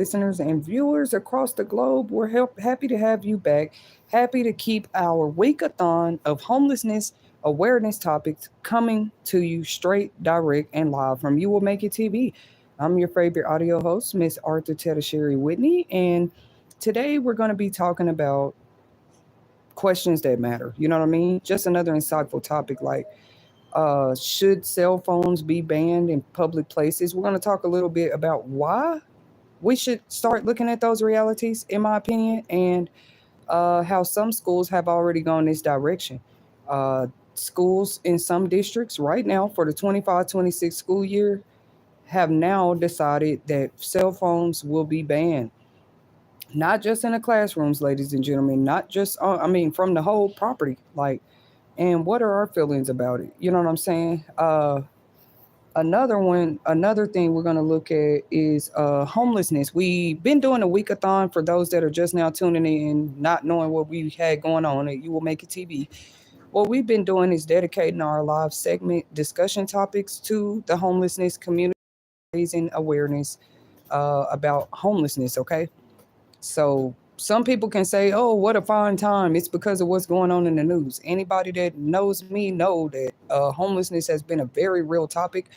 listeners and viewers across the globe. We're happy to have you back. Happy to keep our weekathon of homelessness awareness topics coming to you straight, direct, and live from You Will Make It TV. I'm your favorite audio host, Miss Arthur Tetasheri Whitney, and today we're going to be talking about questions that matter. You know what I mean? Just another insightful topic like should cell phones be banned in public places? We're going to talk a little bit about why we should start looking at those realities, in my opinion, and how some schools have already gone this direction. Uh, Schools in some districts right now for the 25-26 school year have now decided that cell phones will be banned. Not just in the classrooms, ladies and gentlemen, not just, from the whole property. Like, and what are our feelings about it? You know what I'm saying? Another thing we're going to look at is homelessness. We've been doing a weekathon for those that are just now tuning in, not knowing what we had going on at You Will Make It TV. What we've been doing is dedicating our live segment discussion topics to the homelessness community, raising awareness about homelessness. Okay, so some people can say, "Oh, what a fine time! It's because of what's going on in the news." Anybody that knows me know that homelessness has been a very real topic,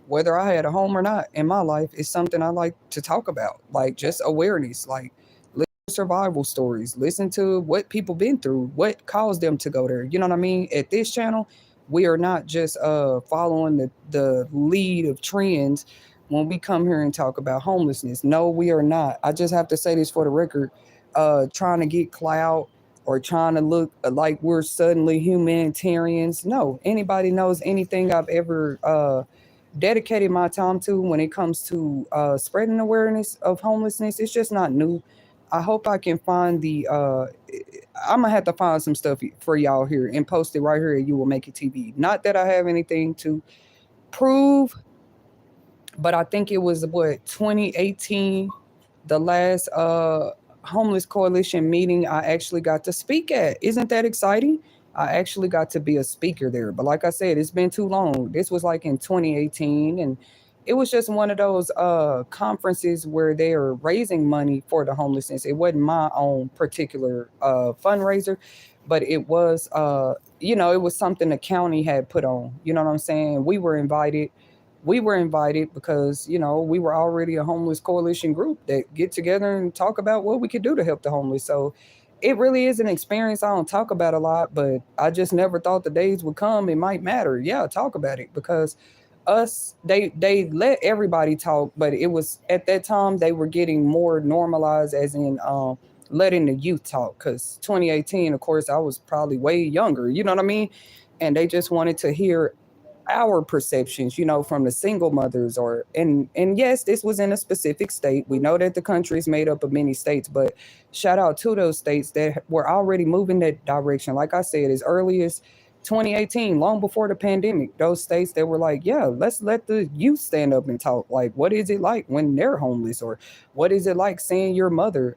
whether I had a home or not in my life. It's something I like to talk about, like just awareness, like listen to survival stories, listen to what people been through, what caused them to go there. You know what I mean? At this channel, we are not just following the lead of trends when we come here and talk about homelessness. No, we are not. I just have to say this for the record. Trying to get clout or trying to look like we're suddenly humanitarians. No, anybody knows anything I've ever dedicated my time to when it comes to spreading awareness of homelessness. It's just not new. I hope I can find I'm gonna have to find some stuff for y'all here and post it right here at You Will Make It TV. Not that I have anything to prove, but I think it was what 2018, the last homeless coalition meeting I actually got to speak at. Isn't that exciting? I actually got to be a speaker there. But like I said, it's been too long. This was like in 2018, and it was just one of those conferences where they are raising money for the homelessness. It wasn't my own particular fundraiser, but it was it was something the county had put on. You know what I'm saying? We were invited because we were already a homeless coalition group that get together and talk about what we could do to help the homeless. So it really is an experience I don't talk about a lot, but I just never thought the days would come it might matter. Yeah, talk about it because they let everybody talk, but it was at that time they were getting more normalized, as in letting the youth talk, because 2018, of course, I was probably way younger, you know what I mean, and they just wanted to hear our perceptions, from the single mothers. And yes, this was in a specific state. We know that the country is made up of many states, but shout out to those states that were already moving that direction. Like I said, as early as 2018, long before the pandemic, those states that were like, yeah, let's let the youth stand up and talk. Like, what is it like when they're homeless, or what is it like seeing your mother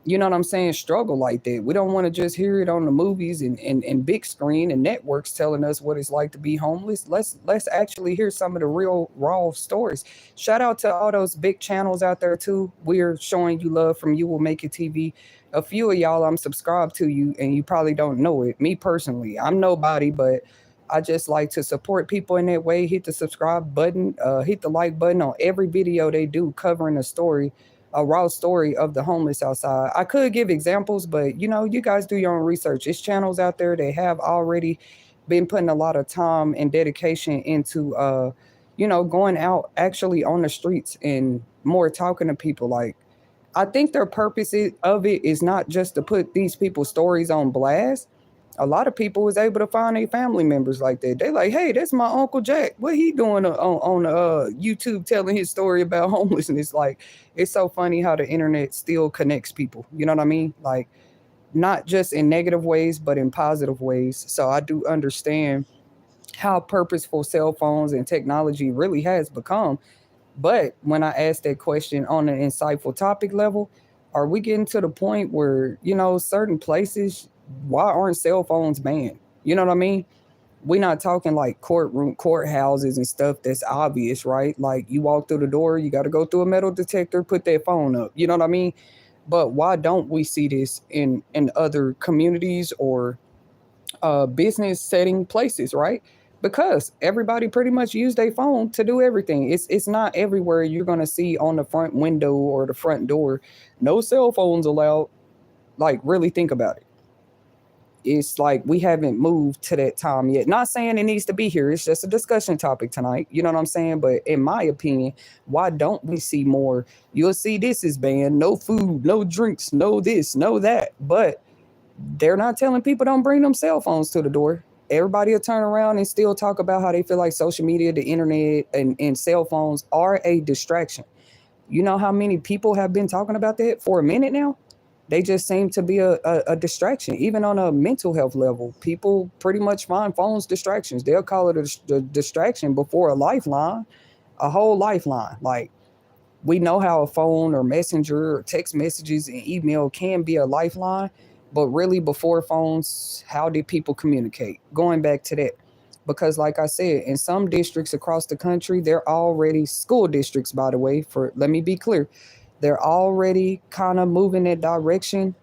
you know what I'm saying, struggle like that. We don't want to just hear it on the movies and big screen and networks telling us what it's like to be homeless. Let's actually hear some of the real raw stories. Shout out to all those big channels out there too. We're showing you love from You Will Make It TV. A few of y'all I'm subscribed to you and you probably don't know it. Me personally, I'm nobody, but I just like to support people in that way. Hit the subscribe button, hit the like button on every video they do covering a raw story of the homeless outside. I could give examples, but you guys do your own research. It's channels out there that have already been putting a lot of time and dedication into going out actually on the streets and more talking to people. Like, I think their of it is not just to put these people's stories on blast. A lot of people was able to find their family members like that. They like, hey, that's my Uncle Jack. What he doing on YouTube telling his story about homelessness? Like, it's so funny how the internet still connects people. You know what I mean? Like, not just in negative ways, but in positive ways. So I do understand how purposeful cell phones and technology really has become. But when I asked that question on an insightful topic level, are we getting to the point where, certain places, why aren't cell phones banned? You know what I mean? We're not talking like courthouses and stuff that's obvious, right? Like you walk through the door, you got to go through a metal detector, put that phone up. You know what I mean? But why don't we see this in other communities or business setting places, right? Because everybody pretty much use their phone to do everything. It's not everywhere you're gonna see on the front window or the front door, no cell phones allowed. Like really think about it. It's like we haven't moved to that time yet. Not saying it needs to be here. It's just a discussion topic tonight. You know what I'm saying? But in my opinion, why don't we see more? You'll see this is banned, no food, no drinks, no this, no that. But they're not telling people don't bring them cell phones to the door. Everybody will turn around and still talk about how they feel like social media, the internet, and cell phones are a distraction. You know how many people have been talking about that for a minute now? They just seem to be a distraction. Even on a mental health level, people pretty much find phones distractions. They'll call it a distraction before a lifeline, a whole lifeline. Like we know how a phone or messenger or text messages and email can be a lifeline, but really before phones, how did people communicate? Going back to that. Because like I said, in some districts across the country, they're already school districts, by the way, for let me be clear, they're already kind of moving that direction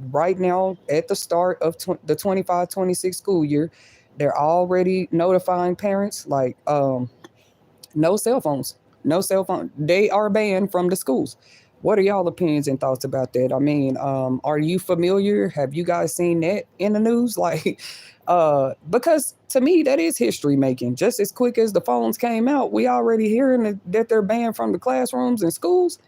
right now at the start of the 25-26 school year. They're already notifying parents like no cell phones. No cell phone. They are banned from the schools. What are y'all opinions and thoughts about that? I mean, are you familiar? Have you guys seen that in the news? Like, because to me that is history making. Just as quick as the phones came out, we already hearing that they're banned from the classrooms and schools.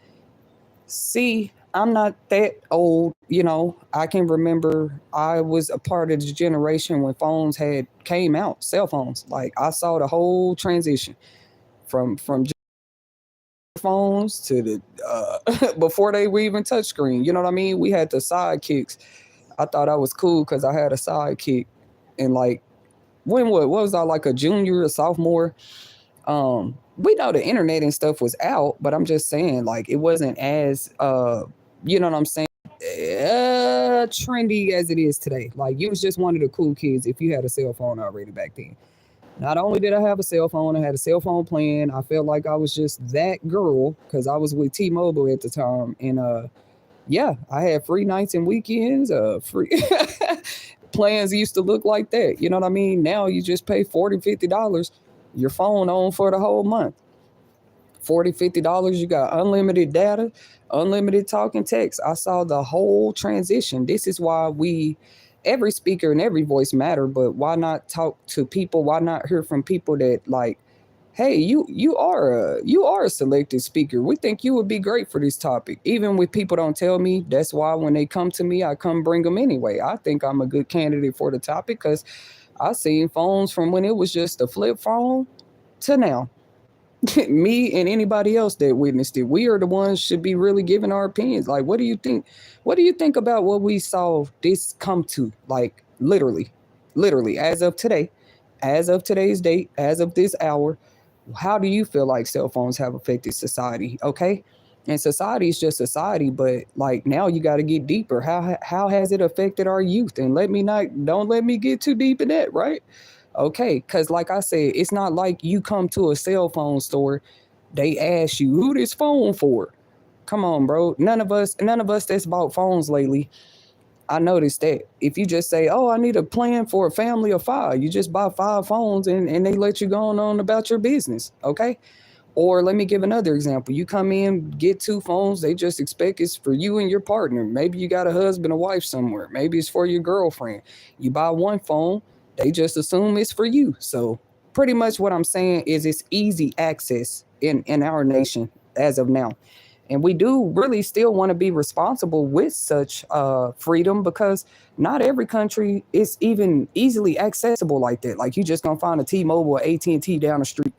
See, I'm not that old, you know. I can remember I was a part of the generation when phones had came out, cell phones. Like I saw the whole transition from phones to the before they were even touchscreen. You know what I mean? We had the sidekicks. I thought I was cool because I had a sidekick, and like when what was I like a junior or sophomore? We know the internet and stuff was out, but I'm just saying like it wasn't as you know what I'm saying, trendy as it is today. Like you was just one of the cool kids if you had a cell phone already back then. Not only did I have a cell phone, I had a cell phone plan. I felt like I was just that girl because I was with T-Mobile at the time, and yeah, I had free nights and weekends. Free plans used to look like that. You know what I mean? Now you just pay $40-$50 your phone on for the whole month. $40-$50, you got unlimited data, unlimited talking text. I saw the whole transition. This is why we every speaker and every voice matter, but why not talk to people? Why not hear from people that like, hey, you are a selected speaker. We think you would be great for this topic. Even when people don't tell me, that's why when they come to me, I come bring them anyway. I think I'm a good candidate for the topic because I seen phones from when it was just a flip phone to now. Me and anybody else that witnessed it, we are the ones should be really giving our opinions. Like, what do you think? What do you think about what we saw this come to? Like, literally, as of today's date, as of this hour, how do you feel like cell phones have affected society? Okay. And society is just society, but like now you got to get deeper. How has it affected our youth? And don't let me get too deep in that, right? Okay, because like I said, it's not like you come to a cell phone store, they ask you who this phone for. Come on, bro. None of us that's bought phones lately. I noticed that. If you just say, oh, I need a plan for a family of five, you just buy five phones and they let you go on about your business. Okay. Or let me give another example. You come in, get two phones, they just expect it's for you and your partner. Maybe you got a husband or wife somewhere. Maybe it's for your girlfriend. You buy one phone, they just assume it's for you. So pretty much what I'm saying is it's easy access in our nation as of now. And we do really still want to be responsible with such freedom because not every country is even easily accessible like that. Like you just gonna find a T-Mobile or AT&T down the street,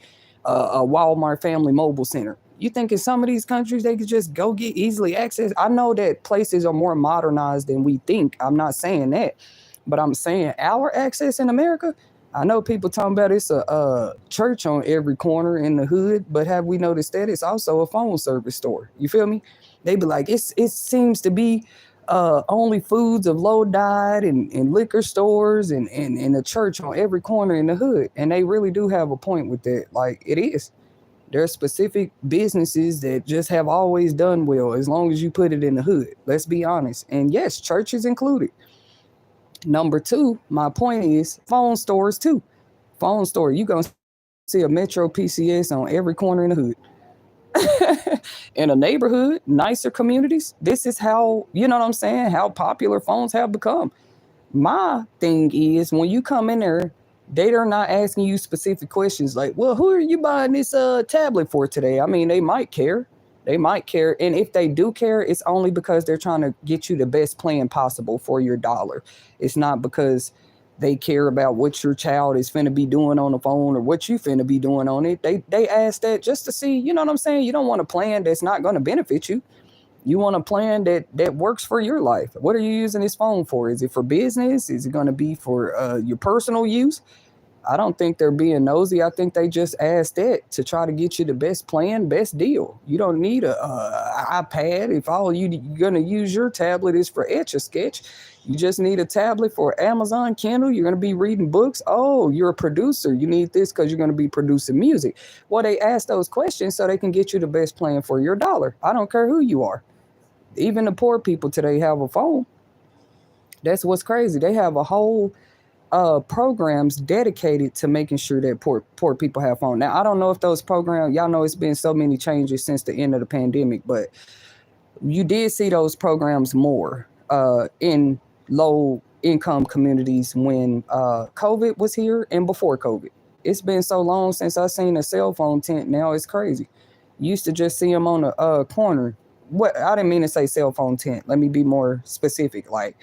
a Walmart Family Mobile Center. You think in some of these countries they could just go get easily access? I know that places are more modernized than we think. I'm not saying that, but I'm saying our access in America. I know people talking about it's a church on every corner in the hood, but have we noticed that it's also a phone service store? You feel me? They be like, it seems to be only foods of low diet and liquor stores and a church on every corner in the hood. And they really do have a point with that. Like, it is. There are specific businesses that just have always done well as long as you put it in the hood. Let's be honest. And yes, churches included. Number two, my point is phone stores too. Phone store, you gonna see a Metro PCS on every corner in the hood. In a neighborhood, nicer communities, this is how, you know what I'm saying, how popular phones have become. My thing is, when you come in there, they are not asking you specific questions like, well, who are you buying this tablet for today? I mean, they might care. They might care. And if they do care, it's only because they're trying to get you the best plan possible for your dollar. It's not because they care about what your child is finna be doing on the phone or what you finna be doing on it. They ask that just to see, you know what I'm saying? You don't want a plan that's not going to benefit you. You want a plan that works for your life. What are you using this phone for? Is it for business? Is it going to be for your personal use? I don't think they're being nosy. I think they just ask that to try to get you the best plan, best deal. You don't need a iPad if all you're going to use your tablet is for Etch a Sketch. You just need a tablet for Amazon Kindle. You're going to be reading books. Oh, you're a producer. You need this because you're going to be producing music. Well, they ask those questions so they can get you the best plan for your dollar. I don't care who you are. Even the poor people today have a phone. That's what's crazy. They have a whole programs dedicated to making sure that poor people have phone. Now, I don't know if those programs, y'all know it's been so many changes since the end of the pandemic, but you did see those programs more in low income communities when COVID was here and before COVID. It's been so long since I seen a cell phone tent. Now it's crazy. Used to just see them on the corner. What, I didn't mean to say cell phone tent. Let me be more specific. Like,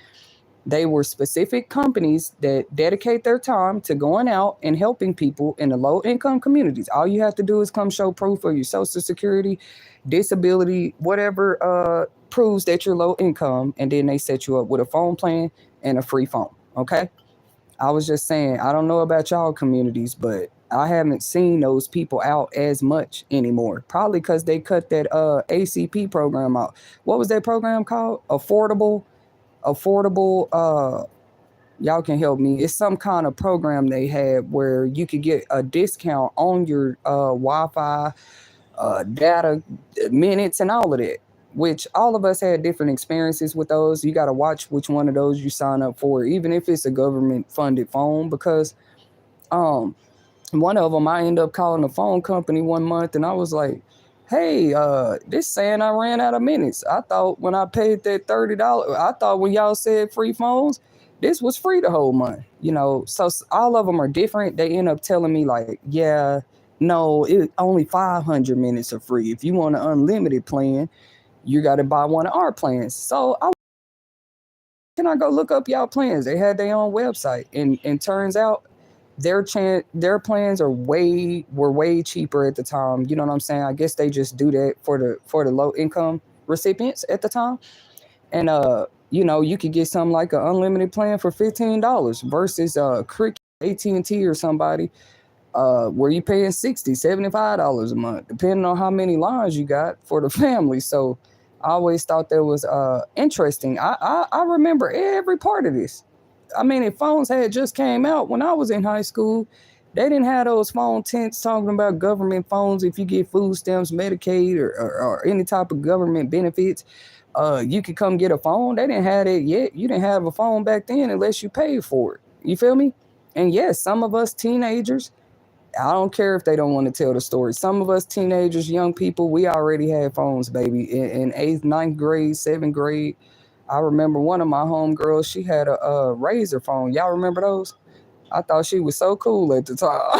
they were specific companies that dedicate their time to going out and helping people in the low income communities. All you have to do is come show proof of your social security, disability, whatever proves that you're low income, and then they set you up with a phone plan and a free phone. Okay. I was just saying, I don't know about y'all communities, but I haven't seen those people out as much anymore. Probably because they cut that ACP program out. What was that program called? Affordable Y'all can help me. It's some kind of program they had where you could get a discount on your Wi-Fi, data, minutes, and all of that. Which all of us had different experiences with those. You got to watch which one of those you sign up for, even if it's a government-funded phone, because um, one of them, I ended up calling the phone company one month, and I was like, hey, this saying I ran out of minutes. I thought when I paid that $30, I thought when y'all said free phones, this was free the whole month. You know, so all of them are different. They end up telling me like, yeah, no, it only 500 minutes are free. If you want an unlimited plan, you got to buy one of our plans. So can I go look up y'all plans? They had their own website, and turns out their plans were way cheaper at the time. You know what I'm saying? I guess they just do that for the low income recipients at the time. And you know, you could get something like an unlimited plan for $15 versus Cricket, AT&T, or somebody where you paying $60, $75 a month, depending on how many lines you got for the family. So I always thought that was interesting. I remember every part of this. I mean, if phones had just came out when I was in high school, they didn't have those phone tents talking about government phones. If you get food stamps, Medicaid, or any type of government benefits, you could come get a phone. They didn't have it yet. You didn't have a phone back then unless you paid for it. You feel me? And yes, some of us teenagers, I don't care if they don't want to tell the story. Some of us teenagers, young people, we already had phones, baby. In eighth, ninth grade, seventh grade. I remember one of my homegirls, she had a Razor phone. Y'all remember those? I thought she was so cool at the time.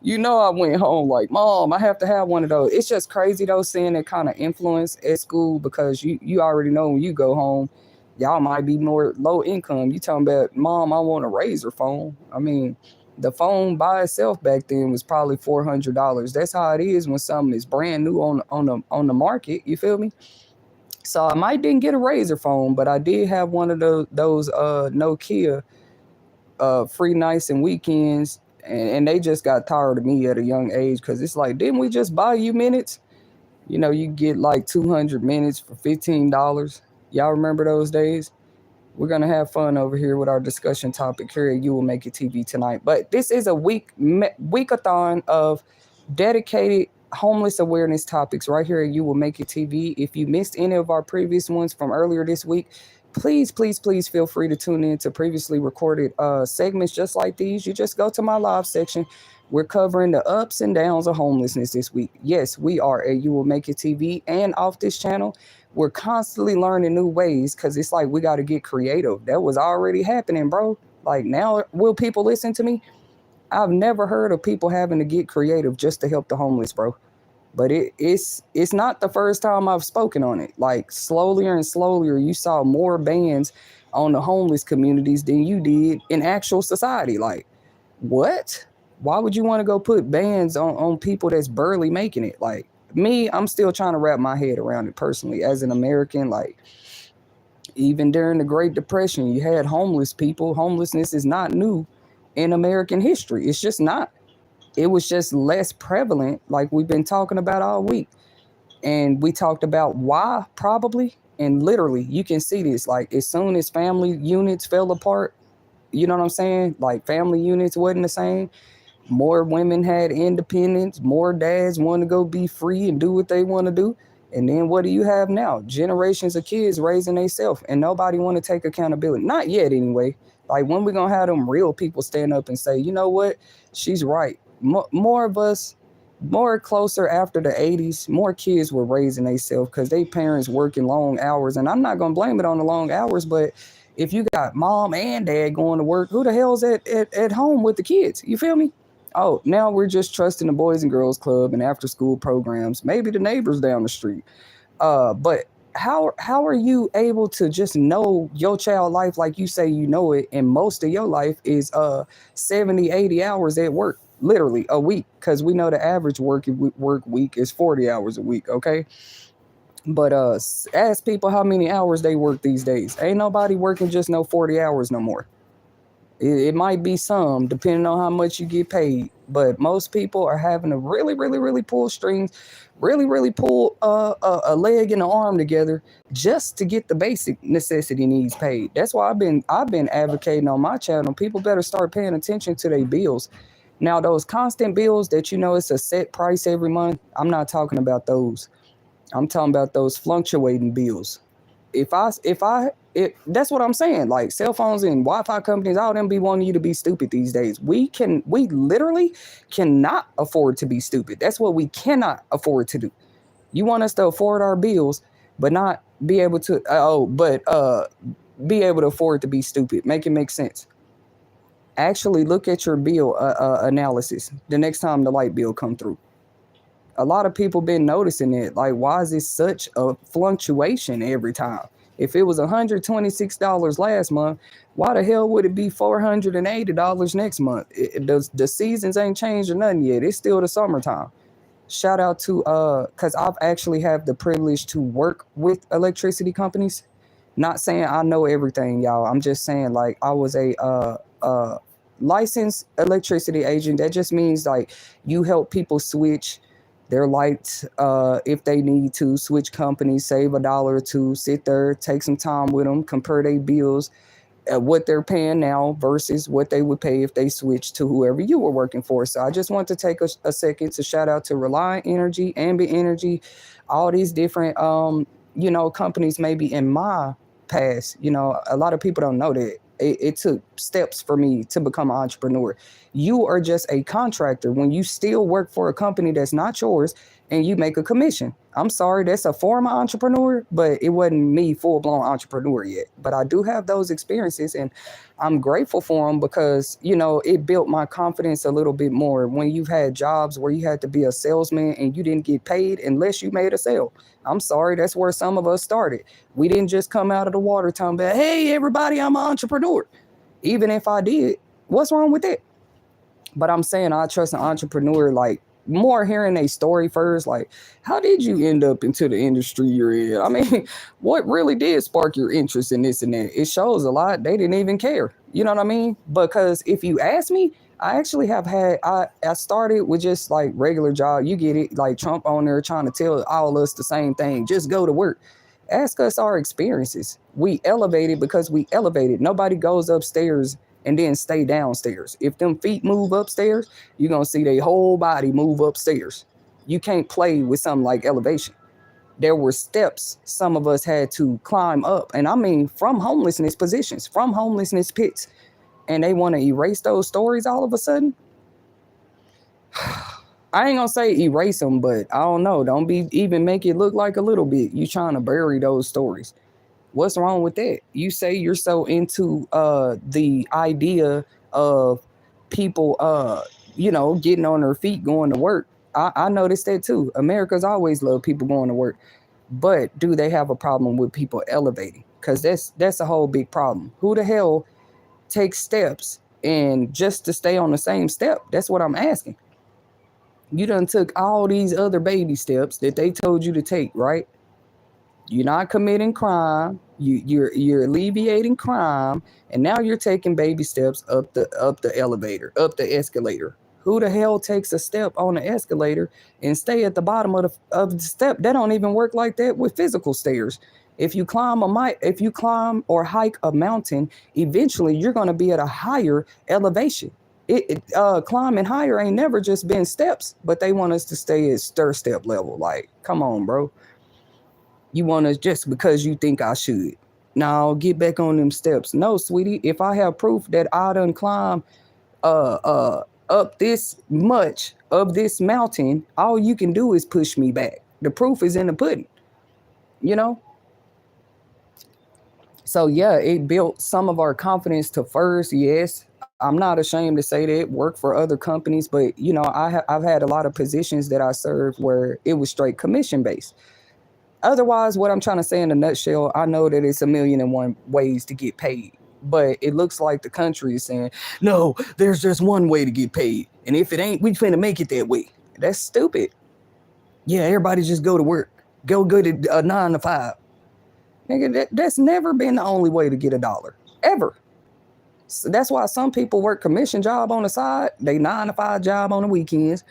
You know, I went home like, Mom, I have to have one of those. It's just crazy though, seeing that kind of influence at school, because you already know when you go home, y'all might be more low income. You talking about, Mom, I want a Razor phone. I mean, the phone by itself back then was probably $400. That's how it is when something is brand new on the market. You feel me? So I might didn't get a Razor phone, but I did have one of those Nokia free nights and weekends, and they just got tired of me at a young age, because it's like, didn't we just buy you minutes? You know, you get like 200 minutes for $15. Y'all remember those days? We're gonna have fun over here with our discussion topic here at You Will Make It TV tonight. But this is a weekathon of dedicated homeless awareness topics right here at You Will Make It TV. If you missed any of our previous ones from earlier this week, please feel free to tune in to previously recorded segments just like these. You just go to my live section. We're covering the ups and downs of homelessness this week. Yes, we are at You Will Make It TV, and off this channel we're constantly learning new ways, because it's like we got to get creative. That was already happening, bro. Like, now will people listen to me? I've never heard of people having to get creative just to help the homeless, bro. But it's not the first time I've spoken on it. Like, slowlier and slowlier, you saw more bans on the homeless communities than you did in actual society. Like, what? Why would you want to go put bans on people that's barely making it? Like, me, I'm still trying to wrap my head around it personally as an American. Like, even during the Great Depression, you had homeless people. Homelessness is not new in American history. It's just not. It was just less prevalent, like we've been talking about all week. And we talked about why, probably. And literally, you can see this. Like, as soon as family units fell apart, you know what I'm saying? Like, family units wasn't the same. More women had independence. More dads want to go be free and do what they want to do. And then what do you have now? Generations of kids raising themselves, and nobody want to take accountability. Not yet, anyway. Like, when we going to have them real people stand up and say, you know what? She's right. More of us, more closer after the 80s, more kids were raising themselves because they parents working long hours. And I'm not going to blame it on the long hours, but if you got mom and dad going to work, who the hell's at home with the kids? You feel me? Oh, now we're just trusting the Boys and Girls Club and after school programs, maybe the neighbors down the street. But how are you able to just know your child life like you say you know it, and most of your life is 70, 80 hours at work, literally a week, because we know the average work week is 40 hours a week, okay? But ask people how many hours they work these days. Ain't nobody working just no 40 hours no more. It might be some, depending on how much you get paid. But most people are having to really pull strings, really pull a leg and an arm together just to get the basic necessity needs paid. That's why I've been advocating on my channel. People better start paying attention to their bills. Now, those constant bills that you know it's a set price every month, I'm not talking about those. I'm talking about those fluctuating bills. That's what I'm saying. Like, cell phones and Wi-Fi companies, all them be wanting you to be stupid these days. We literally cannot afford to be stupid. That's what we cannot afford to do. You want us to afford our bills, but not be able to, be able to afford to be stupid. Make it make sense. Actually look at your bill analysis the next time the light bill come through. A lot of people been noticing it. Like, why is it such a fluctuation every time? If it was $126 last month, why the hell would it be $480 next month? The seasons ain't changed or nothing yet. It's still the summertime. Shout out to because I've actually have the privilege to work with electricity companies. Not saying I know everything, y'all. I'm just saying, like, I was a licensed electricity agent. That just means, like, you help people switch their lights if they need to, switch companies, save $1 or $2, sit there, take some time with them, compare their bills, what they're paying now versus what they would pay if they switched to whoever you were working for. So I just want to take a second to shout out to Reliant Energy, Ambient Energy, all these different companies maybe in my past. A lot of people don't know that it took steps for me to become an entrepreneur. You are just a contractor when you still work for a company that's not yours and you make a commission. I'm sorry, that's a form of entrepreneur, but it wasn't me full-blown entrepreneur yet. But I do have those experiences, and I'm grateful for them because, it built my confidence a little bit more. When you've had jobs where you had to be a salesman and you didn't get paid unless you made a sale. I'm sorry, that's where some of us started. We didn't just come out of the water talking about, hey, everybody, I'm an entrepreneur. Even if I did, what's wrong with that? But I'm saying I trust an entrepreneur, like, more hearing a story first, like, how did you end up into the industry you're in? I mean, what really did spark your interest in this and that? It shows a lot. They didn't even care. You know what I mean? Because if you ask me, I actually have had, I started with just like regular job. You get it, like Trump on there trying to tell all us the same thing. Just go to work. Ask us our experiences. We elevated because we elevated. Nobody goes upstairs and then stay downstairs. If them feet move upstairs, you're going to see their whole body move upstairs. You can't play with something like elevation. There were steps some of us had to climb up. And I mean, from homelessness positions, from homelessness pits. And they want to erase those stories all of a sudden. I ain't gonna say erase them, but I don't know. Don't be even make it look like a little bit. You trying to bury those stories. What's wrong with that? You say you're so into the idea of people getting on their feet going to work. I noticed that too. America's always loved people going to work. But do they have a problem with people elevating? Because that's a whole big problem. Who the hell takes steps and just to stay on the same step? That's what I'm asking. You done took all these other baby steps that they told you to take, right? You're not committing crime. You're alleviating crime, and now you're taking baby steps up the elevator, up the escalator. Who the hell takes a step on the escalator and stay at the bottom of the step? That don't even work like that with physical stairs. If you climb or hike a mountain, eventually you're going to be at a higher elevation. Climbing higher ain't never just been steps, but they want us to stay at stir step level. Like, come on, bro. You want to just because you think I should. Now get back on them steps. No, sweetie. If I have proof that I done climb up this much of this mountain, all you can do is push me back. The proof is in the pudding. You know? So yeah, it built some of our confidence to first. Yes, I'm not ashamed to say that. Work for other companies, but I've had a lot of positions that I served where it was straight commission based. Otherwise, what I'm trying to say in a nutshell, I know that it's a million and one ways to get paid. But it looks like the country is saying, no, there's just one way to get paid. And if it ain't, we finna make it that way. That's stupid. Yeah, everybody just go to work. Go good at 9 to 5. Nigga, that's never been the only way to get a dollar. Ever. So that's why some people work commission job on the side. They 9 to 5 job on the weekends.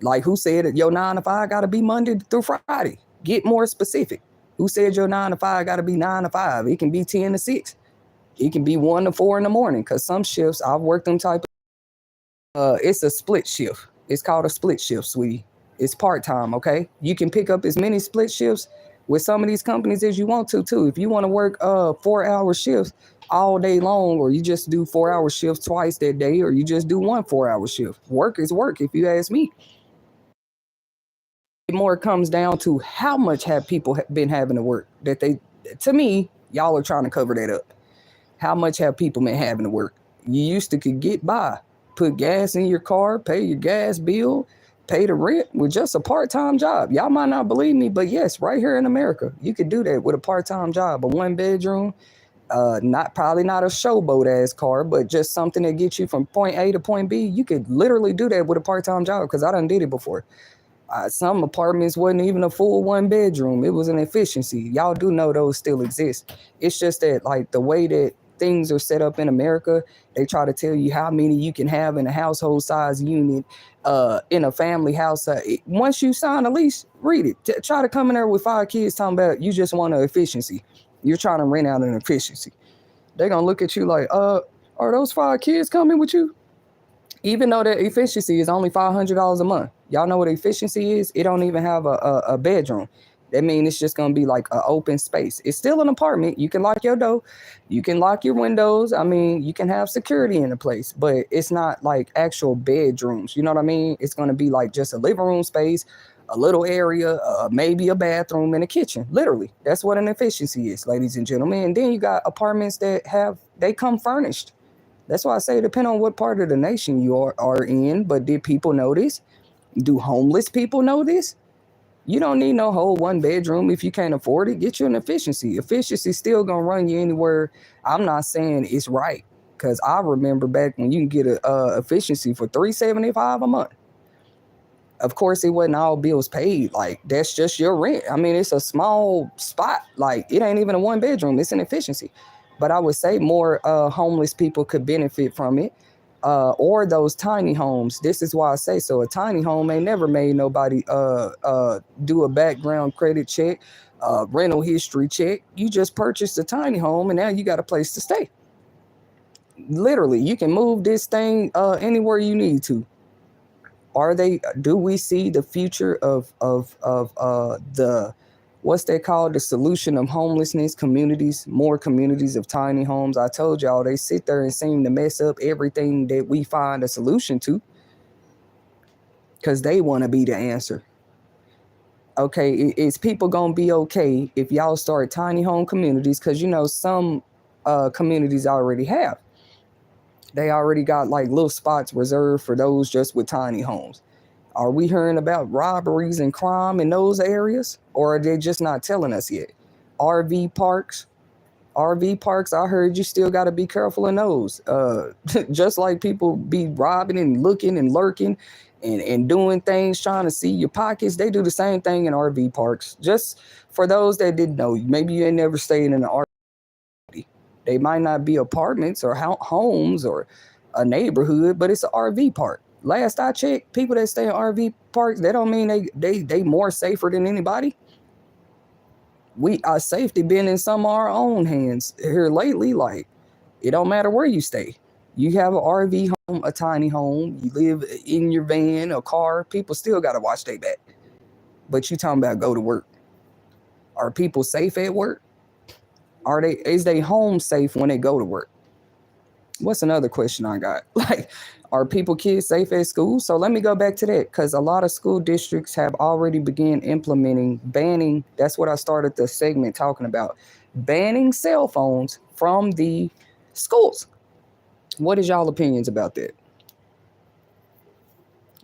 Like who said that your 9 to 5 got to be Monday through Friday? Get more specific. Who said your 9 to 5 got to be 9 to 5? It can be 10 to 6. It can be 1 to 4 in the morning. Because some shifts, I've worked them type of, it's a split shift. It's called a split shift, sweetie. It's part-time, okay? You can pick up as many split shifts with some of these companies as you want to, too. If you want to work 4-hour shifts all day long, or you just do 4-hour shifts twice that day, or you just do 1 4-hour shift. Work is work, if you ask me. It more comes down to how much have people been having to work that to me, y'all are trying to cover that up. How much have people been having to work? You used to could get by, put gas in your car, pay your gas bill, pay the rent with just a part-time job. Y'all might not believe me, but yes, right here in America, you could do that with a part-time job, a 1-bedroom, probably not a showboat ass car, but just something that gets you from point A to point B. You could literally do that with a part-time job because I done did it before. Some apartments wasn't even a full 1-bedroom. It was an efficiency. Y'all do know those still exist. It's just that like the way that things are set up in America, they try to tell you how many you can have in a household size unit, in a family house. Once you sign a lease, read it. Try to come in there with 5 kids talking about you just want an efficiency. You're trying to rent out an efficiency. They're going to look at you like, are those 5 kids coming with you? Even though the efficiency is only $500 a month. Y'all know what efficiency is? It don't even have a bedroom. That means it's just going to be like an open space. It's still an apartment. You can lock your door. You can lock your windows. I mean, you can have security in the place, but it's not like actual bedrooms. You know what I mean? It's going to be like just a living room space, a little area, maybe a bathroom and a kitchen. Literally, that's what an efficiency is, ladies and gentlemen. And then you got apartments that they come furnished. That's why I say it depends on what part of the nation you are in. But did people know this? Do homeless people know this? You don't need no whole 1-bedroom if you can't afford it. Get you an efficiency. Efficiency still gonna run you anywhere. I'm not saying it's right, because I remember back when you can get a efficiency for $375 a month. Of course, it wasn't all bills paid. Like, that's just your rent. I mean, it's a small spot. Like, it ain't even a 1-bedroom. It's an efficiency. But I would say more homeless people could benefit from it, or those tiny homes. This is why I say so. A tiny home ain't never made nobody do a background credit check, rental history check. You just purchased a tiny home and now you got a place to stay. Literally, you can move this thing anywhere you need to. Do we see the future of the, what's that called, the solution of homelessness communities, more communities of tiny homes? I told y'all they sit there and seem to mess up everything that we find a solution to, because they want to be the answer. Okay, is people gonna be okay if y'all start tiny home communities? Because some communities already have. They already got like little spots reserved for those just with tiny homes. Are we hearing about robberies and crime in those areas, or are they just not telling us yet? RV parks, RV parks. I heard you still got to be careful in those. Just like people be robbing and looking and lurking and doing things trying to see your pockets, they do the same thing in RV parks. Just for those that didn't know, maybe you ain't never stayed in an RV. They might not be apartments or homes or a neighborhood, but it's an RV park. Last I checked, people that stay in RV parks, that don't mean they more safer than anybody. Our safety been in some of our own hands here lately. Like, it don't matter where you stay. You have an RV home, a tiny home, you live in your van, a car, people still got to watch their back. But you talking about go to work. Are people safe at work? Is they home safe when they go to work? What's another question I got? Like, are kids safe at school? So let me go back to that, because a lot of school districts have already begun implementing banning. That's what I started the segment talking about. Banning cell phones from the schools. What is y'all opinions about that?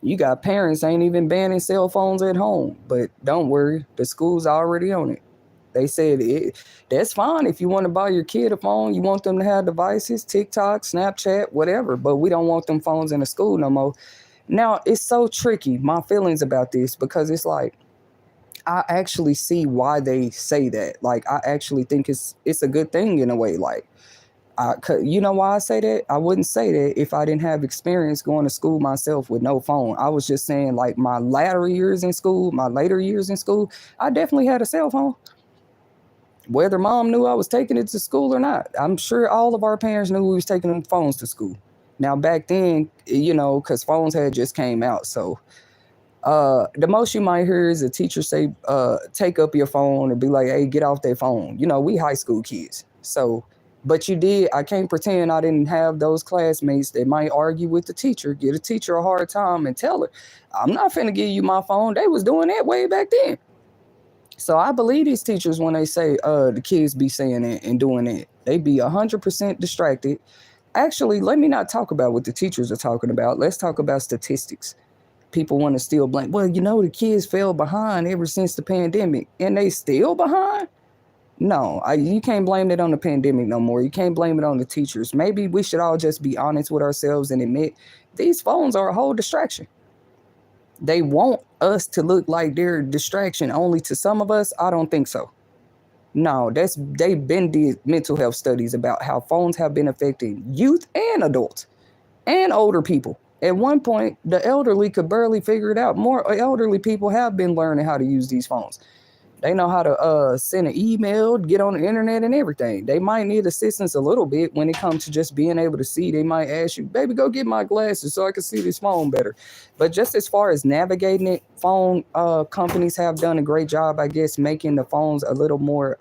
You got parents ain't even banning cell phones at home, but don't worry, the school's already on it. They said that's fine if you want to buy your kid a phone. You want them to have devices, TikTok, Snapchat, whatever, but we don't want them phones in the school no more. Now, it's so tricky, my feelings about this, because it's like, I actually see why they say that. Like, I actually think it's a good thing in a way. Like, you know why I say that? I wouldn't say that if I didn't have experience going to school myself with no phone. I was just saying, like, my later years in school, I definitely had a cell phone. Whether mom knew I was taking it to school or not, I'm sure all of our parents knew we was taking them phones to school. Now, back then, because phones had just came out. So the most you might hear is a teacher say, take up your phone, and be like, hey, get off that phone. We high school kids. So, but I can't pretend I didn't have those classmates that might argue with the teacher, give the teacher a hard time and tell her, I'm not finna give you my phone. They was doing that way back then. So I believe these teachers when they say the kids be saying it and doing it. They be 100% distracted. Actually, let me not talk about what the teachers are talking about. Let's talk about statistics. People want to still blame. Well, the kids fell behind ever since the pandemic, and they still behind? No, you can't blame it on the pandemic no more. You can't blame it on the teachers. Maybe we should all just be honest with ourselves and admit these phones are a whole distraction. They want us to look like they're a distraction only to some of us. I don't think so. No, they've been did mental health studies about how phones have been affecting youth and adults and older people. At one point, the elderly could barely figure it out. More elderly people have been learning how to use these phones. They know how to send an email, get on the internet and everything. They might need assistance a little bit when it comes to just being able to see. They might ask you, baby, go get my glasses so I can see this phone better. But just as far as navigating it, phone companies have done a great job, I guess, making the phones a little more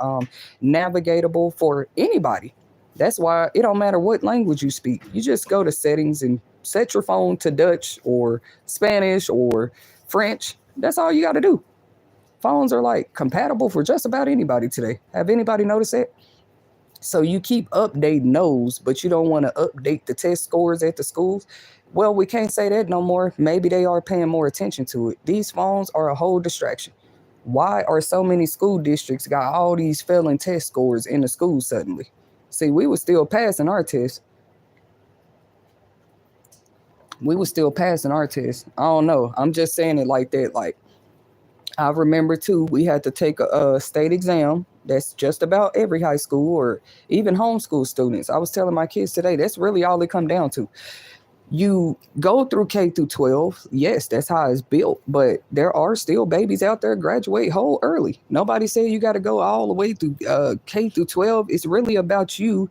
navigatable for anybody. That's why it don't matter what language you speak. You just go to settings and set your phone to Dutch or Spanish or French. That's all you got to do. Phones are like compatible for just about anybody today. Have anybody noticed that? So you keep updating those, but you don't want to update the test scores at the schools. Well, we can't say that no more. Maybe they are paying more attention to it. These phones are a whole distraction. Why are so many school districts got all these failing test scores in the schools suddenly? See, we were still passing our tests. I don't know. I'm just saying it like that. Like, I remember too, we had to take a state exam. That's just about every high school or even homeschool students. I was telling my kids today, that's really all it come down to. You go through K through 12. Yes, that's how it's built, but there are still babies out there graduate whole early. Nobody said you got to go all the way through K through 12. It's really about you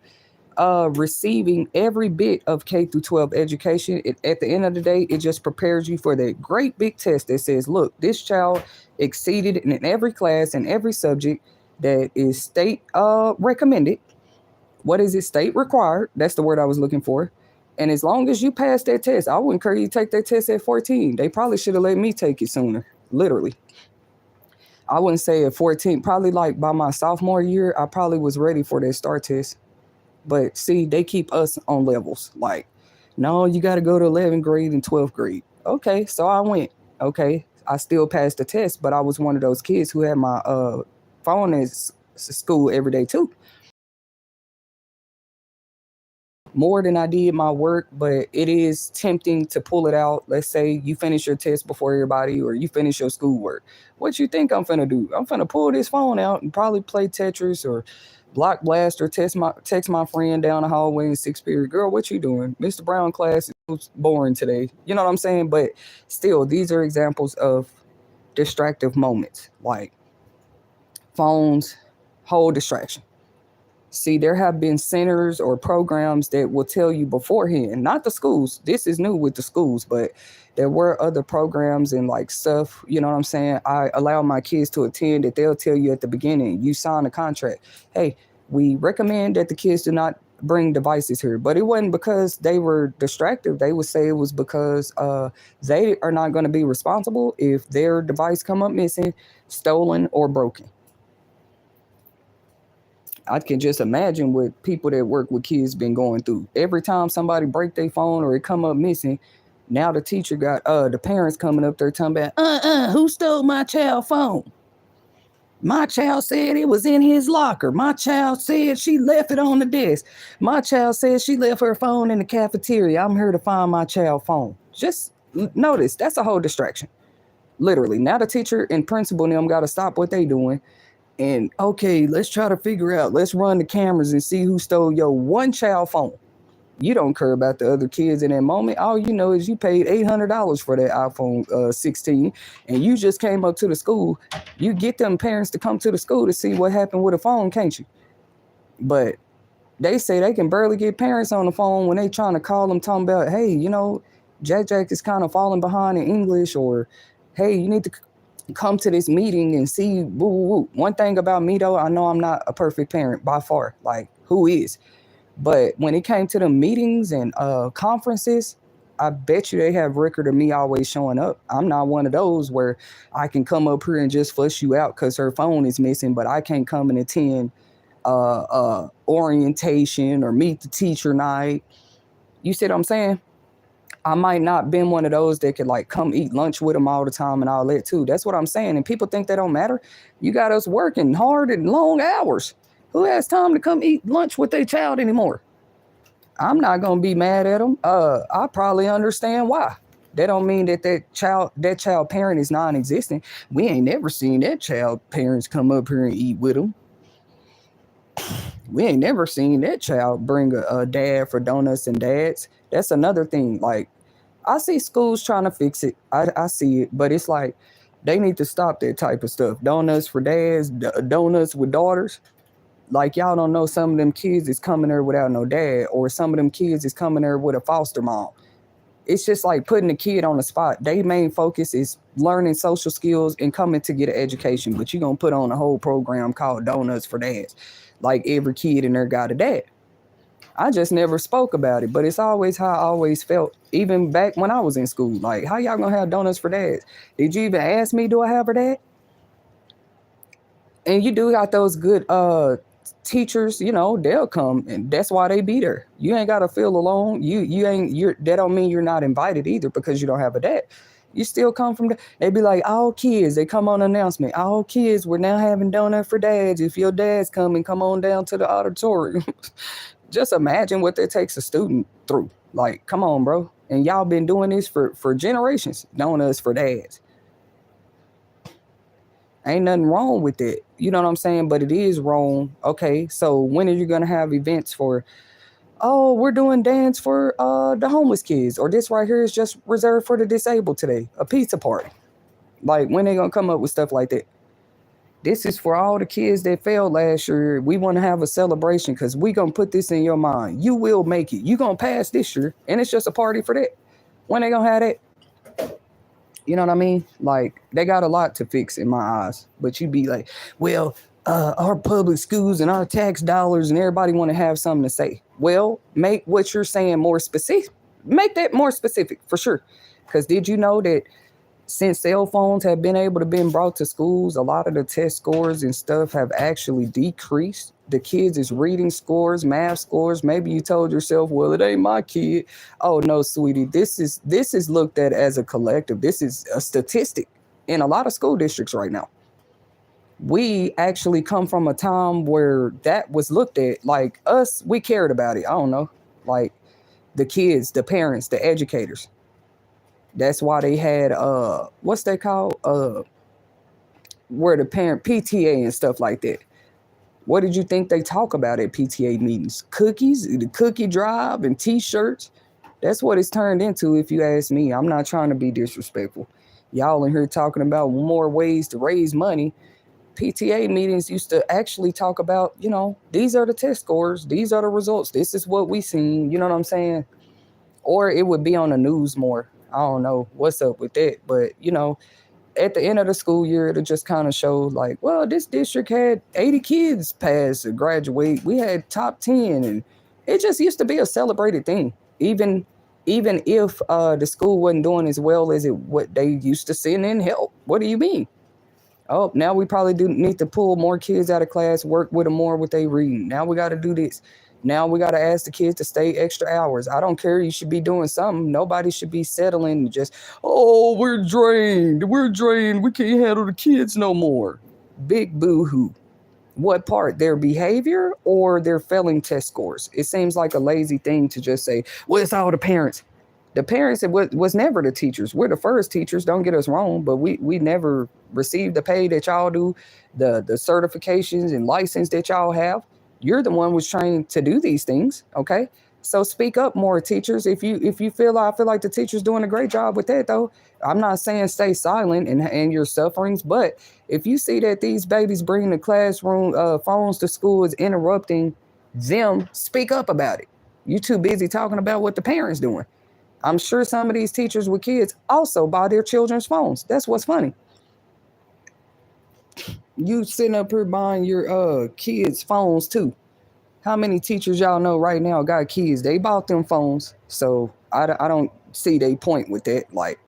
receiving every bit of K through 12 education. At the end of the day, it just prepares you for that great big test that says, look, this child exceeded in every class and every subject that is state recommended. What is it? State required. That's the word I was looking for. And as long as you pass that test, I would encourage you to take that test at 14. They probably should have let me take it sooner, literally. I wouldn't say at 14, probably like by my sophomore year, I probably was ready for that STAR test. But see, they keep us on levels. Like, no, you got to go to 11th grade and 12th grade. Okay, so I went. Okay, I still passed the test, but I was one of those kids who had my phone at school every day too. More than I did my work, but it is tempting to pull it out. Let's say you finish your test before everybody or you finish your schoolwork. What you think I'm finna do? I'm finna pull this phone out and probably play Tetris or block blast or text my friend down the hallway in sixth period. Girl, what you doing? Mr. Brown class was boring today. You know what I'm saying? But still, these are examples of distractive moments like phones, whole distraction. See, there have been centers or programs that will tell you beforehand, not the schools. This is new with the schools, but there were other programs and like stuff, you know what I'm saying? I allow my kids to attend that they'll tell you at the beginning, you sign a contract. Hey, we recommend that the kids do not bring devices here. But it wasn't because they were distracted. They would say it was because they are not going to be responsible if their device come up missing, stolen, or broken. I can just imagine what people that work with kids been going through. Every time somebody break their phone or it come up missing, now the teacher got the parents coming up there talking about who stole my child phone? My child said it was in his locker. My child said she left it on the desk. My child said she left her phone in the cafeteria. I'm here to find my child phone. Just notice that's a whole distraction. Literally. Now the teacher and principal and them got to stop what they doing. And okay, let's try to figure out, let's run the cameras and see who stole your one child phone. You don't care about the other kids in that moment. All you know is you paid $800 for that iPhone 16 and you just came up to the school. You get them parents to come to the school to see what happened with a phone, can't you? But they say they can barely get parents on the phone when they trying to call them talking about, hey, Jack is kind of falling behind in English, or hey, you need to come to this meeting and see woo, woo, woo. One thing about me though, I know I'm not a perfect parent by far. Like, who is? But when it came to the meetings and conferences, I bet you they have record of me always showing up. I'm not one of those where I can come up here and just fuss you out because her phone is missing, but I can't come and attend orientation or meet the teacher night. You see what I'm saying? I might not been one of those that could like come eat lunch with them all the time and all that too. That's what I'm saying. And people think that don't matter. You got us working hard and long hours. Who has time to come eat lunch with their child anymore? I'm not gonna be mad at them. I probably understand why. That don't mean that child parent is non-existent. We ain't never seen that child parents come up here and eat with them. We ain't never seen that child bring a dad for donuts and dads. That's another thing. Like, I see schools trying to fix it. I see it, but it's like they need to stop that type of stuff. Donuts for dads, donuts with daughters. Like, y'all don't know some of them kids is coming there without no dad, or some of them kids is coming there with a foster mom. It's just like putting a kid on the spot. Their main focus is learning social skills and coming to get an education, but you're going to put on a whole program called Donuts for Dads. Like every kid in there got a dad. I just never spoke about it, but it's always how I always felt, even back when I was in school. Like, how y'all gonna have donuts for dads? Did you even ask me, do I have a dad? And you do got those good teachers, they'll come, and that's why they be there. You ain't gotta feel alone. That don't mean you're not invited either because you don't have a dad. You still come from they be like, all kids, they come on announcement, all kids, we're now having donut for dads. If your dad's coming, come on down to the auditorium. Just imagine what that takes a student through. Like, come on, bro. And y'all been doing this for generations. Donuts for dads. Ain't nothing wrong with it. You know what I'm saying? But it is wrong. Okay, so when are you going to have events for oh, we're doing dance for the homeless kids, or this right here is just reserved for the disabled today, a pizza party. Like, when they gonna come up with stuff like that? This is for all the kids that failed last year. We want to have a celebration because we gonna put this in your mind. You will make it. You gonna pass this year, and it's just a party for that. When they gonna have that? You know what I mean? Like, they got a lot to fix in my eyes. But you be like, well, our public schools and our tax dollars and everybody want to have something to say. Well, make what you're saying more specific. Make that more specific for sure. Because did you know that since cell phones have been able to been brought to schools, a lot of the test scores and stuff have actually decreased. The kids is reading scores, math scores. Maybe you told yourself, well, it ain't my kid. Oh no, sweetie, this is looked at as a collective. This is a statistic in a lot of school districts right now. We actually come from a time where that was looked at like us, we cared about it. I don't know. Like, the kids, the parents, the educators. That's why they had what's that called? Where the parent PTA and stuff like that. What did you think they talk about at PTA meetings? Cookies, the cookie drive, and T-shirts. That's what it's turned into, if you ask me. I'm not trying to be disrespectful. Y'all in here talking about more ways to raise money. PTA meetings used to actually talk about, these are the test scores, these are the results, this is what we seen. You know what I'm saying? Or it would be on the news more. I don't know what's up with that, but at the end of the school year, it'll just kind of show like, well, this district had 80 kids pass or graduate. We had top 10, and it just used to be a celebrated thing. Even if the school wasn't doing as well as what they used to send in help. What do you mean? Oh, now we probably do need to pull more kids out of class, work with them more with their reading. Now we got to do this. Now we got to ask the kids to stay extra hours. I don't care. You should be doing something. Nobody should be settling just, oh, we're drained. We're drained. We can't handle the kids no more. Big boo-hoo. What part? Their behavior or their failing test scores? It seems like a lazy thing to just say, well, it's all the parents. The parents, it was never the teachers. We're the first teachers, don't get us wrong, but we never received the pay that y'all do, the certifications and license that y'all have. You're the one was trained to do these things, okay? So speak up more, teachers. If you feel, I feel like the teacher's doing a great job with that, though. I'm not saying stay silent and your sufferings, but if you see that these babies bringing the classroom phones to school is interrupting them, speak up about it. You too busy talking about what the parents doing. I'm sure some of these teachers with kids also buy their children's phones. That's what's funny. You sitting up here buying your kids' phones too. How many teachers y'all know right now got kids? They bought them phones. So I don't see they point with that. Like,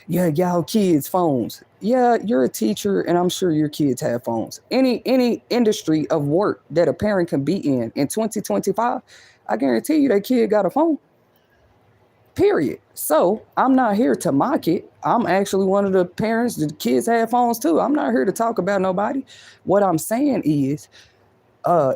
yeah, y'all kids' phones. Yeah, you're a teacher, and I'm sure your kids have phones. Any industry of work that a parent can be in 2025, I guarantee you that kid got a phone. Period. So I'm not here to mock it. I'm actually one of the parents. The kids have phones too. I'm not here to talk about nobody. What I'm saying is,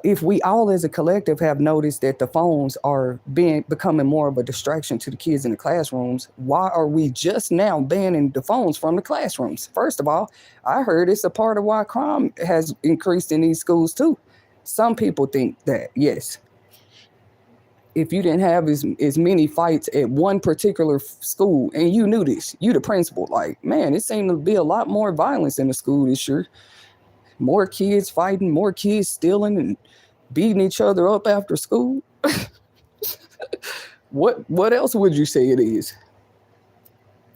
if we all as a collective have noticed that the phones are becoming more of a distraction to the kids in the classrooms, why are we just now banning the phones from the classrooms? First of all, I heard it's a part of why crime has increased in these schools too. Some people think that, yes, if you didn't have as many fights at one particular school, and you knew this, you the principal, like, man, it seemed to be a lot more violence in the school this year. More kids fighting, more kids stealing and beating each other up after school. What else would you say it is?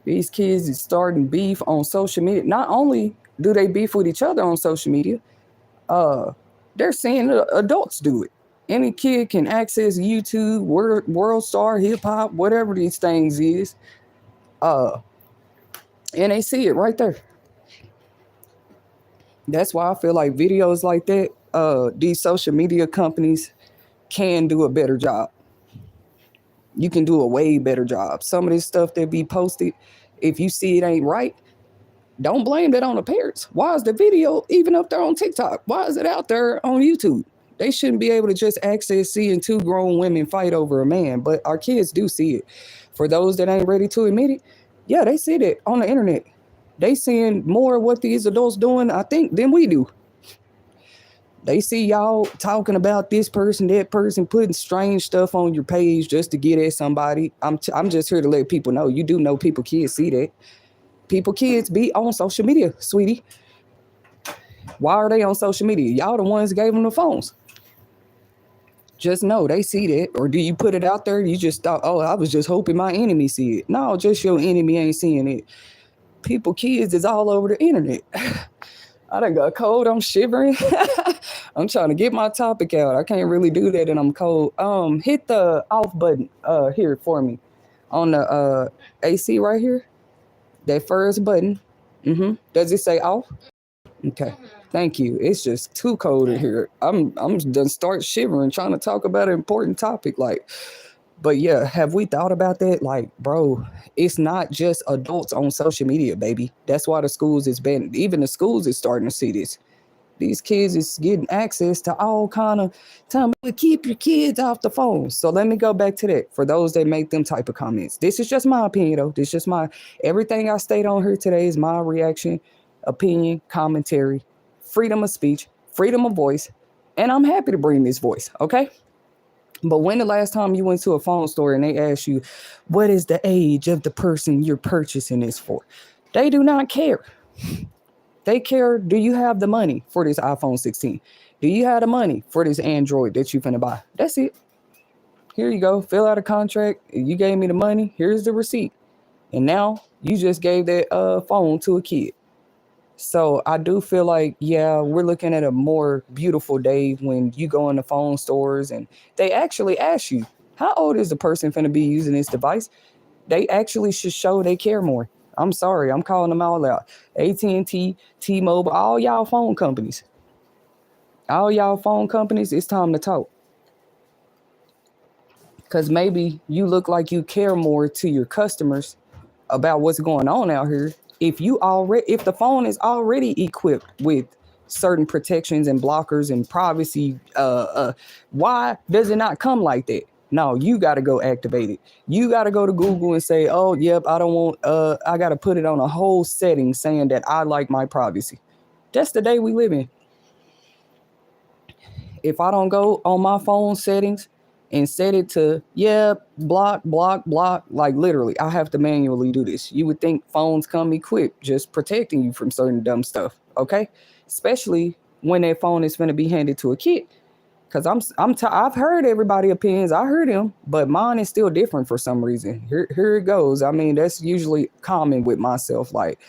These kids is starting beef on social media. Not only do they beef with each other on social media, they're seeing adults do it. Any kid can access YouTube, World Star, Hip Hop, whatever these things is, and they see it right there. That's why I feel like videos like that, these social media companies can do a better job. You can do a way better job. Some of this stuff that be posted, if you see it ain't right, don't blame that on the parents. Why is the video even up there on TikTok? Why is it out there on YouTube? They shouldn't be able to just access seeing two grown women fight over a man, but our kids do see it. For those that ain't ready to admit it, yeah, they see that on the internet. They seeing more of what these adults doing, I think, than we do. They see y'all talking about this person, that person, putting strange stuff on your page just to get at somebody. I'm just here to let people know. You do know people, kids see that. People, kids be on social media, sweetie. Why are they on social media? Y'all the ones that gave them the phones. Just know they see that. Or do you put it out there? You just thought, oh, I was just hoping my enemy see it. No, just your enemy ain't seeing it. People, kids is all over the internet. I done got cold. I'm shivering. I'm trying to get my topic out. I can't really do that and I'm cold. Hit the off button here for me on the AC right here. That first button. Does it say off? Okay. Thank you. It's just too cold in here. I'm done start shivering trying to talk about an important topic. Like, but yeah, have we thought about that? Like, bro, it's not just adults on social media, baby. That's why the schools is banned. Even the schools is starting to see this. These kids is getting access to all kind of time. But keep your kids off the phone. So let me go back to that for those that make them type of comments. This is just my opinion, though. This is just my everything I state on here today is my reaction, opinion, commentary, freedom of speech, freedom of voice, and I'm happy to bring this voice. Okay. But when the last time you went to a phone store and they asked you, what is the age of the person you're purchasing this for? They do not care. They care, do you have the money for this iPhone 16? Do you have the money for this Android that you're finna buy? That's it. Here you go. Fill out a contract. You gave me the money. Here's the receipt. And now you just gave that phone to a kid. So I do feel like, yeah, we're looking at a more beautiful day when you go in the phone stores and they actually ask you, how old is the person finna be using this device? They actually should show they care more. I'm sorry, I'm calling them all out. AT&T, T-Mobile, all y'all phone companies. All y'all phone companies, it's time to talk. Because maybe you look like you care more to your customers about what's going on out here. If the phone is already equipped with certain protections and blockers and privacy, why does it not come like that? No, you got to go activate it. You got to go to Google and say, oh, yep, I don't want, I got to put it on a whole setting saying that I like my privacy. That's the day we live in. If I don't go on my phone settings and set it to, block, like literally, I have to manually do this. You would think phones come equipped, just protecting you from certain dumb stuff, okay? Especially when that phone is going to be handed to a kid. Because I've heard everybody's opinions. I heard him, but mine is still different for some reason. Here it goes. I mean, that's usually common with myself. Like,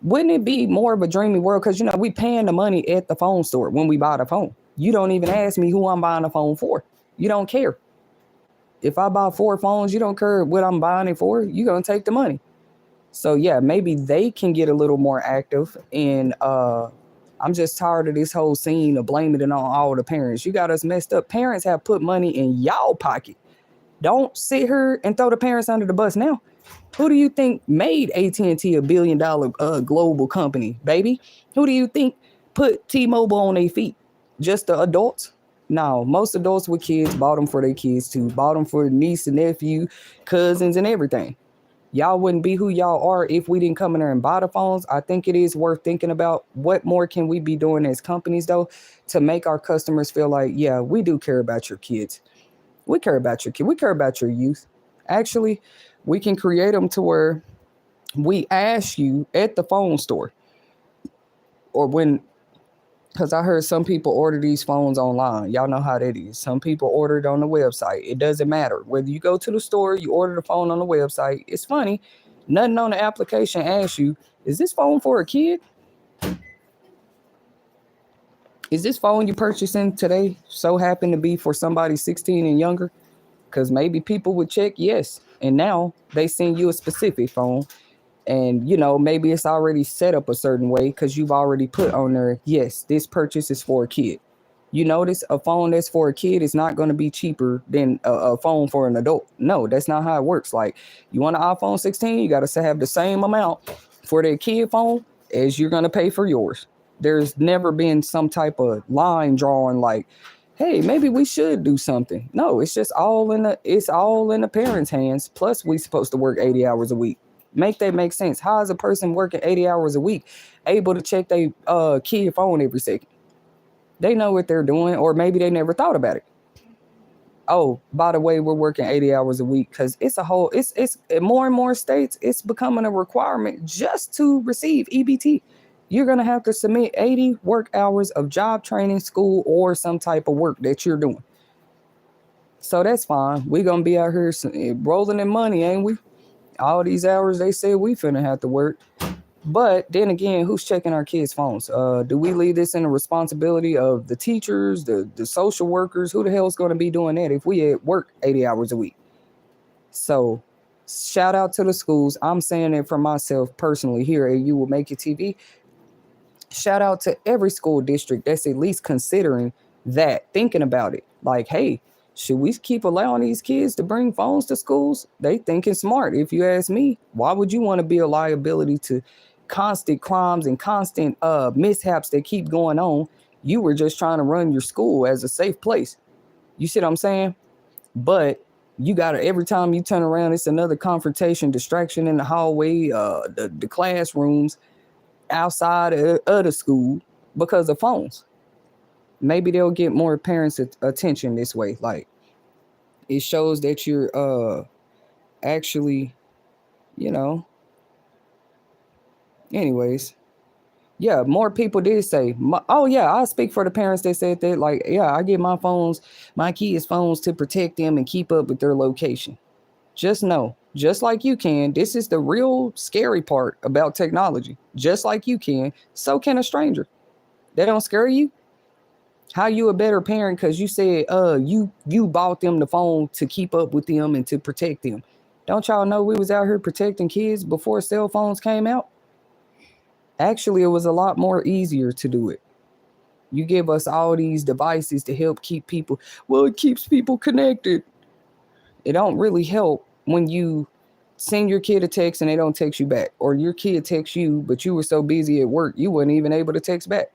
wouldn't it be more of a dreamy world? Because, we paying the money at the phone store when we buy the phone. You don't even ask me who I'm buying the phone for. You don't care. If I buy 4 phones, you don't care what I'm buying it for. You're going to take the money. So, yeah, maybe they can get a little more active. And I'm just tired of this whole scene of blaming it on all the parents. You got us messed up. Parents have put money in y'all pocket. Don't sit here and throw the parents under the bus now. Who do you think made AT&T $1 billion global company, baby? Who do you think put T-Mobile on their feet? Just the adults? No, most adults with kids bought them for their kids too. Bought them for niece and nephew, cousins and everything. Y'all wouldn't be who y'all are if we didn't come in there and buy the phones. I think it is worth thinking about what more can we be doing as companies, though, to make our customers feel like, yeah, we do care about your kids. We care about your kids. We care about your youth. Actually, we can create them to where we ask you at the phone store or because I heard some people order these phones online. Y'all know how that is. Some people order it on the website. It doesn't matter. Whether you go to the store, you order the phone on the website. It's funny. Nothing on the application asks you, is this phone for a kid? Is this phone you purchasing today so happen to be for somebody 16 and younger? Because maybe people would check yes. And now they send you a specific phone. And, maybe it's already set up a certain way because you've already put on there, yes, this purchase is for a kid. You notice a phone that's for a kid is not going to be cheaper than a phone for an adult. No, that's not how it works. Like, you want an iPhone 16, you got to have the same amount for their kid phone as you're going to pay for yours. There's never been some type of line drawn like, hey, maybe we should do something. No, it's just all in the parents' hands. Plus, we supposed to work 80 hours a week. Make that make sense. How is a person working 80 hours a week able to check their kid phone every second? They know what they're doing, or maybe they never thought about it. Oh, by the way, we're working 80 hours a week, because it's in more and more states, it's becoming a requirement just to receive EBT. You're going to have to submit 80 work hours of job training, school, or some type of work that you're doing. So that's fine. We're going to be out here rolling in money, ain't we? All these hours they said we finna have to work. But then again, who's checking our kids' phones? Do we leave this in the responsibility of the teachers, the social workers? Who the hell is going to be doing that if we at work 80 hours a week? So shout out to the schools. I'm saying it for myself personally here at You Will Make It TV. Shout out to every school district that's at least considering that, thinking about it. Like, hey, should we keep allowing these kids to bring phones to schools? They thinking smart. If you ask me, why would you want to be a liability to constant crimes and constant mishaps that keep going on? You were just trying to run your school as a safe place. You see what I'm saying? But you got to, every time you turn around, it's another confrontation, distraction in the hallway, the classrooms, outside of the school, because of phones. Maybe they'll get more parents' attention this way. Like, it shows that you're actually, you know. Anyways, yeah, more people did say, oh yeah, I speak for the parents that said that. Like, yeah, I get my kids' phones to protect them and keep up with their location. Just know, just like you can, this is the real scary part about technology. Just like you can, so can a stranger. They don't scare you. How you a better parent because you said you bought them the phone to keep up with them and to protect them? Don't y'all know we was out here protecting kids before cell phones came out? Actually, it was a lot more easier to do it. You give us all these devices to help keep people. Well, it keeps people connected. It don't really help when you send your kid a text and they don't text you back, or your kid texts you but you were so busy at work you weren't even able to text back.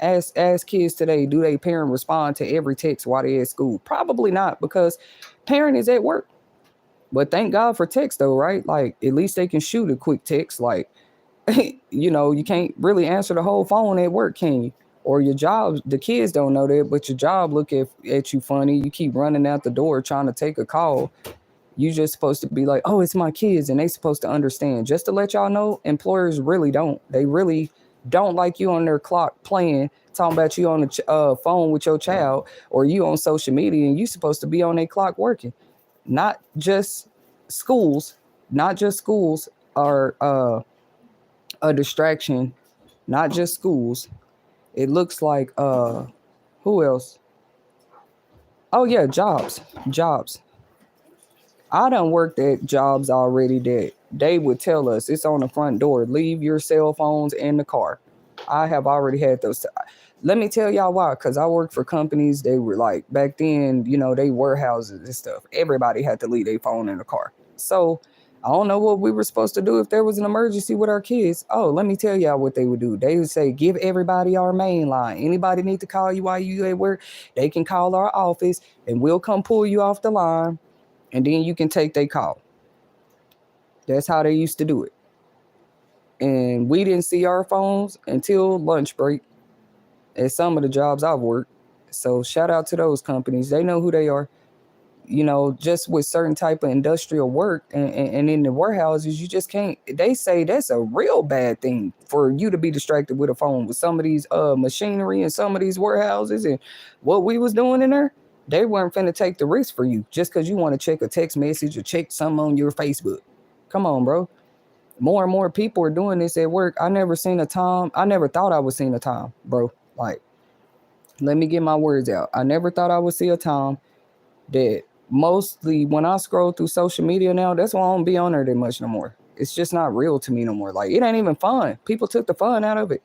Ask kids today, do they parent respond to every text while they at school? Probably not, because parent is at work. But thank God for text though, right? Like, at least they can shoot a quick text. Like, you can't really answer the whole phone at work, can you? Or your job, the kids don't know that, but your job look at you funny. You keep running out the door trying to take a call. You just supposed to be like, oh, it's my kids, and they supposed to understand. Just to let y'all know, employers really don't. They really don't like you on their clock playing, talking about you on the phone with your child, or you on social media, and you supposed to be on their clock working. Not just schools. Not just schools are a distraction. Not just schools. It looks like who else? Oh yeah, jobs. I done worked at jobs already that they would tell us it's on the front door. Leave your cell phones in the car. I have already had those. Let me tell y'all why. Because I worked for companies. They were like, back then, they warehouses and stuff. Everybody had to leave their phone in the car. So I don't know what we were supposed to do if there was an emergency with our kids. Oh, let me tell y'all what they would do. They would say, give everybody our main line. Anybody need to call you while you at work, they can call our office and we'll come pull you off the line. And then you can take their call. That's how they used to do it. And we didn't see our phones until lunch break at some of the jobs I've worked. So shout out to those companies. They know who they are. Just with certain type of industrial work and in the warehouses, you just can't. They say that's a real bad thing for you to be distracted with a phone with some of these machinery and some of these warehouses and what we was doing in there. They weren't finna take the risk for you just because you want to check a text message or check something on your Facebook. Come on, bro. More and more people are doing this at work. I never thought I would see a time, bro. Like, let me get my words out. I never thought I would see a time that mostly when I scroll through social media now, that's why I don't be on there that much no more. It's just not real to me no more. Like, it ain't even fun. People took the fun out of it.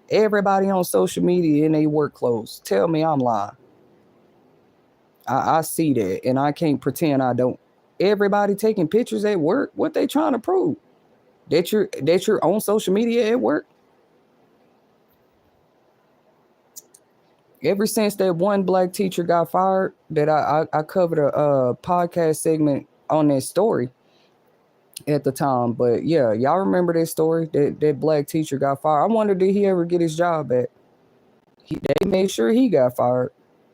Everybody on social media in their work clothes. Tell me I'm lying. I see that, and I can't pretend I don't. Everybody taking pictures at work. What they trying to prove? That you're on social media at work? Ever since that one black teacher got fired, that I covered a podcast segment on that story. at the time. But yeah, y'all remember that story? That black teacher got fired. I wonder, did he ever get his job back? They made sure he got fired.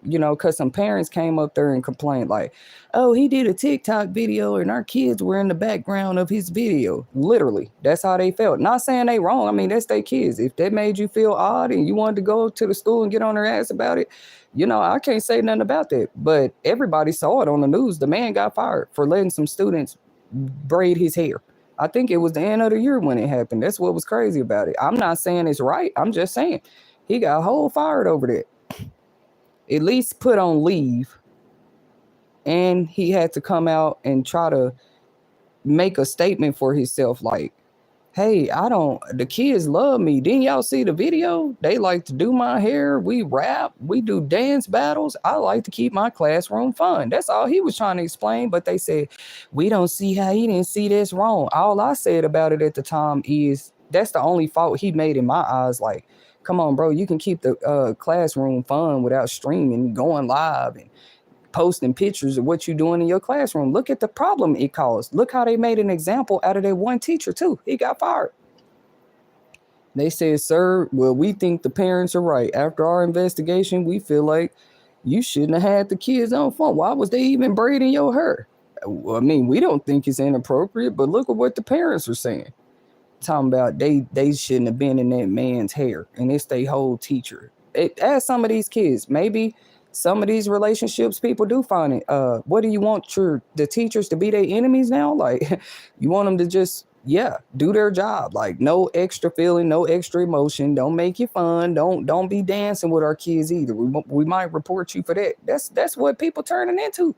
Because some parents came up there and complained, like, oh, he did a TikTok video and our kids were in the background of his video. Literally, that's how they felt. Not saying they wrong. I mean, that's their kids. If that made you feel odd and you wanted to go to the school and get on their ass about it, I can't say nothing about that. But everybody saw it on the news. The man got fired for letting some students braid his hair. I think it was the end of the year when it happened. That's what was crazy about it. I'm not saying it's right. I'm just saying he got whole fired over that. At least put on leave. And he had to come out and try to make a statement for himself, like, hey, the kids love me. Didn't y'all see the video? They like to do my hair. We rap. We do dance battles. I like to keep my classroom fun. That's all he was trying to explain. But they said, we don't see how he didn't see this wrong. All I said about it at the time is that's the only fault he made in my eyes. Like, come on, bro, you can keep the classroom fun without streaming, going live, and posting pictures of what you're doing in your classroom. Look at the problem it caused. Look how they made an example out of that one teacher too. He got fired. They said, sir, well, we think the parents are right. After our investigation, we feel like you shouldn't have had the kids on phone. Why was they even braiding your hair? I mean, we don't think it's inappropriate, but look at what the parents are saying. Talking about they shouldn't have been in that man's hair, and it's their whole teacher. Ask some of these kids. Maybe some of these relationships, people do find it. What do you want the teachers to be their enemies now? Like, you want them to just do their job. Like, no extra feeling, no extra emotion. Don't make it fun. Don't be dancing with our kids either. We might report you for that. That's what people turning into.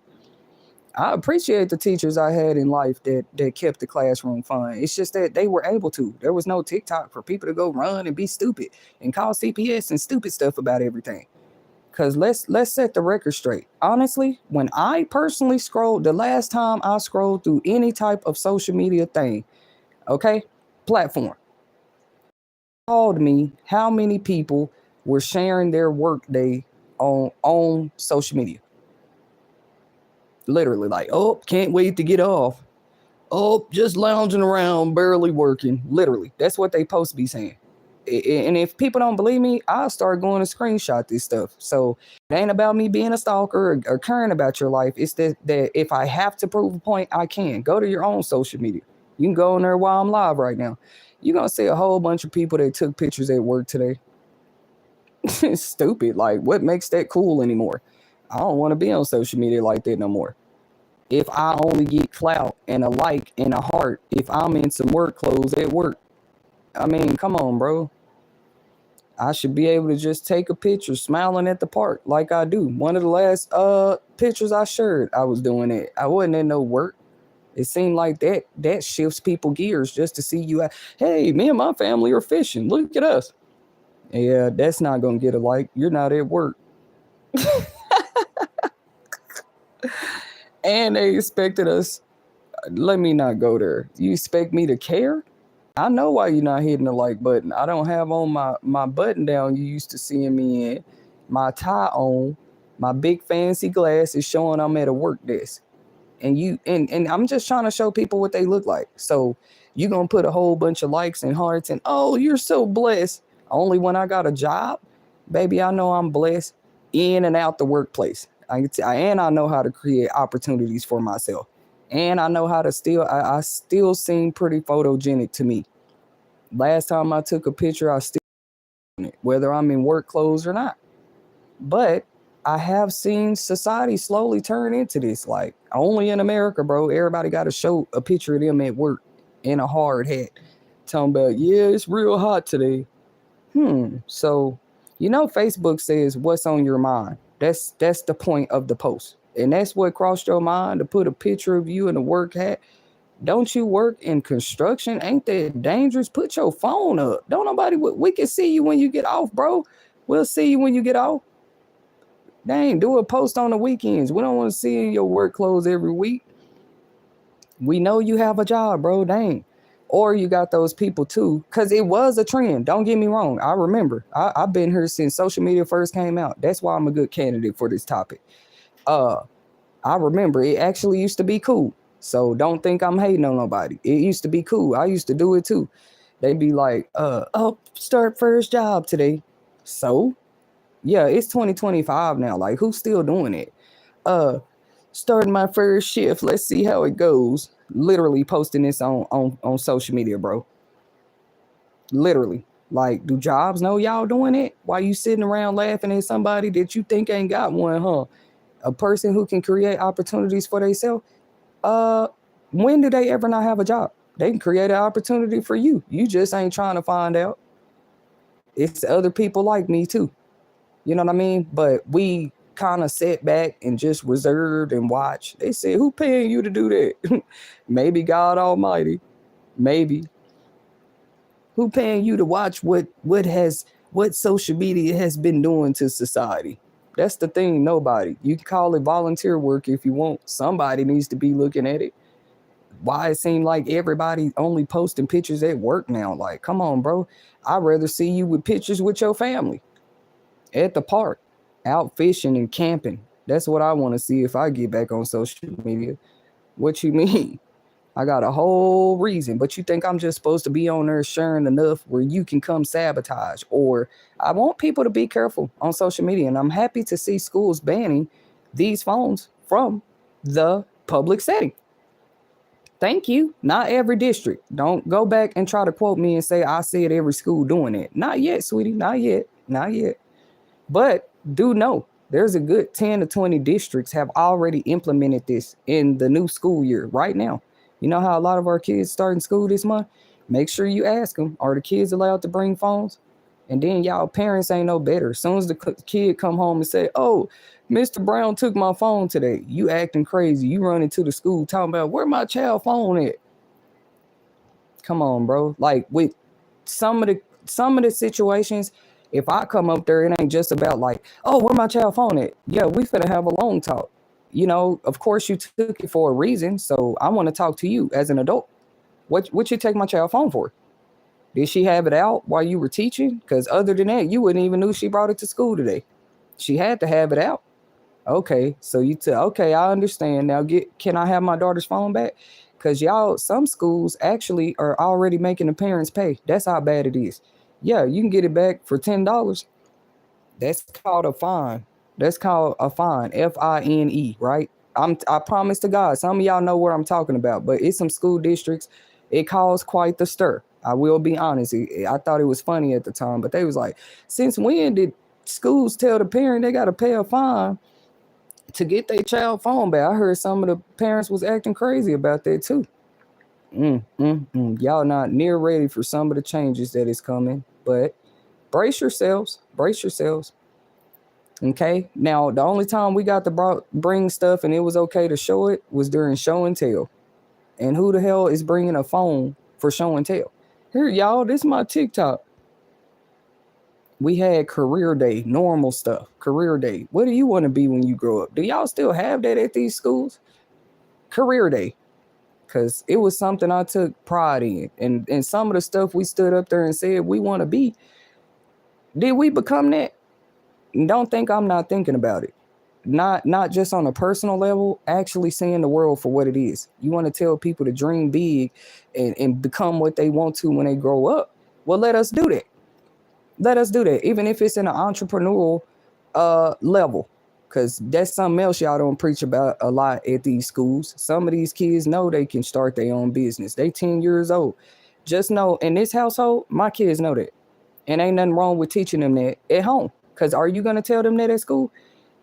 I appreciate the teachers I had in life that kept the classroom fun. It's just that they were able to. There was no TikTok for people to go run and be stupid and call CPS and stupid stuff about everything. Because let's set the record straight. Honestly, when I personally scrolled, the last time I scrolled through any type of social media thing, platform, called me how many people were sharing their work day on social media. Literally, like, oh, can't wait to get off. Oh, just lounging around, barely working. Literally, that's what they supposed to be saying. And if people don't believe me, I'll start going to screenshot this stuff. So it ain't about me being a stalker or caring about your life. It's that if I have to prove a point, I can. Go to your own social media. You can go in there while I'm live right now. You're going to see a whole bunch of people that took pictures at work today. It's stupid. Like, what makes that cool anymore? I don't want to be on social media like that no more. If I only get clout and a like and a heart if I'm in some work clothes at work. I mean, come on, bro. I should be able to just take a picture smiling at the park like I do. One of the last pictures I shared, I was doing it. I wasn't in no work. It seemed like that shifts people gears just to see you. Hey, me and my family are fishing. Look at us. Yeah, that's not going to get a like. You're not at work. And they expected us. Let me not go there. You expect me to care? I know why you're not hitting the like button. I don't have on my button down you used to seeing me in, my tie on, my big fancy glasses showing I'm at a work desk. And I'm just trying to show people what they look like. So you're going to put a whole bunch of likes and hearts and, oh, you're so blessed. Only when I got a job, baby, I know I'm blessed in and out the workplace. And I know how to create opportunities for myself. And I know how to I still seem pretty photogenic to me. Last time I took a picture, I still, whether I'm in work clothes or not. But I have seen society slowly turn into this. Like, only in America, bro, everybody got to show a picture of them at work in a hard hat. Talking about, yeah, it's real hot today. So, Facebook says what's on your mind. That's the point of the post. And that's what crossed your mind, to put a picture of you in a work hat. Don't you work in construction? Ain't that dangerous? Put your phone up. Don't nobody, we can see you when you get off, bro. We'll see you when you get off. Dang, do a post on the weekends. We don't want to see your work clothes every week. We know you have a job, bro. Dang. Or you got those people too, because it was a trend. Don't get me wrong. I remember. I've been here since social media first came out. That's why I'm a good candidate for this topic. I remember it actually used to be cool. So don't think I'm hating on nobody. It used to be cool. I used to do it too. They'd be like, oh, start first job today. So yeah, it's 2025 now. Like, who's still doing it? Uh, Starting my first shift. Let's see how it goes. Literally posting this on social media, bro. Literally. Like, do jobs know y'all doing it? Why you sitting around laughing at somebody that you think ain't got one, huh? A person who can create opportunities for themselves. Uh, when do they ever not have a job? They can create an opportunity for you. You just ain't trying to find out. It's other people like me too. You know what I mean? But we kind of sit back and just reserved and watch. They said, who paying you to do that? Maybe God Almighty. Maybe. Who paying you to watch what social media has been doing to society? That's the thing. Nobody. You can call it volunteer work if you want. Somebody needs to be looking at it. Why it seem like everybody only posting pictures at work now? Like, come on, bro. I'd rather see you with pictures with your family at the park, out fishing and camping. That's what I want to see if I get back on social media. What you mean? I got a whole reason, but you think I'm just supposed to be on there sharing enough where you can come sabotage? Or I want people to be careful on social media, and I'm happy to see schools banning these phones from the public setting. Thank you. Not every district. Don't go back and try to quote me and say I said every school doing it. Not yet, sweetie. Not yet. Not yet. But do know there's a good 10 to 20 districts have already implemented this in the new school year right now. You know how a lot of our kids starting school this month? Make sure you ask them, are the kids allowed to bring phones? And then y'all parents ain't no better. As soon as the kid come home and say, oh, Mr. Brown took my phone today, you acting crazy. You running to the school talking about where my child phone at? Come on, bro. Like with some of the situations, if I come up there, it ain't just about like, oh, where my child phone at? Yeah, we finna have a long talk. You know, of course you took it for a reason. So I want to talk to you as an adult. What you take my child phone for? Did she have it out while you were teaching? Because other than that, you wouldn't even knew she brought it to school today. She had to have it out. Okay, so you tell, okay, I understand. Now can I have my daughter's phone back? Because y'all, some schools actually are already making the parents pay. That's how bad it is. Yeah, you can get it back for $10. That's called a fine. That's called a fine. FINE, right? I promise to God, some of y'all know what I'm talking about, but it's some school districts. It caused quite the stir. I will be honest. I thought it was funny at the time, but they was like, since when did schools tell the parent they got to pay a fine to get their child phone back? I heard some of the parents was acting crazy about that too. Y'all not near ready for some of the changes that is coming, but brace yourselves. Brace yourselves. Okay. Now, the only time we got to bring stuff and it was okay to show it was during show and tell. And who the hell is bringing a phone for show and tell? Here, y'all, this is my TikTok. We had career day, normal stuff, career day. What do you want to be when you grow up? Do y'all still have that at these schools? Career day. Because it was something I took pride in. And some of the stuff we stood up there and said we want to be, did we become that? Don't think I'm not thinking about it. Not just on a personal level, actually seeing the world for what it is. You want to tell people to dream big and become what they want to when they grow up. Well, let us do that. Let us do that, even if it's in an entrepreneurial level, because that's something else y'all don't preach about a lot at these schools. Some of these kids know they can start their own business. They 10 years old. Just know in this household, my kids know that. And ain't nothing wrong with teaching them that at home. Because are you going to tell them that at school?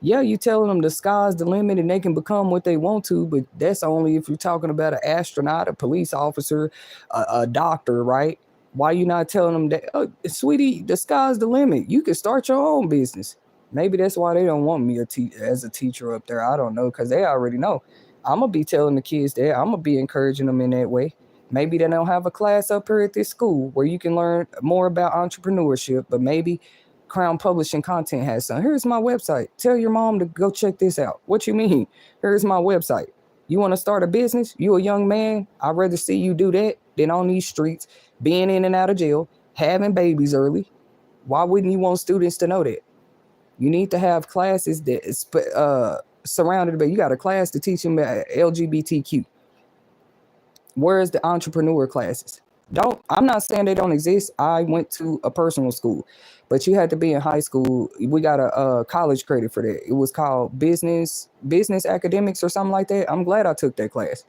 Yeah, you telling them the sky's the limit and they can become what they want to, but that's only if you're talking about an astronaut, a police officer, a doctor, right? Why you not telling them that, oh, sweetie, the sky's the limit. You can start your own business. Maybe that's why they don't want me as a teacher up there. I don't know, because they already know. I'm going to be telling the kids that. I'm going to be encouraging them in that way. Maybe they don't have a class up here at this school where you can learn more about entrepreneurship, but maybe Crown Publishing Content has some. Here's my website. Tell your mom to go check this out. What you mean? Here's my website. You want to start a business? You a young man? I'd rather see you do that than on these streets, being in and out of jail, having babies early. Why wouldn't you want students to know that? You need to have classes that is surrounded by, you got a class to teach them about LGBTQ. Where's the entrepreneur classes? I'm not saying they don't exist. I went to a personal school, but you had to be in high school. We got a college credit for that. It was called business academics or something like that. I'm glad I took that class.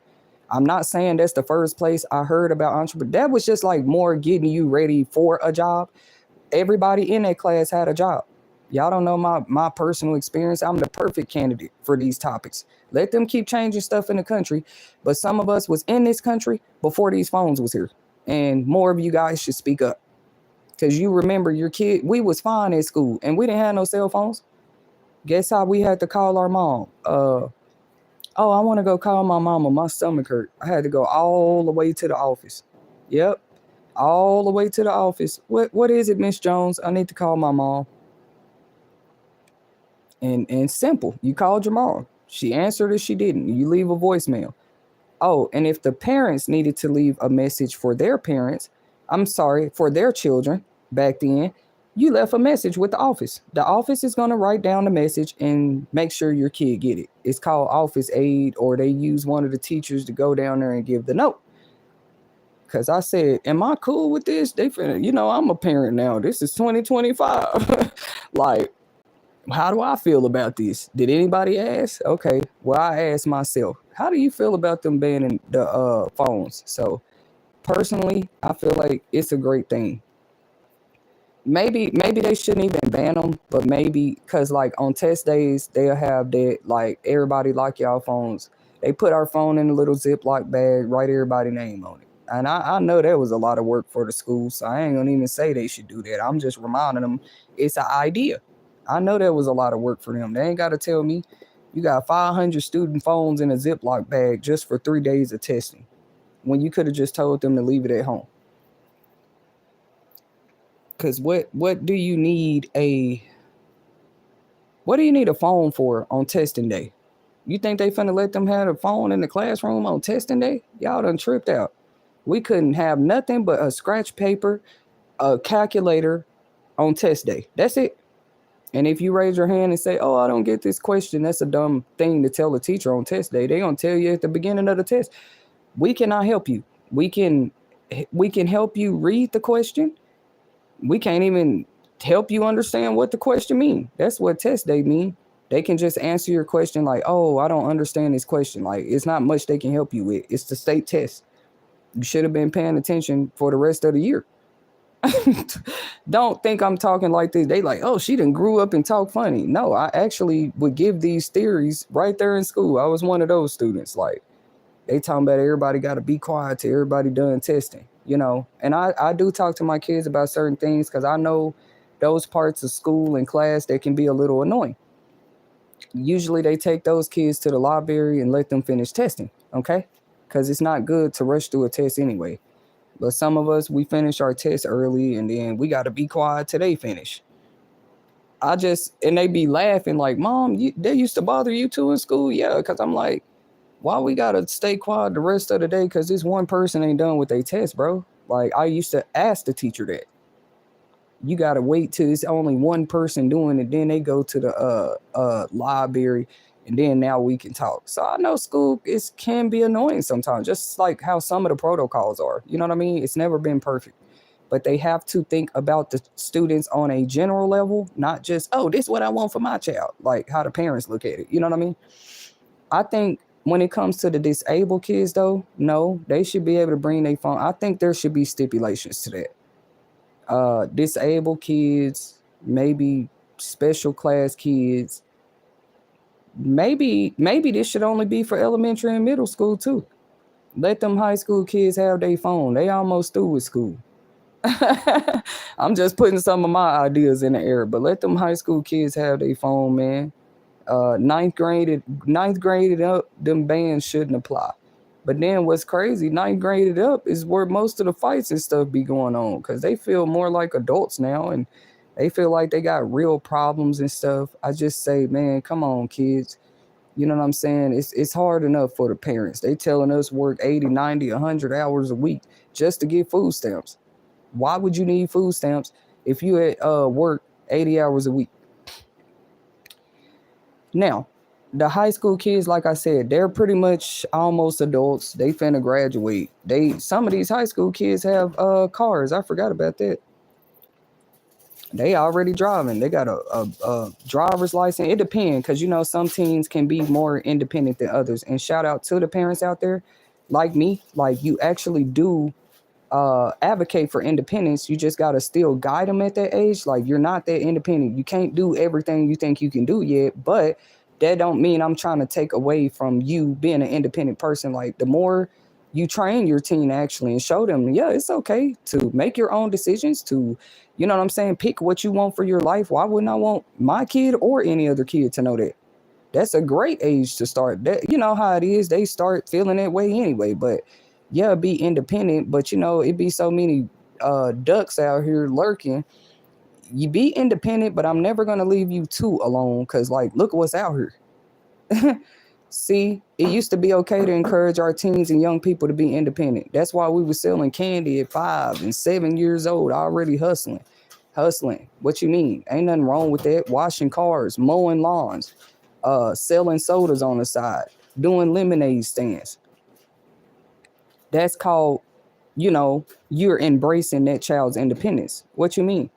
I'm not saying that's the first place I heard about entrepreneur. That was just like more getting you ready for a job. Everybody in that class had a job. Y'all don't know my personal experience. I'm the perfect candidate for these topics. Let them keep changing stuff in the country, but some of us was in this country before these phones was here, and more of you guys should speak up, because you remember your kid. We was fine at school, and we didn't have no cell phones. Guess how we had to call our mom? Oh, I want to go call my mama. My stomach hurt. I had to go all the way to the office. Yep, all the way to the office. What is it, Miss Jones? I need to call my mom. And simple. You called your mom. She answered or she didn't. You leave a voicemail. Oh, and if the parents needed to leave a message for their parents, for their children back then, you left a message with the office. The office is going to write down the message and make sure your kid get it. It's called office aid, or they use one of the teachers to go down there and give the note. Because I said, am I cool with this? I'm a parent now. This is 2025. Like, how do I feel about this? Did anybody ask? Okay, well, I asked myself. How do you feel about them banning the phones? So personally, I feel like it's a great thing. Maybe they shouldn't even ban them, but maybe because like on test days they'll have that, like, everybody lock y'all phones. They put our phone in a little Ziploc bag, write everybody's name on it. And I know that was a lot of work for the school, so I ain't gonna even say they should do that. I'm just reminding them it's an idea. I know that was a lot of work for them. They ain't got to tell me you got 500 student phones in a Ziploc bag just for 3 days of testing, when you could have just told them to leave it at home. Because what do you need a phone for on testing day? You think they finna let them have a phone in the classroom on testing day? Y'all done tripped out. We couldn't have nothing but a scratch paper, a calculator on test day. That's it. And if you raise your hand and say, oh, I don't get this question, that's a dumb thing to tell a teacher on test day. They're going to tell you at the beginning of the test. We cannot help you. We can help you read the question. We can't even help you understand what the question means. That's what test day mean. They can just answer your question like, oh, I don't understand this question. Like, it's not much they can help you with. It's the state test. You should have been paying attention for the rest of the year. Don't think I'm talking like this. They like, oh, she done grew up and talk funny. No, I actually would give these theories right there in school. I was one of those students. Like, they talking about everybody got to be quiet till everybody done testing, And I do talk to my kids about certain things, because I know those parts of school and class that can be a little annoying. Usually they take those kids to the library and let them finish testing, okay? Because it's not good to rush through a test anyway. But some of us, we finish our tests early, and then we got to be quiet till they finish. And they be laughing like, Mom, they used to bother you too in school? Yeah, because I'm like, why we got to stay quiet the rest of the day because this one person ain't done with their test, bro? Like, I used to ask the teacher that. You got to wait till it's only one person doing it, then they go to the library, and then now we can talk. So I know school can be annoying sometimes, just like how some of the protocols are. You know what I mean? It's never been perfect. But they have to think about the students on a general level, not just, oh, this is what I want for my child, like how the parents look at it. You know what I mean? I think when it comes to the disabled kids, though, no, they should be able to bring their phone. I think there should be stipulations to that. Disabled kids, maybe special class kids. Maybe this should only be for elementary and middle school too. Let them high school kids have their phone. They almost through with school. I'm just putting some of my ideas in the air, but let them high school kids have their phone, man. Ninth grade up, them bans shouldn't apply. But then what's crazy, ninth grade up is where most of the fights and stuff be going on, because they feel more like adults now, and they feel like they got real problems and stuff. I just say, man, come on, kids. You know what I'm saying? It's hard enough for the parents. They telling us work 80, 90, 100 hours a week just to get food stamps. Why would you need food stamps if you had work 80 hours a week? Now, The high school kids, like I said, they're pretty much almost adults. They finna graduate. Some of these high school kids have cars. I forgot about that. They already driving. They got a driver's license. It depends, because some teens can be more independent than others. And shout out to the parents out there, like me, like you actually do advocate for independence. You just got to still guide them at that age. Like, you're not that independent. You can't do everything you think you can do yet, but that don't mean I'm trying to take away from you being an independent person. Like, the more you train your teen actually and show them, yeah, it's okay to make your own decisions, to, you know what I'm saying, pick what you want for your life. Why wouldn't I want my kid or any other kid to know that? That's a great age to start. That, you know how it is, they start feeling that way anyway. But yeah, be independent, but it be so many ducks out here lurking. You be independent, but I'm never gonna leave you too alone, because, like, look what's out here. See, it used to be okay to encourage our teens and young people to be independent. That's why we were selling candy at 5 and 7 years old, already hustling. Hustling. What you mean? Ain't nothing wrong with that. Washing cars, mowing lawns, selling sodas on the side, doing lemonade stands. That's called, you're embracing that child's independence. What you mean?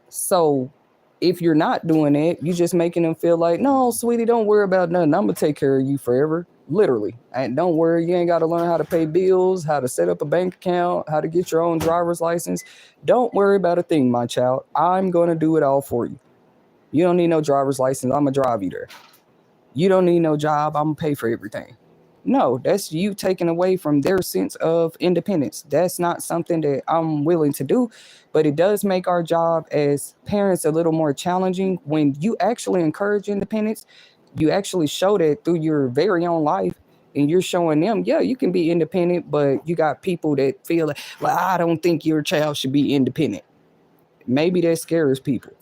So if you're not doing it, you just making them feel like, no, sweetie, don't worry about nothing. I'm gonna take care of you forever. Literally. And don't worry, you ain't got to learn how to pay bills, how to set up a bank account, how to get your own driver's license. Don't worry about a thing, my child. I'm gonna do it all for you. You don't need no driver's license. I'm gonna drive you there. You don't need no job. I'm gonna pay for everything. No, that's you taking away from their sense of independence. That's not something that I'm willing to do, but it does make our job as parents a little more challenging when you actually encourage independence. You actually show that through your very own life, and you're showing them, yeah, you can be independent, but you got people that feel like, well, I don't think your child should be independent. Maybe that scares people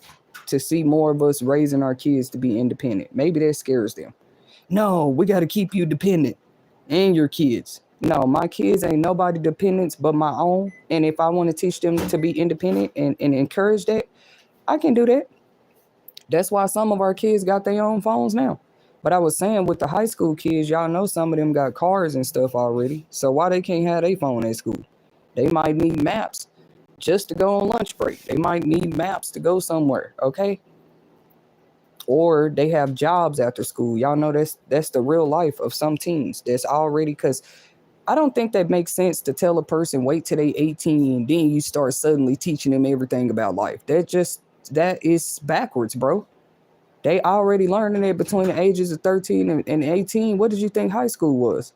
to see more of us raising our kids to be independent. Maybe that scares them. No, we got to keep you dependent and your kids. No, my kids ain't nobody dependents but my own. And if I want to teach them to be independent and encourage that, I can do that. That's why some of our kids got their own phones now. But I was saying, with the high school kids, y'all know some of them got cars and stuff already. So why they can't have their phone at school? They might need maps just to go on lunch break. They might need maps to go somewhere, okay? Or they have jobs after school. Y'all know that's the real life of some teens. That's already, because I don't think that makes sense to tell a person wait till they 18 and then you start suddenly teaching them everything about life. That is backwards, bro. They already learning it between the ages of 13 and 18. What did you think high school was?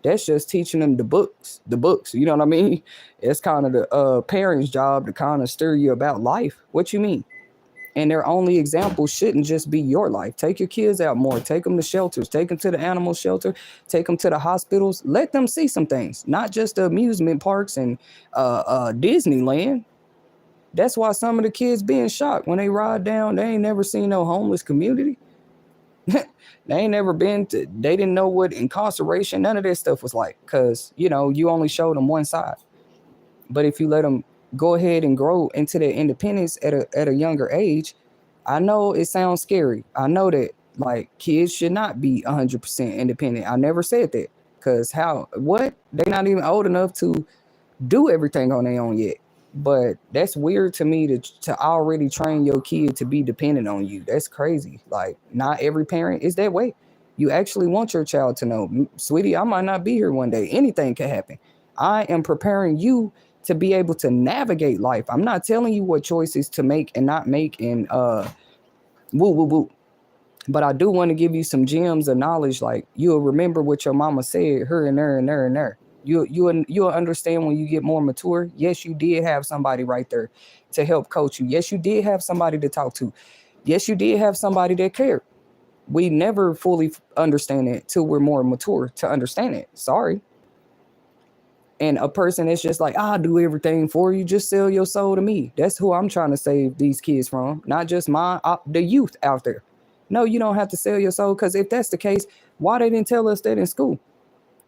That's just teaching them the books. The books, you know what I mean? It's kind of the parents' job to kind of stir you about life. What you mean? And their only example shouldn't just be your life. Take your kids out more. Take them to shelters. Take them to the animal shelter. Take them to the hospitals. Let them see some things, not just the amusement parks and Disneyland. That's why some of the kids being shocked when they ride down. They ain't never seen no homeless community. They ain't never been to. They didn't know what incarceration, none of that stuff was like, because you only showed them one side. But if you let them go ahead and grow into their independence at a younger age, I know it sounds scary. I know that, like, kids should not be 100% independent. I never said that, because they're not even old enough to do everything on their own yet. But that's weird to me to already train your kid to be dependent on you. That's crazy. Like, not every parent is that way. You actually want your child to know, sweetie, I might not be here one day. Anything can happen. I am preparing you to be able to navigate life. I'm not telling you what choices to make and not make and woo woo woo. But I do want to give you some gems of knowledge. Like, you'll remember what your mama said, her and there and there and there. You'll understand when you get more mature. Yes, you did have somebody right there to help coach you. Yes, you did have somebody to talk to. Yes, you did have somebody that cared. We never fully understand it till we're more mature to understand it. Sorry. And a person that's just like, I'll do everything for you, just sell your soul to me. That's who I'm trying to save these kids from, not just the youth out there. No, you don't have to sell your soul, because if that's the case, why they didn't tell us that in school?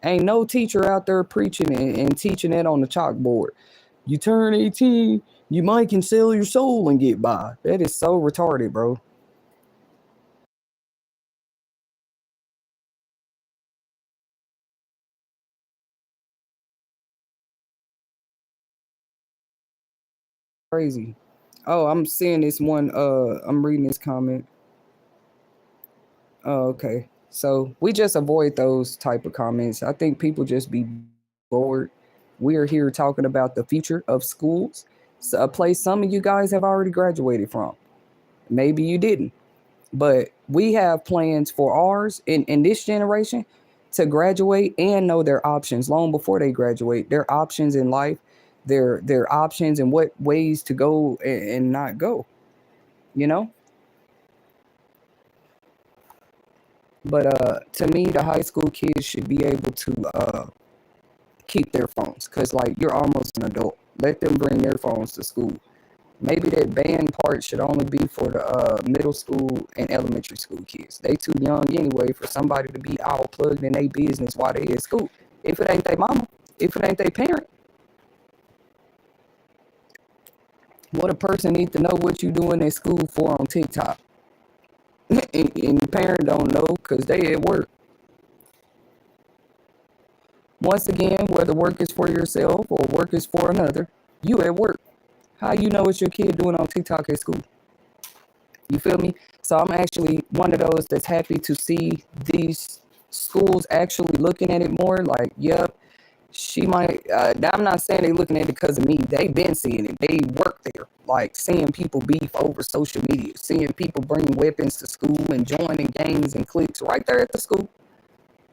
Ain't no teacher out there preaching and teaching that on the chalkboard. You turn 18, you might can sell your soul and get by. That is so retarded, bro. Crazy. Oh, I'm seeing this one. I'm reading this comment. Oh, okay. So we just avoid those type of comments. I think people just be bored. We are here talking about the future of schools, so a place some of you guys have already graduated from. Maybe you didn't, but we have plans for ours in this generation to graduate and know their options long before they graduate. Their options in life, their options and what ways to go and not go. You know. But to me, the high school kids should be able to keep their phones because, like, you're almost an adult. Let them bring their phones to school. Maybe that band part should only be for the middle school and elementary school kids. They too young anyway for somebody to be all plugged in their business while they at school. If it ain't their mama, if it ain't their parent, what a person need to know what you doing at school for on TikTok. And the parent don't know because they at work. Once again, whether work is for yourself or work is for another, you at work. How you know what your kid doing on TikTok at school? You feel me? So I'm actually one of those that's happy to see these schools actually looking at it more. Like, yep, she might. I'm not saying they looking at it because of me. They been seeing it. They work there. Like seeing people beef over social media, seeing people bring weapons to school and joining gangs and cliques right there at the school.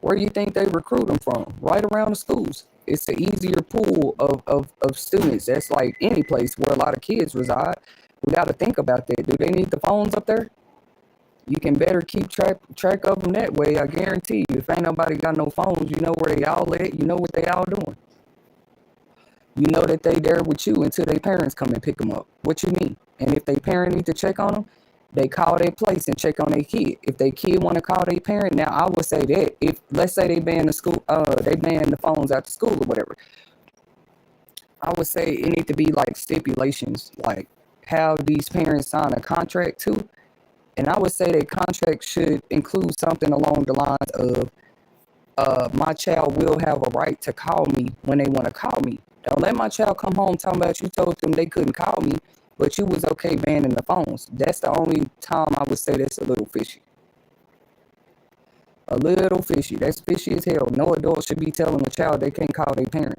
Where do you think they recruit them from? Right around the schools. It's an easier pool of students. That's like any place where a lot of kids reside. We got to think about that. Do they need the phones up there? You can better keep track of them that way. I guarantee you. If ain't nobody got no phones, you know where they all at. You know what they all doing. You know that they there with you until their parents come and pick them up. What you mean? And if they parent need to check on them, they call their place and check on their kid. If their kid want to call their parent, now I would say that if let's say they ban the school, they ban the phones out the school or whatever. I would say it need to be like stipulations, like how these parents sign a contract too. And I would say that contract should include something along the lines of my child will have a right to call me when they want to call me. Don't let my child come home talking about you told them they couldn't call me, but you was okay banning the phones. That's the only time I would say that's a little fishy. A little fishy. That's fishy as hell. No adult should be telling a child they can't call their parent.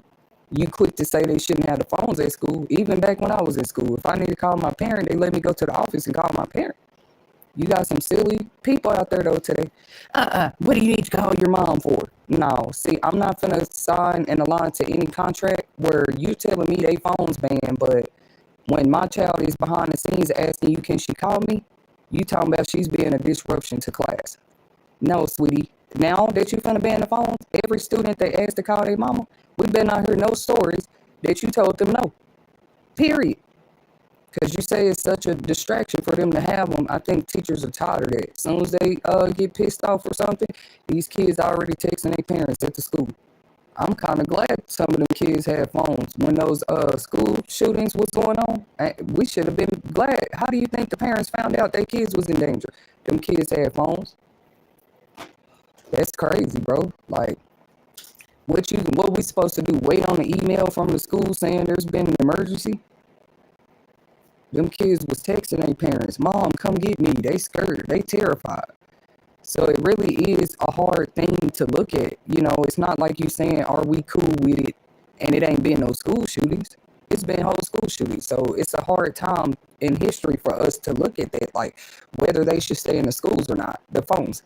You quick to say they shouldn't have the phones at school. Even back when I was in school, if I need to call my parent, they let me go to the office and call my parent. You got some silly people out there though today. What do you need to call your mom for? No, see, I'm not gonna sign and align to any contract where you telling me they phones banned, but when my child is behind the scenes asking you, can she call me? You talking about she's being a disruption to class. No, sweetie. Now that you finna ban the phones, every student that asks to call their mama, we better not hear no stories that you told them no. Period. Because you say it's such a distraction for them to have them. I think teachers are tired of that. As soon as they get pissed off or something, these kids already texting their parents at the school. I'm kind of glad some of them kids had phones. When those school shootings was going on, we should have been glad. How do you think the parents found out their kids was in danger? Them kids had phones. That's crazy, bro. Like, what we supposed to do? Wait on the email from the school saying there's been an emergency? Them kids was texting their parents, Mom, come get me. They scared. They terrified. So it really is a hard thing to look at. You know, it's not like you saying, are we cool with it? And it ain't been no school shootings. It's been whole school shootings. So it's a hard time in history for us to look at that, like whether they should stay in the schools or not. The phones.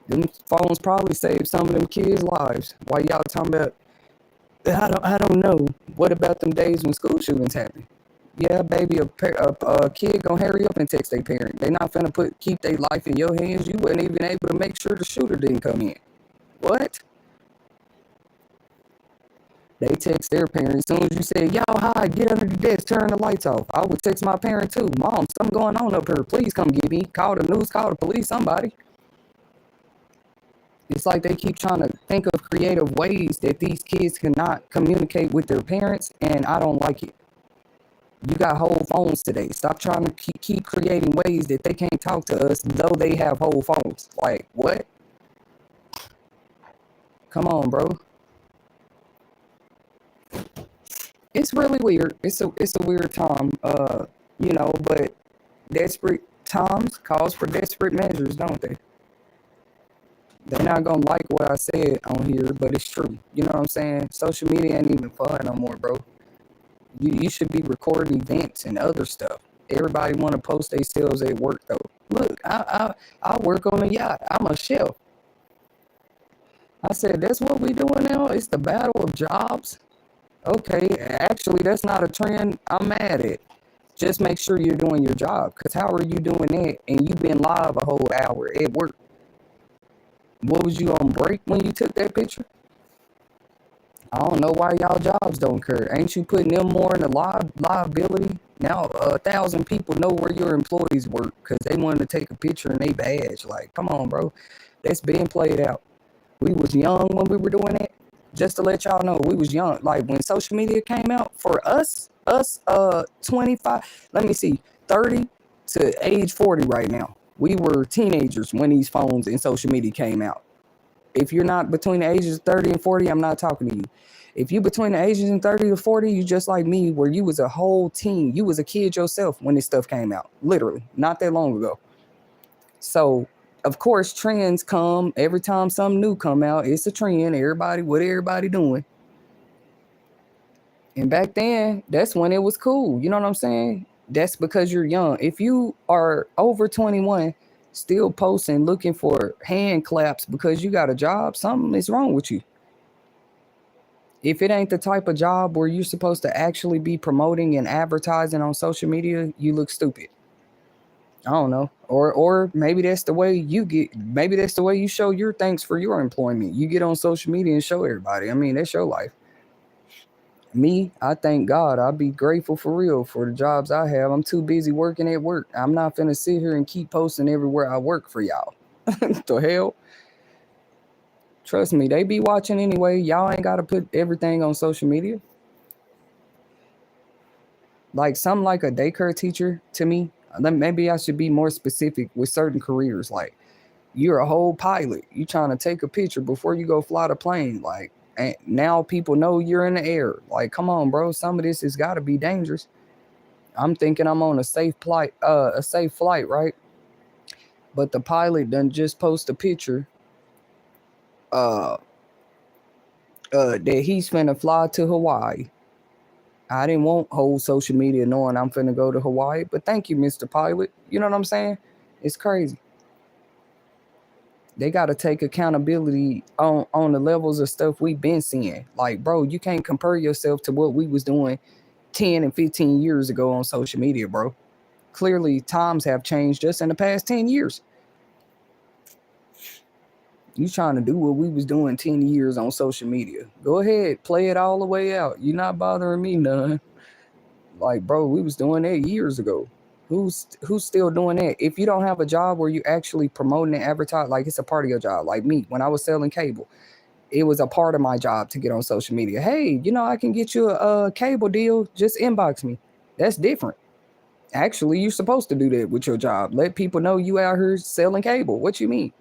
Them phones probably saved some of them kids' lives. Why y'all talking about, I don't know. What about them days when school shootings happen? Yeah, baby, a kid gonna hurry up and text their parent. They not finna keep their life in your hands. You wasn't even able to make sure the shooter didn't come in. What? They text their parents. As soon as you say, yo, hi, get under the desk, turn the lights off. I would text my parent too. Mom, something going on up here. Please come get me. Call the news, call the police, somebody. It's like they keep trying to think of creative ways that these kids cannot communicate with their parents, and I don't like it. You got whole phones today. Stop trying to keep creating ways that they can't talk to us, though they have whole phones. Like, what? Come on, bro. It's really weird. It's a weird time. But desperate times calls for desperate measures, don't they? They're not gonna like what I said on here, but it's true. You know what I'm saying? Social media ain't even fun no more, bro. You should be recording events and other stuff. Everybody want to post themselves at work though. Look, I work on a yacht. I'm a chef. I said that's what we doing now. It's the battle of jobs. Okay, actually that's not a trend I'm mad at. Just make sure you're doing your job. Cause how are you doing that and you've been live a whole hour at work? What was you on break when you took that picture? I don't know why y'all jobs don't care. Ain't you putting them more in the liability? Now 1,000 people know where your employees work because they wanted to take a picture and they badge. Like, come on, bro. That's being played out. We was young when we were doing it. Just to let y'all know, we was young. Like when social media came out, for us 25, let me see, 30 to age 40 right now. We were teenagers when these phones and social media came out. If you're not between the ages of 30 and 40, I'm not talking to you. If you between the ages of 30 to 40, you just like me, where you was a whole teen. You was a kid yourself when this stuff came out. Literally, not that long ago. So, of course, trends come every time something new come out. It's a trend. What everybody doing. And back then, that's when it was cool. You know what I'm saying? That's because you're young. If you are over 21, still posting, looking for hand claps because you got a job, something is wrong with you. If it ain't the type of job where you're supposed to actually be promoting and advertising on social media, you look stupid. I don't know. Or maybe that's the way maybe that's the way you show your thanks for your employment. You get on social media and show everybody. I mean, that's your life. Me, I thank God. I'll be grateful for real for the jobs I have. I'm too busy working at work. I'm not finna sit here and keep posting everywhere I work for y'all. The hell? Trust me, they be watching anyway. Y'all ain't gotta put everything on social media. Like something like a daycare teacher to me. Maybe I should be more specific with certain careers. Like you're a whole pilot. You trying to take a picture before you go fly the plane. Like and now people know you're in the air. Like, come on, bro. Some of this has got to be dangerous. I'm thinking I'm on a safe flight, right? But the pilot done just post a picture uh that he's finna fly to Hawaii. I didn't want whole social media knowing I'm finna go to Hawaii, but thank you, Mr. Pilot. You know what I'm saying? It's crazy. They got to take accountability on the levels of stuff we've been seeing. Like, bro, you can't compare yourself to what we was doing 10 and 15 years ago on social media, bro. Clearly, times have changed just in the past 10 years. You trying to do what we was doing 10 years on social media. Go ahead, play it all the way out. You're not bothering me none. Like, bro, we was doing that years ago. Who's still doing that? If you don't have a job where you actually promoting and advertise, like it's a part of your job. Like me, when I was selling cable, it was a part of my job to get on social media. Hey, I can get you a cable deal. Just inbox me. That's different. Actually, you're supposed to do that with your job. Let people know you out here selling cable. What you mean?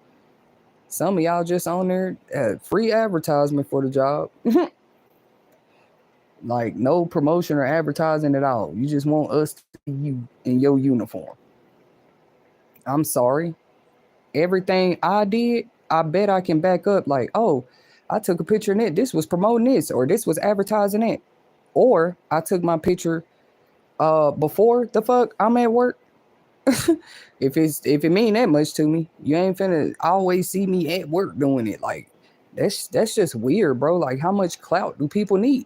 Some of y'all just on there free advertisement for the job. Like no promotion or advertising at all. You just want us to see you in your uniform. I'm sorry. Everything I did, I bet I can back up like, oh, I took a picture in it. This was promoting this or this was advertising it. Or I took my picture before the fuck I'm at work. If it mean that much to me, you ain't finna always see me at work doing it. Like that's just weird, bro. Like how much clout do people need?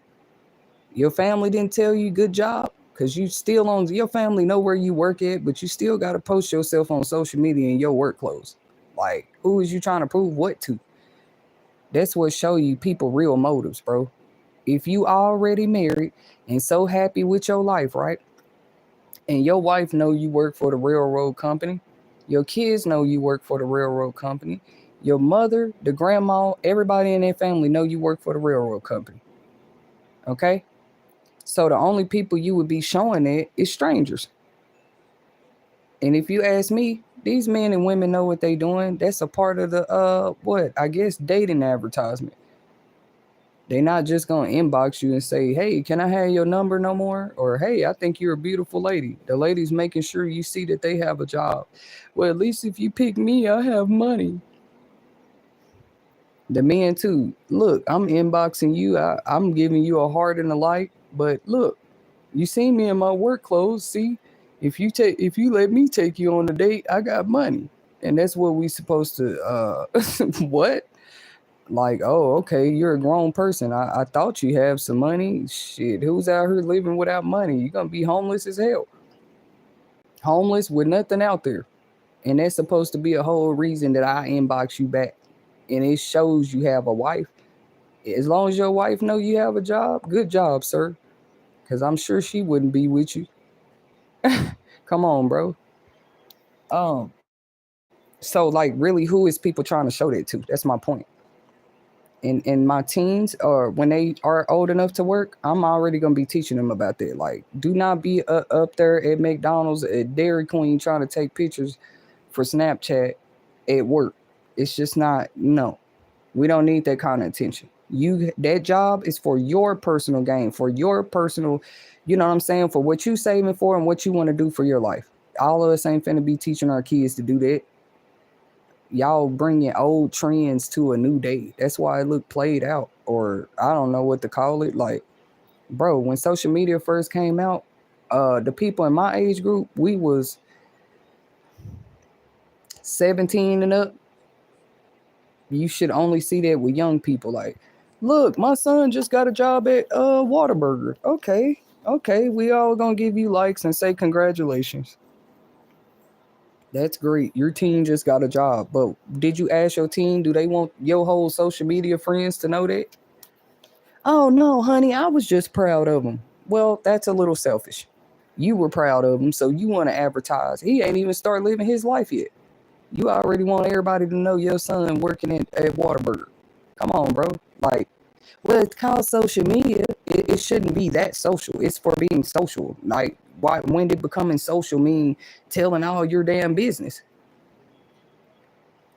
Your family didn't tell you good job because you still on your family know where you work at, but you still got to post yourself on social media in your work clothes. Like who is you trying to prove what to? That's what show you people real motives, bro. If you already married and so happy with your life, right? And your wife know you work for the railroad company, your kids know you work for the railroad company, your mother, the grandma, everybody in their family know you work for the railroad company. Okay? So the only people you would be showing it is strangers. And if you ask me, these men and women know what they doing. That's a part of the I guess dating advertisement. They not just gonna inbox you and say, "Hey, can I have your number no more?" Or, "Hey, I think you're a beautiful lady." The lady's making sure you see that they have a job. Well, at least if you pick me, I have money. The men too. Look, I'm inboxing you. I'm giving you a heart and a like. But look, you see me in my work clothes. See, if you let me take you on a date, I got money, and that's what we supposed to. What? Like, oh, okay, you're a grown person. I thought you have some money. Shit, who's out here living without money? You're gonna be homeless as hell. Homeless with nothing out there. And that's supposed to be a whole reason that I inbox you back. And it shows you have a wife. As long as your wife know you have a job, good job, sir. Cause I'm sure she wouldn't be with you. Come on, bro. Um, so like really who is people trying to show that to? That's my point. In my teens or when they are old enough to work, I'm already gonna be teaching them about that. Like, do not be up there at McDonald's, at Dairy Queen, trying to take pictures for Snapchat at work. It's just not. No, we don't need that kind of attention. That job is for your personal gain, for your personal, you know what I'm saying, for what you saving for and what you want to do for your life. All of us ain't finna be teaching our kids to do that. Y'all bringing old trends to a new day. That's why it look played out, or I don't know what to call it. Like, bro, when social media first came out, the people in my age group, we was 17 and up. You should only see that with young people. Like, look, my son just got a job at Whataburger. Okay, we all gonna give you likes and say congratulations. That's great. Your team just got a job. But did you ask your team, do they want your whole social media friends to know that? Oh, no, honey, I was just proud of him. Well, that's a little selfish. You were proud of him, so you want to advertise. He ain't even start living his life yet. You already want everybody to know your son working at Whataburger. Come on, bro. Like, well, it's called social media. It shouldn't be that social. It's for being social. Like, why? When did becoming social mean telling all your damn business?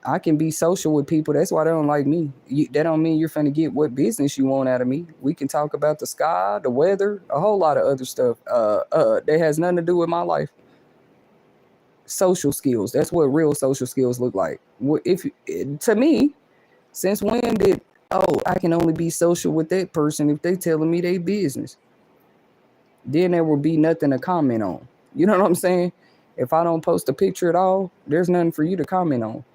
I can be social with people. That's why they don't like me. That don't mean you're finna get what business you want out of me. We can talk about the sky, the weather, a whole lot of other stuff. That has nothing to do with my life. Social skills. That's what real social skills look like. If to me, since when did I can only be social with that person if they telling me they business? Then there will be nothing to comment on. You know what I'm saying? If I don't post a picture at all, there's nothing for you to comment on.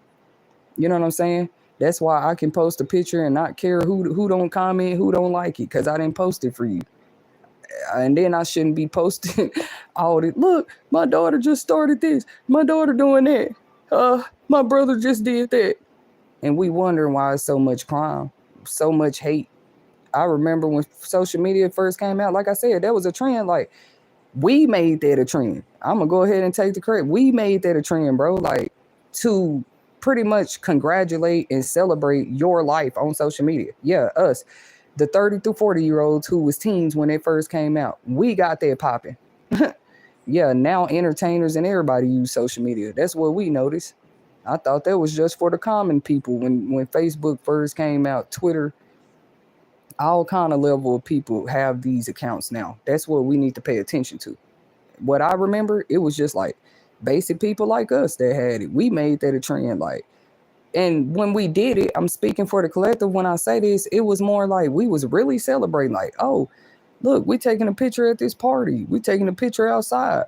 You know what I'm saying? That's why I can post a picture and not care who don't comment, who don't like it, because I didn't post it for you. And then I shouldn't be posting all this. Look, my daughter just started this. My daughter doing that. My brother just did that. And we wondering why it's so much crime, so much hate. I remember when social media first came out, like I said, that was a trend. Like, we made that a trend. I'm gonna go ahead and take the credit. We made that a trend, bro. Like, to pretty much congratulate and celebrate your life on social media. Yeah, us, the 30 through 40-year-olds who was teens when it first came out. We got that popping. Yeah, now entertainers and everybody use social media. That's what we noticed. I thought that was just for the common people when Facebook first came out, Twitter, all kind of level of people have these accounts now. That's what we need to pay attention to. What I remember, it was just like basic people like us that had it. We made that a trend. Like, and when we did it, I'm speaking for the collective when I say this, it was more like we was really celebrating. Like, oh, look, we taking a picture at this party. We taking a picture outside.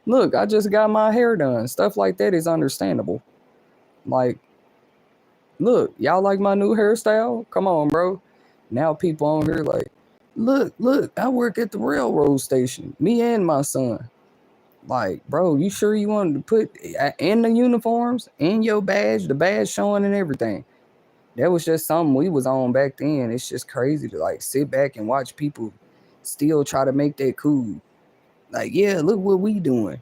Look, I just got my hair done. Stuff like that is understandable. Like, look, y'all like my new hairstyle? Come on, bro. Now people on here like, look, I work at the railroad station. Me and my son. Like, bro, you sure you wanted to put in the uniforms, in your badge, the badge showing and everything? That was just something we was on back then. It's just crazy to like sit back and watch people still try to make that cool. Like, yeah, look what we doing.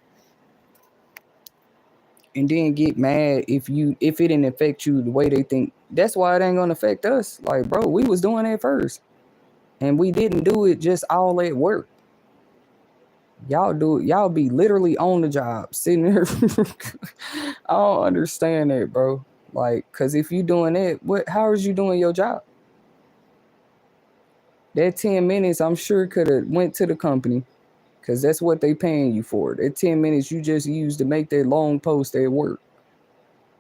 And then get mad if it didn't affect you the way they think. That's why it ain't gonna affect us. Like, bro, we was doing it first. And we didn't do it just all at work. Y'all do it. Y'all be literally on the job, sitting there. I don't understand that, bro. Like, cause if you doing that, how is you doing your job? That 10 minutes, I'm sure could have went to the company because that's what they paying you for. That 10 minutes you just used to make that long post at work.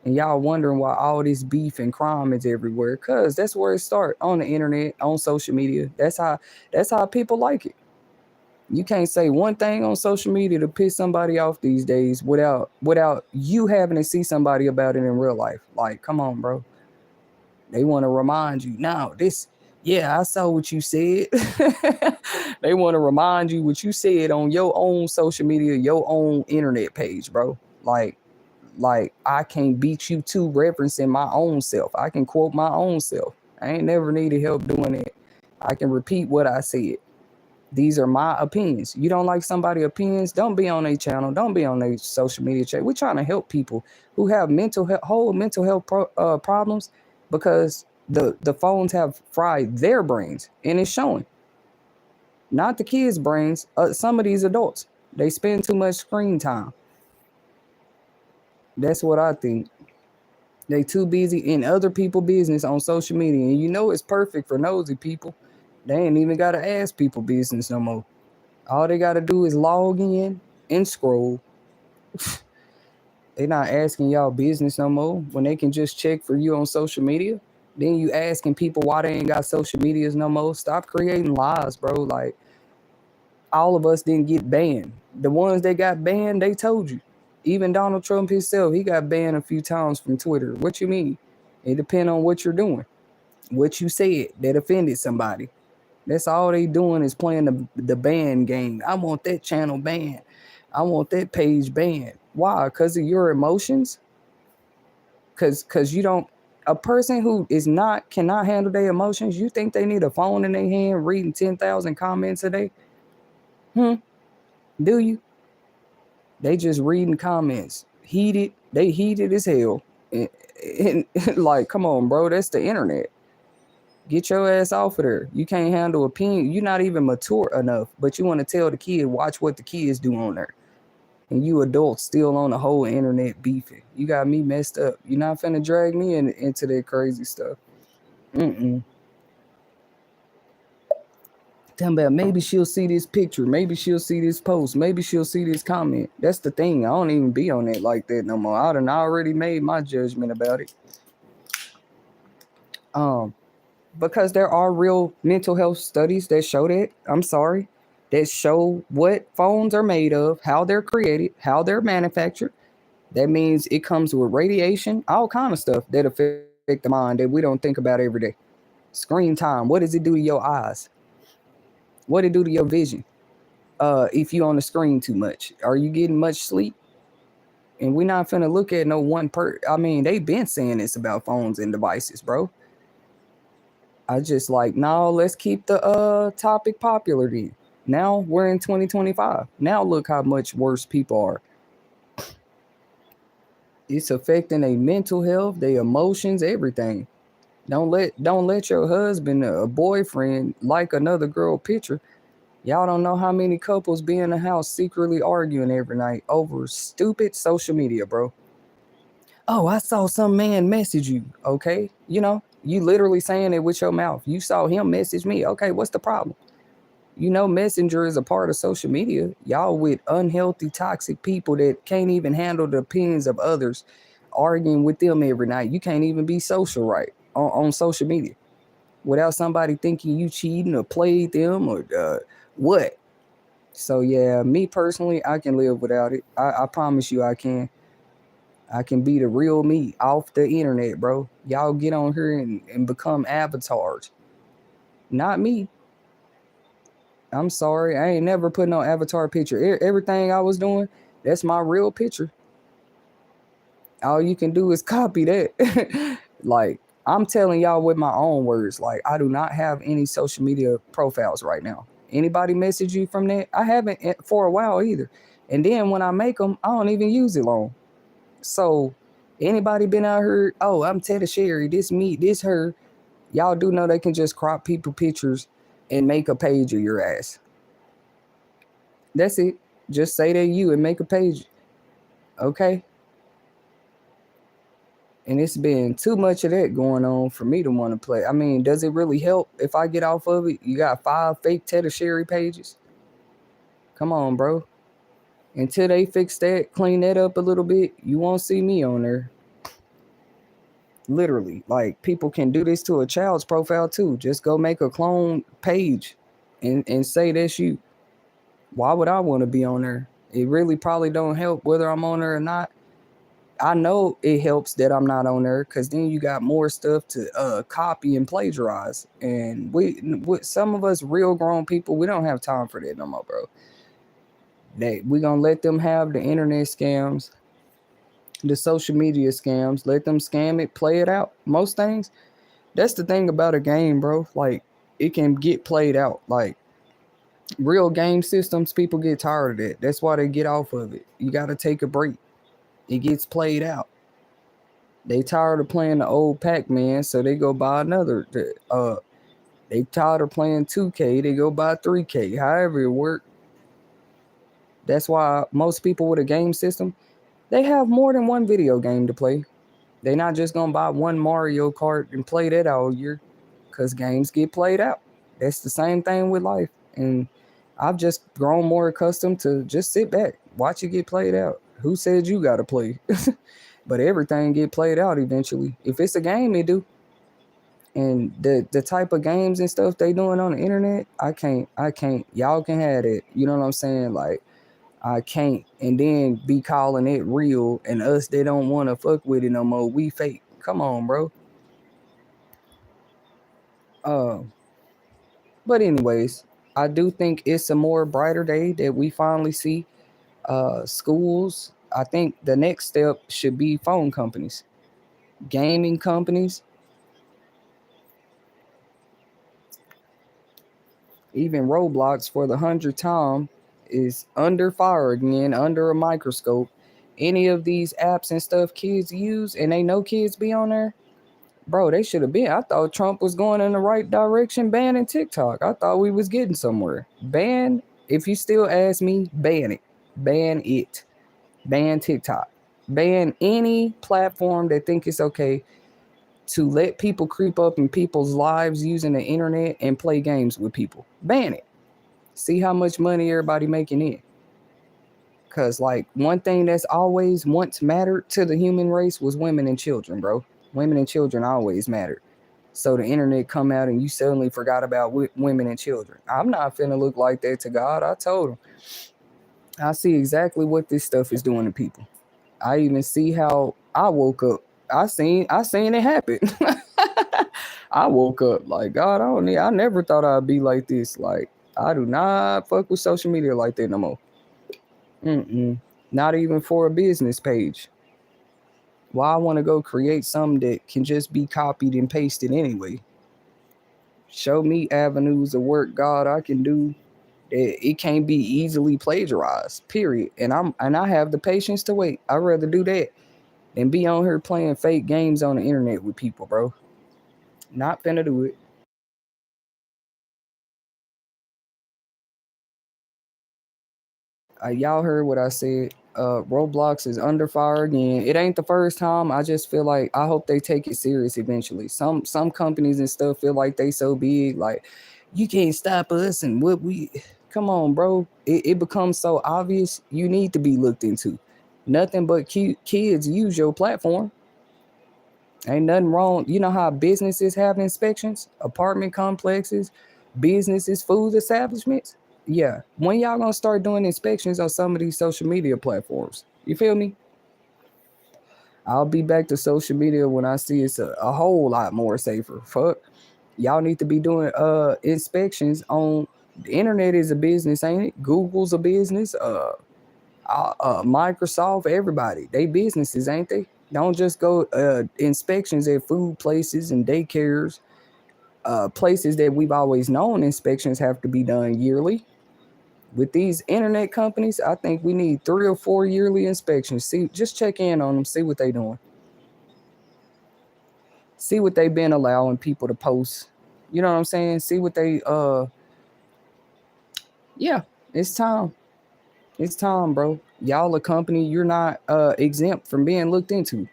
And y'all wondering why all this beef and crime is everywhere. Cause that's where it starts on the internet, on social media. That's how people like it. You can't say one thing on social media to piss somebody off these days without you having to see somebody about it in real life. Like, come on, bro. They want to remind you now. Yeah, I saw what you said. They want to remind you what you said on your own social media, your own internet page, bro. Like I can't beat you to referencing my own self. I can quote my own self. I ain't never needed help doing it. I can repeat what I said. These are my opinions. You don't like somebody's opinions? Don't be on their channel. Don't be on their social media chat. We're trying to help people who have whole mental health problems because the phones have fried their brains, and it's showing. Not the kids' brains. Some of these adults, they spend too much screen time. That's what I think. They too busy in other people's business on social media, and you know it's perfect for nosy people. They ain't even gotta ask people business no more. All they gotta do is log in and scroll. They not asking y'all business no more when they can just check for you on social media. Then you asking people why they ain't got social medias no more. Stop creating lies, bro. Like all of us didn't get banned. The ones that got banned, they told you. Even Donald Trump himself, he got banned a few times from Twitter. What you mean? It depends on what you're doing. What you said that offended somebody. That's all they doing is playing the ban game. I want that channel banned. I want that page banned. Why? Because of your emotions? Because you don't, a person who cannot handle their emotions, you think they need a phone in their hand reading 10,000 comments a day? Do you? They just reading comments. Heated. They heated as hell. And like, come on, bro. That's the internet. Get your ass off of there. You can't handle opinion. You're not even mature enough, but you want to tell the kid, watch what the kids do on there. And you adults still on the whole internet beefing. You got me messed up. You're not finna drag me into that crazy stuff. Mm-mm. Tell me about maybe she'll see this picture. Maybe she'll see this post. Maybe she'll see this comment. That's the thing. I don't even be on it like that no more. I done already made my judgment about it. Because there are real mental health studies that show that. I'm sorry. That show what phones are made of, how they're created, how they're manufactured. That means it comes with radiation, all kind of stuff that affect the mind that we don't think about every day. Screen time, what does it do to your eyes? What it do to your vision? If you on the screen too much, are you getting much sleep? And we're not finna look at no one I mean, they been saying this about phones and devices, bro. I just like, no, let's keep the topic popular then. Now we're in 2025. Now look how much worse people are. It's affecting their mental health, their emotions, everything. Don't let your husband, a boyfriend, like another girl picture. Y'all don't know how many couples be in the house secretly arguing every night over stupid social media, bro. Oh, I saw some man message you. Okay. You literally saying it with your mouth. You saw him message me. Okay, what's the problem? Messenger is a part of social media. Y'all with unhealthy, toxic people that can't even handle the opinions of others, arguing with them every night. You can't even be social right on social media without somebody thinking you cheating or played them or what. So yeah, me personally, I can live without it. I promise you I can. I can be the real me off the internet, bro. Y'all get on here and become avatars. Not me. I'm sorry. I ain't never put no avatar picture. Everything I was doing, that's my real picture. All you can do is copy that. Like, I'm telling y'all with my own words. Like, I do not have any social media profiles right now. Anybody message you from that? I haven't for a while either. And then when I make them, I don't even use it long. So, anybody been out here? Oh, I'm Tetasheri. This me. This her. Y'all do know they can just crop people pictures and make a page of your ass. That's it. Just say that you and make a page. Okay. And it's been too much of that going on for me to want to play. I mean, does it really help if I get off of it? You got 5 fake Tetasheri pages. Come on, bro. Until they fix that, clean that up a little bit, you won't see me on there. Literally, like people can do this to a child's profile too. Just go make a clone page and say that's you. Why would I want to be on there? It really probably don't help whether I'm on there or not. I know it helps that I'm not on there because then you got more stuff to copy and plagiarize. And some of us real grown people, we don't have time for that no more, bro. We gonna let them have the internet scams, the social media scams. Let them scam it, play it out. Most things. That's the thing about a game, bro. Like it can get played out. Like real game systems, people get tired of it. That's why they get off of it. You got to take a break. It gets played out. They tired of playing the old Pac-Man, so they go buy another. They tired of playing 2K, they go buy 3K. However it work. That's why most people with a game system, they have more than one video game to play. They not just gonna buy one Mario Kart and play that all year, cause games get played out. That's the same thing with life, and I've just grown more accustomed to just sit back, watch it get played out. Who said you gotta play? But everything get played out eventually. If it's a game, it do. And the type of games and stuff they doing on the internet, I can't. Y'all can have it. You know what I'm saying? Like I can't. And then be calling it real, and us they don't want to fuck with it no more. We fake. Come on, bro. Uh, but anyways, I do think it's a more brighter day that we finally see schools. I think the next step should be phone companies, gaming companies, even Roblox for the 100th time is under fire again, under a microscope. Any of these apps and stuff kids use, and they know kids be on there, bro, they should have been. I thought Trump was going in the right direction banning TikTok. I thought we was getting somewhere. Ban, if you still ask me, ban it. Ban it. Ban TikTok. Ban any platform that think it's okay to let people creep up in people's lives using the internet and play games with people. Ban it. See how much money everybody making it. Cause like one thing that's always once mattered to the human race was women and children, bro. Women and children always mattered. So the internet come out and you suddenly forgot about women and children. I'm not finna look like that to God. I told him. I see exactly what this stuff is doing to people. I even see how I woke up. I seen it happen. I woke up like God. I never thought I'd be like this. Like I do not fuck with social media like that no more. Mm-mm. Not even for a business page. Why I want to go create something that can just be copied and pasted anyway. Show me avenues of work, God, I can do that it can't be easily plagiarized. Period. And I have the patience to wait. I'd rather do that than be on here playing fake games on the internet with people, bro. Not finna do it. Y'all heard what I said. Roblox is under fire again. It ain't the first time. I just feel like I hope they take it serious eventually. Some companies and stuff feel like they so big, like you can't stop us and what we. Come on, bro. It becomes so obvious. You need to be looked into. Nothing but kids use your platform. Ain't nothing wrong. You know how businesses have inspections, apartment complexes, businesses, food establishments. Yeah, when y'all gonna start doing inspections on some of these social media platforms? You feel me? I'll be back to social media when I see it's a whole lot more safer. Fuck, y'all need to be doing inspections on the internet. Is a business, ain't it? Google's a business. Microsoft, everybody, they businesses, ain't they? Don't just go inspections at food places and daycares, places that we've always known inspections have to be done yearly. With these internet companies, I think we need 3 or 4 yearly inspections. See, just check in on them, see what they doing, see what they've been allowing people to post. You know what I'm saying? See what they yeah, it's time. It's time, bro. Y'all a company, you're not exempt from being looked into.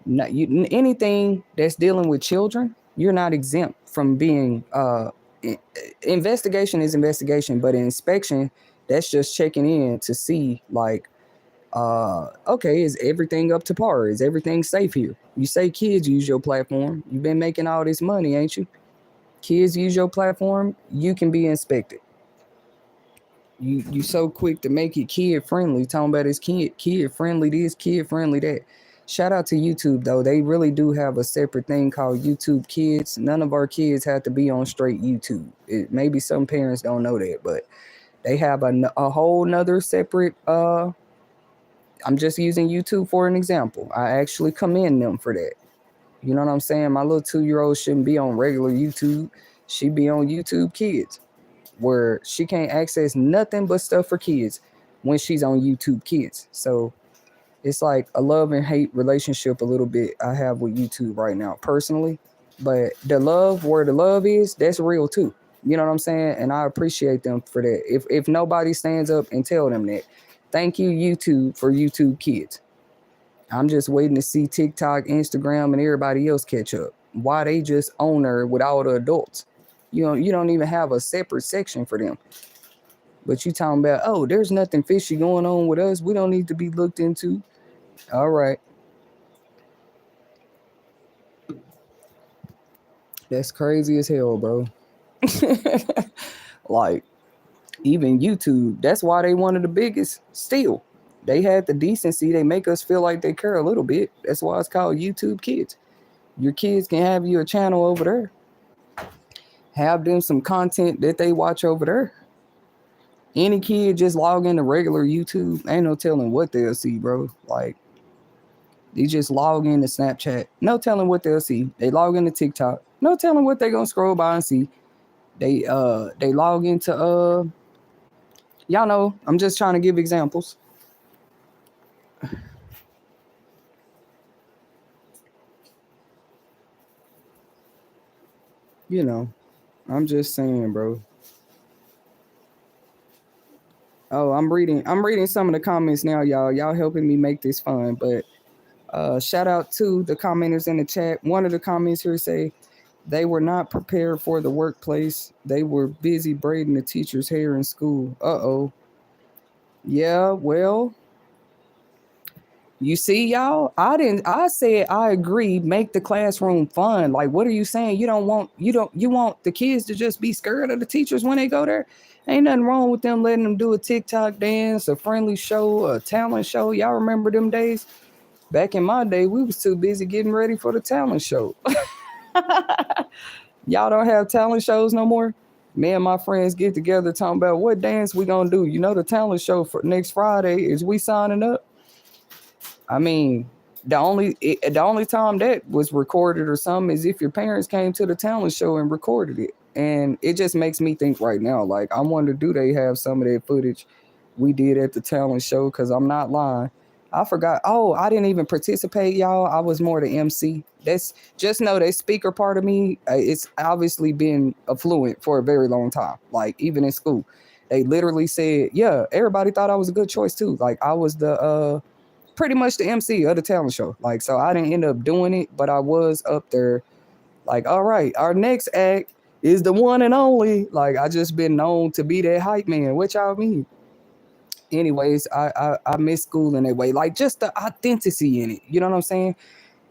Not, anything that's dealing with children, you're not exempt from being investigation is investigation, but an inspection, that's just checking in to see like okay, is everything up to par? Is everything safe here? You say kids use your platform. You've been making all this money, ain't you? Kids use your platform, you can be inspected. You so quick to make it kid friendly, talking about it's kid friendly this, kid friendly that. Shout out to YouTube though. They really do have a separate thing called YouTube Kids. None of our kids have to be on straight YouTube. Maybe some parents don't know that, but they have a whole nother separate I'm just using YouTube for an example. I actually commend them for that. You know what I'm saying? My little 2-year-old shouldn't be on regular YouTube. She be on YouTube Kids, where she can't access nothing but stuff for kids when she's on YouTube Kids. So it's like a love and hate relationship a little bit I have with YouTube right now personally. But the love, where the love is, that's real too. You know what I'm saying? And I appreciate them for that. If nobody stands up and tell them that, thank you YouTube for YouTube Kids. I'm just waiting to see TikTok, Instagram, and everybody else catch up. Why they just own her with all the adults? You don't even have a separate section for them. But you talking about, oh, there's nothing fishy going on with us. We don't need to be looked into. All right. That's crazy as hell, bro. Like, even YouTube, that's why they one of the biggest still. They had the decency. They make us feel like they care a little bit. That's why it's called YouTube Kids. Your kids can have you a channel over there. Have them some content that they watch over there. Any kid just log into regular YouTube, ain't no telling what they'll see, bro. Like, they just log into Snapchat, no telling what they'll see. They log into TikTok, no telling what they're gonna scroll by and see. They log into y'all know, I'm just trying to give examples. You know, I'm just saying, bro. Oh, I'm reading some of the comments now, y'all. Y'all helping me make this fun. But shout out to the commenters in the chat. One of the comments here say they were not prepared for the workplace. They were busy braiding the teacher's hair in school. Uh-oh. Yeah, well, you see, y'all, I said I agree, make the classroom fun. Like, what are you saying? You want the kids to just be scared of the teachers when they go there? Ain't nothing wrong with them letting them do a TikTok dance, a friendly show, a talent show. Y'all remember them days? Back in my day, we was too busy getting ready for the talent show. Y'all don't have talent shows no more? Me and my friends get together talking about what dance we gonna do. You know, the talent show for next Friday is we signing up. I mean, the only time that was recorded or something is if your parents came to the talent show and recorded it. And it just makes me think right now, like, I wonder, do they have some of that footage we did at the talent show? Because I'm not lying. I forgot. Oh, I didn't even participate, y'all. I was more the MC. That's just know that speaker part of me. It's obviously been affluent for a very long time. Like, even in school, they literally said, yeah, everybody thought I was a good choice too. Like, I was the pretty much the MC of the talent show. Like, so I didn't end up doing it, but I was up there. Like, all right, our next act is the one and only. Like, I just been known to be that hype man. What y'all mean? Anyways, I miss school in that way. Like, just the authenticity in it. You know what I'm saying?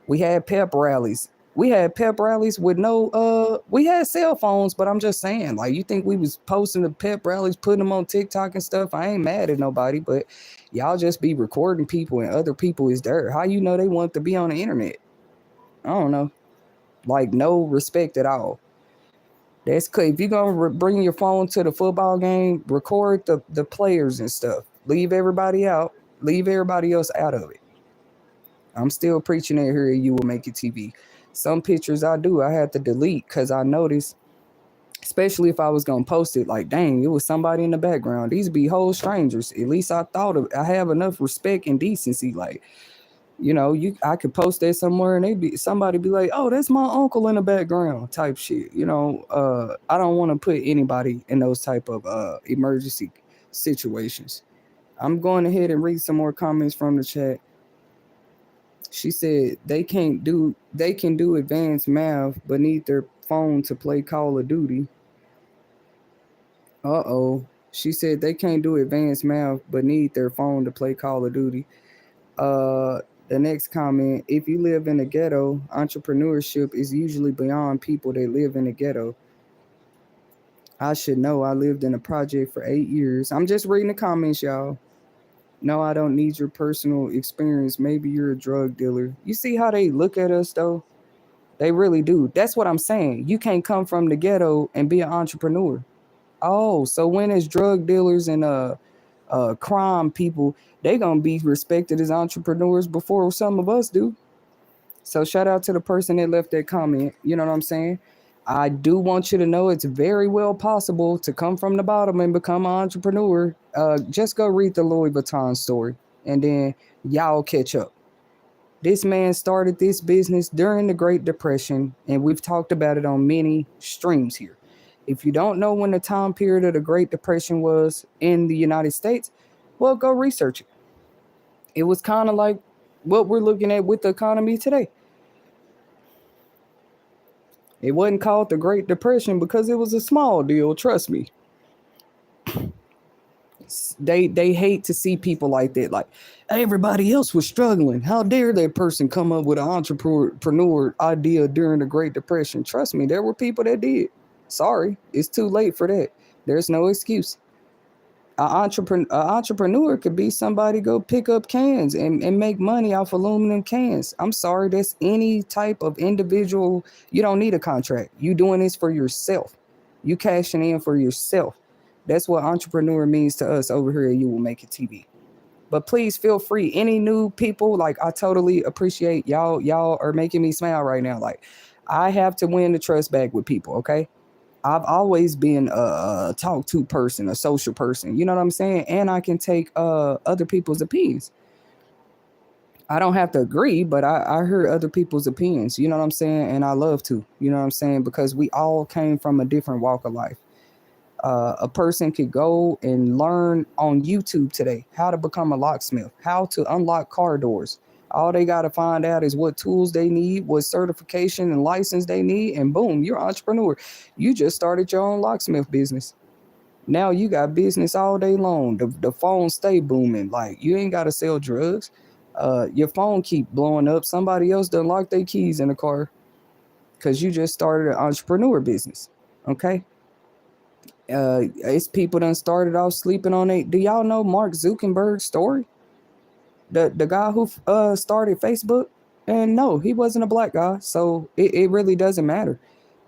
We had pep rallies. We had pep rallies with no we had cell phones, but I'm just saying, like, you think we was posting the pep rallies, putting them on TikTok and stuff? I ain't mad at nobody, but y'all just be recording people and other people is there. How you know they want to be on the internet? I don't know. Like, no respect at all. That's cool. If you're gonna bring your phone to the football game, record the players and stuff. Leave everybody out. Leave everybody else out of it. I'm still preaching it here. You will make it TV. Some pictures I do, I had to delete because I noticed, especially if I was gonna post it, like, dang, it was somebody in the background. These be whole strangers. At least I thought I have enough respect and decency. Like, I could post that somewhere and somebody be like, oh, that's my uncle in the background type shit. I don't want to put anybody in those type of emergency situations. I'm going ahead and read some more comments from the chat. She said they can do advanced math but need their phone to play Call of Duty. Uh-oh. She said they can't do advanced math but need their phone to play Call of Duty. Uh the next comment, if you live in a ghetto, entrepreneurship is usually beyond people that live in a ghetto. I should know. I lived in a project for 8 years. I'm just reading the comments, y'all. No, I don't need your personal experience. Maybe you're a drug dealer. You see how they look at us though? They really do. That's what I'm saying. You can't come from the ghetto and be an entrepreneur. Oh, so when it's drug dealers and crime people, they gonna be respected as entrepreneurs before some of us do. So shout out to the person that left that comment. You know what I'm saying? I do want you to know it's very well possible to come from the bottom and become an entrepreneur. Just go read the Louis Vuitton story, and then y'all catch up. This man started this business during the Great Depression, and we've talked about it on many streams here. If you don't know when the time period of the Great Depression was in the United States, well, go research it. It was kind of like what we're looking at with the economy today. It wasn't called the Great Depression because it was a small deal, trust me. They hate to see people like that. Like everybody else was struggling. How dare that person come up with an entrepreneur idea during the Great Depression? Trust me, there were people that did. Sorry, it's too late for that. There's no excuse. An entrepreneur could be somebody go pick up cans and make money off aluminum cans. I'm sorry, that's any type of individual. You don't need a contract. You doing this for yourself. You cashing in for yourself. That's what entrepreneur means to us over here at You Will Make It TV. But please feel free. Any new people, like I totally appreciate y'all. Y'all are making me smile right now. Like I have to win the trust back with people, okay? I've always been a talk to person, a social person. You know what I'm saying? And I can take other people's opinions. I don't have to agree, but I hear other people's opinions. You know what I'm saying? And I love to. You know what I'm saying? Because we all came from a different walk of life. A person could go and learn on YouTube today how to become a locksmith, how to unlock car doors. All they got to find out is what tools they need, what certification and license they need, and boom, you're an entrepreneur. You just started your own locksmith business. Now you got business all day long. The phone stay booming. Like you ain't got to sell drugs. Your phone keep blowing up. Somebody else done lock their keys in the car because you just started an entrepreneur business. Okay. It's people done started off sleeping on it. Do y'all know Mark Zuckerberg's story? The guy who started Facebook? And no, he wasn't a black guy, so it really doesn't matter.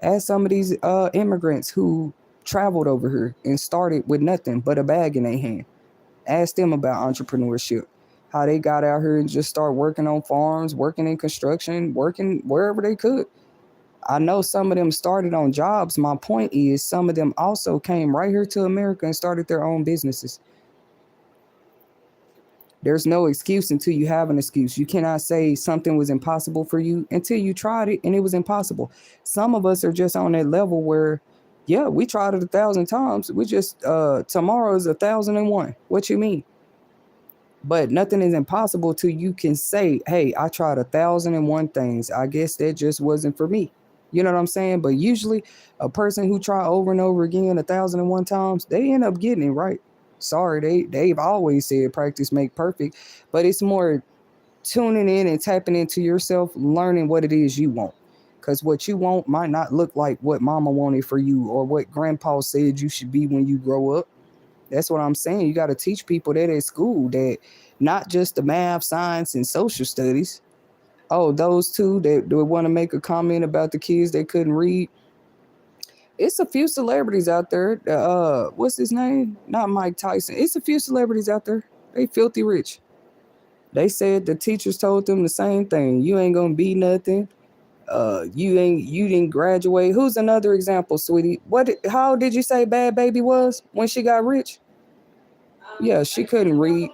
As some of these immigrants who traveled over here and started with nothing but a bag in their hand, ask them about entrepreneurship, how they got out here and just start working on farms, working in construction, working wherever they could. I know some of them started on jobs. My point is, some of them also came right here to America and started their own businesses. There's no excuse until you have an excuse. You cannot say something was impossible for you until you tried it and it was impossible. Some of us are just on that level where, yeah, we tried it 1,000 times. We just tomorrow is 1,001. What you mean? But nothing is impossible till you can say, hey, I tried 1,001 things. I guess that just wasn't for me. You know what I'm saying? But usually a person who try over and over again 1,001 times, they end up getting it right. Sorry, they've always said practice make perfect, but it's more tuning in and tapping into yourself, learning what it is you want. Because what you want might not look like what mama wanted for you or what grandpa said you should be when you grow up. That's what I'm saying. You got to teach people that at school that not just the math, science, and social studies. Oh, those two that want to make a comment about the kids that couldn't read. It's a few celebrities out there. What's his name? Not Mike Tyson. It's a few celebrities out there. They filthy rich. They said the teachers told them the same thing. You ain't gonna be nothing. You didn't graduate. Who's another example, sweetie? How did you say Bad Baby was when she got rich? Yeah, she couldn't read.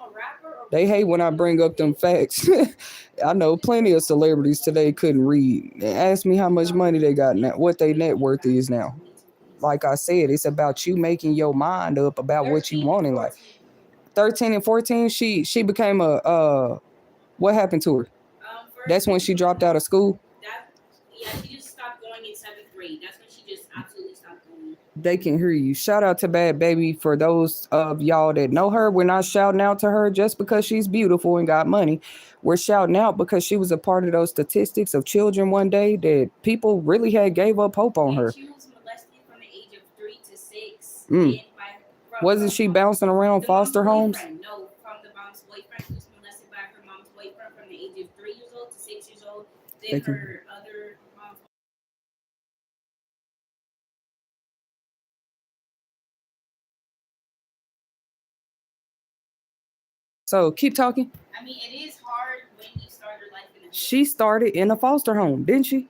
They hate when I bring up them facts. I know plenty of celebrities today couldn't read. Ask me how much money they got now, what their net worth is now. Like I said, it's about you making your mind up about what you want in life. 13 and 14, she became a what happened to her? That's when she dropped out of school. She just stopped going in 7th grade. That's when she just absolutely stopped going. They can hear you. Shout out to Bad Baby. For those of y'all that know her, we're not shouting out to her just because she's beautiful and got money. We're shouting out because she was a part of those statistics of children one day that people really had gave up hope on her. She was molested from the age of 3 to 6. Mm. And Wasn't she bouncing around foster homes? No, from the mom's boyfriend. She was molested by her mom's boyfriend from the age of 3 years old to 6 years old. Then her other mom's. So keep talking. I mean, it is hard when you start your life in a. She started in a foster home, didn't she?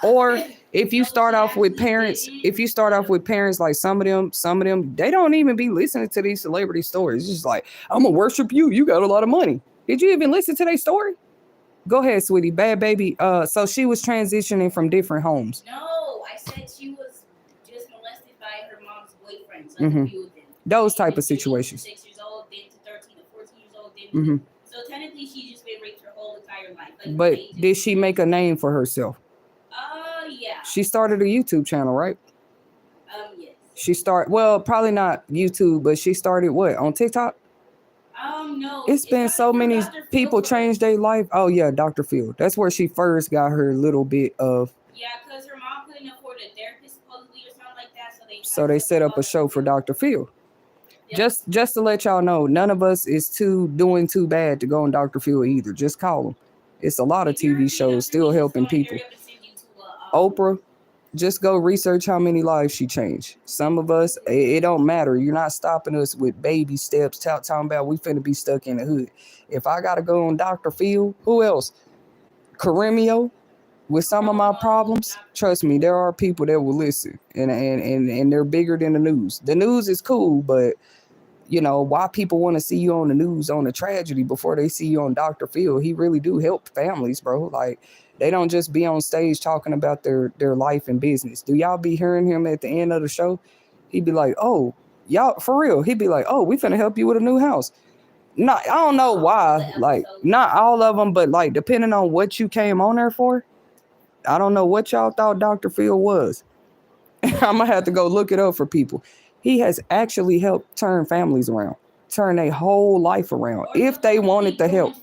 Or if you start off with parents, like some of them, they don't even be listening to these celebrity stories. It's just like, I'm gonna worship you. You got a lot of money. Did you even listen to their story? Go ahead, sweetie. Bad Baby. So she was transitioning from different homes. No, I said she was just molested by her mom's boyfriend. So a few of them. Those type of situations. 6 years old, then to 13 to 14 years old, then. So technically, she just been raped her whole entire life. Like, but did she make a name for herself? Yeah. She started a YouTube channel, right? Yes. She probably not YouTube, but she started what, on TikTok? No. It's been so many people change their life. Oh yeah, Dr. Phil. That's where she first got her little bit of. Yeah, because her mom couldn't afford a therapist supposedly or something like that, so they set up a show for Dr. Phil. Yep. Just to let y'all know, none of us is doing too bad to go on Dr. Phil either. Just call them. It's a lot of TV shows still helping people. Oprah, just go research how many lives she changed. Some of us, it don't matter. You're not stopping us with baby steps, talking about we finna be stuck in the hood. If I gotta go on Dr. Phil, who else? Caremio, with some of my problems, trust me, there are people that will listen, and they're bigger than the news. The news is cool, but you know why people want to see you on the news on a tragedy before they see you on Dr. Phil. He really do help families, bro. Like, they don't just be on stage talking about their life and business. Do y'all be hearing him at the end of the show? He'd be like, oh, y'all, for real. He'd be like, oh, we finna help you with a new house. Not, I don't know why, like, not all of them, but like, depending on what you came on there for, I don't know what y'all thought Dr. Phil was. I'm gonna have to go look it up for people. He has actually helped turn families around, turn their whole life around. If they wanted the help.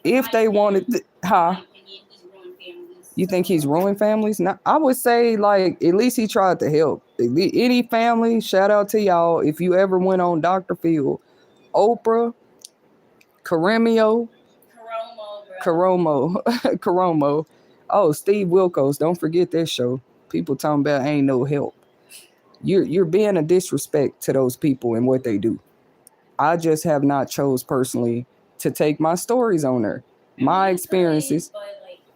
If they wanted you think he's ruined families? No, I would say, like, at least he tried to help. Any family, shout out to y'all. If you ever went on Dr. Phil, Oprah, Caremio, Caromo. Oh, Steve Wilkos. Don't forget that show. People talking about ain't no help. You're being a disrespect to those people and what they do. I just have not chose personally to take my stories on there. My experiences.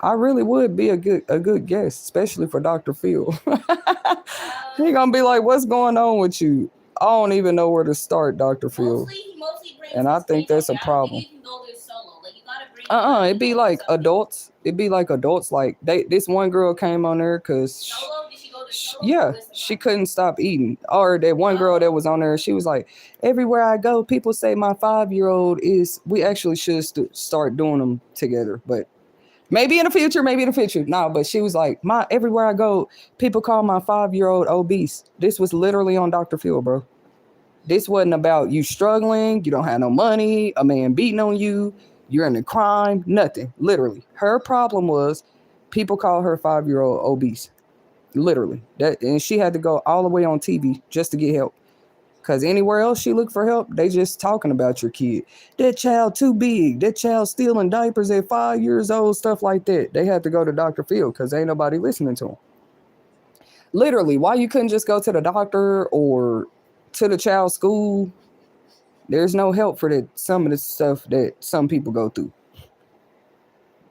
I really would be a good guest, especially for Dr. Phil. He gonna be like, what's going on with you? I don't even know where to start, Dr. Phil. And I think that's a problem. It'd be like adults. Like, this one girl came on there because she couldn't stop eating. Or that one girl that was on there, she was like, everywhere I go, people say my 5-year-old is. We actually should start doing them together, but maybe in the future. No, but she was like, everywhere I go, people call my 5-year-old obese. This was literally on Dr. Phil, bro. This wasn't about you struggling, you don't have no money, a man beating on you, you're in a crime, nothing. Literally. Her problem was people call her 5-year-old obese. Literally. And she had to go all the way on TV just to get help. Because anywhere else she looked for help, they just talking about your kid. That child too big. That child stealing diapers at 5 years old, stuff like that. They had to go to Dr. Phil because ain't nobody listening to them. Literally, why you couldn't just go to the doctor or to the child's school? There's no help for that. Some of the stuff that some people go through.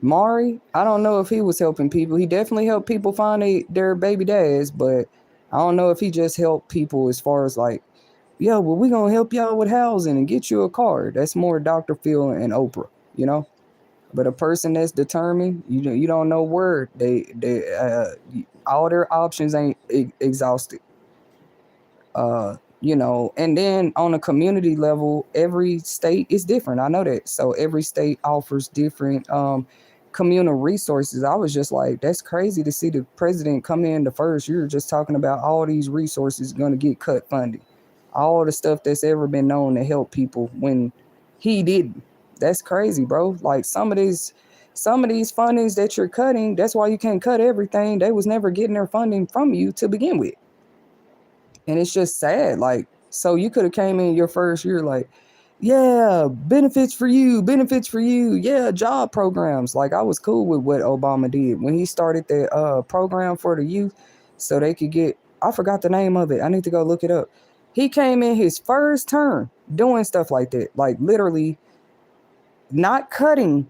Maury, I don't know if he was helping people. He definitely helped people find their baby dads, but I don't know if he just helped people as far as like, yeah, well, we're going to help y'all with housing and get you a car. That's more Dr. Phil and Oprah, you know? But a person that's determined, you don't know where all their options ain't exhausted. And then on a community level, every state is different. I know that. So every state offers different communal resources. I was just like, that's crazy to see the president come in the first year just talking about all these resources going to get cut funding, all the stuff that's ever been known to help people when he didn't. That's crazy, bro. Like some of these fundings that you're cutting, that's why you can't cut everything. They was never getting their funding from you to begin with. And it's just sad. Like, so you could have came in your first year like, yeah, benefits for you, yeah, job programs. Like I was cool with what Obama did when he started the program for the youth so they could get, I forgot the name of it, I need to go look it up. He came in his first term doing stuff like that, like literally not cutting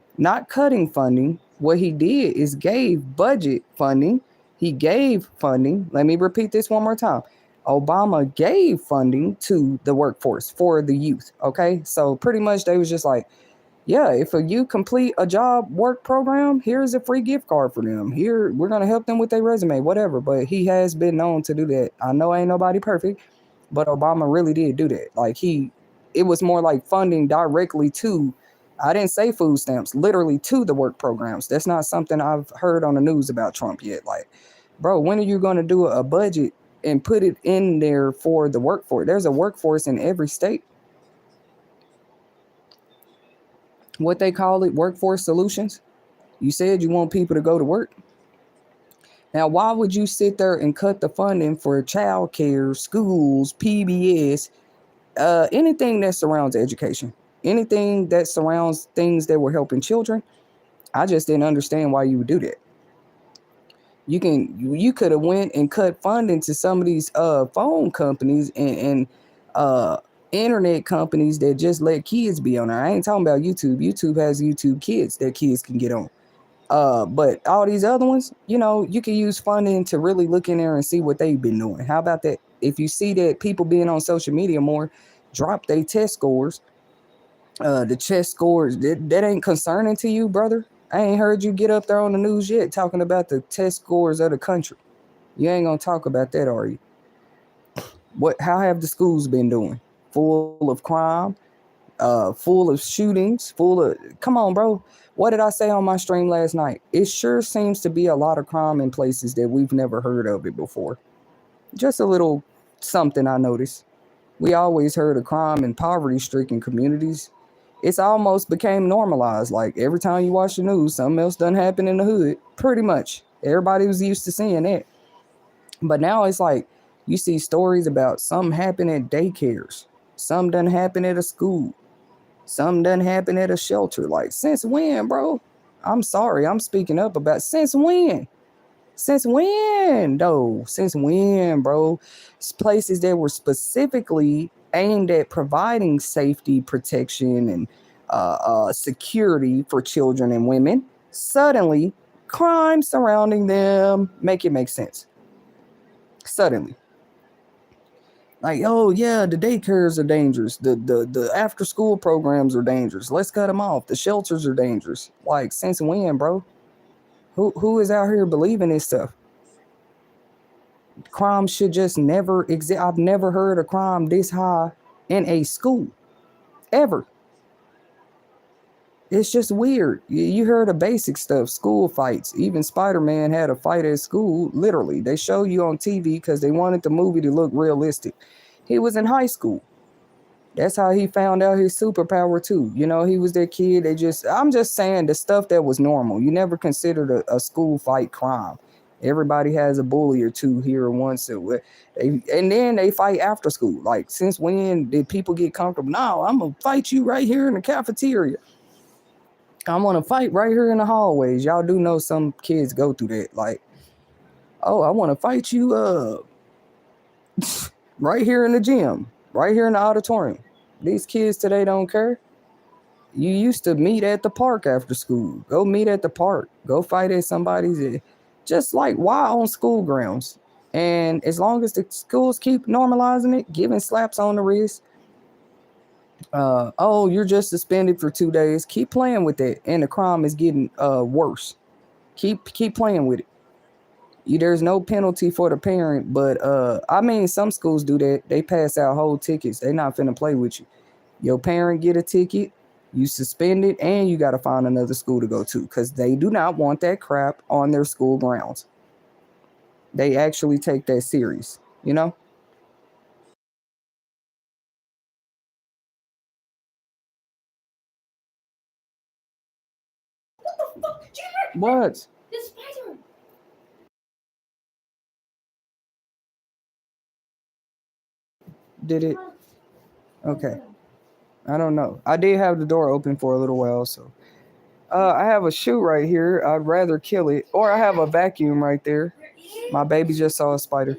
funding. What he did is gave budget funding. He gave funding. Let me repeat this one more time. Obama gave funding to the workforce for the youth. Okay. So pretty much they was just like, yeah, if you complete a job work program, here's a free gift card for them. Here, we're gonna help them with their resume, whatever. But he has been known to do that. I know ain't nobody perfect, but Obama really did do that. Like it was more like funding directly to, I didn't say food stamps, literally to the work programs. That's not something I've heard on the news about Trump yet. Like, bro, when are you gonna do a budget and put it in there for the workforce? There's a workforce in every state. What they call it, workforce solutions. You said you want people to go to work. Now, why would you sit there and cut the funding for child care, schools, PBS, anything that surrounds education, anything that surrounds things that were helping children? I just didn't understand why you would do that. You could have went and cut funding to some of these phone companies and uh internet companies that just let kids be on there. I ain't talking about YouTube. YouTube has YouTube Kids that kids can get on. But all these other ones, you can use funding to really look in there and see what they've been doing. How about that? If you see that people being on social media more, drop their test scores. The test scores that ain't concerning to you, brother. I ain't heard you get up there on the news yet talking about the test scores of the country. You ain't gonna talk about that, are you? What? How have the schools been doing? Full of crime, full of shootings, full of. Come on, bro. What did I say on my stream last night? It sure seems to be a lot of crime in places that we've never heard of it before. Just a little something I noticed. We always heard of crime in poverty-stricken communities. It's almost became normalized. Like every time you watch the news, something else done happen in the hood. Pretty much. Everybody was used to seeing that. But now it's like you see stories about something happen at daycares, some done happen at a school, some done happen at a shelter. Like since when, bro? I'm sorry, I'm speaking up about since when? Since when, though? Since when, bro? Places that were specifically aimed at providing safety, protection, and security for children and women. Suddenly, crime surrounding them make it make sense. Suddenly, like, oh yeah, the daycares are dangerous. The after school programs are dangerous. Let's cut them off. The shelters are dangerous. Like, since when, bro? Who is out here believing this stuff? Crime should just never exist. I've never heard a crime this high in a school ever. It's just weird. You heard of basic stuff, school fights. Even Spider-Man had a fight at school. Literally, they show you on TV because they wanted the movie to look realistic. He was in high school. That's how he found out his superpower too. He was that kid. I'm just saying the stuff that was normal. You never considered a school fight crime. Everybody has a bully or two here once, and then they fight after school. Like, since when did people get comfortable? No, I'm gonna fight you right here in the cafeteria. I'm gonna fight right here in the hallways. Y'all do know some kids go through that. Like, oh, I want to fight you right here in the gym, right here in the auditorium. These kids today don't care. You used to meet at the park after school. Go meet at the park. Go fight at somebody's. Just like, why on school grounds? And as long as the schools keep normalizing it, giving slaps on the wrist, oh, you're just suspended for 2 days. Keep playing with that, and the crime is getting worse. Keep playing with it. There's no penalty for the parent, but I mean, some schools do that. They pass out whole tickets. They not finna play with you. Your parent get a ticket. You suspended, and you got to find another school to go to because they do not want that crap on their school grounds. They actually take that serious, you know? What the fuck? What? The spider. Did it? Okay. I don't know. I did have the door open for a little while, so. I have a shoe right here. I'd rather kill it. Or I have a vacuum right there. My baby just saw a spider.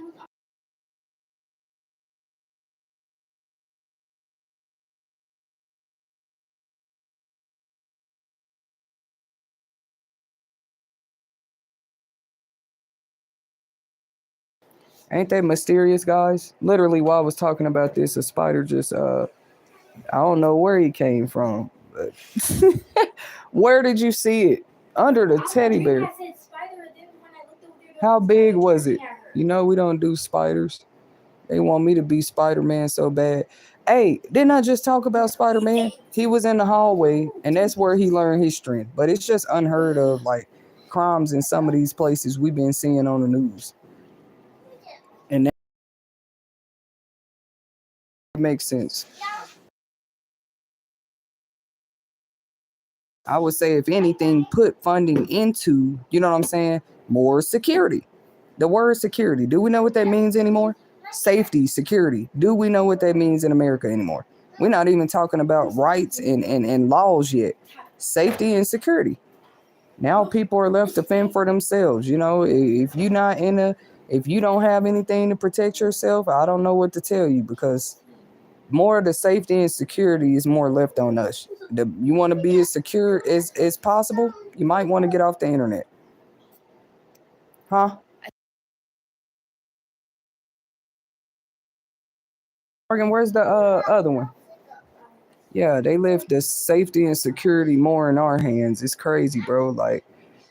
Ain't that mysterious, guys? Literally, while I was talking about this, a spider just, I don't know where he came from. But where did you see it? Under the teddy bear. How big was it? You know, we don't do spiders. They want me to be Spider-Man so bad. Hey, didn't I just talk about Spider-Man? He was in the hallway, and that's where he learned his strength. But it's just unheard of, like, crimes in some of these places we've been seeing on the news. And that makes sense. I would say, if anything, put funding into, you know what I'm saying, more security. The word security, do we know what that means anymore? Safety, security. Do we know what that means in America anymore? We're not even talking about rights and laws yet. Safety and security. Now people are left to fend for themselves. You know, if you're not in a, if you don't have anything to protect yourself, I don't know what to tell you, because more of the safety and security is more left on us. You want to be as secure as possible, you might want to get off the internet. Huh? Morgan, where's the other one? Yeah, they left the safety and security more in our hands. It's crazy, bro. Like,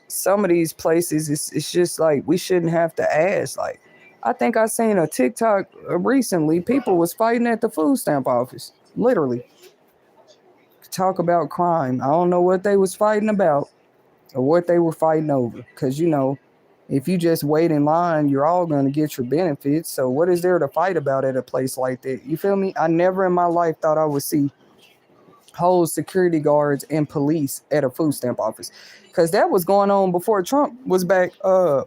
some of these places, it's just like we shouldn't have to ask. Like, I think I seen a TikTok recently. People was fighting at the food stamp office. Literally. Talk about crime. I don't know what they was fighting about or what they were fighting over. Because, you know, if you just wait in line, you're all going to get your benefits. So what is there to fight about at a place like that? You feel me? I never in my life thought I would see whole security guards and police at a food stamp office, because that was going on before Trump was back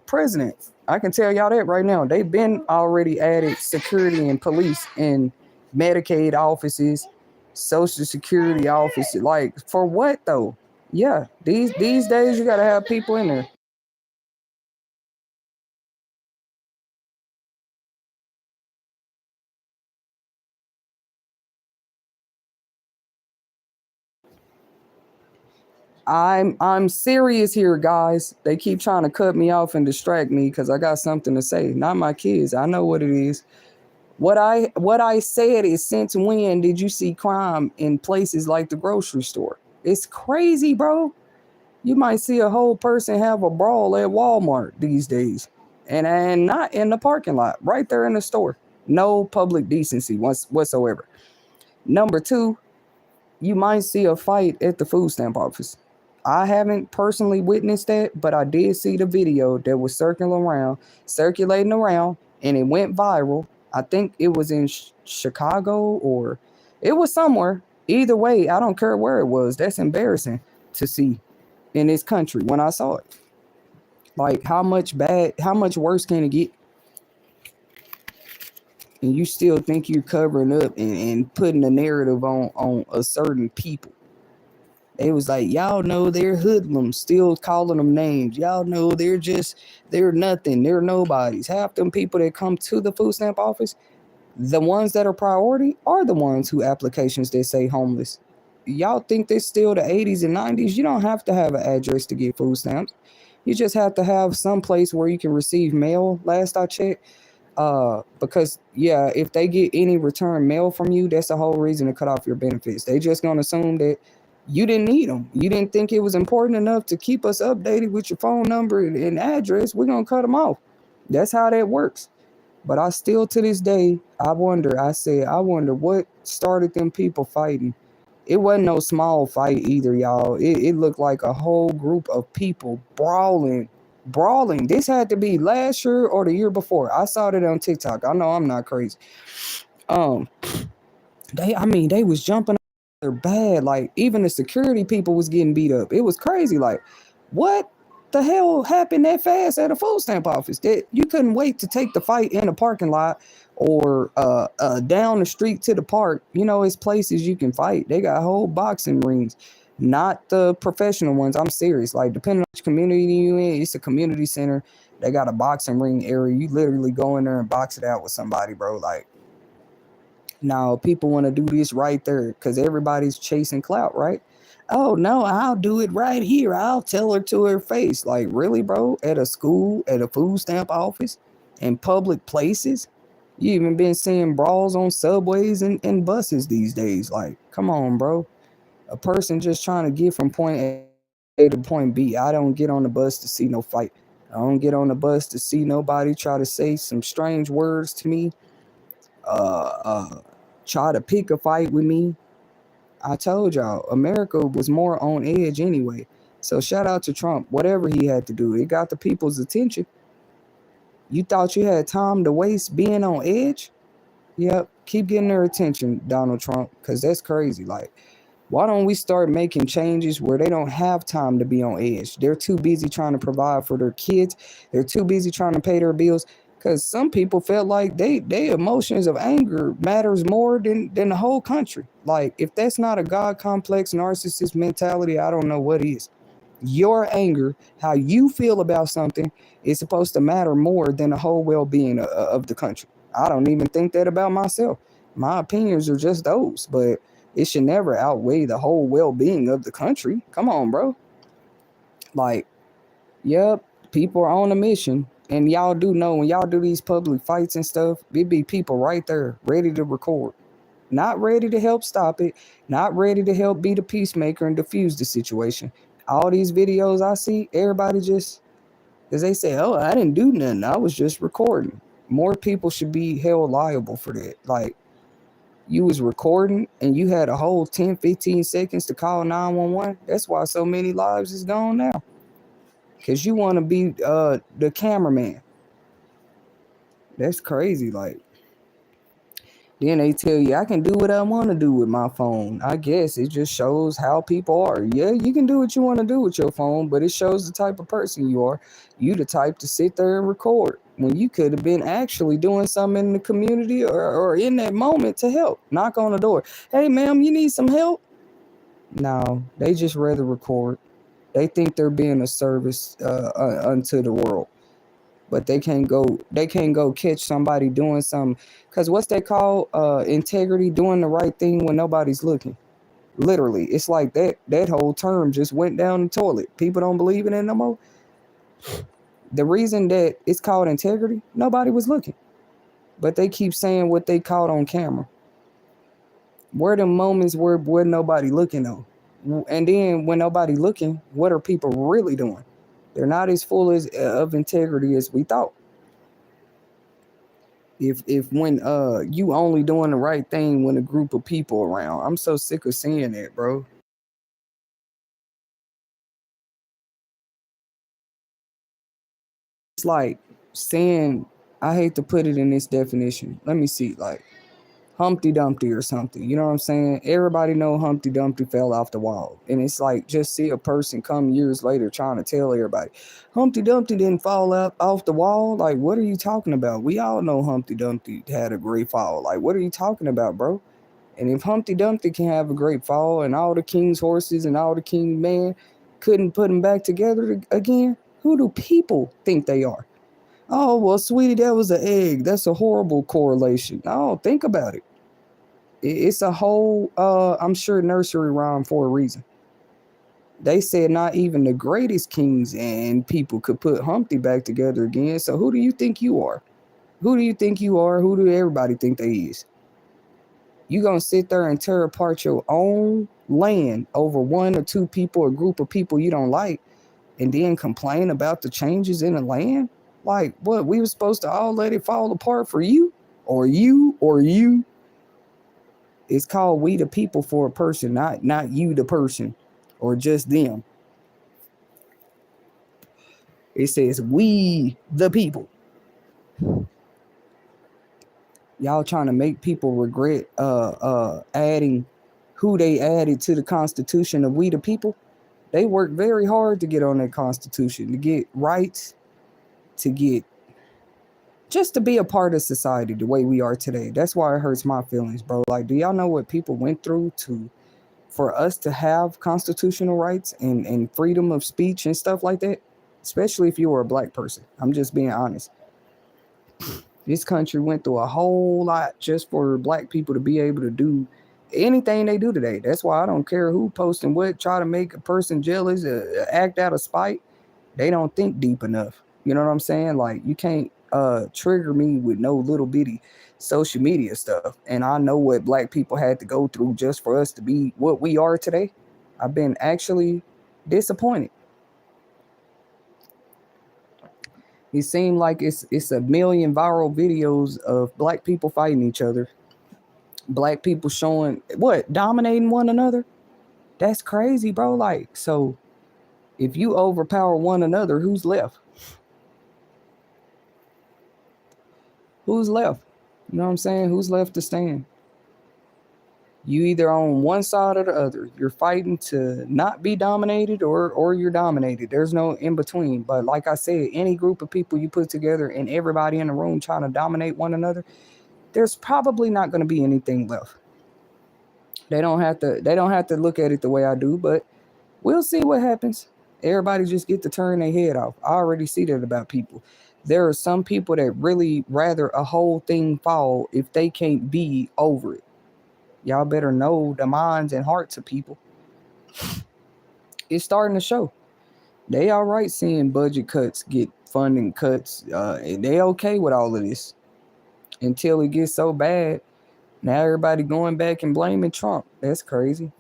president. I can tell y'all that right now. They've been already added security and police in Medicaid offices, social security offices. Like, for what though? Yeah, these days you gotta have people in there. I'm serious here, guys. They keep trying to cut me off and distract me because I got something to say. Not my kids. I know what it is. What I said is, since when did you see crime in places like the grocery store? It's crazy, bro. You might see a whole person have a brawl at Walmart these days, and not in the parking lot, right there in the store. No public decency whatsoever. Number two, you might see a fight at the food stamp office. I haven't personally witnessed that, but I did see the video that was circulating around, and it went viral. I think it was in Chicago, or it was somewhere. Either way, I don't care where it was. That's embarrassing to see in this country when I saw it. Like, how much worse can it get? And you still think you're covering up and putting a narrative on a certain people. They was like, y'all know they're hoodlums, still calling them names. Y'all know they're nothing, they're nobodies. Half them people that come to the food stamp office, the ones that are priority are the ones who applications that say homeless. Y'all think this still the 80s and 90s? You don't have to have an address to get food stamps. You just have to have some place where you can receive mail, last I checked. Because yeah, if they get any return mail from you, that's the whole reason to cut off your benefits. They just gonna assume that you didn't need them. You didn't think it was important enough to keep us updated with your phone number and address. We're gonna cut them off. That's how that works. But I still, to this day, I wonder. I wonder what started them people fighting It wasn't no small fight either, y'all. It looked like a whole group of people brawling. This had to be last year or the year before. I saw it on TikTok. I know I'm not crazy. Um, they was jumping bad. Like even the security people was getting beat up. It was crazy. Like, what the hell happened that fast at a food stamp office? That you couldn't wait to take the fight in a parking lot or down the street to the park. You know, it's places you can fight. They got whole boxing rings. Not the professional ones. I'm serious. Like depending on which community you in, it's a community center. They got a boxing ring area. You literally go in there and box it out with somebody, bro. Like now, people want to do this right there because everybody's chasing clout, right? Oh, no, I'll do it right here. I'll tell her to her face. Like, really, bro? At a school, at a food stamp office, in public places? You even been seeing brawls on subways and buses these days. Like, come on, bro. A person just trying to get from point A to point B. I don't get on the bus to see no fight. I don't get on the bus to see nobody try to say some strange words to me, uh, uh, try to pick a fight with me. I told y'all, America was more on edge anyway. So shout out to Trump. Whatever he had to do, it got the people's attention. You thought you had time to waste being on edge? Yep. Keep getting their attention, Donald Trump, because that's crazy. Like, why don't we start making changes where they don't have time to be on edge? They're too busy trying to provide for their kids. They're too busy trying to pay their bills. Because some people felt like they emotions of anger matters more than the whole country. Like, if that's not a God complex narcissist mentality, I don't know what is. Your anger, how you feel about something, is supposed to matter more than the whole well-being of the country. I don't even think that about myself. My opinions are just those, but it should never outweigh the whole well-being of the country. Come on, bro. Like, yep, people are on a mission. And y'all do know when y'all do these public fights and stuff, it be people right there ready to record. Not ready to help stop it, not ready to help be the peacemaker and diffuse the situation. All these videos I see, everybody just, because they say, oh, I didn't do nothing. I was just recording. More people should be held liable for that. Like, you was recording and you had a whole 10, 15 seconds to call 911. That's why so many lives is gone now. Because you want to be the cameraman. That's crazy. Like, then they tell you, I can do what I want to do with my phone. I guess it just shows how people are. Yeah, you can do what you want to do with your phone, but it shows the type of person you are. You the type to sit there and record when you could have been actually doing something in the community or in that moment to help. Knock on the door. Hey, ma'am, you need some help? No, they just rather record. They think they're being a service unto the world, but they can't go catch somebody doing something, because what's they call integrity, doing the right thing when nobody's looking. Literally, it's like that whole term just went down the toilet. People don't believe in it no more. The reason that it's called integrity, nobody was looking, but they keep saying what they caught on camera. Where the moments where nobody looking though? And then when nobody looking, what are people really doing? They're not as full as of integrity as we thought. If when you only doing the right thing when a group of people around. I'm so sick of seeing that, bro. It's like saying, I hate to put it in this definition. Let me see, like Humpty Dumpty or something. You know what I'm saying? Everybody know Humpty Dumpty fell off the wall. And it's like just see a person come years later trying to tell everybody Humpty Dumpty didn't fall out off the wall. Like, what are you talking about? We all know Humpty Dumpty had a great fall. Like, what are you talking about, bro? And if Humpty Dumpty can have a great fall and all the king's horses and all the king's men couldn't put them back together again, who do people think they are? Oh, well, sweetie, that was an egg. That's a horrible correlation. No, think about it. It's a whole, I'm sure, nursery rhyme for a reason. They said not even the greatest kings and people could put Humpty back together again. So who do you think you are? Who do you think you are? Who do everybody think they is? You gonna sit there and tear apart your own land over one or two people, a group of people you don't like, and then complain about the changes in the land? Like, what, we were supposed to all let it fall apart for you? Or you? Or you? It's called we the people for a person, not you the person or just them. It says we the people. Y'all trying to make people regret adding who they added to the Constitution of we the people. They worked very hard to get on that Constitution, to get rights, to get just to be a part of society the way we are today. That's why it hurts my feelings, bro. Like, do y'all know what people went through to for us to have constitutional rights and freedom of speech and stuff like that? Especially if you were a black person. I'm just being honest. This country went through a whole lot just for black people to be able to do anything they do today. That's why I don't care who posting what, try to make a person jealous, act out of spite. They don't think deep enough. You know what I'm saying? Like, you can't trigger me with no little bitty social media stuff. And I know what black people had to go through just for us to be what we are today. I've been actually disappointed. It seemed like it's a million viral videos of black people fighting each other. Black people showing what? Dominating one another? That's crazy, bro. Like, so if you overpower one another, who's left? Who's left? You know what I'm saying? Who's left to stand? You either on one side or the other. You're fighting to not be dominated or you're dominated. There's no in between. But like I said, any group of people you put together and everybody in the room trying to dominate one another, there's probably not going to be anything left. They don't have to look at it the way I do, but we'll see what happens. Everybody just get to turn their head off. I already see that about people. There are some people that really rather a whole thing fall if they can't be over it. Y'all better know the minds and hearts of people. It's starting to show. They all right seeing budget cuts, get funding cuts. They okay with all of this until it gets so bad. Now everybody going back and blaming Trump. That's crazy.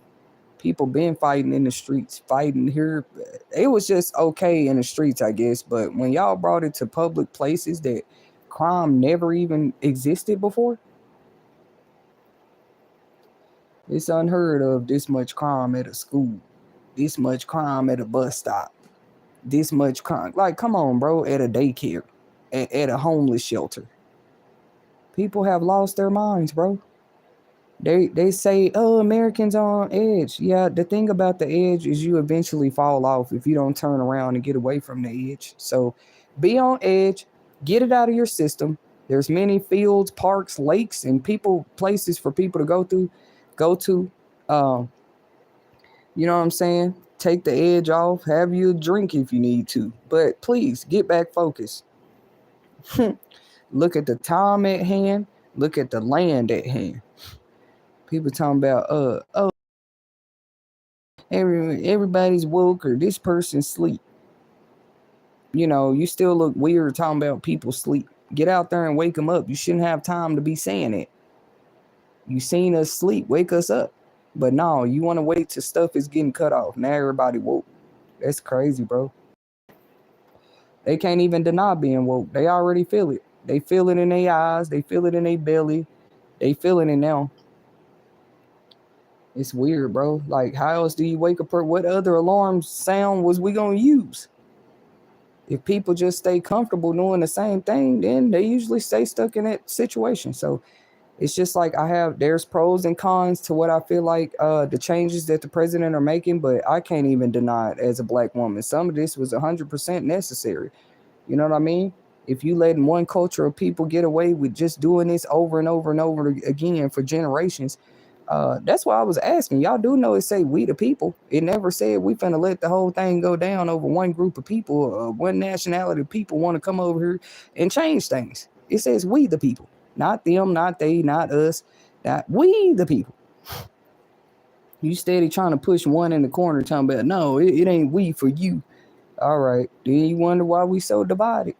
People been fighting in the streets, fighting here. It was just okay in the streets, I guess. But when y'all brought it to public places that crime never even existed before, it's unheard of this much crime at a school, this much crime at a bus stop, this much crime. Like, come on, bro, at a daycare, at a homeless shelter. People have lost their minds, bro. They say, oh, Americans on edge. Yeah, the thing about the edge is you eventually fall off if you don't turn around and get away from the edge. So be on edge, get it out of your system. There's many fields, parks, lakes, and places for people to go to. Um, you know what I'm saying? Take the edge off, have you a drink if you need to. But please get back focused. Look at the time at hand, look at the land at hand. People talking about oh, everybody's woke or this person sleep. You know, you still look weird talking about people sleep. Get out there and wake them up. You shouldn't have time to be saying it. You seen us sleep, wake us up. But no, you want to wait till stuff is getting cut off. Now everybody woke. That's crazy, bro. They can't even deny being woke. They already feel it. They feel it in their eyes. They feel it in their belly. They feeling it now. It's weird, bro. Like, how else do you wake up? What other alarm sound was we gonna use? If people just stay comfortable doing the same thing, then they usually stay stuck in that situation. So it's just like there's pros and cons to what I feel like the changes that the president are making, but I can't even deny it as a black woman. Some of this was 100% necessary. You know what I mean? If you letting one culture of people get away with just doing this over and over and over again for generations, that's why I was asking. Y'all do know it say we the people. It never said we finna let the whole thing go down over one group of people, one nationality of people want to come over here and change things. It says we the people. Not them, not they, not us. Not we the people. You steady trying to push one in the corner talking about, no, it ain't we for you. All right. Then you wonder why we so divided.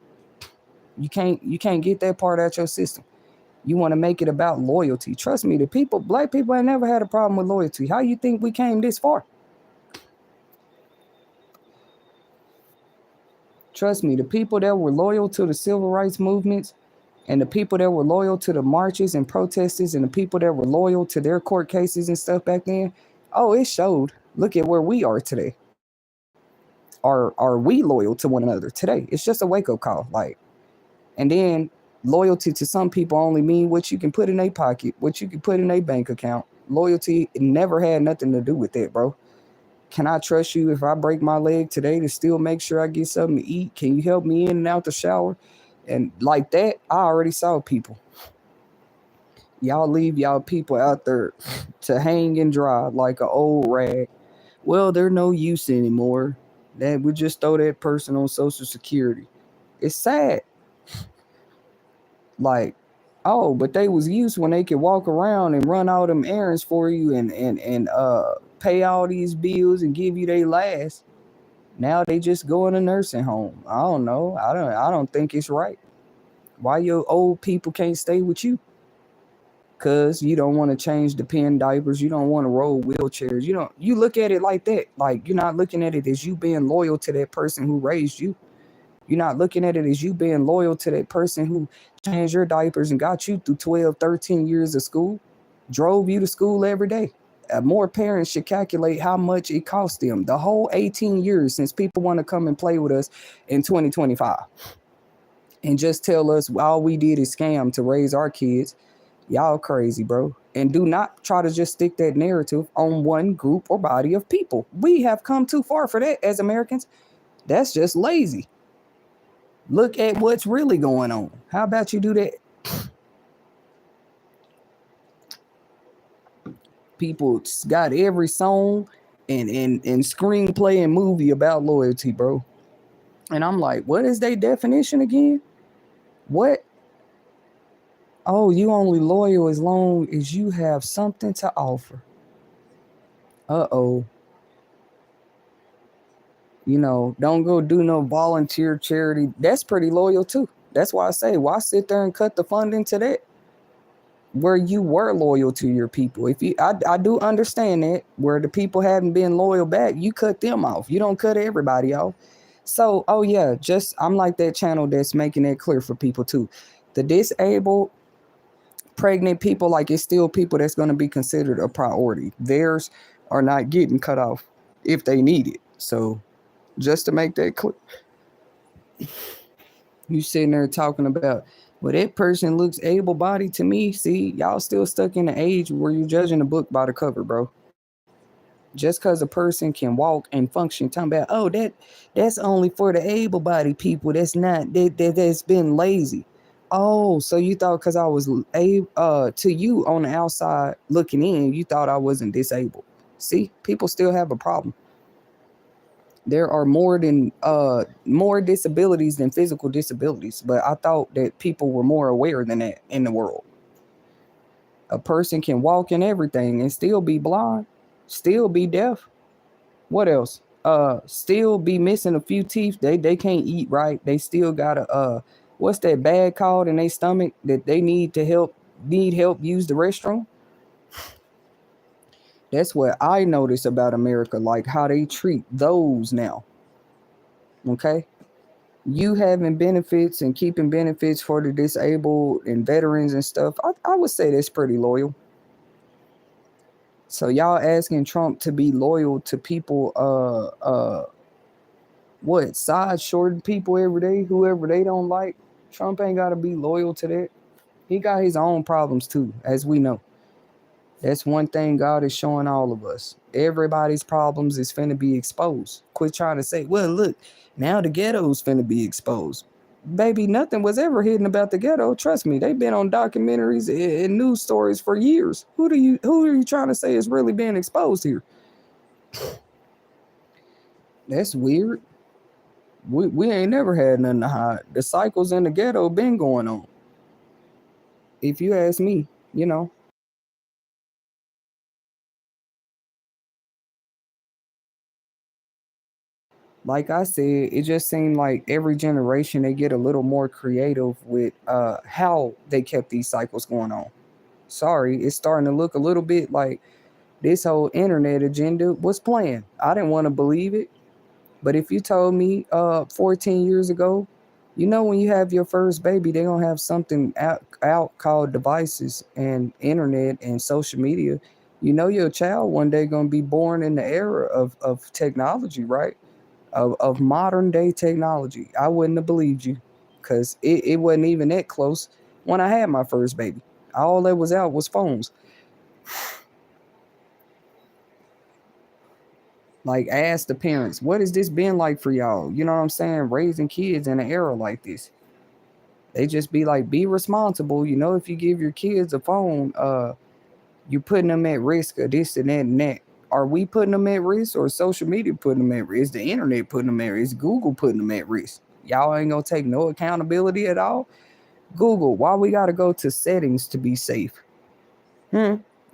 You can't get that part out your system. You want to make it about loyalty. Trust me, black people ain't never had a problem with loyalty. How you think we came this far? Trust me, the people that were loyal to the civil rights movements And the people that were loyal to the marches and protesters and the people that were loyal to their court cases and stuff back then, oh, it showed. Look at where we are today. Are we loyal to one another today? It's just a wake up call. Like, and then loyalty to some people only mean what you can put in their pocket, what you can put in their bank account. Loyalty never had nothing to do with that, bro. Can I trust you if I break my leg today to still make sure I get something to eat? Can you help me in and out the shower? And like that, I already saw people. Y'all leave y'all people out there to hang and dry like an old rag. Well, they're no use anymore. That we just throw that person on Social Security. It's sad. Like, oh, but they was used when they could walk around and run all them errands for you and pay all these bills and give you their last. Now they just go in a nursing home. I don't know. I don't think it's right. Why your old people can't stay with you? Cause you don't want to change the pen diapers, you don't want to roll wheelchairs. You look at it like that. Like, you're not looking at it as you being loyal to that person who raised you. You're not looking at it as you being loyal to that person who changed your diapers and got you through 12, 13 years of school, drove you to school every day. More parents should calculate how much it cost them the whole 18 years since people want to come and play with us in 2025 and just tell us all we did is scam to raise our kids. Y'all crazy, bro. And do not try to just stick that narrative on one group or body of people. We have come too far for that as Americans. That's just lazy. Look at what's really going on. How about you do that? People got every song and screenplay and movie about loyalty, bro. And I'm like, what is their definition again? What? Oh, you only loyal as long as you have something to offer. Uh-oh. Don't go do no volunteer charity. That's pretty loyal too. That's why I say, why sit there and cut the funding to that? Where you were loyal to your people. I do understand that where the people haven't been loyal back, you cut them off. You don't cut everybody off. So, oh yeah, I'm like that channel that's making it clear for people too. The disabled, pregnant people, like, it's still people that's going to be considered a priority. Theirs are not getting cut off if they need it. So just to make that clear, you sitting there talking about, well, that person looks able-bodied to me. See, y'all still stuck in the age where you're judging a book by the cover, bro. Just because a person can walk and function, talking about, oh, that's only for the able-bodied people. That's not that's been lazy. Oh, so you thought because I was to you on the outside looking in, you thought I wasn't disabled. See, people still have a problem. There are more disabilities than physical disabilities, but I thought that people were more aware than that in the world. A person can walk in everything and still be blind, still be deaf. What else? Still be missing a few teeth. They can't eat right. They still got a what's that bag called in their stomach that they need help use the restroom. That's what I notice about America, like how they treat those now. Okay? You having benefits and keeping benefits for the disabled and veterans and stuff, I would say that's pretty loyal. So y'all asking Trump to be loyal to people, side shorting people every day, whoever they don't like. Trump ain't got to be loyal to that. He got his own problems too, as we know. That's one thing God is showing all of us. Everybody's problems is finna be exposed. Quit trying to say, well, look, now the ghetto's finna be exposed. Baby, nothing was ever hidden about the ghetto. Trust me, they've been on documentaries and news stories for years. Who are you trying to say is really being exposed here? That's weird. We ain't never had nothing to hide. The cycles in the ghetto been going on. If you ask me. Like I said, it just seemed like every generation they get a little more creative with how they kept these cycles going on. Sorry, it's starting to look a little bit like this whole internet agenda was planned. I didn't want to believe it, but if you told me 14 years ago You know, when you have your first baby, they're gonna have something out called devices and internet and social media. You know, your child one day gonna be born in the era of technology, right? Of modern day technology. I wouldn't have believed you, because it wasn't even that close when I had my first baby. All that was out was phones. Like, ask the parents, what has this been like for y'all? You know what I'm saying? Raising kids in an era like this. They just be like, be responsible. You know, if you give your kids a phone, you're putting them at risk of this and that and that. Are we putting them at risk, or social media putting them at risk? Is the internet putting them at risk? Is Google putting them at risk? Y'all ain't gonna take no accountability at all. Google, why we gotta go to settings to be safe?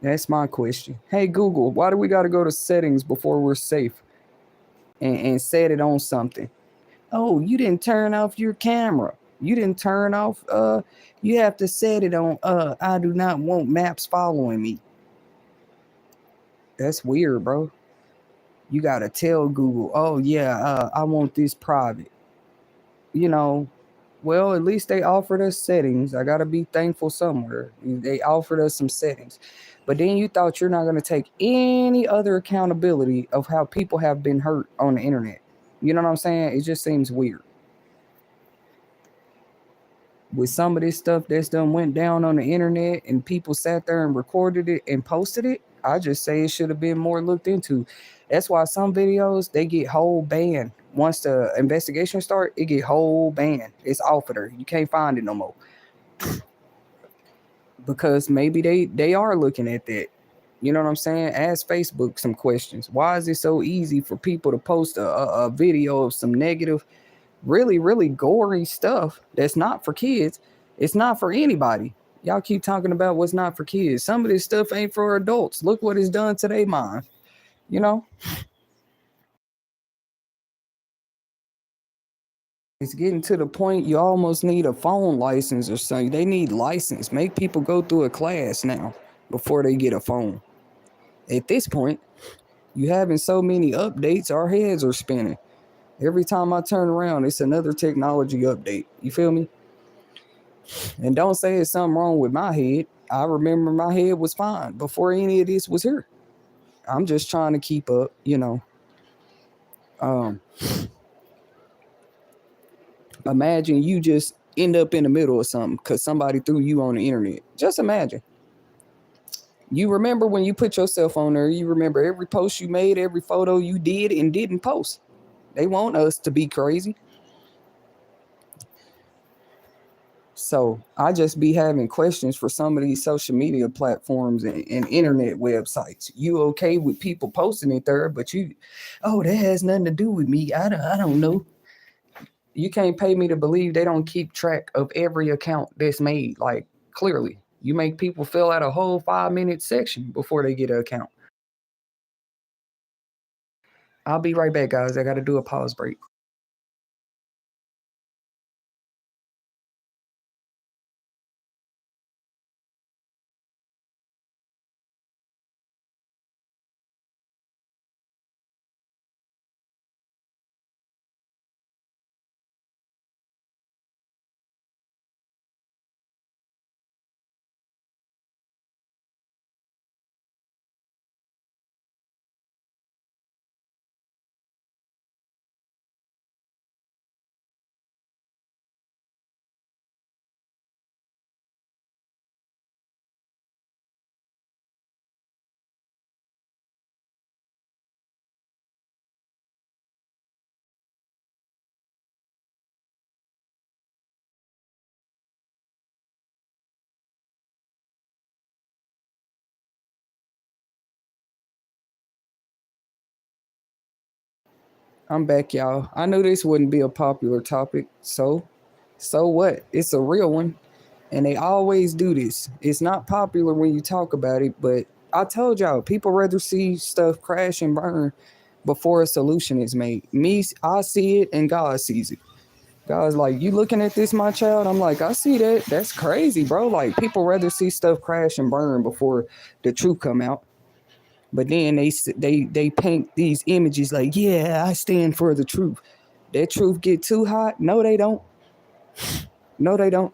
That's my question. Hey Google, why do we gotta go to settings before we're safe and set it on something? Oh, you didn't turn off your camera. You didn't turn off you have to set it on I do not want maps following me. That's weird, bro. You gotta tell Google, oh yeah, I want this private. You know, well, at least they offered us settings. I gotta be thankful somewhere. They offered us some settings. But then you thought you're not gonna take any other accountability of how people have been hurt on the internet. You know what I'm saying? It just seems weird. With some of this stuff that's done went down on the internet and people sat there and recorded it and posted it, I just say it should have been more looked into. That's why some videos they get whole banned. Once the investigation start, it get whole banned. It's off of there. You can't find it no more. Because maybe they are looking at that. You know what I'm saying? Ask Facebook some questions. Why is it so easy for people to post a video of some negative, really, really gory stuff that's not for kids? It's not for anybody. Y'all keep talking about what's not for kids. Some of this stuff ain't for adults. Look what it's done to their mind. You know? It's getting to the point you almost need a phone license or something. They need license. Make people go through a class now before they get a phone. At this point, you having so many updates, our heads are spinning. Every time I turn around, it's another technology update. You feel me? And don't say it's something wrong with my head. I remember my head was fine before any of this was here. I'm just trying to keep up, you know. Um, Imagine you just end up in the middle of something because somebody threw you on the internet. Just imagine. You remember when you put yourself on there, you remember every post you made, every photo you did and didn't post. They want us to be crazy. So I just be having questions for some of these social media platforms and internet websites. You okay with people posting it there, but oh, that has nothing to do with me. I don't know. You can't pay me to believe they don't keep track of every account that's made. Like, clearly, you make people fill out a whole 5-minute section before they get an account. I'll be right back, guys. I got to do a pause break. I'm back, y'all. I knew this wouldn't be a popular topic, so what? It's a real one, and they always do this. It's not popular when you talk about it, but I told y'all, people rather see stuff crash and burn before a solution is made. Me, I see it, and God sees it. God's like, you looking at this, my child? I'm like, I see that. That's crazy, bro. Like, people rather see stuff crash and burn before the truth come out. But then they paint these images like, yeah, I stand for the truth. That truth get too hot? No, they don't. No, they don't.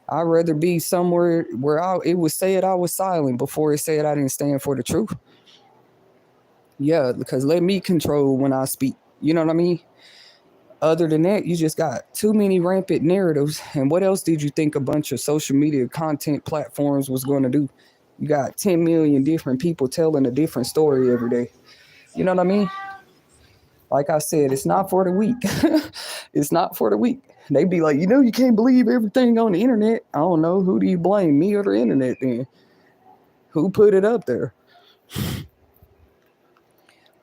I'd rather be somewhere where it was said I was silent before it said I didn't stand for the truth. Yeah, because let me control when I speak. You know what I mean? Other than that, you just got too many rampant narratives. And what else did you think a bunch of social media content platforms was going to do? You got 10 million different people telling a different story every day. You know what I mean? Like I said, it's not for the weak. It's not for the weak. They be like, you can't believe everything on the internet. I don't know. Who do you blame, me or the internet then? Who put it up there?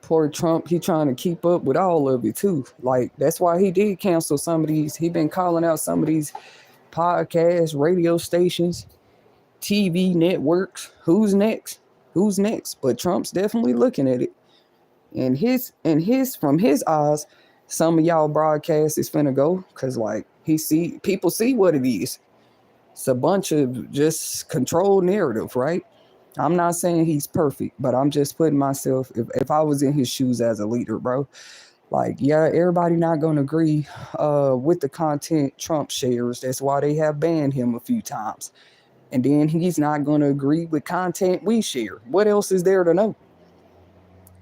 Poor Trump, he trying to keep up with all of it too. Like, that's why he did cancel some of these. He been calling out some of these podcasts, radio stations, TV networks. Who's next? Who's next? But Trump's definitely looking at it. And from his eyes, some of y'all broadcasts is finna go. Cause like people see what it is. It's a bunch of just controlled narrative, right? I'm not saying he's perfect, but I'm just putting myself, if I was in his shoes as a leader, bro, like, yeah, everybody not going to agree with the content Trump shares. That's why they have banned him a few times. And then he's not going to agree with content we share. What else is there to know?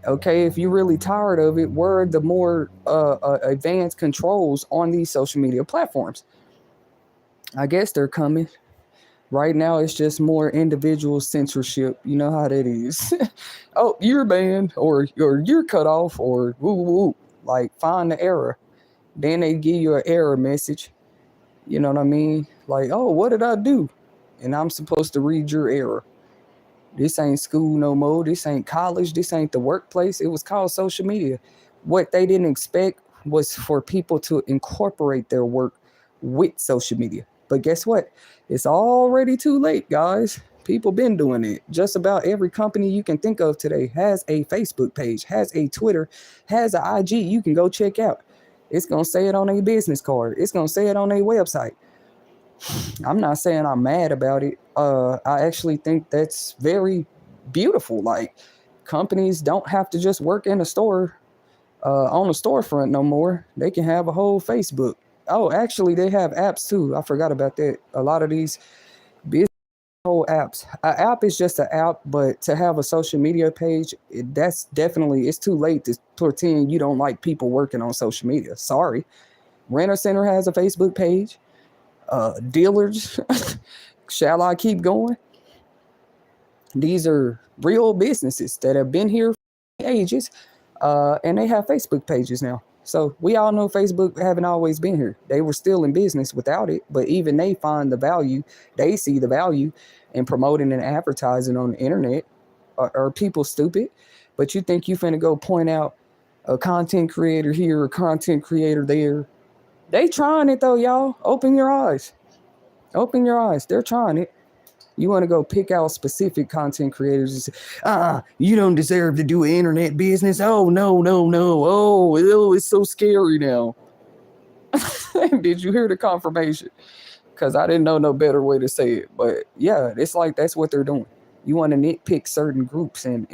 Okay, if you're really tired of it, where are the more advanced controls on these social media platforms? I guess they're coming. Right now, it's just more individual censorship. You know how that is. Oh, you're banned, or you're cut off, or woo woo woo. Like, find the error. Then they give you an error message. You know what I mean? Like, oh, what did I do? And I'm supposed to read your error. This ain't school no more. This ain't college. This ain't the workplace. It was called social media. What they didn't expect was for people to incorporate their work with social media. But guess what? It's already too late, guys. People been doing it. Just about every company you can think of today has a Facebook page, has a Twitter, has an IG you can go check out. It's going to say it on a business card. It's going to say it on a website. I'm not saying I'm mad about it. I actually think that's very beautiful. Like, companies don't have to just work in a store, on a storefront no more. They can have a whole Facebook. Oh, actually, they have apps too. I forgot about that. A lot of these business whole apps. An app is just an app, but to have a social media page, that's definitely, it's too late to pretend you don't like people working on social media. Sorry. Renter Center has a Facebook page. Dealers, shall I keep going? These are real businesses that have been here for ages, and they have Facebook pages now. So we all know Facebook haven't always been here. They were still in business without it, but even they find the value. They see the value in promoting and advertising on the internet. Are people stupid? But you think you finna go point out a content creator here, a content creator there? They trying it though, y'all. Open your eyes. Open your eyes. They're trying it. You want to go pick out specific content creators and say, you don't deserve to do an internet business. Oh, no, no, no. Oh, it's so scary now. Did you hear the confirmation? Because I didn't know no better way to say it. But yeah, it's like that's what they're doing. You want to nitpick certain groups and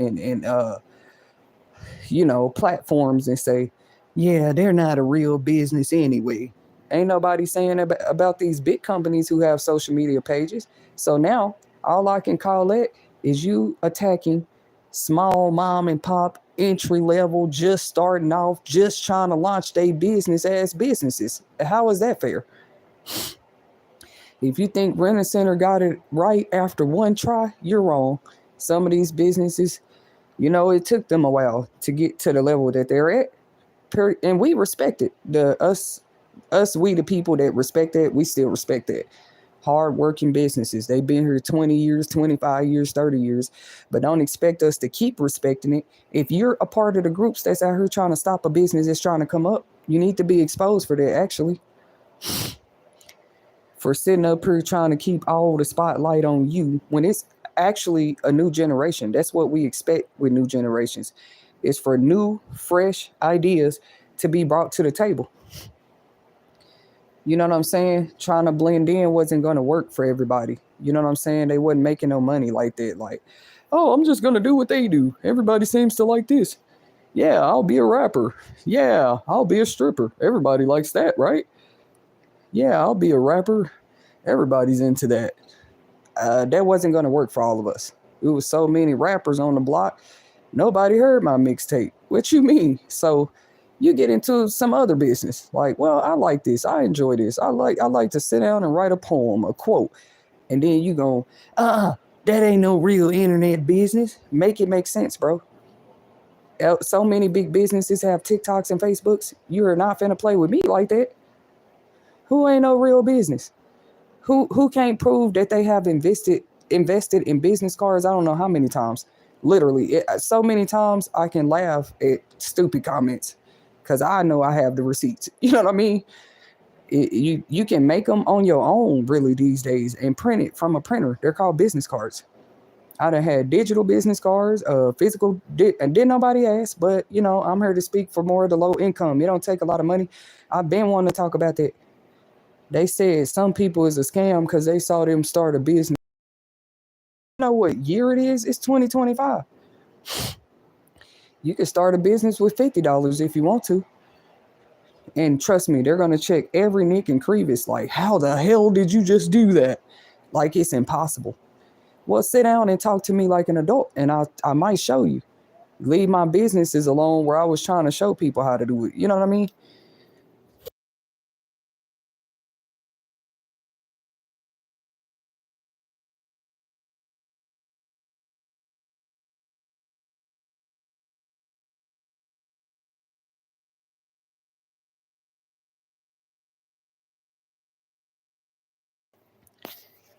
platforms and say, yeah, they're not a real business anyway. Ain't nobody saying about these big companies who have social media pages. So now all I can call that is you attacking small mom and pop, entry level, just starting off, just trying to launch their business as businesses. How is that fair? If you think Rent Center got it right after one try, you're wrong. Some of these businesses, it took them a while to get to the level that they're at. And we respect it. We the people that respect that, we still respect that. Hard-working businesses. They've been here 20 years, 25 years, 30 years, but don't expect us to keep respecting it. If you're a part of the groups that's out here trying to stop a business that's trying to come up, you need to be exposed for that, actually. For sitting up here trying to keep all the spotlight on you when it's actually a new generation. That's what we expect with new generations. It's for new, fresh ideas to be brought to the table. You know what I'm saying? Trying to blend in wasn't going to work for everybody. You know what I'm saying? They wasn't making no money like that. Like, oh, I'm just going to do what they do. Everybody seems to like this. Yeah, I'll be a rapper. Yeah, I'll be a stripper. Everybody likes that, right? Yeah, I'll be a rapper. Everybody's into that. That wasn't going to work for all of us. It was so many rappers on the block. Nobody heard my mixtape. What you mean? So you get into some other business. Like, well, I like this. I enjoy this. I like to sit down and write a poem, a quote. And then you go, that ain't no real internet business. Make it make sense, bro. So many big businesses have TikToks and Facebooks. You are not finna play with me like that. Who ain't no real business? Who can't prove that they have invested in business cards? I don't know how many times. Literally, so many times I can laugh at stupid comments because I know I have the receipts. You know what I mean? You can make them on your own really these days and print it from a printer. They're called business cards. I done had digital business cards, physical, and didn't nobody ask. But I'm here to speak for more of the low income. It don't take a lot of money. I've been wanting to talk about that. They said some people is a scam because they saw them start a business. You know what year it is? It's 2025. You can start a business with $50 if you want to. And trust me, they're going to check every nick and crevice. Like, how the hell did you just do that? Like, it's impossible. Well, sit down and talk to me like an adult, and I might show you. Leave my businesses alone where I was trying to show people how to do it. You know what I mean?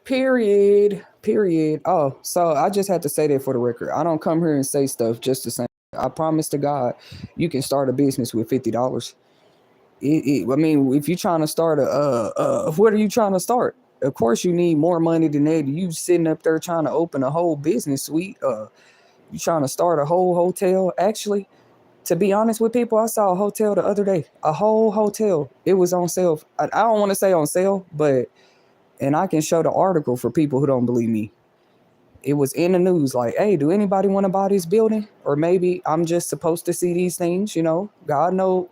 Period. Period. Oh, so I just had to say that for the record. I don't come here and say stuff just to say. I promise to God, you can start a business with $50. I mean, if you're trying to start what are you trying to start? Of course, you need more money than that. You sitting up there trying to open a whole business suite. You trying to start a whole hotel. Actually, to be honest with people, I saw a hotel the other day. A whole hotel. It was on sale. I don't want to say on sale, but and I can show the article for people who don't believe me. It was in the news like, hey, do anybody want to buy this building? Or maybe I'm just supposed to see these things, God know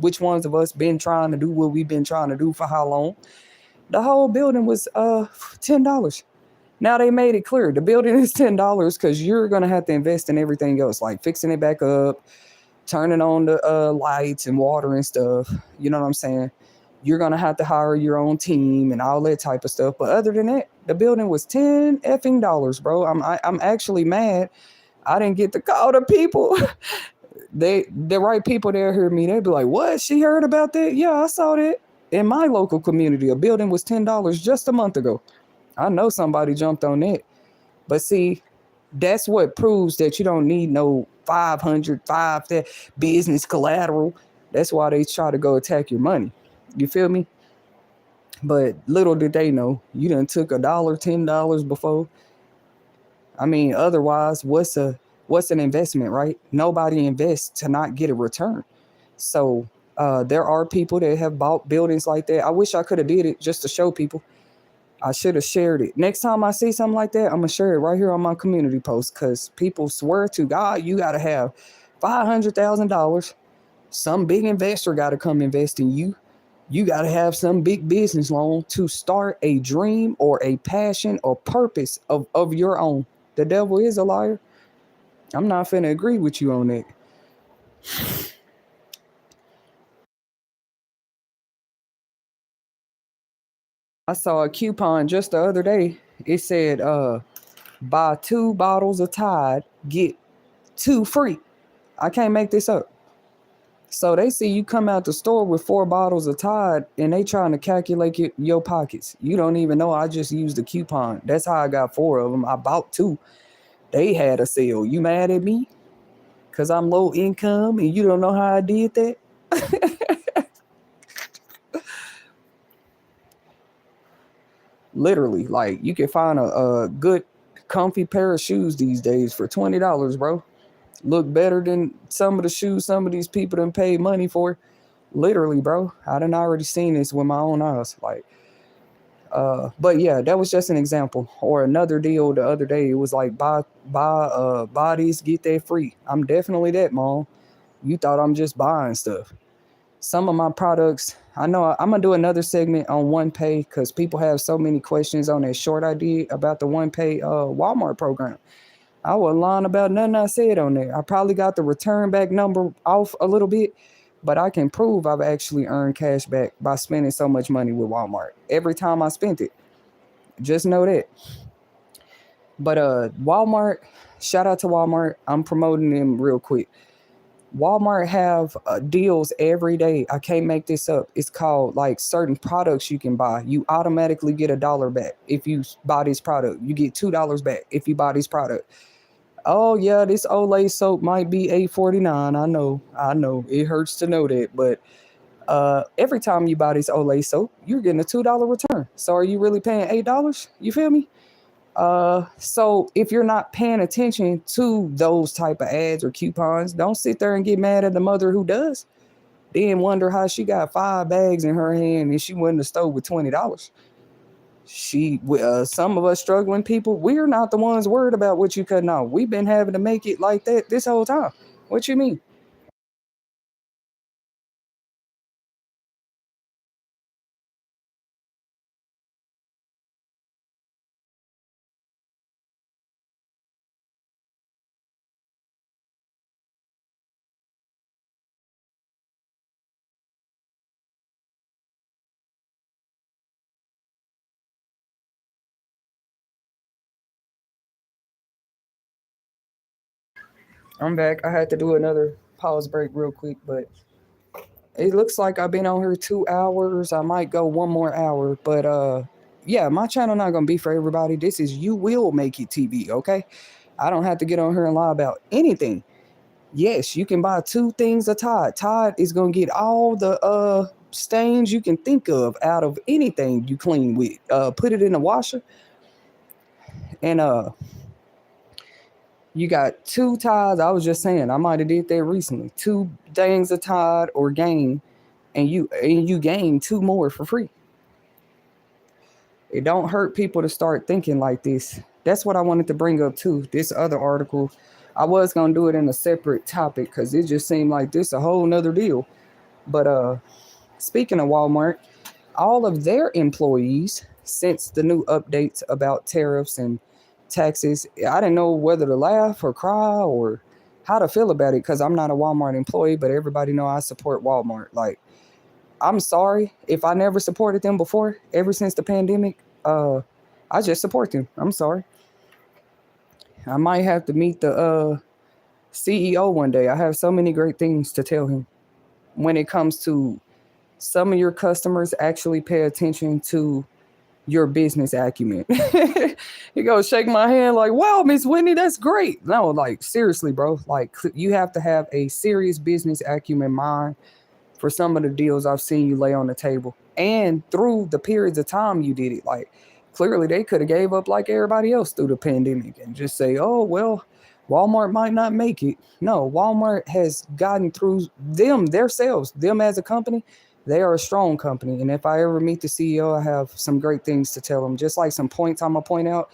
which ones of us been trying to do what we've been trying to do for how long. The whole building was $10. Now they made it clear the building is $10 because you're gonna have to invest in everything else, like fixing it back up, turning on the lights and water and stuff. You know what I'm saying? You're gonna have to hire your own team and all that type of stuff. But other than that, the building was $10 bro. I'm actually mad. I didn't get to call the people. The right people there heard me. They'd be like, "What? She heard about that? Yeah, I saw that in my local community. A building was $10 just a month ago. I know somebody jumped on that. But see, that's what proves that you don't need no 505 that business collateral. That's why they try to go attack your money. You feel me? But little did they know, you done took $1, $10 before. I mean, otherwise, what's an investment, right? Nobody invests to not get a return. So there are people that have bought buildings like that. I wish I could have did it just to show people. I should have shared it. Next time I see something like that, I'm gonna share it right here on my community post because people swear to God you gotta have $500,000. Some big investor gotta come invest in you. You gotta have some big business loan to start a dream or a passion or purpose of your own. The devil is a liar. I'm not finna agree with you on that. I saw a coupon just the other day. It said, buy 2 bottles of Tide, get 2 free. I can't make this up. So they see you come out the store with 4 bottles of Tide and they trying to calculate your pockets. You don't even know I just used the coupon. That's how I got 4 of them. I bought 2. They had a sale. You mad at me? Because I'm low income and you don't know how I did that? Literally, like you can find a good comfy pair of shoes these days for $20, bro. Look better than some of the shoes some of these people done paid money for. Literally, bro. I done already seen this with my own eyes. Like, but yeah, that was just an example. Or another deal the other day. It was like buy bodies, get that free. I'm definitely that, mom. You thought I'm just buying stuff. Some of my products I know I'm gonna do another segment on One Pay because people have so many questions on that short I did about the One Pay Walmart program. I wasn't lying about nothing I said on there. I probably got the return back number off a little bit, but I can prove I've actually earned cash back by spending so much money with Walmart every time I spent it. Just know that. But Walmart, shout out to Walmart. I'm promoting them real quick. Walmart have deals every day. I can't make this up. It's called like certain products you can buy. You automatically get $1 back if you buy this product. You get $2 back if you buy this product. Oh yeah, this Olay soap might be $8.49. I know. It hurts to know that, but every time you buy this Olay soap, you're getting a $2 return. So are you really paying $8? You feel me? So if you're not paying attention to those type of ads or coupons, don't sit there and get mad at the mother who does. Then wonder how she got 5 bags in her hand and she went to the store with $20. Some of us struggling people, we're not the ones worried about what you cutting off. We've been having to make it like that this whole time. What you mean? I'm back. I had to do another pause break real quick, but it looks like I've been on here 2 hours. I might go one more hour, but yeah, my channel not gonna be for everybody. This is You Will Make It TV, okay? I don't have to get on here and lie about anything. Yes, you can buy 2 things of Tide. Tide is gonna get all the stains you can think of out of anything you clean with. Put it in the washer, and you got 2 Tides. I was just saying, I might have did that recently. 2 things of Tide or Gain, and you gain 2 more for free. It don't hurt people to start thinking like this. That's what I wanted to bring up too. This other article, I was gonna do it in a separate topic because it just seemed like this a whole nother deal. But speaking of Walmart, all of their employees, since the new updates about tariffs and taxes, I didn't know whether to laugh or cry or how to feel about it because I'm not a Walmart employee, but everybody know I support Walmart. Like, I'm sorry if I never supported them before. Ever since the pandemic, I just support them. I'm sorry. I might have to meet the CEO one day. I have so many great things to tell him when it comes to some of your customers actually pay attention to your business acumen. He goes shake my hand like, wow, Miss Whitney, that's great. No, like seriously, bro. Like you have to have a serious business acumen mind for some of the deals I've seen you lay on the table. And through the periods of time you did it, like clearly they could have gave up like everybody else through the pandemic and just say, oh well, Walmart might not make it. No, Walmart has gotten through them themselves, them as a company. They are a strong company. And if I ever meet the CEO, I have some great things to tell him. Just like some points I'm gonna point out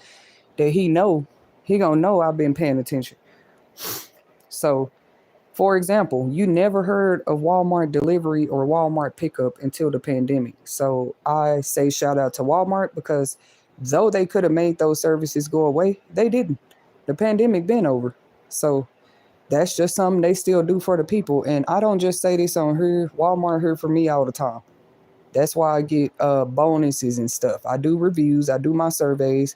that he gonna know I've been paying attention. So for example, you never heard of Walmart delivery or Walmart pickup until the pandemic. So I say shout out to Walmart because though they could have made those services go away, they didn't. The pandemic been over. So that's just something they still do for the people. And I don't just say this on here. Walmart here for me all the time. That's why I get bonuses and stuff. I do reviews, I do my surveys,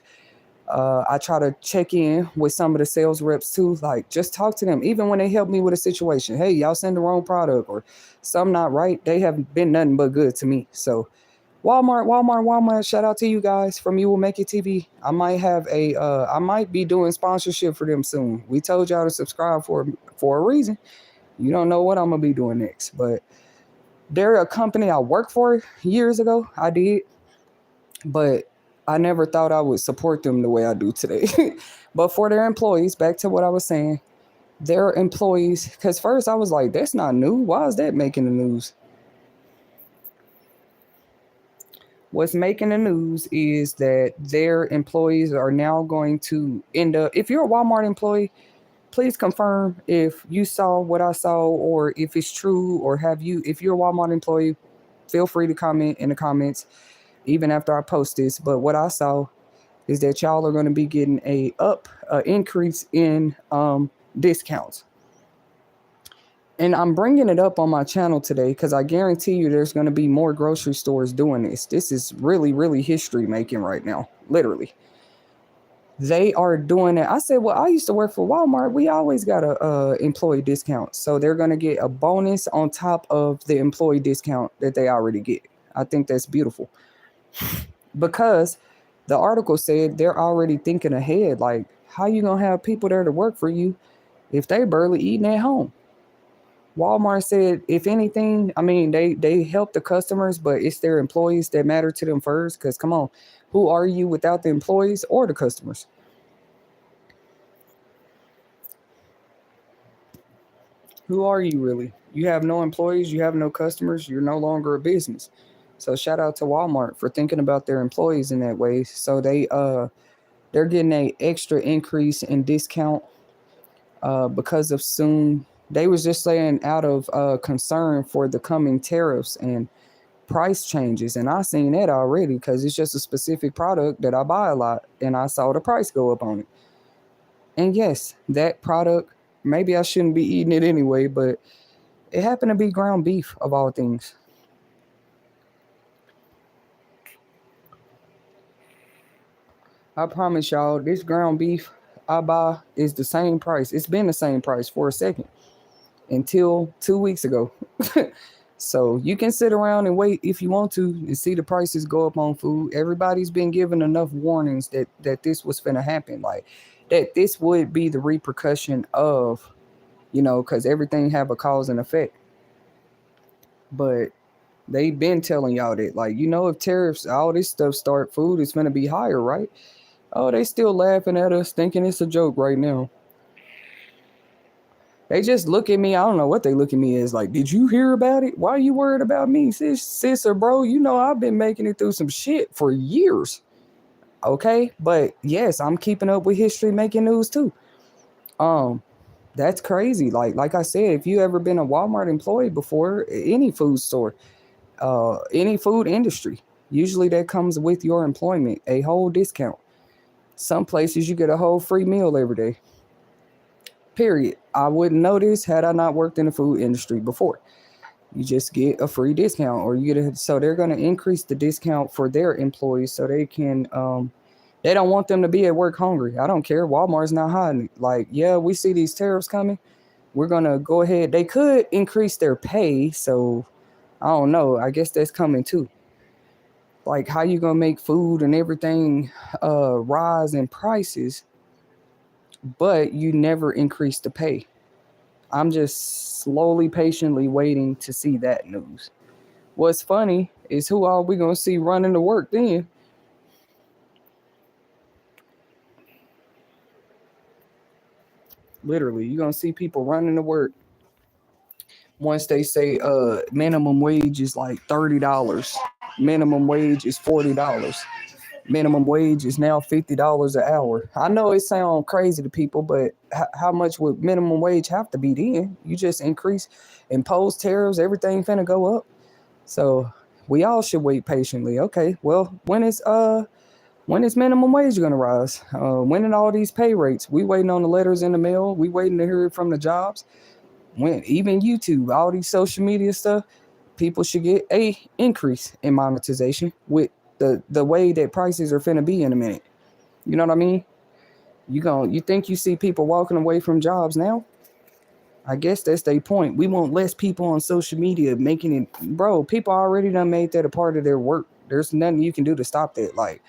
I try to check in with some of the sales reps too, like just talk to them, even when they help me with a situation. Hey, y'all send the wrong product or something not right. They have been nothing but good to me. So Walmart. Shout out to you guys from You Will Make It TV. I might have I might be doing sponsorship for them soon. We told y'all to subscribe for a reason. You don't know what I'm gonna be doing next, but they're a company I worked for years ago. I did, but I never thought I would support them the way I do today. But for their employees, back to what I was saying, their employees, because first I was like, that's not new. Why is that making the news? What's making the news is that their employees are now going to end up, if you're a Walmart employee, please confirm if you saw what I saw or if it's true, or if you're a Walmart employee, feel free to comment in the comments even after I post this. But what I saw is that y'all are going to be getting a increase in discounts. And I'm bringing it up on my channel today because I guarantee you there's going to be more grocery stores doing this. This is really, really history making right now, literally. They are doing it. I said, well, I used to work for Walmart. We always got a employee discount. So they're going to get a bonus on top of the employee discount that they already get. I think that's beautiful because the article said they're already thinking ahead. Like, how you going to have people there to work for you if they barely eating at home? Walmart said, if anything, I mean, they help the customers, but it's their employees that matter to them first. Because come on, who are you without the employees or the customers? Who are you really? You have no employees, you have no customers, you're no longer a business. So shout out to Walmart for thinking about their employees in that way. So they're getting a extra increase in discount because of soon. They was just saying out of concern for the coming tariffs and price changes, and I seen that already because it's just a specific product that I buy a lot, and I saw the price go up on it. And yes, that product, maybe I shouldn't be eating it anyway, but it happened to be ground beef of all things. I promise y'all, this ground beef I buy is the same price. It's been the same price for a second until 2 weeks ago. So you can sit around and wait if you want to and see the prices go up on food. Everybody's been given enough warnings that this was going to happen, like that this would be the repercussion of, because everything have a cause and effect. But they've been telling y'all that, like, if tariffs, all this stuff start, food is going to be higher, right? Oh, they still laughing at us, thinking it's a joke right now. They just look at me. I don't know what they look at me as. Like, did you hear about it? Why are you worried about me, sis or bro? I've been making it through some shit for years. Okay, but yes, I'm keeping up with history, making news too. That's crazy. Like I said, if you ever been a Walmart employee before, any food store, any food industry, usually that comes with your employment, a whole discount. Some places you get a whole free meal every day. Period. I wouldn't notice had I not worked in the food industry before. You just get a free discount, or you get so they're going to increase the discount for their employees so they can. They don't want them to be at work hungry. I don't care. Walmart's not hiding it. Like, yeah, we see these tariffs coming. We're gonna go ahead. They could increase their pay, so I don't know. I guess that's coming too. Like, how you gonna make food and everything rise in prices, but you never increase the pay? I'm just slowly, patiently waiting to see that news. What's funny is who are we gonna see running to work then? Literally, you're gonna see people running to work once they say minimum wage is like $30. Minimum wage is $40. Minimum wage is now $50 an hour. I know it sounds crazy to people, but how much would minimum wage have to be then? You just impose tariffs, everything finna go up. So we all should wait patiently. Okay, well, when is minimum wage gonna rise? When are all these pay rates? We waiting on the letters in the mail. We waiting to hear it from the jobs. When even YouTube, all these social media stuff, people should get a increase in monetization with the way that prices are finna be in a minute. You know what I mean? You think you see people walking away from jobs now? I guess that's their point. We want less people on social media making it, bro. People already done made that a part of their work. There's nothing you can do to stop that. Like,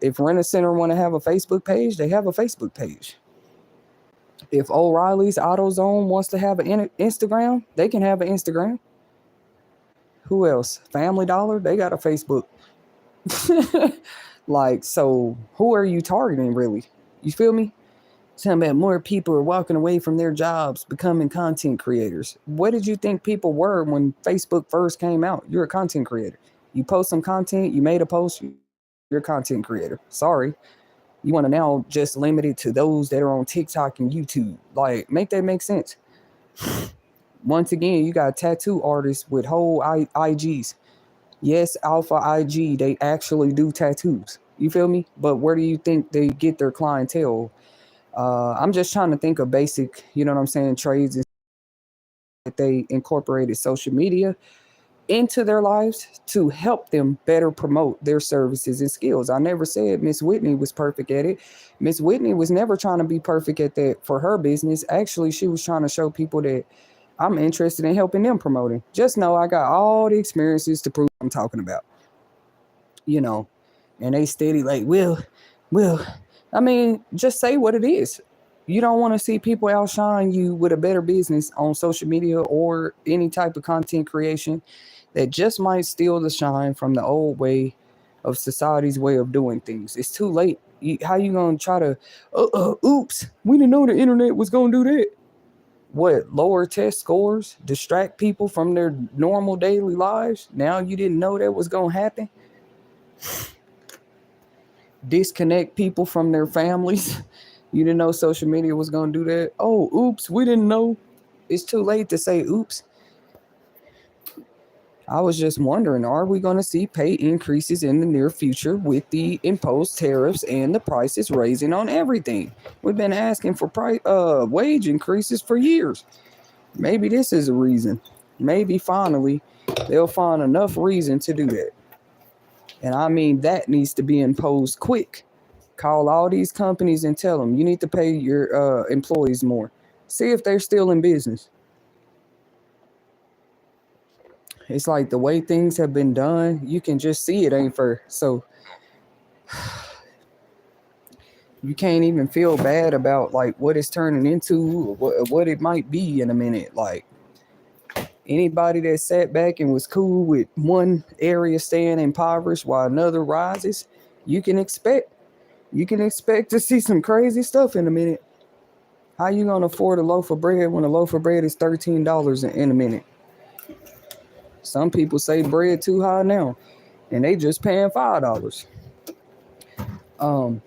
if Rent a Center want to have a Facebook page, they have a Facebook page. If O'Reilly's AutoZone wants to have an Instagram, they can have an Instagram. Who else? Family Dollar, they got a Facebook. Like, so who are you targeting really? You feel me? Talking about more people are walking away from their jobs, becoming content creators. What did you think people were when Facebook first came out? You're a content creator. You post some content, you made a post, you're a content creator. Sorry. You want to now just limit it to those that are on TikTok and YouTube. Like, make that make sense. Once again, you got tattoo artists with whole IGs. Yes, Alpha IG, they actually do tattoos. You feel me? But where do you think they get their clientele? I'm just trying to think of basic, you know what I'm saying, trades that they incorporated social media into their lives to help them better promote their services and skills. I never said Miss Whitney was perfect at it. Miss Whitney was never trying to be perfect at that for her business. Actually, she was trying to show people that I'm interested in helping them promoting. Just know I got all the experiences to prove what I'm talking about. You know, and they steady like, well, I mean, just say what it is. You don't want to see people outshine you with a better business on social media or any type of content creation that just might steal the shine from the old way of society's way of doing things. It's too late. How you gonna try to? Oops, we didn't know the internet was gonna do that. What, lower test scores, distract people from their normal daily lives? Now you didn't know that was gonna happen. Disconnect people from their families. You didn't know social media was gonna do that. Oh, oops, we didn't know. It's too late to say oops. I was just wondering, are we going to see pay increases in the near future with the imposed tariffs and the prices raising on everything? We've been asking for wage increases for years. Maybe this is a reason. Maybe finally they'll find enough reason to do that. And I mean, that needs to be imposed quick. Call all these companies and tell them you need to pay your employees more. See if they're still in business. It's like the way things have been done, you can just see it ain't fair. So you can't even feel bad about like what it's turning into, what it might be in a minute. Like anybody that sat back and was cool with one area staying impoverished while another rises, you can expect to see some crazy stuff in a minute. How you gonna afford a loaf of bread when a loaf of bread is $13 in a minute? Some people say bread too high now, and they just paying $5. Um,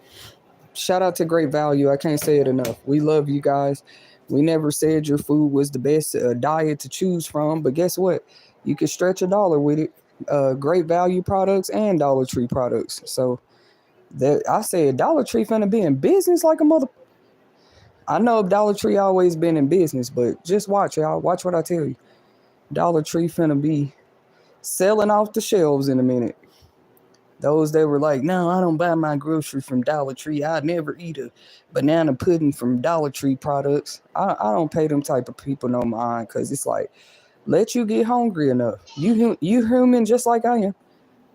Shout out to Great Value. I can't say it enough. We love you guys. We never said your food was the best diet to choose from, but guess what? You can stretch a dollar with it. Great Value products and Dollar Tree products. So that I said Dollar Tree finna be in business like a mother. I know Dollar Tree always been in business, but just watch, y'all. Watch what I tell you. Dollar Tree finna be selling off the shelves in a minute. Those that were like, no, I don't buy my groceries from Dollar Tree. I never eat a banana pudding from Dollar Tree products. I don't pay them type of people no mind because it's like, let you get hungry enough. You human just like I am.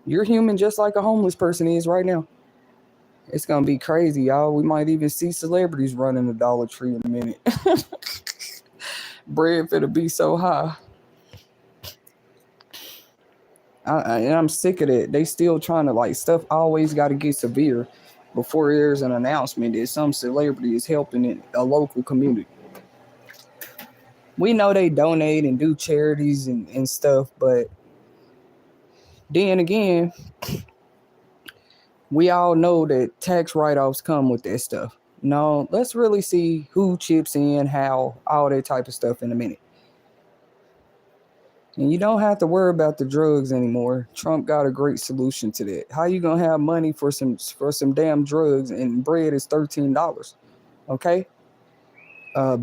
You're human just like a homeless person is right now. It's gonna be crazy, y'all. We might even see celebrities running the Dollar Tree in a minute. Bread finna be so high. And I'm sick of it. They still trying to like stuff always got to get severe before there's an announcement that some celebrity is helping in a local community. We know they donate and do charities and stuff, but then again, we all know that tax write-offs come with that stuff. No, let's really see who chips in, how, all that type of stuff in a minute. And you don't have to worry about the drugs anymore. Trump got a great solution to that. How you gonna have money for some damn drugs and bread is $13? Okay.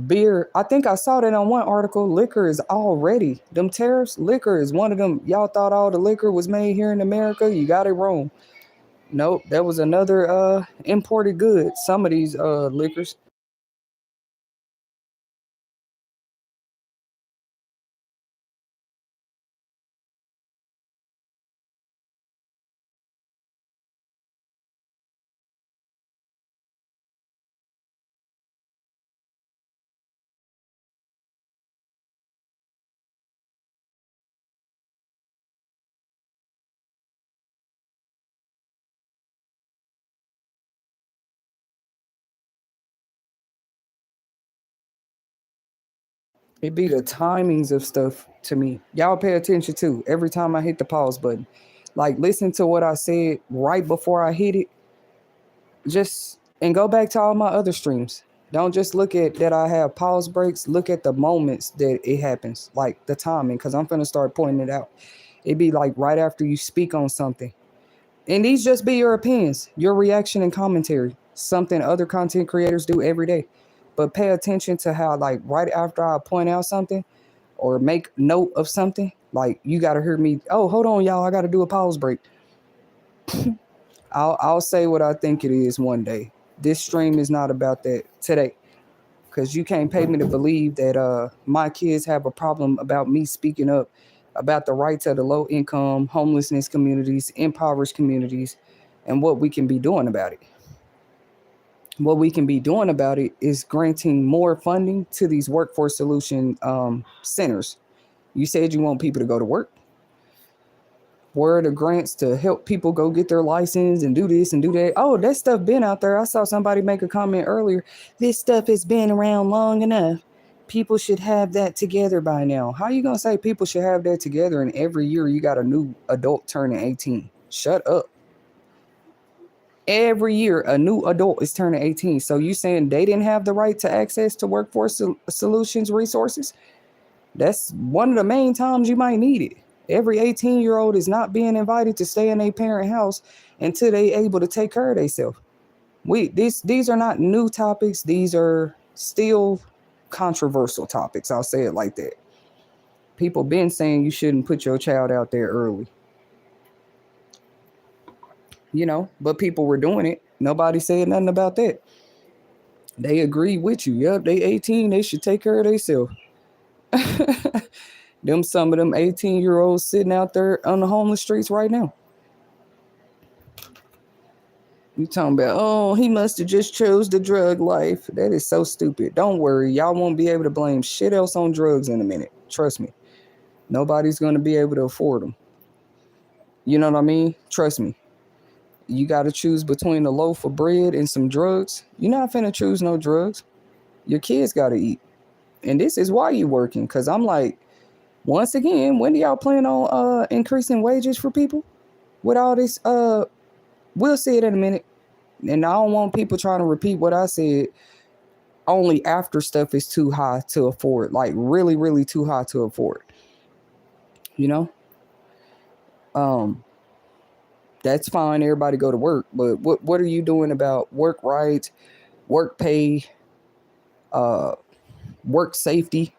Beer. I think I saw that on one article. Liquor is already them tariffs. Liquor is one of them. Y'all thought all the liquor was made here in America. You got it wrong. Nope, that was another imported good. Some of these liquors. It be the timings of stuff to me. Y'all pay attention too. Every time I hit the pause button, like listen to what I said right before I hit it. Just and go back to all my other streams. Don't just look at that I have pause breaks. Look at the moments that it happens, like the timing, because I'm gonna start pointing it out. It'd be like right after you speak on something. And these just be your opinions, your reaction and commentary, something other content creators do every day. But pay attention to how, like, right after I point out something or make note of something, like, you got to hear me. Oh, hold on, y'all. I got to do a pause break. I'll say what I think it is one day. This stream is not about that today. Because you can't pay me to believe that my kids have a problem about me speaking up about the rights of the low income, homelessness communities, impoverished communities, and what we can be doing about it. What we can be doing about it is granting more funding to these workforce solution centers. You said you want people to go to work. Where are the grants to help people go get their license and do this and do that? Oh, that stuff been out there. I saw somebody make a comment earlier. This stuff has been around long enough. People should have that together by now. How you gonna say people should have that together and every year you got a new adult turning 18? Shut up. Every year a new adult is turning 18. So you saying they didn't have the right to access to workforce solutions resources? That's one of the main times you might need it. Every 18-year-old is not being invited to stay in a parent house until they able to take care of themselves. These are not new topics. These are still controversial topics. I'll say it like that. People been saying you shouldn't put your child out there early. But people were doing it. Nobody said nothing about that. They agreed with you. Yep, they 18. They should take care of themselves. Some of them 18-year-olds sitting out there on the homeless streets right now. You talking about, oh, he must have just chose the drug life. That is so stupid. Don't worry. Y'all won't be able to blame shit else on drugs in a minute. Trust me. Nobody's going to be able to afford them. You know what I mean? Trust me. You got to choose between a loaf of bread and some drugs. You're not finna choose no drugs. Your kids got to eat. And this is why you working. Because I'm like, once again, when do y'all plan on increasing wages for people? With all this, we'll see it in a minute. And I don't want people trying to repeat what I said only after stuff is too high to afford. Like really, really too high to afford. That's fine. Everybody go to work. But what are you doing about work rights, work pay, work safety?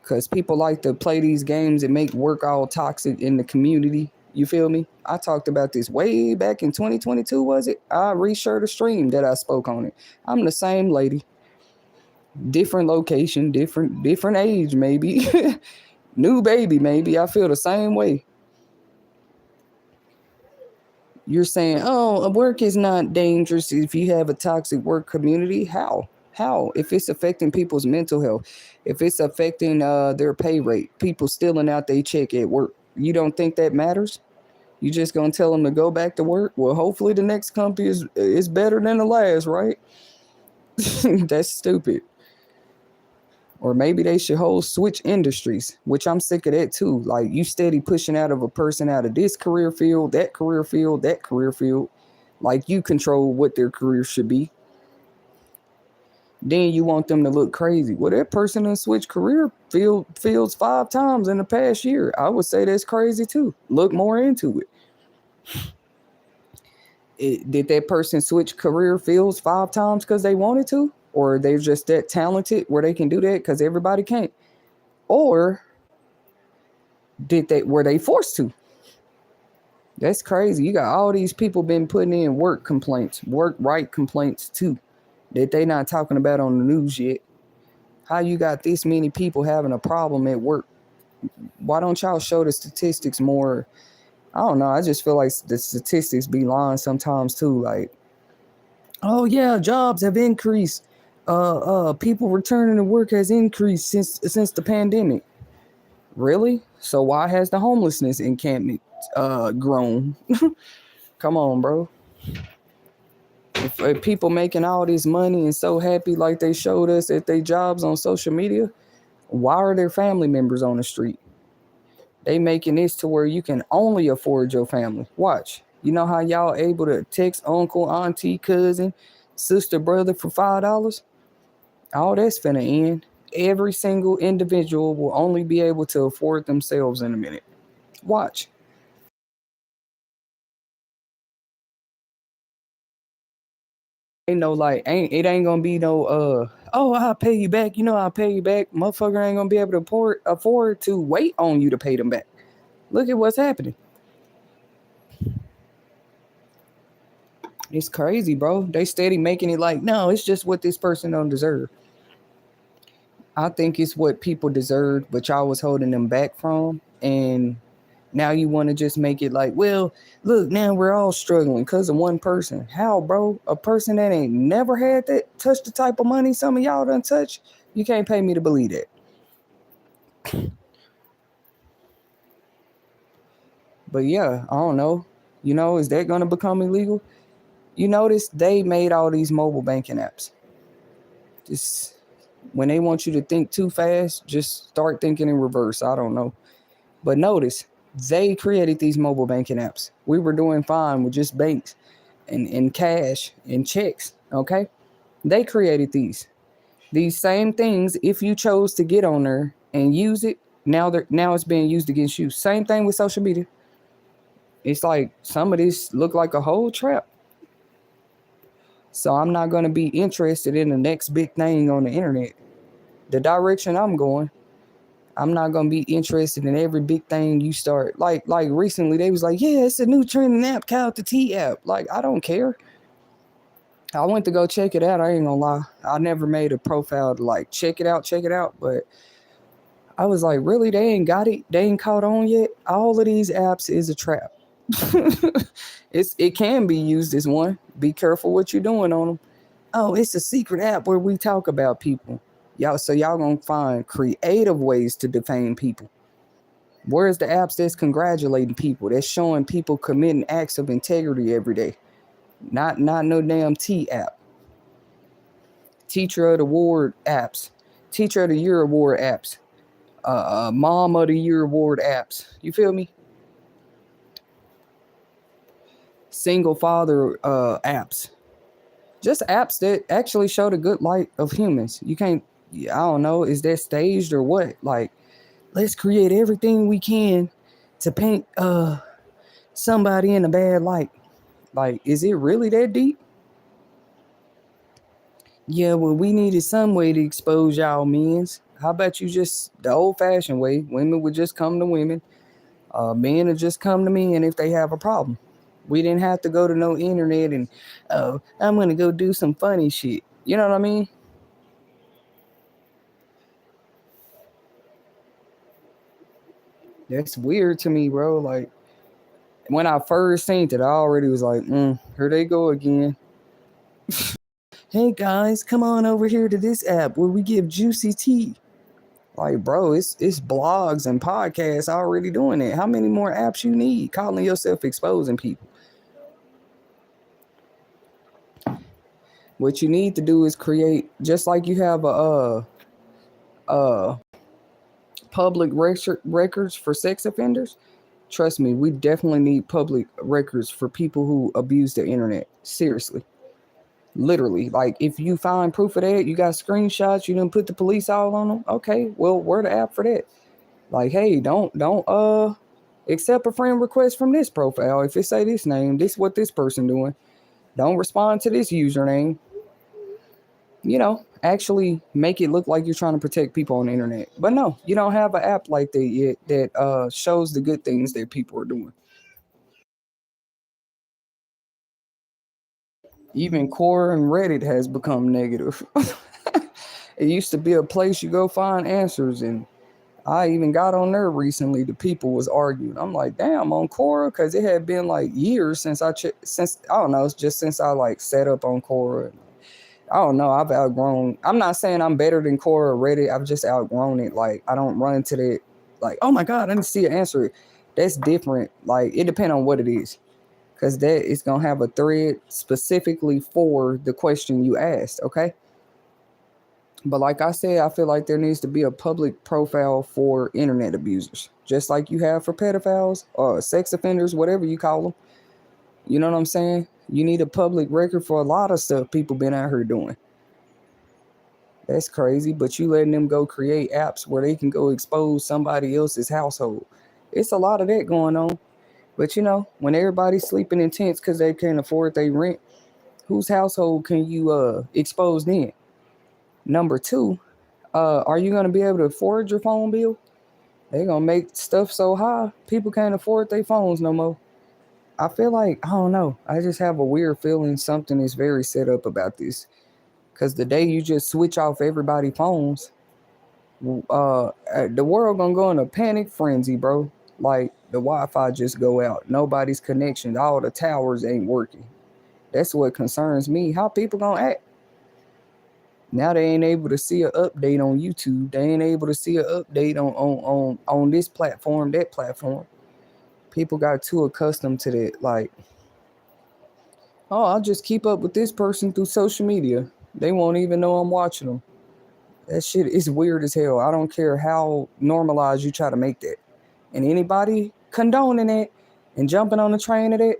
Because people like to play these games and make work all toxic in the community. You feel me? I talked about this way back in 2022, was it? I reshared a stream that I spoke on it. I'm the same lady. Different location, different age, maybe. New baby, maybe. I feel the same way. You're saying, oh, work is not dangerous if you have a toxic work community. How? If it's affecting people's mental health, if it's affecting their pay rate, people stealing out their check at work, you don't think that matters? You just gonna tell them to go back to work? Well, hopefully the next company is better than the last, right? That's stupid. Or maybe they should switch industries, which I'm sick of that too. Like you steady pushing out of a person out of this career field, that career field, that career field. Like you control what their career should be. Then you want them to look crazy. Well, that person done switched career fields 5 times in the past year. I would say that's crazy too. Look more into it. Did that person switch career fields 5 times because they wanted to? Or they're just that talented where they can do that because everybody can't? Or were they forced to? That's crazy. You got all these people been putting in work complaints, work right complaints too, that they not talking about on the news yet. How you got this many people having a problem at work? Why don't y'all show the statistics more? I don't know. I just feel like the statistics be lying sometimes too. Like, oh yeah, jobs have increased. People returning to work has increased since the pandemic. Really? So why has the homelessness encampment grown? Come on, bro. If people making all this money and so happy like they showed us at their jobs on social media, why are their family members on the street? They making this to where you can only afford your family. Watch. You know how y'all able to text uncle, auntie, cousin, sister, brother for $5? All that's finna end. Every single individual will only be able to afford themselves in a minute. Watch. Ain't no like ain't gonna be no oh I'll pay you back, I'll pay you back. Motherfucker ain't gonna be able to afford to wait on you to pay them back. Look at what's happening. It's crazy, bro. They steady making it like, no, it's just what this person don't deserve. I think it's what people deserve, but y'all was holding them back from. And now you want to just make it like, well, look, now we're all struggling because of one person. How, bro? A person that ain't never had that touch the type of money some of y'all done touch? You can't pay me to believe that. But yeah, I don't know. Is that going to become illegal? You notice they made all these mobile banking apps. Just when they want you to think too fast, just start thinking in reverse. I don't know. But notice they created these mobile banking apps. We were doing fine with just banks and cash and checks. Okay. They created these same things. If you chose to get on there and use it, now it's being used against you. Same thing with social media. It's like some of this look like a whole trap. So I'm not going to be interested in the next big thing on the internet. The direction I'm going, I'm not gonna be interested in every big thing you start. Like recently, they was like, yeah, it's a new trending app called the T app. Like, I don't care. I went to go check it out. I ain't gonna lie. I never made a profile to like check it out. But I was like, really? They ain't got it? They ain't caught on yet? All of these apps is a trap. It can be used as one. Be careful what you're doing on them. Oh, it's a secret app where we talk about people. Y'all gonna find creative ways to defame people. Where's the apps that's congratulating people? That's showing people committing acts of integrity every day. Not no damn T app. Teacher of the Award apps. Teacher of the Year Award apps. Mom of the Year Award apps. You feel me? Single father apps. Just apps that actually show the good light of humans. You can't, I don't know, is that staged or what? Like, let's create everything we can to paint somebody in a bad light. Like, is it really that deep? Yeah, well, we needed some way to expose y'all men's. How about you just the old fashioned way? Women would just come to women. Men would just come to men if they have a problem. We didn't have to go to no internet and, oh, I'm going to go do some funny shit. You know what I mean? That's weird to me, bro. Like, when I first seen it, I already was like, here they go again. Hey guys, come on over here to this app where we give juicy tea. Like, bro, it's blogs and podcasts already doing it. How many more apps you need? Calling yourself exposing people. What you need to do is create, just like you have a public records for sex offenders. Trust me, we definitely need public records for people who abuse the internet. Seriously. Literally, like if you find proof of that, you got screenshots, you didn't put the police all on them. Okay, well, where the app for that? Like, hey, don't accept a friend request from this profile. If it say this name, this what this person doing. Don't respond to this username. Actually make it look like you're trying to protect people on the internet. But no, you don't have an app like that yet that shows the good things that people are doing. Even Quora and Reddit has become negative. It used to be a place you go find answers, and I even got on there recently. The people was arguing. I'm like, damn, on Quora, because it had been like years since since I don't know, it's just since I like set up on Quora. I don't know. I've outgrown. I'm not saying I'm better than Quora or Reddit. I've just outgrown it. Like, I don't run into that. Like, oh my god, I didn't see an answer. That's different. Like, it depends on what it is, because that is gonna have a thread specifically for the question you asked. Okay. But like I said, I feel like there needs to be a public profile for internet abusers, just like you have for pedophiles or sex offenders, whatever you call them. You know what I'm saying? You need a public record for a lot of stuff people been out here doing. That's crazy, but you letting them go create apps where they can go expose somebody else's household. It's a lot of that going on. But when everybody's sleeping in tents because they can't afford their rent, whose household can you expose then? Number two, are you gonna be able to afford your phone bill? They're gonna make stuff so high people can't afford their phones no more. I feel like I don't know. I just have a weird feeling something is very set up about this. Cause the day you just switch off everybody's phones, the world gonna go in a panic frenzy, bro. Like the Wi-Fi just go out, nobody's connection, all the towers ain't working. That's what concerns me. How people gonna act? Now they ain't able to see an update on YouTube. They ain't able to see an update on this platform, that platform. People got too accustomed to that. Like, oh, I'll just keep up with this person through social media. They won't even know I'm watching them. That shit is weird as hell. I don't care how normalized you try to make that. And anybody condoning it and jumping on the train of that,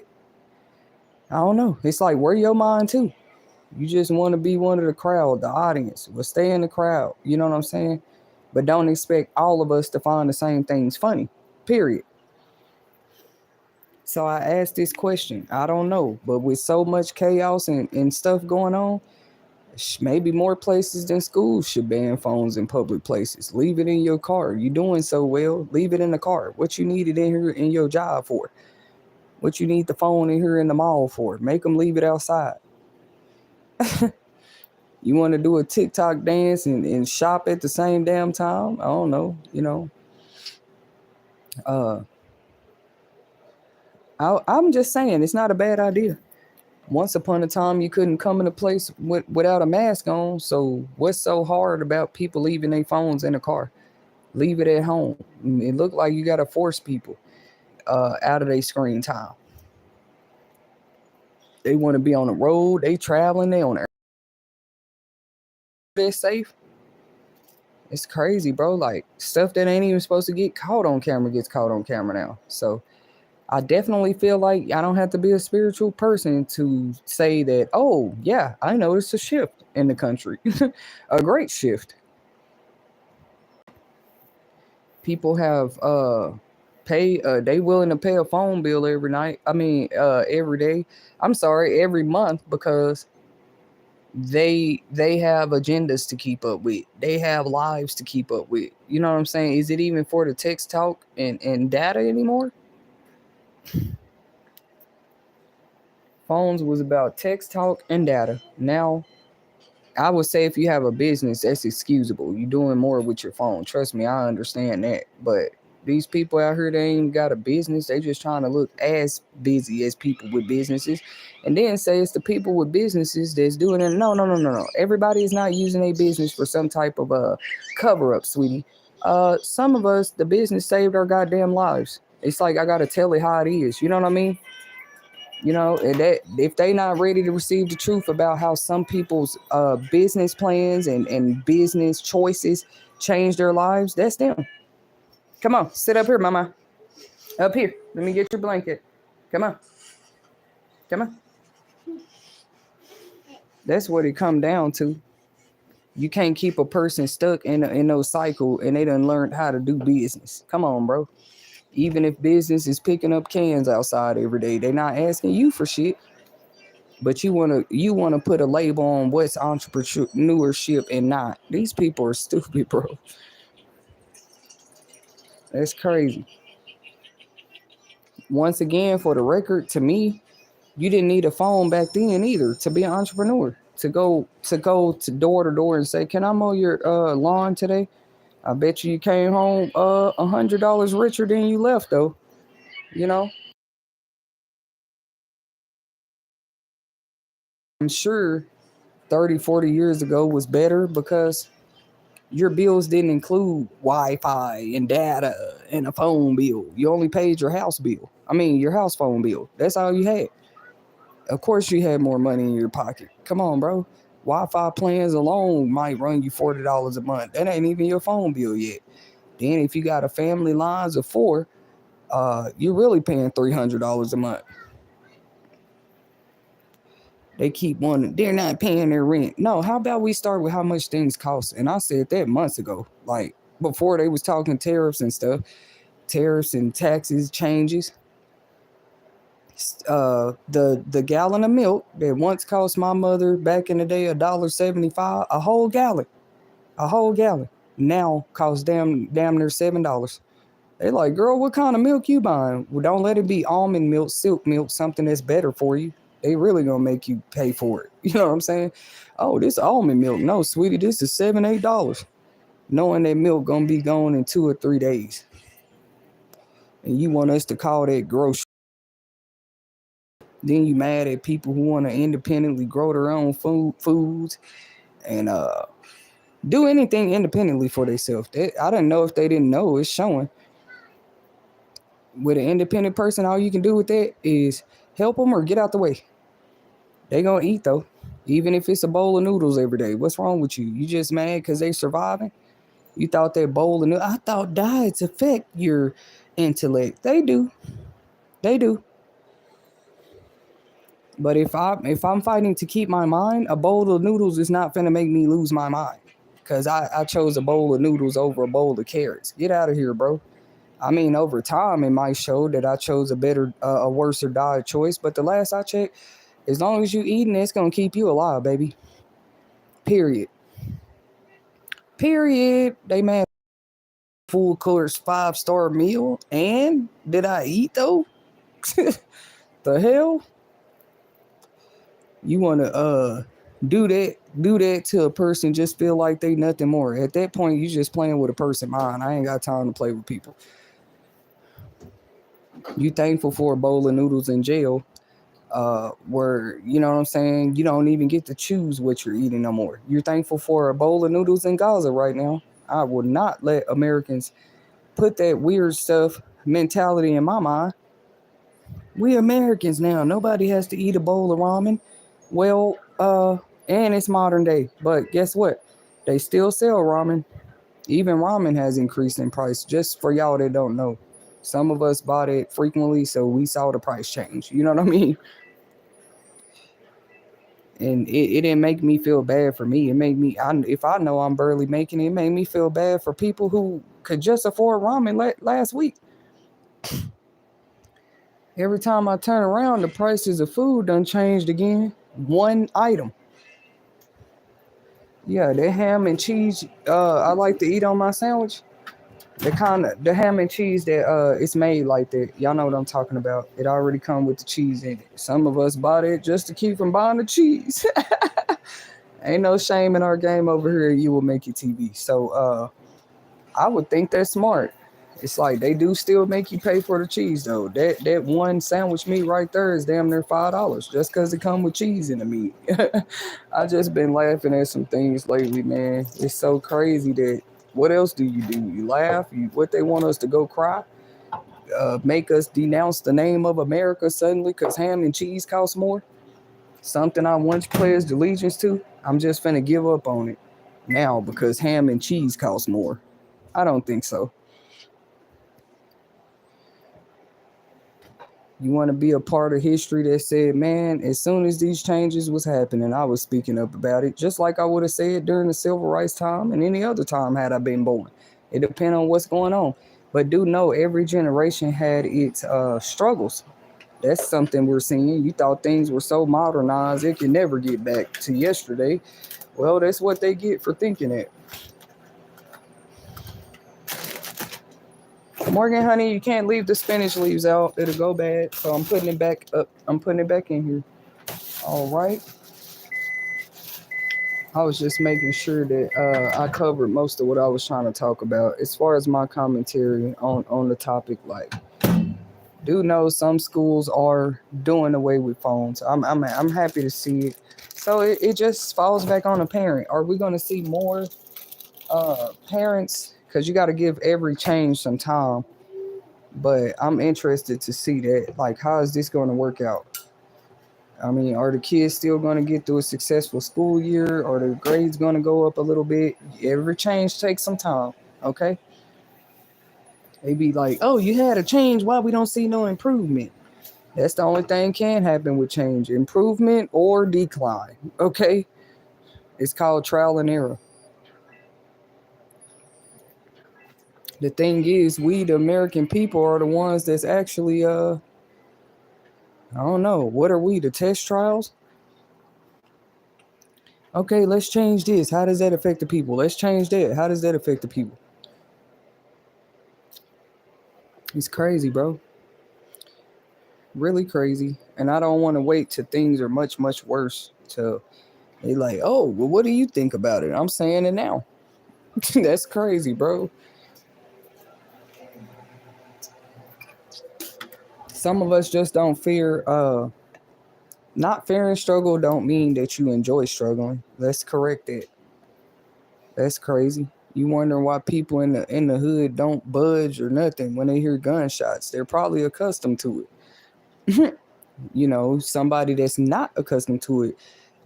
I don't know. It's like, where your mind too? You just want to be one of the crowd, the audience. Well, stay in the crowd. You know what I'm saying? But don't expect all of us to find the same things funny. Period. So I asked this question. I don't know. But with so much chaos and stuff going on, maybe more places than schools should ban phones in public places. Leave it in your car. You're doing so well. Leave it in the car. What you need it in here in your job for? What you need the phone in here in the mall for? Make them leave it outside. You want to do a TikTok dance and shop at the same damn time? I don't know. Uh, I'm just saying it's not a bad idea. Once upon a time, you couldn't come in a place without a mask on. So what's so hard about people leaving their phones in the car? Leave it at home. It look like you got to force people out of their screen time. They want to be on the road. They traveling. They on the they're safe. It's crazy, bro. Like stuff that ain't even supposed to get caught on camera gets caught on camera now. So I definitely feel like I don't have to be a spiritual person to say that, oh, yeah, I noticed a shift in the country, a great shift. People have they willing to pay a phone bill every night. I mean, every day. I'm sorry, every month because they have agendas to keep up with. They have lives to keep up with. You know what I'm saying? Is it even for the text talk and data anymore? Phones was about text talk and data. Now I would say if you have a business, that's excusable. You're doing more with your phone. Trust me, I understand that. But these people out here, they ain't got a business. They just trying to look as busy as people with businesses. And then say it's the people with businesses that's doing it. No, no, no, no, no. Everybody is not using a business for some type of cover up, sweetie. Some of us, the business saved our goddamn lives. It's like I gotta tell it how it is. You know what I mean? And that if they not ready to receive the truth about how some people's business plans and business choices change their lives, that's them. Come on, sit up here, mama. Up here. Let me get your blanket. Come on. Come on. That's what it come down to. You can't keep a person stuck in no cycle and they done learned how to do business. Come on, bro. Even if business is picking up cans outside every day, they not asking you for shit. But you wanna put a label on what's entrepreneurship and not. These people are stupid, bro. That's crazy. Once again, for the record, to me, you didn't need a phone back then either to be an entrepreneur. To go to door to door and say, "Can I mow your lawn today?" I bet you came home $100 richer than you left though. You know, I'm sure 30, 40 years ago was better because your bills didn't include Wi-Fi and data and a phone bill. You only paid your house bill. I mean, your house phone bill. That's all you had. Of course, you had more money in your pocket. Come on, bro. Wi-Fi plans alone might run you $40 a month. That ain't even your phone bill yet. Then, if you got a family lines of four, you're really paying $300 a month. They keep wanting, they're not paying their rent. No, how about we start with how much things cost? And I said that months ago, like before they was talking tariffs and stuff. tariffs and taxes changes. The gallon of milk that once cost my mother back in the day $1.75, a whole gallon now costs damn near $7. They like, girl, what kind of milk you buying? Well, don't let it be almond milk, silk milk, something that's better for you. They really gonna make you pay for it. You know what I'm saying? Oh, this almond milk. No, sweetie, this is $7, $8. Knowing that milk gonna be gone in 2 or 3 days. And you want us to call that grocery. Then you mad at people who want to independently grow their own foods and do anything independently for themselves. I don't know if they didn't know. It's showing. With an independent person, all you can do with that is help them or get out the way. They gonna eat though, even if it's a bowl of noodles every day. What's wrong with you? You just mad because they surviving? You thought that bowl of noodles? I thought diets affect your intellect. They do. They do. But if I'm fighting to keep my mind, a bowl of noodles is not gonna make me lose my mind. Cause I chose a bowl of noodles over a bowl of carrots. Get out of here, bro. I mean, over time it might show that I chose a worse diet choice. But the last I checked, as long as you eating, it's gonna keep you alive, baby. Period. Period. They made full course 5-star meal, and did I eat though? The hell? You want to do that to a person, just feel like they nothing more. At that point, you just playing with a person mind. I ain't got time to play with people. You thankful for a bowl of noodles in jail, where, you know what I'm saying, you don't even get to choose what you're eating no more. You're thankful for a bowl of noodles in Gaza right now. I will not let Americans put that weird stuff mentality in my mind. We Americans now. Nobody has to eat a bowl of ramen. Well, and it's modern day. But guess what? They still sell ramen. Even ramen has increased in price. Just for y'all that don't know. Some of us bought it frequently, so we saw the price change. You know what I mean? And it didn't make me feel bad for me. It made me, if I know I'm barely making it, it made me feel bad for people who could just afford ramen last week. Every time I turn around, the prices of food done changed again. One item. Yeah, the ham and cheese I like to eat on my sandwich. The ham and cheese that it's made like that. Y'all know what I'm talking about. It already come with the cheese in it. Some of us bought it just to keep from buying the cheese. Ain't no shame in our game over here. You will make your TV. So I would think that's smart. It's like they do still make you pay for the cheese though. That one sandwich meat right there is damn near $5 just because it come with cheese in the meat. I just been laughing at some things lately, man. It's so crazy that what else do? You laugh? What they want us to go cry? Make us denounce the name of America suddenly because ham and cheese cost more? Something I once pledged allegiance to? I'm just finna give up on it now because ham and cheese cost more. I don't think so. You want to be a part of history that said, man, as soon as these changes was happening, I was speaking up about it, just like I would have said during the civil rights time and any other time had I been born. It depends on what's going on. But do know every generation had its struggles. That's something we're seeing. You thought things were so modernized, it could never get back to yesterday. Well, that's what they get for thinking it. Morgan, honey, you can't leave the spinach leaves out. It'll go bad. So I'm putting it back up. I'm putting it back in here. All right. I was just making sure that I covered most of what I was trying to talk about. As far as my commentary on the topic, like, do know some schools are doing away with phones. I'm happy to see it. So it just falls back on the parent. Are we going to see more parents? Because you got to give every change some time. But I'm interested to see that. Like, how is this going to work out? I mean, are the kids still going to get through a successful school year? Or the grades going to go up a little bit? Every change takes some time, okay? They be like, oh, you had a change. Why we don't see no improvement? That's the only thing can happen with change. Improvement or decline, okay? It's called trial and error. The thing is, we the American people are the ones that's actually I don't know, what are we, the test trials? Okay, let's change this. How does that affect the people? Let's change that. How does that affect the people? It's crazy, bro. Really crazy. And I don't want to wait till things are much, much worse to they like, oh, well, what do you think about it? I'm saying it now. That's crazy, bro. Some of us just don't fear not fearing struggle don't mean that you enjoy struggling. Let's correct that. That's crazy. You wonder why people in the hood don't budge or nothing when they hear gunshots. They're probably accustomed to it. Somebody that's not accustomed to it,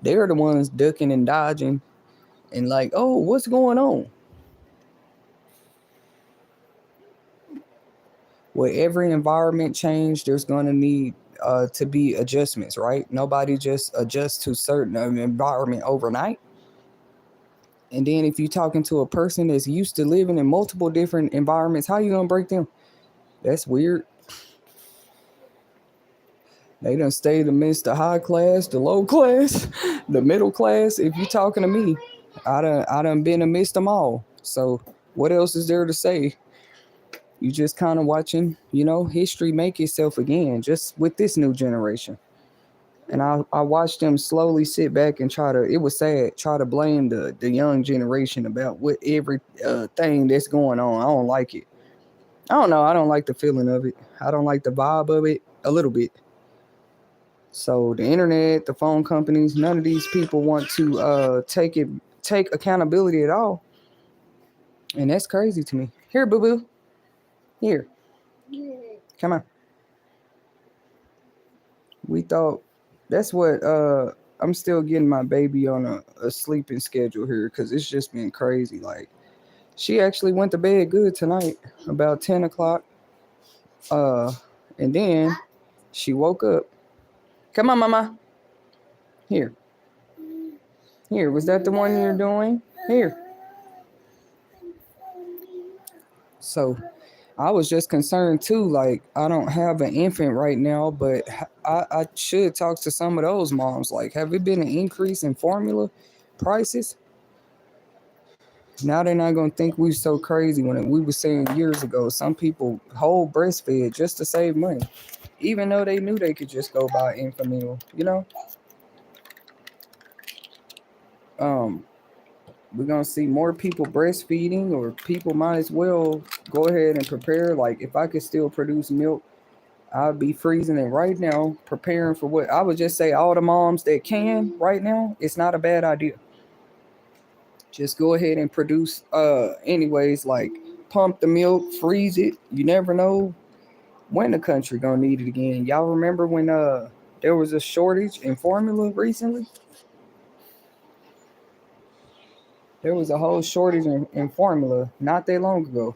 they're the ones ducking and dodging and like, oh, what's going on? With every environment change, there's going to need to be adjustments, right? Nobody just adjusts to certain environment overnight. And then if you're talking to a person that's used to living in multiple different environments, how you gonna break them? That's weird. They done stayed amidst the high class, the low class, the middle class. If you're talking to me, I done been amidst them all. So what else is there to say? You just kind of watching, history make itself again, just with this new generation. And I watched them slowly sit back and it was sad, try to blame the young generation about what every thing that's going on. I don't like it. I don't know. I don't like the feeling of it. I don't like the vibe of it a little bit. So the internet, the phone companies, none of these people want to take accountability at all. And that's crazy to me. Here, boo boo. Here. Come on. We thought that's what I'm still getting my baby on a sleeping schedule here because it's just been crazy. Like she actually went to bed good tonight, about 10 o'clock. And then she woke up. Come on, mama. Here. Here, was that the one you're doing? Here. So I was just concerned too. Like, I don't have an infant right now, but I should talk to some of those moms. Like, have it been an increase in formula prices? Now they're not going to think we so crazy when we were saying years ago. Some people hold breastfed just to save money, even though they knew they could just go buy infant meal, We're going to see more people breastfeeding, or people might as well go ahead and prepare. Like, if I could still produce milk, I'd be freezing it right now, preparing for what I would just say all the moms that can right now, it's not a bad idea. Just go ahead and produce anyways, like pump the milk, freeze it. You never know when the country gonna need it again. Y'all remember when there was a shortage in formula recently? There was a whole shortage in formula not that long ago,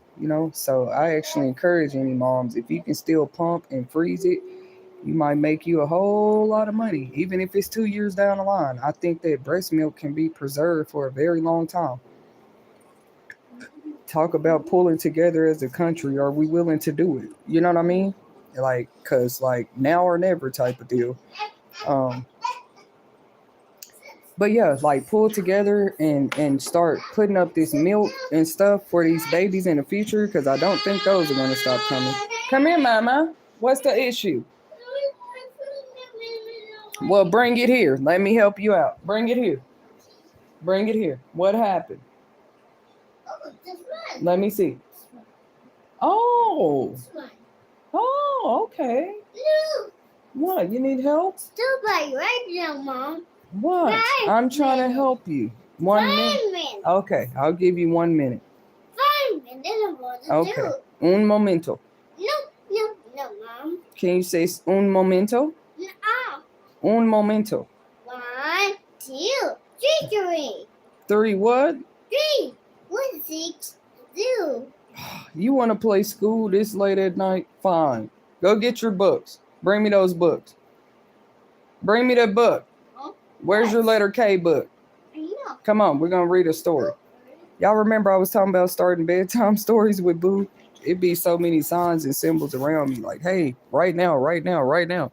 So I actually encourage any moms, if you can still pump and freeze it, you might make you a whole lot of money, even if it's 2 years down the line. I think that breast milk can be preserved for a very long time. Talk about pulling together as a country. Are we willing to do it? You know what I mean? Like, cause like now or never type of deal. Um, But yeah, like pull together and start putting up this milk and stuff for these babies in the future, because I don't think those are gonna stop coming. Come here, mama. What's the issue? Well, bring it here. Let me help you out. Bring it here. Bring it here. What happened? Let me see. Oh. Oh, okay. What? You need help? Still play right now, Mom. What? I'm trying to help you. 1 minute. Okay, I'll give you 1 minute. 5 minutes. Okay. Un momento. No, Mom. Can you say un momento? No. Un momento. 1, 2, 3. 3 what? 3, 1, 6, 2. You want to play school this late at night? Fine. Go get your books. Bring me those books. Bring me that book. Where's your letter K book? Come on, we're going to read a story. Y'all remember I was talking about starting bedtime stories with Boo? It'd be so many signs and symbols around me, like, hey, right now, right now, right now.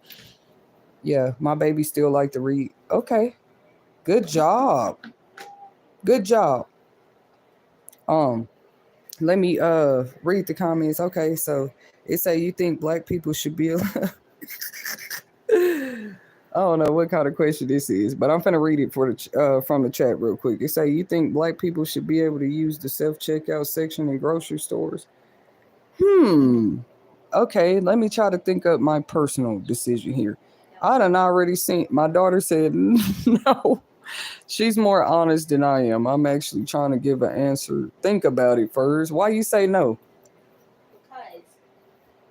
Yeah, my baby still like to read. Okay, good job. Good job. Um, Let me read the comments. Okay, so it say you think black people should be I don't know what kind of question this is, but I'm gonna read it for the from the chat real quick. It say you think black people should be able to use the self checkout section in grocery stores. Okay, let me try to think up my personal decision here. I done already seen. My daughter said no. She's more honest than I am. I'm actually trying to give an answer. Think about it first. Why you say no? Because.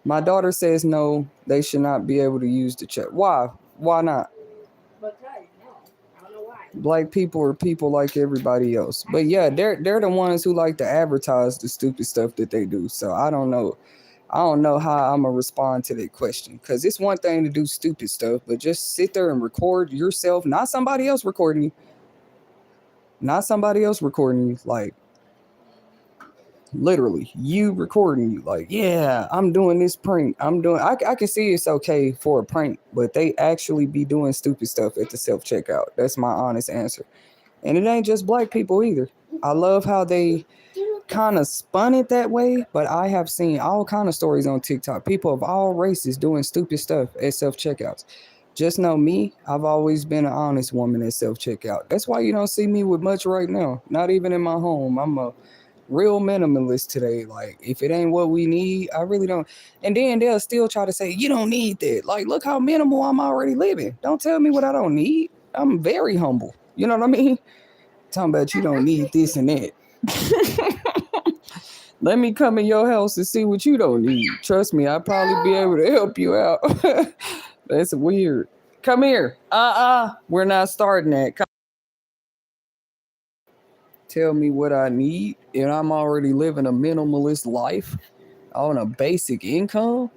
My daughter says no. They should not be able to use the check. Why? Why not? Because no, I don't know why. Black people are people like everybody else. But yeah, they're the ones who like to advertise the stupid stuff that they do. So I don't know. I don't know how I'm gonna respond to that question, because it's one thing to do stupid stuff, but just sit there and record yourself, not somebody else recording you, not somebody else recording you, like literally you recording you, like, yeah, I'm doing this prank. I can see it's okay for a prank, but they actually be doing stupid stuff at the self checkout. That's my honest answer. And it ain't just black people either. I love how they kind of spun it that way, but I have seen all kind of stories on TikTok. People of all races doing stupid stuff at self checkouts. Just know me, I've always been an honest woman at self checkout. That's why you don't see me with much right now. Not even in my home. I'm a real minimalist today. Like, if it ain't what we need, I really don't. And then they'll still try to say, you don't need that. Like, look how minimal I'm already living. Don't tell me what I don't need. I'm very humble. You know what I mean? Talking about you don't need this and that. Let me come in your house and see what you don't need. Trust me, I'll probably be able to help you out. That's weird. Come here. We're not starting that. Tell me what I need, and I'm already living a minimalist life on a basic income.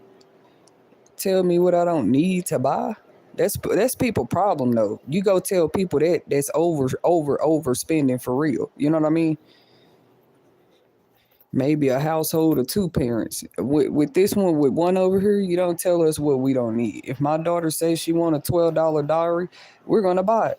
Tell me what I don't need to buy. That's people problem though. You go tell people that's overspending for real. You know what I mean? Maybe a household of two parents. With this one, with one over here, you don't tell us what we don't need. If my daughter says she want a $12 diary, we're gonna buy it.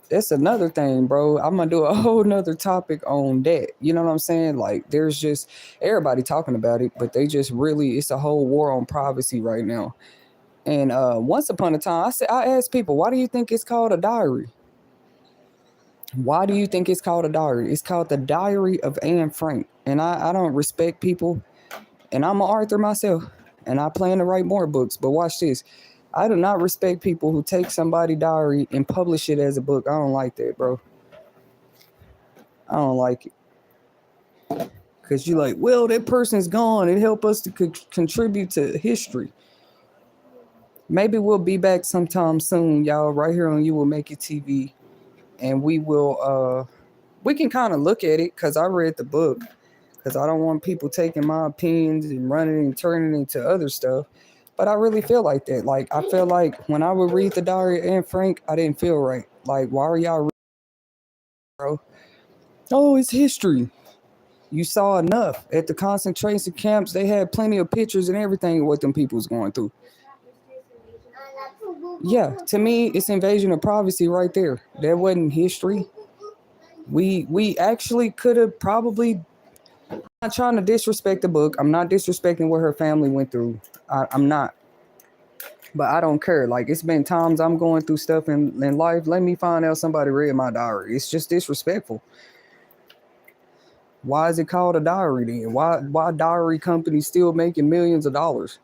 That's another thing, bro. I'm gonna do a whole nother topic on that. You know what I'm saying? Like, there's just everybody talking about it, but they just really, it's a whole war on privacy right now. And once upon a time, I asked people, why do you think it's called a diary? Why do you think it's called a diary? It's called the Diary of Anne Frank. And I don't respect people, and I'm an author myself, and I plan to write more books. But watch this. I do not respect people who take somebody's diary and publish it as a book. I don't like that, bro. I don't like it. Because you're like, well, that person's gone. It helped us to contribute to history. Maybe we'll be back sometime soon, y'all, right here on You Will Make It TV. And we can kind of look at it, because I read the book. Because I don't want people taking my opinions and running and turning into other stuff. But I really feel like that. Like, I feel like when I would read the Diary of Anne Frank, I didn't feel right. Like, why are y'all reading, bro? Oh, it's history. You saw enough. At the concentration camps, they had plenty of pictures and everything of what them people was going through. Yeah, to me, it's invasion of privacy right there. That wasn't history. We actually could have probably. I'm not trying to disrespect the book. I'm not disrespecting what her family went through. I'm not. But I don't care. Like, it's been times I'm going through stuff in life. Let me find out somebody read my diary. It's just disrespectful. Why is it called a diary then? Why diary companies still making millions of dollars?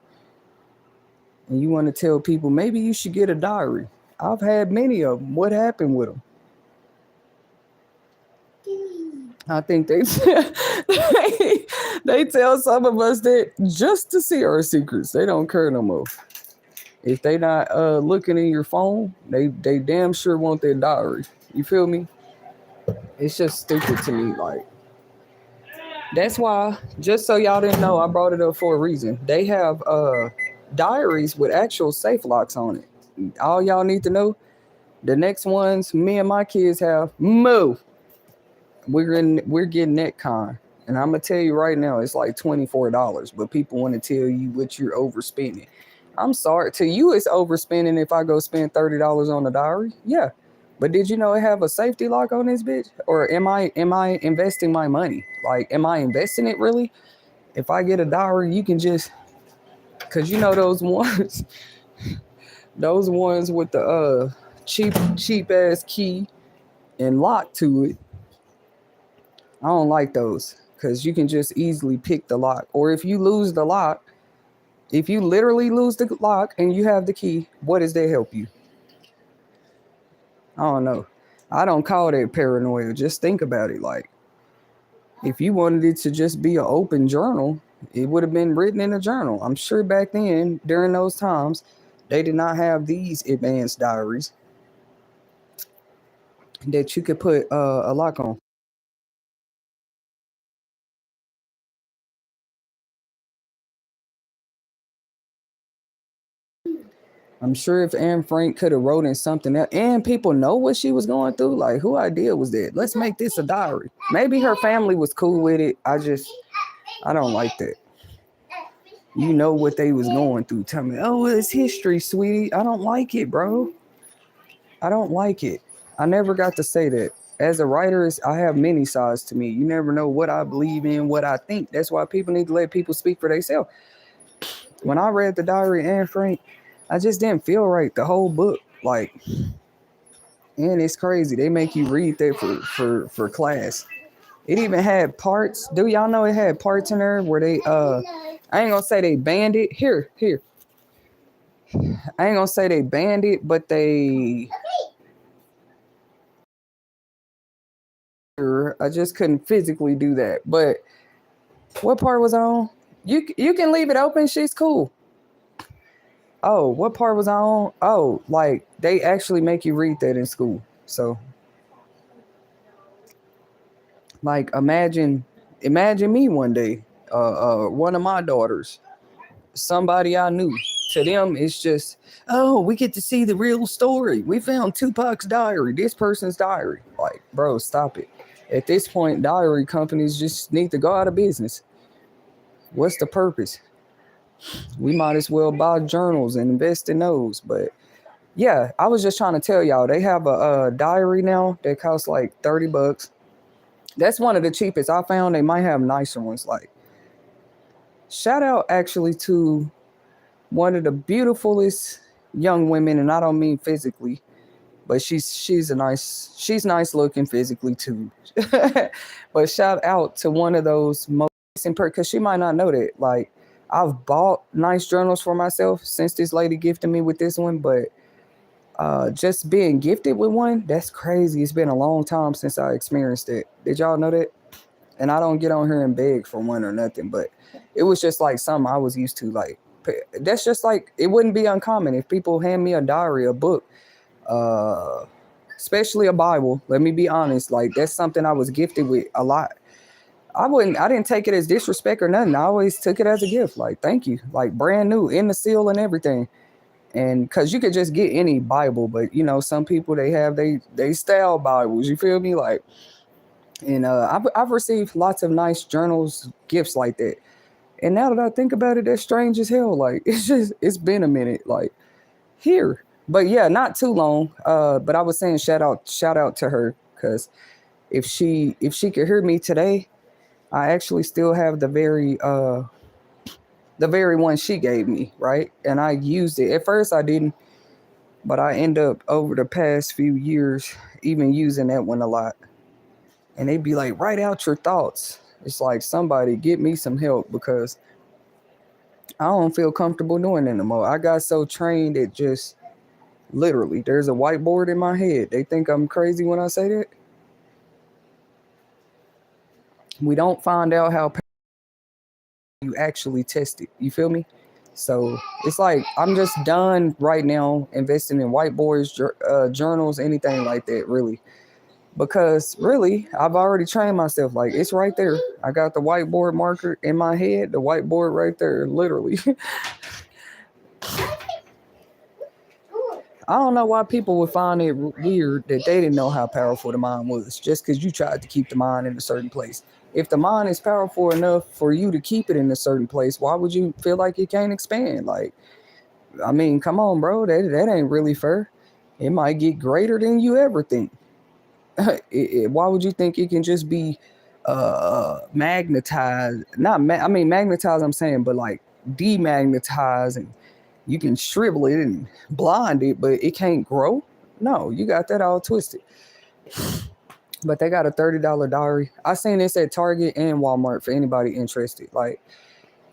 And you want to tell people maybe you should get a diary. I've had many of them. What happened with them? I think they tell some of us that just to see our secrets. They don't care no more. If they not looking in your phone, they damn sure want their diary. You feel me? It's just stupid to me. Like, that's why, just so y'all didn't know, I brought it up for a reason. They have diaries with actual safe locks on it. All y'all need to know, the next ones me and my kids have, move. we're getting that kind. And I'm gonna tell you right now, it's like $24, but people want to tell you what you're overspending. I'm sorry, to you it's overspending if I go spend $30 on a diary. Yeah. But did you know it have a safety lock on this bitch? Or am I investing my money? Like, am I investing it really? If I get a diary, you can just, cause you know those ones, those ones with the cheap ass key and lock to it. I don't like those because you can just easily pick the lock. Or if you lose the lock, if you literally lose the lock and you have the key, what does that help you? I don't know. I don't call that paranoia. Just think about it. Like, if you wanted it to just be an open journal, it would have been written in a journal. I'm sure back then, during those times, they did not have these advanced diaries that you could put a lock on. I'm sure if Anne Frank could have wrote in something else, and people know what she was going through, like, who idea was that? Let's make this a diary. Maybe her family was cool with it. I don't like that. You know what they was going through. Tell me, oh, it's history, sweetie. I don't like it, bro. I don't like it. I never got to say that. As a writer, I have many sides to me. You never know what I believe in, what I think. That's why people need to let people speak for themselves. When I read the diary of Anne Frank, I just didn't feel right. The whole book, like, and it's crazy. They make you read that for class. It even had parts. Do y'all know it had parts in there where they I ain't gonna say they banned it. Here. I ain't gonna say they banned it, but I just couldn't physically do that. But what part was on? You can leave it open. She's cool. Oh, what part was on? Oh, like they actually make you read that in school. So, like, imagine me one day, one of my daughters, somebody I knew. To them, it's just, oh, we get to see the real story. We found Tupac's diary, this person's diary. Like, bro, stop it. At this point, diary companies just need to go out of business. What's the purpose? We might as well buy journals and invest in those. But yeah, I was just trying to tell y'all, they have a diary now that costs like $30. That's one of the cheapest I found. They might have nicer ones. Like, shout out actually to one of the beautifulest young women, and I don't mean physically, but she's nice looking physically too. But shout out to one of those most because she might not know that. Like, I've bought nice journals for myself since this lady gifted me with this one, but just being gifted with one, that's crazy. It's been a long time since I experienced it. Did y'all know that? And I don't get on here and beg for one or nothing, but it was just like something I was used to. Like, that's just like, it wouldn't be uncommon if people hand me a diary, a book, especially a Bible. Let me be honest. Like, that's something I was gifted with a lot. I didn't take it as disrespect or nothing. I always took it as a gift. Like, thank you. Like, brand new, in the seal and everything. And because you could just get any Bible, but you know, some people, they have they style Bibles. You feel me? Like, and I've received lots of nice journals, gifts like that. And now that I think about it, that's strange as hell. Like, it's been a minute. Like, here, but yeah, not too long. But I was saying shout out to her, because if she could hear me today, I actually still have the very one she gave me, right? And I used it. At first I didn't, but I end up over the past few years even using that one a lot. And they'd be like, write out your thoughts. It's like, somebody get me some help, because I don't feel comfortable doing it anymore. I got so trained at just literally, there's a whiteboard in my head. They think I'm crazy when I say that. We don't find out how you actually test it. You feel me? So it's like, I'm just done right now investing in whiteboards, journals, anything like that, really. Because really, I've already trained myself. Like, it's right there. I got the whiteboard marker in my head, the whiteboard right there, literally. I don't know why people would find it weird that they didn't know how powerful the mind was just because you tried to keep the mind in a certain place. If the mind is powerful enough for you to keep it in a certain place, why would you feel like it can't expand? Like, I mean, come on, bro. That ain't really fair. It might get greater than you ever think. Why would you think it can just be magnetized? I mean, magnetized, I'm saying, but like demagnetized, and you can shrivel it and blind it, but it can't grow. No, you got that all twisted. But they got a $30 diary. I seen this at Target and Walmart for anybody interested. Like,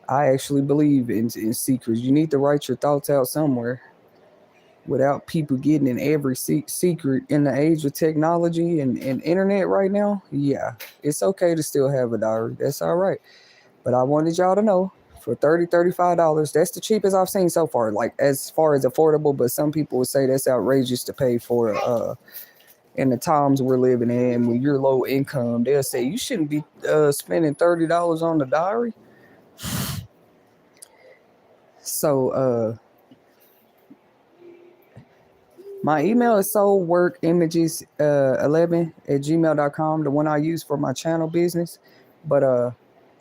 I actually believe in secrets. You need to write your thoughts out somewhere without people getting in every secret in the age of technology and internet right now. Yeah, it's okay to still have a diary. That's all right. But I wanted y'all to know, for $35, that's the cheapest I've seen so far. Like, as far as affordable, but some people would say that's outrageous to pay for in the times we're living in. When you're low income, they'll say you shouldn't be spending $30 on the diary. So my email is soulworkimages11@gmail.com, the one I use for my channel business. But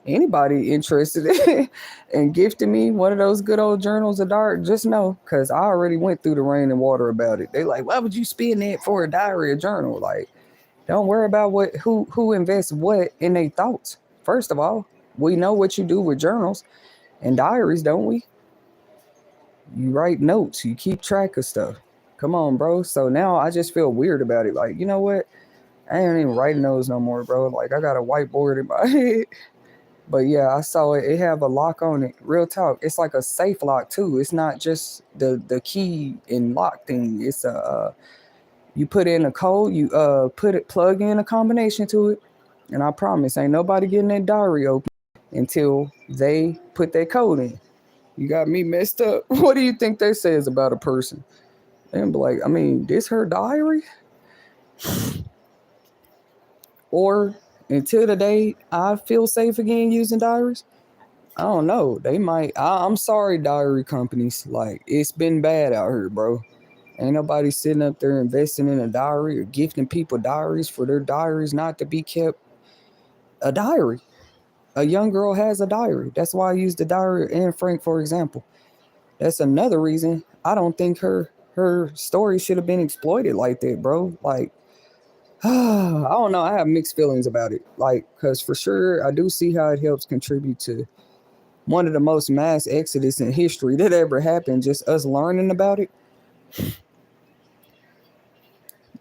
anybody interested in gifting me one of those good old journals of dark, just know, because I already went through the rain and water about it. They like, why would you spend that for a diary or journal? Like, don't worry about who invests what in their thoughts. First of all, we know what you do with journals and diaries, don't we? You write notes, you keep track of stuff. Come on, bro. So now I just feel weird about it. Like, you know what? I ain't even writing those no more, bro. Like, I got a whiteboard in my head. But yeah, I saw it. It have a lock on it. Real talk. It's like a safe lock too. It's not just the key and lock thing. It's you put in a code. You plug in a combination to it, and I promise, ain't nobody getting that diary open until they put their code in. You got me messed up. What do you think that says about a person? And be like, I mean, this her diary? Or until the day I feel safe again using diaries? I don't know. They might. I'm sorry, diary companies. Like, it's been bad out here, bro. Ain't nobody sitting up there investing in a diary or gifting people diaries for their diaries not to be kept. A diary. A young girl has a diary. That's why I used the diary of Anne Frank, for example. That's another reason I don't think her story should have been exploited like that, bro. Like, I don't know. I have mixed feelings about it. Like, because for sure, I do see how it helps contribute to one of the most mass exodus in history that ever happened. Just us learning about it.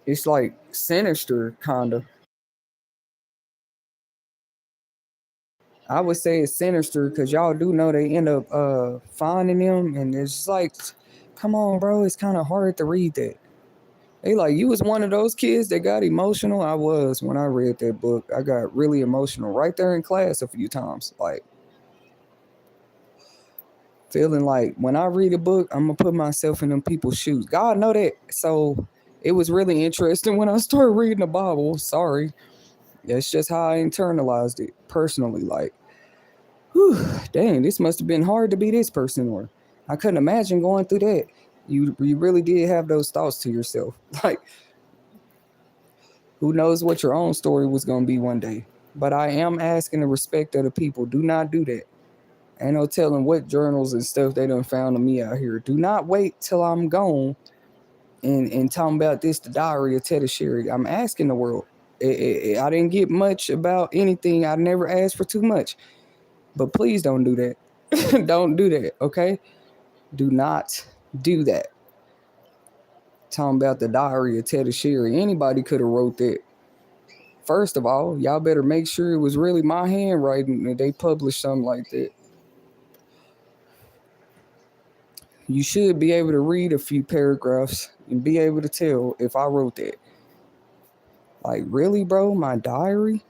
It's like sinister, kind of. I would say it's sinister because y'all do know they end up finding them, and it's just like, come on, bro. It's kind of hard to read that. They like, you was one of those kids that got emotional. I was when I read that book. I got really emotional right there in class a few times. Like, feeling like when I read a book, I'm gonna put myself in them people's shoes. God know that. So it was really interesting when I started reading the Bible. Sorry. That's just how I internalized it personally. Like, whew, dang, this must have been hard to be this person, or I couldn't imagine going through that. You really did have those thoughts to yourself. Like, who knows what your own story was going to be one day. But I am asking the respect of the people. Do not do that. Ain't no telling what journals and stuff they done found of me out here. Do not wait till I'm gone and talking about this, the diary of Tetasheri. I'm asking the world. I didn't get much about anything. I never asked for too much. But please don't do that. Don't do that, okay? Do not do that. Talking about the diary of Tetasheri. Anybody could have wrote that. First of all, y'all better make sure it was really my handwriting that they published something like that. You should be able to read a few paragraphs and be able to tell if I wrote that. Like, really, bro? My diary?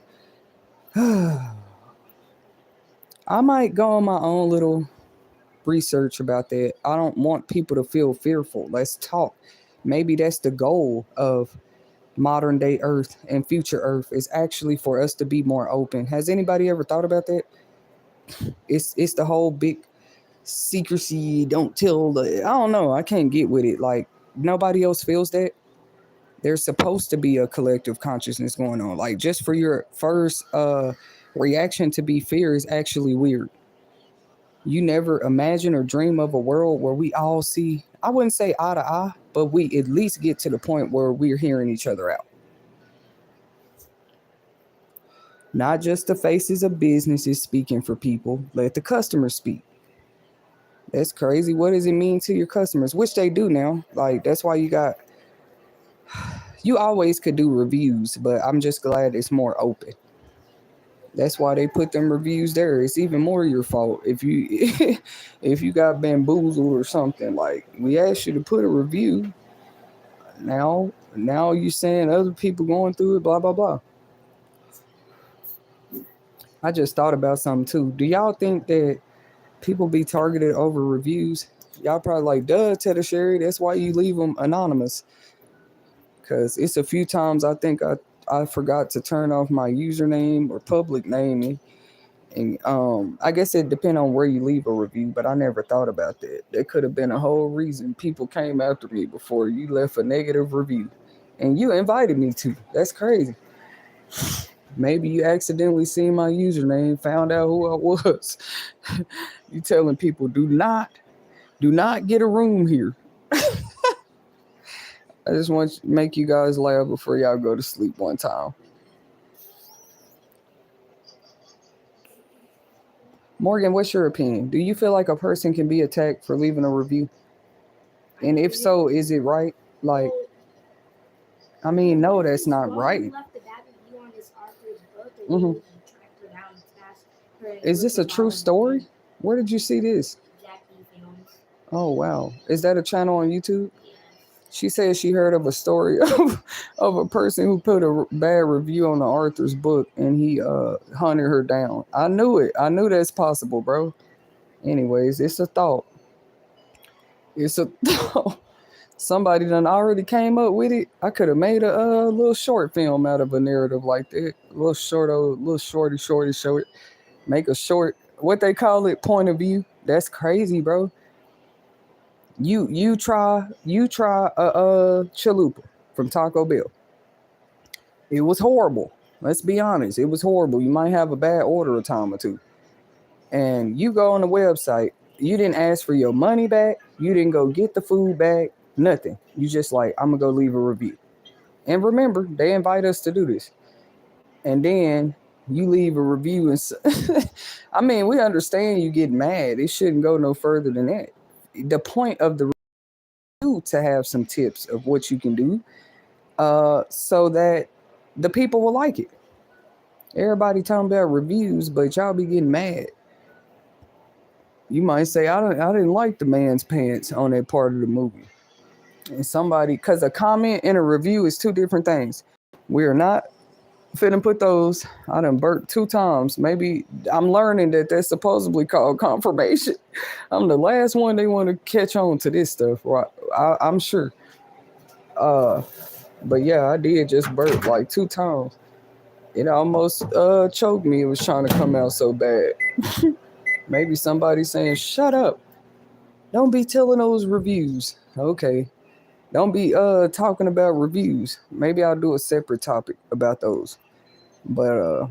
I might go on my own little research about that. I don't want people to feel fearful. Let's talk. Maybe that's the goal of modern day Earth and future Earth, is actually for us to be more open. Has anybody ever thought about that? It's the whole big secrecy, don't tell I don't know. I can't get with it. Like, nobody else feels that. There's supposed to be a collective consciousness going on. Like, just for your first reaction to be fear is actually weird. You never imagine or dream of a world where we all see, I wouldn't say eye to eye, but we at least get to the point where we're hearing each other out. Not just the faces of businesses speaking for people, let the customers speak. That's crazy. What does it mean to your customers? Which they do now. Like, that's why you always could do reviews, but I'm just glad it's more open. That's why they put them reviews there. It's even more your fault if you if you got bamboozled or something. Like, we asked you to put a review. Now you saying other people going through it, blah blah blah. I just thought about something too. Do y'all think that people be targeted over reviews? Y'all probably like, duh, Tetasheri, that's why you leave them anonymous. Because it's a few times I think I forgot to turn off my username or public name. And I guess it depends on where you leave a review, but I never thought about that. That could have been a whole reason people came after me before you left a negative review. And you invited me to. That's crazy. Maybe you accidentally seen my username, found out who I was. You telling people, do not get a room here. I just want to make you guys laugh before y'all go to sleep one time. Morgan, what's your opinion? Do you feel like a person can be attacked for leaving a review? And if so, is it right? Like, I mean, no, that's not right. Mm-hmm. Is this a true story? Where did you see this? Oh, wow. Is that a channel on YouTube? She said she heard of a story of a person who put a bad review on the author's book and he hunted her down. I knew it. I knew that's possible, bro. Anyways, it's a thought. It's a thought. Somebody done already came up with it. I could have made a little short film out of a narrative like that. A little shorty short. Make a short, what they call it, point of view. That's crazy, bro. You try a chalupa from Taco Bell. It was horrible. Let's be honest. It was horrible. You might have a bad order a time or two. And you go on the website. You didn't ask for your money back. You didn't go get the food back. Nothing. You just like, I'm going to go leave a review. And remember, they invite us to do this. And then you leave a review. And I mean, we understand you get mad. It shouldn't go no further than that. The point of the review to have some tips of what you can do so that the people will like it. Everybody talking about reviews, but y'all be getting mad. You might say, I didn't like the man's pants on that part of the movie. And somebody, because a comment and a review is two different things. We're not finna put those. I done burnt 2 times. Maybe I'm learning that that's supposedly called confirmation. I'm the last one they want to catch on to this stuff. Right? I'm sure. But yeah, I did just burp like 2 times. It almost choked me. It was trying to come out so bad. Maybe somebody saying, shut up. Don't be telling those reviews. Okay. Don't be talking about reviews. Maybe I'll do a separate topic about those. But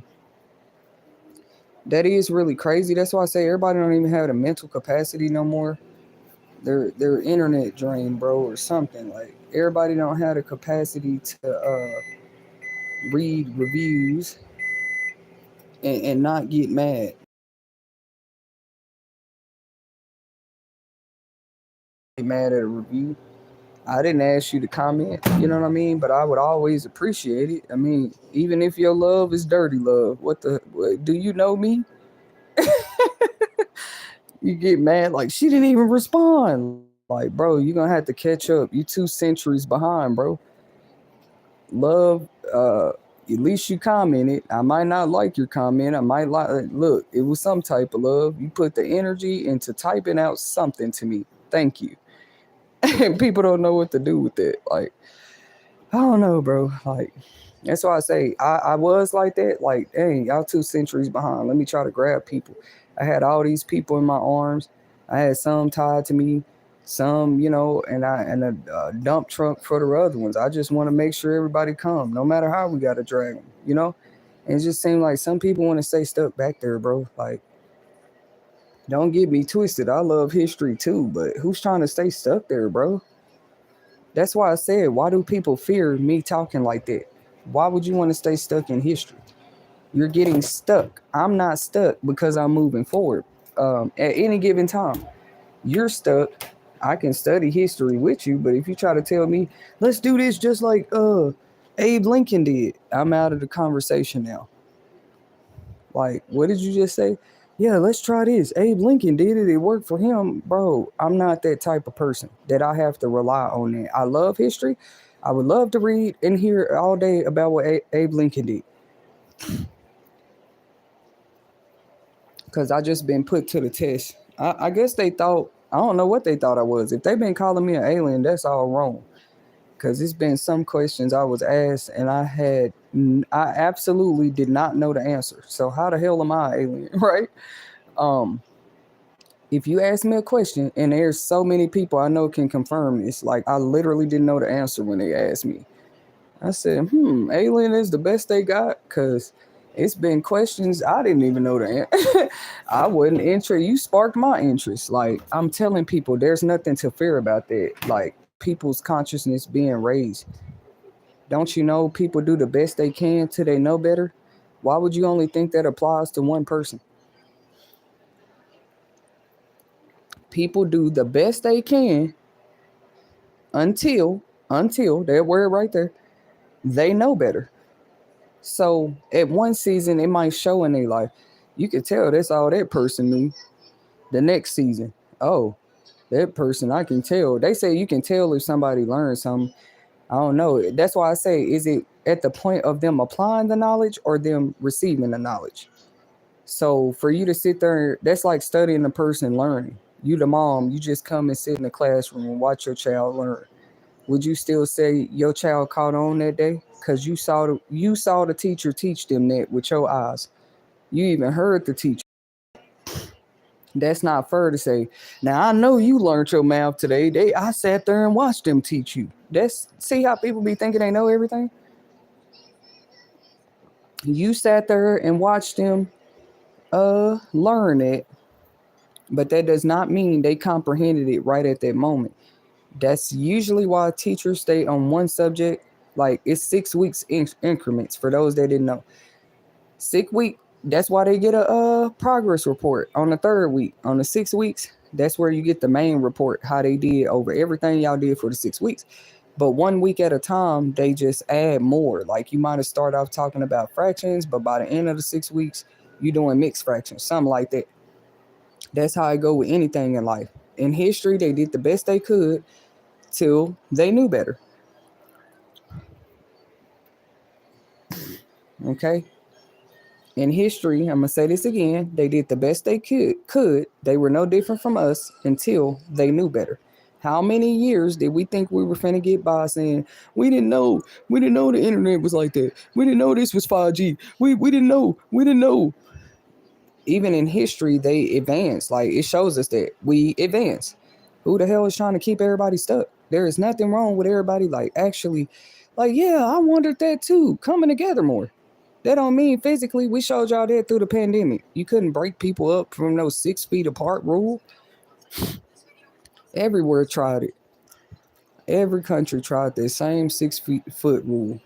that is really crazy. That's why I say everybody don't even have the mental capacity no more. They're internet drained, bro, or something. Like, everybody don't have the capacity to read reviews and not get mad. Get mad at a review. I didn't ask you to comment, you know what I mean? But I would always appreciate it. I mean, even if your love is dirty love, do you know me? You get mad like she didn't even respond. Like, bro, you're gonna have to catch up. You 2 centuries behind, bro. Love, at least you commented. I might not like your comment. I might look, it was some type of love. You put the energy into typing out something to me. Thank you. And people don't know what to do with it. Like, I don't know, bro. Like, that's why I say I was like that. Like, dang, y'all 2 centuries behind. Let me try to grab people. I had all these people in my arms. I had some tied to me. some, and a dump truck for the other ones. I just want to make sure everybody come, no matter how we got to drag them. And it just seems like some people want to stay stuck back there, bro. Like, don't get me twisted. I love history too, but who's trying to stay stuck there, bro? That's why I said, why do people fear me talking like that? Why would you want to stay stuck in history? You're getting stuck. I'm not stuck because I'm moving forward. At any given time, you're stuck. I can study history with you, but if you try to tell me, let's do this just like Abe Lincoln did, I'm out of the conversation now. Like, what did you just say? Yeah, let's try this. Abe Lincoln did it. It worked for him. Bro, I'm not that type of person that I have to rely on that. I love history. I would love to read and hear all day about what Abe Lincoln did. Because I just been put to the test. I guess they thought, I don't know what they thought I was. If they've been calling me an alien, that's all wrong. Because it's been some questions I was asked and I absolutely did not know the answer. So how the hell am I an alien, right? If you ask me a question, and there's so many people I know can confirm this, like I literally didn't know the answer when they asked me. I said, alien is the best they got, because it's been questions I didn't even know the answer. I wasn't interested. You sparked my interest. Like, I'm telling people there's nothing to fear about that. Like, people's consciousness being raised. Don't you know people do the best they can till they know better? Why would you only think that applies to one person? People do the best they can until that word right there, they know better. So at one season, it might show in their life. You could tell that's all that person knew. The next season, oh, that person, I can tell. They say you can tell if somebody learns something. I don't know. That's why I say, is it at the point of them applying the knowledge or them receiving the knowledge? So for you to sit there, that's like studying the person learning. You the mom, you just come and sit in the classroom and watch your child learn. Would you still say your child caught on that day? Because you saw the teacher teach them that with your eyes. You even heard the teacher. That's not fair to say. Now I know you learned your math today. I sat there and watched them teach you. See how people be thinking they know everything? You sat there and watched them learn it, but that does not mean they comprehended it right at that moment. That's usually why teachers stay on one subject. Like, it's 6 weeks increments for those that didn't know. 6 week, that's why they get a progress report on the 3rd week. On the 6 weeks, that's where you get the main report, how they did over everything y'all did for the 6 weeks. But 1 week at a time, they just add more. Like, you might have started off talking about fractions, but by the end of the 6 weeks, you're doing mixed fractions, something like that. That's how I go with anything in life. In history, they did the best they could till they knew better. Okay? In history, I'm going to say this again, they did the best they could. They were no different from us until they knew better. How many years did we think we were finna get by saying, we didn't know the internet was like that. We didn't know this was 5G. We didn't know. Even in history, they advance. Like, it shows us that we advance. Who the hell is trying to keep everybody stuck? There is nothing wrong with everybody, like, actually, like, yeah, I wondered that too, coming together more. That don't mean physically. We showed y'all that through the pandemic. You couldn't break people up from those 6 feet apart rule. Everywhere tried it. Every country tried that same 6 foot rule.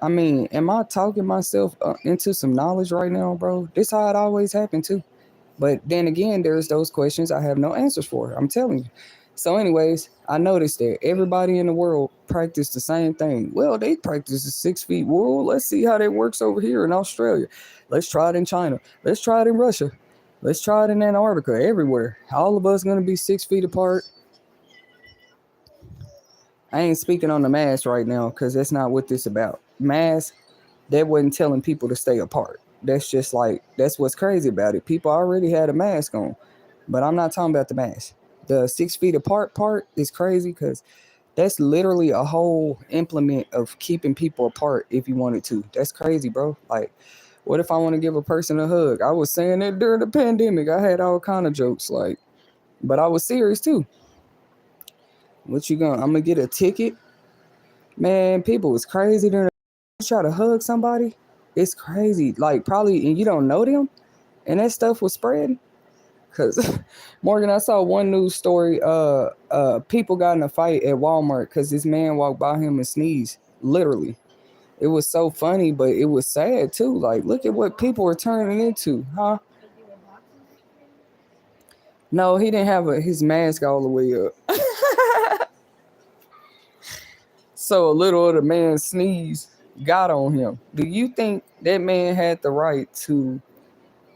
I mean, am I talking myself into some knowledge right now, bro? This how it always happened too. But then again, there's those questions I have no answers for. I'm telling you. So anyways, I noticed that everybody in the world practiced the same thing. Well, they practice the 6 feet rule. Let's see how that works over here in Australia. Let's try it in China. Let's try it in Russia. Let's try it in Antarctica, everywhere. All of us going to be 6 feet apart. I ain't speaking on the mask right now because that's not what this about. Mask, that wasn't telling people to stay apart. That's just like, that's what's crazy about it. People already had a mask on, but I'm not talking about the mask. The 6 feet apart part is crazy because that's literally a whole implement of keeping people apart if you wanted to. That's crazy, bro. Like, what if I want to give a person a hug? I was saying that during the pandemic. I had all kind of jokes, like, but I was serious too. What you gonna? I'm gonna get a ticket, man. People was crazy during. Try to hug somebody. It's crazy. Like probably, and you don't know them, and that stuff was spreading. Cause Morgan, I saw one news story. People got in a fight at Walmart because this man walked by him and sneezed. Literally, it was so funny, but it was sad too. Like, look at what people are turning into, huh? No, he didn't have his mask all the way up. So a little of the man's sneeze got on him. Do you think that man had the right to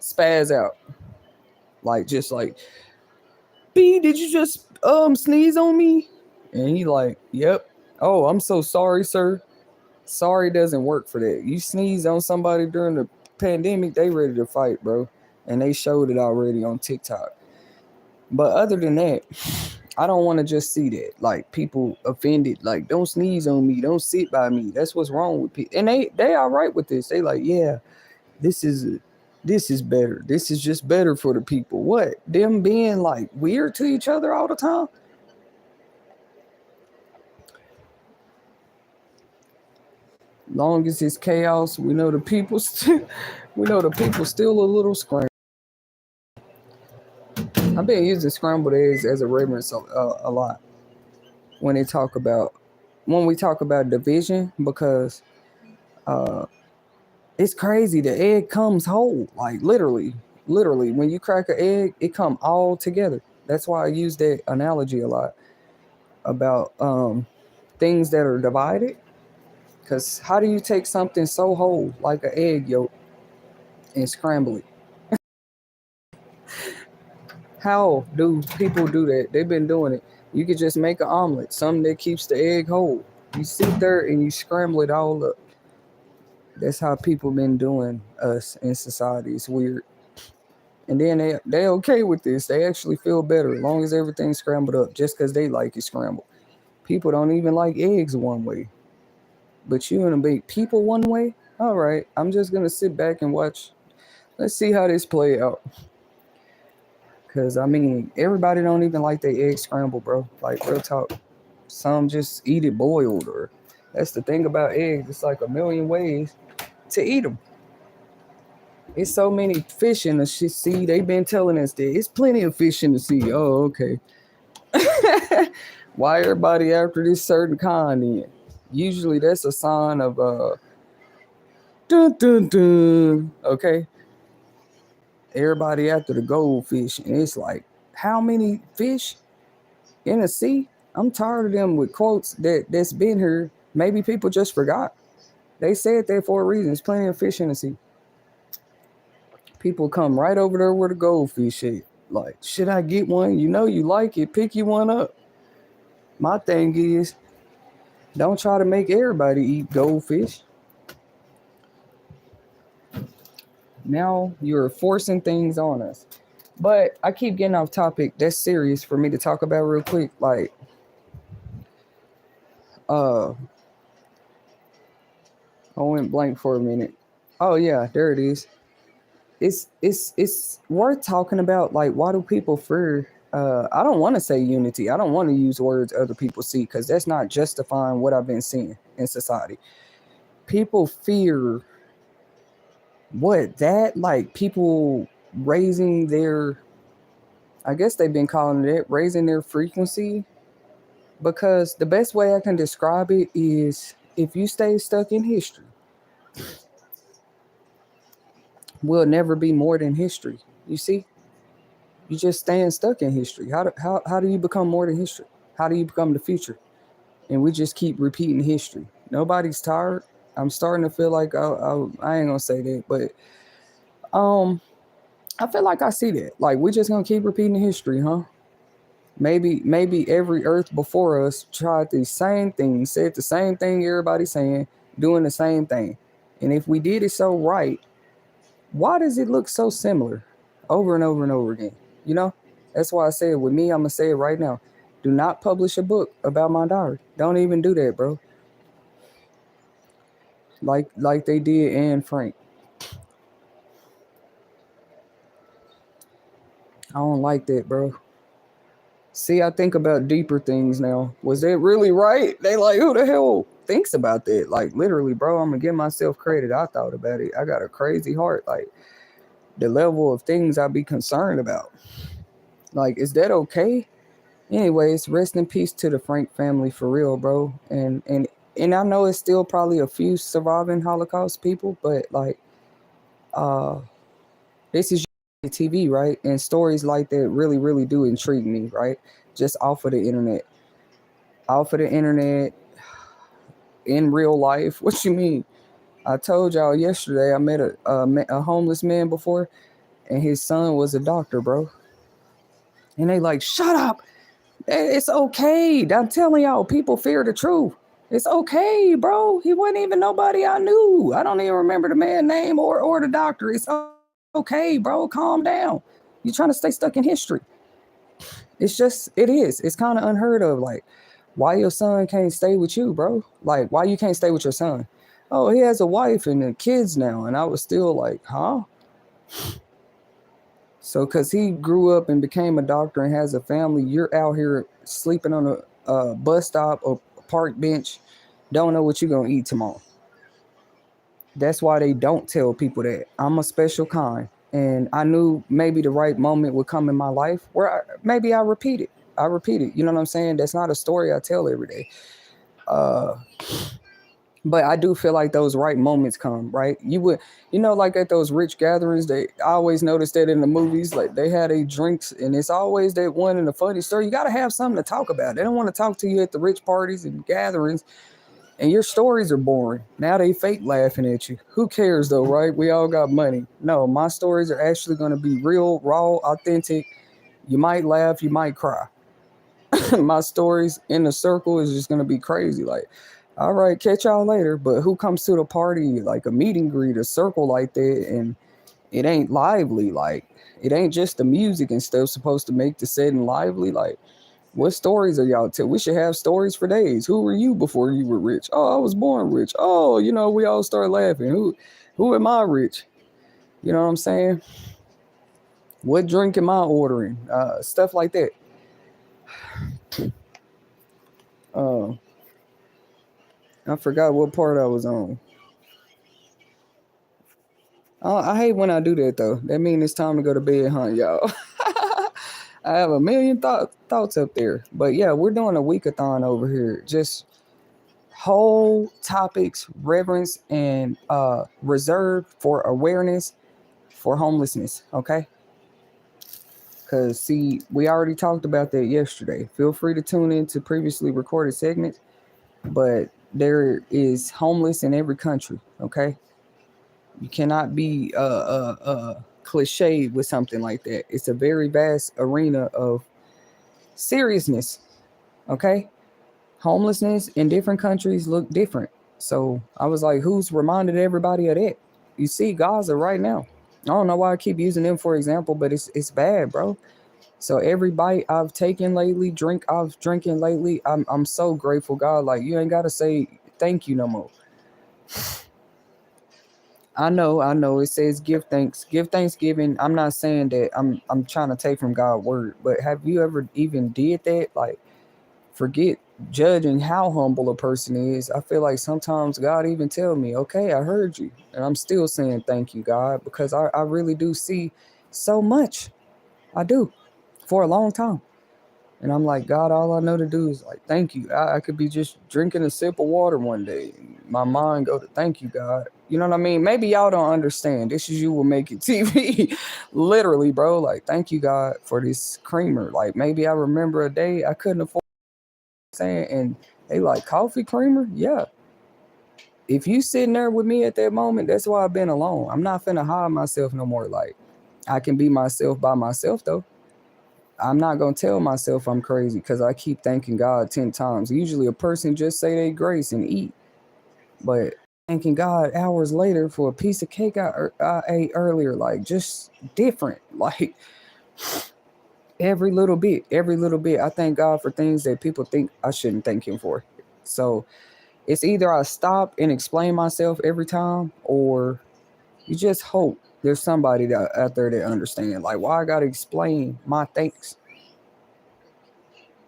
spaz out? Like just like, B, did you just sneeze on me? And he like, yep. Oh, I'm so sorry, sir. Sorry doesn't work for that. You sneeze on somebody during the pandemic, they ready to fight, bro. And they showed it already on TikTok. But other than that, I don't want to just see that. Like people offended, like don't sneeze on me, don't sit by me. That's what's wrong with people. And they all right with this. They like, yeah, this is better. This is just better for the people. What? Them being like weird to each other all the time? Long as it's chaos, we know the people still a little scrambled. I've been using scrambled eggs as a reference a lot when we talk about division because it's crazy. The egg comes whole, like literally. When you crack an egg, it come all together. That's why I use that analogy a lot about things that are divided. Because how do you take something so whole like an egg yolk and scramble it? How do people do that? They've been doing it. You could just make an omelet, something that keeps the egg whole. You sit there and you scramble it all up. That's how people been doing us in society. It's weird. And then they okay with this. They actually feel better as long as everything's scrambled up just because they like it scrambled. People don't even like eggs one way. But you want to make people one way? All right, I'm just going to sit back and watch. Let's see how this play out. Because, I mean, everybody don't even like their eggs scrambled, bro. Like, real talk. Some just eat it boiled. Or that's the thing about eggs. It's like a million ways to eat them. It's so many fish in the sea. They've been telling us that it's plenty of fish in the sea. Oh, okay. Why everybody after this certain kind then? Usually that's a sign of dun dun dun. Okay. Everybody after the goldfish. And it's like, how many fish in the sea? I'm tired of them with quotes that's been here. Maybe people just forgot. They said that for a reason. There's plenty of fish in the sea. People come right over there where the goldfish is. Like, should I get one? You know you like it. Pick you one up. My thing is, don't try to make everybody eat goldfish. Now you're forcing things on us. But I keep getting off topic. That's serious for me to talk about real quick. Like, I went blank for a minute. Oh yeah, there it is. It's worth talking about. Like, why do people fear? I don't want to say unity. I don't want to use words other people see because that's not justifying what I've been seeing in society. People fear what that like people raising their. I guess they've been calling it raising their frequency because the best way I can describe it is if you stay stuck in history, we'll never be more than history. You see? You just stand stuck in history. How do you become more than history? How do you become the future? And we just keep repeating history. Nobody's tired. I'm starting to feel like I ain't gonna say that, but I feel like I see that. Like we're just gonna keep repeating history, huh? Maybe every Earth before us tried the same thing, said the same thing everybody's saying, doing the same thing. And if we did it so right, why does it look so similar over and over and over again? You know, that's why I said with me, I'm gonna say it right now. Do not publish a book about my diary. Don't even do that, bro. Like they did Anne Frank. I don't like that, bro. See, I think about deeper things now. Was that really right? They like, who the hell thinks about that? Like, literally, bro, I'm gonna give myself credit. I thought about it. I got a crazy heart. Like, the level of things I be concerned about. Like, is that okay? Anyways, rest in peace to the Frank family for real, bro. And I know it's still probably a few surviving Holocaust people, but like, uh, this is TV, right? And stories like that really, really do intrigue me, right? Just off of the internet, off of the internet, in real life. What you mean? I told y'all yesterday I met a homeless man before, and his son was a doctor, bro. And they like, shut up. It's okay. I'm telling y'all, people fear the truth. It's okay, bro. He wasn't even nobody I knew. I don't even remember the man's name or the doctor. It's okay, bro. Calm down. You're trying to stay stuck in history. It is. It's kind of unheard of. Like, why your son can't stay with you, bro? Like, why you can't stay with your son? Oh, he has a wife and kids now. And I was still like, huh? So, because he grew up and became a doctor and has a family, you're out here sleeping on a bus stop or park bench, don't know what you're going to eat tomorrow. That's why they don't tell people that. I'm a special kind. And I knew maybe the right moment would come in my life where maybe I repeat it. I repeat it. You know what I'm saying? That's not a story I tell every day. Uh, But I do feel like those right moments come, right? Like at those rich gatherings, I always notice that in the movies, like they had a drinks and it's always that one in the funny story. You got to have something to talk about. They don't want to talk to you at the rich parties and gatherings and your stories are boring. Now they fake laughing at you. Who cares though, right? We all got money. No, my stories are actually going to be real, raw, authentic. You might laugh, you might cry. My stories in the circle is just going to be crazy. Like, all right, catch y'all later. But who comes to the party like a meet and greet, a circle like that, and it ain't lively? Like, it ain't just the music and stuff supposed to make the setting lively. Like, what stories are y'all tell? We should have stories for days. Who were you before you were rich? Oh, I was born rich. Oh, we all start laughing. Who am I rich? You know what I'm saying? What drink am I ordering? Stuff like that. Uh, I forgot what part I was on. I hate when I do that though. That means it's time to go to bed, huh, y'all? I have a million thoughts up there. But yeah, we're doing a weekathon over here. Just whole topics, reverence, and reserved for awareness for homelessness. Okay. Because see, we already talked about that yesterday. Feel free to tune in to previously recorded segments. But there is homeless in every country. Okay. You cannot be cliche with something like that. It's a very vast arena of seriousness. Okay, homelessness in different countries look different. So I was like, who's reminded everybody of that? You see Gaza right now. I don't know why I keep using them for example, but it's bad, bro. So every bite I've taken lately, drink I've drinking lately, I'm so grateful, God. Like you ain't gotta say thank you no more. I know. It says give thanks, give Thanksgiving. I'm not saying that I'm trying to take from God's word, but have you ever even did that? Like, forget judging how humble a person is. I feel like sometimes God even tell me, okay, I heard you, and I'm still saying thank you, God, because I really do see so much. I do for a long time. And I'm like, God, all I know to do is like, thank you. I could be just drinking a sip of water one day. My mind go to thank you, God. You know what I mean? Maybe y'all don't understand. This is you will make it TV. Literally, bro. Like, thank you, God, for this creamer. Like, maybe I remember a day I couldn't afford saying, and they like coffee creamer. Yeah. If you sitting there with me at that moment, that's why I've been alone. I'm not finna hide myself no more. Like, I can be myself by myself though. I'm not gonna tell myself I'm crazy because I keep thanking God 10 times. Usually a person just say they grace and eat, but thanking God hours later for a piece of cake I ate earlier, like just different. Like every little bit. I thank God for things that people think I shouldn't thank Him for. So it's either I stop and explain myself every time, or you just hope there's somebody out there that understand. Like, why I gotta explain my thanks?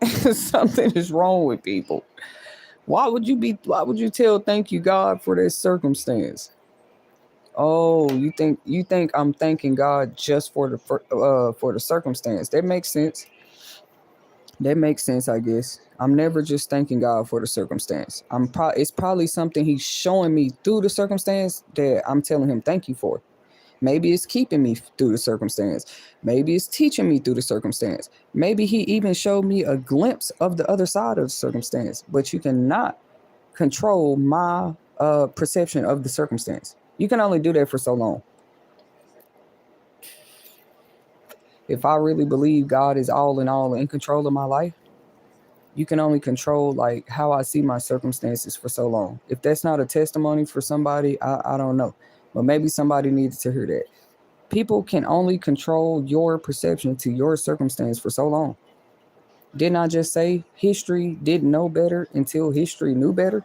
Something is wrong with people. Why would you tell thank you God for this circumstance? Oh, you think I'm thanking God just for the circumstance. That makes sense. That makes sense, I guess. I'm never just thanking God for the circumstance. It's probably something he's showing me through the circumstance that I'm telling him thank you for. Maybe it's keeping me through the circumstance. Maybe it's teaching me through the circumstance. Maybe he even showed me a glimpse of the other side of the circumstance. But you cannot control my perception of the circumstance. You can only do that for so long. If I really believe God is all in all in control of my life, you can only control like how I see my circumstances for so long. If that's not a testimony for somebody, I don't know. But maybe somebody needs to hear that. People can only control your perception to your circumstance for so long. Didn't I just say history didn't know better until history knew better?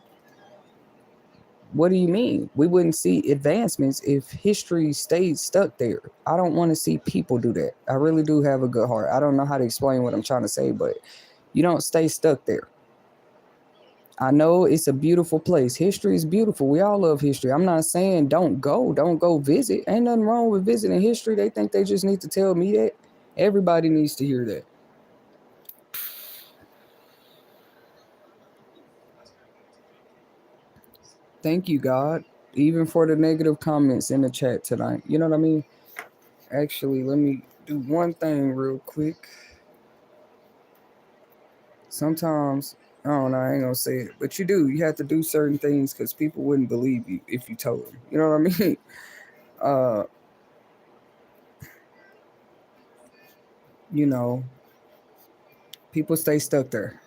What do you mean? We wouldn't see advancements if history stayed stuck there. I don't want to see people do that. I really do have a good heart. I don't know how to explain what I'm trying to say, but you don't stay stuck there. I know it's a beautiful place. History is beautiful. We all love history. I'm not saying don't go visit. Ain't nothing wrong with visiting history. They think they just need to tell me that. Everybody needs to hear that. Thank you, God, even for the negative comments in the chat tonight. You know what I mean? Actually, let me do one thing real quick. Sometimes, I don't know, I ain't gonna say it, but you do. You have to do certain things because people wouldn't believe you if you told them. You know what I mean? Uh, you know, people stay stuck there.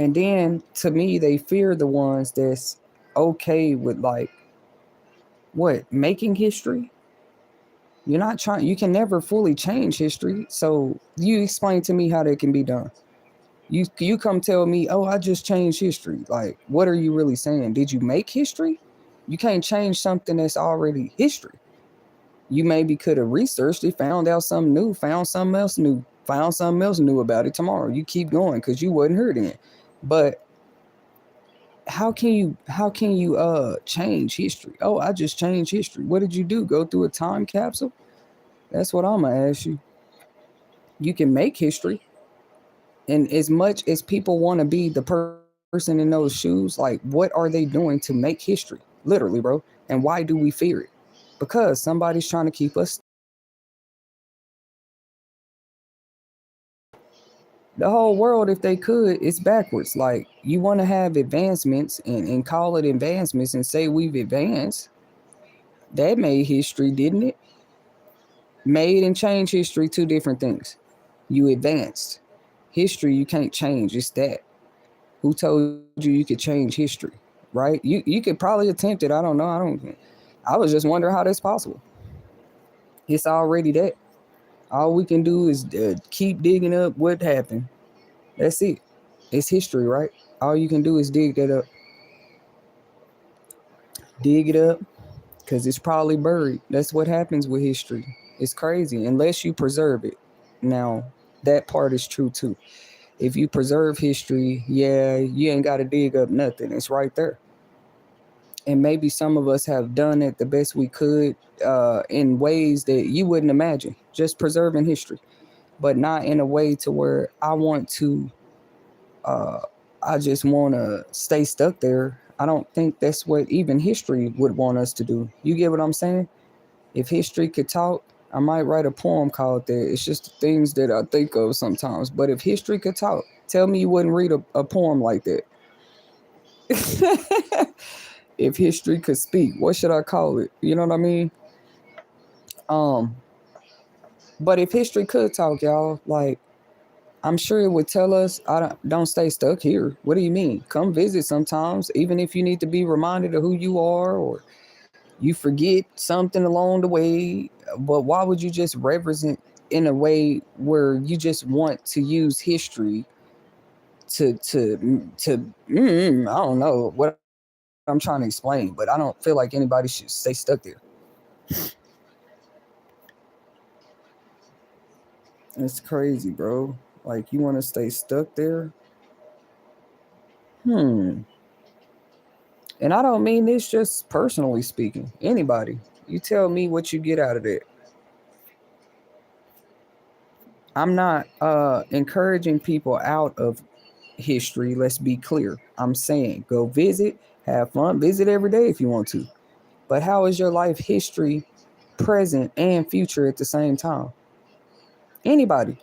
And then to me, they fear the ones that's okay with like what making history. You're not trying. You can never fully change history. So you explain to me how that can be done. You come tell me, oh, I just changed history. Like, what are you really saying? Did you make history? You can't change something that's already history. You maybe could have researched it, found out something new, found something else new about it tomorrow. You keep going because you wasn't heard in. But how can you change history? Oh, I just changed history. What did you do? Go through a time capsule? That's what I'm gonna ask you. You can make history, and as much as people want to be the person in those shoes, like what are they doing to make history? Literally, bro. And why do we fear it? Because somebody's trying to keep us stuck. The whole world, if they could, it's backwards. Like you want to have advancements and call it advancements and say we've advanced. That made history, didn't it? Made and changed history, two different things. You advanced. History you can't change. It's that. Who told you you could change history? Right? You could probably attempt it. I don't know. I was just wondering how that's possible. It's already that. All we can do is keep digging up what happened. That's it. It's history, right? All you can do is dig that up. Dig it up because it's probably buried. That's what happens with history. It's crazy unless you preserve it. Now, that part is true too. If you preserve history, yeah, you ain't got to dig up nothing. It's right there. And maybe some of us have done it the best we could in ways that you wouldn't imagine, just preserving history, but not in a way to where uh, I just want to stay stuck there. I don't think that's what even history would want us to do. You get what I'm saying? If history could talk, I might write a poem called that. It's just the things that I think of sometimes. But if history could talk, tell me you wouldn't read a poem like that. If history could speak, what should I call it? You know what I mean? Um, but if history could talk, y'all, like I'm sure it would tell us, I don't stay stuck here. What do you mean? Come visit sometimes, even if you need to be reminded of who you are or you forget something along the way. But why would you just represent in a way where you just want to use history I don't know what I'm trying to explain, but I don't feel like anybody should stay stuck there. It's crazy, bro. Like, you want to stay stuck there? And I don't mean this just personally speaking. Anybody, you tell me what you get out of that. I'm not encouraging people out of history. Let's be clear. I'm saying go visit, have fun, visit every day if you want to. But how is your life history, present, and future at the same time? Anybody.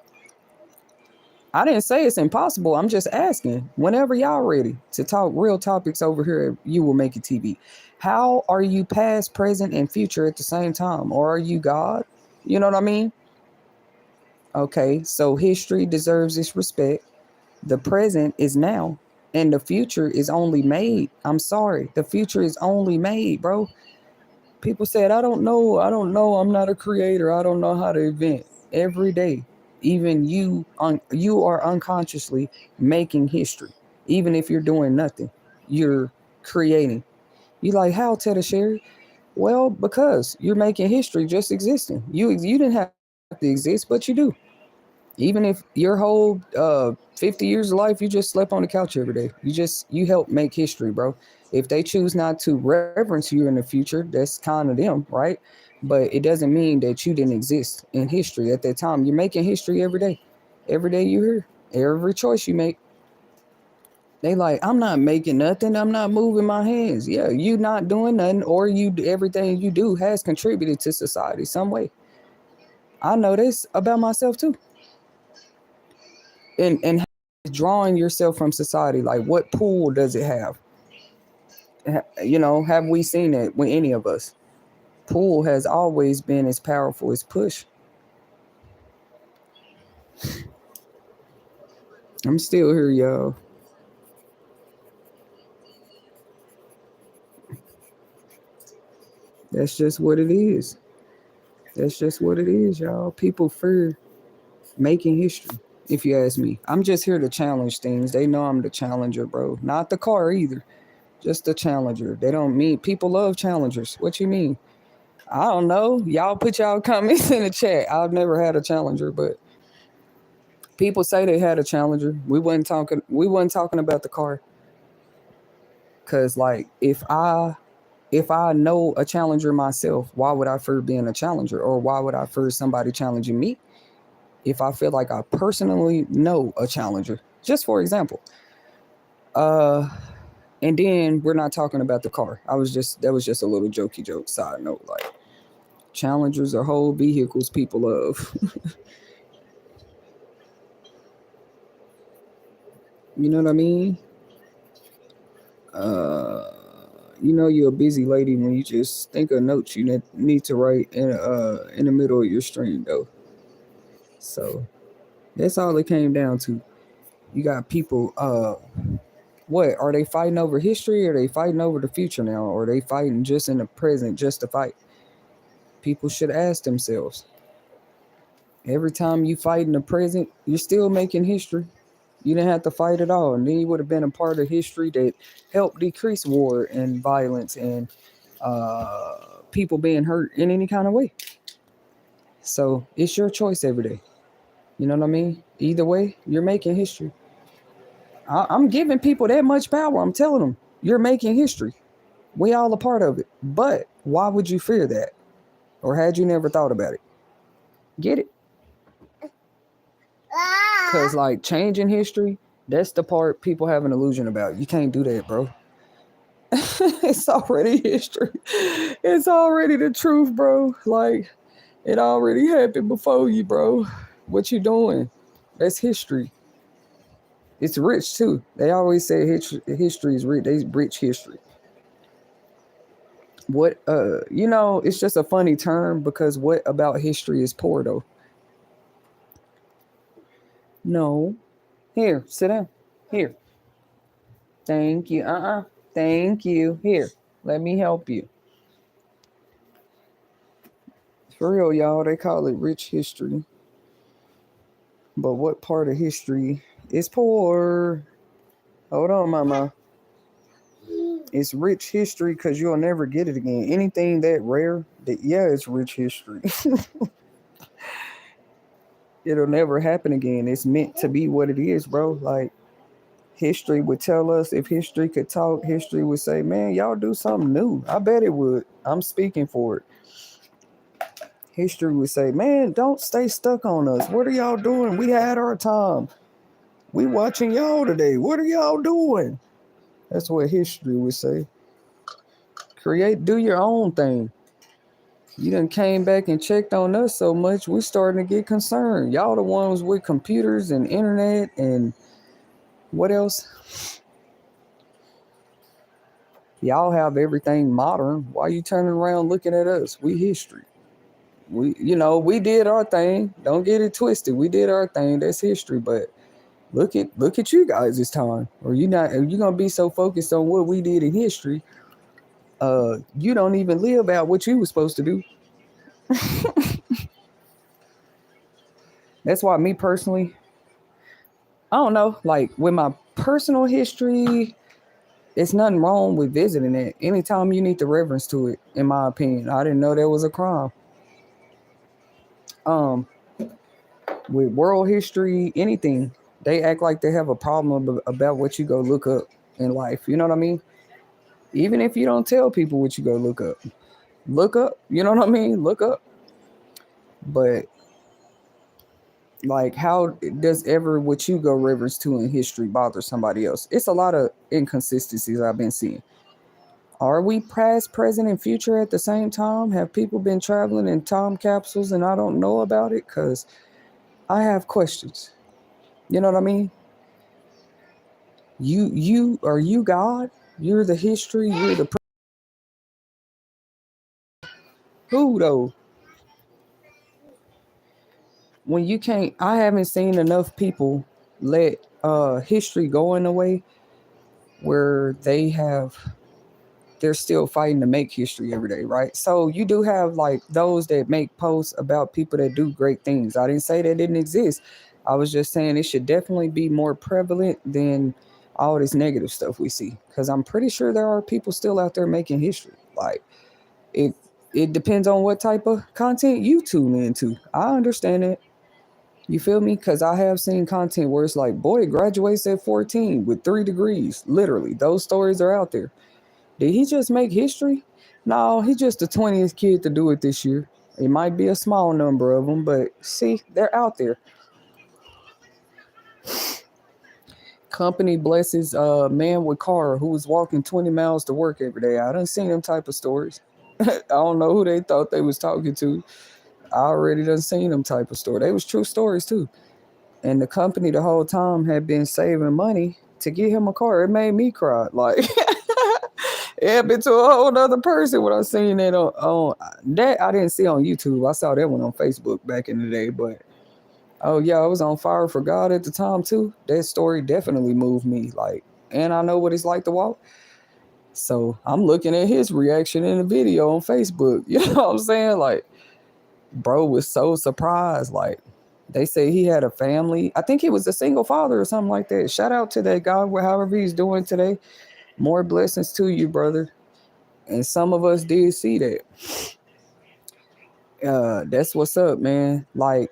I didn't say it's impossible. I'm just asking. Whenever y'all ready to talk real topics over here at You Will Make It TV, how are you past, present, and future at the same time? Or are you God? You know what I mean? Okay, so history deserves its respect. The present is now, and the future is only made. I'm sorry. The future is only made, bro. People said, I don't know. I'm not a creator. I don't know how to invent. Every day, even you are unconsciously making history. Even if you're doing nothing, you're creating. You like, how, Tetasheri? Well, because you're making history just existing. You didn't have to exist, but you do. Even if your whole 50 years of life, you just slept on the couch every day. You help make history, bro. If they choose not to reverence you in the future, that's kind of them, right? But it doesn't mean that you didn't exist in history at that time. You're making history every day. Every day you hear, every choice you make. They like, I'm not making nothing. I'm not moving my hands. Yeah, you not doing nothing, or everything you do has contributed to society some way. I know this about myself too. And drawing yourself from society, like what pool does it have? Have we seen it with any of us? Pool has always been as powerful as push. I'm still here, y'all. That's just what it is. That's just what it is, y'all. People fear making history, if you ask me. I'm just here to challenge things. They know I'm the challenger, bro. Not the car either. Just the challenger. They don't mean people love challengers. What you mean? I don't know. Y'all put y'all comments in the chat. I've never had a challenger, but people say they had a challenger. We wasn't talking about the car. Cause like if I know a challenger myself, why would I fear being a challenger? Or why would I fear somebody challenging me? If I feel like I personally know a challenger. Just for example. And then we're not talking about the car. That was just a little jokey joke side note. Like, challengers are whole vehicles people love. You know what I mean? You're a busy lady when you just think of notes you need to write in the middle of your stream though. So that's all it came down to. You got people. What are they fighting over history? Or are they fighting over the future now? Or are they fighting just in the present just to fight? People should ask themselves. Every time you fight in the present, you're still making history. You didn't have to fight at all. And then you would have been a part of history that helped decrease war and violence and people being hurt in any kind of way. So it's your choice every day. You know what I mean? Either way, you're making history. I'm giving people that much power. I'm telling them, you're making history. We all a part of it. But why would you fear that? Or had you never thought about it? Get it? Because like changing history, that's the part people have an illusion about. You can't do that, bro. It's already history. It's already the truth, bro. Like, it already happened before you, bro. What you doing? That's history. It's rich too. They always say history is rich. They rich history. What it's just a funny term because what about history is poor though? No. Here, sit down. Here. Thank you. Thank you. Here. Let me help you. For real, y'all, they call it rich history. But what part of history is poor? Hold on, mama. It's rich history because you'll never get it again. Anything that rare, it's rich history. It'll never happen again. It's meant to be what it is, bro. Like history would tell us, if history could talk, history would say, man, y'all do something new. I bet it would. I'm speaking for it. History would say, man, don't stay stuck on us. What are y'all doing? We had our time. We watching y'all today. What are y'all doing? That's what history would say. Do your own thing. You done came back and checked on us so much, we starting to get concerned. Y'all the ones with computers and internet and what else? Y'all have everything modern. Why you turning around looking at us? We history. We did our thing. Don't get it twisted. We did our thing. That's history. But look at you guys this time. Or you gonna be so focused on what we did in history, you don't even live out what you were supposed to do. That's why me personally, I don't know, like with my personal history, it's nothing wrong with visiting it. Anytime you need the reverence to it, in my opinion. I didn't know there was a crime. Um, with world history, anything, they act like they have a problem about what you go look up in life. You know what I mean? Even if you don't tell people what you go look up. Look up. You know what I mean? Look up. But like, how does ever what you go reverence to in history bother somebody else? It's a lot of inconsistencies I've been seeing. Are we past, present, and future at the same time? Have people been traveling in time capsules and I don't know about it? Because I have questions. You know what I mean? You are you God? You're the history. You're the who though? When you can't, I haven't seen enough people let history go in a way where they're still fighting to make history every day, right? So you do have like those that make posts about people that do great things. I didn't say that didn't exist. I was just saying it should definitely be more prevalent than all this negative stuff we see. Because I'm pretty sure there are people still out there making history. Like it, it depends on what type of content you tune into. I understand it. You feel me? Because I have seen content where it's like, boy, graduates at 14 with 3 degrees. Literally, those stories are out there. Did he just make history? No, he's just the 20th kid to do it this year. It might be a small number of them, but see, they're out there. Company blesses a man with car who was walking 20 miles to work every day. I done seen them type of stories. I don't know who they thought they was talking to. I already done seen them type of story. They was true stories too. And the company the whole time had been saving money to get him a car. It made me cry. Like it happened to a whole other person when I seen that on that I didn't see on YouTube. I saw that one on Facebook back in the day, but oh yeah, I was on fire for God at the time too. That story definitely moved me. Like, and I know what it's like to walk. So I'm looking at his reaction in the video on Facebook. You know what I'm saying? Like, bro was so surprised. Like, they say he had a family. I think he was a single father or something like that. Shout out to that guy, however he's doing today. More blessings to you, brother. And some of us did see that. That's what's up, man. Like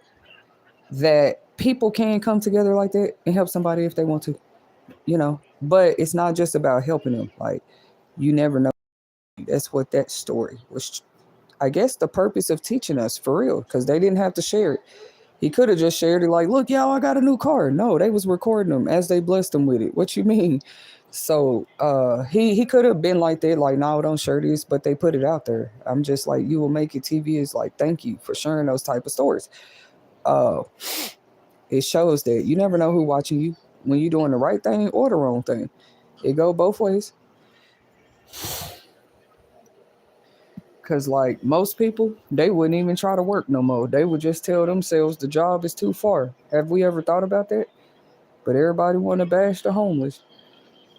that people can come together like that and help somebody if they want to, you know. But it's not just about helping them. Like you never know. That's what that story was. I guess the purpose of teaching us for real, because they didn't have to share it. He could have just shared it like, look, y'all, I got a new car. No, they was recording them as they blessed him with it. What you mean? So he could have been like that, like, no, don't share this, but they put it out there. I'm just like, you will make it TV is like, thank you for sharing those type of stories. Uh it shows that you never know who watching you when you're doing the right thing or the wrong thing. It go both ways. Cause like most people, they wouldn't even try to work no more. They would just tell themselves the job is too far. Have we ever thought about that? But everybody want to bash the homeless.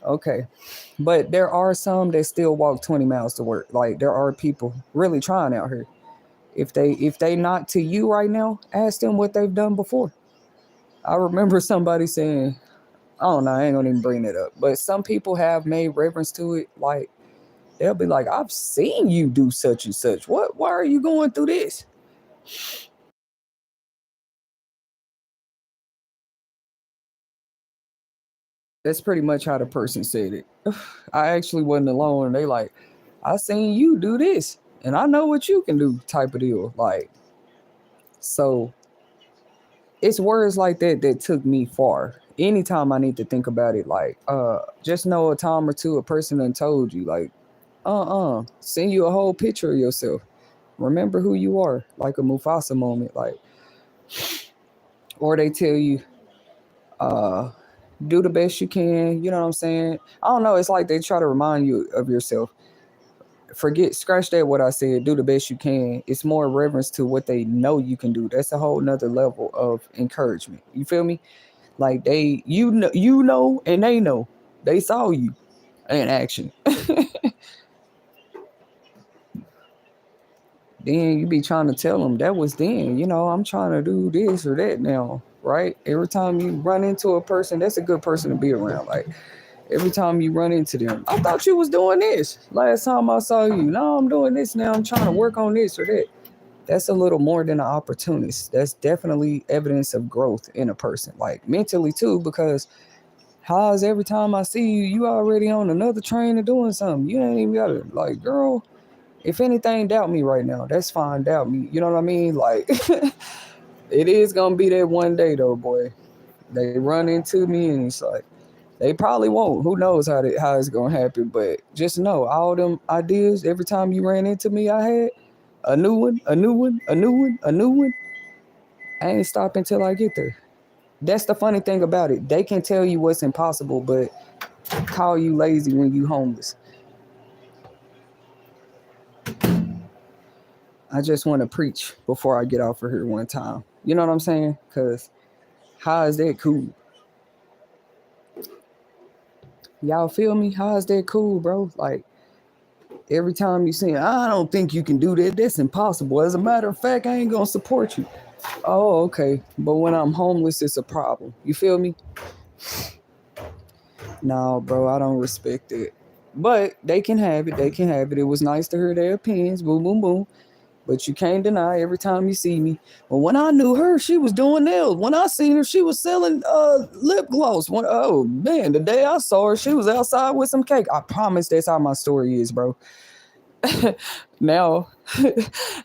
Okay. But there are some that still walk 20 miles to work. Like there are people really trying out here. If they not to you right now, ask them what they've done before. I remember somebody saying, I don't know, I ain't gonna even bring it up. But some people have made reference to it, like they'll be like, I've seen you do such and such. Why are you going through this? That's pretty much how the person said it. I actually wasn't alone. They like, I seen you do this, and I know what you can do, type of deal. Like, so it's words like that that took me far. Anytime I need to think about it, like, just know a time or two a person done told you, like, send you a whole picture of yourself. Remember who you are, like a Mufasa moment, like, or they tell you, uh, do the best you can. You know what I'm saying? I don't know. It's like they try to remind you of yourself. Forget, scratch that. What I said, do the best you can. It's more reverence to what they know you can do. That's a whole nother level of encouragement. You feel me? Like you know, and they know. They saw you in action. Then you be trying to tell them that was then. I'm trying to do this or that now, right? Every time you run into a person, that's a good person to be around. Like every time you run into them, I thought you was doing this last time I saw you. No, I'm doing this now. I'm trying to work on this or that. That's a little more than an opportunist. That's definitely evidence of growth in a person, like mentally too, because how's every time I see you, you already on another train of doing something. You ain't even gotta, like, girl, if anything, doubt me right now. That's fine, doubt me. You know what I mean? Like, it is gonna be that one day though, boy. They run into me and it's like, they probably won't. Who knows how it's gonna happen? But just know, all them ideas. Every time you ran into me, I had a new one, a new one, a new one, a new one. I ain't stopping till I get there. That's the funny thing about it. They can tell you what's impossible, but call you lazy when you homeless. I just want to preach before I get off of here one time. You know what I'm saying? Because how is that cool? Y'all feel me? How is that cool, bro? Like, every time you say, I don't think you can do that. That's impossible. As a matter of fact, I ain't going to support you. Oh, okay. But when I'm homeless, it's a problem. You feel me? No, bro, I don't respect it. But they can have it. They can have it. It was nice to hear their opinions. Boom, boom, boom. But you can't deny every time you see me. Well, when I knew her, she was doing nails. When I seen her, she was selling lip gloss. Oh man, the day I saw her, she was outside with some cake. I promise that's how my story is, bro. now,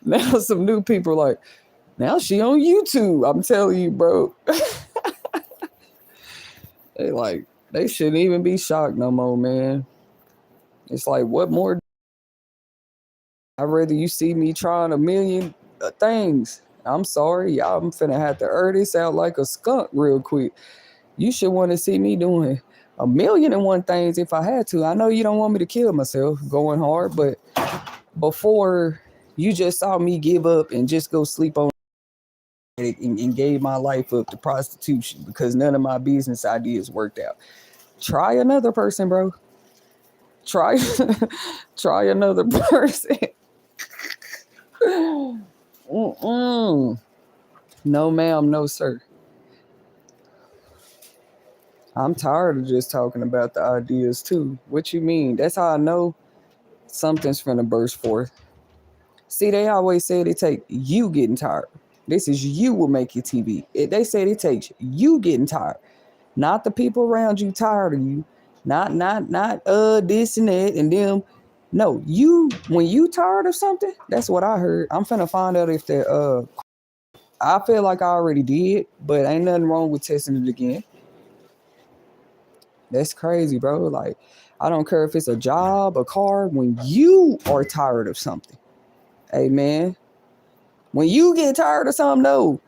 now some new people are like, now she on YouTube. I'm telling you, bro. They shouldn't even be shocked no more, man. It's like, what more? I'd rather you see me trying a million things. I'm sorry, y'all. I'm finna have to this out like a skunk real quick. You should want to see me doing a million and one things if I had to. I know you don't want me to kill myself going hard, but before you just saw me give up and just go sleep on it and gave my life up to prostitution because none of my business ideas worked out. Try another person, bro. Try another person. Mm-mm. No, ma'am, no, sir. I'm tired of just talking about the ideas too. What you mean? That's how I know something's finna burst forth. See, they always said it take you getting tired. This is you will make your TV. They said it takes you getting tired, not the people around you tired of you, not this and that and them. No, you when you tired of something, that's what I heard. I'm finna find out if they're I feel like I already did, but ain't nothing wrong with testing it again. That's crazy, bro. Like, I don't care if it's a job, a car, when you are tired of something. Hey, man, when you get tired of something, though,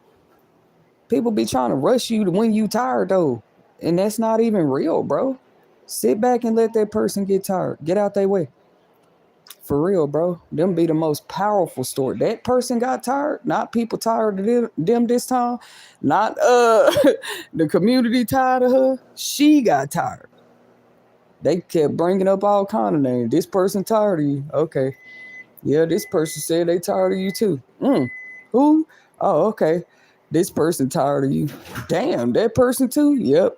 people be trying to rush you to when you tired, though. And that's not even real, bro. Sit back and let that person get tired. Get out their way. For real, bro. Them be the most powerful story. That person got tired, not people tired of them this time. Not the community tired of her. She got tired. They kept bringing up all kind of names. This person tired of you. Okay. Yeah, this person said they tired of you too. Who? Oh, okay. This person tired of you. Damn, that person too? Yep.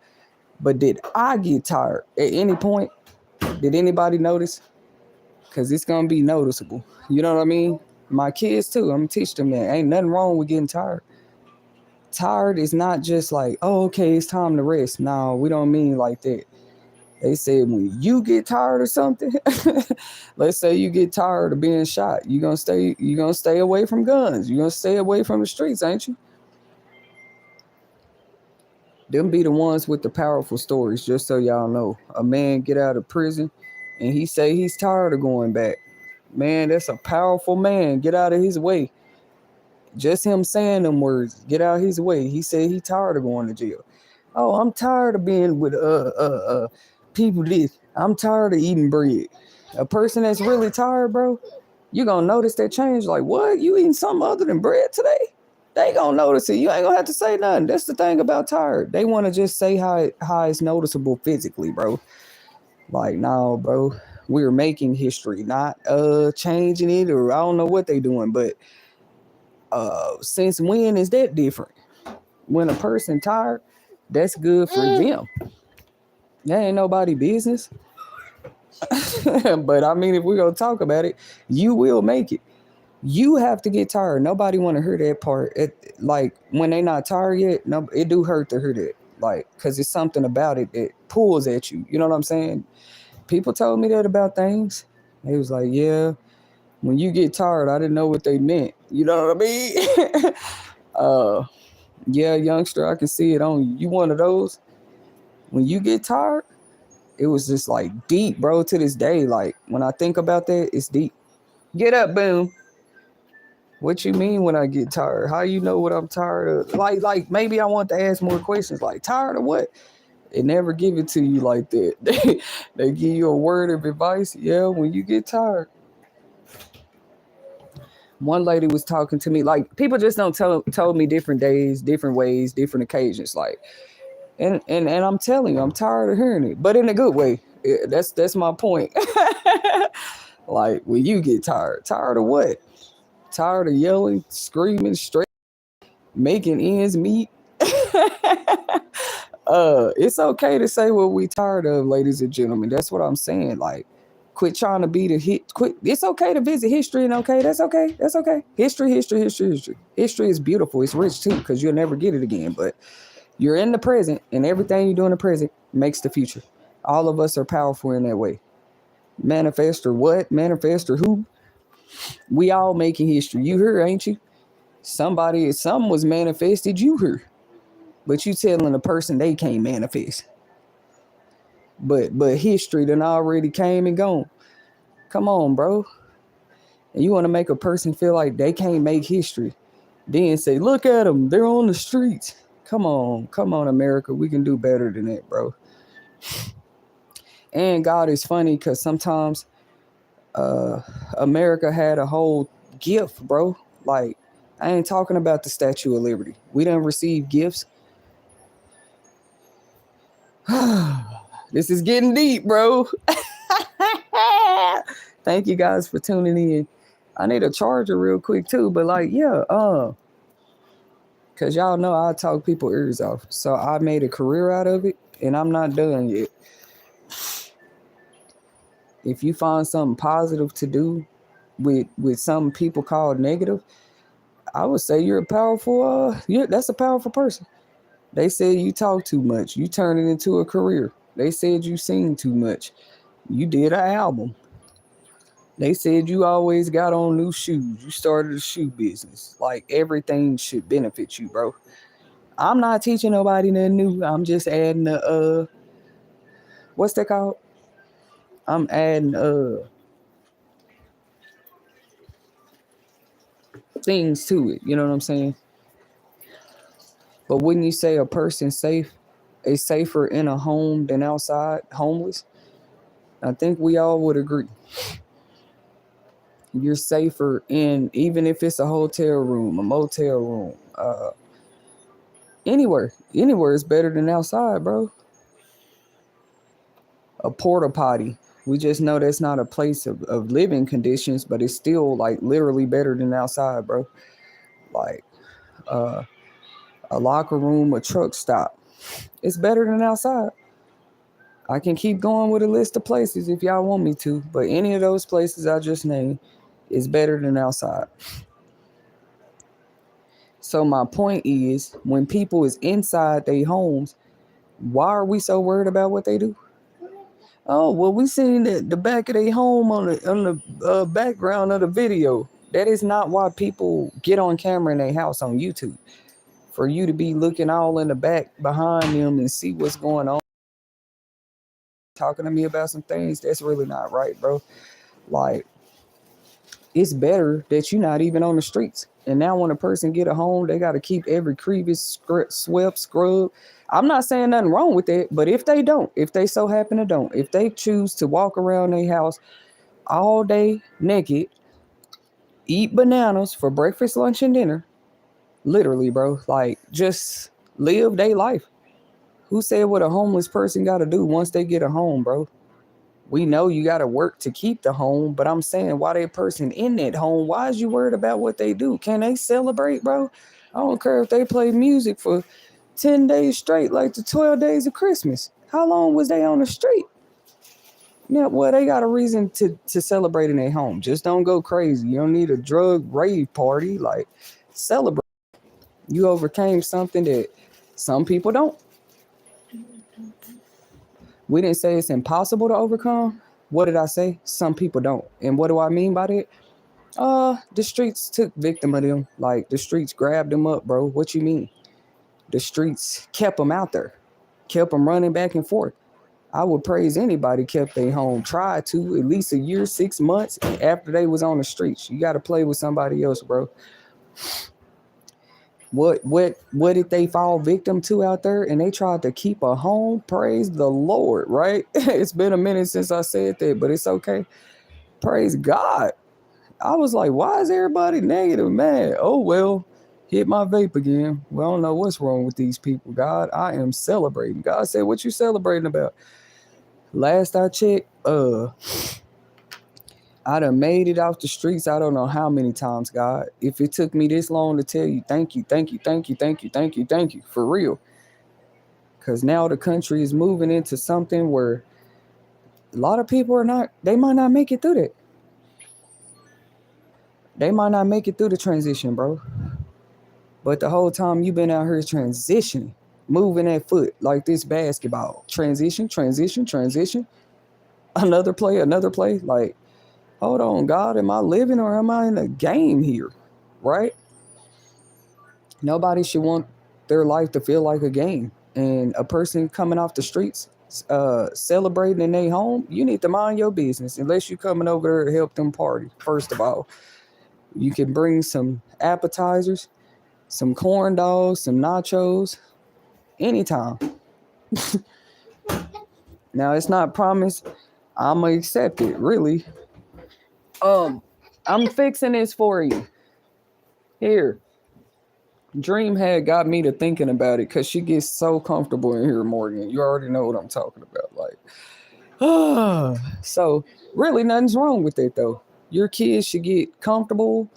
But did I get tired at any point? Did anybody notice? Because it's going to be noticeable. You know what I mean? My kids too. I'm going to teach them that. Ain't nothing wrong with getting tired. Tired is not just like, oh, okay, it's time to rest. No, we don't mean like that. They said when you get tired of something, let's say you get tired of being shot, you're gonna stay away from guns. You're gonna stay away from the streets, ain't you? Them be the ones with the powerful stories, just so y'all know. A man get out of prison and he say he's tired of going back. Man, that's a powerful man. Get out of his way. Just him saying them words, get out his way. He said he tired of going to jail. Oh, I'm tired of being with people this. I'm tired of eating bread. A person that's really tired, bro, you gonna notice that change. Like, what? You eating something other than bread today? They gonna notice it. You ain't gonna have to say nothing. That's the thing about tired. They want to just say how it's noticeable physically, bro. Like, no, bro. We're making history, not changing it, or I don't know what they doing, but since when is that different? When a person tired, that's good for them. That ain't nobody business. But I mean, if we're gonna talk about it, you will make it. You have to get tired. Nobody want to hear that part. Like when they not tired yet, no, it do hurt to hear that. Like, cause it's something about it that pulls at you. You know what I'm saying? People told me that about things. They was like, yeah, when you get tired, I didn't know what they meant. You know what I mean? Yeah, youngster, I can see it on you. You one of those? When you get tired, it was just like deep, bro, to this day. Like when I think about that, it's deep. Get up, boom. What you mean when I get tired? How you know what I'm tired of? Like maybe I want to ask more questions. Like, tired of what? They never give it to you like that. They give you a word of advice. Yeah, when you get tired. One lady was talking to me, like people just don't told me different days, different ways, different occasions. Like, and I'm telling you, I'm tired of hearing it, but in a good way. That's my point. Like when you get tired of what? Tired of yelling, screaming, straight, making ends meet. It's okay to say what we tired of, ladies and gentlemen. That's what I'm saying. Like, quit trying to be the hit. Quit. It's okay to visit history, and okay, that's okay. That's okay. History. History is beautiful. It's rich too, because you'll never get it again. But you're in the present, and everything you do in the present makes the future. All of us are powerful in that way. Manifest or what? Manifest or who? We all making history. You hear, ain't you? Something was manifested. You hear. But you telling a person they can't manifest. But history done already came and gone. Come on, bro. And you want to make a person feel like they can't make history. Then say, look at them. They're on the streets. Come on, America. We can do better than that, bro. And God is funny because sometimes America had a whole gift, bro. Like, I ain't talking about the Statue of Liberty. We done receive gifts. This is getting deep, bro. Thank you guys for tuning in. I need a charger real quick too, but like, yeah, cause y'all know I talk people ears off. So I made a career out of it, and I'm not done yet. If you find something positive to do with some people called negative, I would say you're a powerful. That's a powerful person. They said you talk too much. You turn it into a career. They said you sing too much. You did an album. They said you always got on new shoes. You started a shoe business. Like, everything should benefit you, bro. I'm not teaching nobody nothing new. I'm just adding what's that called? I'm adding things to it. You know what I'm saying? But wouldn't you say a person is safer in a home than outside, homeless? I think we all would agree. You're safer in, even if it's a hotel room, a motel room, anywhere is better than outside, bro. A porta potty, we just know that's not a place of living conditions, but it's still like literally better than outside, bro. Like a locker room, a truck stop, it's better than outside. I can keep going with a list of places if y'all want me to, but any of those places I just named is better than outside. So my point is, when people is inside their homes, why are we so worried about what they do? Oh well, we seen the back of their home on the background of the video. That is not why people get on camera in their house on YouTube. For you to be looking all in the back behind them and see what's going on, talking to me about some things, that's really not right, bro. Like, it's better that you're not even on the streets. And now when a person get a home, they got to keep every crevice swept, scrubbed. I'm not saying nothing wrong with that, but if they don't, if they so happen to don't, if they choose to walk around their house all day naked, eat bananas for breakfast, lunch, and dinner, literally, bro, like just live their life. Who said what a homeless person got to do once they get a home, bro? We know you got to work to keep the home, but I'm saying, why that person in that home, why is you worried about what they do? Can they celebrate, bro? I don't care if they play music for 10 days straight, like the 12 days of Christmas. How long was they on the street? Yeah, well, they got a reason to celebrate in their home. Just don't go crazy. You don't need a drug rave party. Like, celebrate. You overcame something that some people don't. We didn't say it's impossible to overcome. What did I say? Some people don't. And what do I mean by that? The streets took victim of them. Like, the streets grabbed them up, bro. What you mean? The streets kept them out there, kept them running back and forth. I would praise anybody kept their home, tried to at least a year, 6 months after they was on the streets. You got to play with somebody else, bro. What did they fall victim to out there? And they tried to keep a home. Praise the Lord, right? It's been a minute since I said that, but it's okay. Praise God. I was like, why is everybody negative, man? Oh well, hit my vape again. Well, I don't know what's wrong with these people. God, I am celebrating. God said, what you celebrating about? Last I checked, I done made it off the streets. I don't know how many times, God. If it took me this long to tell you, thank you, thank you, thank you, thank you, thank you, thank you, for real. Because now the country is moving into something where a lot of people they might not make it through that. They might not make it through the transition, bro. But the whole time you've been out here transitioning, moving that foot like this basketball. Transition, transition, transition. Another play, another play. Like, hold on, God, am I living or am I in a game here? Right? Nobody should want their life to feel like a game. And a person coming off the streets, celebrating in their home, you need to mind your business unless you're coming over there to help them party. First of all, you can bring some appetizers, some corn dogs, some nachos, anytime. Now, it's not promised. I'm going to accept it, really. I'm fixing this for you. Here. Dream had got me to thinking about it because she gets so comfortable in here, Morgan. You already know what I'm talking about. Like, so really nothing's wrong with it, though. Your kids should get comfortable.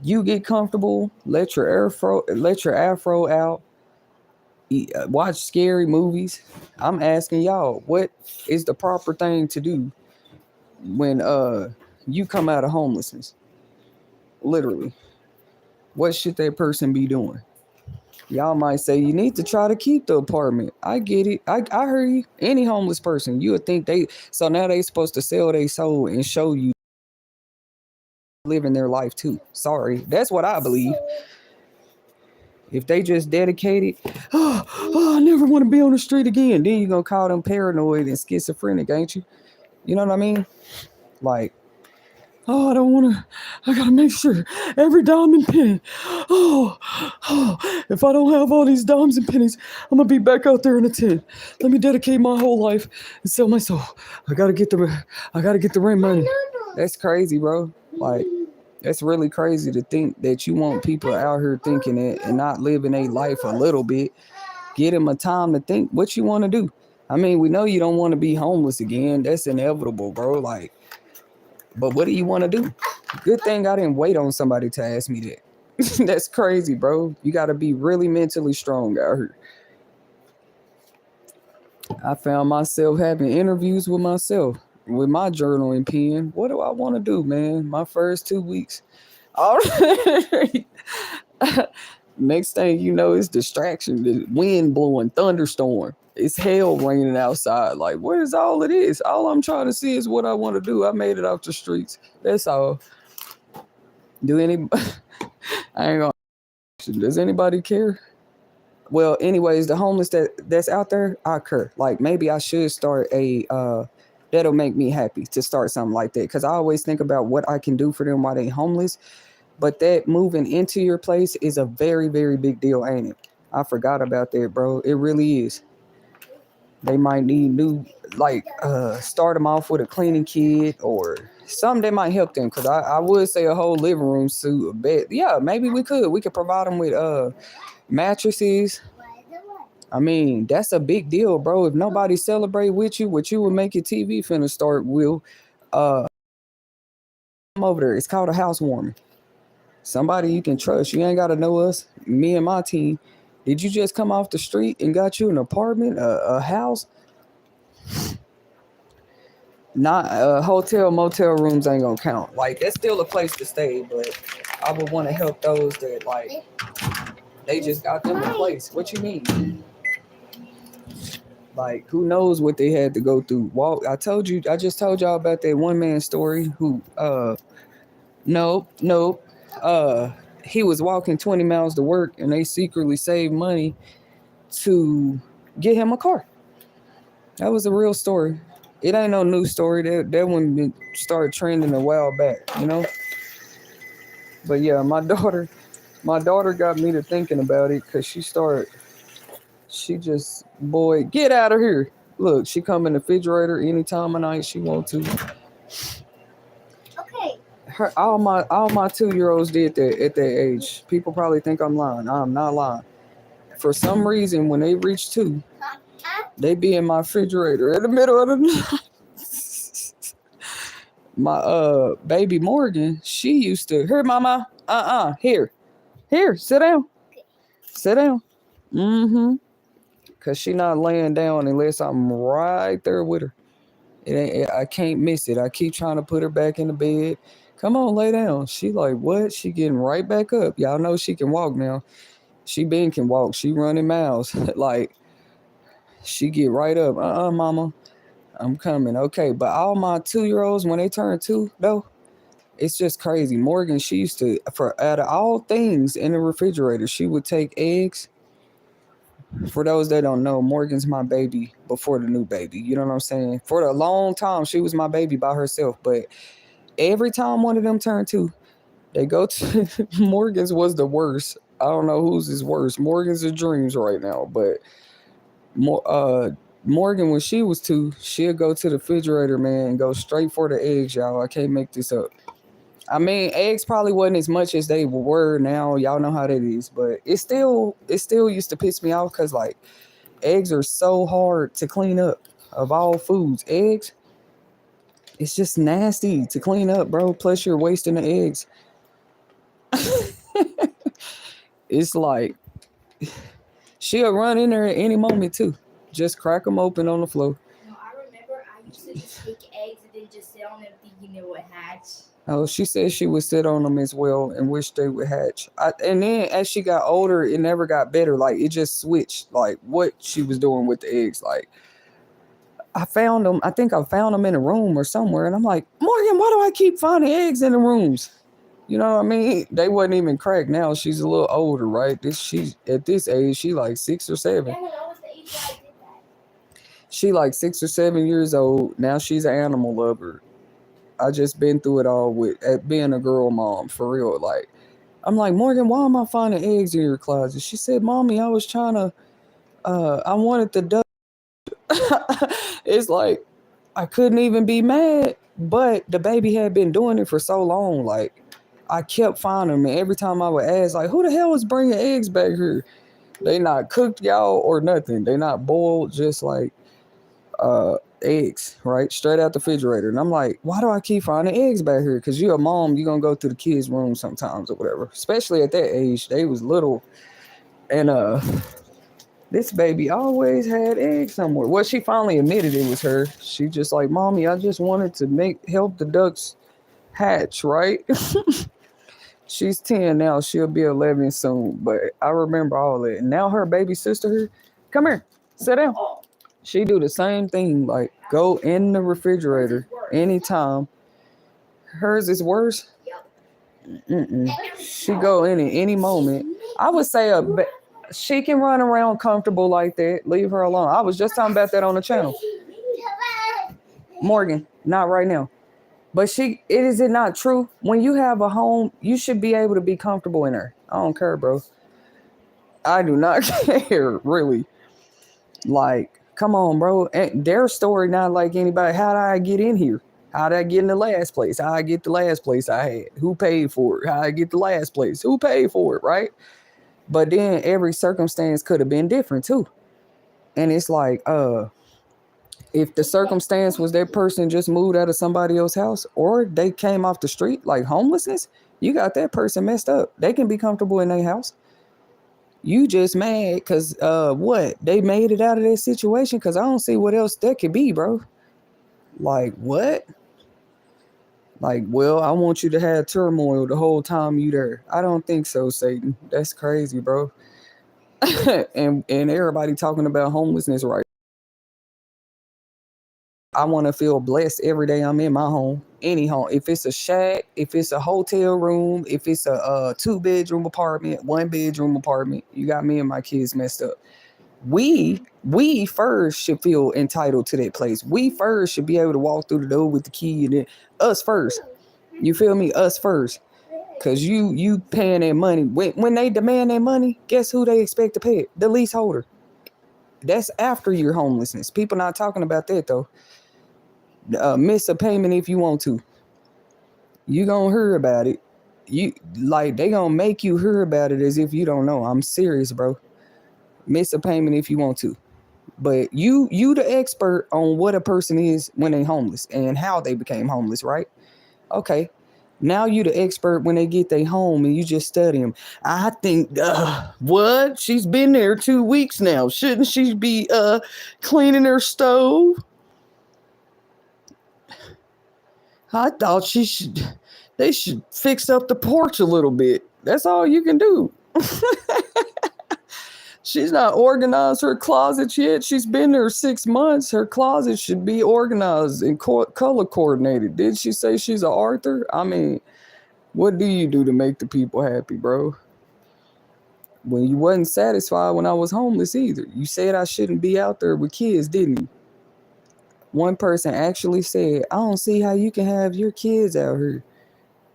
You get comfortable. Let your afro out. Watch scary movies. I'm asking y'all, what is the proper thing to do when you come out of homelessness? Literally, what should that person be doing? Y'all might say you need to try to keep the apartment. I get it. I heard you. Any homeless person, you would think so now they supposed to sell their soul and show you living their life too. Sorry, that's what I believe. If they just dedicated, I never want to be on the street again, then you're going to call them paranoid and schizophrenic, ain't you? You know what I mean? Like, I don't want to, I got to make sure every dime and penny. If I don't have all these dimes and pennies, I'm going to be back out there in a tent. Let me dedicate my whole life and sell my soul. I got to get the rent money. That's crazy, bro. Like, that's really crazy to think that you want people out here thinking it and not living a life a little bit. Get them a time to think what you want to do. I mean, we know you don't want to be homeless again. That's inevitable, bro. Like, but what do you want to do? Good thing I didn't wait on somebody to ask me that. That's crazy, bro. You got to be really mentally strong out here. I found myself having interviews with myself with my journal and pen. What do I want to do, man? My first 2 weeks. All right. Next thing you know, it's distraction, the wind blowing, thunderstorm. It's hell raining outside. Like, what is all of this? All I'm trying to see is what I want to do. I made it off the streets. That's all. Do any? I ain't gonna. Does anybody care? Well, anyways, the homeless that's out there, I care. Like, maybe I should start a. That'll make me happy to start something like that, because I always think about what I can do for them while they homeless. But that moving into your place is a very, very big deal, ain't it? I forgot about that, bro. It really is. They might need new, like, start them off with a cleaning kit or something that might help them. Because I would say a whole living room suit, a bed. Yeah, maybe we could provide them with mattresses. I mean, that's a big deal, bro. If nobody celebrate with you, what you would make your TV finna start, Will. Come over there. It's called a housewarming. Somebody you can trust. You ain't got to know us, me and my team. Did you just come off the street and got you an apartment, a house? Not hotel, motel rooms ain't gonna count. Like, that's still a place to stay, but I would want to help those that, like, they just got them a place. What you mean? Like, who knows what they had to go through? I just told y'all about that one man story who, nope. He was walking 20 miles to work and they secretly saved money to get him a car. That was a real story. It ain't no new story. That one started trending a while back, you know? But yeah, my daughter got me to thinking about it, because boy, get out of here. Look, she come in the refrigerator any time of night she want to. Okay. All my 2-year-olds did that at that age. People probably think I'm lying. I'm not lying. For some reason, when they reach 2, they be in my refrigerator in the middle of the night. My baby Morgan, she used to, here, mama, here, sit down. Sit down. Because she not laying down unless I'm right there with her. I can't miss it. I keep trying to put her back in the bed. Come on, lay down. She like, what? She getting right back up. Y'all know she can walk now. She can walk. She running miles. Like, she get right up. Mama, I'm coming. Okay, but all my 2-year-olds, when they turn 2, though, it's just crazy. Morgan, she used to, for out of all things in the refrigerator, she would take eggs. For those that don't know, Morgan's my baby before the new baby. You know what I'm saying? For a long time, she was my baby by herself. But every time one of them turned 2, they go to Morgan's was the worst. I don't know whose is worse. Morgan's is dreams right now. But Morgan, when she was 2, she'd go to the refrigerator, man, and go straight for the eggs, y'all. I can't make this up. I mean, eggs probably wasn't as much as they were now. Y'all know how that is. But it still used to piss me off, because, like, eggs are so hard to clean up. Of all foods, eggs, it's just nasty to clean up, bro. Plus, you're wasting the eggs. It's like, she'll run in there at any moment, too. Just crack them open on the floor. No, I remember I used to just take eggs and then just sit on them thinking they would hatch. Oh, she said she would sit on them as well and wish they would hatch. And then as she got older, it never got better. Like, it just switched, like, what she was doing with the eggs. Like, I found them. I think I found them in a room or somewhere. And I'm like, Morgan, why do I keep finding eggs in the rooms? You know what I mean? They wasn't even cracked. Now she's a little older, right? She's at this age, she like 6 or 7. Yeah, that was the age that I did that. She like 6 or 7 years old. Now she's an animal lover. I just been through it all with being a girl mom, for real. Like, I'm like, Morgan, why am I finding eggs in your closet? She said, Mommy, I was trying to, I wanted the duck. It's like, I couldn't even be mad, but the baby had been doing it for so long. Like, I kept finding them, and every time I would ask, like, who the hell is bringing eggs back here? They not cooked, y'all, or nothing. They not boiled, just like eggs, right? Straight out the refrigerator. And I'm like, why do I keep finding eggs back here? Because you're a mom, you're going to go to the kids' room sometimes or whatever. Especially at that age. They was little. And this baby always had eggs somewhere. Well, she finally admitted it was her. She just like, Mommy, I just wanted to help the ducks hatch, right? She's 10 now. She'll be 11 soon. But I remember all that. And now her baby sister here, come here, sit down. She do the same thing, like go in the refrigerator anytime. Hers is worse. Mm-mm. She go in at any moment. I would say she can run around comfortable like that. Leave her alone. I was just talking about that on the channel. Morgan, not right now. But is it not true? When you have a home, you should be able to be comfortable in there. I don't care, bro. I do not care, really. Like, come on, bro. And their story not like anybody. How did I get in here? How did I get in the last place? How I get the last place I had? Who paid for it? How I get the last place? Who paid for it, right? But then every circumstance could have been different too. And it's like, if the circumstance was that person just moved out of somebody else's house or they came off the street, like homelessness, you got that person messed up. They can be comfortable in their house. You just mad because what? They made it out of that situation? Because I don't see what else that could be, bro. Like, what? Like, well, I want you to have turmoil the whole time you there. I don't think so, Satan. That's crazy, bro. and everybody talking about homelessness right. I want to feel blessed every day I'm in my home, any home. If it's a shack, if it's a hotel room, if it's a 2-bedroom apartment, 1-bedroom apartment, you got me and my kids messed up. We first should feel entitled to that place. We first should be able to walk through the door with the key, and then us first. You feel me? Us first. Cause you paying that money. When they demand that money, guess who they expect to pay it? The leaseholder. That's after your homelessness. People not talking about that though. Miss a payment if you want to. You gonna hear about it. They gonna make you hear about it as if you don't know. I'm serious, bro. Miss a payment if you want to. But you the expert on what a person is when they homeless and how they became homeless, right? Okay. Now you the expert when they get their home and you just study them. I think, what? She's been there 2 weeks now. Shouldn't she be cleaning her stove? I thought they should fix up the porch a little bit. That's all you can do. She's not organized her closet yet. She's been there 6 months. Her closet should be organized and color coordinated. Did she say she's an Arthur? I mean, what do you do to make the people happy, bro? When you wasn't satisfied when I was homeless either. You said I shouldn't be out there with kids, didn't you? One person actually said, I don't see how you can have your kids out here.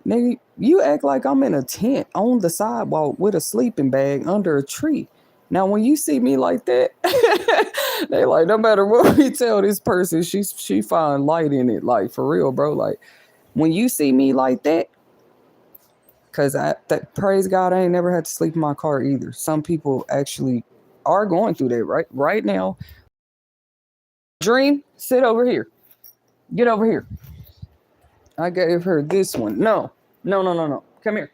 Nigga, you act like I'm in a tent on the sidewalk with a sleeping bag under a tree. Now, when you see me like that, they like, no matter what we tell this person, she find light in it. Like, for real, bro. Like, when you see me like that, because praise God, I ain't never had to sleep in my car either. Some people actually are going through that right now. Dream, sit over here. Get over here. I gave her this one. No. Come here.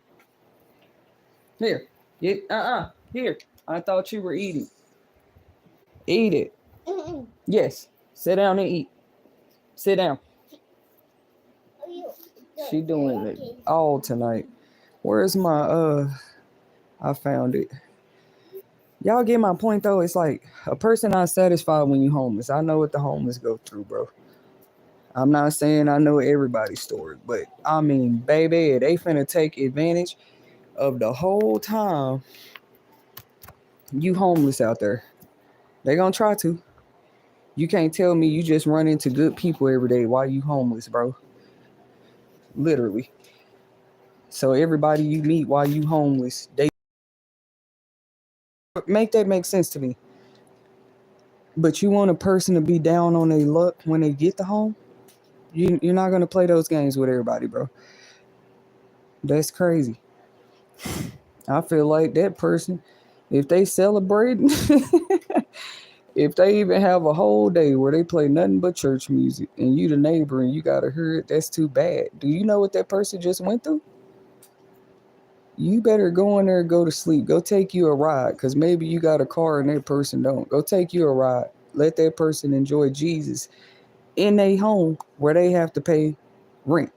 Here. Here. I thought you were eating. Eat it. Yes. Sit down and eat. Sit down. She doing it all tonight. Where's my I found it. Y'all get my point though. It's like a person not satisfied when you homeless. I know what the homeless go through, bro. I'm not saying I know everybody's story, but I mean, baby, they finna take advantage of the whole time you homeless out there. They gonna try to. You can't tell me you just run into good people every day while you homeless, bro. Literally. So everybody you meet while you homeless, they make that make sense to me. But you want a person to be down on their luck when they get the home? You're not gonna play those games with everybody, bro. That's crazy. I feel like that person, if they celebrating, if they even have a whole day where they play nothing but church music and you the neighbor and you gotta hear it, that's too bad. Do you know what that person just went through? You better go in there and go to sleep. Go take you a ride, because maybe you got a car and that person don't. Go take you a ride. Let that person enjoy Jesus in their home where they have to pay rent.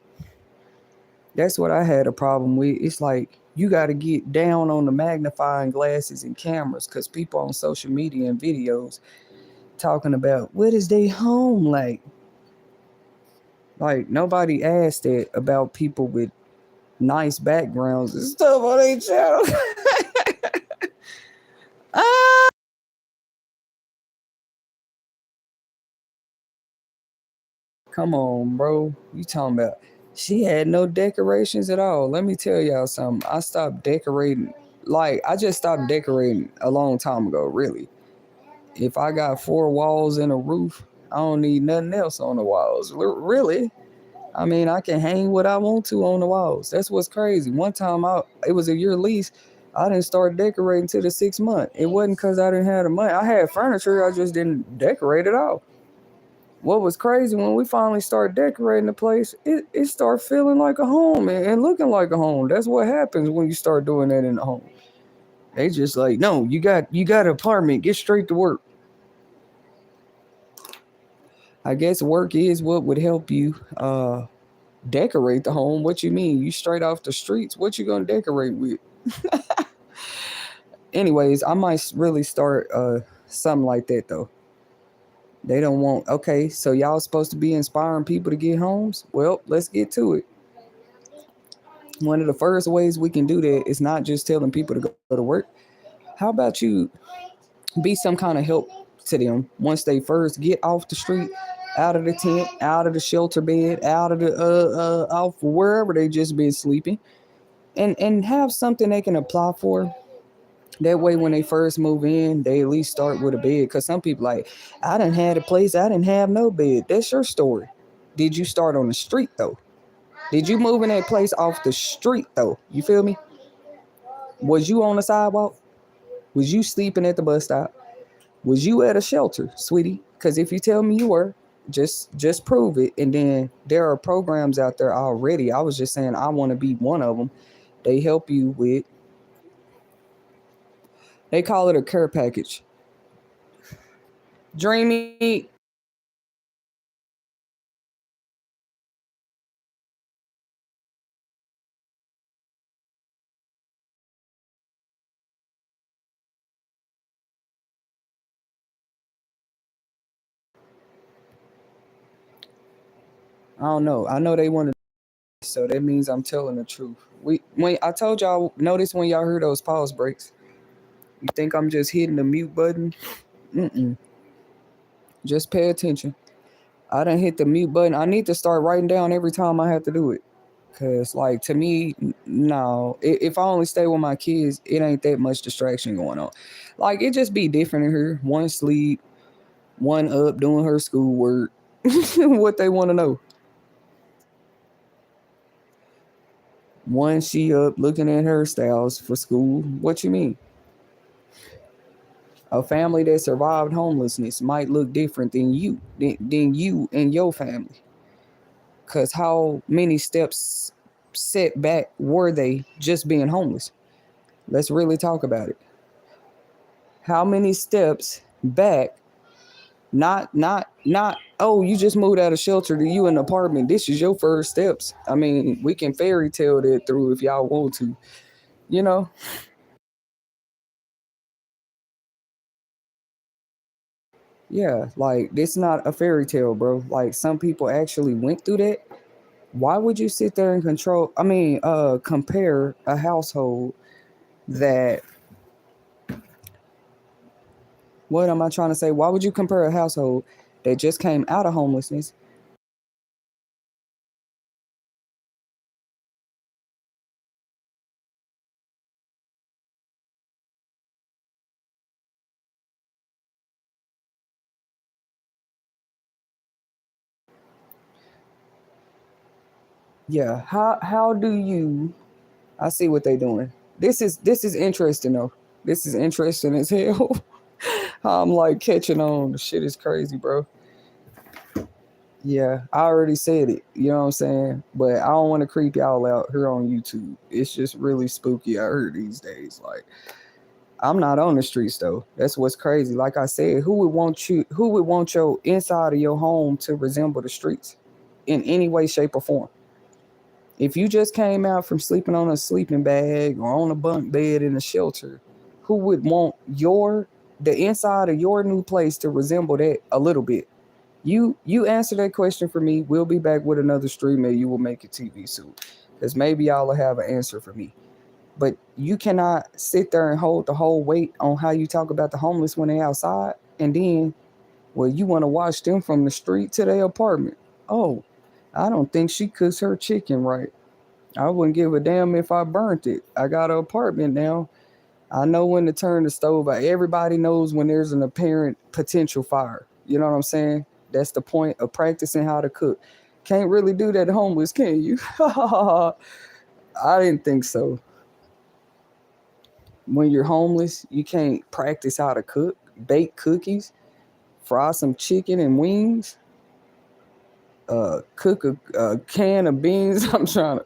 That's what I had a problem with. It's like you got to get down on the magnifying glasses and cameras because people on social media and videos, talking about what is their home like. Like nobody asked that about people with nice backgrounds and stuff on their channel. Ah, come on, bro. You talking about she had no decorations at all. Let me tell y'all something. I stopped decorating. Like I just stopped decorating a long time ago, really. If I got four walls and a roof, I don't need nothing else on the walls. Really. I mean, I can hang what I want to on the walls. That's what's crazy. One time it was a year lease. I didn't start decorating till the 6 month. It wasn't because I didn't have the money. I had furniture, I just didn't decorate it all. What was crazy when we finally started decorating the place, it started feeling like a home and looking like a home. That's what happens when you start doing that in the home. They just like, no, you got an apartment, get straight to work. I guess work is what would help you decorate the home. What you mean? You straight off the streets. What you gonna decorate with? Anyways, I might really start something like that though. They don't want okay, so y'all supposed to be inspiring people to get homes? Well, let's get to it. One of the first ways we can do that is not just telling people to go to work. How about you be some kind of help to them once they first get off the street, out of the tent, out of the shelter bed, out of the off wherever they just been sleeping, and have something they can apply for. That way, when they first move in, they at least start with a bed. Cause some people like, I didn't have a place, I didn't have no bed. That's your story. Did you start on the street though? Did you move in that place off the street though? You feel me? Was you on the sidewalk? Was you sleeping at the bus stop? Was you at a shelter, sweetie? Because if you tell me you were, just prove it. And then there are programs out there already. I was just saying I want to be one of them. They help you with. They call it a care package. Dreamy. I don't know. I know they want to. So that means I'm telling the truth. When I told y'all, notice when y'all heard those pause breaks. You think I'm just hitting the mute button? Mm-mm. Just pay attention. I done hit the mute button. I need to start writing down every time I have to do it. Cause like to me, no. If I only stay with my kids, it ain't that much distraction going on. Like it just be different in here. One sleep, one up doing her schoolwork. What they want to know. One she up looking at her styles for school. What you mean? A family that survived homelessness might look different than you and your family. Cause how many steps set back were they just being homeless? Let's really talk about it. How many steps back? Not. Oh, you just moved out of shelter to you an apartment. This is your first steps. I mean, we can fairy tale that through if y'all want to. You know, yeah. Like it's not a fairy tale, bro. Like some people actually went through that. Why would you sit there and control? I mean, compare a household that. What am I trying to say? Why would you compare a household that just came out of homelessness? Yeah. How do you I see what they doing. This is interesting though. This is interesting as hell. I'm like catching on. The shit is crazy, bro. Yeah, I already said it. You know what I'm saying? But I don't want to creep y'all out here on YouTube. It's just really spooky out here these days. Like I'm not on the streets though. That's what's crazy. Like I said, who would want your inside of your home to resemble the streets in any way, shape, or form? If you just came out from sleeping on a sleeping bag or on a bunk bed in a shelter, who would want your the inside of your new place to resemble that a little bit. You answer that question for me. We'll be back with another stream and you will make it TV soon. Because maybe y'all will have an answer for me. But you cannot sit there and hold the whole weight on how you talk about the homeless when they outside. And then, well, you want to watch them from the street to their apartment. Oh, I don't think she cooks her chicken right. I wouldn't give a damn if I burnt it. I got an apartment now. I know when to turn the stove out. Everybody knows when there's an apparent potential fire. You know what I'm saying? That's the point of practicing how to cook. Can't really do that homeless, can you? I didn't think so. When you're homeless, you can't practice how to cook, bake cookies, fry some chicken and wings, cook a can of beans. I'm trying to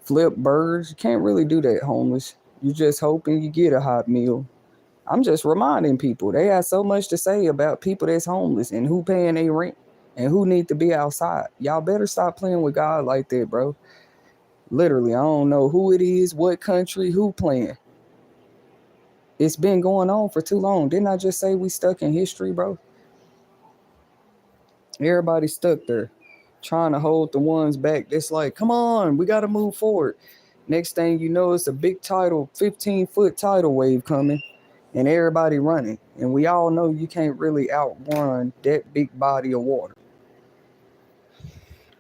flip birds. You can't really do that homeless. You're just hoping you get a hot meal. I'm just reminding people they have so much to say about people that's homeless and who paying their rent and who need to be outside. Y'all better stop playing with God like that, bro. Literally, I don't know who it is, what country, who playing. It's been going on for too long. Didn't I just say we stuck in history, bro? Everybody's stuck there trying to hold the ones back. It's like, come on, we got to move forward. Next thing you know, it's a big 15-foot tidal wave coming and everybody running. And we all know you can't really outrun that big body of water.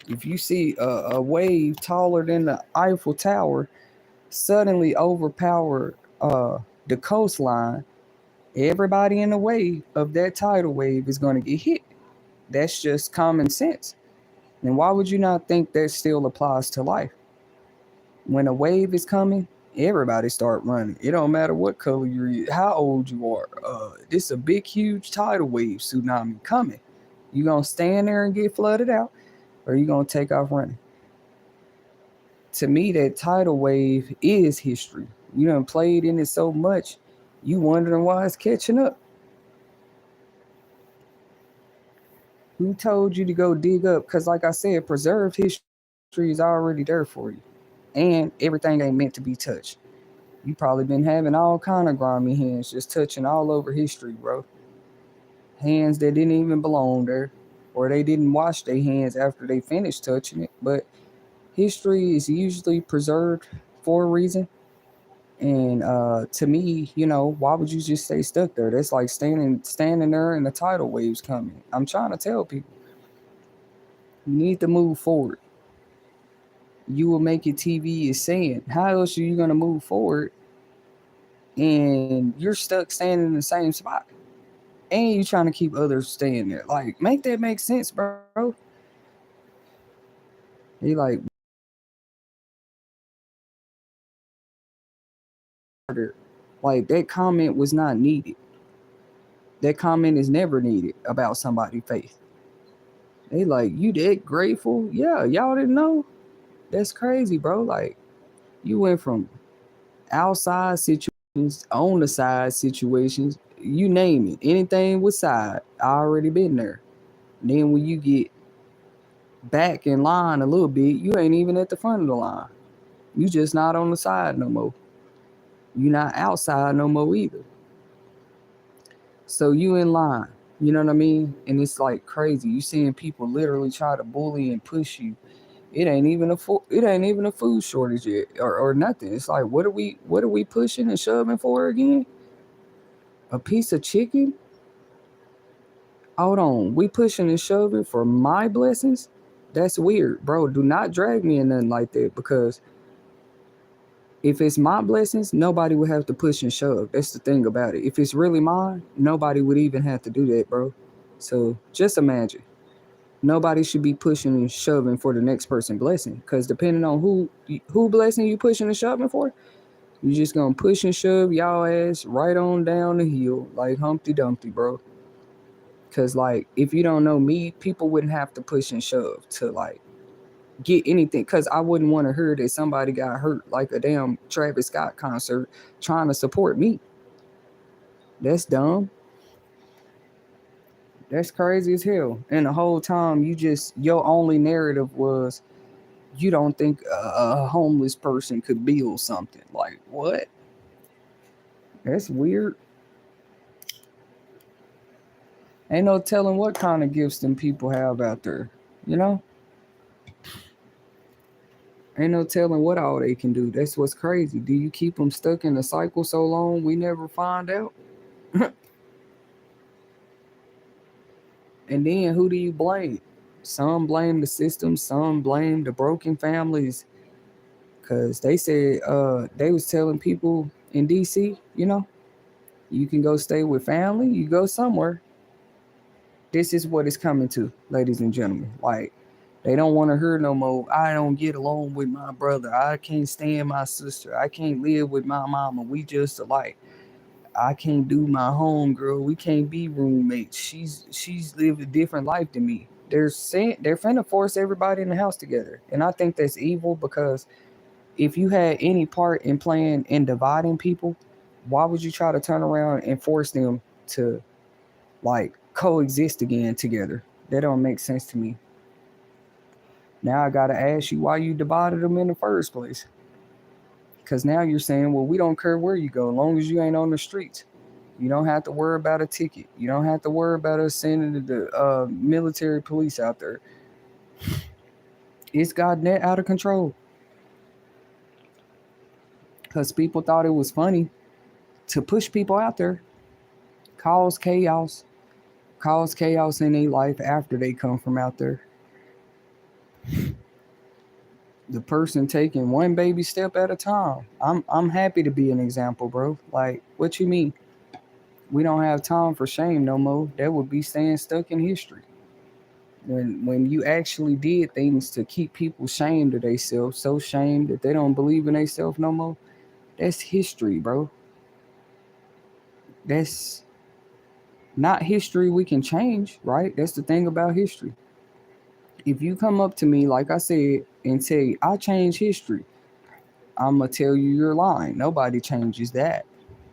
If you see a wave taller than the Eiffel Tower suddenly overpower the coastline, everybody in the wave of that tidal wave is going to get hit. That's just common sense. And why would you not think that still applies to life? When a wave is coming, everybody start running. It don't matter what color you're, how old you are. This is a big, huge tidal wave tsunami coming. You gonna stand there and get flooded out, or you gonna take off running? To me, that tidal wave is history. You done played in it so much, you wondering why it's catching up. Who told you to go dig up? Because like I said, preserved history is already there for you. And everything ain't meant to be touched. You probably been having all kind of grimy hands just touching all over history, bro. Hands that didn't even belong there. Or they didn't wash their hands after they finished touching it. But history is usually preserved for a reason. And to me, why would you just stay stuck there? That's like standing there and the tidal waves coming. I'm trying to tell people, you need to move forward. You will make it TV is saying. How else are you going to move forward and you're stuck standing in the same spot? And you trying to keep others staying there. Like, make that make sense, bro. He like, that comment was not needed. That comment is never needed about somebody's faith. They like, you that grateful? Yeah, y'all didn't know? That's crazy, bro. Like, you went from outside situations, on the side situations, you name it. Anything with side, I already been there. And then when you get back in line a little bit, you ain't even at the front of the line. You just not on the side no more. You not outside no more either. So you in line. You know what I mean? And it's like crazy. You seeing people literally try to bully and push you. It ain't even a food shortage yet or nothing. It's like what are we pushing and shoving for again? A piece of chicken? Hold on. We pushing and shoving for my blessings? That's weird, bro. Do not drag me in nothing like that because if it's my blessings, nobody would have to push and shove. That's the thing about it. If it's really mine, nobody would even have to do that, bro. So just imagine. Nobody should be pushing and shoving for the next person blessing. Because depending on who blessing you pushing and shoving for, you just gonna push and shove y'all ass right on down the hill like Humpty Dumpty, bro. Because like if you don't know me, people wouldn't have to push and shove to like get anything. Because I wouldn't want to hear that somebody got hurt like a damn Travis Scott concert trying to support me. That's dumb. That's crazy as hell. And the whole time your only narrative was you don't think a homeless person could build something. Like, what? That's weird. Ain't no telling what kind of gifts them people have out there. You know? Ain't no telling what all they can do. That's what's crazy. Do you keep them stuck in a cycle so long we never find out? And then who do you blame? Some blame the system, some blame the broken families. Cause they said they was telling people in DC, you can go stay with family, you go somewhere. This is what it's coming to, ladies and gentlemen. Like, they don't want to hear no more. I don't get along with my brother. I can't stand my sister. I can't live with my mama. We just alike. I can't do my home girl. We can't be roommates. She's lived a different life than me. They're finna force everybody in the house together, and I think that's evil because if you had any part in playing in dividing people, why would you try to turn around and force them to like coexist again together? That don't make sense to me. Now I gotta ask you why you divided them in the first place. Because now you're saying, well, we don't care where you go, as long as you ain't on the streets. You don't have to worry about a ticket. You don't have to worry about us sending the military police out there. It's gotten that out of control. Because people thought it was funny to push people out there, cause chaos in their life after they come from out there. The person taking one baby step at a time. I'm happy to be an example, bro. Like, what you mean? We don't have time for shame no more. That would be staying stuck in history. When you actually did things to keep people shamed of themselves, so shamed that they don't believe in themselves no more, that's history, bro. That's not history we can change, right? That's the thing about history. If you come up to me, like I said, and say, I change history, I'm going to tell you you're lying. Nobody changes that.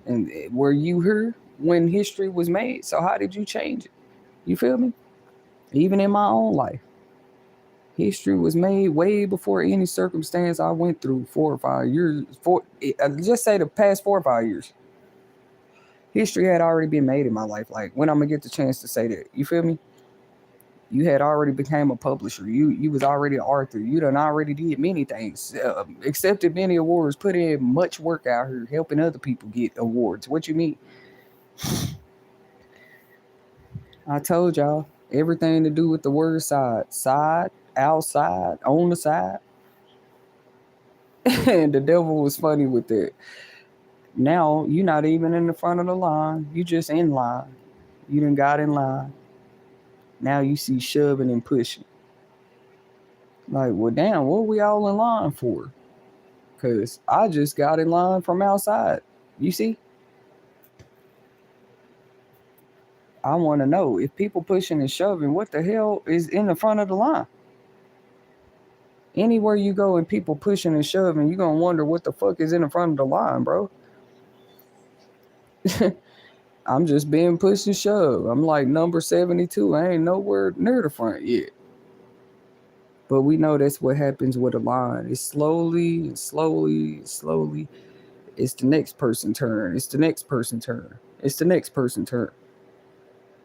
And were you here when history was made? So how did you change it? You feel me? Even in my own life, history was made way before any circumstance I went through 4 or 5 years. Just say the past 4 or 5 years. History had already been made in my life. Like, when I'm going to get the chance to say that? You feel me? You had already became a publisher. You was already an author. You done already did many things, accepted many awards, put in much work out here helping other people get awards. What you mean? I told y'all, everything to do with the word side, outside, on the side. And the devil was funny with that. Now you're not even in the front of the line. You just in line. You done got in line. Now you see shoving and pushing. Like, well, damn, what we all in line for? Because I just got in line from outside. You see? I want to know, if people pushing and shoving, what the hell is in the front of the line? Anywhere you go and people pushing and shoving, you're going to wonder what the fuck is in the front of the line, bro. I'm just being pushed and shoved. I'm like number 72. I ain't nowhere near the front yet. But we know that's what happens with a line. It's slowly. It's the next person turn. It's the next person turn. It's the next person turn.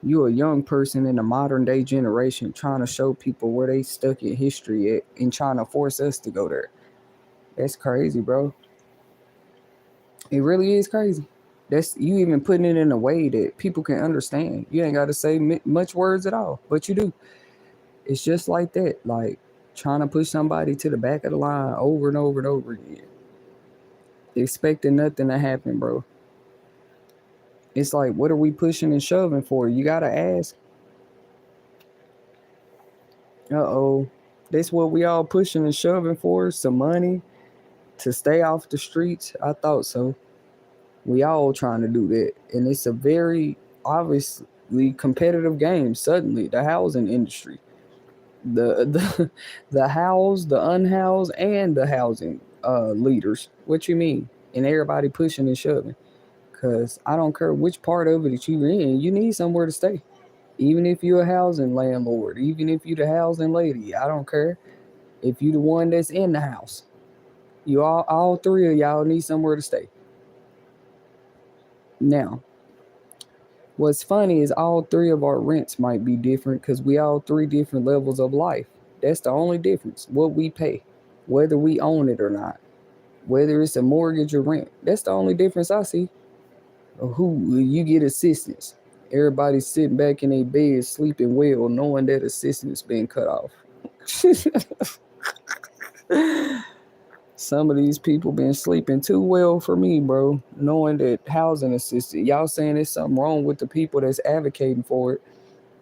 You a young person in a modern day generation trying to show people where they stuck in history at and trying to force us to go there. That's crazy, bro. It really is crazy. That's you even putting it in a way that people can understand. You ain't got to say much words at all, but you do. It's just like that, like trying to push somebody to the back of the line over and over and over again, expecting nothing to happen, bro. It's like, what are we pushing and shoving for? You gotta ask. Uh-oh. That's what we all pushing and shoving for? Some money to stay off the streets? I thought so. We all trying to do that. And it's a very obviously competitive game. Suddenly, the housing industry. The housed, the unhoused, and the housing leaders. What you mean? And everybody pushing and shoving. Because I don't care which part of it that you're in, you need somewhere to stay. Even if you're a housing landlord, even if you're the housing lady, I don't care. If you're the one that's in the house, you all three of y'all need somewhere to stay. Now, What's funny is all three of our rents might be different because we all three different levels of life. That's the only difference. What we pay, whether we own it or not, whether it's a mortgage or rent. That's the only difference I see. Who you get assistance. Everybody's sitting back in their bed sleeping well, knowing that assistance been cut off. Some of these people been sleeping too well for me, bro. Knowing that housing assistance, y'all saying there's something wrong with the people that's advocating for it.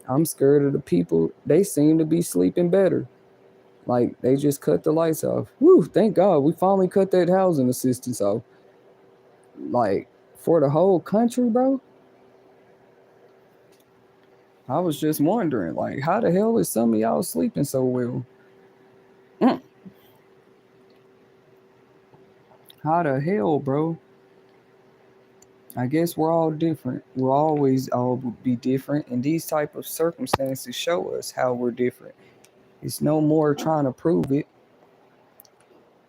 I'm scared of the people. They seem to be sleeping better. Like they just cut the lights off. Woo! Thank God we finally cut that housing assistance off. Like for the whole country, bro. I was just wondering, like, how the hell is some of y'all sleeping so well? Mm. How the hell, bro? I guess we're all different. We'll always all be different, and these type of circumstances show us how we're different. It's no more trying to prove it.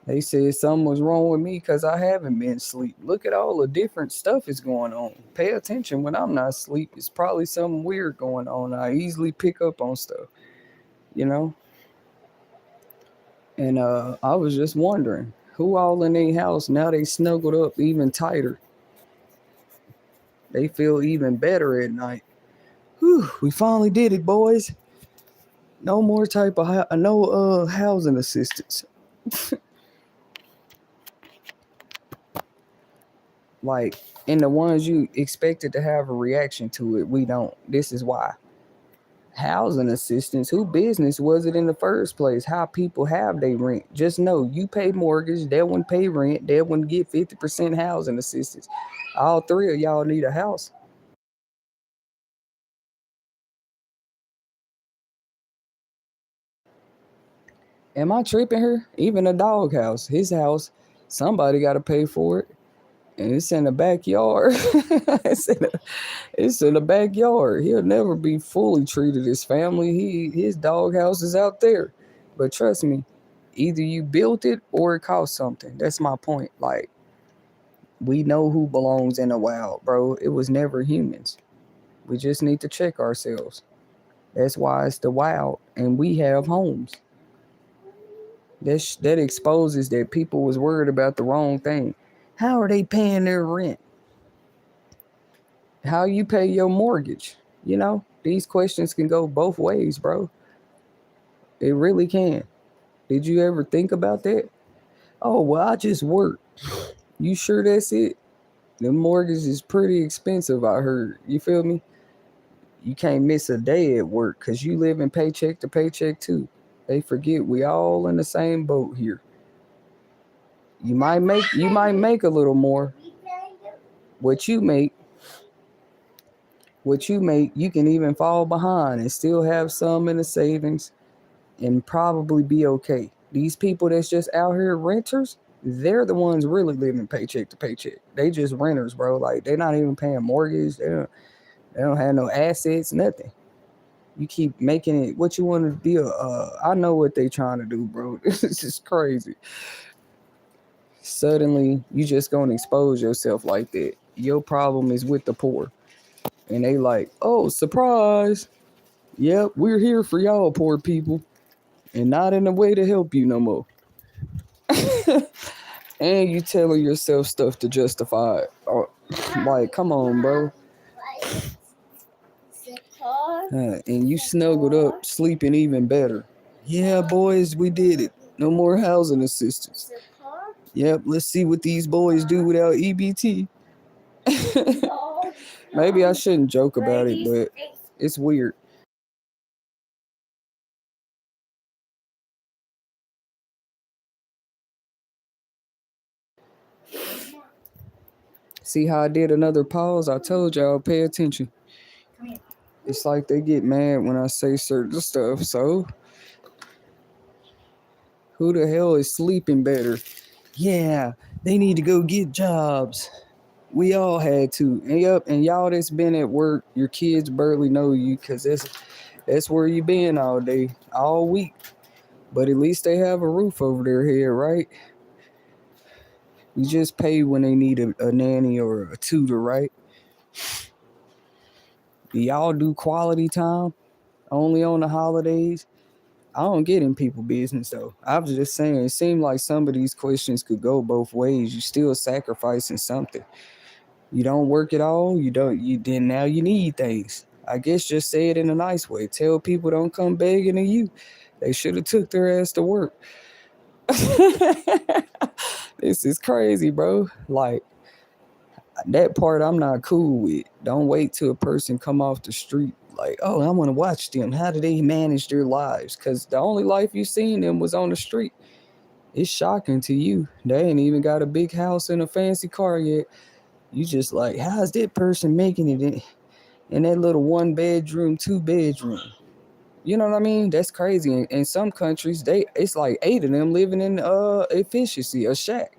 They said something was wrong with me because I haven't been asleep. Look at all the different stuff is going on. Pay attention when I'm not asleep. It's probably something weird going on. I easily pick up on stuff, you know? And I was just wondering, who all in their house now they snuggled up even tighter. They feel even better at night. Whew, we finally did it, boys. No more type of housing assistance. Like, and the ones you expected to have a reaction to it, we don't. This is why. Housing assistance, who business was it in the first place? How people have they rent. Just know you pay mortgage, that one pay rent, that one get 50% housing assistance. All three of y'all need a house. Am I tripping here? Even a dog house, his house, somebody got to pay for it. And it's in the backyard. It's in the backyard. He'll never be fully treated as family. His dog house is out there. But trust me, either you built it or it cost something. That's my point. Like, we know who belongs in the wild, bro. It was never humans. We just need to check ourselves. That's why it's the wild, and we have homes. That exposes that people was worried about the wrong thing. How are they paying their rent? How you pay your mortgage? You know, these questions can go both ways, bro. It really can. Did you ever think about that? Oh, well, I just work. You sure that's it? The mortgage is pretty expensive, I heard. You feel me? You can't miss a day at work because you live in paycheck to paycheck too. They forget we all in the same boat here. You might make a little more. What you make, you can even fall behind and still have some in the savings and probably be okay. These people that's just out here renters, they're the ones really living paycheck to paycheck. They just renters, bro. Like they're not even paying mortgage. They don't have no assets, nothing. You keep making it what you want to be. I know what they trying to do, bro. This is just crazy. Suddenly, you just gonna expose yourself like that. Your problem is with the poor, and they like, oh, surprise. Yep, we're here for y'all, poor people, and not in a way to help you no more. And you telling yourself stuff to justify it. Like, come on, bro. And you snuggled up, sleeping even better. Yeah, boys, we did it. No more housing assistance. Yep, let's see what these boys do without EBT. Maybe I shouldn't joke about it, but it's weird. See how I did another pause? I told y'all, pay attention. It's like they get mad when I say certain stuff. So, who the hell is sleeping better? Yeah, they need to go get jobs. We all had to. And yep, and y'all that's been at work, your kids barely know you because that's where you been all day, all week. But at least they have a roof over their head, right? You just pay when they need a nanny or a tutor, right? Do y'all do quality time only on the holidays? I don't get in people business though. I was just saying it seemed like some of these questions could go both ways. You still sacrificing something. You don't work at all, now you need things. I guess just say it in a nice way. Tell people don't come begging to you. They should have took their ass to work. This is crazy, bro. Like that part I'm not cool with. Don't wait till a person come off the street like, oh, I want to watch them. How do they manage their lives? Because the only life you seen them was on the street. It's shocking to you. They ain't even got a big house and a fancy car yet. You just like, how's that person making it in that little 1 bedroom, 2 bedroom? You know what I mean? That's crazy. In some countries, it's like 8 of them living in efficiency, a shack.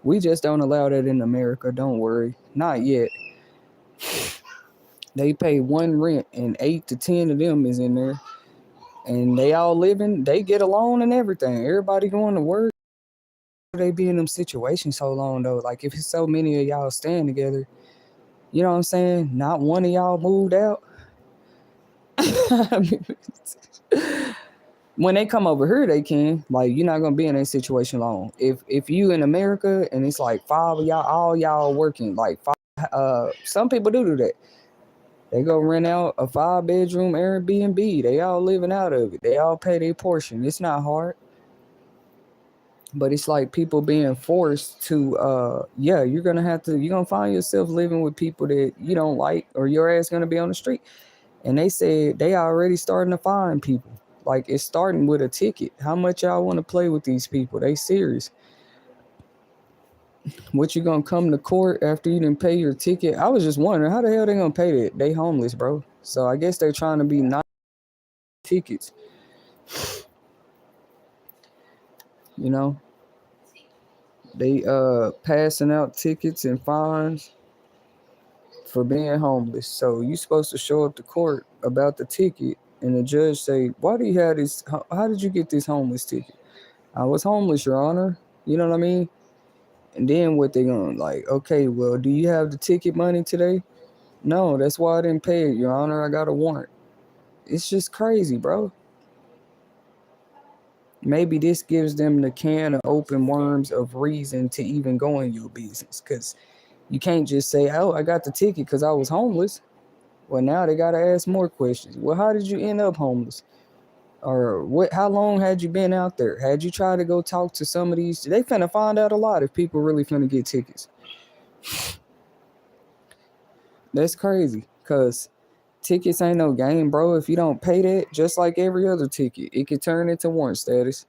We just don't allow that in America. Don't worry, not yet. They pay one rent, and 8 to 10 of them is in there, and they all living. They get a loan and everything. Everybody going to work. They be in them situations so long though. Like if it's so many of y'all staying together, you know what I'm saying? Not one of y'all moved out. When they come over here, they can. Like you're not gonna be in that situation long. If you in America and it's like 5 of y'all, all y'all working, like 5. Some people do that. They go rent out a 5-bedroom Airbnb. They all living out of it. They all pay their portion. It's not hard. But it's like people being forced to, you're going to find yourself living with people that you don't like, or your ass going to be on the street. And they said they already starting to find people. Like it's starting with a ticket. How much y'all want to play with these people? They serious. What you gonna come to court after you didn't pay your ticket? I was just wondering how the hell they gonna pay that? They homeless, bro. So I guess they're trying to be not tickets. You know, they passing out tickets and fines for being homeless. So you supposed to show up to court about the ticket, and the judge say, "Why do you have this? How did you get this homeless ticket?" "I was homeless, Your Honor." You know what I mean? And then what they gonna like? Okay, well, do you have the ticket money today? "No, that's why I didn't pay it, Your Honor. I got a warrant." It's just crazy, bro. Maybe this gives them the can of open worms of reason to even go in your business, because you can't just say, "Oh, I got the ticket because I was homeless." Well, now they got to ask more questions. Well, how did you end up homeless? Or what? How long had you been out there? Had you tried to go talk to some of these? They finna find out a lot if people really finna get tickets. That's crazy, because tickets ain't no game, bro. If you don't pay that, just like every other ticket, it could turn into warrant status.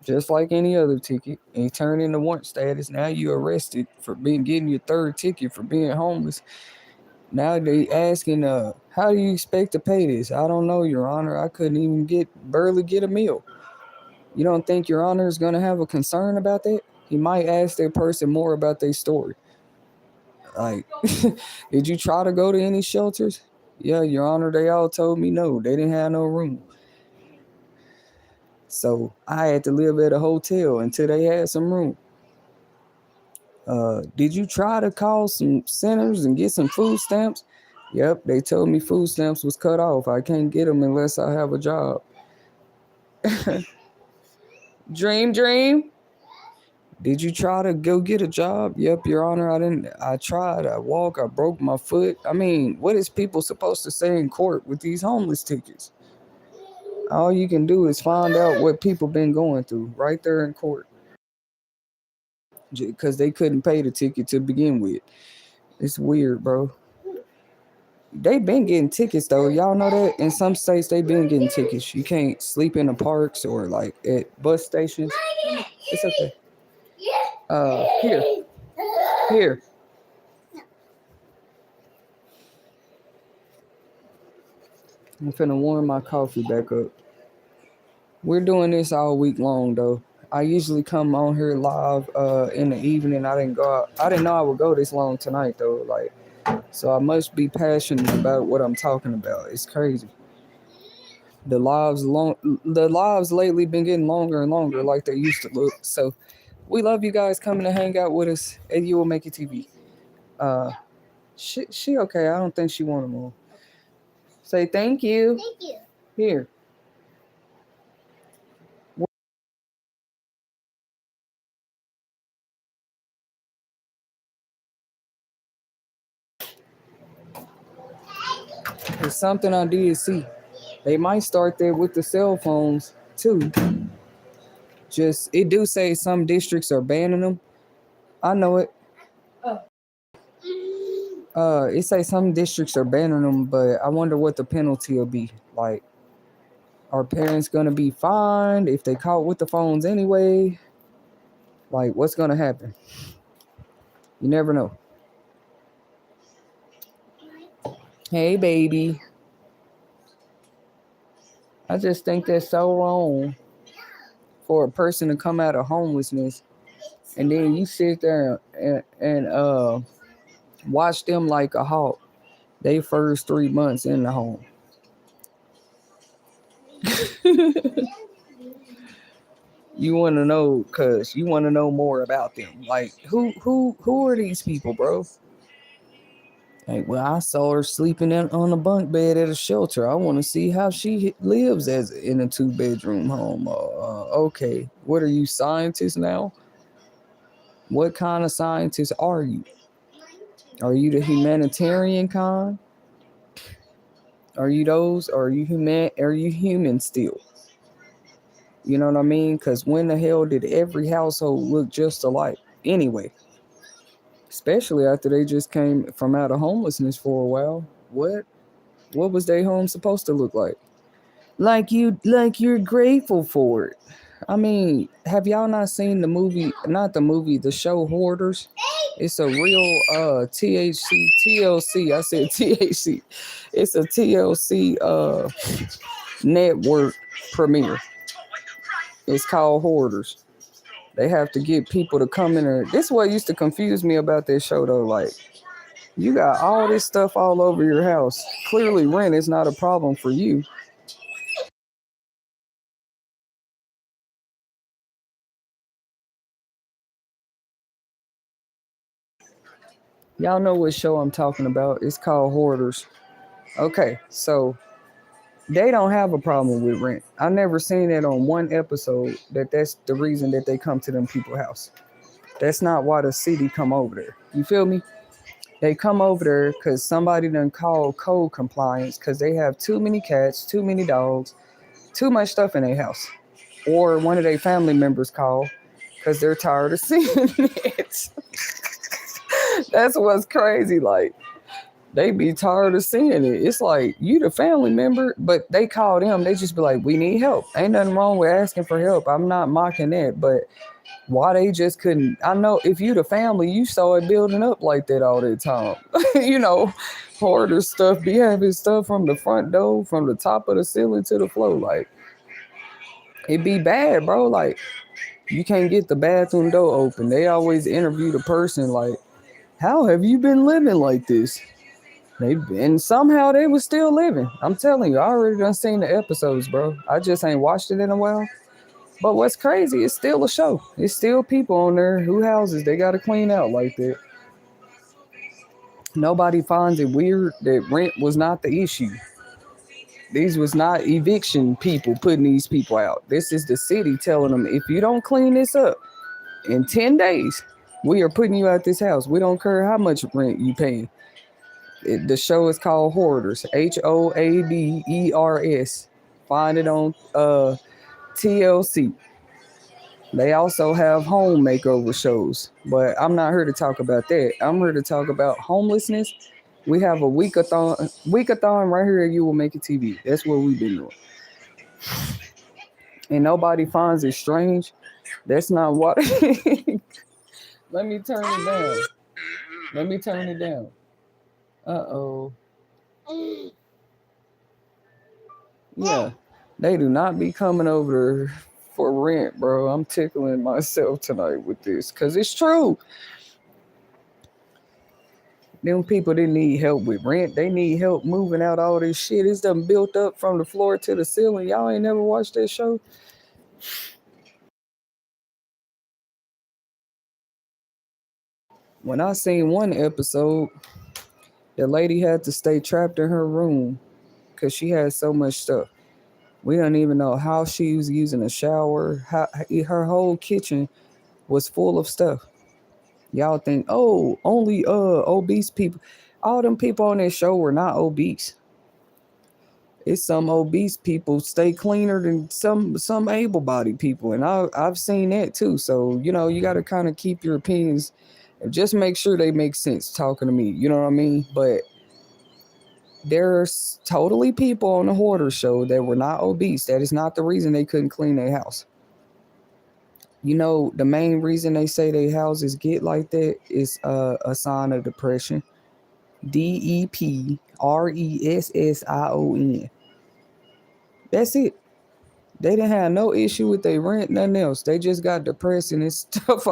Just like any other ticket, and you turn into warrant status. Now you arrested for getting your 3rd ticket for being homeless. Now they asking, how do you expect to pay this? "I don't know, Your Honor. I couldn't even barely get a meal." You don't think Your Honor is gonna have a concern about that? He might ask that person more about their story. Like, did you try to go to any shelters? "Yeah, Your Honor, they all told me no. They didn't have no room. So I had to live at a hotel until they had some room." Did you try to call some centers and get some food stamps?" "Yep, they told me food stamps was cut off. I can't get them unless I have a job." Dream. "Did you try to go get a job?" "Yep, Your Honor, I didn't. I tried. I broke my foot." I mean, what is people supposed to say in court with these homeless tickets? All you can do is find out what people been going through right there in court, because they couldn't pay the ticket to begin with. It's weird, bro. They been getting tickets though. Y'all know that in some states they been getting tickets. You can't sleep in the parks or like at bus stations. It's okay. Here. I'm finna warm my coffee back up. We're doing this all week long though. I usually come on here live in the evening. I didn't go out. I didn't know I would go this long tonight though. Like, so I must be passionate about what I'm talking about. It's crazy. The lives lately been getting longer and longer like they used to look. So we love you guys coming to hang out with us at You Will Make It TV. She okay. I don't think she want to move. Say thank you. Thank you. Here. It's something I did see. They might start there with the cell phones too. Just it do say some districts are banning them. I know it. It say some districts are banning them, but I wonder what the penalty will be. Like, are parents gonna be fined if they caught with the phones anyway? Like, what's gonna happen? You never know. Hey, baby. I just think that's so wrong for a person to come out of homelessness and then you sit there and watch them like a hawk. They first 3 months in the home. You want to know because you want to know more about them. Like who are these people, bro? Like, well, I saw her sleeping on a bunk bed at a shelter. I want to see how she lives as in a 2-bedroom home. Okay, what are you, scientists now? What kind of scientist are you? Are you the humanitarian kind? Are you those? Or are you human? Are you human still? You know what I mean? Because when the hell did every household look just alike? Anyway, especially after they just came from out of homelessness for a while. What was their home supposed to look like? Like you're grateful for it. I mean, have y'all not seen the movie? Not the movie, the show Hoarders. It's a real TLC. I said THC. It's a TLC network premiere. It's called Hoarders. They have to get people to come in there. This is what used to confuse me about that show though. Like, you got all this stuff all over your house. Clearly rent is not a problem for you. Y'all know what show I'm talking about. It's called Hoarders. Okay, so they don't have a problem with rent. I never seen that on one episode that's the reason that they come to them people's house. That's not why the city come over there. You feel me? They come over there because somebody done called code compliance because they have too many cats, too many dogs, too much stuff in their house. Or one of their family members call because they're tired of seeing it. That's what's crazy. Like, they be tired of seeing it. It's like, you the family member, but they call them. They just be like, we need help. Ain't nothing wrong with asking for help. I'm not mocking that, but why they just couldn't? I know if you the family, you saw it building up like that all the time. You know, hoarder stuff be having stuff from the front door, from the top of the ceiling to the floor. Like, it be bad, bro. Like, you can't get the bathroom door open. They always interview the person like, how have you been living like this? And somehow they was still living. I'm telling you, I already done seen the episodes, bro. I just ain't watched it in a while. But what's crazy, it's still a show. It's still people on there who houses they gotta clean out like that. Nobody finds it weird that rent was not the issue. These was not eviction people putting these people out. This is the city telling them, if you don't clean this up in 10 days, we are putting you out this house. We don't care how much rent you paying. The show is called Hoarders. Hoaders. Find it on TLC. They also have home makeover shows, but I'm not here to talk about that. I'm here to talk about homelessness. We have a weekathon right here at You Will Make It TV. That's what we've been doing. And nobody finds it strange. That's not what. Let me turn it down. Let me turn it down. Uh-oh. Yeah. They do not be coming over for rent, bro. I'm tickling myself tonight with this because it's true. Them people didn't need help with rent. They need help moving out all this shit. It's done built up from the floor to the ceiling. Y'all ain't never watched that show? When I seen one episode, The lady had to stay trapped in her room because she had so much stuff. We don't even know how she was using a shower. How her whole kitchen was full of stuff. Y'all think, oh, only obese people. All them people on that show were not obese. It's some obese people stay cleaner than some able-bodied people, and I've seen that too. So you got to kind of keep your opinions, and just make sure they make sense talking to me. You know what I mean? But there's totally people on the Hoarder show that were not obese. That is not the reason they couldn't clean their house. The main reason they say their houses get like that is a sign of depression. DEPRESSION. That's it. They didn't have no issue with their rent, nothing else. They just got depressed and it's stuff.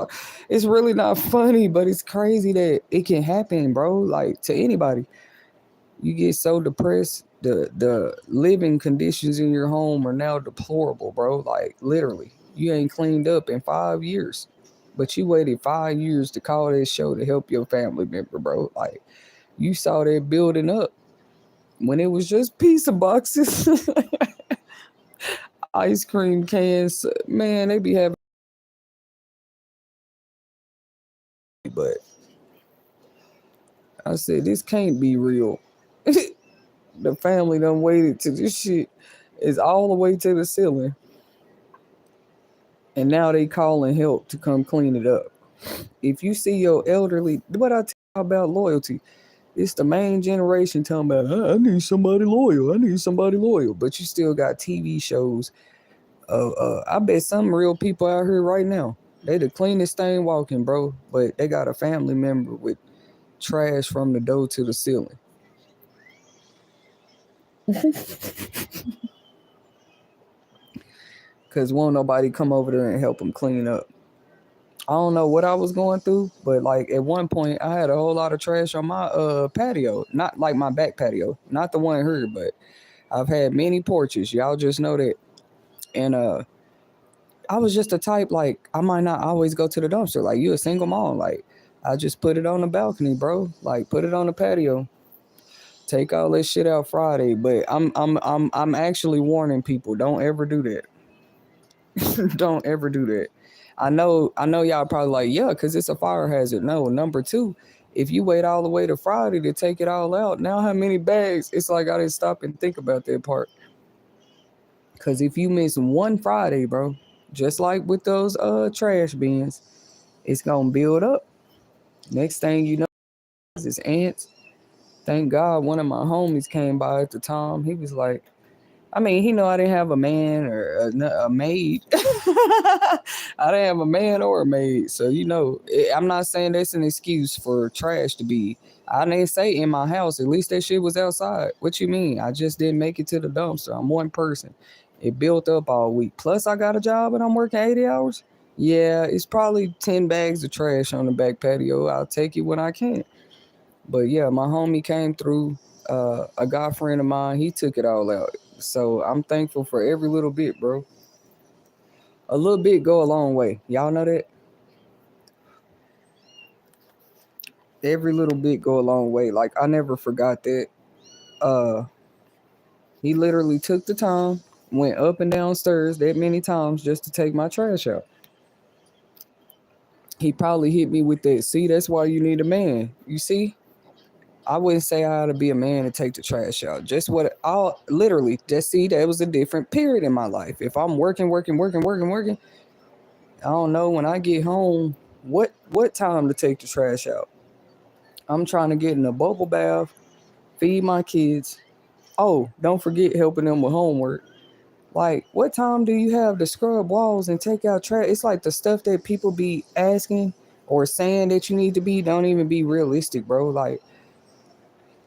It's really not funny, but it's crazy that it can happen, bro. Like to anybody. You get so depressed, the living conditions in your home are now deplorable, bro. Like literally. You ain't cleaned up in 5 years. But you waited 5 years to call that show to help your family member, bro. Like you saw that building up when it was just pizza boxes. Ice cream cans, man, they be having, but I said this can't be real. The family done waited till this shit is all the way to the ceiling, and now they calling help to come clean it up. If you see your elderly, what I tell you about loyalty, it's the main generation talking about, I need somebody loyal. I need somebody loyal. But you still got TV shows. I bet some real people out here right now, they the cleanest thing walking, bro. But they got a family member with trash from the door to the ceiling. Because won't nobody come over there and help them clean up. I don't know what I was going through, but like at one point I had a whole lot of trash on my patio. Not like my back patio, not the one here, but I've had many porches. Y'all just know that. And I was just a type, like I might not always go to the dumpster. Like you a single mom, like I just put it on the balcony, bro. Like put it on the patio. Take all this shit out Friday. But I'm actually warning people, don't ever do that. Don't ever do that. I know y'all probably like, yeah, because it's a fire hazard. No, number two, if you wait all the way to Friday to take it all out, now how many bags? It's like I didn't stop and think about that part. Because if you miss one Friday, bro, just like with those trash bins, it's gonna build up. Next thing you know, it's ants. Thank God one of my homies came by at the time. He was like, I mean, he know I didn't have a man or a maid. I didn't have a man or a maid. So, I'm not saying that's an excuse for trash to be. I didn't say in my house. At least that shit was outside. What you mean? I just didn't make it to the dumpster. I'm one person. It built up all week. Plus, I got a job and I'm working 80 hours. Yeah, it's probably 10 bags of trash on the back patio. I'll take it when I can. But yeah, my homie came through. A guy friend of mine, he took it all out. So I'm thankful for every little bit, bro. A little bit go a long way. Y'all know that? Every little bit go a long way. Like I never forgot that. Uh he literally took the time, went up and down stairs that many times just to take my trash out. He probably hit me with that. See, that's why you need a man. You see? I wouldn't say I had to be a man to take the trash out. Just what I'll literally just see that was a different period in my life. If I'm working, I don't know when I get home what time to take the trash out. I'm trying to get in a bubble bath, feed my kids. Oh, don't forget helping them with homework. Like, what time do you have to scrub walls and take out trash? It's like the stuff that people be asking or saying that you need to be don't even be realistic, bro. Like,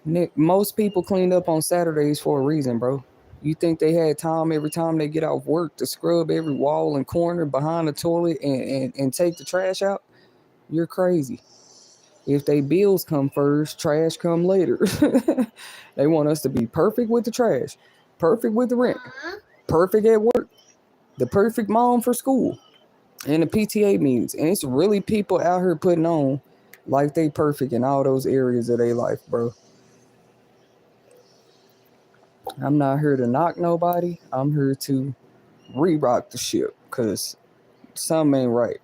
Nick, most people cleaned up on Saturdays for a reason, bro. You think they had time every time they get off work to scrub every wall and corner behind the toilet and take the trash out? You're crazy. If they bills come first, trash come later. They want us to be perfect with the trash, perfect with the rent, perfect at work, the perfect mom for school, and the PTA meetings. And it's really people out here putting on like they perfect in all those areas of their life, bro. I'm not here to knock nobody. I'm here to re-rock the ship because something ain't right.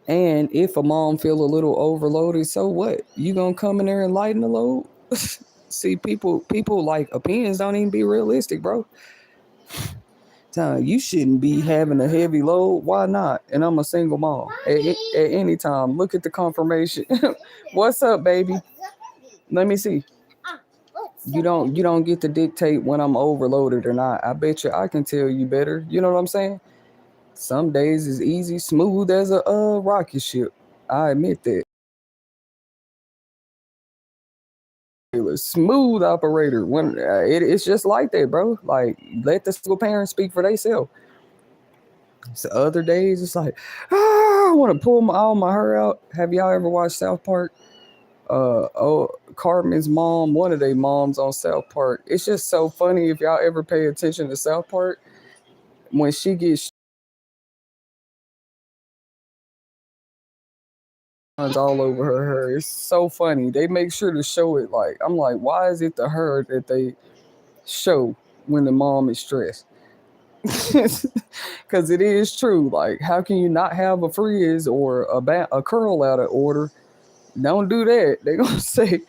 And if a mom feel a little overloaded, so what? You gonna come in there and lighten the load? See, people like opinions don't even be realistic, bro. You shouldn't be having a heavy load. Why not? And I'm a single mom. At any time, look at the confirmation. What's up, baby? Let me see. You don't get to dictate when I'm overloaded or not. I bet you I can tell you better. You know what I'm saying? Some days is easy, smooth as a rocket ship. I admit that. Smooth operator. When it's just like that, bro. Like let the single parents speak for themselves. So other days it's like, I want to pull all my hair out. Have y'all ever watched South Park? Cartman's mom, one of their moms on South Park. It's just so funny if y'all ever pay attention to South Park. When she gets all over her hair, it's so funny. They make sure to show it. Like I'm like, why is it the hair that they show when the mom is stressed? Because it is true. Like, how can you not have a frizz or a curl out of order? Don't do that. They're gonna say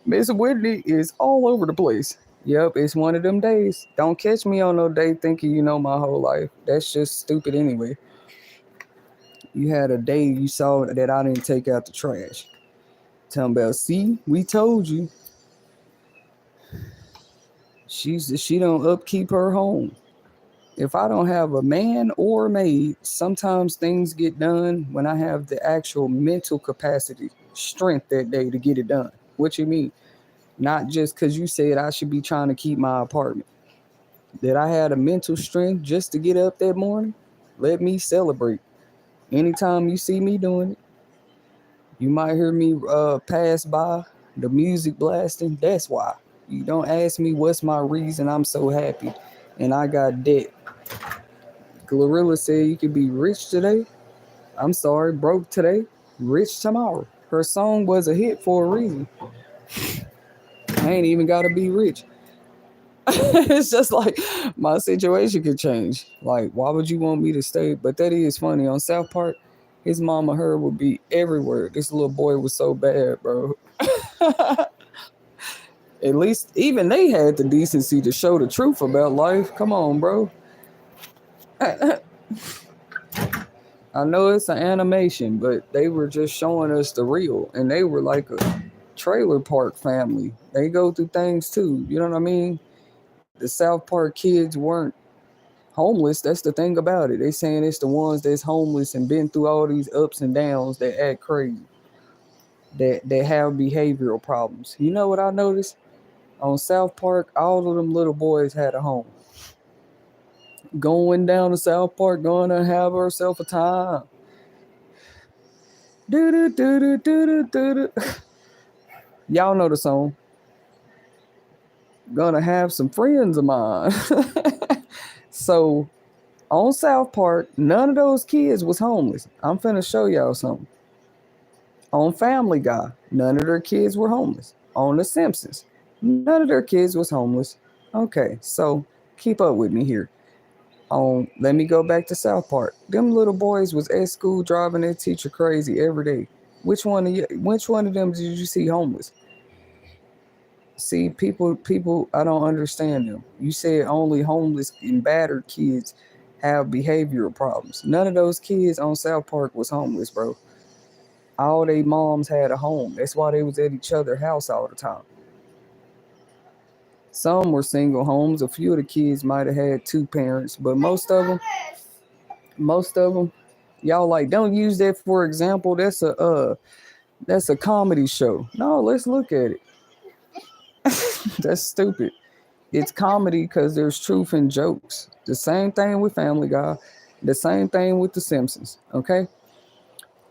Miss Whitney is all over the place. Yep, it's one of them days. Don't catch me on no day thinking you know my whole life. That's just stupid anyway. You had a day you saw that I didn't take out the trash. Talking about, see, we told you. She don't upkeep her home. If I don't have a man or a maid, sometimes things get done when I have the actual mental capacity, strength that day to get it done. What you mean? Not just because you said I should be trying to keep my apartment. That I had a mental strength just to get up that morning? Let me celebrate. Anytime you see me doing it, you might hear me pass by, the music blasting. That's why. You don't ask me what's my reason I'm so happy and I got debt. Glorilla said you could be rich today. I'm sorry, broke today, rich tomorrow. Her song was a hit for a reason. I ain't even gotta be rich. It's just like my situation could change. Like, why would you want me to stay? But that is funny. On South Park, his mama her would be everywhere. This little boy was so bad, bro. At least even they had the decency to show the truth about life. Come on, bro. I know it's an animation, but they were just showing us the real, and they were like a trailer park family. They go through things too. You know what I mean? The South Park kids weren't homeless. That's the thing about it. They saying it's the ones that's homeless and been through all these ups and downs that act crazy, that have behavioral problems. You know what I noticed? On South Park, all of them little boys had a home. Going down to South Park, going to have herself a time. Do do do do do do do. Y'all know the song. Gonna have some friends of mine. So on South Park, none of those kids was homeless. I'm finna show y'all something. On Family Guy, none of their kids were homeless. On The Simpsons, none of their kids was homeless. Okay, so keep up with me here. Let me go back to South Park. Them little boys was at school driving their teacher crazy every day. Which one of them did you see homeless? See, people, I don't understand them. You said only homeless and battered kids have behavioral problems. None of those kids on South Park was homeless, bro. All they moms had a home. That's why they was at each other's house all the time. Some were single homes. A few of the kids might have had two parents, but most of them, y'all like don't use that for example. That's a comedy show. No, let's look at it. That's stupid. It's comedy because there's truth in jokes. The same thing with Family Guy, the same thing with The Simpsons. Okay,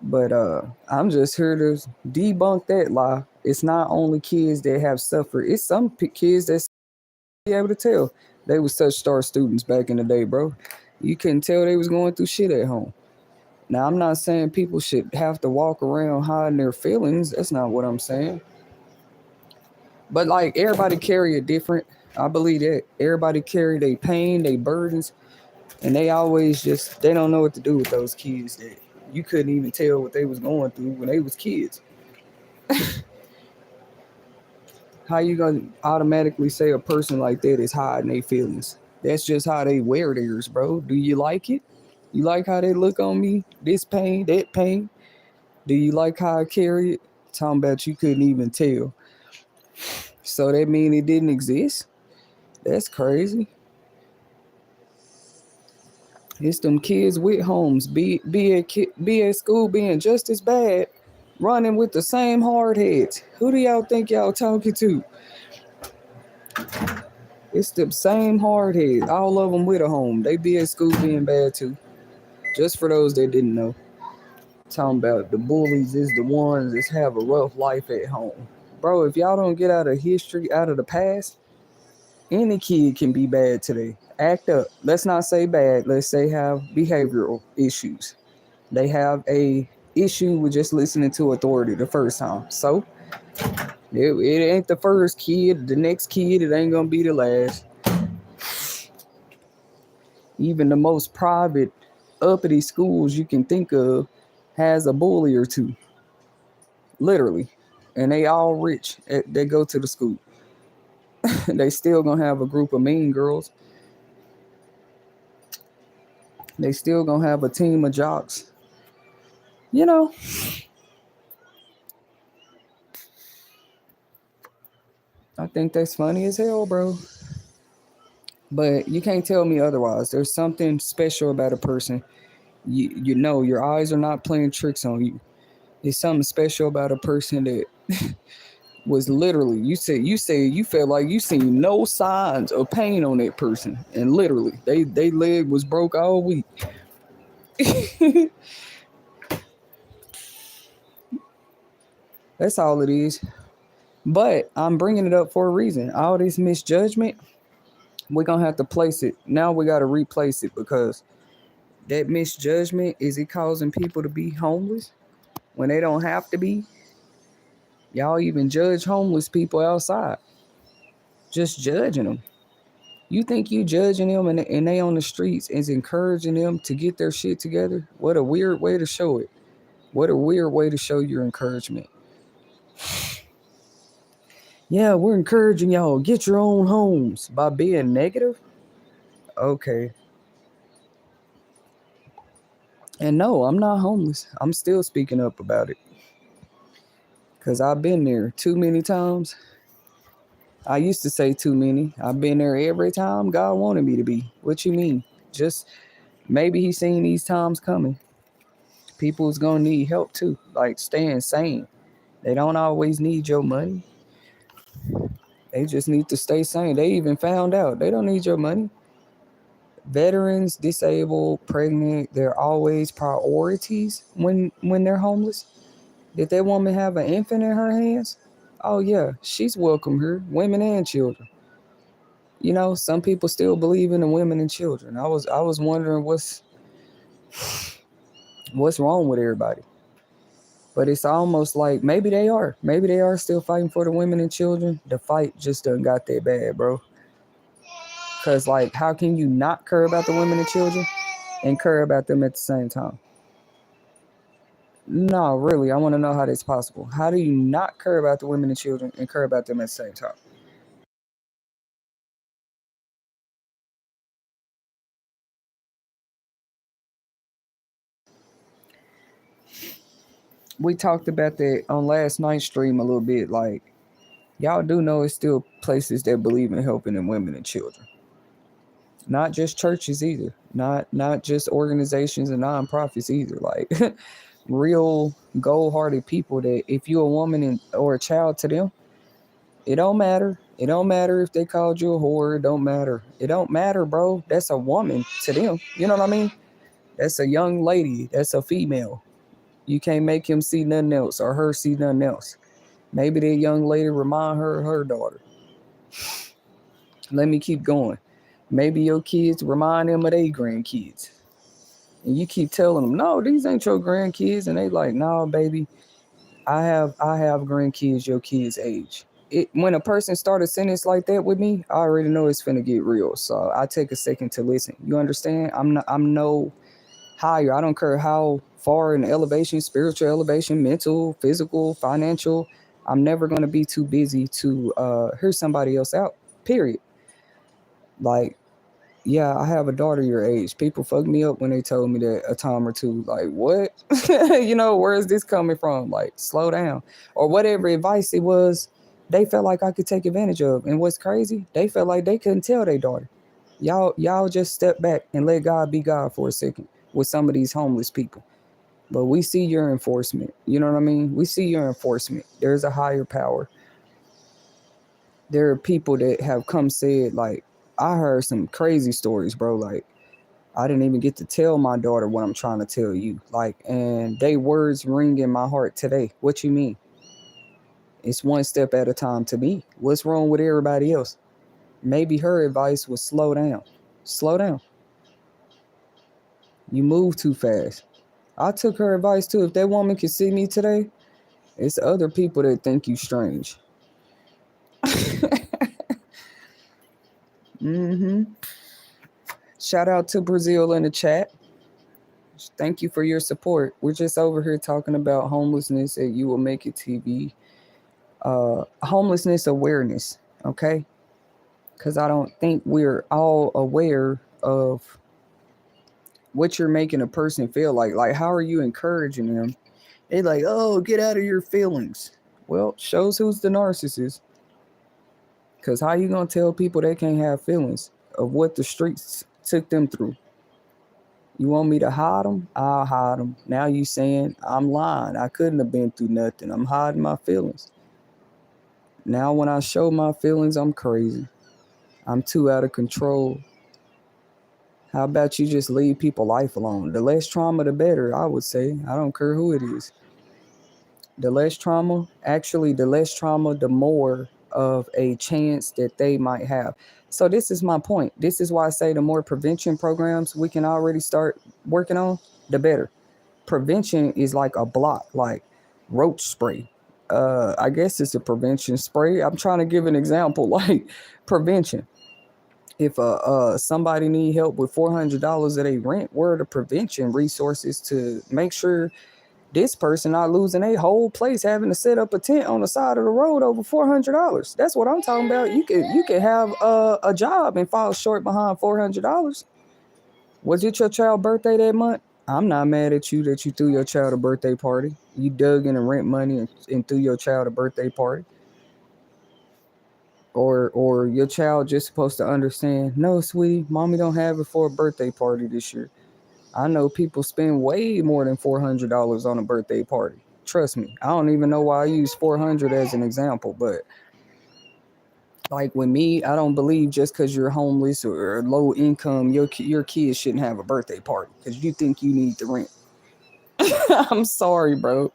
but I'm just here to debunk that lie. It's not only kids that have suffered. It's some kids that be able to tell they was such star students back in the day, bro. You couldn't tell they was going through shit at home. Now I'm not saying people should have to walk around hiding their feelings. That's not what I'm saying. But like everybody carry it different. I believe that everybody carry their pain, their burdens, and they always they don't know what to do with those kids that you couldn't even tell what they was going through when they was kids. How you gonna automatically say a person like that is hiding their feelings? That's just how they wear theirs, bro. Do you like it? You like how they look on me? This pain, that pain. Do you like how I carry it? Talking about you couldn't even tell. So that mean it didn't exist? That's crazy. It's them kids with homes, be at school being just as bad, running with the same hard heads. Who do y'all think y'all talking to? It's the same hard heads, all of them with a home. They be at school being bad too. Just for those that didn't know. Talking about the bullies is the ones that have a rough life at home. Bro, if y'all don't get out of history, out of the past, any kid can be bad today. Act up. Let's not say bad. Let's say have behavioral issues. They have a issue with just listening to authority the first time. So it ain't the first kid. The next kid, it ain't gonna be the last. Even the most private, uppity schools you can think of has a bully or two. Literally. And they all rich. They go to the school. They still gonna have a group of mean girls. They still gonna have a team of jocks. You know, I think that's funny as hell, bro. But you can't tell me otherwise. There's something special about a person. You know, your eyes are not playing tricks on you. There's something special about a person that was literally, you said you felt like you seen no signs of pain on that person. And literally, they leg was broke all week. That's all it is. But I'm bringing it up for a reason. All this misjudgment, we're going to have to place it. Now we got to replace it because that misjudgment, is it causing people to be homeless when they don't have to be? Y'all even judge homeless people outside. Just judging them. You think you judging them and they on the streets is encouraging them to get their shit together? What a weird way to show it. What a weird way to show your encouragement. Yeah, we're encouraging y'all, get your own homes by being negative. Okay. And no, I'm not homeless. I'm still speaking up about it. Because I've been there too many times. I used to say too many. I've been there every time God wanted me to be. What you mean? Just maybe He seen these times coming. People's going to need help too. Like staying sane. They don't always need your money. They just need to stay sane. They even found out they don't need your money. Veterans, disabled, pregnant, they're always priorities when they're homeless. Did that woman have an infant in her hands? Oh yeah, she's welcome here, women and children. You know, some people still believe in the women and children. I was wondering what's wrong with everybody. But it's almost like maybe they are. Maybe they are still fighting for the women and children. The fight just done got that bad, bro. Cause like how can you not care about the women and children and care about them at the same time? No, really, I want to know how that's possible. How do you not care about the women and children and care about them at the same time? We talked about that on last night's stream a little bit. Like, y'all do know it's still places that believe in helping them women and children. Not just churches either. Not just organizations and nonprofits either. Like real gold-hearted people that if you're a woman or a child to them, it don't matter. It don't matter if they called you a whore. It don't matter. It don't matter, bro. That's a woman to them. You know what I mean? That's a young lady. That's a female. You can't make him see nothing else or her see nothing else. Maybe that young lady remind her of her daughter. Let me keep going. Maybe your kids remind them of their grandkids. And you keep telling them, no, these ain't your grandkids. And they like, no, baby, I have grandkids your kids' age. when a person start a sentence like that with me, I already know it's finna get real. So I take a second to listen. You understand? I'm no higher. I don't care how far in elevation, spiritual elevation, mental, physical, financial. I'm never gonna be too busy to hear somebody else out. Period. Like, yeah, I have a daughter your age. People fucked me up when they told me that a time or two. Like, what? Where is this coming from? Like, slow down. Or whatever advice it was, they felt like I could take advantage of. And what's crazy, they felt like they couldn't tell their daughter. Y'all just step back and let God be God for a second with some of these homeless people. But we see your enforcement. You know what I mean? We see your enforcement. There's a higher power. There are people that have come said, like, I heard some crazy stories, bro. Like, I didn't even get to tell my daughter what I'm trying to tell you. Like, and they words ring in my heart today. What you mean? It's one step at a time to me. What's wrong with everybody else? Maybe her advice was slow down. Slow down. You move too fast. I took her advice too. If that woman can see me today, it's other people that think you strange. Shout out to Brazil in the chat. Thank you for your support. We're just over here talking about homelessness at You Will Make It TV. Homelessness awareness, okay? Because I don't think we're all aware of what you're making a person feel like. Like, how are you encouraging them? They're like, oh, get out of your feelings. Well, shows who's the narcissist. Because how you going to tell people they can't have feelings of what the streets took them through? You want me to hide them? I'll hide them. Now you saying I'm lying. I couldn't have been through nothing. I'm hiding my feelings. Now when I show my feelings, I'm crazy. I'm too out of control. How about you just leave people life alone? The less trauma, the better, I would say. I don't care who it is. The less trauma, the more of a chance that they might have. So this is my point. This is why I say the more prevention programs we can already start working on, the better. Prevention is like a block, like roach spray. I guess it's a prevention spray. I'm trying to give an example, like prevention. If somebody need help with $400 that they rent, where are the prevention resources to make sure this person not losing a whole place having to set up a tent on the side of the road over $400? That's what I'm talking about. You could have a job and fall short behind $400. Was it your child's birthday that month? I'm not mad at you that you threw your child a birthday party. You dug in the rent money and threw your child a birthday party. Or your child just supposed to understand, no, sweetie, mommy don't have it for a birthday party this year. I know people spend way more than $400 on a birthday party. Trust me. I don't even know why I use 400 as an example, but like with me, I don't believe just because you're homeless or low income, your kids shouldn't have a birthday party because you think you need the rent. I'm sorry, bro.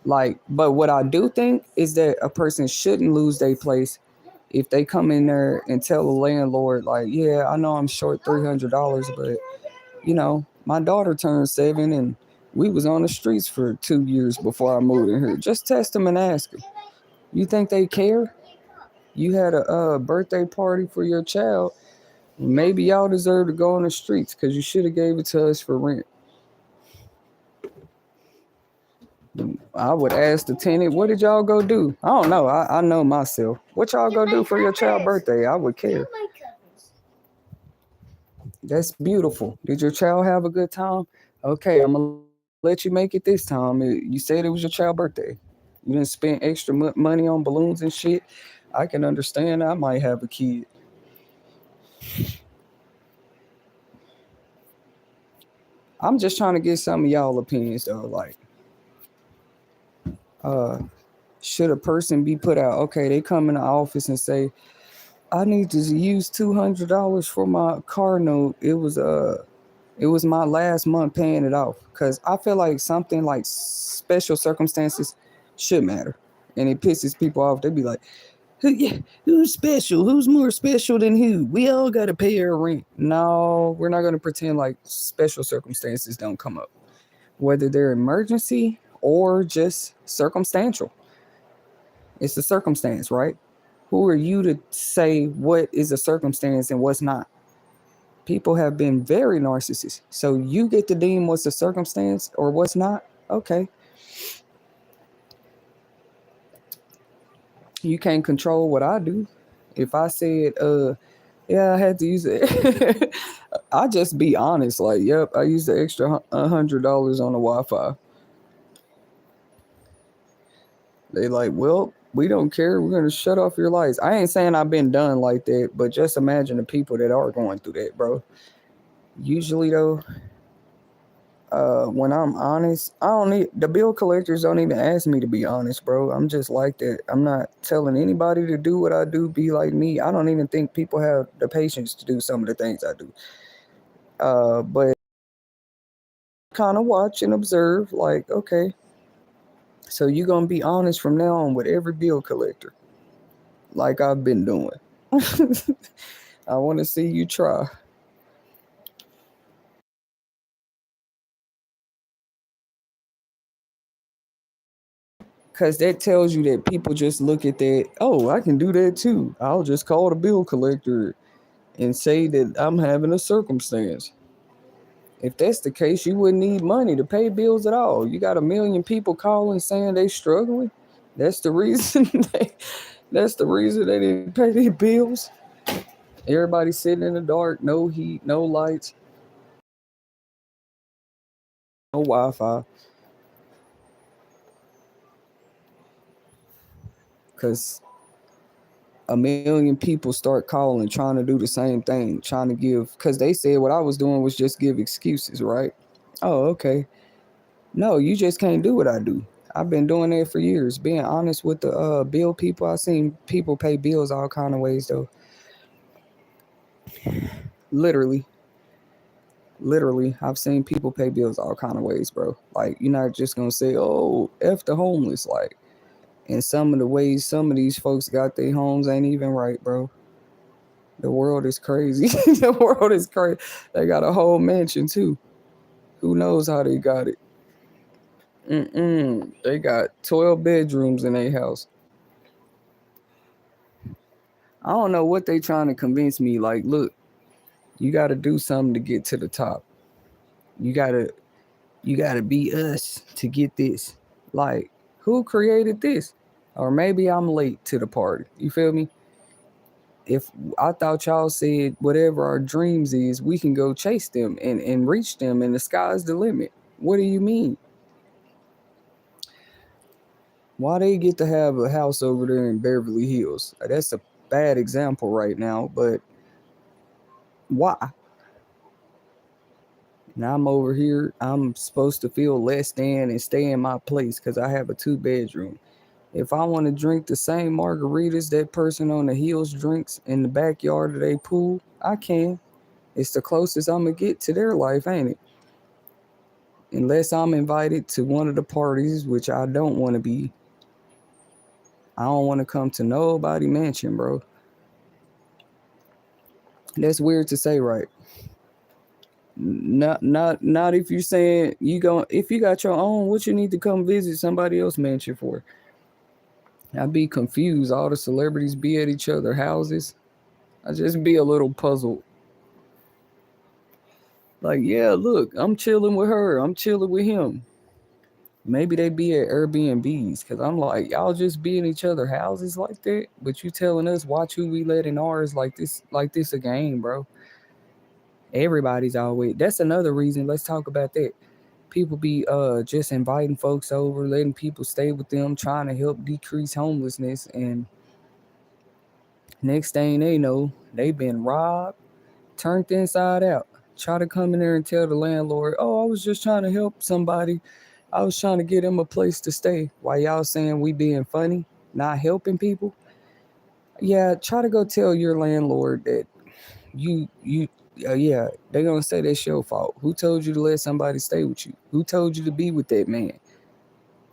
Like, but what I do think is that a person shouldn't lose their place if they come in there and tell the landlord, like, yeah, I know I'm short $300, but my daughter turned 7 and we was on the streets for 2 years before I moved in here. Just test them and ask them. You think they care? You had a birthday party for your child. Maybe y'all deserve to go on the streets because you should have gave it to us for rent. I would ask the tenant, what did y'all go do? I don't know. I know myself. What y'all go do for your child's birthday? I would care. That's beautiful. Did your child have a good time? Okay, I'm going to let you make it this time. You said it was your child's birthday. You didn't spend extra money on balloons and shit. I can understand. I might have a kid. I'm just trying to get some of y'all opinions though. Like, uh, should a person be put out? Okay, they come in the office and say, I need to use $200 for my car note. It was my last month paying it off. Cause I feel like something like special circumstances should matter. And it pisses people off. They be like, who's special? Who's more special than who? We all got to pay our rent. No, we're not going to pretend like special circumstances don't come up. Whether they're emergency or just circumstantial. It's the circumstance, right? Who are you to say what is a circumstance and what's not? People have been very narcissist. So you get to deem what's a circumstance or what's not. Okay. You can't control what I do. If I said, yeah, I had to use it. I just be honest, like, yep, I used the extra $100 on the Wi-Fi. They like, well, we don't care. We're gonna shut off your lights. I ain't saying I've been done like that, but just imagine the people that are going through that, bro. Usually though, when I'm honest, I don't need the bill collectors don't even ask me to be honest, bro. I'm just like that. I'm not telling anybody to do what I do, be like me. I don't even think people have the patience to do some of the things I do. But kind of watch and observe, like, okay, so you're gonna be honest from now on with every bill collector, like I've been doing. I want to see you try. Because that tells you that people just look at that, oh, I can do that too. I'll just call the bill collector and say that I'm having a circumstance. If that's the case, you wouldn't need money to pay bills at all. You got a million people calling saying they struggling. That's the reason that's the reason they didn't pay their bills. Everybody sitting in the dark, no heat, no lights, no Wi-Fi. Because a million people start calling, trying to do the same thing, trying to give. Because they said what I was doing was just give excuses, right? Oh, okay. No, you just can't do what I do. I've been doing that for years. Being honest with the bill people, I've seen people pay bills all kind of ways though. Literally, literally, I've seen people pay bills all kind of ways, bro. Like you're not just gonna say, "Oh, f the homeless." Like, and some of the ways some of these folks got their homes ain't even right, bro. The world is crazy. The world is crazy. They got a whole mansion too. Who knows how they got it? They got 12 bedrooms in their house. I don't know what they trying to convince me. Like, look, you got to do something to get to the top. You gotta, you gotta be us to get this. Like, who created this? Or maybe I'm late to the party. You feel me? If I thought y'all said whatever our dreams is, we can go chase them and reach them, and the sky's the limit. What do you mean? Why they get to have a house over there in Beverly Hills? That's a bad example right now, but why? Now I'm over here. I'm supposed to feel less than and stay in my place because I have a 2 bedroom. If I want to drink the same margaritas that person on the hills drinks in the backyard of their pool, I can. It's the closest I'm gonna get to their life, ain't it? Unless I'm invited to one of the parties, which I don't want to be. I don't want to come to nobody mansion, bro. That's weird to say, right? Not if you're saying you go if you got your own, what you need to come visit somebody else mansion for? I'd be confused. All the celebrities be at each other houses. I just be a little puzzled. Like, yeah, look, I'm chilling with her. I'm chilling with him. Maybe they be at Airbnbs because I'm like, y'all just be in each other houses like that. But you telling us watch who we let in ours like this a game, bro. Everybody's always. That's another reason. Let's talk about that. People be just inviting folks over, letting people stay with them, trying to help decrease homelessness, and next thing they know, they been robbed, turned inside out. Try to come in there and tell the landlord, "Oh, I was just trying to help somebody. I was trying to get them a place to stay." While y'all saying we being funny, not helping people. Yeah, try to go tell your landlord that you yeah, they gonna say that's your fault. Who told you to let somebody stay with you? Who told you to be with that man?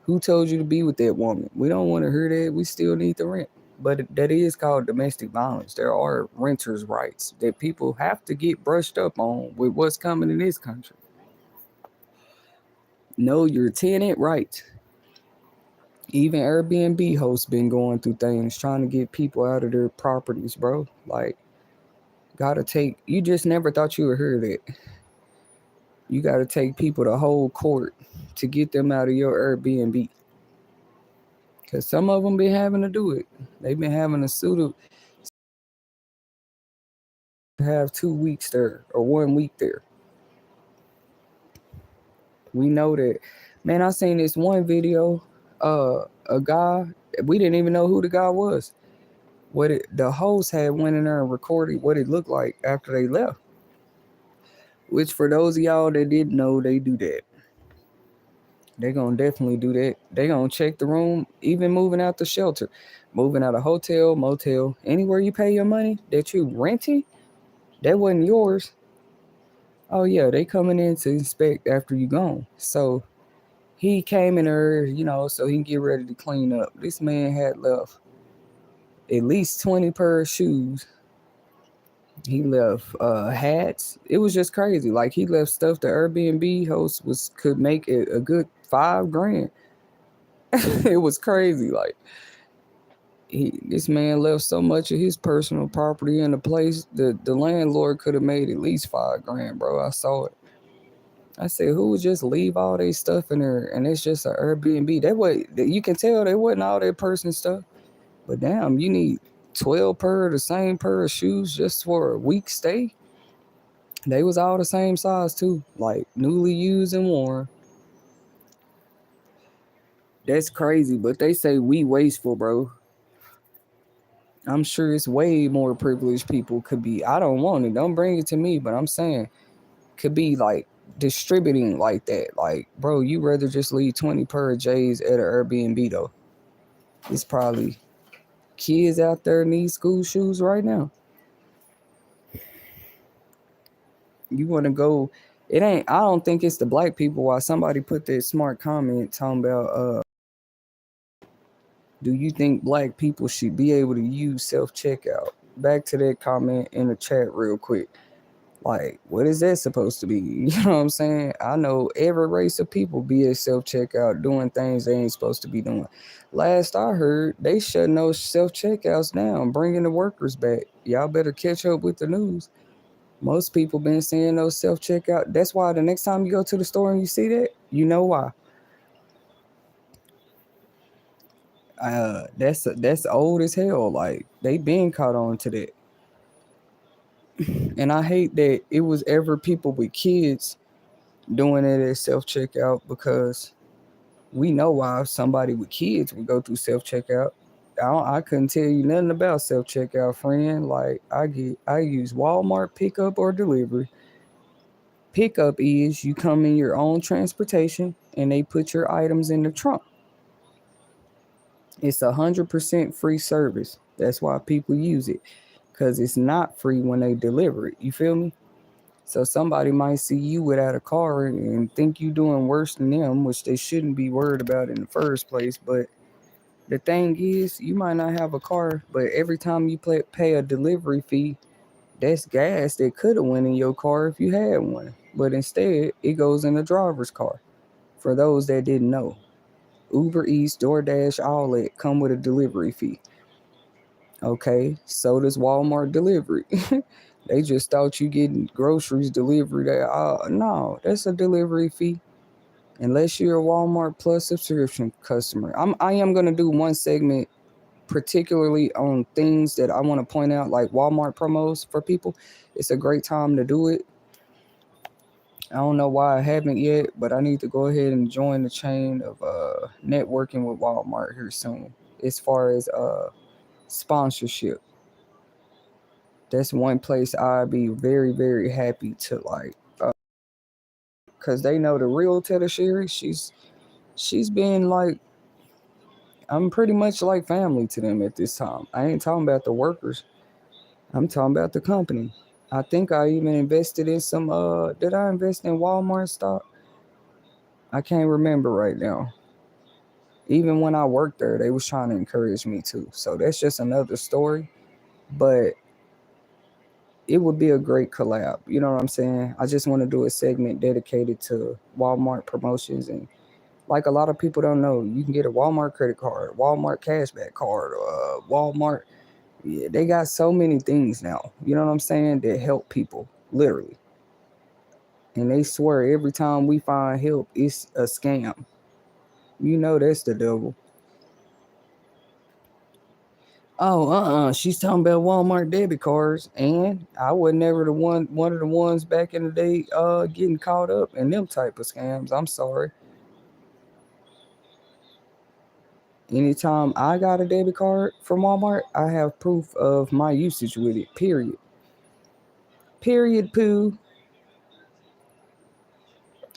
Who told you to be with that woman? We don't want to hear that. We still need the rent. But that is called domestic violence. There are renters' rights that people have to get brushed up on with what's coming in this country. Know your tenant rights. Even Airbnb hosts been going through things trying to get people out of their properties, bro. Like, you just never thought you would hear that. You gotta take people to whole court to get them out of your Airbnb. Cause some of them been having to do it. They've been having to sue to have 2 weeks there or 1 week there. We know that. Man, I seen this one video, a guy, we didn't even know who the guy was. The host had went in there and recorded what it looked like after they left. Which for those of y'all that didn't know, they do that. They gonna definitely do that. They gonna check the room, even moving out the shelter, moving out a hotel, motel, anywhere you pay your money that you renting, that wasn't yours. Oh yeah, they coming in to inspect after you gone. So he came in there, so he can get ready to clean up. This man had left at least 20 pair of shoes. He left hats. It was just crazy. Like, he left stuff the Airbnb host could make it a good $5,000. It was crazy. Like, this man left so much of his personal property in the place that the landlord could have made at least $5,000, bro. I saw it. I said, who would just leave all their stuff in there and it's just an Airbnb? That way, you can tell they wasn't all their personal stuff. But damn, you need 12 pair of the same pair of shoes just for a week stay? They was all the same size too, like newly used and worn. That's crazy, but they say we wasteful, bro. I'm sure it's way more privileged people could be. I don't want it. Don't bring it to me, but I'm saying could be like distributing like that. Like, bro, you rather just leave 20 pair of J's at an Airbnb though. It's probably kids out there need school shoes right now. You want to go, I don't think it's the black people. Why somebody put that smart comment talking about, do you think black people should be able to use self-checkout? Back to that comment in the chat real quick. Like, what is that supposed to be? You know what I'm saying? I know every race of people be at self-checkout doing things they ain't supposed to be doing. Last I heard, they shutting those self-checkouts down, bringing the workers back. Y'all better catch up with the news. Most people been seeing those self-checkout. That's why the next time you go to the store and you see that, you know why. That's old as hell. Like, they been caught on to that. And I hate that it was ever people with kids doing it at self-checkout, because we know why somebody with kids would go through self-checkout. I couldn't tell you nothing about self-checkout, friend. Like, I use Walmart pickup or delivery. Pickup is you come in your own transportation and they put your items in the trunk. It's 100% free service. That's why people use it, because it's not free when they deliver it. You feel me? So somebody might see you without a car and think you doing worse than them, which they shouldn't be worried about in the first place. But the thing is, you might not have a car, but every time you pay a delivery fee, that's gas that could have went in your car if you had one. But instead, it goes in the driver's car. For those that didn't know, Uber Eats, DoorDash, all that come with a delivery fee. Okay, so does Walmart delivery. They just thought you getting groceries delivered. No, that's a delivery fee. Unless you're a Walmart Plus subscription customer. I am gonna do one segment particularly on things that I want to point out, like Walmart promos for people. It's a great time to do it. I don't know why I haven't yet, but I need to go ahead and join the chain of networking with Walmart here soon. As far as sponsorship, that's one place I'd be very, very happy to like, because they know the real Tetasheri. She's been like, I'm pretty much like family to them at this time. I ain't talking about the workers. I'm talking about the company. I think I even invested in some. Did I invest in Walmart stock? I can't remember right now. Even when I worked there, they was trying to encourage me to. So that's just another story. But it would be a great collab. You know what I'm saying? I just want to do a segment dedicated to Walmart promotions and Like a lot of people don't know, you can get a Walmart credit card, Walmart cashback card, Walmart. Yeah, they got so many things now. You know what I'm saying? That help people, literally. And they swear every time we find help, it's a scam. You know that's the devil. Oh, she's talking about Walmart debit cards, and I was never the one of the ones back in the day, getting caught up in them type of scams. I'm sorry. Anytime I got a debit card from Walmart, I have proof of my usage with it. Period. Period. Poo.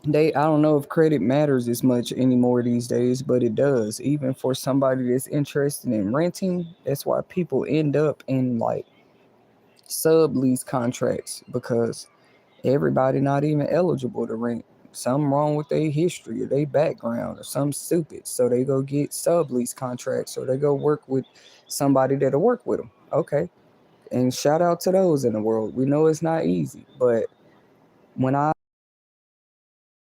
I don't know if credit matters as much anymore these days, but it does. Even for somebody that's interested in renting, that's why people end up in like sublease contracts because everybody not even eligible to rent. Something wrong with their history or their background or something stupid. So they go get sublease contracts or they go work with somebody that'll work with them. Okay. And shout out to those in the world. We know it's not easy, but when I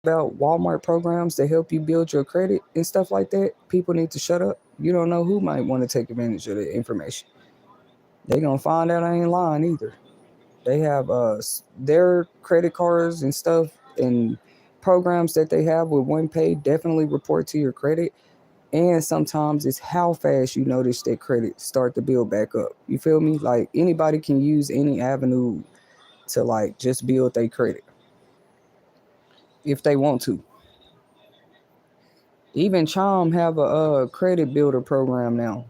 about Walmart programs to help you build your credit and stuff like that, people need to shut up. You don't know who might want to take advantage of that information. They gonna find out I ain't lying either. They have their credit cards and stuff and programs that they have with OnePay definitely report to your credit. And sometimes it's how fast you notice that credit start to build back up. You feel me? Like anybody can use any avenue to like just build their credit if they want to. Even Chime have a credit builder program now.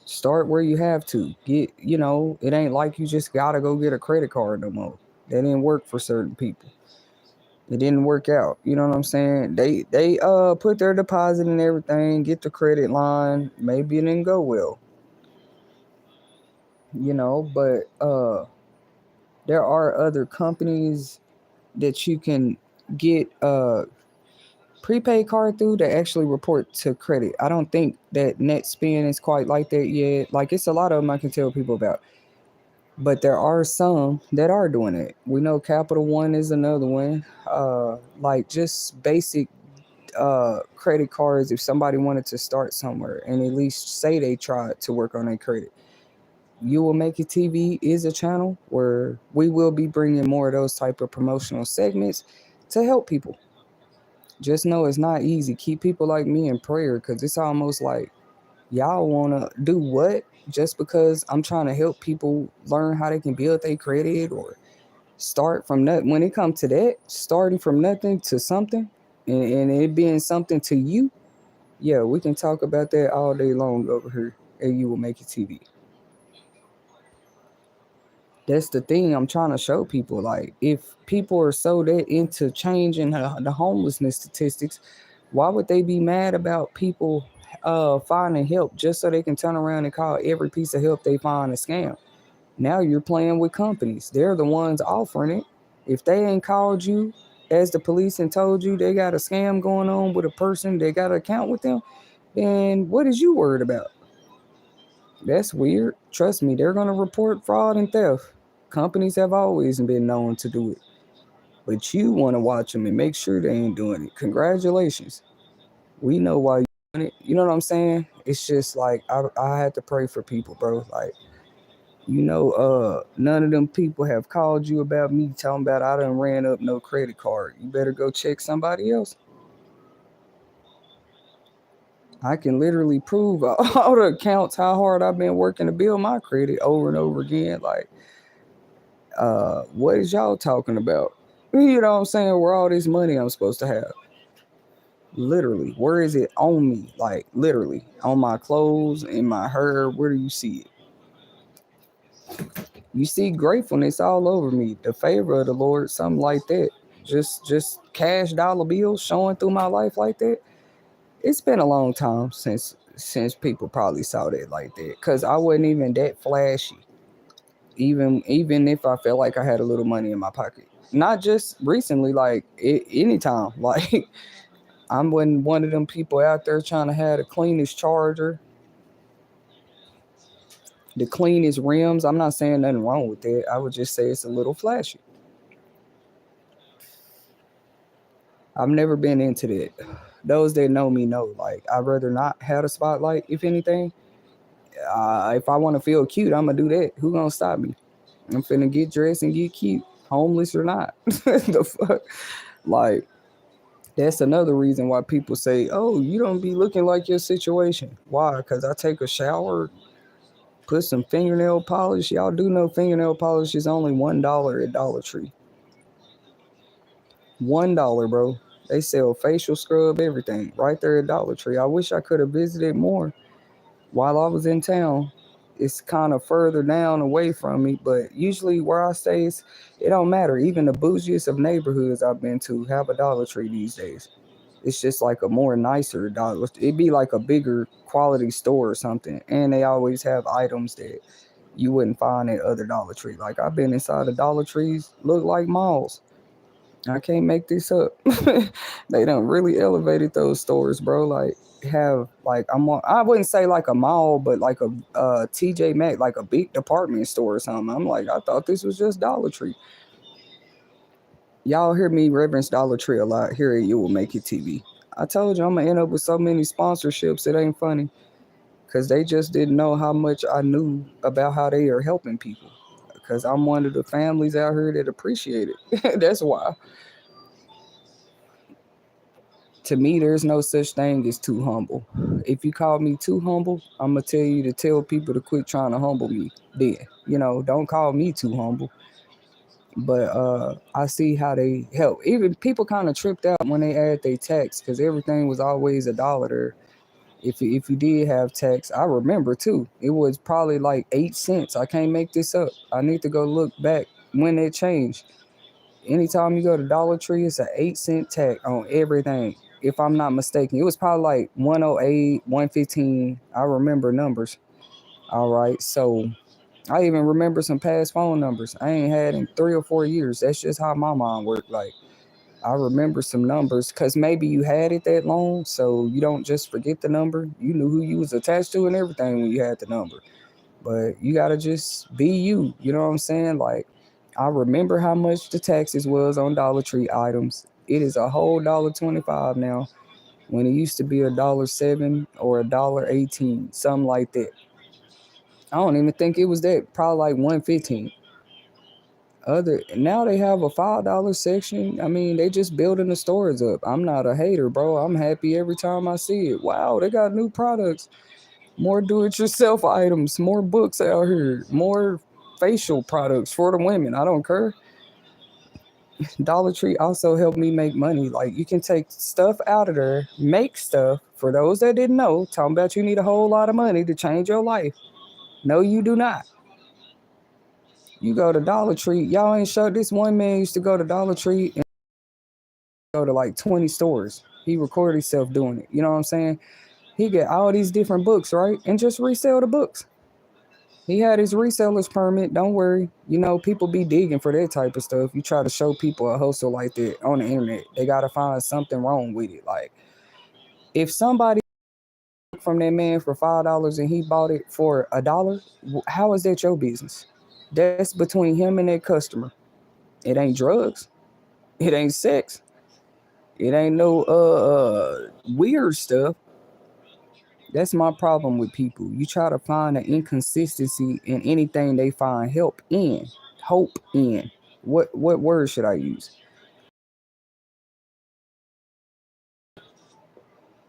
Start where you have to get. It ain't like you just gotta go get a credit card no more. That didn't work for certain people. It didn't work out. You know what I'm saying? They put their deposit and everything, get the credit line. Maybe it didn't go well. But there are other companies that you can get prepaid card through that actually report to credit. I don't think that NetSpend is quite like that yet. Like it's a lot of them I can tell people about. But there are some that are doing it. We know Capital One is another one. Like just basic credit cards if somebody wanted to start somewhere and at least say they tried to work on their credit. You Will Make It TV is a channel where we will be bringing more of those type of promotional segments to help people. Just know it's not easy. Keep people like me in prayer because it's almost like y'all want to do what just because I'm trying to help people learn how they can build their credit or start from nothing. When it comes to that, starting from nothing to something and it being something to you, yeah, we can talk about that all day long over here and You Will Make It TV. That's the thing I'm trying to show people. Like, if people are so that into changing the homelessness statistics, why would they be mad about people finding help just so they can turn around and call every piece of help they find a scam? Now you're playing with companies. They're the ones offering it. If they ain't called you as the police and told you they got a scam going on with a person that got an account with them, then what is you worried about? That's weird. Trust me, they're going to report fraud and theft. Companies have always been known to do it. But you want to watch them and make sure they ain't doing it. Congratulations. We know why you're doing it. You know what I'm saying? It's just like I had to pray for people, bro. Like, none of them people have called you about me talking about I done ran up no credit card. You better go check somebody else. I can literally prove all the accounts how hard I've been working to build my credit over and over again. Like, what is y'all talking about? You know what I'm saying? Where all this money I'm supposed to have? Literally, where is it on me? Like, literally, on my clothes, in my hair. Where do you see it? You see gratefulness all over me, the favor of the Lord, something like that. Just cash dollar bills showing through my life like that. It's been a long time since people probably saw that like that, because I wasn't even that flashy. Even if I felt like I had a little money in my pocket, not just recently, like anytime. Like I'm one of them people out there trying to have the cleanest charger, the cleanest rims. I'm not saying nothing wrong with that. I would just say it's a little flashy. I've never been into that. those that know me know, like, I'd rather not have a spotlight. If anything, if I want to feel cute, I'm gonna do that. Who gonna stop me? I'm finna get dressed and get cute, homeless or not. The fuck, like, that's another reason why people say, "Oh, you don't be looking like your situation." Why? Because I take a shower, put some fingernail polish. Y'all do know fingernail polish is only $1 at Dollar Tree. $1, bro. They sell facial scrub, everything right there at Dollar Tree. I wish I could have visited more while I was in town. It's kind of further down away from me, but usually where I stay, it don't matter. Even the bougiest of neighborhoods I've been to have a Dollar Tree these days. It's just like a more nicer Dollar. It'd be like a bigger quality store or something, and they always have items that you wouldn't find at other Dollar Tree. Like, I've been inside the Dollar Trees, look like malls. I can't make this up. They done really elevated those stores, bro. Like, have like I wouldn't say like a mall, but like a TJ Maxx, like a big department store or something. I'm like, I thought this was just Dollar Tree. Y'all hear me reference Dollar Tree a lot here at You Will Make It TV. I told you I'm gonna end up with so many sponsorships. It ain't funny, because they just didn't know how much I knew about how they are helping people. Because I'm one of the families out here that appreciate it. That's why. To me, there's no such thing as too humble. If you call me too humble, I'm going to tell you to tell people to quit trying to humble me. Then, don't call me too humble. But I see how they help. Even people kind of tripped out when they add their tax, because everything was always $1 there. If you did have tax, I remember too. It was probably like 8 cents. I can't make this up. I need to go look back when it changed. Anytime you go to Dollar Tree, it's an 8 cent tax on everything. If I'm not mistaken, it was probably like 108, 115. I remember numbers. All right. So I even remember some past phone numbers I ain't had in 3 or 4 years. That's just how my mind worked. Like, I remember some numbers because maybe you had it that long, so you don't just forget the number. You knew who you was attached to and everything when you had the number. But you gotta just be you. You know what I'm saying? Like, I remember how much the taxes was on Dollar Tree items. It is a whole $1.25 now, when it used to be $1.07 or $1.18, something like that. I don't even think it was that. Probably like 115. Other now they have a $5 section. I mean, they just building the stores up. I'm not a hater, bro. I'm happy every time I see it. Wow, they got new products, more do-it-yourself items, more books out here, more facial products for the women. I don't care. Dollar Tree also helped me make money. Like, you can take stuff out of there, make stuff. For those that didn't know, talking about you need a whole lot of money to change your life. No, you do not. You go to Dollar Tree. Y'all ain't sure. This one man used to go to Dollar Tree and go to like 20 stores. He recorded himself doing it. You know what I'm saying? He get all these different books, right? And just resell the books. He had his reseller's permit. Don't worry. People be digging for that type of stuff. You try to show people a hustle like that on the internet, they got to find something wrong with it. Like, if somebody from that man for $5 and he bought it for $1, how is that your business? That's between him and that customer. It ain't drugs. It ain't sex. It ain't no weird stuff. That's my problem with people. You try to find an inconsistency in anything they find hope in. What word should I use?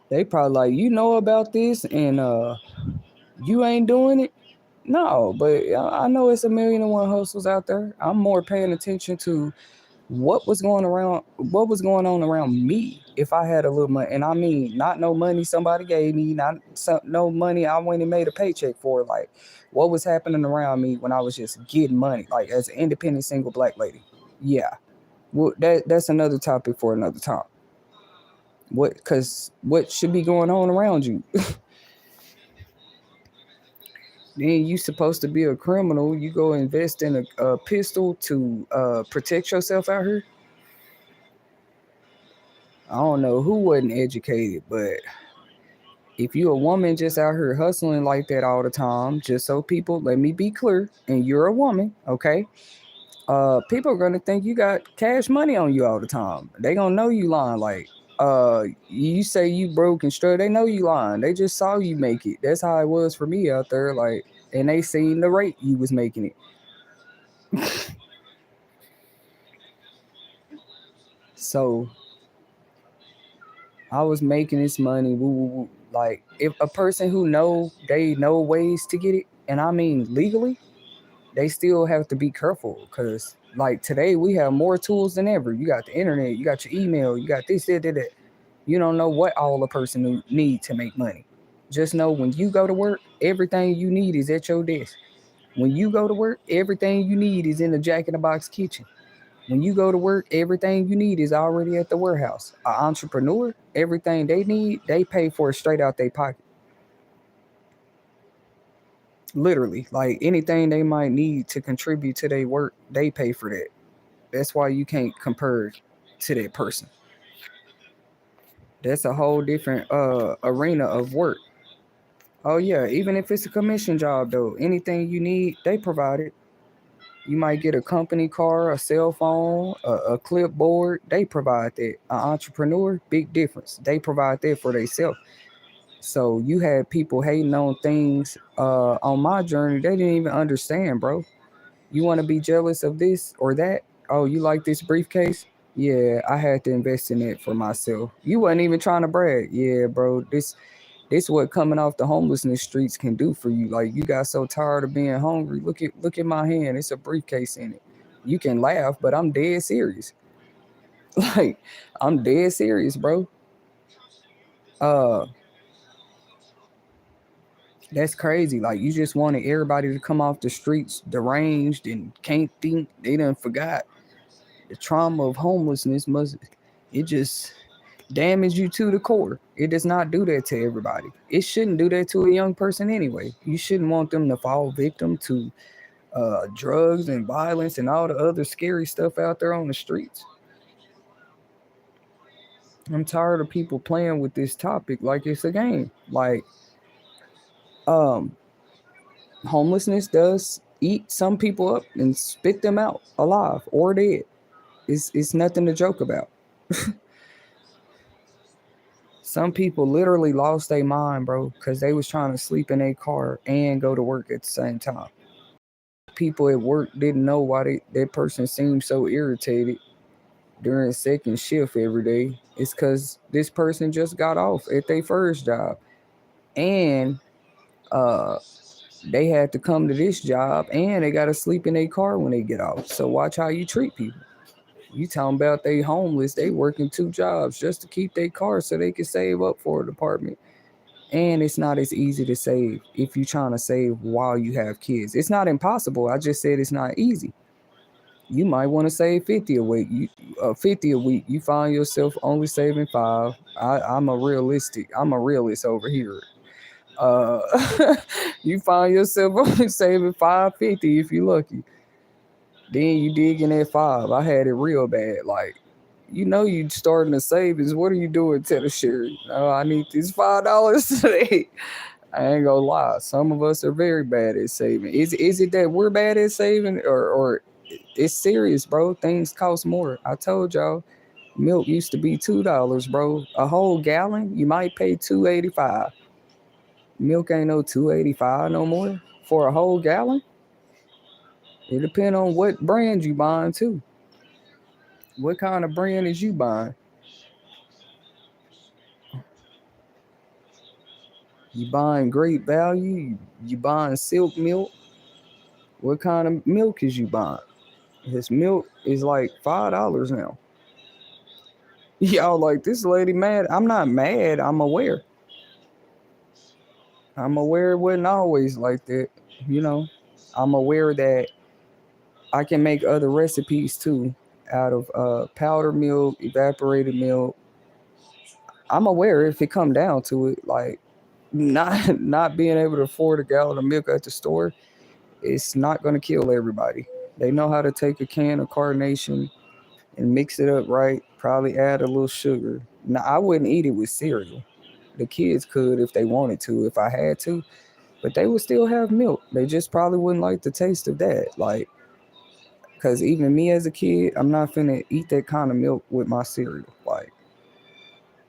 They probably like, about this and you ain't doing it. No, but I know it's a million and one hustles out there. I'm more paying attention to what was going on around me. If I had a little money, and I mean, not no money somebody gave me, no money I went and made a paycheck for. Like, what was happening around me when I was just getting money, like as an independent single black lady. Yeah, well, that's another topic for another time. What should be going on around you? Then you supposed to be a criminal. You go invest in a pistol to protect yourself out here. I don't know who wasn't educated, but if you a woman just out here hustling like that all the time, just so people, let me be clear, and you're a woman, okay? People are gonna think you got cash money on you all the time. They gonna know you lying. Like, You say you broke and straight, they know you lying. They just saw you make it. That's how it was for me out there. Like, and they seen the rate you was making it. So I was making this money. Woo, woo, woo. Like, if a person who they know ways to get it, and I mean legally, they still have to be careful because like today we have more tools than ever. You got the internet, you got your email, you got this, that, that, that. You don't know what all a person need to make money. Just know when you go to work, everything you need is at your desk. When you go to work, everything you need is in the Jack in the Box kitchen. When you go to work, everything you need is already at the warehouse. An entrepreneur, everything they need, they pay for it straight out their pocket. Literally, like anything they might need to contribute to their work, they pay for that. That's why you can't compare to that person. That's a whole different arena of work. Oh yeah, even if it's a commission job though, anything you need, they provide it. You might get a company car, a cell phone, a clipboard. They provide that. An entrepreneur, big difference. They provide that for themselves. So you had people hating on things on my journey. They didn't even understand, bro. You want to be jealous of this or that? Oh, you like this briefcase? Yeah, I had to invest in it for myself. You wasn't even trying to brag. Yeah, bro. This what coming off the homelessness streets can do for you. Like you got so tired of being hungry. Look at my hand. It's a briefcase in it. You can laugh, but I'm dead serious. Like I'm dead serious, bro. Uh that's crazy. Like you just wanted everybody to come off the streets deranged and can't think. They done forgot the trauma of homelessness must it just damage you to the core. It does not do that to everybody. It shouldn't do that to a young person anyway. You shouldn't want them to fall victim to drugs and violence and all the other scary stuff out there on the streets. I'm tired of people playing with this topic like it's a game. Like, um, homelessness does eat some people up and spit them out alive or dead. It's nothing to joke about. Some people literally lost their mind, bro, because they was trying to sleep in a car and go to work at the same time. People at work didn't know why that person seemed so irritated during second shift every day. It's because this person just got off at their first job. And uh, they had to come to this job and they got to sleep in their car when they get off. So watch how you treat people. You talking about they homeless, they working two jobs just to keep their car so they can save up for an apartment. And it's not as easy to save if you're trying to save while you have kids. It's not impossible. I just said it's not easy. You might want to save 50 a week. 50 a week. You find yourself only saving 5. I'm a realist over here. Uh, you find yourself only saving 550 if you're lucky. Then you dig in at 5. I had it real bad. Like, you starting to savings. What are you doing, Tetasheri? Oh, I need these $5 today. I ain't gonna lie. Some of us are very bad at saving. Is it that we're bad at saving, or it's serious, bro? Things cost more. I told y'all, milk used to be $2, bro. A whole gallon, you might pay $2.85. Milk ain't no $2.85 no more for a whole gallon. It depends on what brand you buying too. What kind of brand is you buying? You buying great value? You buying silk milk? What kind of milk is you buying? His milk is like $5 now. Y'all like this lady mad? I'm not mad. I'm aware. I'm aware it wasn't always like that. You know, I'm aware that I can make other recipes too out of powdered milk, evaporated milk. I'm aware if it come down to it, like not being able to afford a gallon of milk at the store, it's not gonna kill everybody. They know how to take a can of carnation and mix it up right. Probably add a little sugar. Now I wouldn't eat it with cereal. The kids could if they wanted to, if I had to, but they would still have milk. They just probably wouldn't like the taste of that. Like, cause even me as a kid, I'm not finna eat that kind of milk with my cereal. Like,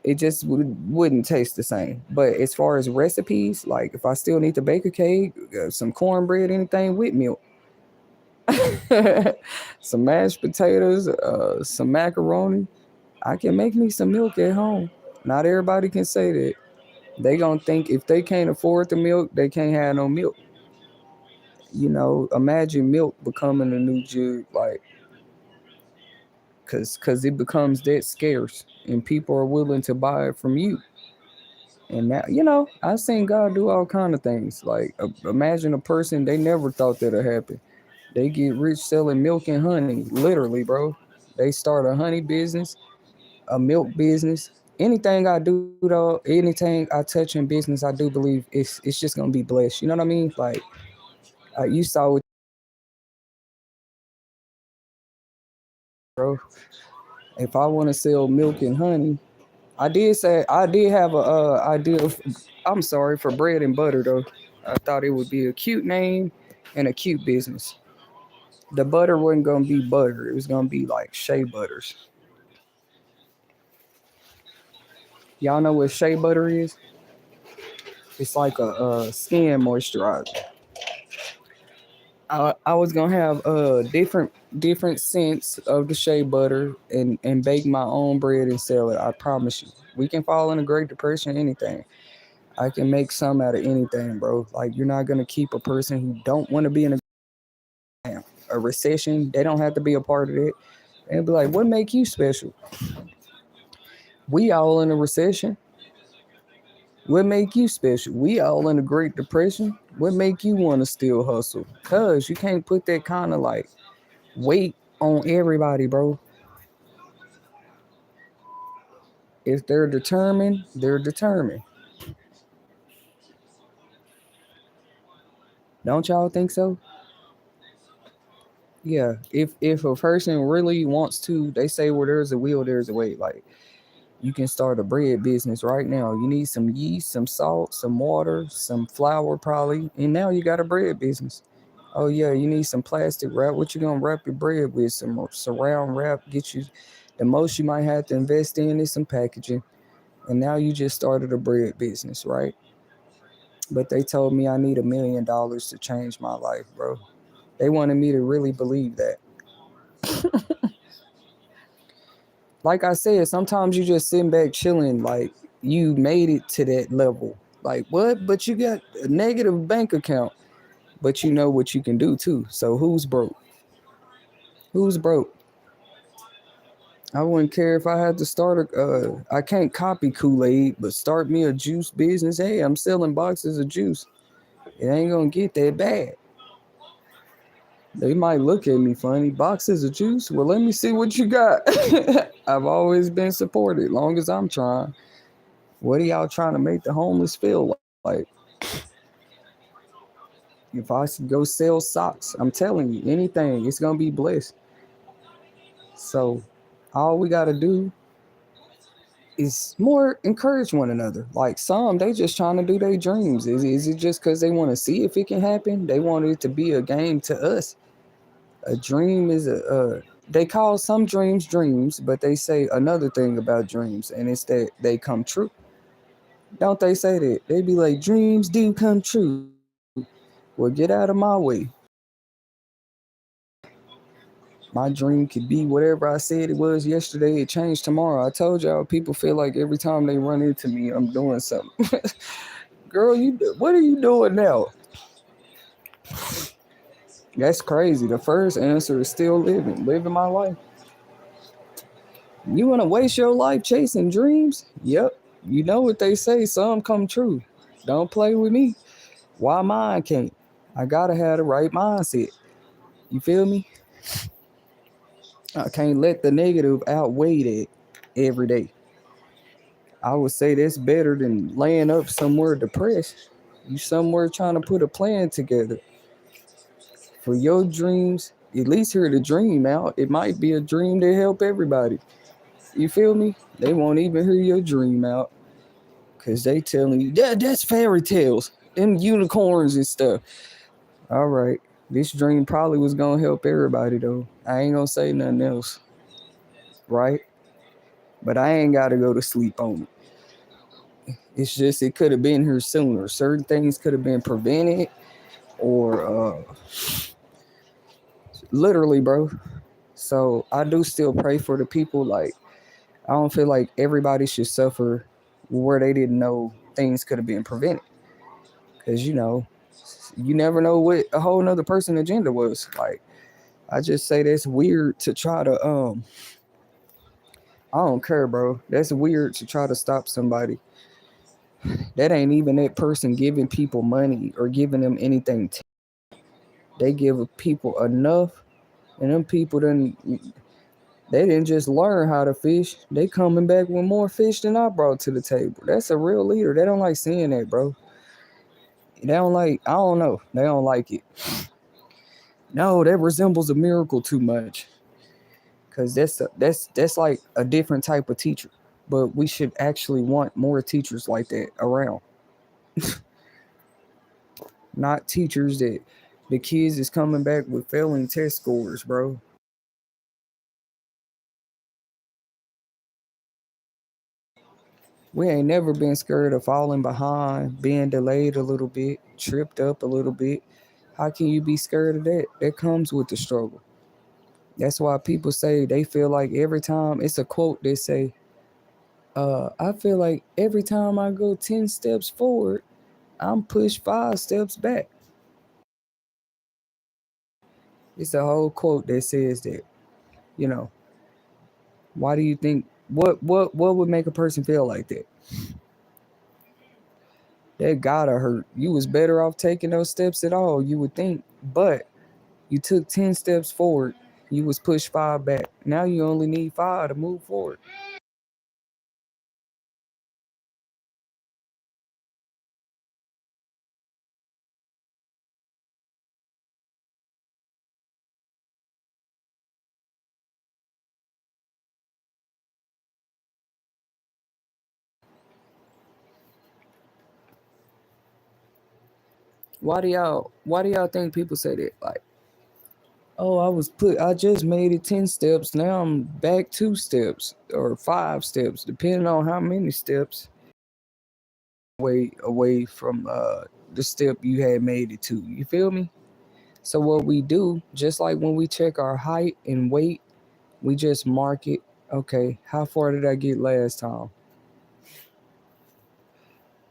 It just wouldn't taste the same. But as far as recipes, like if I still need to bake a cake, some cornbread, anything with milk, some mashed potatoes, some macaroni, I can make me some milk at home. Not everybody can say that. They gonna think if they can't afford the milk, they can't have no milk. Imagine milk becoming a new jug, like, cause it becomes that scarce, and people are willing to buy it from you. And now, I've seen God do all kind of things. Like, imagine a person they never thought that'd happen. They get rich selling milk and honey, literally, bro. They start a honey business, a milk business. Anything I do, though, anything I touch in business, I do believe it's just gonna be blessed. You know what I mean? Like, you saw it, bro. If I want to sell milk and honey, I did have a idea. I'm sorry, for bread and butter though. I thought it would be a cute name and a cute business. The butter wasn't gonna be butter. It was gonna be like shea butters. Y'all know what shea butter is? It's like a skin moisturizer. I was gonna have different scents of the shea butter and bake my own bread and sell it. I promise you. We can fall in a Great Depression, anything. I can make some out of anything, bro. Like, you're not gonna keep a person who don't want to be in a recession. They don't have to be a part of it. And be like, what make you special? We all in a recession. What make you special? We all in a Great Depression. What make you want to still hustle? Cause you can't put that kind of like weight on everybody, bro. If they're determined, they're determined. Don't y'all think so? Yeah. If a person really wants to, they say, well, there's a will, there's a way. Like, you can start a bread business right now. You need some yeast, some salt, some water, some flour probably, and now you got a bread business. Oh yeah, you need some plastic wrap. What you gonna wrap your bread with? Some saran wrap. Get you. The most you might have to invest in is some packaging. And now you just started a bread business, right? But they told me I need $1 million to change my life, bro. They wanted me to really believe that. Like I said, sometimes you just sitting back chilling, like you made it to that level. Like, what? But you got a negative bank account, but you know what you can do too. So who's broke? Who's broke? I wouldn't care if I had to start I can't copy Kool-Aid, but start me a juice business. Hey, I'm selling boxes of juice. It ain't gonna get that bad. They might look at me funny. Boxes of juice? Well, let me see what you got. I've always been supported, long as I'm trying. What are y'all trying to make the homeless feel like? If I should go sell socks, I'm telling you, anything, it's gonna be blessed. So all we gotta do is more encourage one another. Like, some, they just trying to do their dreams. Is it just because they want to see if it can happen? They want it to be a game to us. A dream is they call some dreams dreams, but they say another thing about dreams, and it's that they come true. Don't they say that? They be like, dreams do come true. Well, get out of my way. My dream could be whatever I said it was yesterday. It changed tomorrow. I told y'all, people feel like every time they run into me, I'm doing something. Girl, what are you doing now? That's crazy. The first answer is still living my life. You want to waste your life chasing dreams? Yep. You know what they say, some come true. Don't play with me. Why mine can't? I gotta have the right mindset. You feel me? I can't let the negative outweigh that every day. I would say that's better than laying up somewhere depressed. You somewhere trying to put a plan together for your dreams. At least hear the dream out. It might be a dream that help everybody. You feel me? They won't even hear your dream out because they telling you that's fairy tales and unicorns and stuff. All right, this dream probably was gonna help everybody though. I ain't gonna say nothing else, right? But I ain't gotta go to sleep on it. It's just it could have been here sooner. Certain things could have been prevented, or literally, bro. So I do still pray for the people. Like, I don't feel like everybody should suffer where they didn't know things could have been prevented. Because, you never know what a whole nother person's agenda was. Like, I just say that's weird to try to, I don't care, bro. That's weird to try to stop somebody. That ain't even that person giving people money or giving them anything. They give people enough, and them people they didn't just learn how to fish. They coming back with more fish than I brought to the table. That's a real leader. They don't like seeing that, bro. They don't like, I don't know. They don't like it. No, that resembles a miracle too much. Cause that's like a different type of teacher. But we should actually want more teachers like that around. Not teachers that the kids is coming back with failing test scores, bro. We ain't never been scared of falling behind, being delayed a little bit, tripped up a little bit. How can you be scared of that? That comes with the struggle. That's why people say they feel like every time, it's a quote they say, I feel like every time I go 10 steps forward, I'm pushed 5 steps back. It's a whole quote that says that, you know, why do you think what would make a person feel like that? That gotta hurt. You was better off taking those steps at all, you would think. But you took 10 steps forward, you was pushed 5 back. Now you only need 5 to move forward. Why do y'all think people say that? Like, oh, I just made it 10 steps, now I'm back 2 steps or 5 steps, depending on how many steps away from the step you had made it to. You feel me? So what we do, just like when we check our height and weight, we just mark it. Okay, how far did I get last time?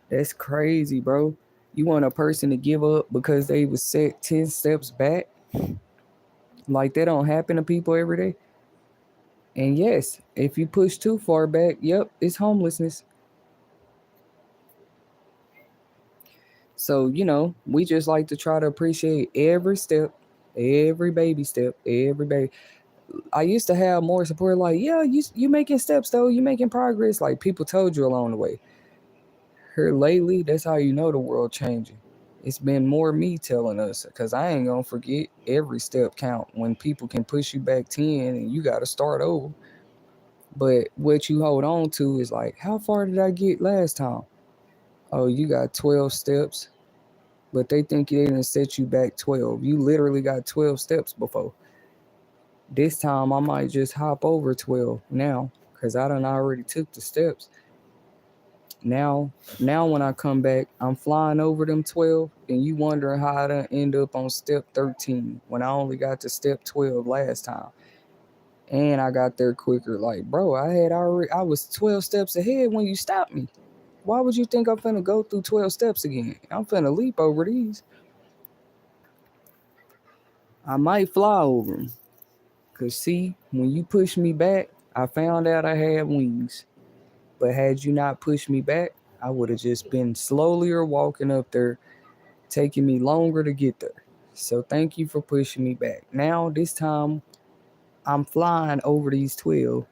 That's crazy, bro. You want a person to give up because they was set 10 steps back? Like that don't happen to people every day. And yes, if you push too far back, yep, it's homelessness. So, we just like to try to appreciate every step, every baby step, every baby. I used to have more support, like, yeah, you making steps though, you making progress. Like people told you along the way. Here lately, that's how you know the world changing. It's been more me telling us, because I ain't gonna forget every step count when people can push you back 10 and you gotta start over. But what you hold on to is like, how far did I get last time? Oh, you got 12 steps, but they think they didn't set you back 12. You literally got 12 steps before. This time I might just hop over 12 now because I done already took the steps. Now when I come back, I'm flying over them 12 and you wondering how I done end up on step 13 when I only got to step 12 last time. And I got there quicker. Like, bro, I was 12 steps ahead when you stopped me. Why would you think I'm finna go through 12 steps again? I'm finna leap over these. I might fly over them. Cause see, when you pushed me back, I found out I had wings. But had you not pushed me back, I would have just been slowly or walking up there, taking me longer to get there. So thank you for pushing me back. Now this time I'm flying over these 12.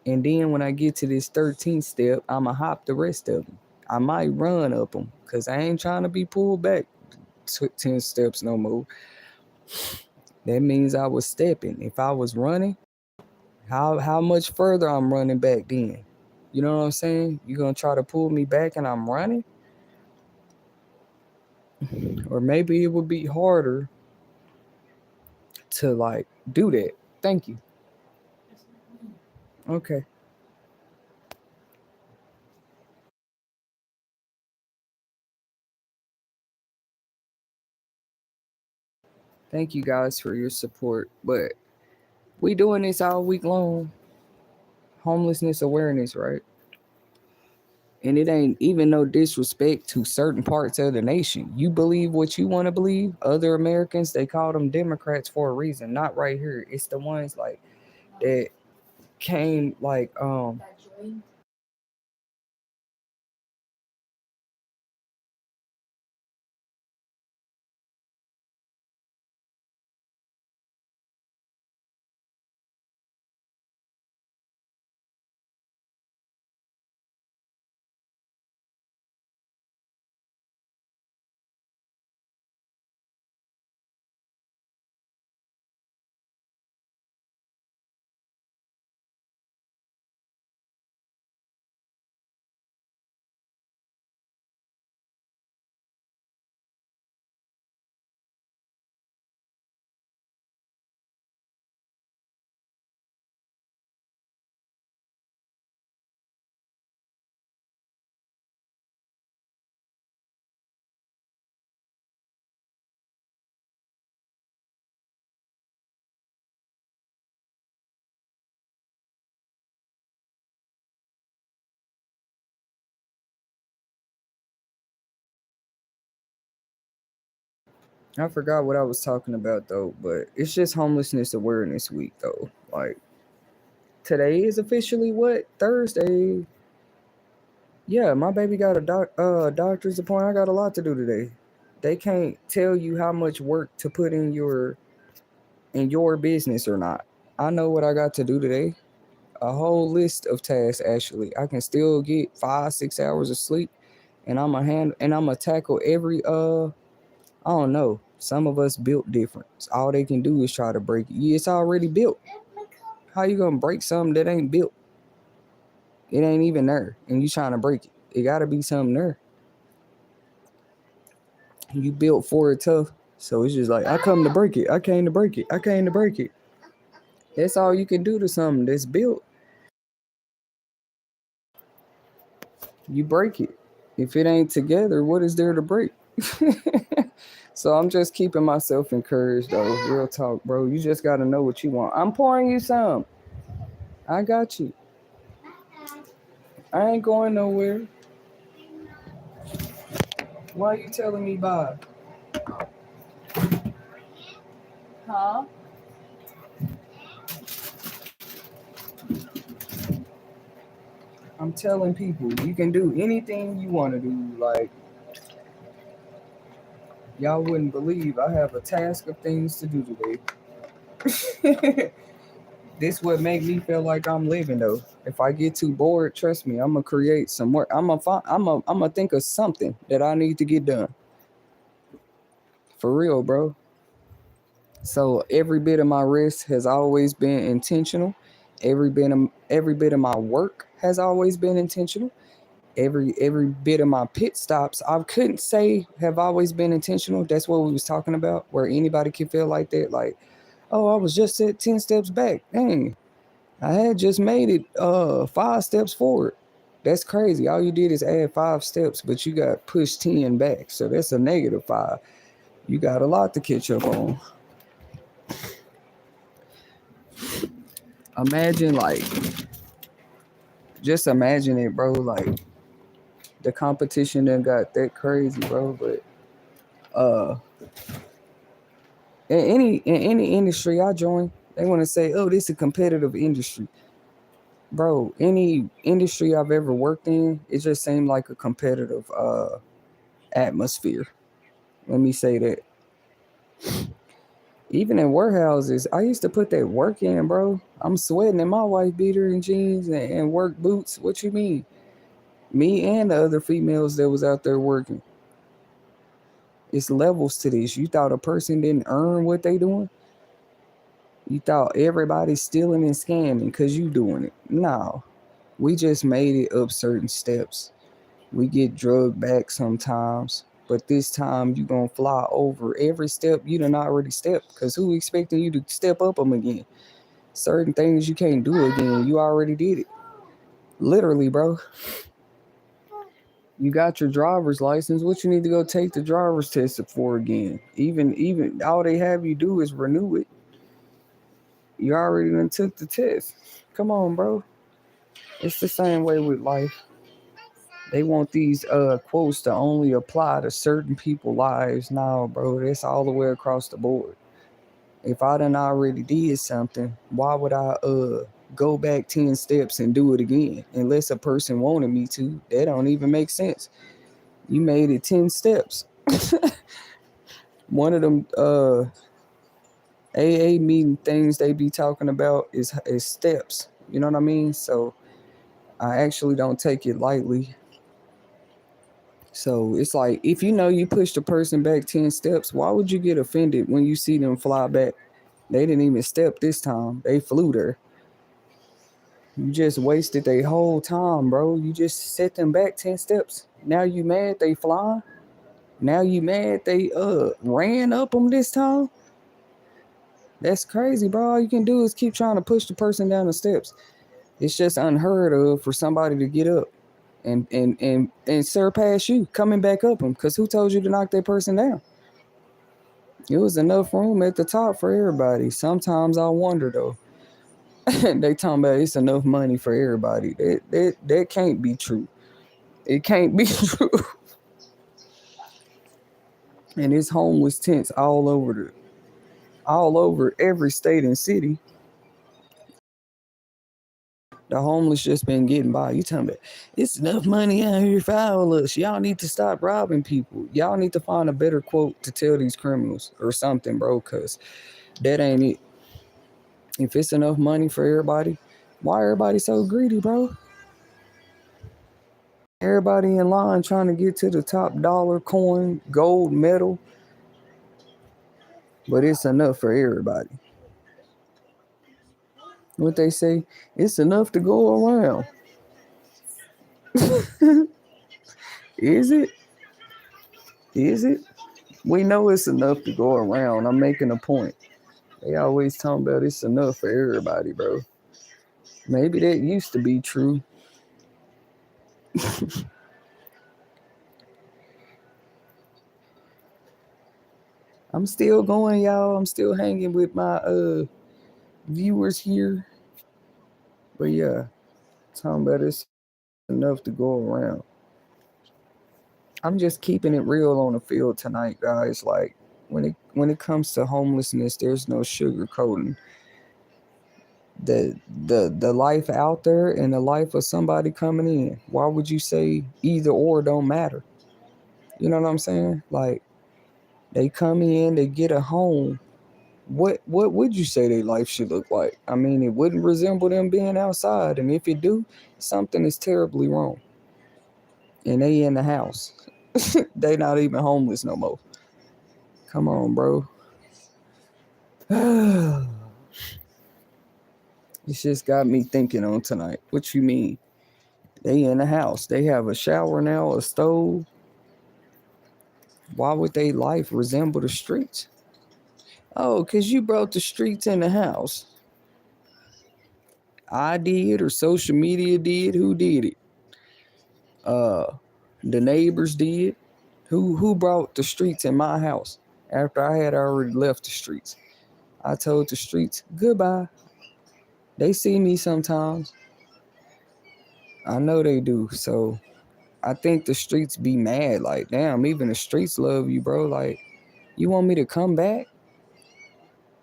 And then when I get to this 13th step, I'ma hop the rest of them. I might run up them because I ain't trying to be pulled back 10 steps no more. That means I was stepping. If I was running, how much further I'm running back then? You know what I'm saying? You gonna try to pull me back and I'm running? Or maybe it would be harder to like do that. Thank you. Okay. Thank you guys for your support. But we doing this all week long. Homelessness awareness, right? And it ain't even no disrespect to certain parts of the nation. You believe what you want to believe. Other Americans, they call them Democrats for a reason. Not right here. It's the ones like that came like I forgot what I was talking about though, but it's just homelessness awareness week though. Like today is officially what? Thursday. Yeah, my baby got a doctor's appointment. I got a lot to do today. They can't tell you how much work to put in your business or not. I know what I got to do today. A whole list of tasks actually. I can still get 5, 6 hours of sleep, and I'ma tackle every I don't know. Some of us built different. All they can do is try to break it. Yeah, it's already built. How you gonna break something that ain't built? It ain't even there, and you trying to break it. It gotta be something there. You built for it tough, so it's just like I come to break it. I came to break it. I came to break it. That's all you can do to something that's built. You break it. If it ain't together, what is there to break? So I'm just keeping myself encouraged though. Real talk, bro. You just gotta know what you want. I'm pouring you some. I got you. I ain't going nowhere. Why are you telling me bye? Huh? I'm telling people you can do anything you want to do. Like, y'all wouldn't believe I have a task of things to do today. This would make me feel like I'm living though. If I get too bored, trust me, I'm gonna create some work. I'm gonna think of something that I need to get done. For real, bro. So every bit of my rest has always been intentional. Every bit of my work has always been intentional. Every bit of my pit stops I couldn't say have always been intentional. That's what we was talking about, where anybody can feel like that, like, oh, I was just at 10 steps back. Dang, I had just made it 5 steps forward. That's crazy. All you did is add 5 steps, but you got pushed 10 back, so that's a -5. You got a lot to catch up on. Imagine, like, just imagine it, bro. Like, the competition done got that crazy, bro. But uh in any industry I join, they want to say, oh, this is a competitive industry. Bro, any industry I've ever worked in, it just seemed like a competitive atmosphere. Let me say that. Even in warehouses, I used to put that work in, bro. I'm sweating in my white beater and jeans and work boots. What you mean? Me and the other females that was out there working. It's levels to this. You thought a person didn't earn what they doing? You thought everybody's stealing and scamming because you doing it. No. We just made it up certain steps. We get drugged back sometimes. But this time you gonna fly over every step you done already stepped. Cause who expecting you to step up them again? Certain things you can't do again. You already did it. Literally, bro. You got your driver's license. What you need to go take the driver's test for again? Even all they have you do is renew it. You already done took the test. Come on, bro. It's the same way with life. They want these quotes to only apply to certain people's lives. Now, bro, that's all the way across the board. If I done already did something, why would I go back 10 steps and do it again? Unless a person wanted me to. That don't even make sense. You made it 10 steps. One of them AA meeting things they be talking about is steps. You know what I mean? So I actually don't take it lightly. So it's like, if you know you pushed a person back 10 steps, why would you get offended when you see them fly back? They didn't even step this time. They flew there. You just wasted their whole time, bro. You just set them back 10 steps. Now you mad they flying? Now you mad they ran up them this time? That's crazy, bro. All you can do is keep trying to push the person down the steps. It's just unheard of for somebody to get up and surpass you coming back up them. Because who told you to knock that person down? It was enough room at the top for everybody. Sometimes I wonder though. They talking about it's enough money for everybody. That can't be true. It can't be true. And it's homeless tents all over every state and city. The homeless just been getting by. You talking about it's enough money out here for all of us. Y'all need to stop robbing people. Y'all need to find a better quote to tell these criminals or something, bro, because that ain't it. If it's enough money for everybody, why everybody so greedy, bro? Everybody in line trying to get to the top dollar, coin, gold medal, but it's enough for everybody. What they say, it's enough to go around. Is it? Is it? We know it's enough to go around. I'm making a point. They always talking about it's enough for everybody, bro. Maybe that used to be true. I'm still going, y'all. I'm still hanging with my viewers here. But yeah, talking about it's enough to go around. I'm just keeping it real on the field tonight, guys. Like when it comes to homelessness, there's no sugarcoating. The life out there and the life of somebody coming in. Why would you say either or don't matter? You know what I'm saying? Like they come in, they get a home. What would you say their life should look like? I mean, it wouldn't resemble them being outside, and if it do, something is terribly wrong. And they in the house. They not even homeless no more. Come on, bro. It's just got me thinking on tonight. What you mean? They in the house. They have a shower now, a stove. Why would they life resemble the streets? Oh, because you brought the streets in the house. I did, or social media did. Who did it? The neighbors did. Who brought the streets in my house after I had already left the streets? I told the streets goodbye. They see me sometimes. I know they do. So I think the streets be mad. Like, damn, even the streets love you, bro. Like, you want me to come back?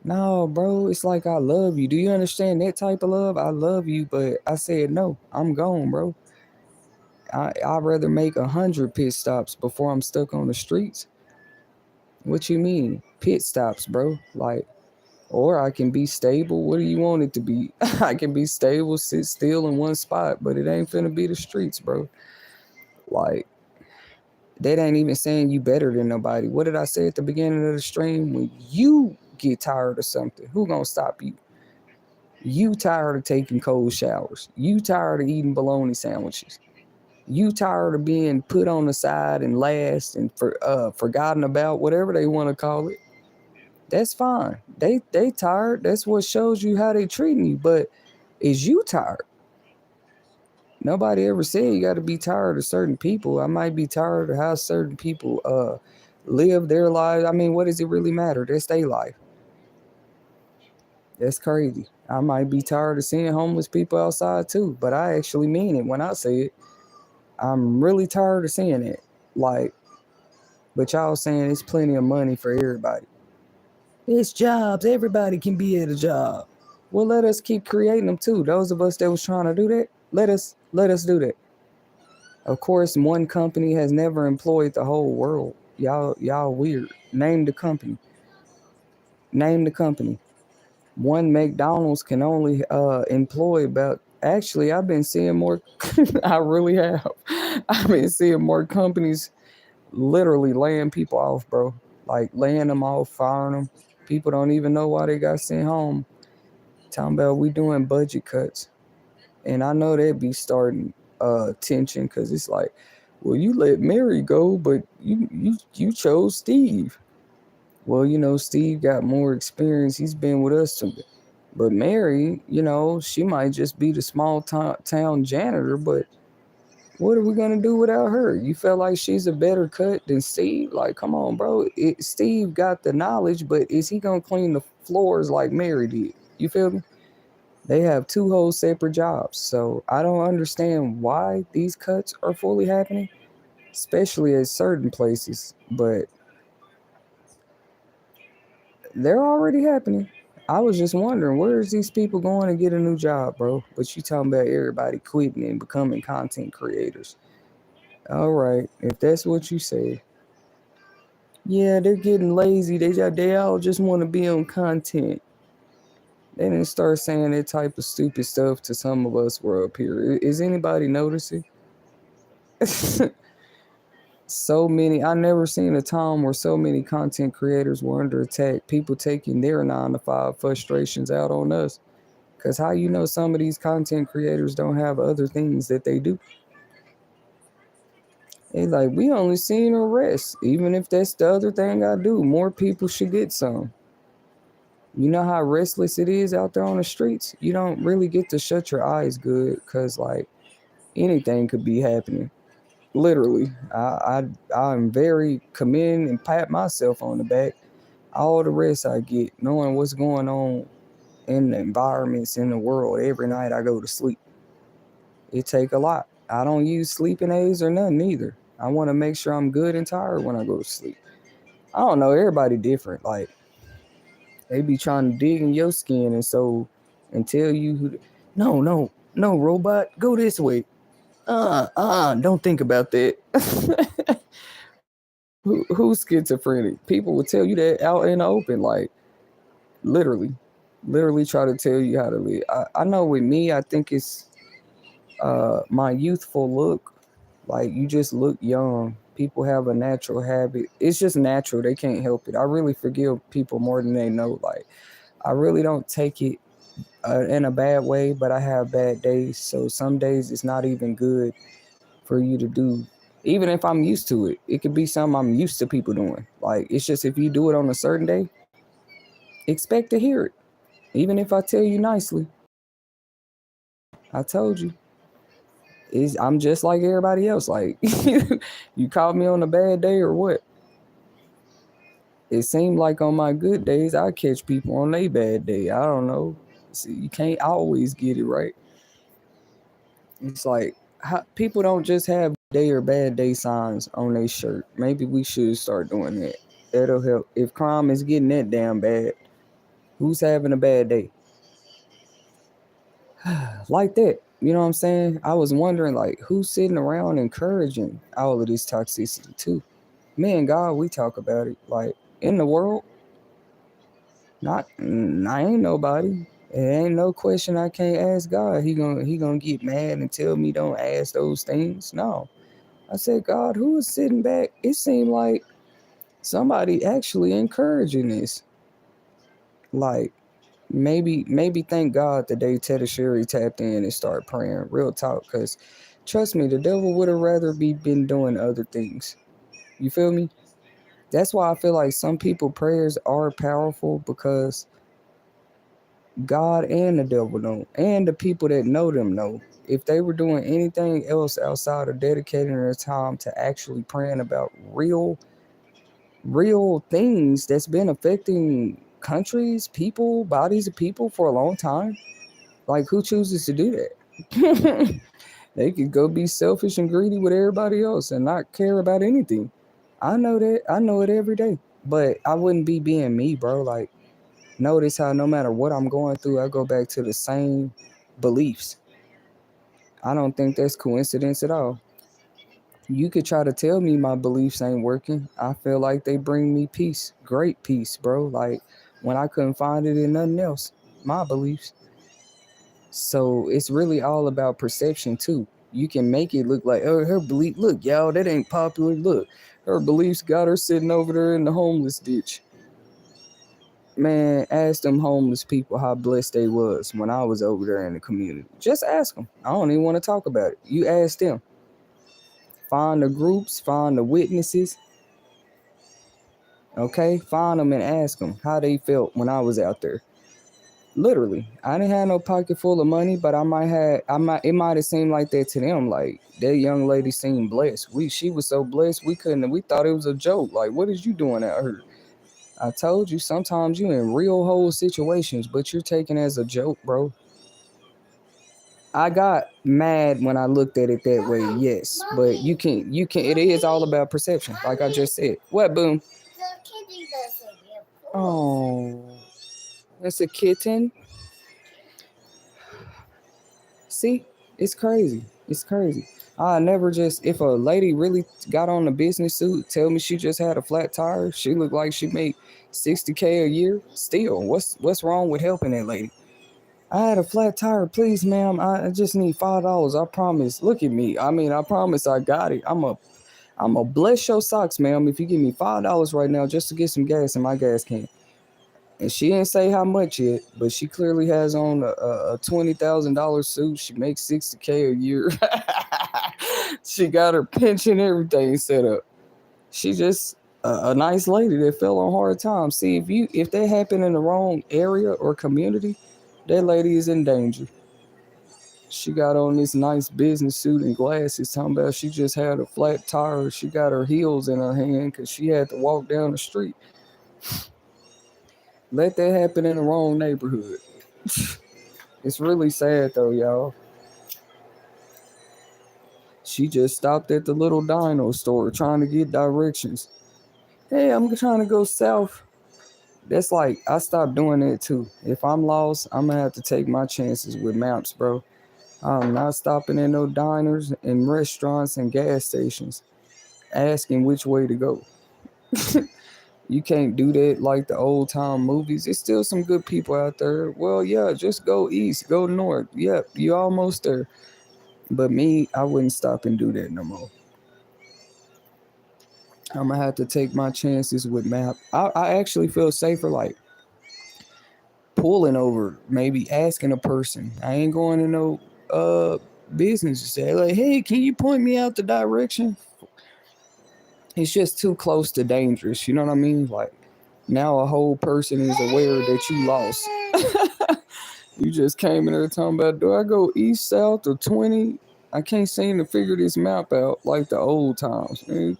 No, bro. It's like I love you. Do you understand that type of love? I love you, but I said no. I'm gone, bro. I'd rather make 100 pit stops before I'm stuck on the streets. What you mean? Pit stops, bro. Like, or I can be stable. What do you want it to be? I can be stable, sit still in one spot, but it ain't finna be the streets, bro. Like, that ain't even saying you better than nobody. What did I say at the beginning of the stream? When you get tired of something, who gonna stop you? You tired of taking cold showers. You tired of eating bologna sandwiches. You tired of being put on the side and last and forgotten about, whatever they want to call it. That's fine. They tired. That's what shows you how they treating you. But is you tired? Nobody ever said you got to be tired of certain people. I might be tired of how certain people live their lives. I mean, what does it really matter? That's their life. That's crazy. I might be tired of seeing homeless people outside too, but I actually mean it when I say it. I'm really tired of seeing it. Like, but y'all saying it's plenty of money for everybody. It's jobs. Everybody can be at a job. Well, let us keep creating them too. Those of us that was trying to do that, let us do that. Of course, one company has never employed the whole world. Y'all weird. Name the company. Name the company. One McDonald's can only employ about. Actually, I've been seeing more. I really have. I've been seeing more companies literally laying people off, bro. Like laying them off, firing them. People don't even know why they got sent home. Talking about we doing budget cuts, and I know they'd be starting tension because it's like, well, you let Mary go, but you chose Steve. Well, Steve got more experience. He's been with us. But Mary, she might just be the small town janitor. But what are we going to do without her? You feel like she's a better cut than Steve? Like, come on, bro. Steve got the knowledge, but is he going to clean the floors like Mary did? You feel me? They have two whole separate jobs. So I don't understand why these cuts are fully happening, especially at certain places. But they're already happening. I was just wondering, where is these people going to get a new job, bro? But you talking about everybody quitting and becoming content creators. All right, if that's what you say. Yeah, they're getting lazy. They all just want to be on content. They didn't start saying that type of stupid stuff to some of us were up here. Is anybody noticing? So many. I never seen a time where so many content creators were under attack. People taking their 9 to 5 frustrations out on us. Because how you know some of these content creators don't have other things that they do? They like, we only seen arrests. Even if that's the other thing I do, more people should get some. You know how restless it is out there on the streets? You don't really get to shut your eyes good because, like, anything could be happening. Literally. I'm very commend and pat myself on the back. All the rest I get, knowing what's going on in the environments in the world every night I go to sleep. It take a lot. I don't use sleeping aids or nothing either. I want to make sure I'm good and tired when I go to sleep. I don't know, everybody different. Like, they be trying to dig in your skin and tell you no, robot, go this way. Don't think about that. Who's schizophrenic? People will tell you that out in the open, like literally, literally try to tell you how to live. I know with me, I think it's my youthful look. Like, you just look young. People have a natural habit. It's just natural. They can't help it. I really forgive people more than they know. Like, I really don't take it in a bad way, but I have bad days. So some days it's not even good for you to do. Even if I'm used to it, it could be something I'm used to people doing. Like, it's just if you do it on a certain day, expect to hear it. Even if I tell you nicely, I told you. I'm just like everybody else. Like, you caught me on a bad day or what? It seemed like on my good days, I catch people on their bad day. I don't know. See, you can't always get it right. It's like people don't just have day or bad day signs on their shirt. Maybe we should start doing that. That'll help. If crime is getting that damn bad, who's having a bad day? Like that. You know what I'm saying? I was wondering, like, who's sitting around encouraging all of this toxicity too? Me and God, we talk about it. Like, in the world, I ain't nobody. It ain't no question I can't ask God. He gonna get mad and tell me don't ask those things. No. I said, God, who is sitting back? It seemed like somebody actually encouraging this. Like, maybe thank God the day Tetasheri tapped in and started praying. Real talk, because trust me, the devil would have rather been doing other things. You feel me? That's why I feel like some people prayers are powerful, because God and the devil know, and the people that know them know. If they were doing anything else outside of dedicating their time to actually praying about real things that's been affecting countries, people, bodies of people for a long time, like who chooses to do that? They could go be selfish and greedy with everybody else and not care about anything. I know that. I know it every day. But I wouldn't be being me, bro. Like, notice how no matter what I'm going through, I go back to the same beliefs. I don't think that's coincidence at all. You could try to tell me my beliefs ain't working. I feel like they bring me peace. Great peace, bro. Like when I couldn't find it in nothing else. My beliefs. So it's really all about perception too. You can make it look like, oh, her belief, look, y'all, that ain't popular. Look, her beliefs got her sitting over there in the homeless ditch. Man, ask them homeless people how blessed they was when I was over there in the community. Just ask them. I don't even want to talk about it. You ask them. Find the groups, find the witnesses. Okay, find them and ask them how they felt when I was out there. Literally, I didn't have no pocket full of money, but it might have seemed like that to them. Like that young lady seemed blessed. She was so blessed we thought it was a joke. Like, what is you doing out here? I told you sometimes you in real whole situations, but you're taken as a joke, bro. I got mad when I looked at it that way, yes. But you can it is all about perception, like I just said. What, boom? Oh, that's a kitten. See, it's crazy. It's crazy. I never just, if a lady really got on a business suit, tell me she just had a flat tire, she looked like she made 60K a year. Still, what's wrong with helping that lady? I had a flat tire, please, ma'am. I just need $5. I promise. Look at me. I mean, I promise I got it. I'm a bless your socks, ma'am, if you give me $5 right now just to get some gas in my gas can. And she didn't say how much yet, but she clearly has on a $20,000 suit. She makes 60K a year. She got her pension, everything set up. She just a nice lady that fell on hard times. See, if that happened in the wrong area or community, that lady is in danger. She got on this nice business suit and glasses, talking about she just had a flat tire. She got her heels in her hand because she had to walk down the street. Let that happen in the wrong neighborhood. It's really sad though, y'all. She just stopped at the little dino store trying to get directions. Hey, I'm trying to go south. That's like, I stopped doing that too. If I'm lost, I'm gonna have to take my chances with maps, bro. I'm not stopping at no diners and restaurants and gas stations asking which way to go. You can't do that like the old time movies. There's still some good people out there. Well, yeah, just go east, go north. Yep, you almost there. But me, I wouldn't stop and do that no more. I'm gonna have to take my chances with map. I actually feel safer like pulling over, maybe asking a person. I ain't going to no business to say like, hey, can you point me out the direction? It's just too close to dangerous. You know what I mean? Like now a whole person is aware that you lost. You just came in there talking about, do I go east, south, or 20? I can't seem to figure this map out like the old times. Man.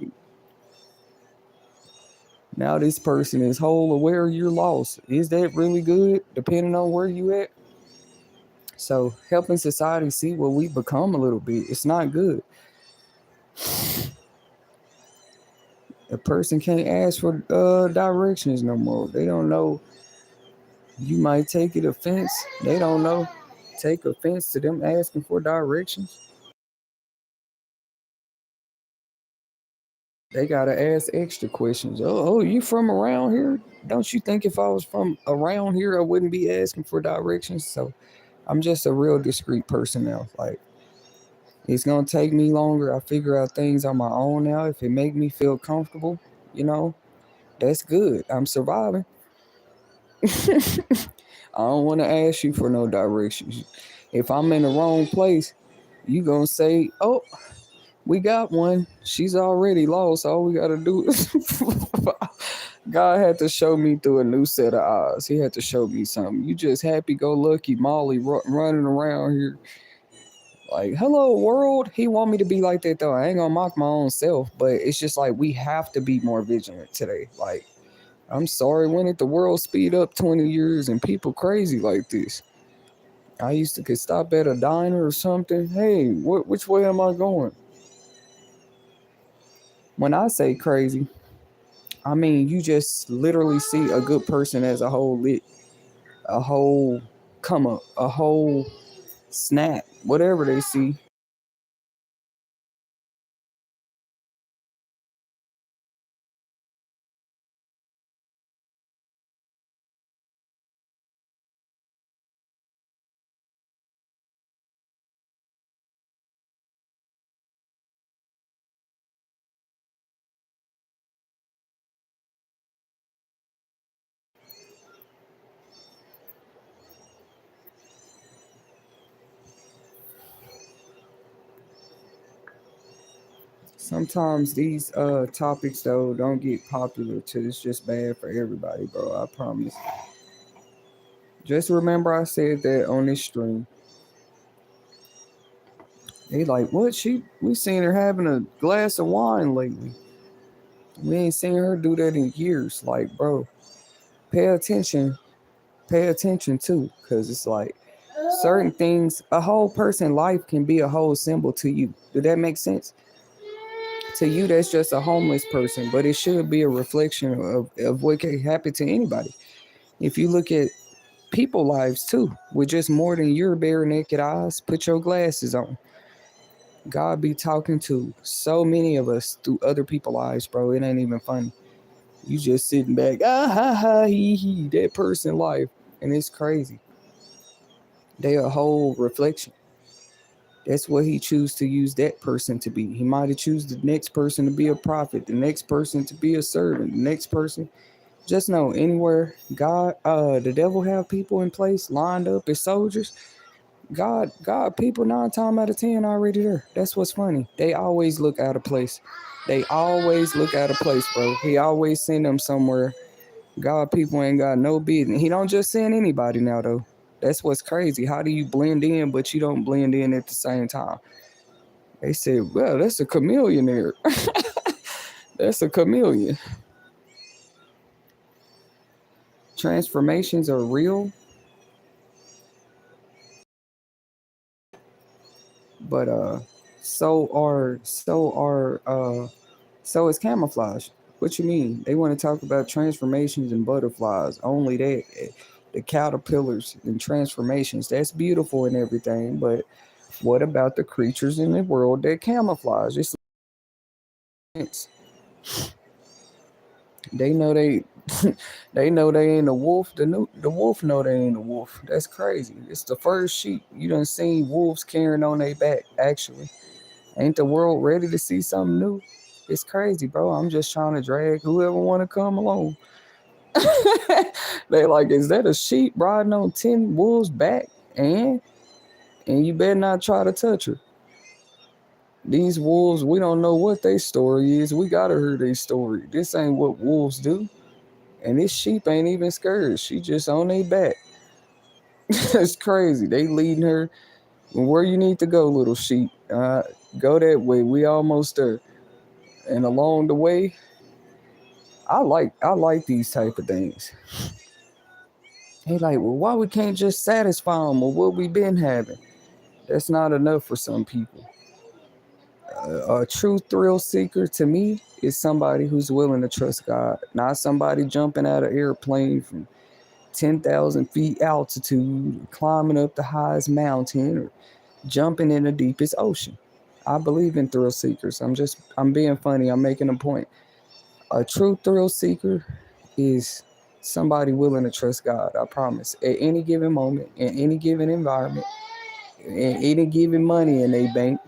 Now this person is whole aware you're lost. Is that really good? Depending on where you at. So helping society see what we become a little bit, it's not good. A person can't ask for directions no more. They don't know. You might take it offense. They don't know. Take offense to them asking for directions. They gotta ask extra questions. Oh, you from around here? Don't you think if I was from around here, I wouldn't be asking for directions? So I'm just a real discreet person now. Like it's gonna take me longer. I figure out things on my own now. If it make me feel comfortable, you know, that's good. I'm surviving. I don't want to ask you for no directions. If I'm in the wrong place, you gonna say, "Oh, We got one. She's already lost. All we gotta do is God had to show me through a new set of eyes. He had to show me something. You just happy-go-lucky Molly running around here like, hello world. He want me to be like that though. I ain't gonna mock my own self, but it's just like we have to be more vigilant today. Like, I'm sorry, when did the world speed up 20 years and people crazy like this? I used to could stop at a diner or something. Hey, which way am I going? When I say crazy, I mean you just literally see a good person as a whole lit, a whole come up, a whole snap, whatever they see. Sometimes these topics though don't get popular till it's just bad for everybody, bro. I promise. Just remember I said that on this stream. They like, what? We seen her having a glass of wine lately. We ain't seen her do that in years. Like, bro, pay attention. Pay attention too, because it's like certain things. A whole person' life can be a whole symbol to you. Did that make sense? To you, that's just a homeless person, but it should be a reflection of what can happen to anybody. If you look at people lives too, with just more than your bare naked eyes, put your glasses on. God be talking to so many of us through other people's lives, bro. It ain't even funny. You just sitting back, ha ha he, that person life. And it's crazy. They a whole reflection. That's what he choose to use that person to be. He might have choose the next person to be a prophet, the next person to be a servant, the next person. Just know anywhere God, the devil have people in place lined up as soldiers. God, people 9 times out of 10 already there. That's what's funny. They always look out of place. They always look out of place, bro. He always send them somewhere. God, people ain't got no business. He don't just send anybody now though. That's what's crazy. How do you blend in, but you don't blend in at the same time? They said, well, that's a chameleon there. That's a chameleon. Transformations are real, but so is camouflage. What you mean? They want to talk about transformations and butterflies. Only that, the caterpillars and transformations. That's beautiful and everything, but what about the creatures in the world that camouflage? It's they know they they know they ain't a wolf. The wolf know they ain't a wolf. That's crazy. It's the first sheep. You done seen wolves carrying on their back, actually. Ain't the world ready to see something new? It's crazy, bro. I'm just trying to drag whoever want to come along. They like, is that a sheep riding on 10 wolves' back? And you better not try to touch her. These wolves, we don't know what their story is. We gotta hear their story. This ain't what wolves do. And this sheep ain't even scared. She just on their back. It's crazy. They leading her where you need to go, little sheep. Go that way. We almost there. And along the way, I like these type of things. They like, well, why we can't just satisfy them with what we been having? That's not enough for some people. A true thrill seeker to me is somebody who's willing to trust God, not somebody jumping out of airplane from 10,000 feet altitude, climbing up the highest mountain, or jumping in the deepest ocean. I believe in thrill seekers. I'm being funny. I'm making a point. A true thrill seeker is somebody willing to trust God. I promise. At any given moment, in any given environment, in any given money in a bank.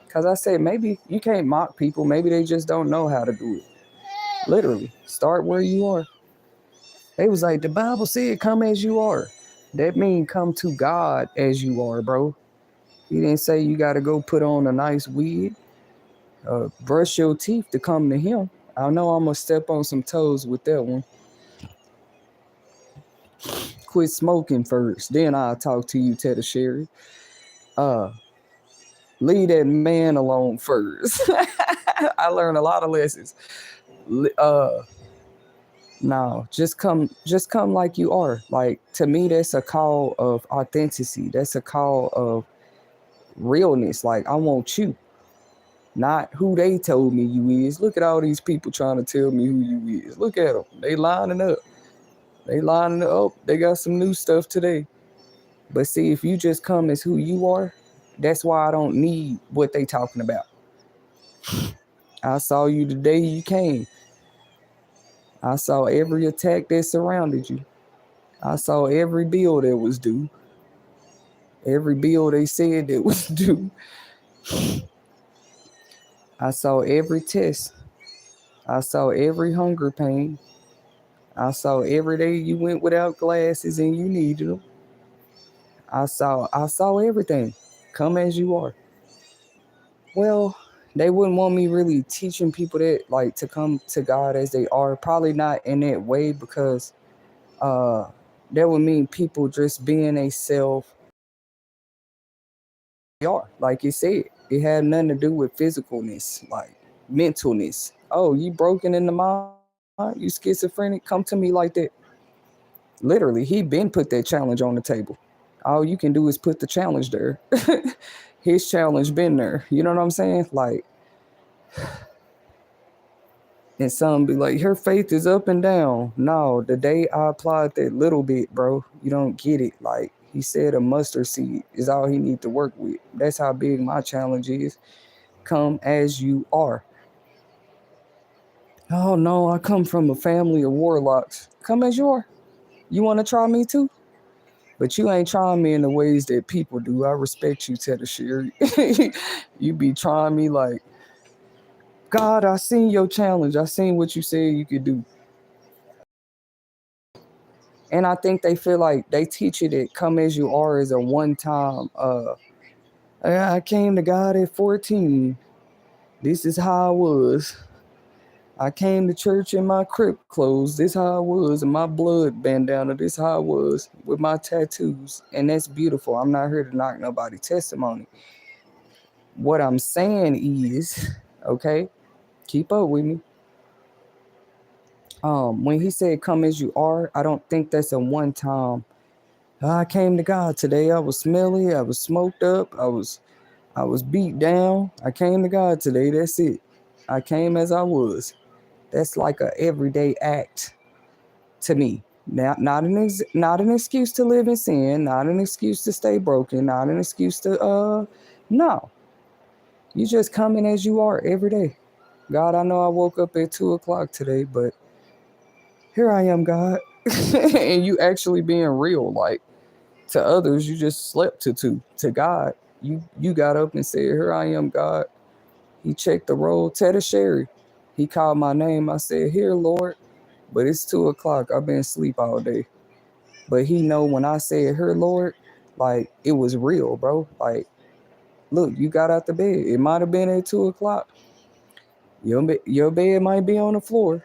Because I said, maybe you can't mock people. Maybe they just don't know how to do it. Literally, start where you are. They was like, the Bible said, come as you are. That means come to God as you are, bro. He didn't say you got to go put on a nice wig. Brush your teeth to come to him. I know I'm going to step on some toes with that one. Quit smoking first, then I'll talk to you, Tetasheri. Leave that man alone first. I learned a lot of lessons. Uh, no, just come like you are. Like, to me, that's a call of authenticity. That's a call of realness. Like, I want you, not who they told me you is. Look at all these people trying to tell me who you is. Look at them. They lining up. They lining up. They got some new stuff today. But see, if you just come as who you are, that's why I don't need what they talking about. I saw you the day you came. I saw every attack that surrounded you. I saw every bill that was due. Every bill they said that was due. I saw every test. I saw every hunger pain. I saw every day you went without glasses and you needed them. I saw everything. Come as you are. Well, they wouldn't want me really teaching people that, like, to come to God as they are. Probably not in that way, because that would mean people just being a self they are. Like you said, it had nothing to do with physicalness, like mentalness. Oh, you broken in the mind? You schizophrenic? Come to me like that. Literally, he been put that challenge on the table. All you can do is put the challenge there. His challenge been there. You know what I'm saying? Like, and some be like, her faith is up and down. No, the day I applied that little bit, bro, you don't get it. Like, he said a mustard seed is all he need to work with. That's how big my challenge is. Come as you are. Oh no, I come from a family of warlocks. Come as you are. You want to try me too? But you ain't trying me in the ways that people do. I respect you, Tetasheri. You be trying me like, God, I seen your challenge. I seen what you said you could do. And I think they feel like they teach you that come as you are is a one-time, I came to God at 14. This is how I was. I came to church in my crypt clothes. This how I was. And my blood bandana. This how I was with my tattoos. And that's beautiful. I'm not here to knock nobody's testimony. What I'm saying is, okay, keep up with me. When he said come as you are, I don't think that's a one-time. I came to God today. I was smelly. I was smoked up. I was beat down. I came to God today. That's it. I came as I was. That's like a everyday act to me. Not an excuse to live in sin. Not an excuse to stay broken. Not an excuse to no. You just coming as you are every day. God, I know I woke up at 2:00 today, but here I am, God. And you actually being real. Like, to others, you just slept to 2. To God, you got up and said, here I am, God. He checked the roll. Tetasheri. He called my name. I said, here, Lord. But it's 2:00. I've been asleep all day. But he know when I said, here, Lord, like, it was real, bro. Like, look, you got out the bed. It might have been at 2:00. Your bed might be on the floor.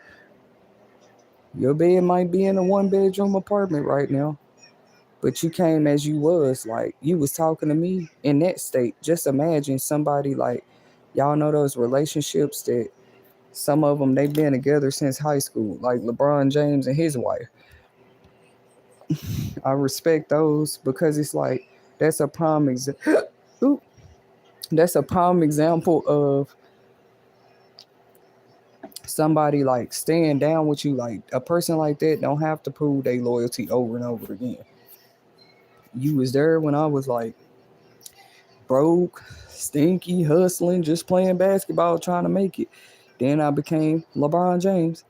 Your bed might be in a 1-bedroom apartment right now. But you came as you was. Like, you was talking to me in that state. Just imagine somebody like, y'all know those relationships that some of them, they've been together since high school, like LeBron James and his wife. I respect those because it's like, that's a prime example. That's a prime example of somebody like staying down with you. Like, a person like that don't have to prove their loyalty over and over again. You was there when I was like broke, stinky, hustling, just playing basketball, trying to make it. Then I became LeBron James,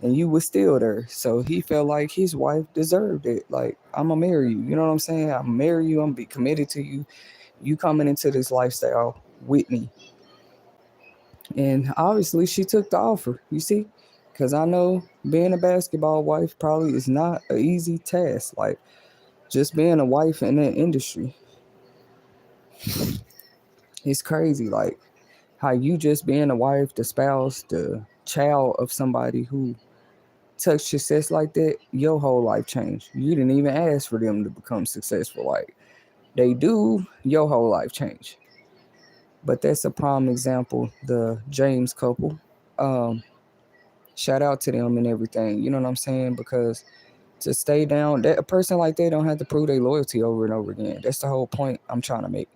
and you was still there. So he felt like his wife deserved it. Like, I'm gonna marry you. You know what I'm saying? I'm gonna marry you. I'm gonna be committed to you. You coming into this lifestyle with me. And obviously she took the offer, you see? Because I know being a basketball wife probably is not an easy task. Like, just being a wife in that industry. It's crazy. Like, How you just being a wife, the spouse, the child of somebody who touched success like that, your whole life changed. You didn't even ask for them to become successful. Like they do, your whole life changed. But that's a prime example, the James couple. Um, Shout out to them and everything. You know what I'm saying? Because to stay down, that a person like that don't have to prove their loyalty over and over again. That's the whole point I'm trying to make.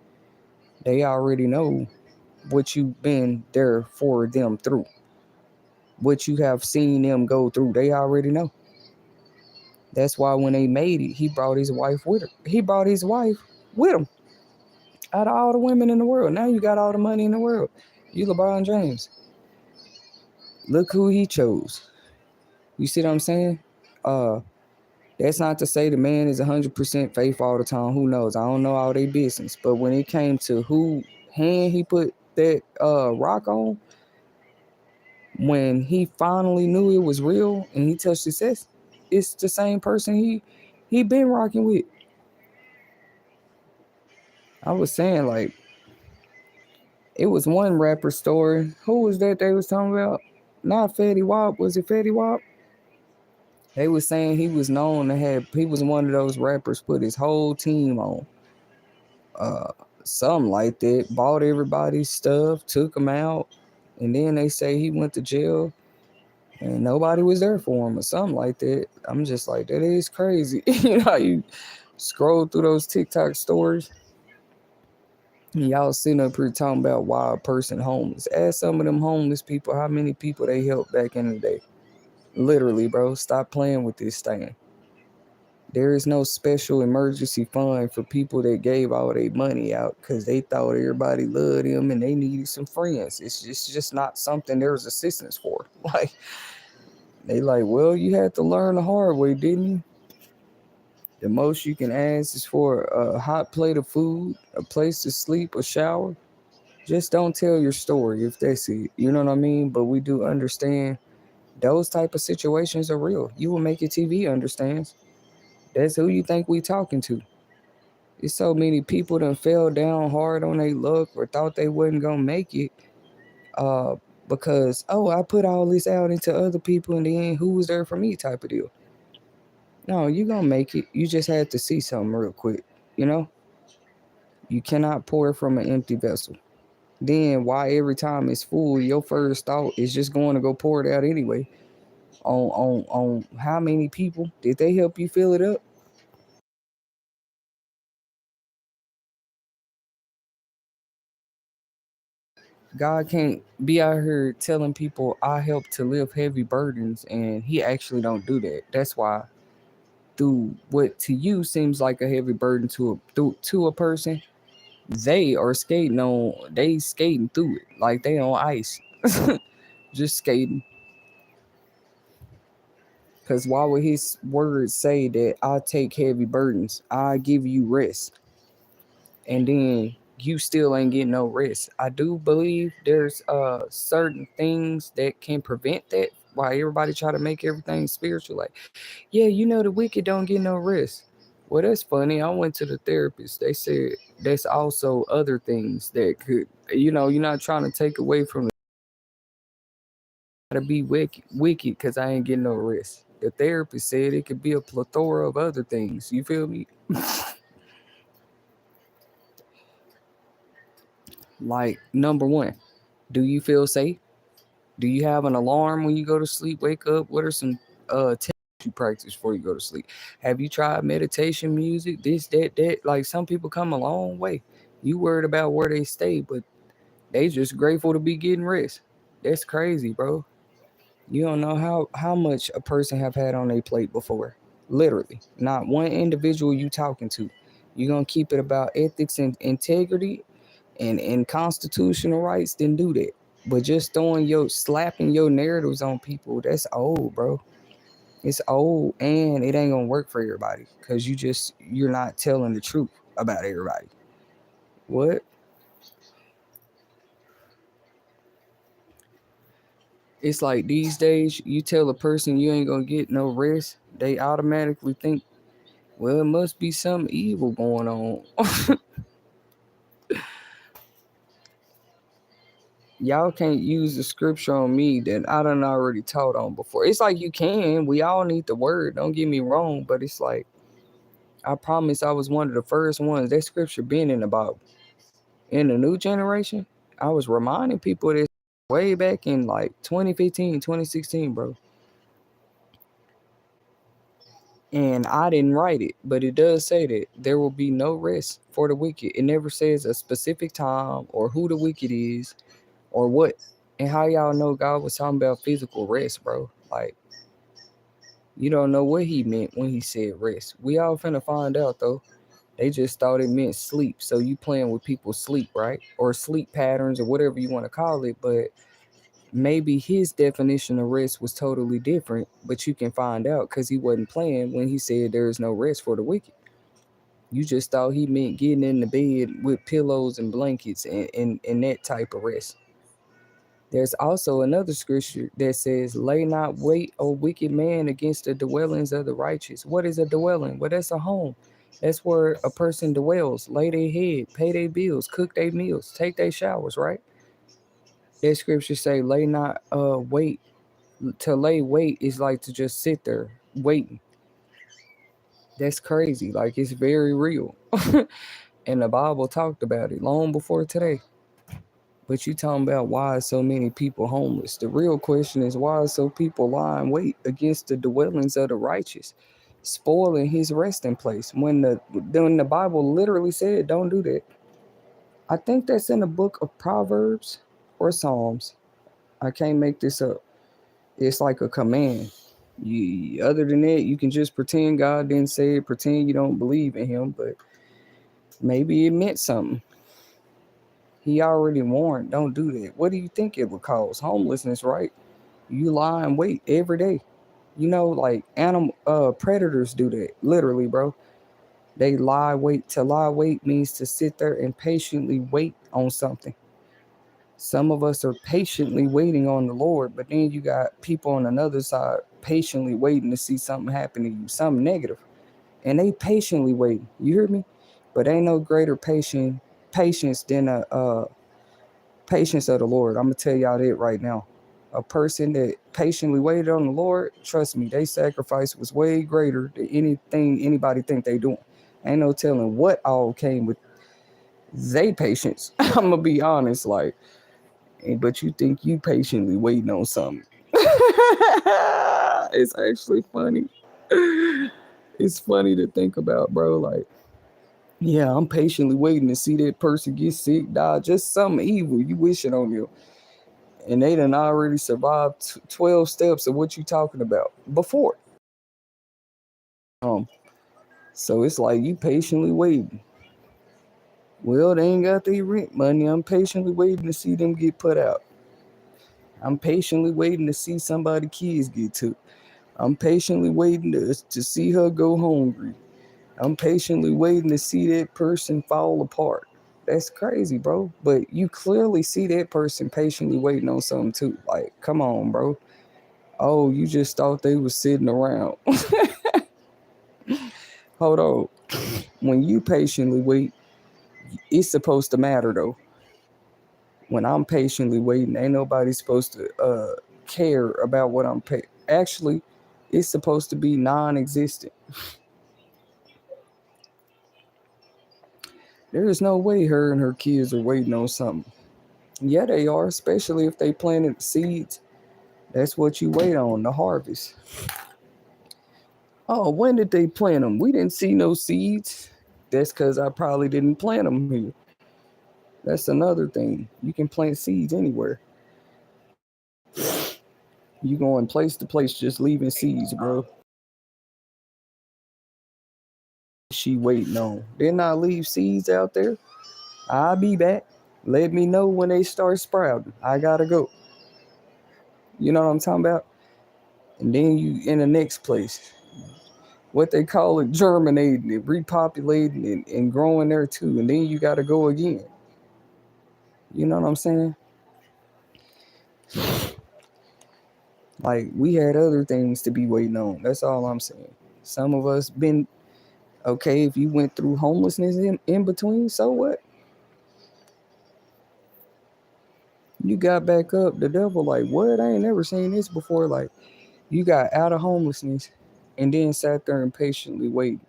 They already know what you've been there for them through, what you have seen them go through. They already know. That's why when they made it, he brought his wife with her. He brought his wife with him. Out of all the women in the world, now you got all the money in the world. You LeBron James. Look who he chose. You see what I'm saying? Uh, that's not to say the man is 100% faithful all the time. Who knows? I don't know all their business. But when it came to who hand he put that rock on, when he finally knew it was real and he touched success, it's the same person he been rocking with. I was saying like it was one rapper story. Who was that they was talking about? Not Fetty Wap. Was it Fetty Wap? They was saying he was known to have. He was one of those rappers put his whole team on. Uh, Something like that. Bought everybody's stuff, took them out, and then they say he went to jail and nobody was there for him or something like that. I'm just like, that is crazy. You know, you scroll through those TikTok stories. Y'all sitting up here talking about why a person homeless. Ask some of them homeless people how many people they helped back in the day. Literally, bro. Stop playing with this thing. There is no special emergency fund for people that gave all their money out because they thought everybody loved them and they needed some friends. It's just not something there's assistance for. Like they like, well, you had to learn the hard way, didn't you? The most you can ask is for a hot plate of food, a place to sleep, a shower. Just don't tell your story if that's it. You know what I mean? But we do understand those type of situations are real. You will make your TV understands. That's who you think we talking to. There's so many people that fell down hard on their luck or thought they wasn't gonna make it. Uh, because I put all this out into other people and then who was there for me type of deal. No, you gonna make it. You just had to see something real quick. You know, you cannot pour from an empty vessel. Then why every time it's full, your first thought is just going to go pour it out anyway. On how many people did they help you fill it up? God can't be out here telling people I help to lift heavy burdens, and He actually don't do that. That's why through what to you seems like a heavy burden to a person, they skating through it like they on ice, just skating. Because why would His words say that I take heavy burdens, I give you rest, and then you still ain't getting no rest? I do believe there's certain things that can prevent that. Why everybody try to make everything spiritual? Like, yeah, you know the wicked don't get no rest. Well, that's funny. I went to the therapist. They said that's also other things that could, you're not trying to take away from to be wicked because I ain't getting no rest. The therapist said it could be a plethora of other things. You feel me? Like number one, do you feel safe? Do you have an alarm when you go to sleep? Wake up. What are some tips you practice before you go to sleep? Have you tried meditation music? This, that, that. Like some people come a long way. You worried about where they stay, but they just grateful to be getting rest. That's crazy, bro. You don't know how much a person have had on their plate before. Literally, not one individual you talking to. You gonna keep it about ethics and integrity and constitutional rights, then do that. But just slapping your narratives on people, that's old, bro. It's old and it ain't gonna work for everybody because you're not telling the truth about everybody. What? It's like these days, you tell a person you ain't gonna get no rest, they automatically think, well, it must be some evil going on. y'all can't use the scripture on me that I done already taught on before. It's like you can. We all need the word. Don't get me wrong, but it's like I promise I was one of the first ones. That scripture been in about in the new generation. I was reminding people of this way back in like 2015, 2016, bro. And I didn't write it, but it does say that there will be no rest for the wicked. It never says a specific time or who the wicked is or what. And how y'all know God was talking about physical rest, bro? Like, you don't know what he meant when he said rest. We all finna find out, though. They just thought it meant sleep. So you playing with people's sleep, right? Or sleep patterns or whatever you want to call it. But maybe his definition of rest was totally different, but you can find out because he wasn't playing when he said there is no rest for the wicked. You just thought he meant getting in the bed with pillows and blankets and that type of rest. There's also another scripture that says, lay not wait, O wicked man, against the dwellings of the righteous. What is a dwelling? Well, that's a home. That's where a person dwells, lay their head, pay their bills, cook their meals, take their showers, right? That scripture say, lay not wait. To lay wait is like to just sit there waiting. That's crazy. Like, it's very real. And the Bible talked about it long before today. But you talking about why is so many people homeless? The real question is why is so people lying wait against the dwellings of the righteous, spoiling his resting place when the Bible literally said don't do that. I think that's in the book of Proverbs or Psalms. I can't make this up. It's like a command. Other than that, you can just pretend God didn't say it, pretend you don't believe in him, but maybe it meant something. He already warned, don't do that. What do you think it would cause? Homelessness, right? You lie and wait every day. You know, like animal predators do that. Literally, bro. They lie wait. To lie wait means to sit there and patiently wait on something. Some of us are patiently waiting on the Lord, but then you got people on another side patiently waiting to see something happen to you, something negative. And they patiently waiting. You hear me? But ain't no greater patience than a patience of the Lord. I'm gonna tell y'all that right now. A person that patiently waited on the Lord, trust me, their sacrifice was way greater than anything anybody think they doing. Ain't no telling what all came with they patience. I'm gonna be honest, like, but you think you patiently waiting on something. It's actually funny. It's funny to think about, bro. Like, yeah, I'm patiently waiting to see that person get sick, die, just something evil you wishing on you. And they done already survived 12 steps of what you talking about before. Um, so it's like you patiently waiting. Well, they ain't got their rent money. I'm patiently waiting to see them get put out. I'm patiently waiting to see somebody kids get took. I'm patiently waiting to see her go hungry. I'm patiently waiting to see that person fall apart. That's crazy, bro. But you clearly see that person patiently waiting on something too. Like, come on, bro. Oh, you just thought they was sitting around. Hold on. When you patiently wait, it's supposed to matter though. When I'm patiently waiting, ain't nobody supposed to care about what I'm paying. Actually, it's supposed to be non-existent. There is no way her and her kids are waiting on something. Yeah, they are, especially if they planted seeds. That's what you wait on, the harvest. Oh, when did they plant them? We didn't see no seeds. That's because I probably didn't plant them here. That's another thing. You can plant seeds anywhere. You going place to place just leaving seeds, bro. She waiting on. Didn't I leave seeds out there? I'll be back. Let me know when they start sprouting. I gotta go. You know what I'm talking about? And then you in the next place. What they call it germinating and repopulating and growing there too. And then you gotta go again. You know what I'm saying? Like we had other things to be waiting on. That's all I'm saying. Some of us been okay if you went through homelessness in between, so what? You got back up. The devil like, what? I ain't never seen this before. Like, you got out of homelessness and then sat there and patiently waited.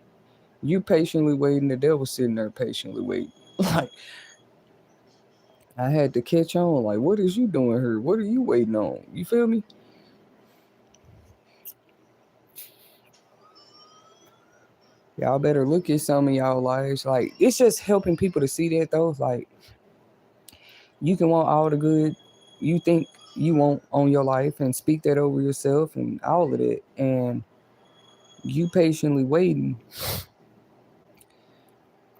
You patiently waiting, the devil sitting there patiently waiting. Like, I had to catch on. Like, what is you doing here? What are you waiting on? You feel me? Y'all better look at some of y'all lives. Like, it's just helping people to see that though. Like, you can want all the good you think you want on your life and speak that over yourself and all of that. And you patiently waiting.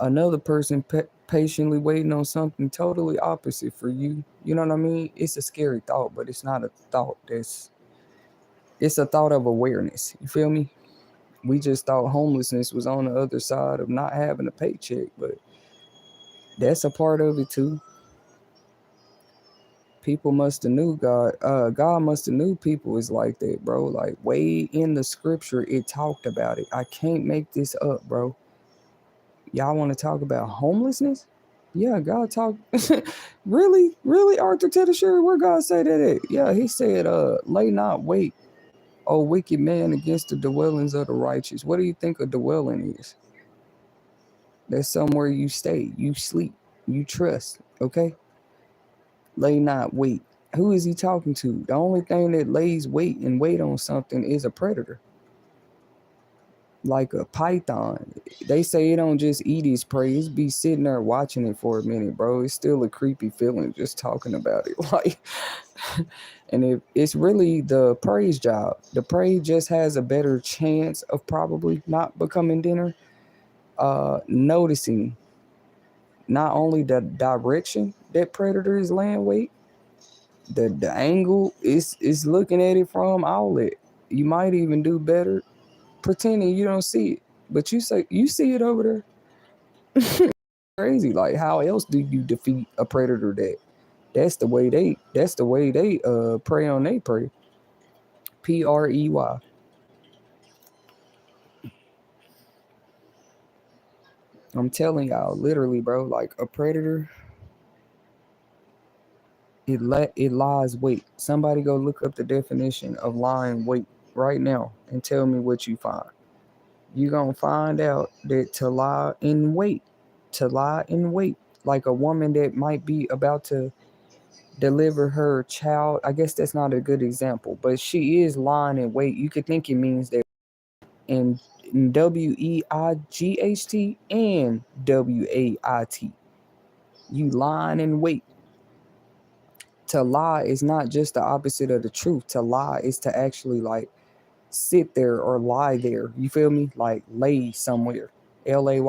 Another person patiently waiting on something totally opposite for you. You know what I mean? It's a scary thought, but it's not a thought it's a thought of awareness. You feel me? We just thought homelessness was on the other side of not having a paycheck, but that's a part of it too. People must have knew God. God must have knew people is like that, bro. Like way in the scripture, it talked about it. I can't make this up, bro. Y'all want to talk about homelessness? Yeah, God talked. Really, Arthur Tetasheri, where God say that at? Yeah, he said, lay not wait, O wicked man, against the dwellings of the righteous. What do you think a dwelling is? That's somewhere you stay, you sleep, you trust, okay? Lay not wait. Who is he talking to? The only thing that lays wait and wait on something is a predator. Like a python. They say it don't just eat its prey, it's be sitting there watching it for a minute, bro. It's still a creepy feeling just talking about it. Like, and it's really the prey's job. The prey just has a better chance of probably not becoming dinner. Noticing not only the direction that predator is laying wait, the angle is looking at it from, all it. You might even do better pretending you don't see it, but you say you see it over there. Crazy. Like, how else do you defeat a predator? That's the way they prey on they prey. Prey. I'm telling y'all, literally, bro. Like a predator, it lies wait. Somebody go look up the definition of lying wait right now and tell me what you find. You gonna find out that to lie in wait, like a woman that might be about to deliver her child. I guess that's not a good example, but she is lying in wait. You could think it means that in WEIGHT and WAIT. You lying in wait. To lie is not just the opposite of the truth. To lie is to actually like sit there or lie there. You feel me? Like lay somewhere. LAY.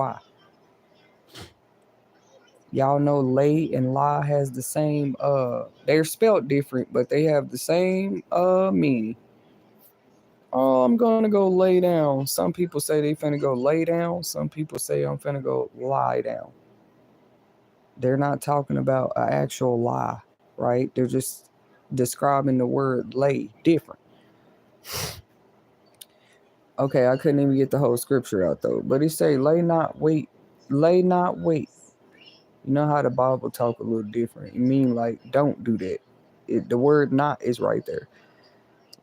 Y'all know lay and lie has the same they're spelled different, but they have the same meaning. Oh, I'm gonna go lay down. Some people say they finna go lay down. Some people say I'm finna go lie down. They're not talking about an actual lie, right? They're just describing the word lay different. Okay, I couldn't even get the whole scripture out though. But it say lay not wait. Lay not wait. You know how the Bible talk a little different. It mean like don't do that. The word not is right there.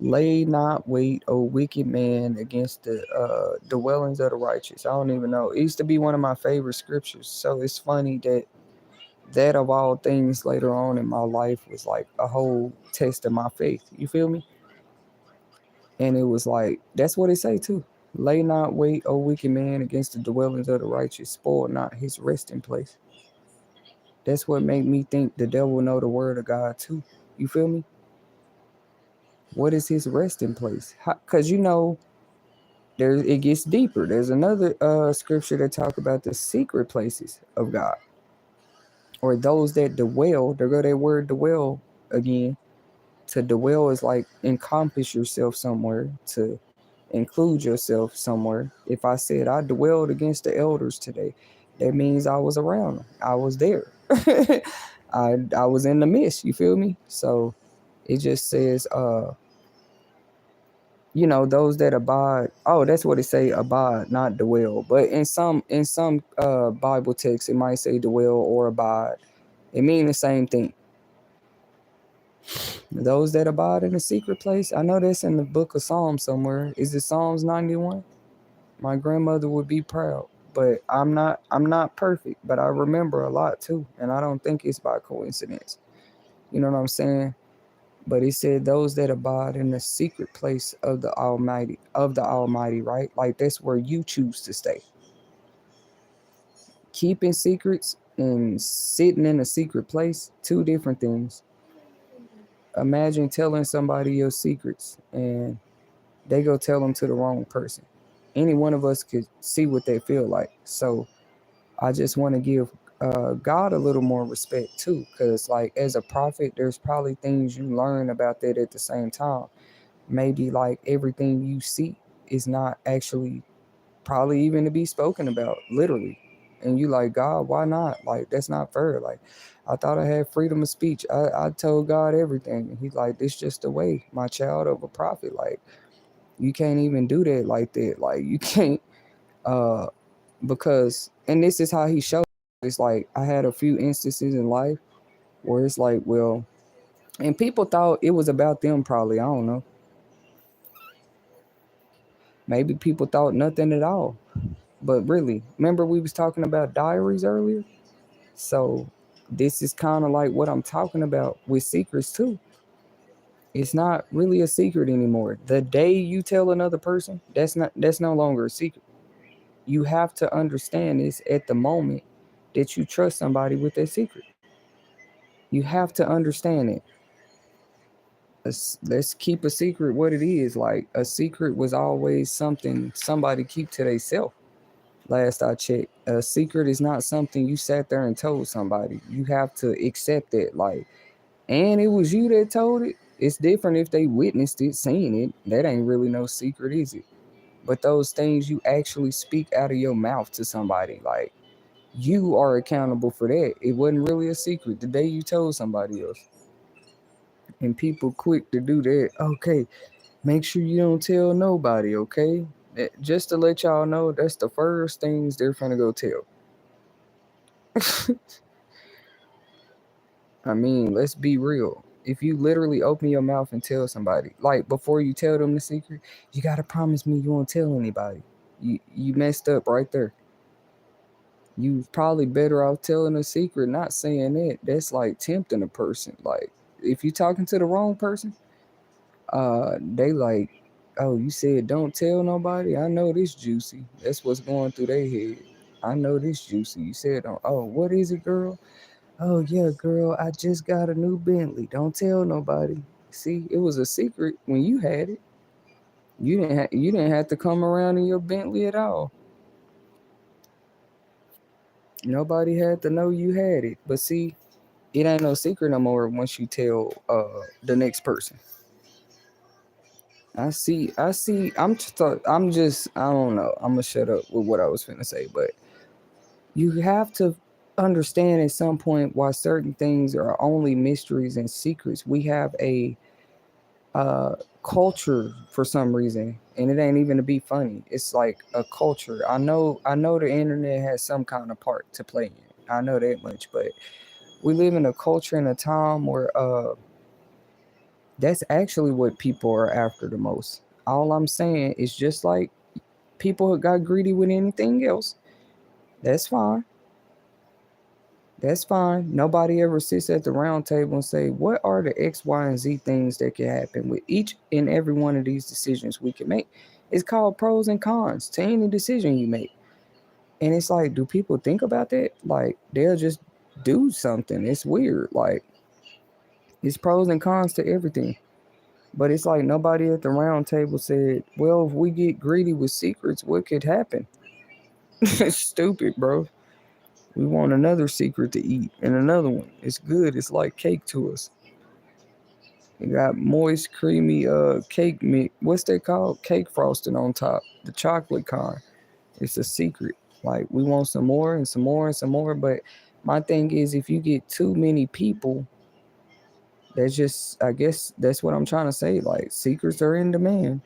Lay not wait, O wicked man, against the dwellings of the righteous. I don't even know. It used to be one of my favorite scriptures. So it's funny that of all things later on in my life was like a whole test of my faith. You feel me? And it was like, that's what it say too. Lay not wait, O wicked man, against the dwellings of the righteous. Spoil not his resting place. That's what made me think the devil know the word of God too. You feel me? What is his resting place? Because you know, it gets deeper. There's another scripture that talk about the secret places of God, or those that dwell. There go that word dwell again. To dwell is like encompass yourself somewhere, to include yourself somewhere. If I said I dwelled against the elders today, that means I was around them. I was there. I was in the midst. You feel me? So it just says you know, those that abide. Oh, that's what it say, abide, not dwell. But in some Bible texts, it might say dwell or abide. It mean the same thing. Those that abide in the secret place. I know that's in the book of Psalms somewhere. Is it Psalms 91? My grandmother would be proud. But I'm not perfect, but I remember a lot too. And I don't think it's by coincidence. You know what I'm saying? But it said those that abide in the secret place of the Almighty, right? Like that's where you choose to stay. Keeping secrets and sitting in a secret place, two different things. Imagine telling somebody your secrets and they go tell them to the wrong person. Any one of us could see what they feel like. So I just want to give God a little more respect too, because like as a prophet, there's probably things you learn about that at the same time. Maybe like everything you see is not actually probably even to be spoken about, literally. And you like, God, why not? Like that's not fair. Like I thought I had freedom of speech. I told God everything. And he's like, this just the way, my child of a prophet. Like you can't even do that like that. Like you can't uh because and this is how he showed. It's like I had a few instances in life where it's like, well, and people thought it was about them probably. I don't know. Maybe people thought nothing at all. But really, remember we was talking about diaries earlier? So this is kind of like what I'm talking about with secrets too. It's not really a secret anymore. The day you tell another person, that's no longer a secret. You have to understand this at the moment that you trust somebody with their secret. You have to understand it. Let's keep a secret what it is. Like a secret was always something somebody keep to themselves. Last I checked, a secret is not something you sat there and told somebody. You have to accept it. Like, and it was you that told it. It's different if they witnessed it, seen it. That ain't really no secret, is it? But those things you actually speak out of your mouth to somebody, like you are accountable for that. It wasn't really a secret the day you told somebody else. And people quick to do that. Okay, make sure you don't tell nobody, okay? Just to let y'all know, that's the first things they're finna go tell. I mean, let's be real. If you literally open your mouth and tell somebody, like before you tell them the secret, you gotta promise me you won't tell anybody. You messed up right there. You probably better off telling a secret, not saying that. That's like tempting a person. Like if you're talking to the wrong person, they like, oh, you said don't tell nobody. I know this juicy. That's what's going through their head. I know this juicy. You said, oh, what is it, girl? Oh yeah, girl, I just got a new Bentley. Don't tell nobody. See, it was a secret when you had it. You didn't have to come around in your Bentley at all. Nobody had to know you had it. But see, it ain't no secret no more once you tell the next person. I don't know. I'm gonna shut up with what I was finna say, but you have to understand at some point why certain things are only mysteries and secrets. We have a uh culture for some reason, and it ain't even to be funny. It's like a culture. I know the internet has some kind of part to play in. I know that much, but we live in a culture and a time where that's actually what people are after the most. All I'm saying is just like people got greedy with anything else. That's fine. That's fine. Nobody ever sits at the round table and say, what are the X, Y, and Z things that can happen with each and every one of these decisions we can make? It's called pros and cons to any decision you make. And it's like, do people think about that? Like, they'll just do something. It's weird. Like, it's pros and cons to everything. But it's like nobody at the round table said, well, if we get greedy with secrets, what could happen? It's stupid, bro. We want another secret to eat and another one. It's good. It's like cake to us. It got moist, creamy cake mix. What's that called? Cake frosting on top. The chocolate kind. It's a secret. Like we want some more and some more and some more. But my thing is if you get too many people, that's just I guess that's what I'm trying to say. Like secrets are in demand.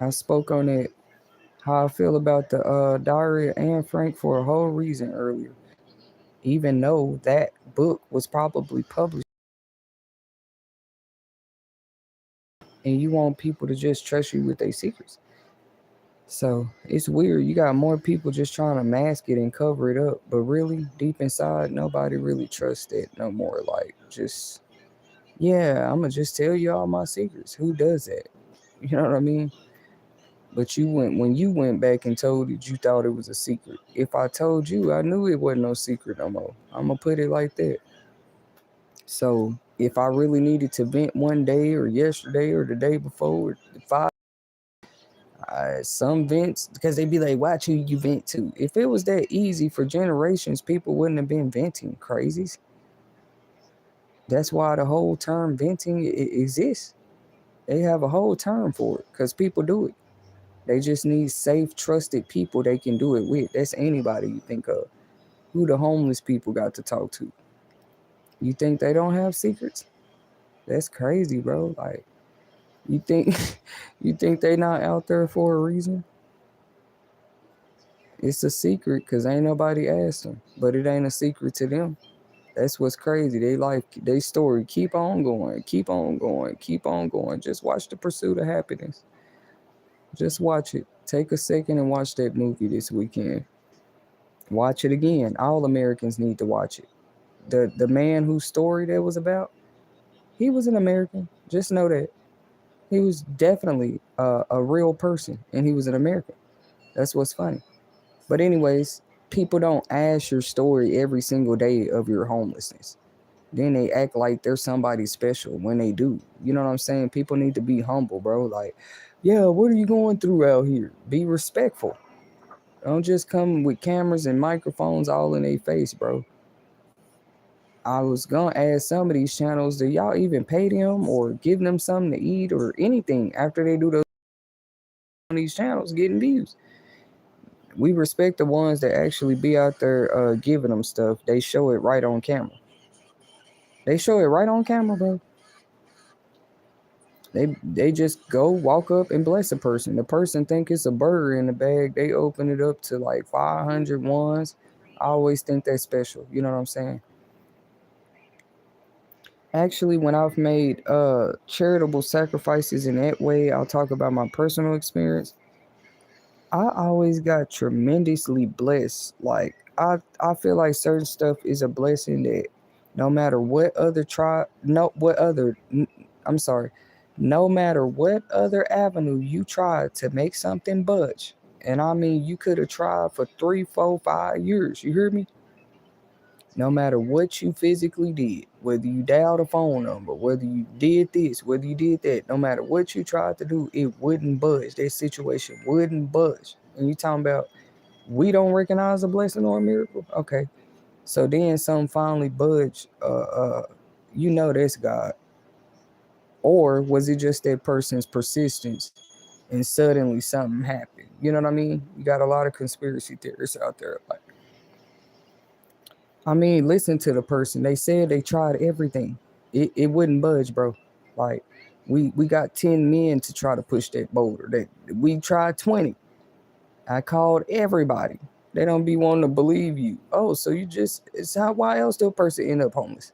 I spoke on it how I feel about the Diary of Anne Frank for a whole reason earlier. Even though that book was probably published and you want people to just trust you with their secrets. So it's weird. You got more people just trying to mask it and cover it up, but really deep inside, nobody really trusts it no more. Like, just, yeah, I'm gonna just tell you all my secrets. Who does that? You know what I mean? But when you went back and told it, you thought it was a secret. If I told you, I knew it wasn't no secret no more. I'm gonna put it like that. So if I really needed to vent one day or yesterday or the day before, if some vents, because they'd be like, watch who you vent to. If it was that easy for generations, people wouldn't have been venting. Crazies. That's why the whole term venting exists. They have a whole term for it because people do it. They just need safe, trusted people they can do it with. That's anybody you think of. Who the homeless people got to talk to? You think they don't have secrets? That's crazy, bro. Like, you think you think they not out there for a reason? It's a secret because ain't nobody asked them, but it ain't a secret to them. That's what's crazy. They life, they story keep on going, keep on going, keep on going. Just watch The Pursuit of Happiness. Just watch it. Take a second and watch that movie this weekend. Watch it again. All Americans need to watch it. The man whose story that was about, he was an American. Just know that. He was definitely a real person, and he was an American. That's what's funny. But anyways, people don't ask your story every single day of your homelessness. Then they act like they're somebody special when they do. You know what I'm saying? People need to be humble, bro. Like, yeah, what are you going through out here? Be respectful. Don't just come with cameras and microphones all in their face, bro. I was gonna ask some of these channels, do y'all even pay them or give them something to eat or anything after they do those on these channels getting views? We respect the ones that actually be out there giving them stuff. They show it right on camera. They show it right on camera, bro. They just go walk up and bless a person. The person think it's a burger in the bag. They open it up to like 500 ones. I always think that's special. You know what I'm saying? Actually, when I've made charitable sacrifices in that way, I'll talk about my personal experience. I always got tremendously blessed. Like, I feel like certain stuff is a blessing that no matter what other try no what other I'm sorry, no matter what other avenue you try to make something budge. And I mean, you could have tried for 3, 4, 5 years. You hear me? No matter what you physically did, whether you dialed a phone number, whether you did this, whether you did that, no matter what you tried to do, it wouldn't budge. That situation wouldn't budge. And you talking about we don't recognize a blessing or a miracle? Okay. So then some finally budge. You know that's God. Or was it just that person's persistence and suddenly something happened? You know what I mean? You got a lot of conspiracy theorists out there. Like, I mean, listen to the person. They said they tried everything. It wouldn't budge, bro. Like, we got 10 men to try to push that boulder. That we tried 20. I called everybody. They don't be wanting to believe you. Oh, so you just it's how why else the person end up homeless?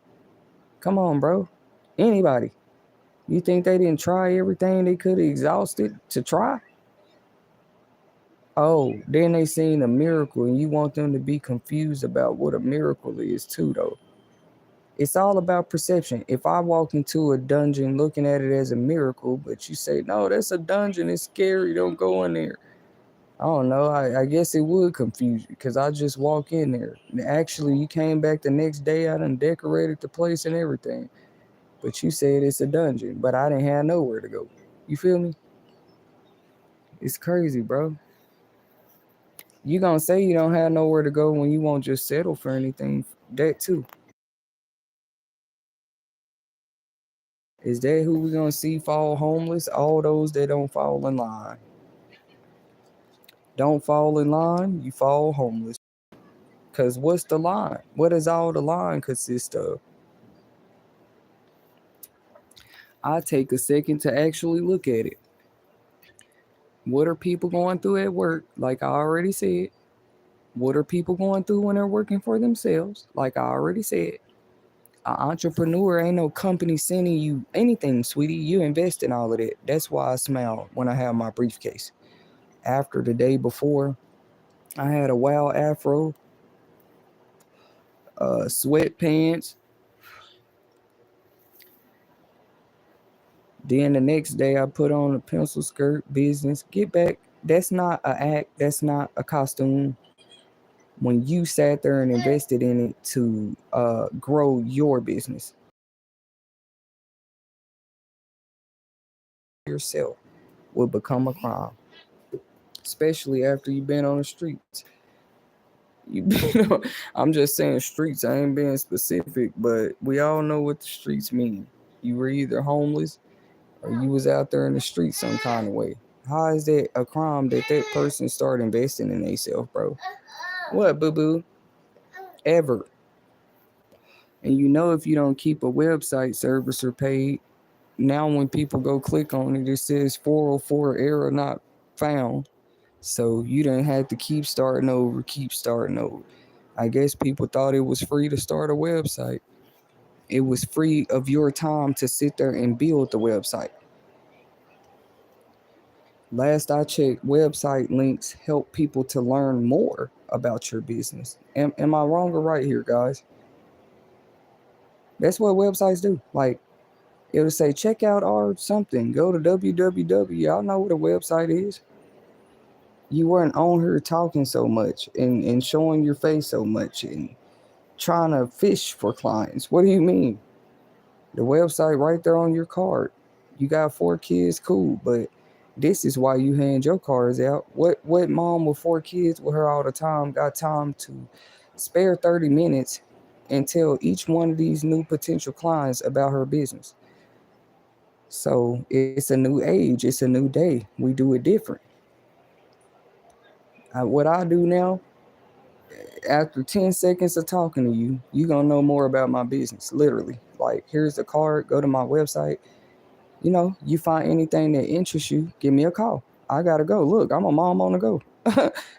Come on, bro. Anybody. You think they didn't try everything they could have exhausted to try? Oh, then they seen a miracle and you want them to be confused about what a miracle is too, though. It's all about perception. If I walk into a dungeon looking at it as a miracle, but you say, no, that's a dungeon, it's scary, don't go in there. I don't know. I guess it would confuse you because I just walk in there. And actually, you came back the next day, I done decorated the place and everything. But you said it's a dungeon, but I didn't have nowhere to go. You feel me? It's crazy, bro. You gonna say you don't have nowhere to go when you won't just settle for anything. That too. Is that who we gonna see fall homeless? All those that don't fall in line. Don't fall in line, you fall homeless. Cause what's the line? What does all the line consist of? I take a second to actually look at it. What are people going through at work? Like I already said. What are people going through when they're working for themselves? Like I already said. An entrepreneur ain't no company sending you anything, sweetie. You invest in all of that. That's why I smile when I have my briefcase. After the day before, I had a wild afro, sweatpants. Then the next day, I put on a pencil skirt, business. Get back. That's not an act. That's not a costume. When you sat there and invested in it to grow your business yourself would become a crime, especially after you've been on the streets. You been on, I'm just saying streets. I ain't being specific, but we all know what the streets mean. You were either homeless or you was out there in the street some kind of way. How is that a crime that that person started investing in themselves, bro? What, boo boo? Ever. And you know, if you don't keep a website servicer paid, now when people go click on it, it says 404 error not found. So you didn't have to keep starting over, keep starting over. I guess people thought it was free to start a website. It was free of your time to sit there and build the website. Last I checked, website links help people to learn more about your business. Am I wrong or right here, guys? That's what websites do. Like, it'll say, check out our something. Go to www. Y'all know what a website is. You weren't on here talking so much and showing your face so much and trying to fish for clients. What do you mean? The website right there on your card. You got 4 kids, cool, but this is why you hand your cards out. What mom with 4 kids with her all the time got time to spare 30 minutes and tell each one of these new potential clients about her business? So it's a new age, it's a new day. We do it different. What I do now, after 10 seconds of talking to you, you're going to know more about my business, literally. Like, here's the card, go to my website. You know, you find anything that interests you, give me a call. I got to go. Look, I'm a mom on the go.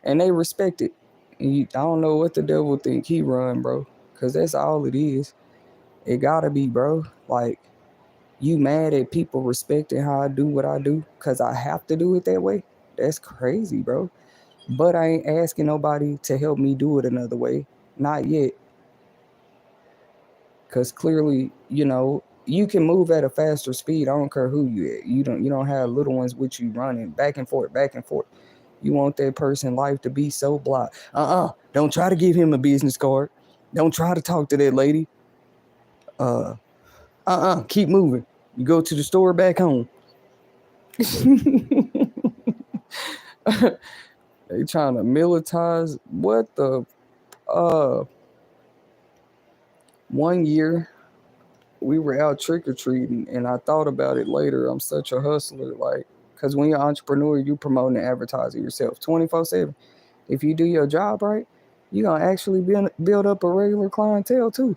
And they respect it. And I don't know what the devil think he run, bro, because that's all it is. It got to be, bro. Like, you mad at people respecting how I do what I do because I have to do it that way? That's crazy, bro. But I ain't asking nobody to help me do it another way. Not yet. Because clearly, you know, you can move at a faster speed. I don't care who you at. You don't have little ones with you running back and forth, back and forth. You want that person life to be so blocked. Don't try to give him a business card. Don't try to talk to that lady. Keep moving. You go to the store, back home. They trying to militarize. What the uh one year we were out trick or treating, and I thought about it later. I'm such a hustler, like, because when you're an entrepreneur, you promoting and advertising yourself 24/7. If you do your job right, you're gonna actually build up a regular clientele too.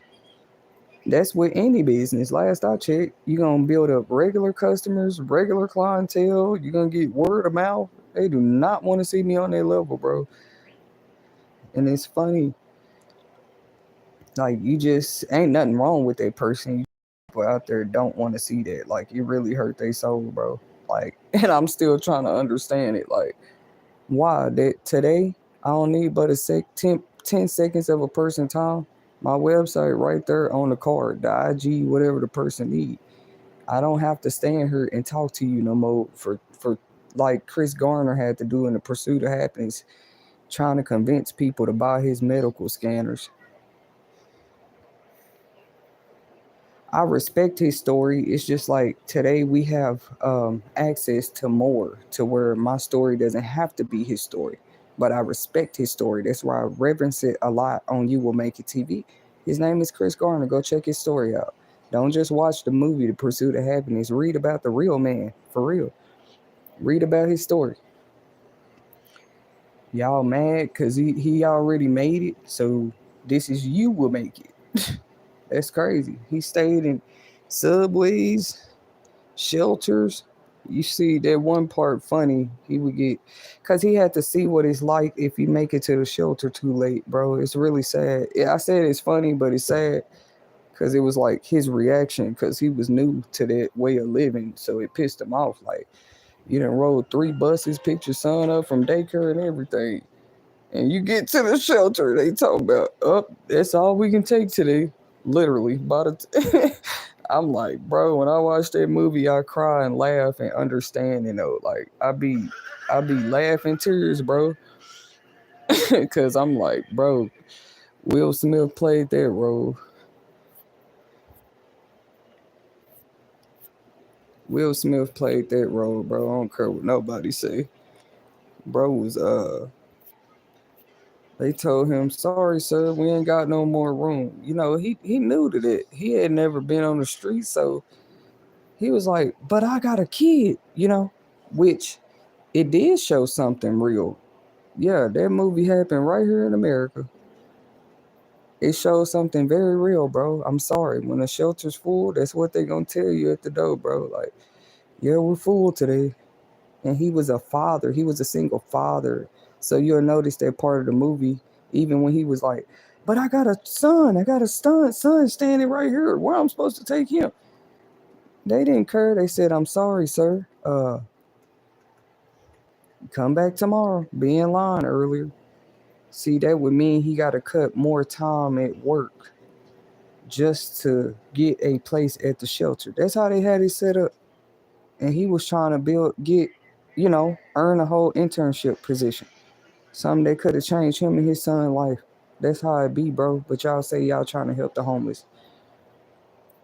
That's with any business. Last I checked, you're gonna build up regular customers, regular clientele. You're gonna get word of mouth. They do not want to see me on their level, bro. And it's funny, like, you just ain't nothing wrong with that person. People out there don't want to see that. Like, it really hurt their soul, bro. Like, and I'm still trying to understand it. Like, why that today I don't need but 10 seconds of a person time. My website right there on the card, the IG, whatever the person need. I don't have to stand here and talk to you no more for like Chris Garner had to do in The Pursuit of Happiness, trying to convince people to buy his medical scanners. I respect his story. It's just like today we have access to more, to where my story doesn't have to be his story. But I respect his story. That's why I reverence it a lot on You Will Make It TV. His name is Chris Garner. Go check his story out. Don't just watch the movie, The Pursuit of Happiness. Read about the real man, for real. Read about his story. Y'all mad because he already made it. So this is You Will Make It. That's crazy. He stayed in subways, shelters. You see that one part funny. He would get, because he had to see what it's like if you make it to the shelter too late, bro. It's really sad. Yeah, I said it's funny, but it's sad. because it was like his reaction because he was new to that way of living, so it pissed him off. Like, you done rode 3 buses, picked your son up from daycare and everything, and you get to the shelter, they talk about, that's all we can take today. Literally, I'm like, bro, when I watch that movie, I cry and laugh and understand, like I be laughing tears, bro, because I'm like, bro, Will Smith played that role. Will Smith played that role, bro. I don't care what nobody say. Bro was they told him, sorry, sir, we ain't got no more room. He knew that he had never been on the street, so he was like, but I got a kid, which it did show something real. Yeah, that movie happened right here in America. It shows something very real, bro. I'm sorry. When the shelter's full, that's what they gonna tell you at the door, bro. Like, yeah, we're full today. And he was a father. He was a single father. So you'll notice that part of the movie, even when he was like, but I got a son. I got a son standing right here. Where I'm supposed to take him? They didn't care. They said, I'm sorry, sir. Come back tomorrow. Be in line earlier. See, that would mean he got to cut more time at work just to get a place at the shelter. That's how they had it set up. And he was trying to earn a whole internship position. Something that could have changed him and his son's life. That's how it be, bro. But y'all say y'all trying to help the homeless.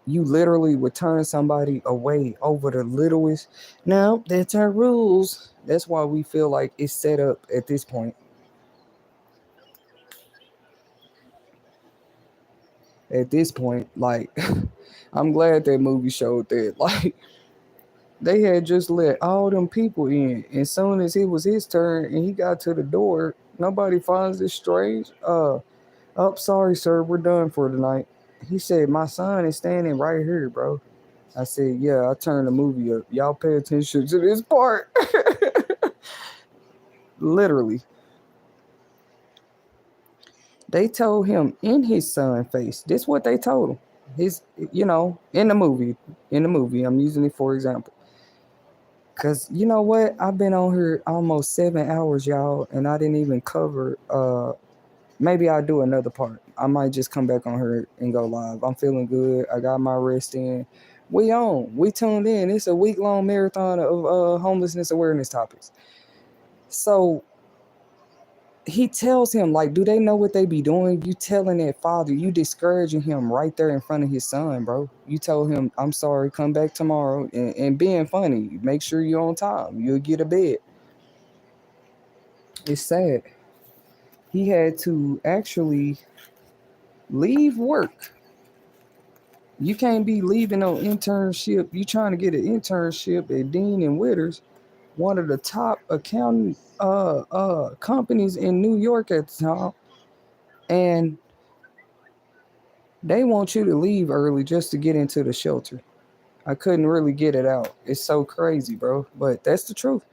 You literally would turn somebody away over the littlest. No, that's our rules. That's why we feel like it's set up at this point. At this point, like, I'm glad that movie showed that. Like, they had just let all them people in. And soon as it was his turn and he got to the door, nobody finds this strange. Sorry, sir, we're done for tonight. He said, my son is standing right here, bro. I said, yeah, I turned the movie up. Y'all pay attention to this part. Literally. They told him in his son's face. This is what they told him. In the movie. I'm using it for example. Because you know what? I've been on here almost 7 hours, y'all, and I didn't even cover. Maybe I'll do another part. I might just come back on here and go live. I'm feeling good. I got my rest in. We on. We tuned in. It's a week-long marathon of homelessness awareness topics. So he tells him, like, do they know what they be doing? You telling that father, you discouraging him right there in front of his son, bro. You told him, I'm sorry, come back tomorrow, and being funny. Make sure you're on time. You'll get a bed. It's sad. He had to actually leave work. You can't be leaving on internship. You trying to get an internship at Dean and Witters, one of the top accounting companies in New York at the time, and they want you to leave early just to get into the shelter. I couldn't really get it out. It's so crazy, bro. But that's the truth.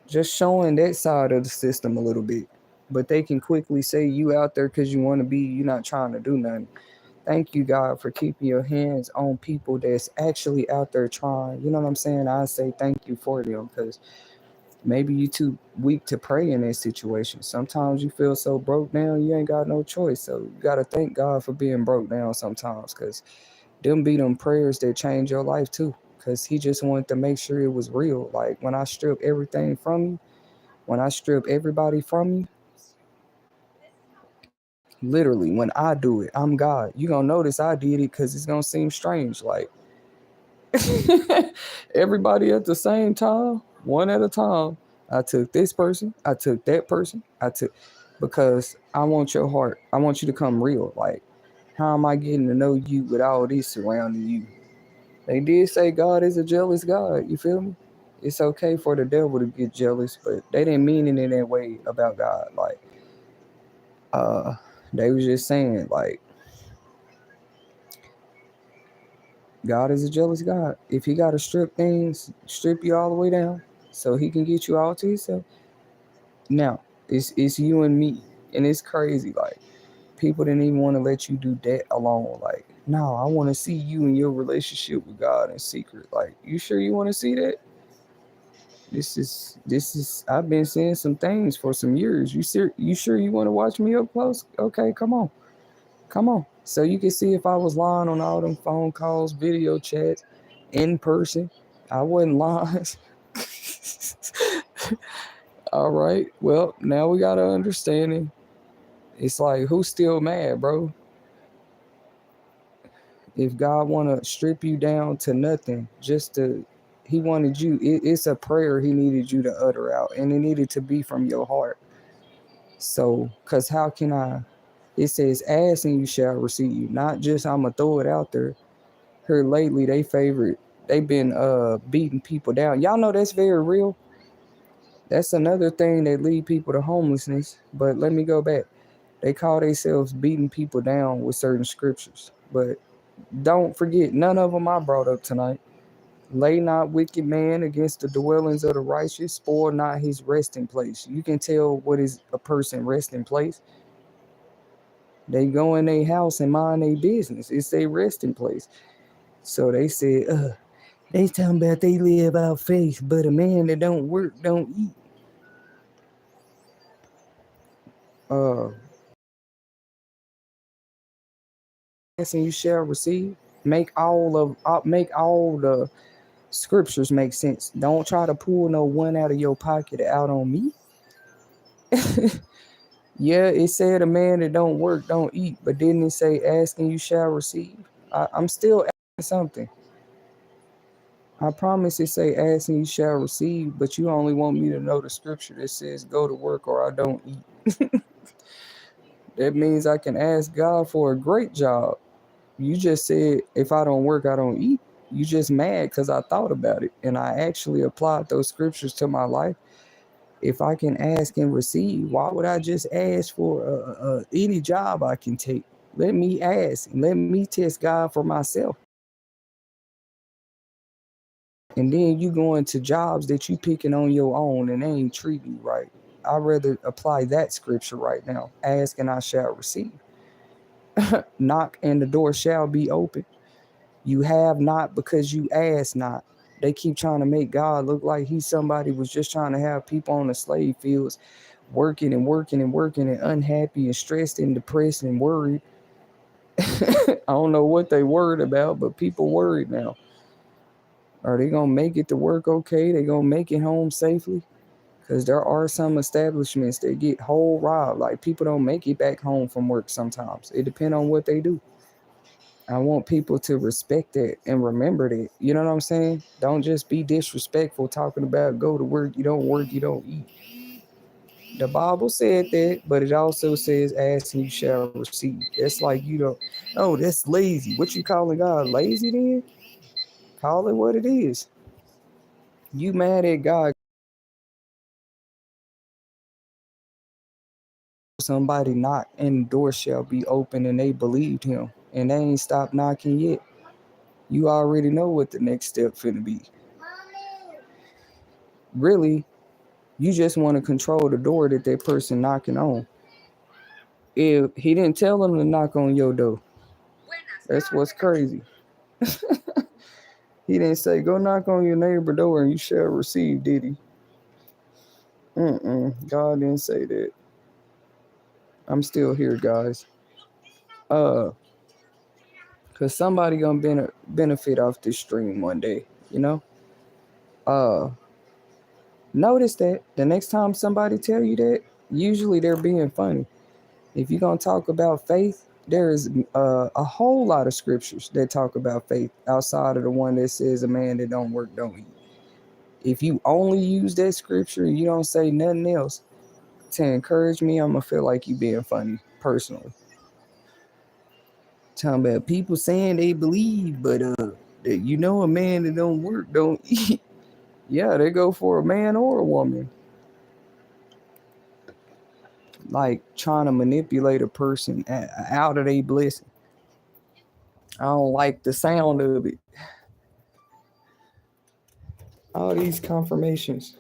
Just showing that side of the system a little bit. But they can quickly say you out there because you want to be, you're not trying to do nothing. Thank you, God, for keeping your hands on people that's actually out there trying. You know what I'm saying? I say thank you for them because maybe you too weak to pray in that situation. Sometimes you feel so broke down, you ain't got no choice. So you got to thank God for being broke down sometimes because them be them prayers that change your life too. Because he just wanted to make sure it was real. Like when I strip everything from you, when I strip everybody from you, literally, when I do it, I'm God. You gonna notice I did it because it's gonna seem strange. Like everybody at the same time, one at a time. I took this person, I took that person, because I want your heart. I want you to come real. Like, how am I getting to know you with all this surrounding you? They did say God is a jealous God. You feel me? It's okay for the devil to get jealous, but they didn't mean it in that way about God. Like, they was just saying, like, God is a jealous God. If he got to strip things, strip you all the way down so he can get you all to himself. Now, it's you and me. And it's crazy. Like, people didn't even want to let you do that alone. Like, No, I want to see you in your relationship with God in secret. Like, you sure you want to see that? This is I've been saying some things for some years. You sure you want to watch me up close? Okay, come on. Come on. So you can see if I was lying on all them phone calls, video chats, in person. I wasn't lying. All right. Well, now we got an understanding. It's like, who's still mad, bro? If God want to strip you down to nothing, he wanted you, it's a prayer he needed you to utter out, and it needed to be from your heart. So, because how can it says, ask and you shall receive, not just I'm going to throw it out there. Here lately, they've been beating people down. Y'all know that's very real. That's another thing that lead people to homelessness. But let me go back. They call themselves beating people down with certain scriptures. But don't forget, none of them I brought up tonight. Lay not wicked man against the dwellings of the righteous, spoil not his resting place. You can tell what is a person resting place. They go in their house and mind their business. It's their resting place. So they said, they talking about they live out faith, but a man that don't work don't eat. And you shall receive. Make all the scriptures make sense. Don't try to pull no one out of your pocket out on me. Yeah, it said a man that don't work don't eat, but didn't it say ask and you shall receive? I'm still asking something. I promise it say ask and you shall receive, but you only want me to know the scripture that says go to work or I don't eat. That means I can ask God for a great job. You just said if I don't work, I don't eat. You just mad because I thought about it and I actually applied those scriptures to my life. If I can ask and receive, why would I just ask for any job I can take? Let me ask and let me test God for myself. And then you go into jobs that you picking on your own and they ain't treating you right. I'd rather apply that scripture right now. Ask and I shall receive. Knock and the door shall be open. You have not because you ask not. They keep trying to make God look like he's somebody was just trying to have people on the slave fields working and working and working and unhappy and stressed and depressed and worried. I don't know what they worried about, but people worried now. Are they going to make it to work okay? They going to make it home safely? Because there are some establishments that get whole robbed. Like people don't make it back home from work sometimes. It depends on what they do. I want people to respect that and remember that. You know what I'm saying? Don't just be disrespectful talking about go to work, you don't work, you don't eat. The Bible said that, but it also says ask and you shall receive. That's like you don't, oh, that's lazy. What you calling God lazy then? Call it what it is. You mad at God, somebody knock and the door shall be open and they believed him and they ain't stopped knocking yet. You already know what the next step finna be. Really, you just want to control the door that person knocking on. If he didn't tell them to knock on your door, that's what's crazy. He didn't say go knock on your neighbor door and you shall receive, did he? God didn't say that. I'm still here, guys. Cause somebody gonna benefit off this stream one day, you know. Uh, Notice that the next time somebody tell you that, usually they're being funny. If you're gonna talk about faith, there is a whole lot of scriptures that talk about faith outside of the one that says a man that don't work don't eat. If you only use that scripture and you don't say nothing else to encourage me, I'm gonna feel like you being funny personally. Talking about people saying they believe, but that a man that don't work don't eat. Yeah, they go for a man or a woman. Like trying to manipulate a person out of their blessing. I don't like the sound of it. All these confirmations.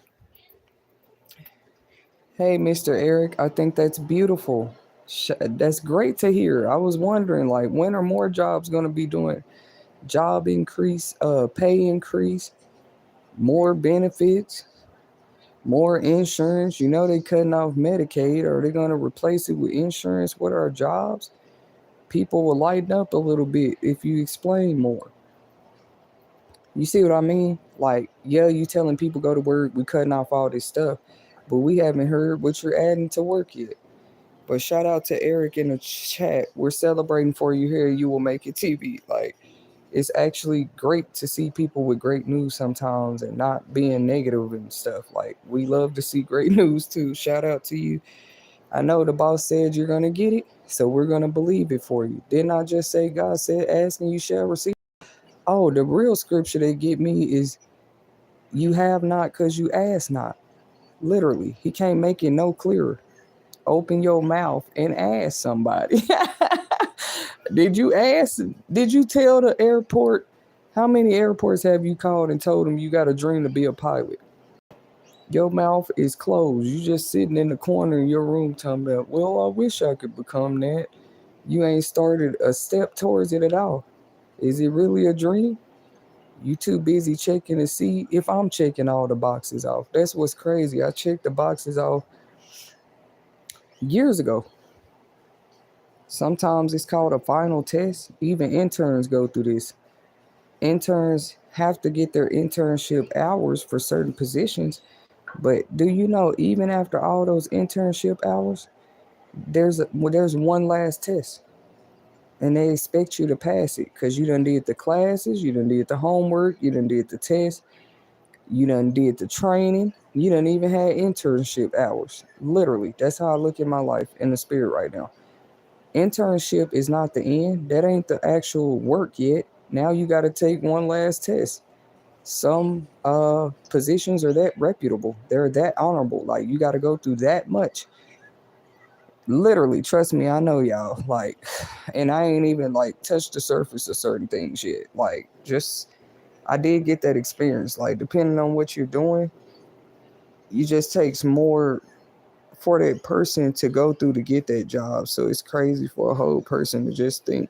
Hey, Mr. Eric, I think that's beautiful. That's great to hear. I was wondering, like, when are more jobs going to be doing job increase, pay increase, more benefits, more insurance? You know, they cutting off Medicaid. Are they going to replace it with insurance? What are jobs? People will lighten up a little bit if you explain more. You see what I mean? Like, yeah, you telling people go to work, we cutting off all this stuff, but we haven't heard what you're adding to work yet. But shout out to Eric in the chat. We're celebrating for you here. You will make it TV. Like, it's actually great to see people with great news sometimes and not being negative and stuff. Like, we love to see great news too. Shout out to you. I know the boss said you're gonna get it, so we're gonna believe it for you. Didn't I just say God said, asking you shall receive? Oh, the real scripture they get me is you have not because you ask not. Literally, he can't make it no clearer. Open your mouth and ask somebody. Did you ask? Did you tell the airport? How many airports have you called and told them you got a dream to be a pilot? Your mouth is closed. You just sitting in the corner in your room talking about, well, I wish I could become that. You ain't started a step towards it at all. Is it really a dream? You too busy checking to see if I'm checking all the boxes off. That's what's crazy. I checked the boxes off years ago. Sometimes it's called a final test. Even interns go through this. Interns have to get their internship hours for certain positions. But do you know, even after all those internship hours, there's one last test, and they expect you to pass it because you done did the classes, you done did the homework, you done did the test, you done did the training, you done even had internship hours. Literally, that's how I look at my life in the spirit right now. Internship is not the end. That ain't the actual work yet. Now you got to take one last test. Some positions are that reputable. They're that honorable. Like, you got to go through that much. Literally, trust me, I know y'all. Like, and I ain't even like touched the surface of certain things yet. Like, just I did get that experience. Like, depending on what you're doing, you just takes more for that person to go through to get that job. So it's crazy for a whole person to just think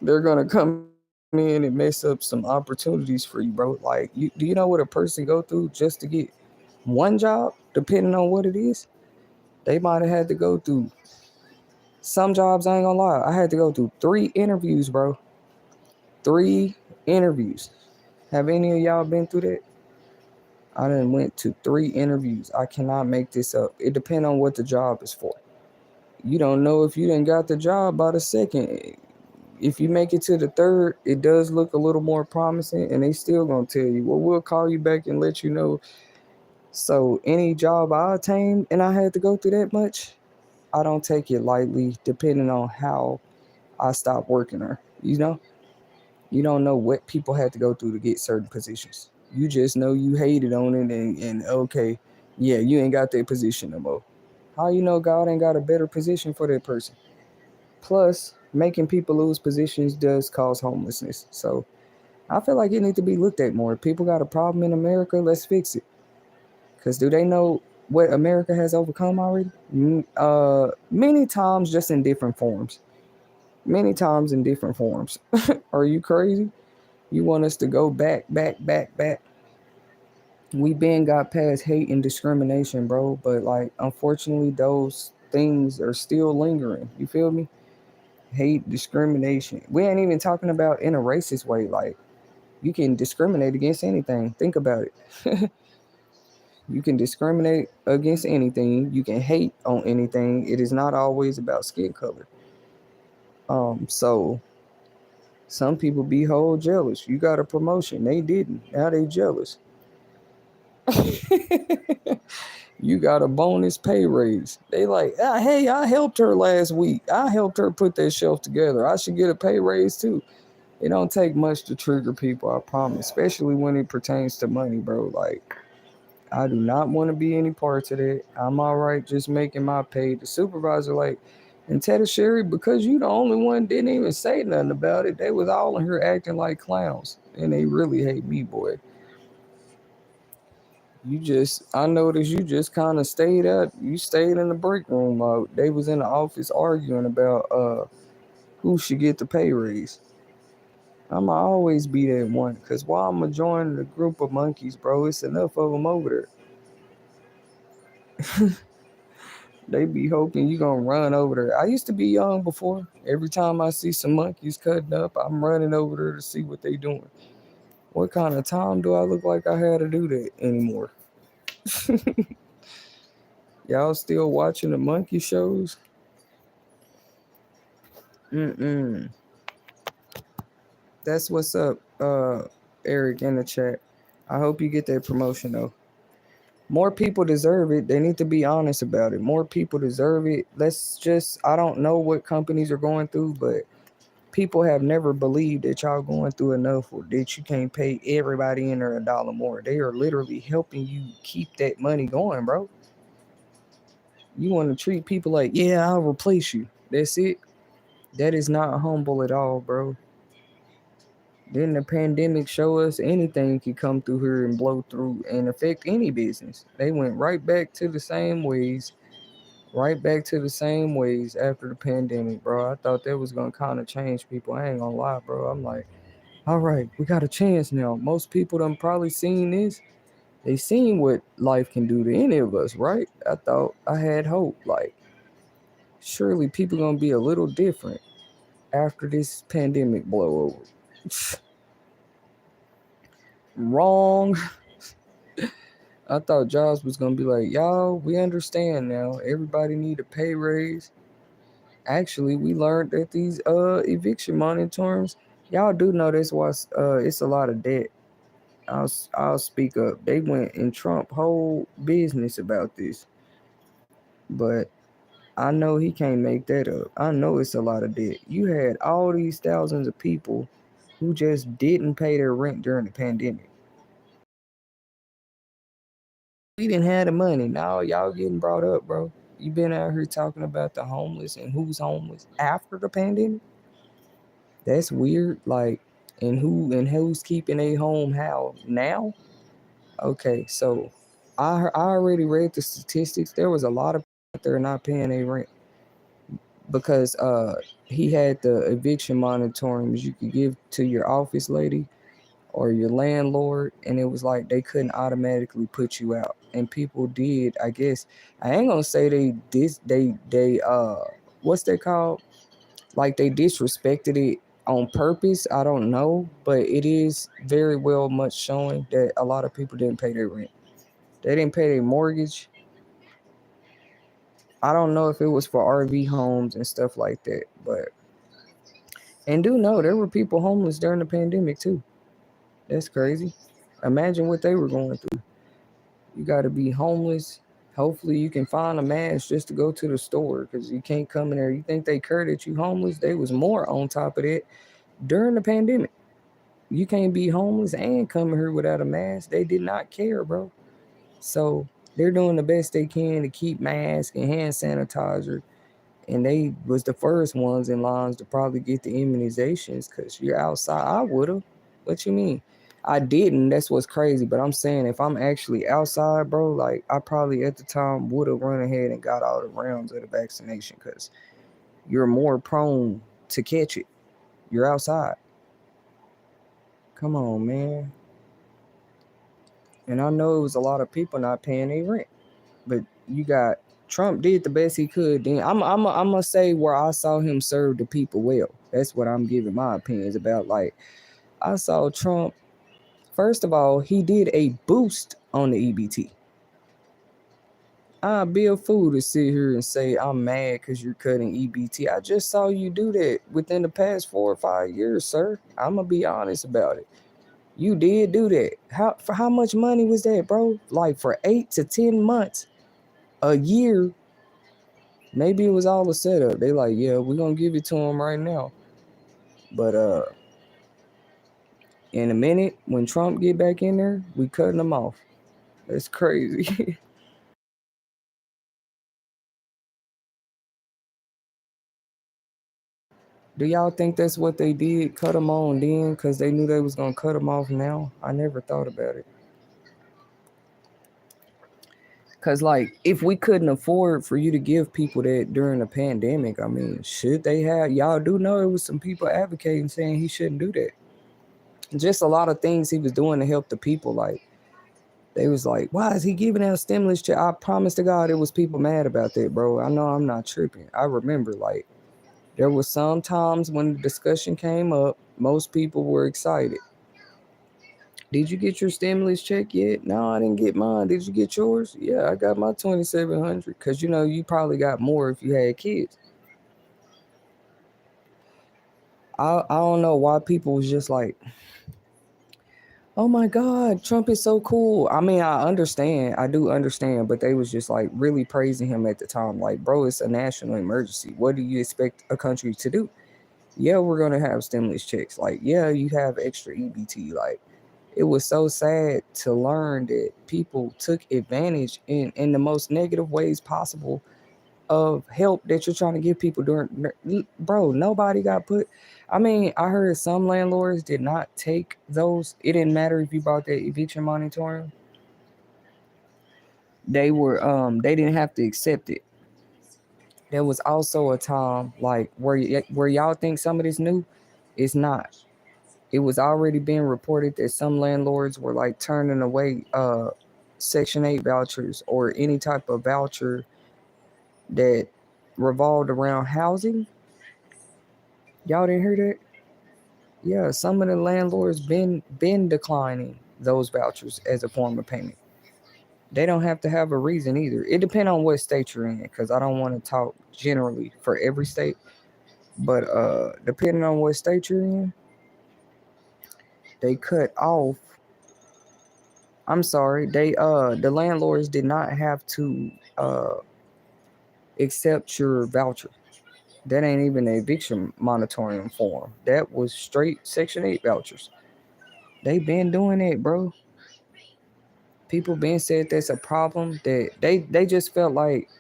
they're gonna come in and mess up some opportunities for you, bro. Like, do you know what a person go through just to get one job, depending on what it is? They might have had to go through some jobs. I ain't gonna lie, I had to go through 3 interviews, bro. 3 interviews. Have any of y'all been through that? I done went to 3 interviews. I cannot make this up. It depends on what the job is for. You don't know if you done got the job by the second. If you make it to the third, it does look a little more promising, and they still gonna tell you, well, we'll call you back and let you know. So any job I attained and I had to go through that much, I don't take it lightly, depending on how I stopped working there. You don't know what people had to go through to get certain positions. You just know you hated on it, and okay, yeah, you ain't got that position no more. How you know God ain't got a better position for that person? Plus, making people lose positions does cause homelessness. So I feel like it needs to be looked at more. If people got a problem in America, let's fix it. Because do they know what America has overcome already? Many times, just in different forms. Many times in different forms. Are you crazy? You want us to go back, back, back, back? We been got past hate and discrimination, bro. But like, unfortunately, those things are still lingering. You feel me? Hate, discrimination. We ain't even talking about in a racist way. Like, you can discriminate against anything. Think about it. You can discriminate against anything. You can hate on anything. It is not always about skin color. So some people be whole jealous. You got a promotion, they didn't. Now they jealous. You got a bonus pay raise. They like, hey, I helped her last week. I helped her put that shelf together. I should get a pay raise too. It don't take much to trigger people, I promise. Especially when it pertains to money, bro. Like, I do not want to be any parts of that. I'm all right just making my pay. The supervisor, like, and Tetasheri, because you the only one didn't even say nothing about it. They was all in here acting like clowns. And they really hate me, boy. I noticed you just kind of you stayed in the break room. They was in the office arguing about who should get the pay raise. I'ma always be that one, cause while I'ma join the group of monkeys, bro, it's enough of them over there. They be hoping you gonna run over there. I used to be young before. Every time I see some monkeys cutting up, I'm running over there to see what they doing. What kind of time do I look like I had to do that anymore? Y'all still watching the monkey shows? Mm-mm. That's what's up, Eric in the chat. I hope you get that promotion though. More people deserve it. They need to be honest about it. More people deserve it. I don't know what companies are going through, but people have never believed that y'all going through enough or that you can't pay everybody in there $1 more. They are literally helping you keep that money going, bro. You want to treat people like, yeah, I'll replace you. That's it. That is not humble at all, bro. Didn't the pandemic show us anything could come through here and blow through and affect any business? They went right back to the same ways after the pandemic, bro. I thought that was gonna kind of change people. I ain't gonna lie, bro. I'm like, all right, we got a chance now. Most people done probably seen this. They seen what life can do to any of us, right? I thought I had hope. Like, surely people gonna be a little different after this pandemic blow over. Wrong. I thought jobs was gonna be like, y'all, we understand now. Everybody need a pay raise. Actually, we learned that these eviction moratoriums, y'all do know that's why it's a lot of debt. I'll speak up. They went in Trump whole business about this, but I know he can't make that up. I know it's a lot of debt. You had all these thousands of people who just didn't pay their rent during the pandemic. We didn't have the money. Now y'all getting brought up, bro. You been out here talking about the homeless and who's homeless after the pandemic. That's weird. Like, and who's keeping a home how now? Okay, so I already read the statistics. There was a lot of people out there not paying their rent because he had the eviction moratoriums you could give to your office lady or your landlord, and it was like they couldn't automatically put you out. And people did, I guess. I ain't gonna say they what's that called? Like they disrespected it on purpose. I don't know, but it is very well much showing that a lot of people didn't pay their rent. They didn't pay their mortgage. I don't know if it was for RV homes and stuff like that, but and do know there were people homeless during the pandemic too. That's crazy. Imagine what they were going through. You got to be homeless. Hopefully you can find a mask just to go to the store because you can't come in there. You think they cared that you homeless? They was more on top of that during the pandemic. You can't be homeless and come here without a mask. They did not care, bro. So they're doing the best they can to keep masks and hand sanitizer. And they was the first ones in lines to probably get the immunizations because you're outside. I would have. What you mean? I didn't. That's what's crazy. But I'm saying if I'm actually outside, bro, like I probably at the time would have run ahead and got all the rounds of the vaccination because you're more prone to catch it. You're outside. Come on, man. And I know it was a lot of people not paying their rent. But you got Trump did the best he could. Then I'm gonna say where I saw him serve the people well. That's what I'm giving my opinions about. Like I saw Trump. First of all, he did a boost on the EBT. I'd be a fool to sit here and say I'm mad because you're cutting EBT. I just saw you do that within the past 4 or 5 years, sir. I'm gonna be honest about it. You did do that. For how much money was that, bro? Like for 8 to 10 months, a year. Maybe it was all a setup. They like, yeah, we're gonna give it to him right now. But in a minute, when Trump get back in there, we cutting him off. That's crazy. Do y'all think that's what they did? Cut him on then because they knew they was gonna cut him off now? I never thought about it. Cause like if we couldn't afford for you to give people that during the pandemic, I mean, should they have? Y'all do know it was some people advocating saying he shouldn't do that. Just a lot of things he was doing to help the people. Like they was like, why is he giving out stimulus check? I promise to God, it was people mad about that, bro. I know I'm not tripping. I remember like there was some times when the discussion came up, most people were excited. Did you get your stimulus check yet? No, I didn't get mine. Did you get yours? Yeah, I got my 2,700. Cause you know you probably got more if you had kids. I don't know why people was just like, oh my God, Trump is so cool. I mean, I do understand, but they was just like really praising him at the time. Like, bro, it's a national emergency. What do you expect a country to do? Yeah, we're gonna have stimulus checks. Like, yeah, you have extra EBT. Like, it was so sad to learn that people took advantage in the most negative ways possible of help that you're trying to give people during. Bro, nobody got put. I mean, I heard some landlords did not take those. It didn't matter if you bought that eviction moratorium. They didn't have to accept it. There was also a time like where y'all think some of this new, it's not. It was already being reported that some landlords were like turning away Section 8 vouchers or any type of voucher that revolved around housing. Y'all didn't hear that? Yeah, some of the landlords been declining those vouchers as a form of payment. They don't have to have a reason either. It depends on what state you're in, because I don't want to talk generally for every state. But depending on what state you're in, they cut off. I'm sorry, the landlords did not have to uh accept your voucher. That ain't even an eviction moratorium form. That was straight Section 8 vouchers. They been doing it, bro. People been said that's a problem. That they just felt like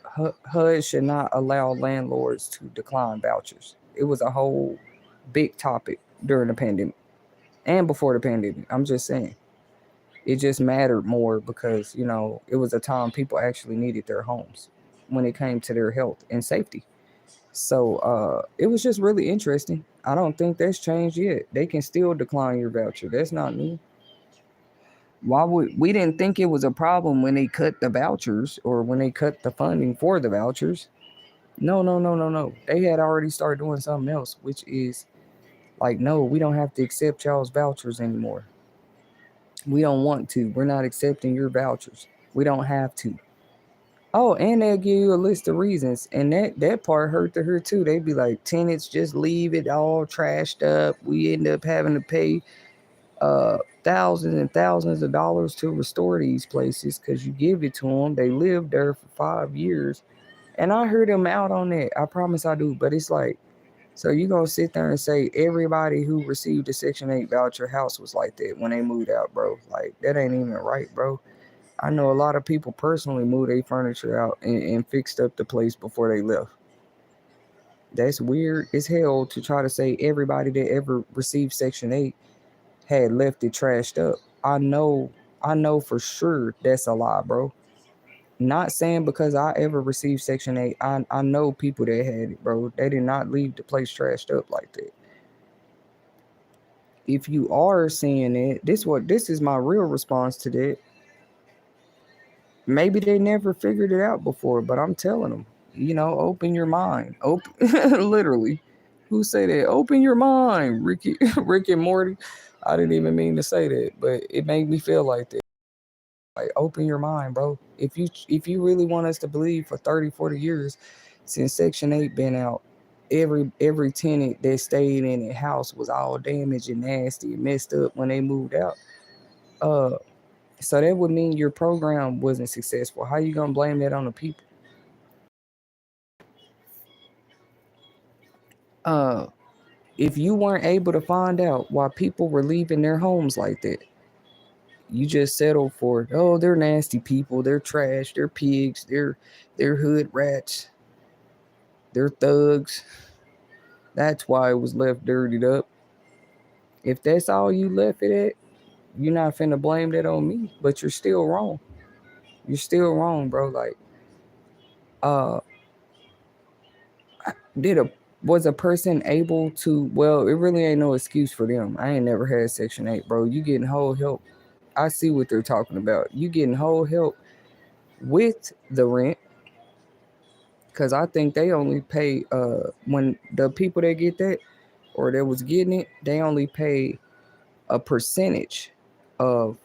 HUD should not allow landlords to decline vouchers. It was a whole big topic during the pandemic and before the pandemic. I'm just saying. It just mattered more because, you know, it was a time people actually needed their homes when it came to their health and safety. So it was just really interesting. I don't think that's changed yet. They can still decline your voucher. That's not new. Why would we didn't think it was a problem when they cut the vouchers or when they cut the funding for the vouchers? No, no, no, no, no. They had already started doing something else, which is like, no, we don't have to accept y'all's vouchers anymore. We don't want to. We're not accepting your vouchers. We don't have to. Oh, and they'll give you a list of reasons. And that part hurt to her too. They'd be like, tenants just leave it all trashed up. We end up having to pay uh thousands and thousands of dollars to restore these places because you give it to them. They lived there for 5 years. And I heard them out on that. I promise I do. But it's like, so you gonna sit there and say everybody who received a Section 8 voucher house was like that when they moved out, bro? Like, that ain't even right, bro. I know a lot of people personally moved their furniture out and fixed up the place before they left. That's weird as hell to try to say everybody that ever received Section 8 had left it trashed up. I know for sure that's a lie, bro. Not saying because I ever received Section 8. I know people that had it, bro. They did not leave the place trashed up like that. If you are saying it, this is my real response to that. Maybe they never figured it out before, but I'm telling them, open your mind. Open, literally. Who say that? Open your mind, Ricky, Rick and Morty. I didn't even mean to say that, but it made me feel like that. Like, open your mind, bro. If you really want us to believe for 30, 40 years since Section 8 been out, every tenant that stayed in a house was all damaged and nasty and messed up when they moved out. Uh, so that would mean your program wasn't successful. How you gonna blame that on the people? Uh, if you weren't able to find out why people were leaving their homes like that, you just settled for it. Oh, they're nasty people. They're trash. They're pigs. They're hood rats. They're thugs. That's why it was left dirtied up. If that's all you left it at, you're not finna blame that on me. But you're still wrong. You're still wrong, bro. Like, uh, did a was a person able to? Well, it really ain't no excuse for them. I ain't never had Section 8, bro. You getting whole help. I see what they're talking about. You getting whole help with the rent, because I think they only pay when the people that get that or that was getting it, they only pay a percentage of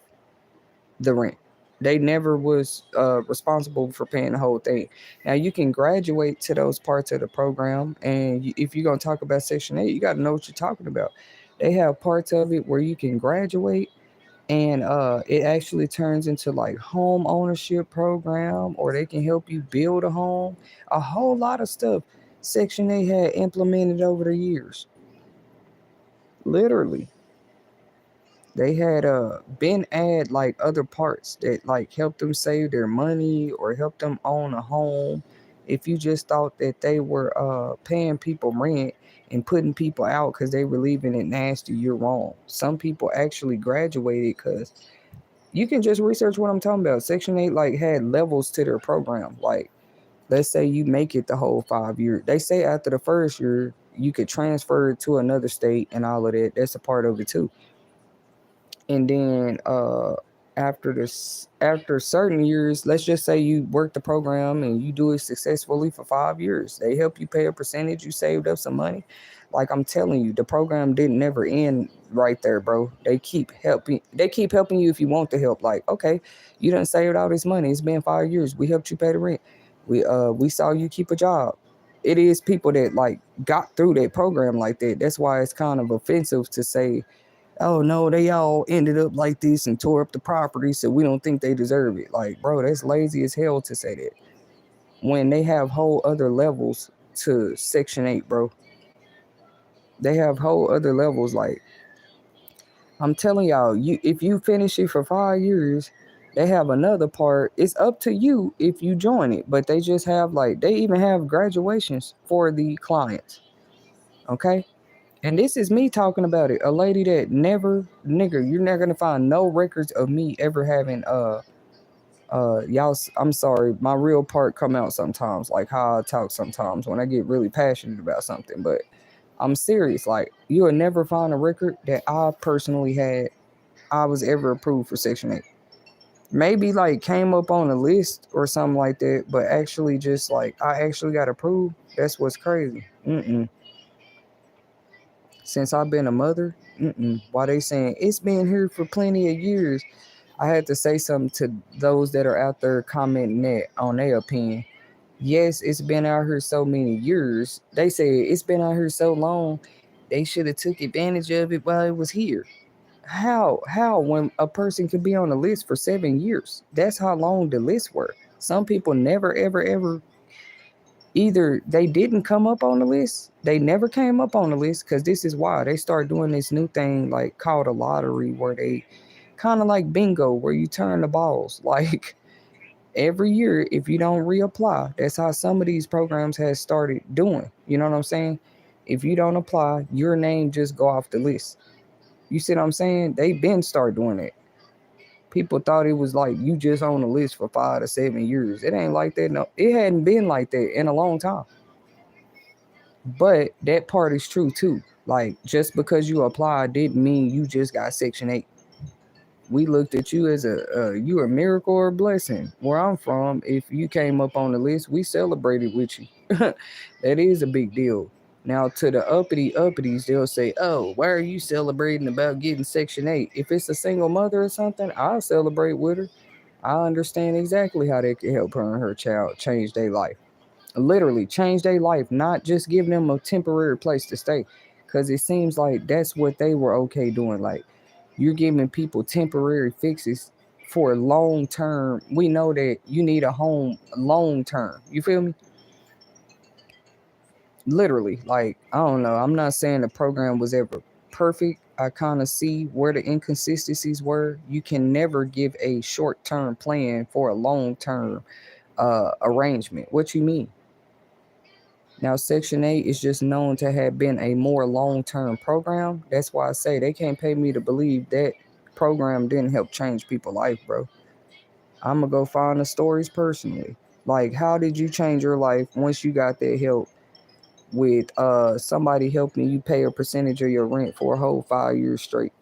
the rent. They never was responsible for paying the whole thing. Now you can graduate to those parts of the program, and if you're gonna talk about Section 8, you got to know what you're talking about. They have parts of it where you can graduate, and it actually turns into like home ownership program, or they can help you build a home. A whole lot of stuff Section 8 had implemented over the years. Literally, they had been add like other parts that like help them save their money or help them own a home. If you just thought that they were paying people rent and putting people out because they were leaving it nasty, you're wrong. Some people actually graduated because you can just research what I'm talking about. Section 8 like had levels to their program. Like, let's say you make it the whole 5 years. They say after the first year you could transfer to another state and all of that. That's a part of it too. And then after certain years, let's just say you work the program and you do it successfully for 5 years, they help you pay a percentage, you saved up some money. Like I'm telling you, the program didn't never end right there, bro. They keep helping you if you want the help. Like, okay, you done saved all this money, it's been 5 years, we helped you pay the rent, we saw you keep a job. It is people that like got through that program like that. That's why it's kind of offensive to say, oh no, they all ended up like this and tore up the property, so we don't think they deserve it. Like, bro, that's lazy as hell to say that when they have whole other levels to Section 8, bro. They have whole other levels. Like, I'm telling y'all, you if you finish it for 5 years, they have another part. It's up to you if you join it, but they just have like they even have graduations for the clients. Okay. And this is me talking about it. A lady that never, nigger, you're not gonna find no records of me ever having y'all. I'm sorry, my real part come out sometimes, like how I talk sometimes when I get really passionate about something. But I'm serious. Like, you will never find a record that I personally had. I was ever approved for Section 8. Maybe like came up on a list or something like that, but actually just like I actually got approved. That's what's crazy. Since I've been a mother, why they saying it's been here for plenty of years? I had to say something to those that are out there commenting that on their opinion. Yes, it's been out here so many years. They say it's been out here so long. They should have took advantage of it while it was here. How when a person could be on the list for 7 years? That's how long the lists were. Some people never ever ever either they didn't come up on the list, they never came up on the list, because this is why they start doing this new thing like called a lottery, where they kind of like bingo, where you turn the balls like every year. If you don't reapply, that's how some of these programs has started doing, you know what I'm saying? If you don't apply, your name just go off the list. You see what I'm saying? They been start doing it. People thought it was like you just on the list for 5 to 7 years. It ain't like that. No, it hadn't been like that in a long time. But that part is true too. Like, just because you applied didn't mean you just got Section 8. We looked at you as a miracle or a blessing. Where I'm from, if you came up on the list, we celebrated with you. That is a big deal. Now, to the uppities, they'll say, "Oh, why are you celebrating about getting Section 8? If it's a single mother or something, I'll celebrate with her. I understand exactly how that could help her and her child change their life. Literally change their life, not just give them a temporary place to stay." Because it seems like that's what they were okay doing. Like, you're giving people temporary fixes for long term. We know that you need a home long term. You feel me? Literally. Like, I don't know. I'm not saying the program was ever perfect. I kind of see where the inconsistencies were. You can never give a short term plan for a long term arrangement. What you mean? Now, Section 8 is just known to have been a more long term program. That's why I say they can't pay me to believe that program didn't help change people's life, bro. I'm gonna go find the stories personally. Like, how did you change your life once you got that help with somebody helping you pay a percentage of your rent for a whole 5 years straight?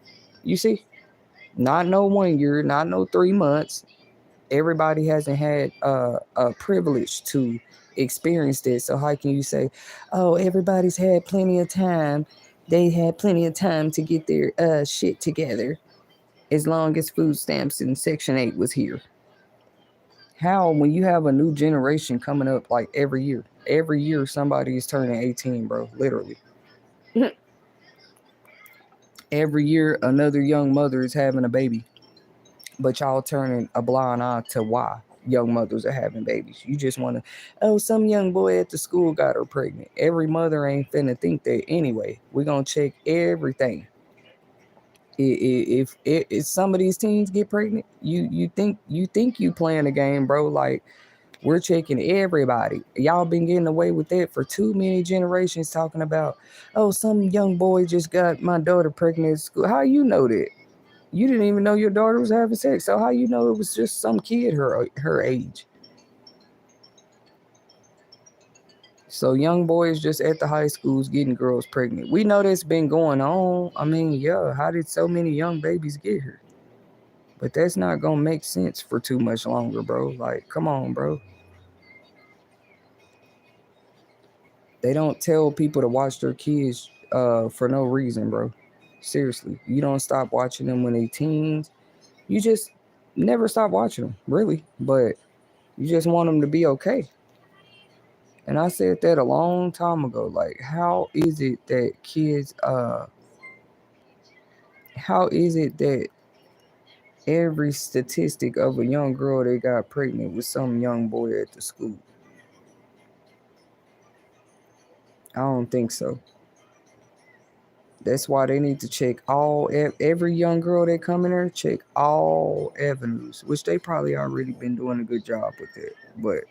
You see, not no 1 year, not no 3 months. Everybody hasn't had a privilege to experience this. So how can you say, oh, everybody's had plenty of time? They had plenty of time to get their shit together as long as food stamps and Section 8 was here. How, when you have a new generation coming up like every year somebody is turning 18, bro, literally. Every year another young mother is having a baby, but y'all turning a blind eye to why young mothers are having babies. You just want to, oh, some young boy at the school got her pregnant. Every mother ain't finna think that anyway. We're gonna check everything. If some of these teens get pregnant, you think you playing a game, bro. Like, we're checking everybody. Y'all been getting away with that for too many generations, talking about, oh, some young boy just got my daughter pregnant at school. How you know that? You didn't even know your daughter was having sex. So how you know it was just some kid her age? So young boys just at the high schools getting girls pregnant. We know that's been going on. I mean, yeah, how did so many young babies get here? But that's not gonna make sense for too much longer, bro. Like, come on, bro. They don't tell people to watch their kids for no reason, bro. Seriously. You don't stop watching them when they teens. You just never stop watching them, really. But you just want them to be okay. And I said that a long time ago. Like, how is it that every statistic of a young girl that got pregnant with some young boy at the school? I don't think so. That's why they need to check every young girl that come in there, check all avenues, which they probably already been doing a good job with it. But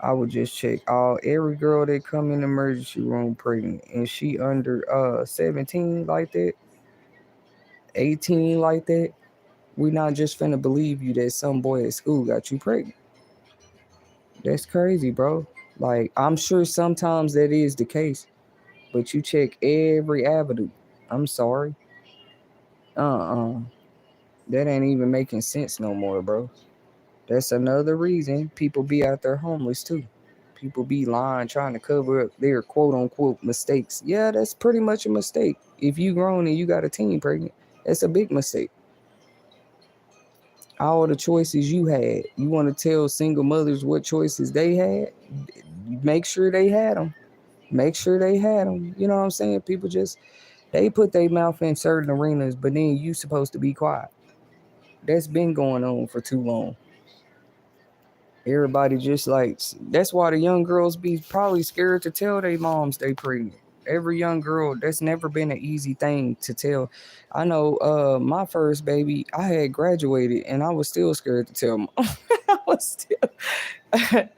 I would just check every girl that come in the emergency room pregnant and she under 17 like that, 18 like that. We not just finna believe you that some boy at school got you pregnant. That's crazy, bro. Like, I'm sure sometimes that is the case, but you check every avenue. I'm sorry. Uh-uh. That ain't even making sense no more, bro. That's another reason people be out there homeless too. People be lying, trying to cover up their quote unquote mistakes. Yeah, that's pretty much a mistake. If you grown and you got a teen pregnant, that's a big mistake. All the choices you had, you want to tell single mothers what choices they had? Make sure they had them. Make sure they had them. You know what I'm saying? People just, they put their mouth in certain arenas, but then you supposed to be quiet. That's been going on for too long. Everybody just like, that's why the young girls be probably scared to tell their moms they pregnant. Every young girl, that's never been an easy thing to tell. I know my first baby, I had graduated and I was still scared to tell I was still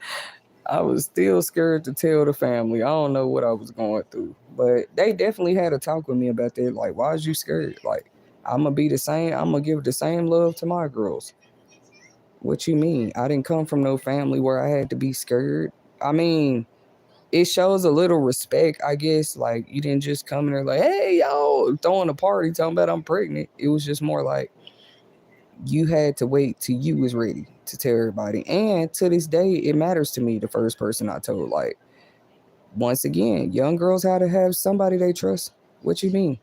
I was still scared to tell the family. I don't know what I was going through. But they definitely had a talk with me about that. Like, why is you scared? Like, I'm gonna be the same, I'm gonna give the same love to my girls. What you mean? I didn't come from no family where I had to be scared. I mean, it shows a little respect, I guess. Like, you didn't just come in there like, hey, yo, throwing a party, talking about I'm pregnant. It was just more like you had to wait till you was ready to tell everybody. And to this day, it matters to me, the first person I told. Like, once again, young girls how to have somebody they trust. What you mean?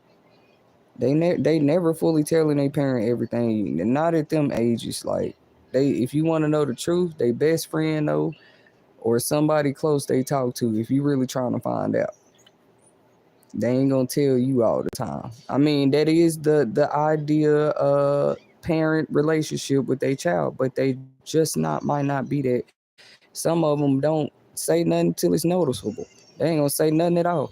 They never fully telling their parent everything. Not at them ages. Like, if you want to know the truth, they best friend know, or somebody close they talk to. If you really trying to find out, they ain't gonna tell you all the time. I mean, that is the idea parent relationship with their child, but they just might not be that. Some of them don't say nothing till it's noticeable. They ain't gonna say nothing at all.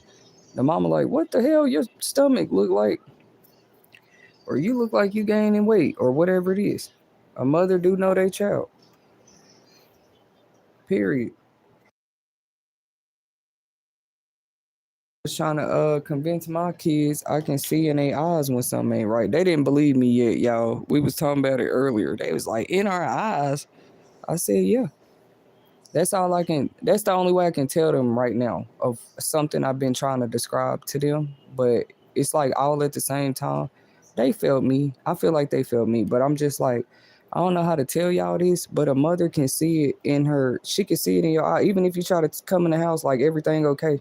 The mama like, what the hell your stomach look like? Or you look like you gaining weight, or whatever it is. A mother do know their child. Period. trying to convince my kids I can see in their eyes when something ain't right. They didn't believe me yet, y'all. We was talking about it earlier. They was like, in our eyes. I said, yeah. That's the only way I can tell them right now of something I've been trying to describe to them. But it's like all at the same time. They felt me. I feel like they felt me. But I'm just like, I don't know how to tell y'all this, but a mother can see it in her. She can see it in your eye. Even if you try to come in the house like everything okay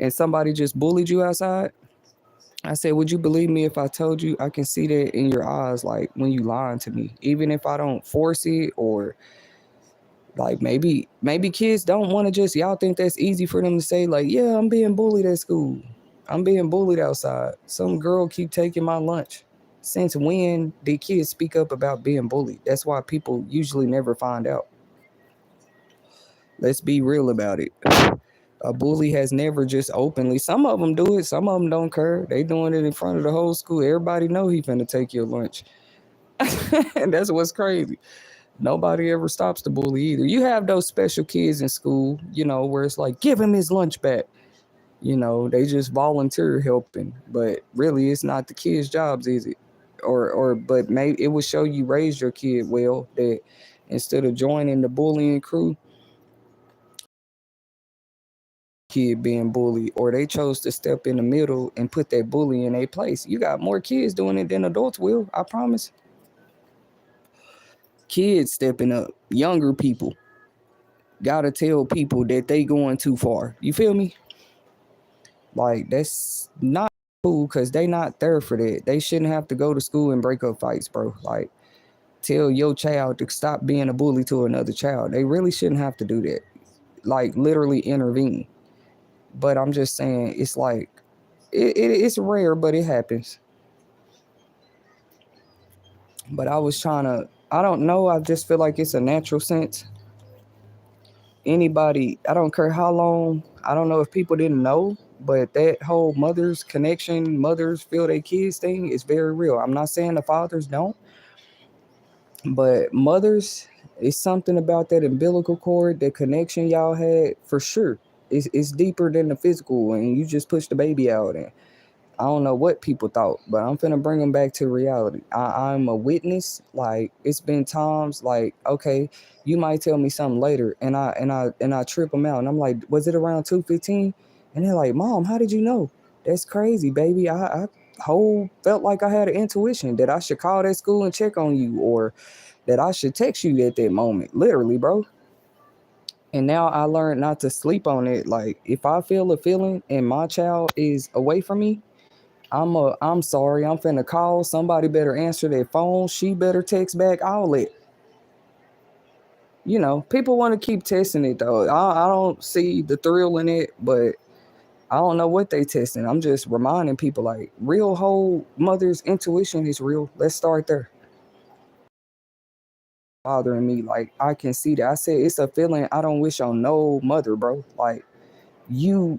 and somebody just bullied you outside. I said, would you believe me if I told you I can see that in your eyes, like when you lying to me, even if I don't force it, or like maybe kids don't want to just, y'all think that's easy for them to say like, yeah, I'm being bullied at school. I'm being bullied outside. Some girl keep taking my lunch. Since when did kids speak up about being bullied? That's why people usually never find out. Let's be real about it. A bully has never just openly. Some of them do it. Some of them don't care. They doing it in front of the whole school. Everybody know he finna take your lunch. And that's what's crazy. Nobody ever stops the bully either. You have those special kids in school, where it's like, give him his lunch back. They just volunteer helping. But really, it's not the kids' jobs, is it? But maybe it will show you raised your kid well, that instead of joining the bullying crew, kid being bullied, or they chose to step in the middle and put that bully in their place. You got more kids doing it than adults will, I promise. Kids stepping up, younger people gotta tell people that they going too far. You feel me? Like, that's not cool, because they not there for that. They shouldn't have to go to school and break up fights, bro. Like, tell your child to stop being a bully to another child. They really shouldn't have to do that. Like, literally intervene. But I'm just saying, it's like, it's rare, but it happens. But I don't know, I just feel like it's a natural sense. Anybody, I don't care how long, I don't know if people didn't know, but that whole mothers connection, mothers feel their kids thing is very real. I'm not saying the fathers don't, but mothers, it's something about that umbilical cord, that connection y'all had, for sure. It's deeper than the physical, and you just push the baby out, and I don't know what people thought, but I'm finna bring them back to reality. I'm a witness. Like, it's been times like, okay, you might tell me something later, and I trip them out, and I'm like, was it around 2:15? And they're like, Mom, how did you know? That's crazy, baby. I whole felt like I had an intuition that I should call that school and check on you, or that I should text you at that moment. Literally, bro. And now I learned not to sleep on it. Like, if I feel a feeling and my child is away from me, I'm sorry, I'm finna call. Somebody better answer their phone. She better text back. All it. People want to keep testing it though. I don't see the thrill in it, but I don't know what they testing. I'm just reminding people, like, real whole mother's intuition is real. Let's start there. Bothering me, like, I can see that. I said it's a feeling I don't wish on no mother, bro. Like, you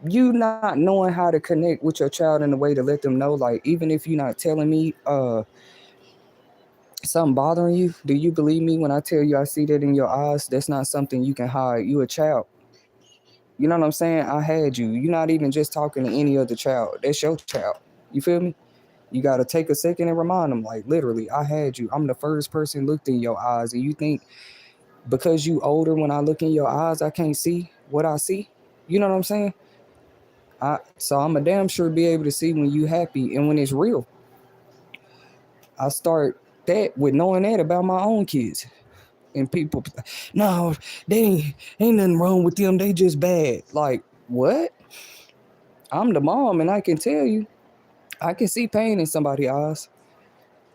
not knowing how to connect with your child in a way to let them know, like, even if you're not telling me something bothering you, do you believe me when I tell you I see that in your eyes? That's not something you can hide. You a child. You know what I'm saying? I had you. You're not even just talking to any other child. That's your child. You feel me? You got to take a second and remind them, like, literally, I had you. I'm the first person looked in your eyes, and you think because you older, when I look in your eyes, I can't see what I see? You know what I'm saying? So I'm a damn sure be able to see when you happy and when it's real. I start that with knowing that about my own kids. And people, no, they ain't nothing wrong with them. They just bad. Like, what? I'm the mom, and I can tell you, I can see pain in somebody's eyes.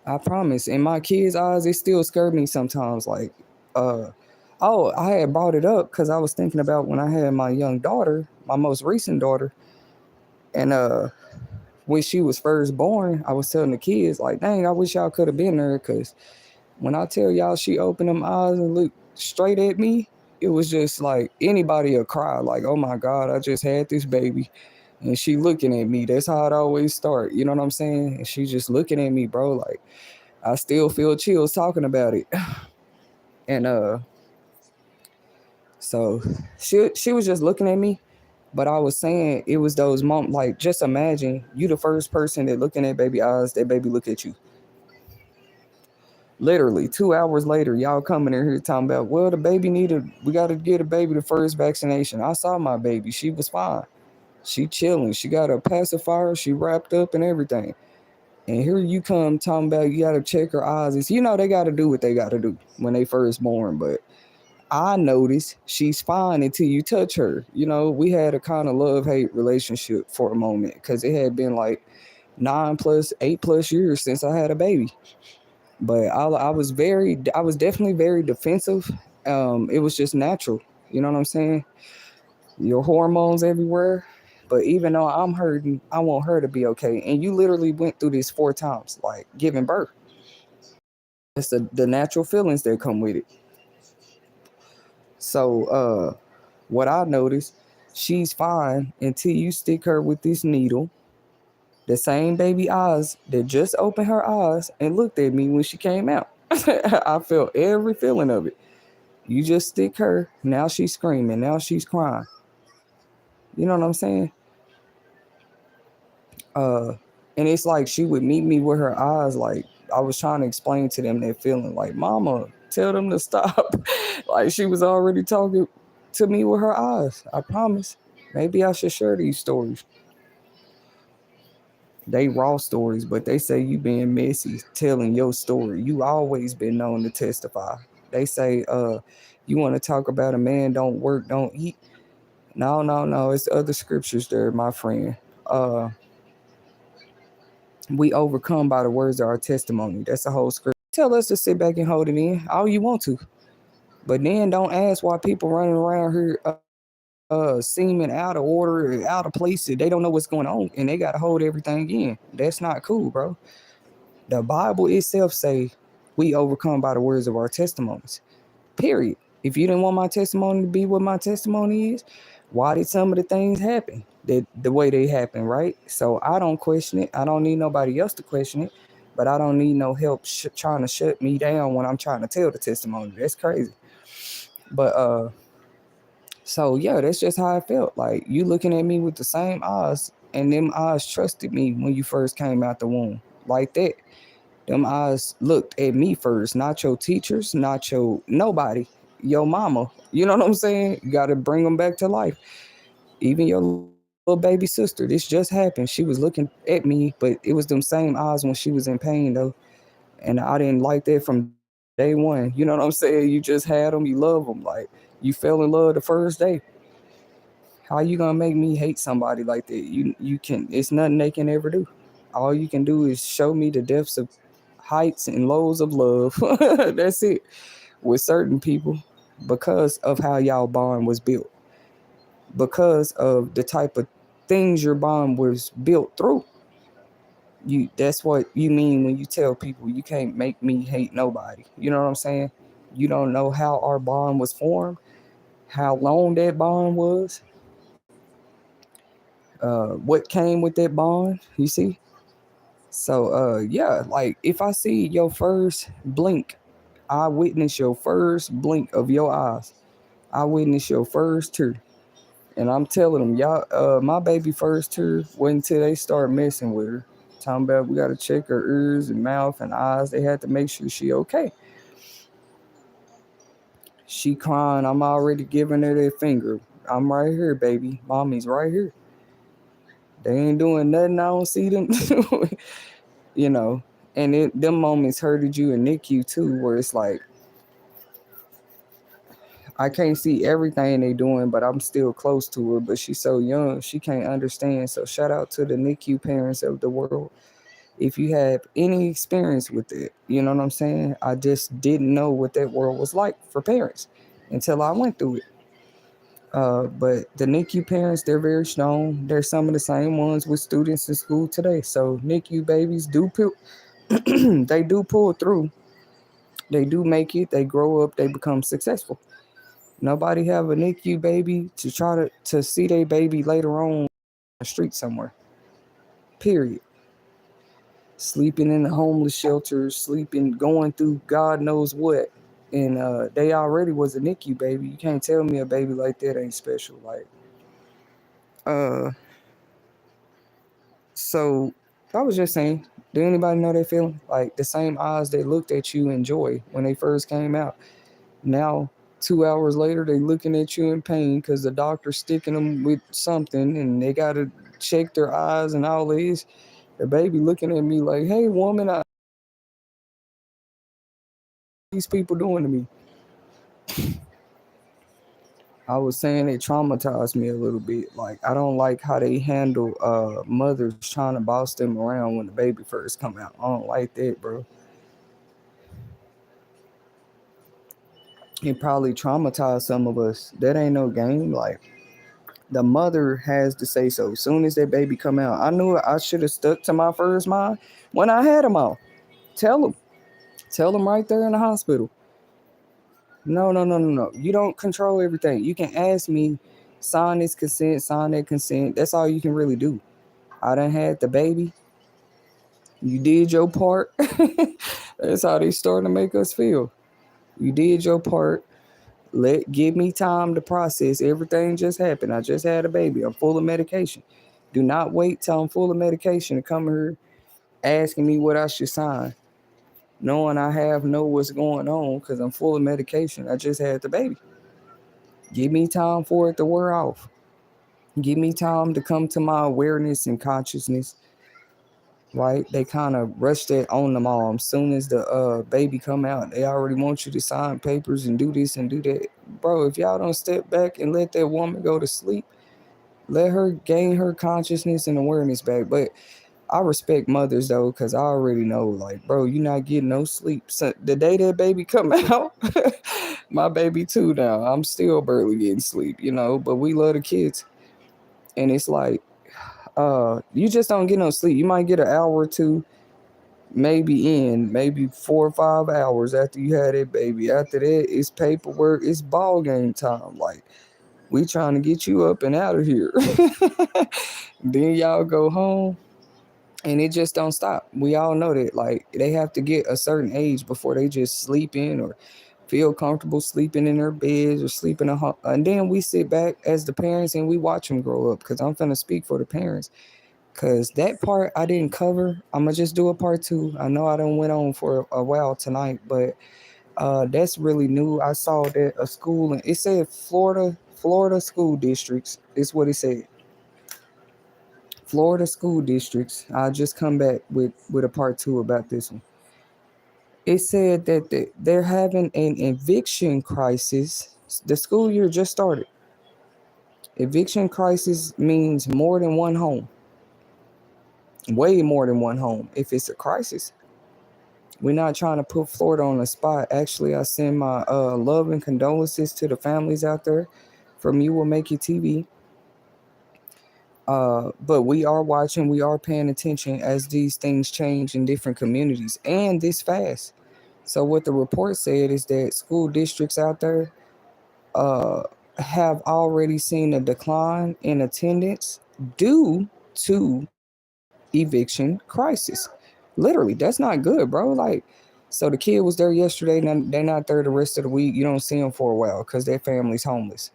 I promise. In my kids' eyes, it still scared me sometimes. Like, I had brought it up because I was thinking about when I had my young daughter, my most recent daughter, and when she was first born, I was telling the kids, like, dang, I wish y'all could have been there, because when I tell y'all she opened them eyes and looked straight at me, it was just like anybody would cry, like, oh my God, I just had this baby. And she looking at me. That's how it always start. You know what I'm saying? And she just looking at me, bro. Like, I still feel chills talking about it. And so she was just looking at me. But I was saying it was those moments, like just imagine you the first person that looking at baby eyes, that baby look at you. Literally 2 hours later, y'all coming in here talking about, well, the baby we got to get a baby the first vaccination. I saw my baby. She was fine. She chilling. She got a pacifier. She wrapped up and everything. And here you come talking about you got to check her eyes. It's, they got to do what they got to do when they first born. But I noticed she's fine until you touch her. We had a kind of love-hate relationship for a moment because it had been like 8+ years since I had a baby. But I was definitely very defensive. It was just natural. You know what I'm saying? Your hormones everywhere. But even though I'm hurting, I want her to be okay. And you literally went through this 4 times, like giving birth. It's the natural feelings that come with it. So what I noticed, she's fine until you stick her with this needle. The same baby eyes that just opened her eyes and looked at me when she came out. I felt every feeling of it. You just stick her, now she's screaming, now she's crying. You know what I'm saying? And it's like she would meet me with her eyes, like I was trying to explain to them that feeling, like, mama, tell them to stop. Like she was already talking to me with her eyes. I promise. Maybe I should share these stories. They raw stories, but they say you being messy telling your story. You always been known to testify. They say, you want to talk about a man don't work, don't eat. No, no, no. It's other scriptures there, my friend. We overcome by the words of our testimony. That's the whole scripture. Tell us to sit back and hold it in all you want to. But then don't ask why people running around here seeming out of order, out of place. They don't know what's going on and they got to hold everything in. That's not cool, bro. The Bible itself say we overcome by the words of our testimonies. Period. If you didn't want my testimony to be what my testimony is, why did some of the things happen the way they happen, right? So I don't question it. I don't need nobody else to question it, but I don't need no help trying to shut me down when I'm trying to tell the testimony. That's crazy. But so yeah, that's just how I felt. Like you looking at me with the same eyes, and them eyes trusted me when you first came out the womb, like that. Them eyes looked at me first, not your teachers, not your nobody, your mama. You know what I'm saying? You got to bring them back to life. Even your little baby sister. This just happened. She was looking at me, but it was them same eyes when she was in pain though, and I didn't like that from day one. You know what I'm saying? You just had them, you love them, like you fell in love the first day. How you gonna make me hate somebody like that? You can. It's nothing they can ever do. All you can do is show me the depths of heights and lows of love. That's it. With certain people, because of how y'all bond was built, because of the type of things your bond was built through. That's what you mean when you tell people you can't make me hate nobody. You know what I'm saying? You don't know how our bond was formed, how long that bond was, what came with that bond, you see? So yeah, like if I see your first blink, I witness your first blink of your eyes. I witness your first tear. And I'm telling them, y'all, my baby first tear wasn't until they start messing with her. Talking about we gotta check her ears and mouth and eyes. They had to make sure she okay. She crying, I'm already giving her that finger. I'm right here, baby. Mommy's right here. They ain't doing nothing. I don't see them. you know. And them moments hurted you and nick you too, where it's like I can't see everything they doing, but I'm still close to her. But she's so young, she can't understand. So shout out to the NICU parents of the world. If you have any experience with it, you know what I'm saying? I just didn't know what that world was like for parents until I went through it. But the NICU parents, they're very strong. They're some of the same ones with students in school today. So NICU babies do they do pull through. They do make it. They grow up. They become successful. Nobody have a NICU baby to try to see their baby later on the street somewhere. Period. Sleeping in the homeless shelters, sleeping, going through God knows what. And they already was a NICU baby. You can't tell me a baby like that ain't special. Like Uh, so I was just saying, do anybody know that feeling? Like the same eyes that looked at you in joy when they first came out. Now, 2 hours later, they looking at you in pain because the doctor's sticking them with something, and they gotta check their eyes and all this. The baby looking at me like, "Hey, woman, these people doing to me?" I was saying it traumatized me a little bit. Like I don't like how they handle mothers trying to boss them around when the baby first come out. I don't like that, bro. It probably traumatized some of us. That ain't no game. Like the mother has to say so. As soon as that baby come out, I knew I should have stuck to my first mind when I had them all. Tell them right there in the hospital. No, no, no, no, no. You don't control everything. You can ask me, sign this consent, sign that consent. That's all you can really do. I done had the baby. You did your part. That's how they starting to make us feel. You did your part. Give me time to process. Everything just happened. I just had a baby. I'm full of medication. Do not wait till I'm full of medication to come here asking me what I should sign. Knowing I know what's going on because I'm full of medication. I just had the baby. Give me time for it to wear off. Give me time to come to my awareness and consciousness. Right? They kind of rush that on the mom. Soon as the baby come out, they already want you to sign papers and do this and do that. Bro, if y'all don't step back and let that woman go to sleep, let her gain her consciousness and awareness back. But I respect mothers though, because I already know, like, bro, you not getting no sleep. So the day that baby come out, my baby too now. I'm still barely getting sleep, but we love the kids. And it's like, you just don't get no sleep. You might get an hour or two, maybe 4 or 5 hours after you had that baby. After that, it's paperwork, it's ball game time. Like, we trying to get you up and out of here. Then y'all go home and it just don't stop. We all know that. Like, they have to get a certain age before they just sleep in or feel comfortable sleeping in their beds or sleeping at home. And then we sit back as the parents and we watch them grow up, because I'm finna speak for the parents. Because that part I didn't cover. I'm going to just do a part two. I know I done went on for a while tonight, but that's really new. I saw that a school, and it said Florida school districts. Is what it said. Florida school districts. I'll just come back with a part two about this one. It said that they're having an eviction crisis. The school year just started. Eviction crisis means more than one home. Way more than one home if it's a crisis. We're not trying to put Florida on the spot. Actually, I send my love and condolences to the families out there from You Will Make It TV. But we are watching, we are paying attention as these things change in different communities and this fast. So what the report said is that school districts out there uh, have already seen a decline in attendance due to eviction crisis. Literally, that's not good, bro. Like, so the kid was there yesterday, and they're not there the rest of the week. You don't see them for a while because their family's homeless.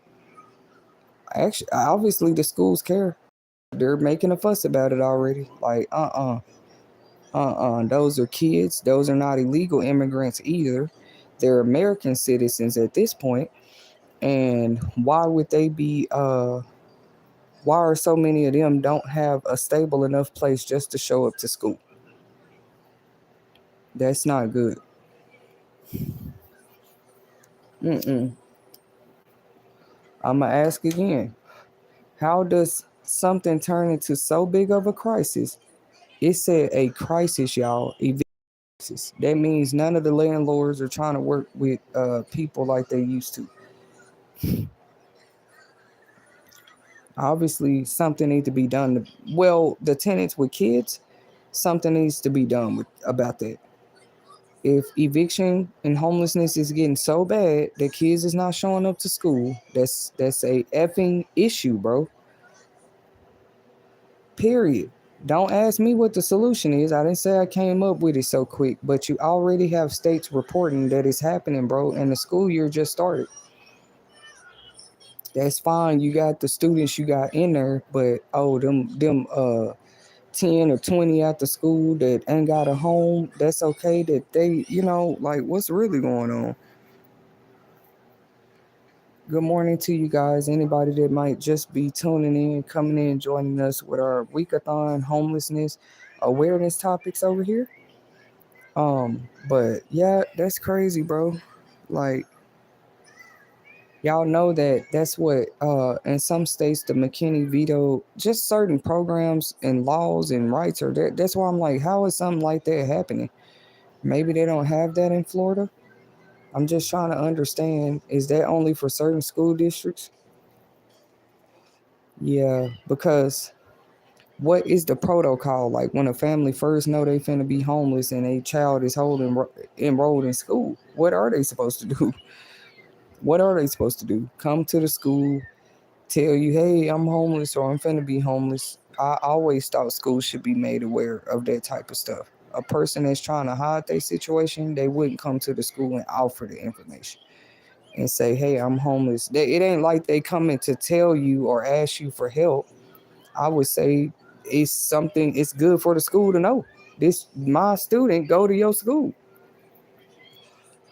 Actually, obviously, the schools care. They're making a fuss about it already. Like, those are kids. Those are not illegal immigrants either. They're American citizens at this point. And why would they be? Why are so many of them don't have a stable enough place just to show up to school? That's not good. Mm-mm. I'm gonna ask again. How does something turn into so big of a crisis? It said a crisis, y'all. Crisis. That means none of the landlords are trying to work with people like they used to. Obviously, something needs to be done. Well, the tenants with kids, something needs to be done about that. If eviction and homelessness is getting so bad that kids is not showing up to school, that's a effing issue, bro. Period. Don't ask me what the solution is. I didn't say I came up with it so quick, but you already have states reporting that it's happening, bro, and the school year just started. That's fine. You got the students you got in there, but them 10 or 20 after school that ain't got a home, that's okay. That they, like, what's really going on? Good morning to you guys. Anybody that might just be tuning in, coming in, joining us with our weekathon homelessness awareness topics over here. But yeah, that's crazy, bro. Like, y'all know that that's what in some states the McKinney veto just certain programs and laws and rights are there. That's why I'm like, how is something like that happening? Maybe they don't have that in Florida. I'm just trying to understand, is that only for certain school districts? Yeah, because what is the protocol like when a family first know they finna be homeless and a child is enrolled in school? What are they supposed to do? What are they supposed to do? Come to the school, tell you, hey, I'm homeless or I'm finna be homeless. I always thought schools should be made aware of that type of stuff. A person that's trying to hide their situation, they wouldn't come to the school and offer the information and say, hey, I'm homeless. It ain't like they coming to tell you or ask you for help. I would say it's good for the school to know. This my student go to your school.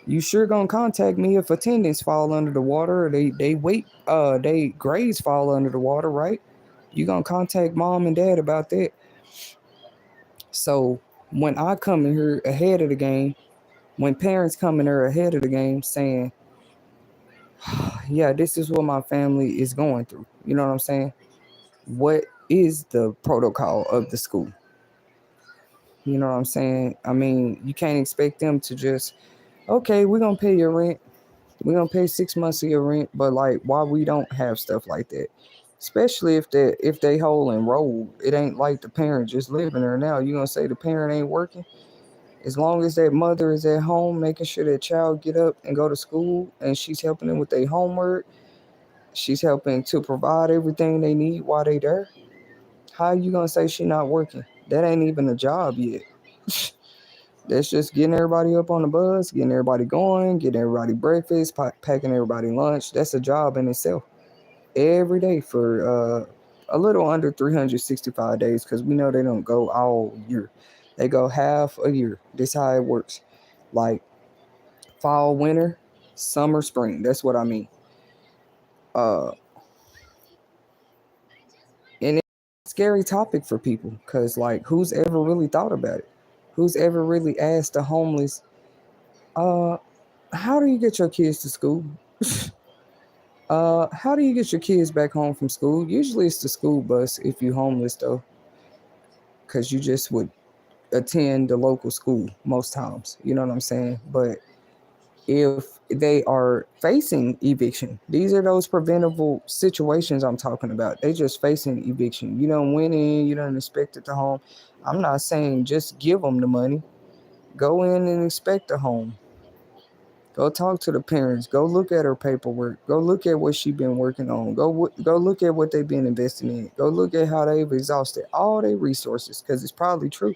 You sure gonna contact me if attendance fall under the water or they grades fall under the water, right? You gonna contact mom and dad about that. So when I come in here ahead of the game, when parents come in here ahead of the game saying, yeah, this is what my family is going through. You know what I'm saying? What is the protocol of the school? You know what I'm saying? I mean, you can't expect them to just, okay, we're gonna pay your rent. We're gonna pay 6 months of your rent, but like why we don't have stuff like that? Especially if they whole enrolled. It ain't like the parent just living there now. You gonna say the parent ain't working? As long as that mother is at home making sure that child get up and go to school and she's helping them with their homework, she's helping to provide everything they need while they there. How you gonna say she not working? That ain't even a job yet. That's just getting everybody up on the bus, getting everybody going, getting everybody breakfast, packing everybody lunch. That's a job in itself. Every day for a little under 365 days because we know they don't go all year. They go half a year. This how it works. Like fall, winter, summer, spring. That's what I mean. Uh, and it's a scary topic for people because, like, who's ever really thought about it? Who's ever really asked the homeless, uh, how do you get your kids to school? How do you get your kids back home from school? Usually it's the school bus if you're homeless, though, because you just would attend the local school most times. You know what I'm saying? But if they are facing eviction, these are those preventable situations I'm talking about. They just facing eviction. You don't went in, you don't inspect the home. I'm not saying just give them the money. Go in and inspect the home. Go talk to the parents. Go look at her paperwork. Go look at what she been working on. Go look at what they've been investing in. Go look at how they've exhausted all their resources because it's probably true.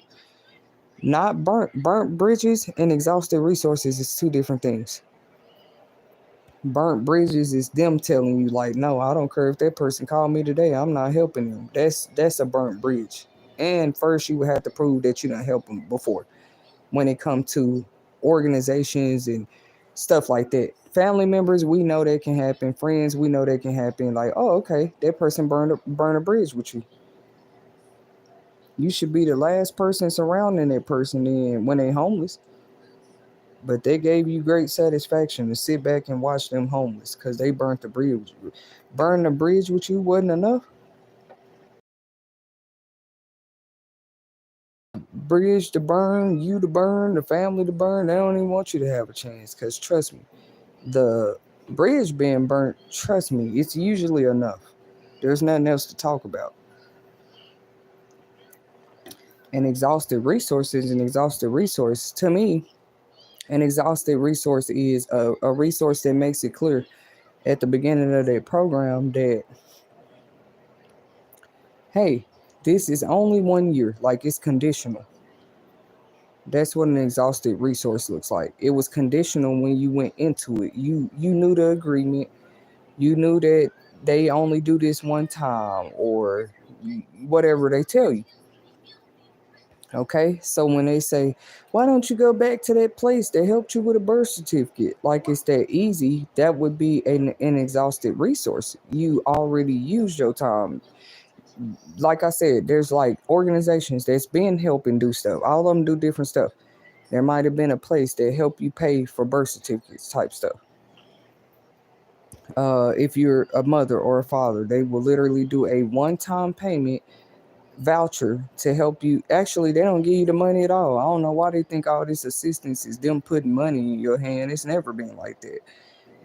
Not burnt bridges and exhausted resources is two different things. Burnt bridges is them telling you like, no, I don't care if that person called me today, I'm not helping them. That's a burnt bridge. And first you would have to prove that you done help them before. When it comes to organizations and stuff like that, family members, we know that can happen. Friends, we know that can happen. Like, oh, okay, that person burn a bridge with you. You should be the last person surrounding that person then when they homeless. But they gave you great satisfaction to sit back and watch them homeless because they burnt the bridge. Burn the bridge with you wasn't enough. Bridge to burn, you to burn, the family to burn. They don't even want you to have a chance because trust me, the bridge being burnt, trust me, it's usually enough. There's nothing else to talk about. An exhausted resource is an exhausted resource. To me, an exhausted resource is a resource that makes it clear at the beginning of their program that, hey, this is only 1 year, like it's conditional. That's what an exhausted resource looks like. It was conditional when you went into it. You knew the agreement. You knew that they only do this one time, or whatever they tell you. Okay, so when they say, why don't you go back to that place that helped you with a birth certificate? Like it's that easy, that would be an inexhausted resource. You already used your time. Like I said, there's like organizations that's been helping do stuff. All of them do different stuff. There might have been a place that help you pay for birth certificates type stuff. If you're a mother or a father, they will literally do a one-time payment voucher to help you. Actually, they don't give you the money at all. I don't know why they think all this assistance is them putting money in your hand. It's never been like that.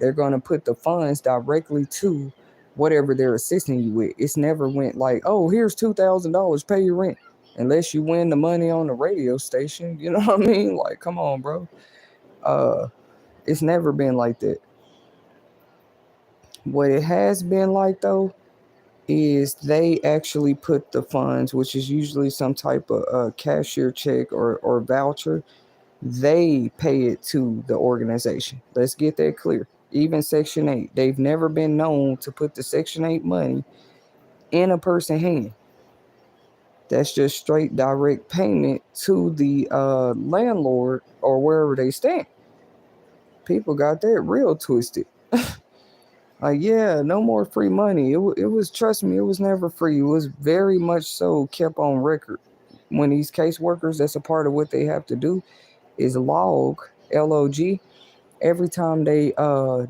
They're going to put the funds directly to whatever they're assisting you with. It's never went like, oh, here's $2,000, pay your rent. Unless you win the money on the radio station. You know what I mean? Like, come on, bro. It's never been like that. What it has been like, though, is they actually put the funds, which is usually some type of cashier check or voucher, they pay it to the organization. Let's get that clear. Even Section 8, they've never been known to put the Section 8 money in a person's hand. That's just straight direct payment to the landlord or wherever they stand. People got that real twisted. Like, yeah, no more free money. It was, trust me, it was never free. It was very much so kept on record. When these caseworkers, that's a part of what they have to do, is log, LOG, every time they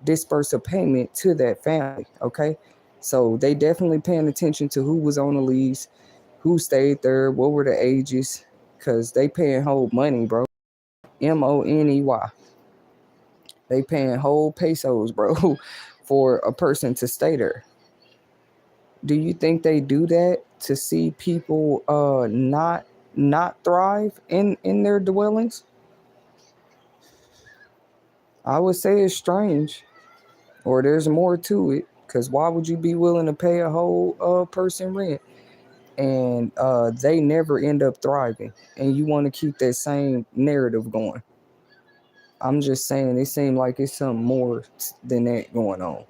disperse a payment to that family, okay? So they definitely paying attention to who was on the lease, who stayed there, what were the ages, because they paying whole money, bro. Money. They paying whole pesos, bro, for a person to stay there. Do you think they do that to see people not thrive in their dwellings? I would say it's strange, or there's more to it. Cause why would you be willing to pay a whole person rent and they never end up thriving, and you want to keep that same narrative going? I'm just saying, it seems like it's something more than that going on.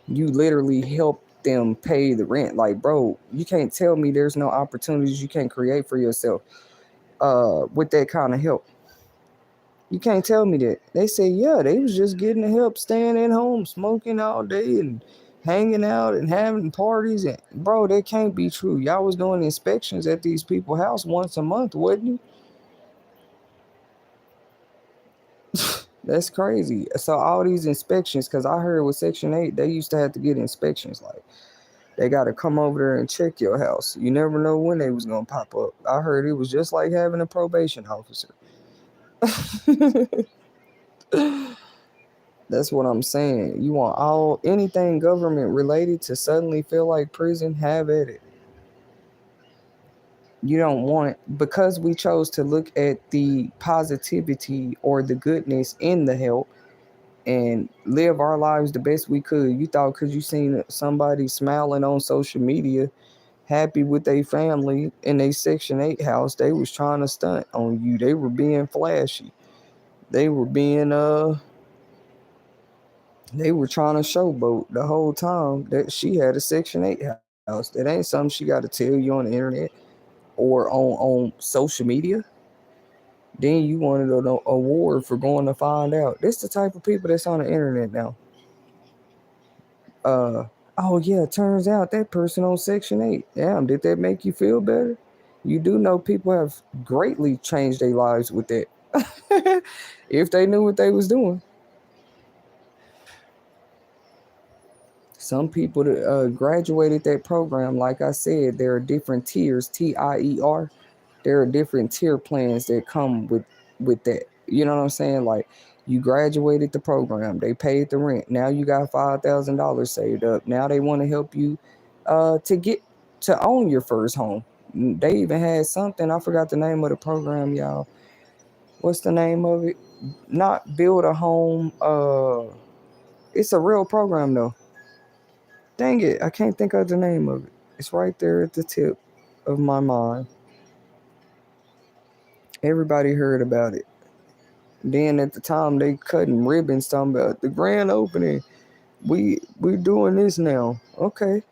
You literally help them pay the rent. Like, bro, you can't tell me there's no opportunities you can't create for yourself with that kind of help. You can't tell me that. They say, yeah, they was just getting the help, staying at home, smoking all day and hanging out and having parties. And bro, that can't be true. Y'all was doing inspections at these people's house once a month, wasn't you? That's crazy. So all these inspections, because I heard with Section 8, they used to have to get inspections. Like, they got to come over there and check your house. You never know when they was going to pop up. I heard it was just like having a probation officer. That's what I'm saying. You want anything government related to suddenly feel like prison, have at it. You don't want, because we chose to look at the positivity or the goodness in the help and live our lives the best we could. You thought because you seen somebody smiling on social media, happy with their family in a Section 8 house, they was trying to stunt on you. They were being flashy. They were being they were trying to showboat the whole time that she had a Section 8 house. That ain't something she got to tell you on the internet or on social media. Then you wanted an award for going to find out. This the type of people that's on the internet now. Oh yeah, it turns out that person on Section 8. Damn, did that make you feel better? You do know people have greatly changed their lives with that. If they knew what they was doing. Some people that graduated that program, like I said, there are different tiers, TIER. There are different tier plans that come with that. You know what I'm saying? Like, you graduated the program, they paid the rent. Now you got $5,000 saved up. Now they want to help you to get to own your first home. They even had something, I forgot the name of the program, y'all. What's the name of it? Not build a home. It's a real program though. Dang it, I can't think of the name of it. It's right there at the tip of my mind. Everybody heard about it. Then at the time they cutting ribbons talking about the grand opening. we're doing this now. Okay.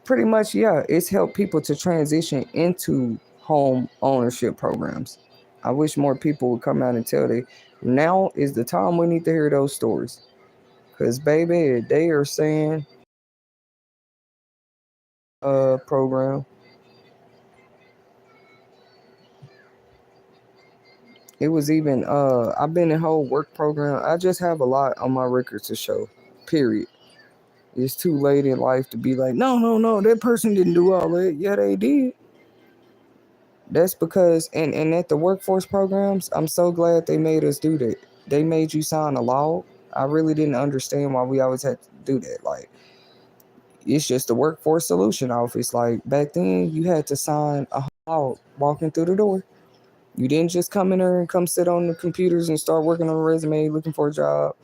Pretty much, yeah, it's helped people to transition into home ownership programs. I wish more people would come out and tell they now is the time we need to hear those stories. Cause baby, they are saying program. It was even I've been in whole work program. I just have a lot on my record to show. Period. It's too late in life to be like, no, that person didn't do all that. Yeah, they did. That's because and at the workforce programs, I'm so glad they made us do that. They made you sign a log. I really didn't understand why we always had to do that. Like it's just the workforce solution office. Like back then you had to sign a log walking through the door. You didn't just come in there and come sit on the computers and start working on a resume, looking for a job,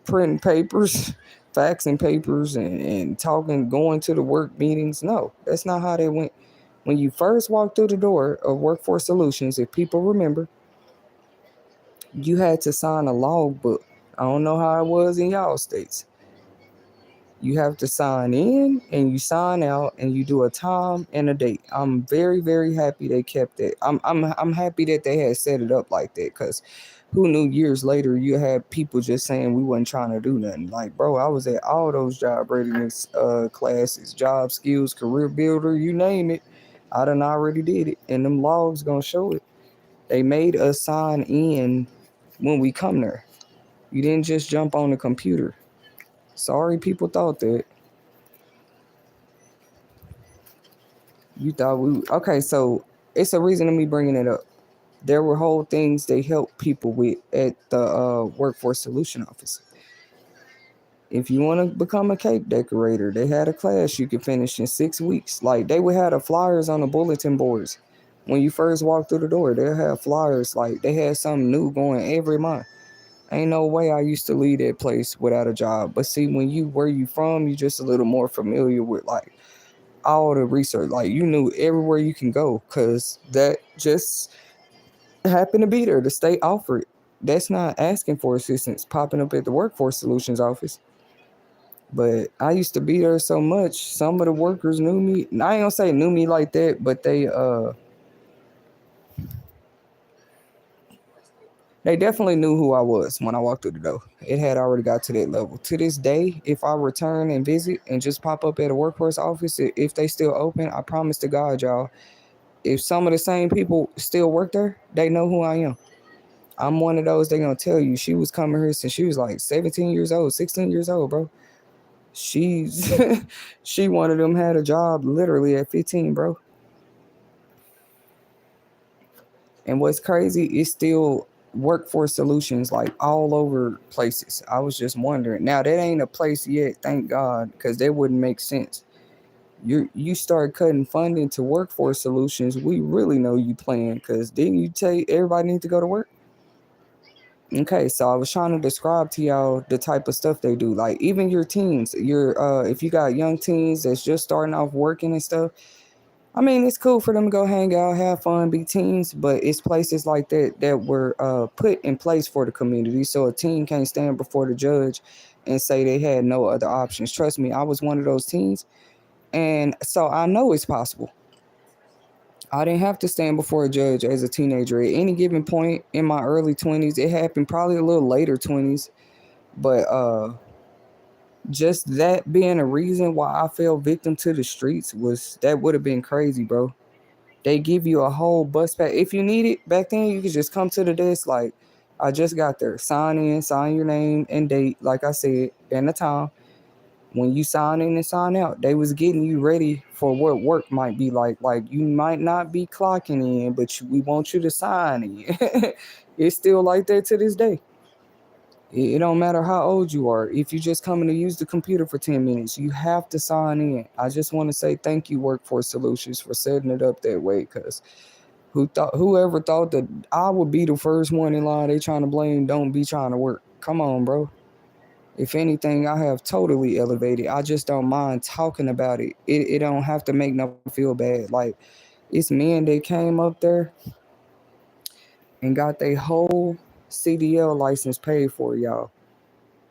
printing papers, faxing papers, and talking, going to the work meetings. No, that's not how they went. When you first walked through the door of Workforce Solutions, if people remember, you had to sign a logbook. I don't know how it was in y'all states. You have to sign in and you sign out and you do a time and a date. I'm very, very happy they kept it. I'm happy that they had set it up like that because who knew years later you had people just saying we wasn't trying to do nothing. Like, bro, I was at all those job readiness classes, job skills, career builder, you name it. I done already did it. And them logs gonna show it. They made us sign in when we come there. You didn't just jump on the computer. Sorry people thought that. You thought we okay? So it's a reason of me bringing it up. There were whole things they helped people with at the Workforce Solution Office. If you want to become a cake decorator, they had a class you could finish in 6 weeks. Like they would have the flyers on the bulletin boards. When you first walk through the door, they'll have flyers. Like they had something new going every month. Ain't no way I used to leave that place without a job. But see, when you where you from, you just a little more familiar with like all the research. Like you knew everywhere you can go because that just happened to be there. The state offered. That's not asking for assistance popping up at the Workforce Solutions office. But I used to be there so much. Some of the workers knew me. I ain't gonna say knew me like that, but they definitely knew who I was when I walked through the door. It had already got to that level. To this day, if I return and visit and just pop up at a workforce office, if they still open, I promise to God, y'all, if some of the same people still work there, they know who I am. I'm one of those they gonna tell you she was coming here since she was like 17 years old, 16 years old, bro. She's she one of them had a job literally at 15, bro. And what's crazy is still workforce solutions like all over places. I was just wondering. Now that ain't a place yet, thank God, because that wouldn't make sense. You start cutting funding to workforce solutions, we really know you playing. Because didn't you tell everybody need to go to work? Okay, so I was trying to describe to y'all the type of stuff they do. Like even your teens, your if you got young teens that's just starting off working and stuff, I mean, it's cool for them to go hang out, have fun, be teens, but it's places like that that were put in place for the community. So a teen can't stand before the judge and say they had no other options. Trust me, I was one of those teens. And so I know it's possible. I didn't have to stand before a judge as a teenager. At any given point in my early 20s, it happened probably a little later 20s, but just that being a reason why I fell victim to the streets was that would have been crazy, bro. They give you a whole bus pack. If you need it, back then you could just come to the desk like, I just got there. Sign in, sign your name and date, like I said, and the time. When you sign in and sign out, they was getting you ready for what work might be like. Like you might not be clocking in, but we want you to sign in. It's still like that to this day. It don't matter how old you are. If you just coming to use the computer for 10 minutes, you have to sign in. I just want to say thank you, Workforce Solutions, for setting it up that way. Because whoever thought that I would be the first one in line they trying to blame don't be trying to work. Come on, bro. If anything, I have totally elevated. I just don't mind talking about it. It don't have to make nobody feel bad. Like it's men that came up there and got their whole CDL license paid for, y'all.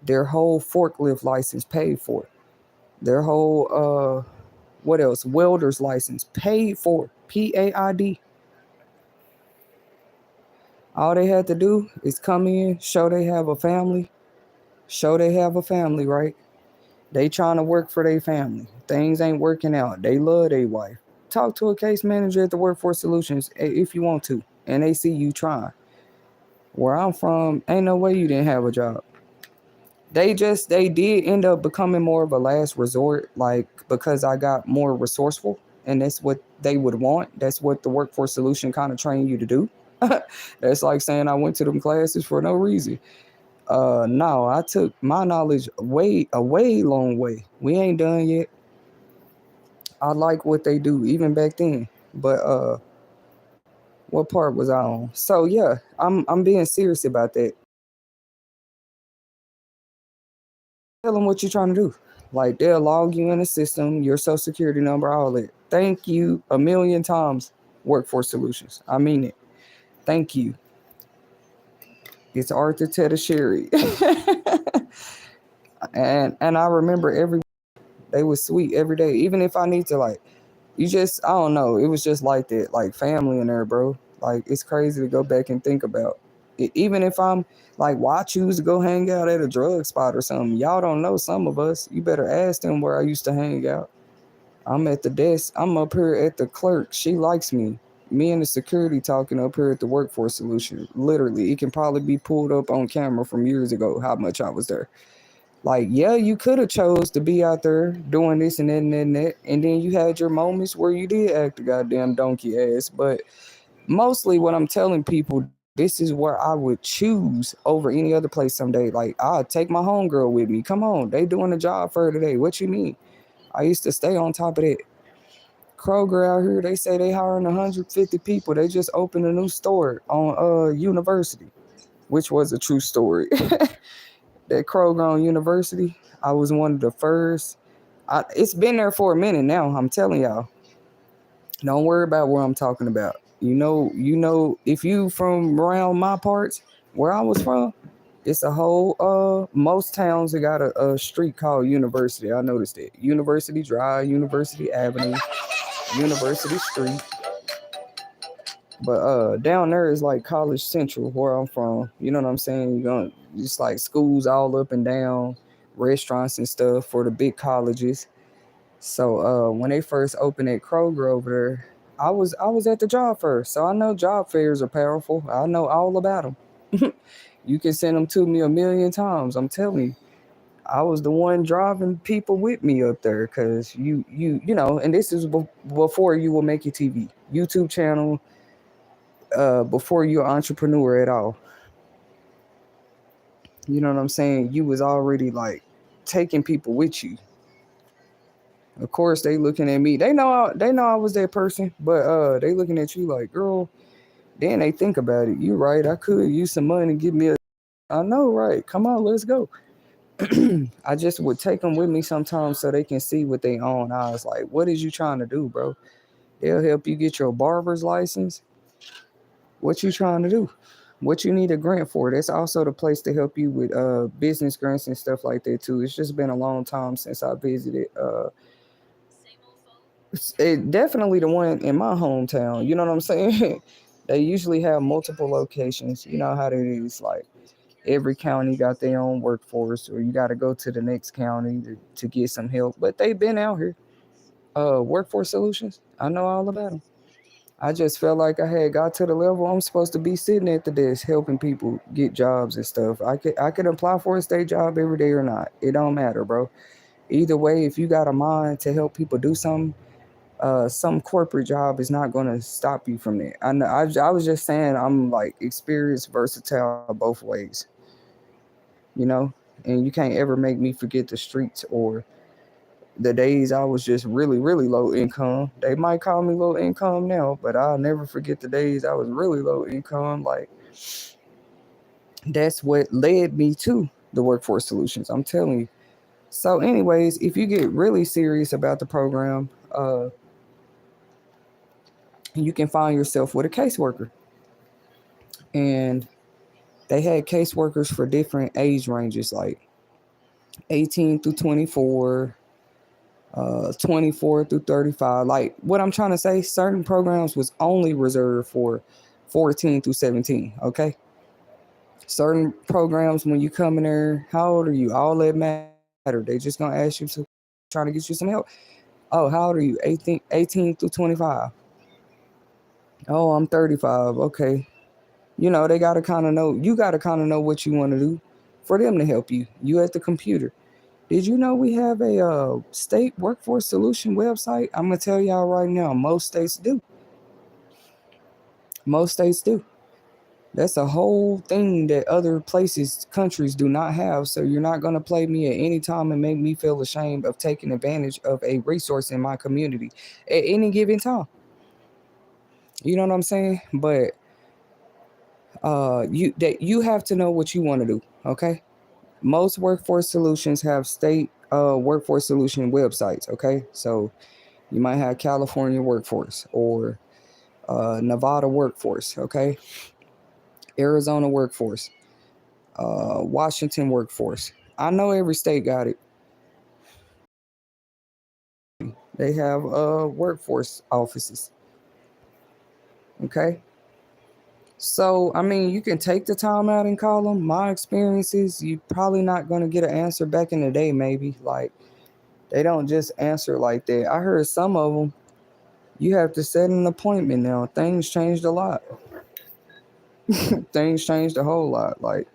Their whole forklift license paid for. Their whole what else? Welder's license paid for. PAID. All they had to do is come in, show they have a family, right? They trying to work for their family. Things ain't working out. They love their wife. Talk to a case manager at the Workforce Solutions if you want to, and they see you trying. Where I'm from, ain't no way you didn't have a job. They did end up becoming more of a last resort, like because I got more resourceful, and that's what they would want. That's what the Workforce Solution kind of train you to do. That's like saying I went to them classes for no reason. No, I took my knowledge a way long way. We ain't done yet. I like what they do even back then. But what part was I on? So yeah, I'm being serious about that. Tell them what you're trying to do. Like they'll log you in the system, your social security number, all that. Thank you a million times, Workforce Solutions. I mean it. Thank you. It's Arthur Tetasheri. and I remember they was sweet every day. Even if I need to like I don't know. It was just like that, like family in there, bro. Like it's crazy to go back and think about. Even if I'm like, why choose to go hang out at a drug spot or something? Y'all don't know some of us. You better ask them where I used to hang out. I'm at the desk. I'm up here at the clerk. She likes me. Me and the security talking up here at the Workforce Solution. Literally, it can probably be pulled up on camera from years ago how much I was there. Like, yeah, you could have chose to be out there doing this and that and that and that. And then you had your moments where you did act a goddamn donkey ass. But mostly what I'm telling people, this is where I would choose over any other place someday. Like, I'll take my homegirl with me. Come on, they doing a job for her today. What you mean? I used to stay on top of that. Kroger out here, they say they hiring 150 people. They just opened a new store on University, which was a true story. That Kroger on University, I was one of the first. It's been there for a minute now. I'm telling y'all. Don't worry about where I'm talking about. If you from around my parts, where I was from, it's a whole most towns that got a street called University. I noticed it. University Drive, University Avenue, University Street. But down there is like College Central where I'm from. You know what I'm saying? It's like schools all up and down, restaurants and stuff for the big colleges. So when they first opened at Kroger over there, I was at the job fair, so I know job fairs are powerful. I know all about them. You can send them to me a million times. I'm telling you, I was the one driving people with me up there because and this is before you will make your YouTube channel, before you're an entrepreneur at all. You know what I'm saying? You was already like taking people with you. Of course, they looking at me. They know I was that person, but they looking at you like, girl. Then they think about it. You right? I could use some money. Give me a. I know, right? Come on, let's go. I just would take them with me sometimes so they can see with their own eyes. Like, what is you trying to do, bro? They'll help you get your barber's license. What you trying to do? What you need a grant for? That's also the place to help you with business grants and stuff like that too. It's just been a long time since I visited. It definitely the one in my hometown. You know what I'm saying? They usually have multiple locations. You know how it is. Like every county got their own workforce, or you got to go to the next county to get some help. But they've been out here. Workforce Solutions. I know all about them. I just felt like I had got to the level I'm supposed to be sitting at the desk helping people get jobs and stuff. I could apply for a state job every day or not. It don't matter, bro. Either way, if you got a mind to help people do something, some corporate job is not going to stop you from that. I know. I was just saying I'm like experienced, versatile both ways, you know. And you can't ever make me forget the streets or the days I was just really, really low income. They might call me low income now, but I'll never forget the days I was really low income. Like that's what led me to the Workforce Solutions. I'm telling you. So, anyways, if you get really serious about the program, you can find yourself with a caseworker. And They had caseworkers for different age ranges, like 18 through 24, 24 through 35. Like what I'm trying to say, certain programs was only reserved for 14 through 17. Okay. Certain programs, when you come in there, how old are you? All that matter. They just gonna ask you to trying to get you some help. Oh, how old are you? 18 through 25. Oh, I'm 35. Okay. They gotta kind of know. You gotta kind of know what you want to do for them to help you. You at the computer. Did you know we have a state workforce solution website? I'm gonna tell y'all right now. Most states do. Most states do. That's a whole thing that other places, countries do not have. So you're not gonna play me at any time and make me feel ashamed of taking advantage of a resource in my community at any given time. You know what I'm saying? But you have to know what you want to do. Okay. Most workforce solutions have state workforce solution websites. Okay. So you might have California workforce or Nevada workforce. Okay. Arizona workforce, Washington workforce. I know every state got it. They have workforce offices. Okay. So, I mean, you can take the time out and call them. My experiences, you probably not going to get an answer back in the day, maybe. Like, they don't just answer like that. I heard some of them, you have to set an appointment now. Things changed a lot. Things changed a whole lot. Like,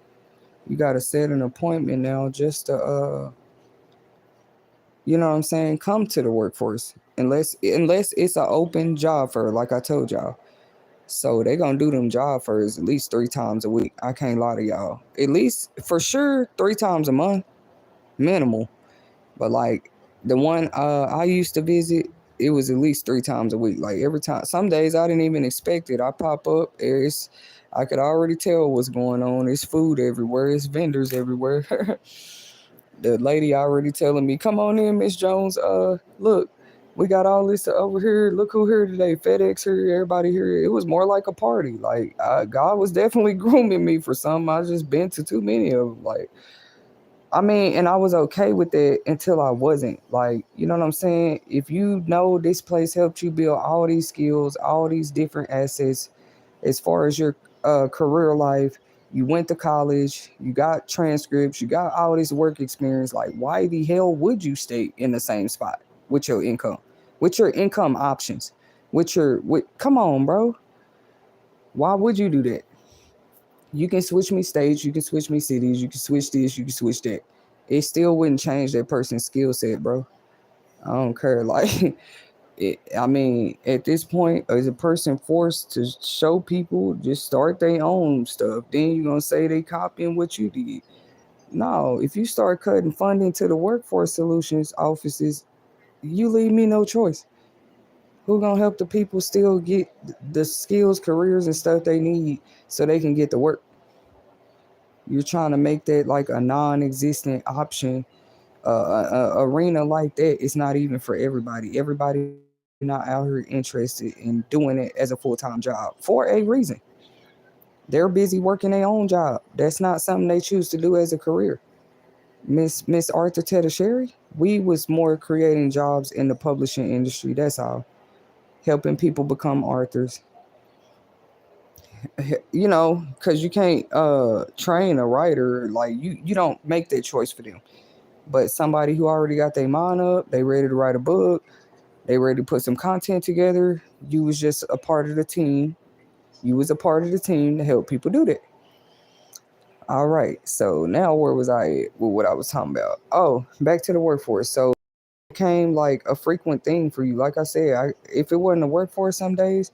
you got to set an appointment now just to, you know what I'm saying, come to the workforce. Unless it's an open job fair, like I told y'all. So they gonna do them job fairs at least 3 times a week. I can't lie to y'all. At least for sure 3 times a month, minimal. But like the one I used to visit, it was at least 3 times a week. Like every time. Some days I didn't even expect it. I pop up, I could already tell what's going on. There's food everywhere. It's vendors everywhere. The lady already telling me, "Come on in, Miss Jones. Look, we got all this over here. Look who here today. FedEx here. Everybody here." It was more like a party. Like God was definitely grooming me for something. I just been to too many of them. Like, I mean, and I was okay with that until I wasn't. Like, you know what I'm saying? If you know this place helped you build all these skills, all these different assets, as far as your career life, you went to college, you got transcripts, you got all this work experience. Like, why the hell would you stay in the same spot with your income options, come on, bro. Why would you do that? You can switch me states, you can switch me cities, you can switch this, you can switch that. It still wouldn't change that person's skill set, bro. I don't care. Like, I mean, at this point, is a person forced to show people just start their own stuff? Then you're gonna say they copying what you did? No. If you start cutting funding to the workforce solutions offices, you leave me no choice. Who gonna help the people still get the skills, careers, and stuff they need so they can get to work? You're trying to make that like a non-existent option. Arena like that is not even for everybody. Everybody not out here interested in doing it as a full-time job for a reason. They're busy working their own job. That's not something they choose to do as a career. Miss Arthur Tetasheri, we was more creating jobs in the publishing industry. That's all. Helping people become authors. Because you can't train a writer. Like, you don't make that choice for them. But somebody who already got their mind up, they ready to write a book, they ready to put some content together. You was just a part of the team. You was a part of the team to help people do that. All right. So now where was I at with what I was talking about? Oh, back to the workforce. So it became like a frequent thing for you. Like I said, if it wasn't a workforce some days,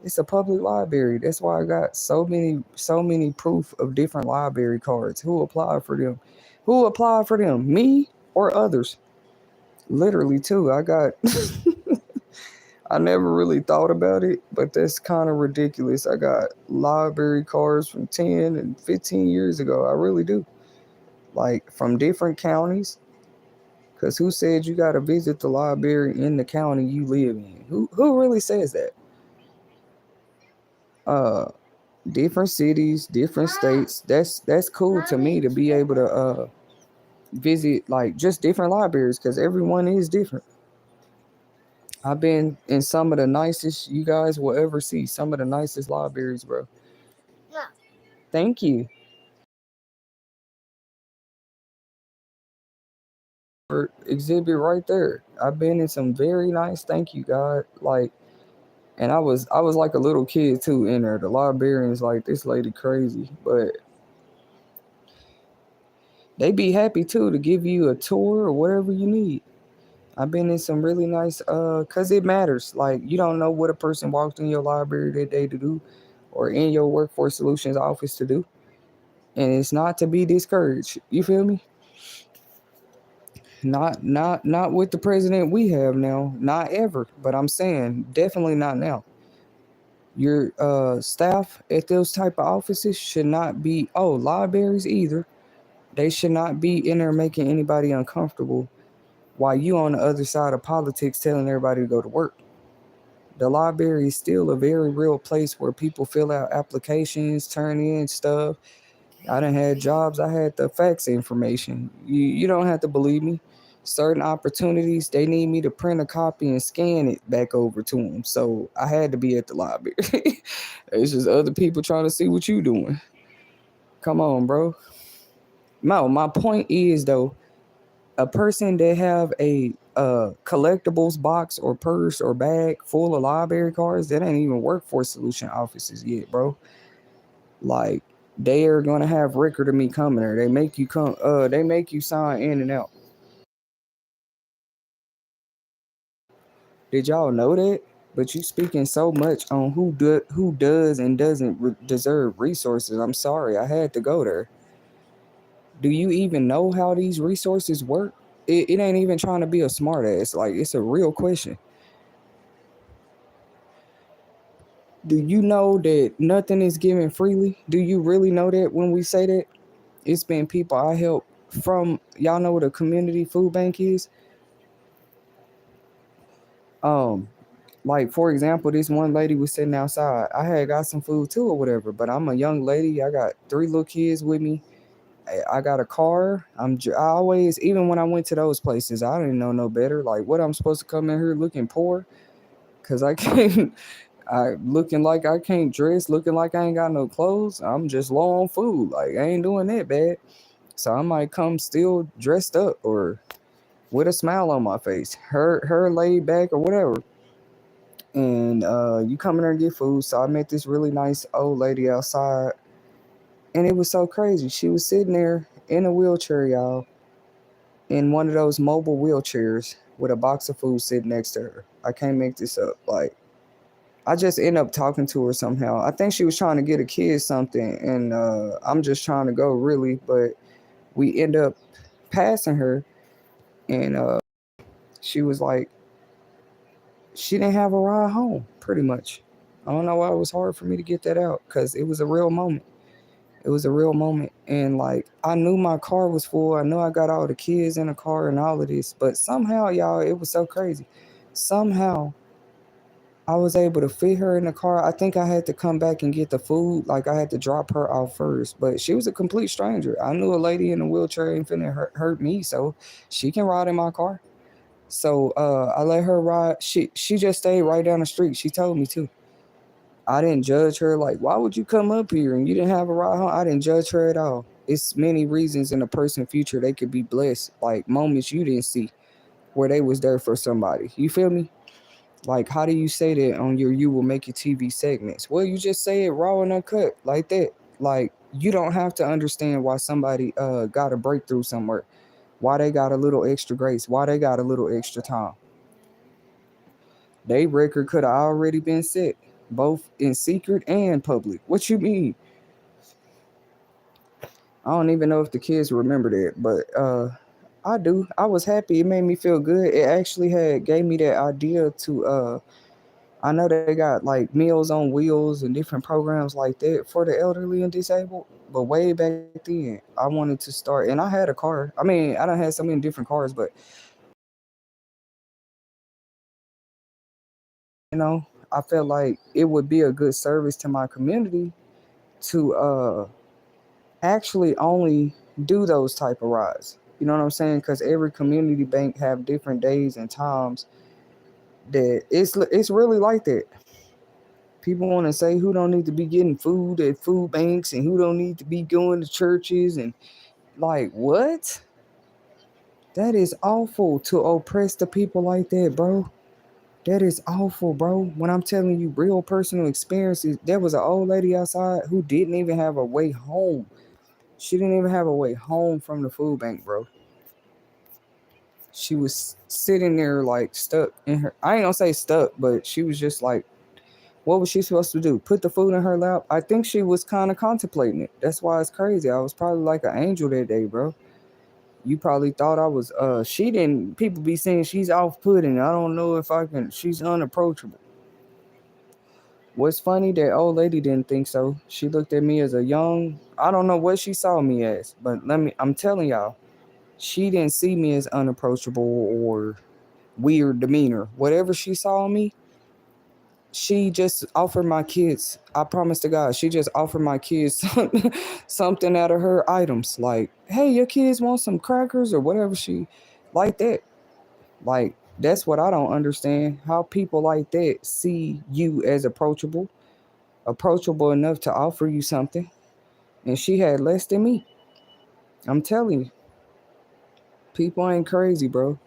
it's a public library. That's why I got so many proof of different library cards. Who applied for them? Who applied for them? Me or others? Literally too. I got I never really thought about it, but that's kind of ridiculous. I got library cards from 10 and 15 years ago. I really do. Like from different counties. Because who said you got to visit the library in the county you live in? Who really says that? Uh, different cities, different states. That's cool to me to be able to visit like just different libraries because everyone is different. I've been in some of the nicest you guys will ever see. Some of the nicest libraries, bro. No. Thank you. For exhibit right there. I've been in some very nice. Thank you, God. Like, and I was like a little kid too in there. The librarians like this lady crazy, but they be happy too to give you a tour or whatever you need. I've been in some really nice cause it matters. Like you don't know what a person walked in your library that day to do or in your workforce solutions office to do. And it's not to be discouraged. You feel me? Not with the president we have now. Not ever. But I'm saying definitely not now. Your staff at those type of offices should not be libraries either. They should not be in there making anybody uncomfortable while you on the other side of politics telling everybody to go to work. The library is still a very real place where people fill out applications, turn in stuff. I done had jobs, I had the fax information. You don't have to believe me. Certain opportunities, they need me to print a copy and scan it back over to them. So I had to be at the library. It's just other people trying to see what you doing. Come on, bro. No, my point is though, a person that have a collectibles box or purse or bag full of library cards that ain't even work for solution offices yet, bro. Like they are gonna have record of me coming there. They make you come. They make you sign in and out. Did y'all know that? But you speaking so much on who does and doesn't deserve resources. I'm sorry, I had to go there. Do you even know how these resources work? It ain't even trying to be a smart ass. Like it's a real question. Do you know that nothing is given freely? Do you really know that when we say that? It's been people I help from y'all know what a community food bank is? Um, like for example, this one lady was sitting outside. I had got some food too or whatever, but I'm a young lady. I got three little kids with me. I got a car. I always, even when I went to those places, I didn't know no better. Like, what I'm supposed to come in here looking poor? Cause I can't. I looking like I can't dress, looking like I ain't got no clothes. I'm just low on food. Like I ain't doing that bad. So I might come still dressed up or with a smile on my face, her laid back or whatever. And you come in there and get food. So I met this really nice old lady outside, and it was so crazy. She was sitting there in a wheelchair, y'all, in one of those mobile wheelchairs with a box of food sitting next to her. I can't make this up. Like I just end up talking to her somehow. I think she was trying to get a kid something, and I'm just trying to go really, but we end up passing her, and she was like, she didn't have a ride home, pretty much. I don't know why it was hard for me to get that out because it was a real moment. It was a real moment, and like I knew my car was full. I knew I got all the kids in the car and all of this, but somehow, y'all, it was so crazy. Somehow I was able to fit her in the car. I think I had to come back and get the food. Like I had to drop her off first, but she was a complete stranger. I knew a lady in a wheelchair ain't finna hurt me, so she can ride in my car. So I let her ride. She just stayed right down the street. She told me to. I didn't judge her. Like, why would you come up here and you didn't have a ride home? I didn't judge her at all. It's many reasons in a person's future they could be blessed, like moments you didn't see where they was there for somebody. You feel me? Like, how do you say that on your You Will Make It TV segments? Well, you just say it raw and uncut like that. Like, you don't have to understand why somebody got a breakthrough somewhere, why they got a little extra grace, why they got a little extra time. They record could have already been set, both in secret and public. What you mean? I don't even know if the kids remember that, but I do. I was happy. It made me feel good. It actually had gave me that idea to I know they got like Meals on Wheels and different programs like that for the elderly and disabled. But way back then, I wanted to start, and I had a car. I mean, I don't have so many different cars, but you know, I felt like it would be a good service to my community to actually only do those type of rides. You know what I'm saying? Because every community bank have different days and times that it's really like that. People want to say who don't need to be getting food at food banks and who don't need to be going to churches and like what? That is awful to oppress the people like that, bro. That is awful, bro. When I'm telling you real personal experiences, there was an old lady outside who didn't even have a way home. She didn't even have a way home from the food bank, bro. She was sitting there like stuck in her. I ain't gonna say stuck, but she was just like, what was she supposed to do? Put the food in her lap? I think she was kind of contemplating it. That's why it's crazy. I was probably like an angel that day, bro. You probably thought I was. She didn't. People be saying she's off-putting. I don't know if I can. She's unapproachable. What's funny, that old lady didn't think so. She looked at me as a young. I don't know what she saw me as, but I'm telling y'all, she didn't see me as unapproachable or weird demeanor. Whatever she saw me, she just offered my kids. I promise to God, she just offered my kids something out of her items. Like, hey, your kids want some crackers or whatever she like that. Like, that's what I don't understand. How people like that see you as approachable enough to offer you something. And she had less than me. I'm telling you, people ain't crazy, bro.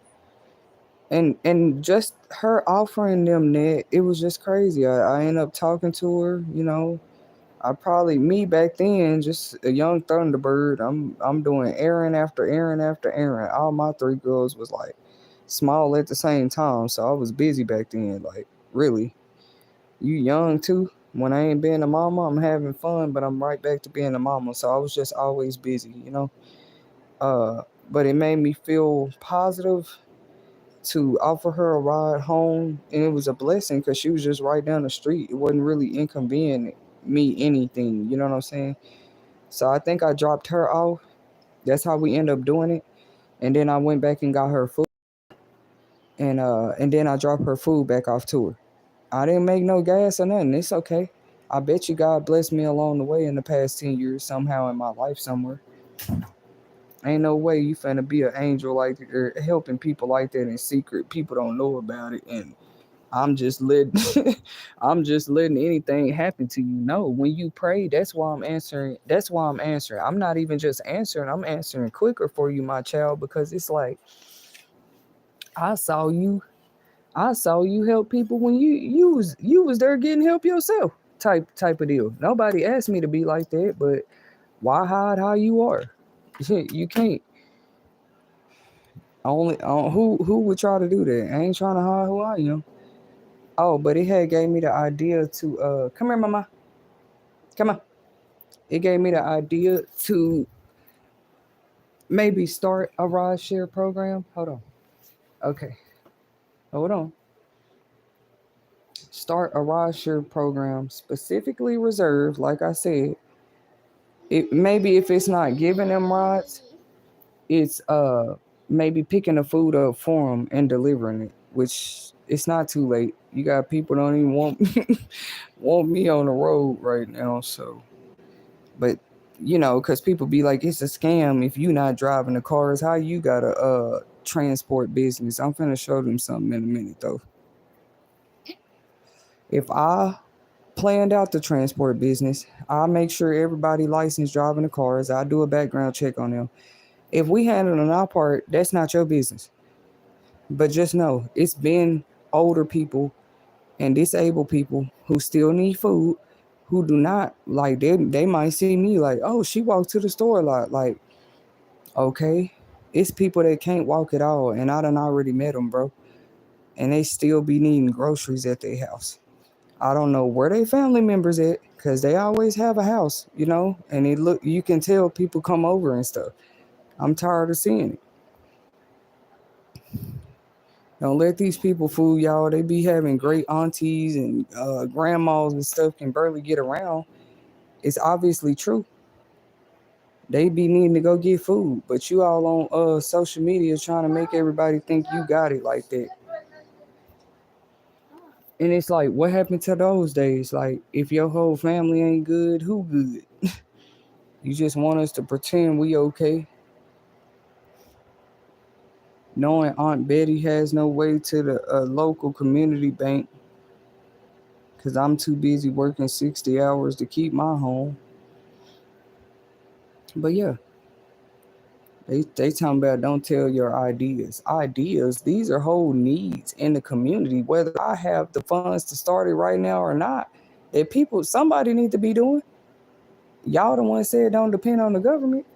And just her offering them that, it was just crazy. I ended up talking to her, you know. I probably me back then, just a young Thunderbird. I'm doing errand after errand after errand. All my three girls was like small at the same time, so I was busy back then. Like really, you young too. When I ain't being a mama, I'm having fun, but I'm right back to being a mama. So I was just always busy, you know. Uh, but it made me feel positive to offer her a ride home, and it was a blessing because she was just right down the street. It wasn't really inconvenient me anything, you know what I'm saying? So I think I dropped her off. That's how we end up doing it. And then I went back and got her food, and then I dropped her food back off to her. I didn't make no gas or nothing. It's okay. I bet you God blessed me along the way in the past 10 years somehow in my life somewhere. Ain't no way you finna be an angel like or helping people like that in secret. People don't know about it, and I'm just letting I'm just letting anything happen to you. No, when you pray, that's why I'm answering. That's why I'm answering. I'm not even just answering. I'm answering quicker for you, my child, because it's like I saw you. I saw you help people when you was there getting help yourself. Type of deal. Nobody asked me to be like that, but why hide how you are? You can't. Only who would try to do that? I ain't trying to hide who I am. Oh, but it had gave me the idea to come here, mama. Come on. It gave me the idea to maybe start a ride share program. Hold on. Okay. Hold on. Start a ride share program specifically reserved, like I said. It maybe if it's not giving them rides, it's maybe picking the food up for them and delivering it, which it's not too late. You got people don't even want want me on the road right now, so but you know, because people be like, it's a scam if you not driving the cars. How you got a transport business? I'm finna show them something in a minute though. If I planned out the transport business, I make sure everybody licensed driving the cars. I do a background check on them. If we handle on our part, that's not your business. But just know it's been older people and disabled people who still need food, who do not like they might see me like, oh, she walked to the store a lot. Like, okay, it's people that can't walk at all, and I done already met them, bro, and they still be needing groceries at their house. I don't know where they family members at, cause they always have a house, you know, and it look you can tell people come over and stuff. I'm tired of seeing it. Don't let these people fool y'all. They be having great aunties and grandmas and stuff can barely get around. It's obviously true. They be needing to go get food, but you all on social media trying to make everybody think you got it like that. And it's like, what happened to those days? Like, if your whole family ain't good, who good? You just want us to pretend we okay, knowing Aunt Betty has no way to the local community bank because I'm too busy working 60 hours to keep my home. But yeah, they talking about don't tell your ideas. Ideas, these are whole needs in the community, whether I have the funds to start it right now or not. That people, somebody need to be doing. Y'all the one said don't depend on the government.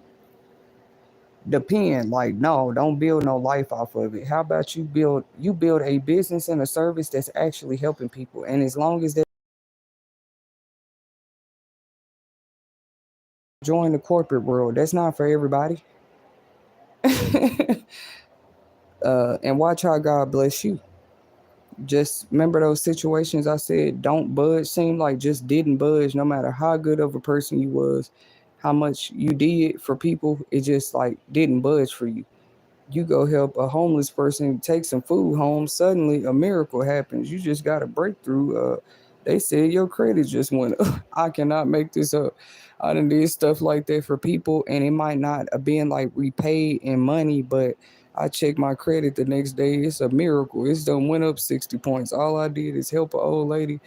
Depend, like, no, don't build no life off of it. How about you build a business and a service that's actually helping people, and as long as they join the corporate world, that's not for everybody. And watch how God bless you. Just remember those situations I said don't budge, seem like just didn't budge, no matter how good of a person you was, how much you did for people, it just like didn't budge for you. You go help a homeless person take some food home, suddenly a miracle happens. You just got a breakthrough. They said your credit just went up. I cannot make this up. I done did stuff like that for people, and it might not have been like repaid in money, but I checked my credit the next day. It's a miracle. It's done went up 60 points. All I did is help an old lady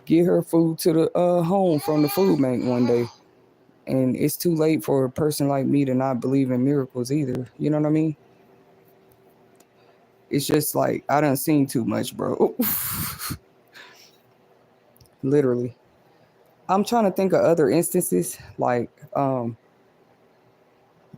get her food to the home from the food bank one day. And it's too late for a person like me to not believe in miracles either. You know what I mean? It's just like I done seen too much, bro. Literally. I'm trying to think of other instances. Like,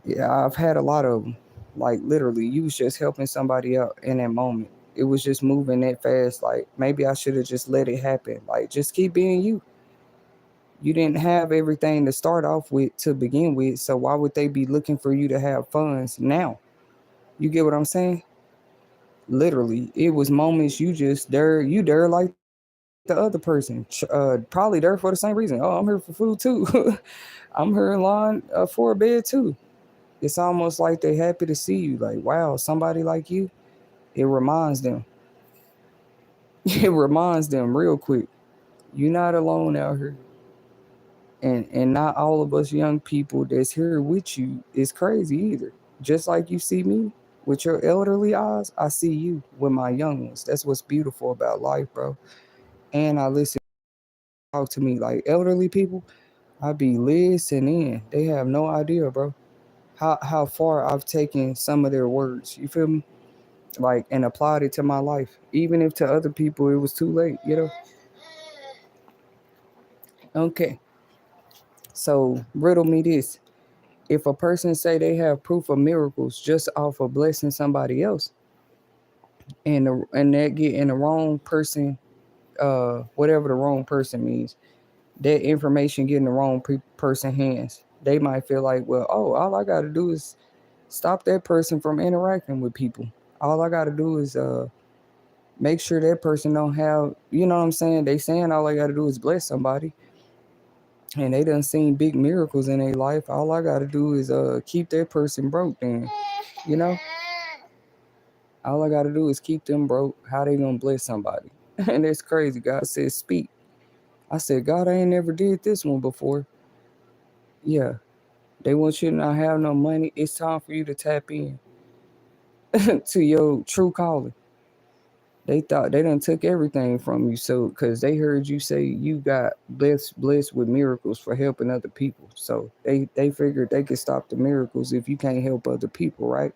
yeah, I've had a lot of them. Like, literally, you was just helping somebody out in that moment. It was just moving that fast. Like, maybe I should have just let it happen. Like, just keep being you. You didn't have everything to start off with to begin with. So why would they be looking for you to have funds now? You get what I'm saying? Literally, it was moments you there like the other person, probably there for the same reason. Oh, I'm here for food too. I'm here in line for a bed too. It's almost like they happy to see you. Like, wow, somebody like you. It reminds them. It reminds them real quick. You're not alone out here, and not all of us young people that's here with you is crazy either. Just like you see me with your elderly eyes, I see you with my young ones. That's what's beautiful about life, bro. And I listen talk to me like elderly people. I be listening. They have no idea, bro, how far I've taken some of their words. You feel me? Like, and applied it to my life, even if to other people it was too late. You know? Okay. So riddle me this: if a person say they have proof of miracles just off of blessing somebody else, and that get in the wrong person, whatever the wrong person means, that information get in the wrong person hands. They might feel like, well, oh, all I got to do is stop that person from interacting with people. All I got to do is make sure that person don't have, you know what I'm saying? They saying all I got to do is bless somebody, and they done seen big miracles in their life. All I got to do is keep that person broke. Then, you know, all I got to do is keep them broke. How they gonna bless somebody? And it's crazy. God says speak. I said, God, I ain't never did this one before. Yeah, they want you to not have no money. It's time for you to tap in to your true calling. They thought they done took everything from you, so because they heard you say you got blessed with miracles for helping other people. So they figured they could stop the miracles if you can't help other people, right?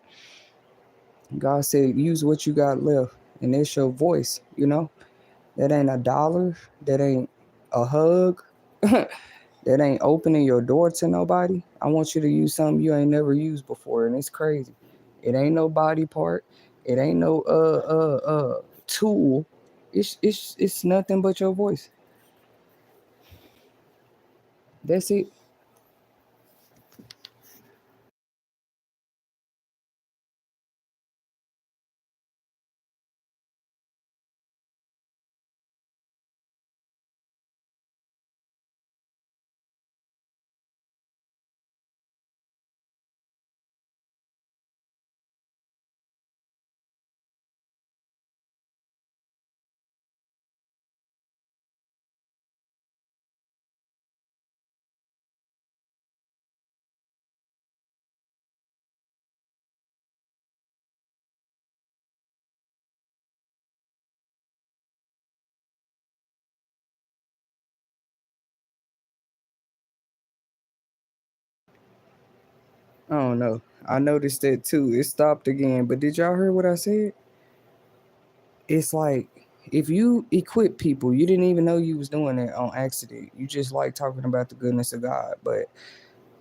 God said use what you got left, and that's your voice. You know that ain't a dollar, that ain't a hug, that ain't opening your door to nobody. I want you to use something you ain't never used before, and it's crazy. It ain't no body part. It ain't no tool. It's nothing but your voice. That's it. I don't know. I noticed that too. It stopped again. But did y'all hear what I said? It's like if you equip people, you didn't even know you was doing it on accident. You just like talking about the goodness of God. But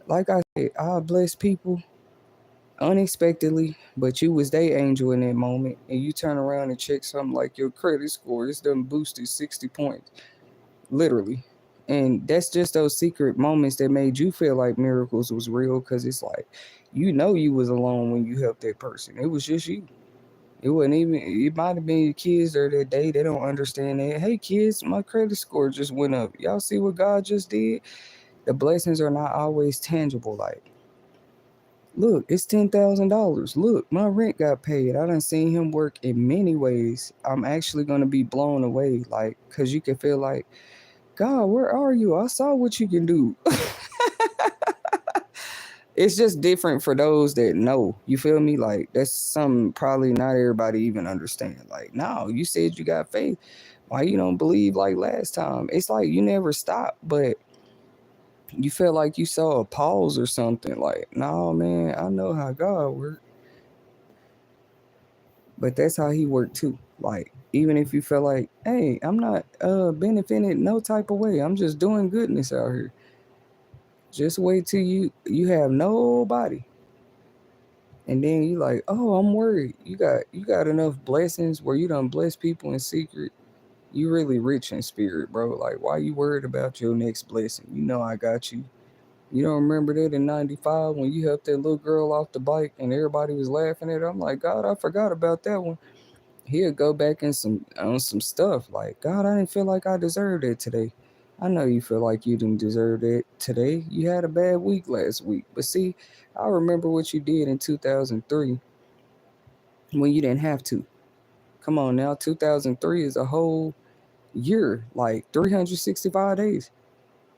like I said, I bless people unexpectedly, but you was their angel in that moment, and you turn around and check something like your credit score is done boosted 60 points, literally. And that's just those secret moments that made you feel like miracles was real, because it's like you know you was alone when you helped that person. It was just you. It wasn't even. It might have been your kids there that day. They don't understand that. Hey kids, my credit score just went up. Y'all see what God just did? The blessings are not always tangible. Like, look, it's $10,000. Look, my rent got paid. I done seen him work in many ways. I'm actually gonna be blown away, like, cause you can feel like, God, where are you? I saw what you can do. It's just different for those that know. You feel me? Like that's something probably not everybody even understand. Like, no, you said you got faith. Why you don't believe like last time? It's like you never stop, but you feel like you saw a pause or something. Like, no, man, I know how God works. But that's how he worked too. Like, even if you feel like, hey, I'm not benefiting no type of way. I'm just doing goodness out here. Just wait till you have nobody. And then you like, oh, I'm worried. You got enough blessings where you done bless people in secret. You really rich in spirit, bro. Like, why you worried about your next blessing? You know I got you. You don't remember that in '95 when you helped that little girl off the bike and everybody was laughing at her? I'm like, God, I forgot about that one. He'll go back in some on some stuff like, God, I didn't feel like I deserved it today. I know you feel like you didn't deserve it today. You had a bad week last week. But see, I remember what you did in 2003 when you didn't have to. Come on now, 2003 is a whole year, like 365 days.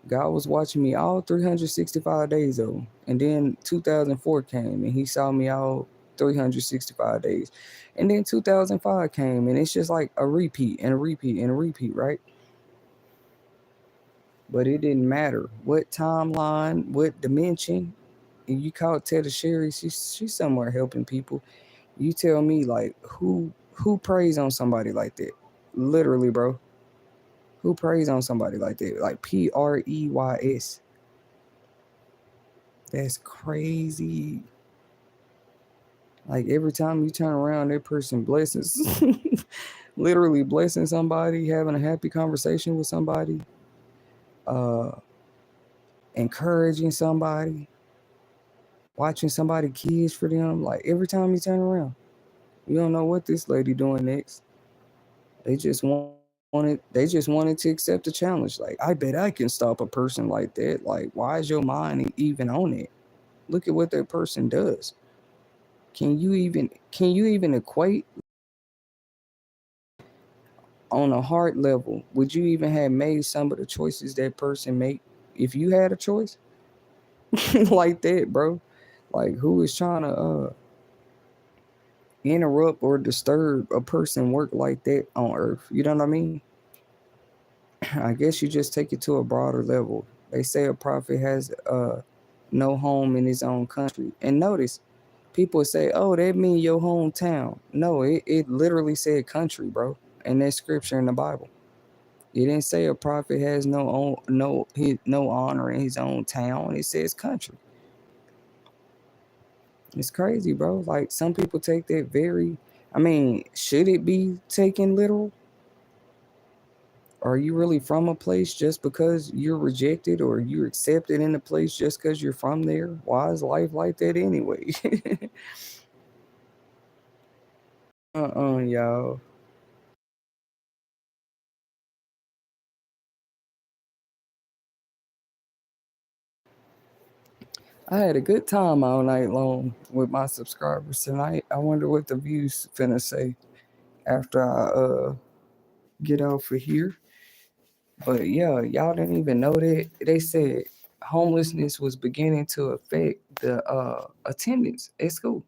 God was watching me all 365 days of them. And then 2004 came and he saw me all 365 days. And then 2005 came and it's just like a repeat and a repeat and a repeat, right? But it didn't matter what timeline, what dimension. And you call Tetasheri, she's somewhere helping people. You tell me like who prays on somebody like that? Literally, bro. Who prays on somebody like that? Like Preys. That's crazy. Like every time you turn around, that person blesses, literally blessing somebody, having a happy conversation with somebody, uh, encouraging somebody, watching somebody kids for them. Like every time you turn around, you don't know what this lady doing next. They just wanted to accept the challenge. Like, I bet I can stop a person like that. Like, why is your mind even on it? Look at what that person does. Can you even equate on a heart level? Would you even have made some of the choices that person make if you had a choice? Like that, bro. Like, who is trying to interrupt or disturb a person work like that on earth? You know what I mean? I guess you just take it to a broader level. They say a prophet has no home in his own country. And notice, people say, oh, that mean your hometown. No, it literally said country, bro. And that scripture in the Bible. It didn't say a prophet has no honor in his own town. It says country. It's crazy, bro. Like some people take that very. I mean, should it be taken literal? Are you really from a place just because you're rejected, or you're accepted in a place just because you're from there? Why is life like that anyway? Y'all. I had a good time all night long with my subscribers tonight. I wonder what the views finna say after I get off of here. But yeah, y'all didn't even know that. They said homelessness was beginning to affect the attendance at school.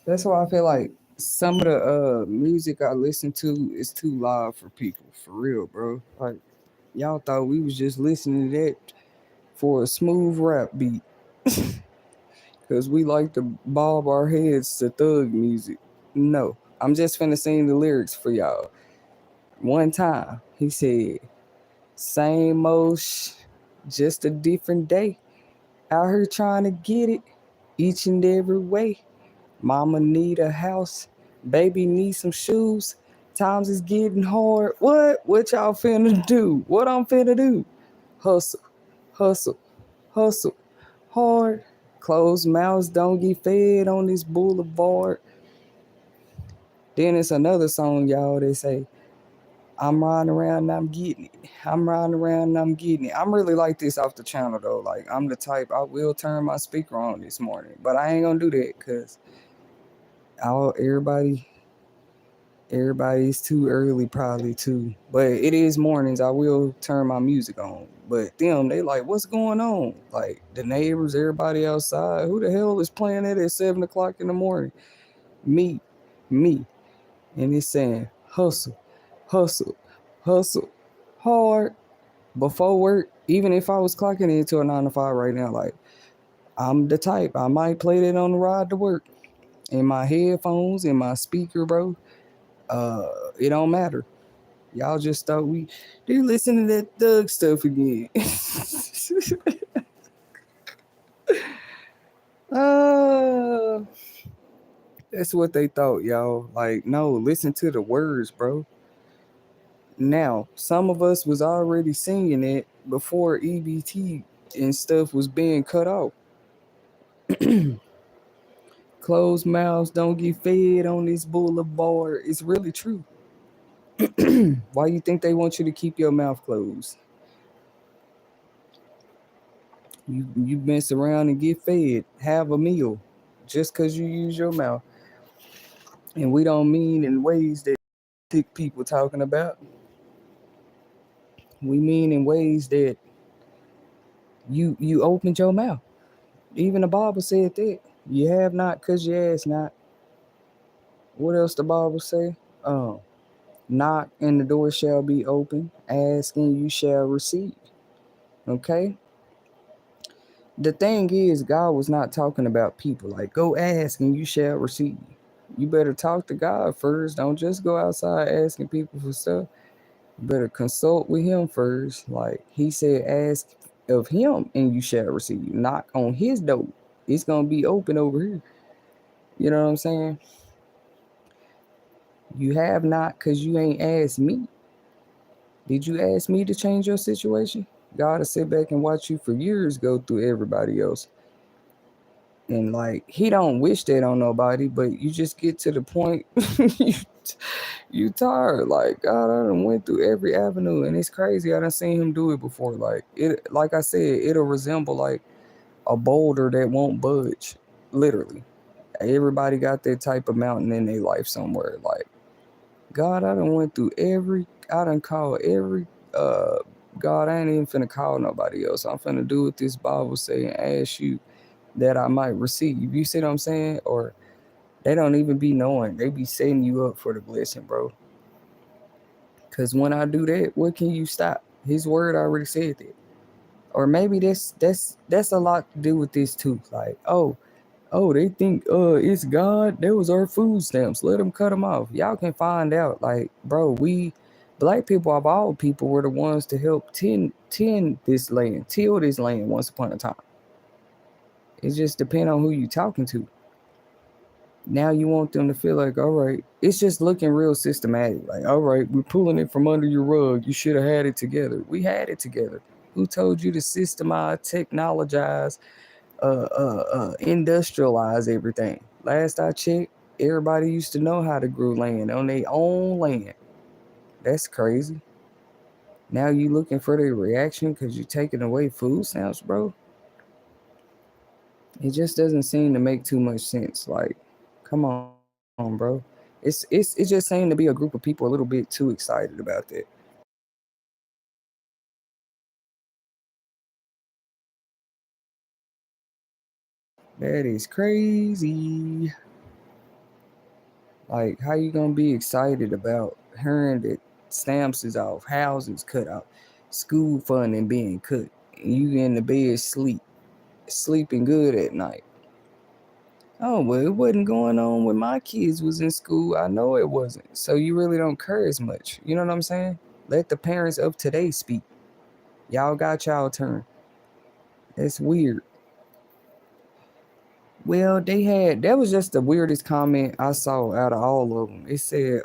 That's why I feel like some of the music I listen to is too loud for people. For real, bro. Like y'all thought we was just listening to that for a smooth rap beat. Cause we like to bob our heads to thug music. No. I'm just finna sing the lyrics for y'all. One time he said, same old just a different day. Out here trying to get it each and every way. Mama need a house, baby need some shoes. Times is getting hard. What? What y'all finna do? What I'm finna do? Hustle, hustle, hustle, hard. Closed mouths don't get fed on this boulevard. Then it's another song, y'all. They say, I'm riding around and I'm getting it. I'm riding around and I'm getting it. I'm really like this off the channel though. Like I'm the type I will turn my speaker on this morning, but I ain't gonna do that because everybody's too early probably too. But it is mornings. I will turn my music on. But them, they like, what's going on? Like the neighbors, everybody outside. Who the hell is playing that at 7 o'clock in the morning? Me, me, and it's saying hustle, hustle, hustle, hard. Before work, even if I was clocking into a 9 to 5 right now, like I'm the type I might play that on the ride to work in my headphones, in my speaker, bro. Uh, it don't matter. Y'all just thought they listen to that thug stuff again. uh, that's what they thought, y'all. Like, no, listen to the words, bro. Now, some of us was already singing it before EBT and stuff was being cut off. Closed mouths don't get fed on this boulevard. It's really true. Why you think they want you to keep your mouth closed? You mess around and get fed. Have a meal just because you use your mouth. And we don't mean in ways that thick people talking about. We mean in ways that you opened your mouth. Even the Bible said that. You have not because you ask not. What else the Bible say? Um, Knock and the door shall be open. Ask and you shall receive. Okay? The thing is, God was not talking about people. Like, go ask and you shall receive. You better talk to God first. Don't just go outside asking people for stuff. You better consult with Him first. Like He said, ask of Him and you shall receive. Knock on His door. It's going to be open over here. You know what I'm saying? You have not because you ain't asked me. Did you ask me to change your situation? God will sit back and watch you for years go through everybody else. And like He don't wish that on nobody, but you just get to the point you, you tired. Like God, I done went through every avenue and it's crazy. I done seen Him do it before. Like I said, it'll resemble like a boulder that won't budge. Literally. Everybody got that type of mountain in their life somewhere. Like God, I done called every God, I ain't even finna call nobody else. I'm finna do what this Bible say and ask you that I might receive. You see what I'm saying? Or they don't even be knowing. They be setting you up for the blessing, bro. Cause when I do that, what can you stop? His word already said that. Or maybe that's a lot to do with this too. Like, oh, they think it's God. That was our food stamps. Let them cut them off. Y'all can find out. Like, bro, we black people of all people were the ones to help tend this land, till this land once upon a time. It just depends on who you talking to. Now you want them to feel like, all right, it's just looking real systematic. Like, all right, we're pulling it from under your rug. You should have had it together. We had it together. Who told you to systemize, technologize, industrialize everything? Last I checked, everybody used to know how to grow land on their own land. That's crazy. Now you looking for their reaction because you're taking away food stamps, bro? It just doesn't seem to make too much sense. Like, come on, bro. It's just saying to be a group of people a little bit too excited about that. That is crazy. Like, how you gonna be excited about hearing that stamps is off, houses cut off, school funding being cut, and you in the bed sleeping good at night? Oh, well, it wasn't going on when my kids was in school. I know it wasn't. So you really don't care as much. You know what I'm saying? Let the parents of today speak. Y'all got y'all turn. It's weird. Well, that was just the weirdest comment I saw out of all of them. It said,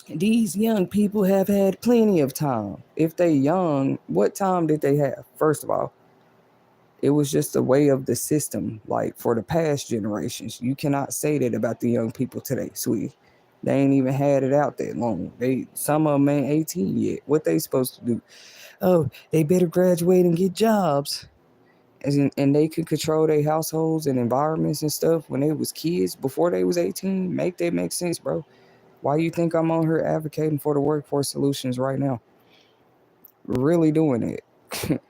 these young people have had plenty of time. If they young, what time did they have? First of all, it was just a way of the system, like for the past generations. You cannot say that about the young people today, sweetie. They ain't even had it out that long. Some of them ain't 18 yet. What they supposed to do? Oh, they better graduate and get jobs. And they could control their households and environments and stuff when they was kids before they was 18. Make that make sense, bro? Why you think I'm on here advocating for the workforce solutions right now? Really doing it.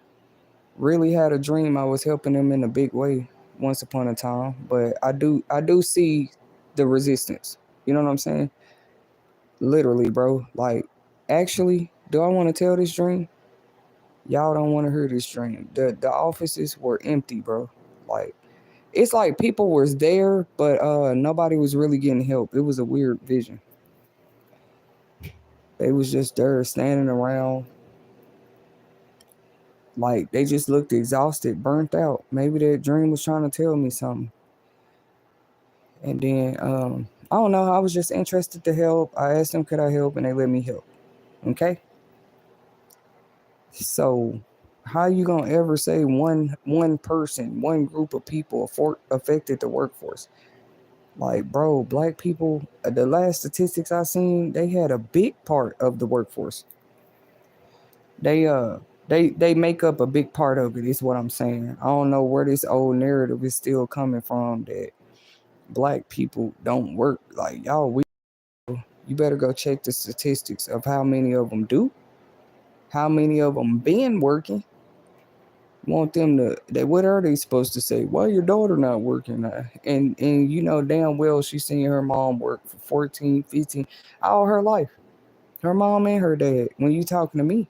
Really had a dream I was helping them in a big way once upon a time, but I do see the resistance. You know what I'm saying? Literally, bro. Like, actually, do I want to tell this dream? Y'all don't want to hear this dream. The offices were empty, bro. Like, it's like people was there, but nobody was really getting help. It was a weird vision. They was just there standing around, like they just looked exhausted, burnt out. Maybe that dream was trying to tell me something. And then I don't know, I was just interested to help. I asked them could I help, and they let me help. Okay? So how you gonna ever say one person, one group of people affected the workforce? Like, bro, black people, the last statistics I seen, they had a big part of the workforce. They they make up a big part of it, is what I'm saying. I don't know where this old narrative is still coming from that black people don't work. Like, y'all, you better go check the statistics of how many of them do, how many of them been working. Want them to, what are they supposed to say? Why your daughter not working? And you know damn well she's seen her mom work for 14, 15, all her life. Her mom and her dad. When you talking to me,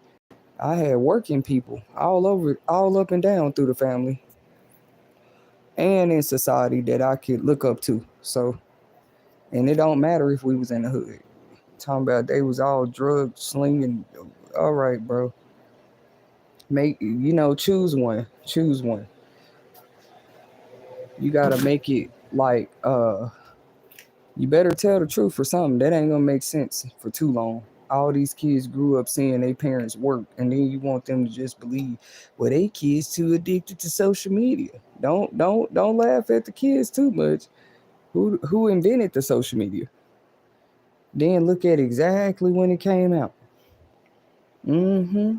I had working people all over, all up and down through the family and in society that I could look up to. So, and it don't matter if we was in the hood. Talking about they was all drug slinging. All right, bro. Choose one. Choose one. You gotta make it like you better tell the truth for something. That ain't gonna make sense for too long. All these kids grew up seeing their parents work, and then you want them to just believe, well, they kids too addicted to social media. Don't laugh at the kids too much. Who invented the social media? Then look at exactly when it came out. Mm-hmm.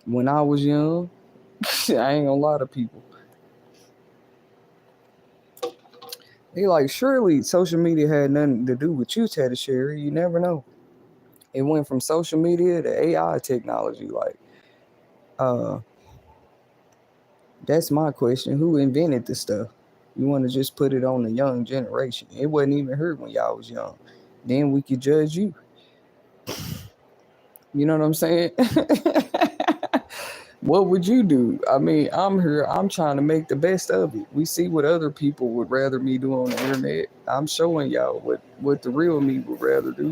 When I was young, I ain't gonna lie to people. They like, surely social media had nothing to do with you, Tetasheri. You never know. It went from social media to AI technology. Like, uh, that's my question. Who invented this stuff? You want to just put it on the young generation. It wasn't even heard when y'all was young. Then we could judge you. You know what I'm saying? What would you do? I mean, I'm here. I'm trying to make the best of it. We see what other people would rather me do on the internet. I'm showing y'all what the real me would rather do.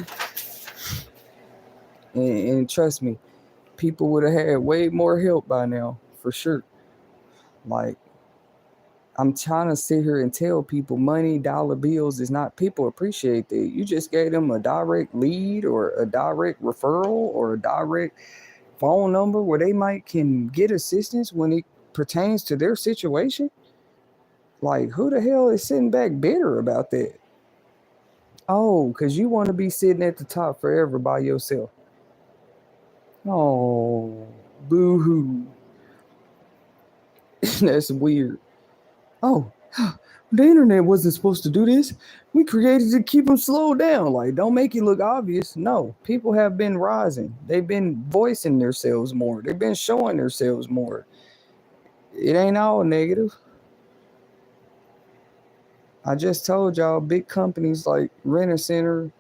And trust me, people would have had way more help by now, for sure. Like, I'm trying to sit here and tell people money, dollar bills is not, people appreciate that. You just gave them a direct lead or a direct referral or a direct phone number where they might can get assistance when it pertains to their situation. Like, who the hell is sitting back bitter about that? Oh, because you want to be sitting at the top forever by yourself. Oh, boo hoo. That's weird. Oh, the internet wasn't supposed to do this. We created to keep them slowed down. Like, don't make it look obvious. No, people have been rising. They've been voicing themselves more. They've been showing themselves more. It ain't all negative. I just told y'all, big companies like Rent Center,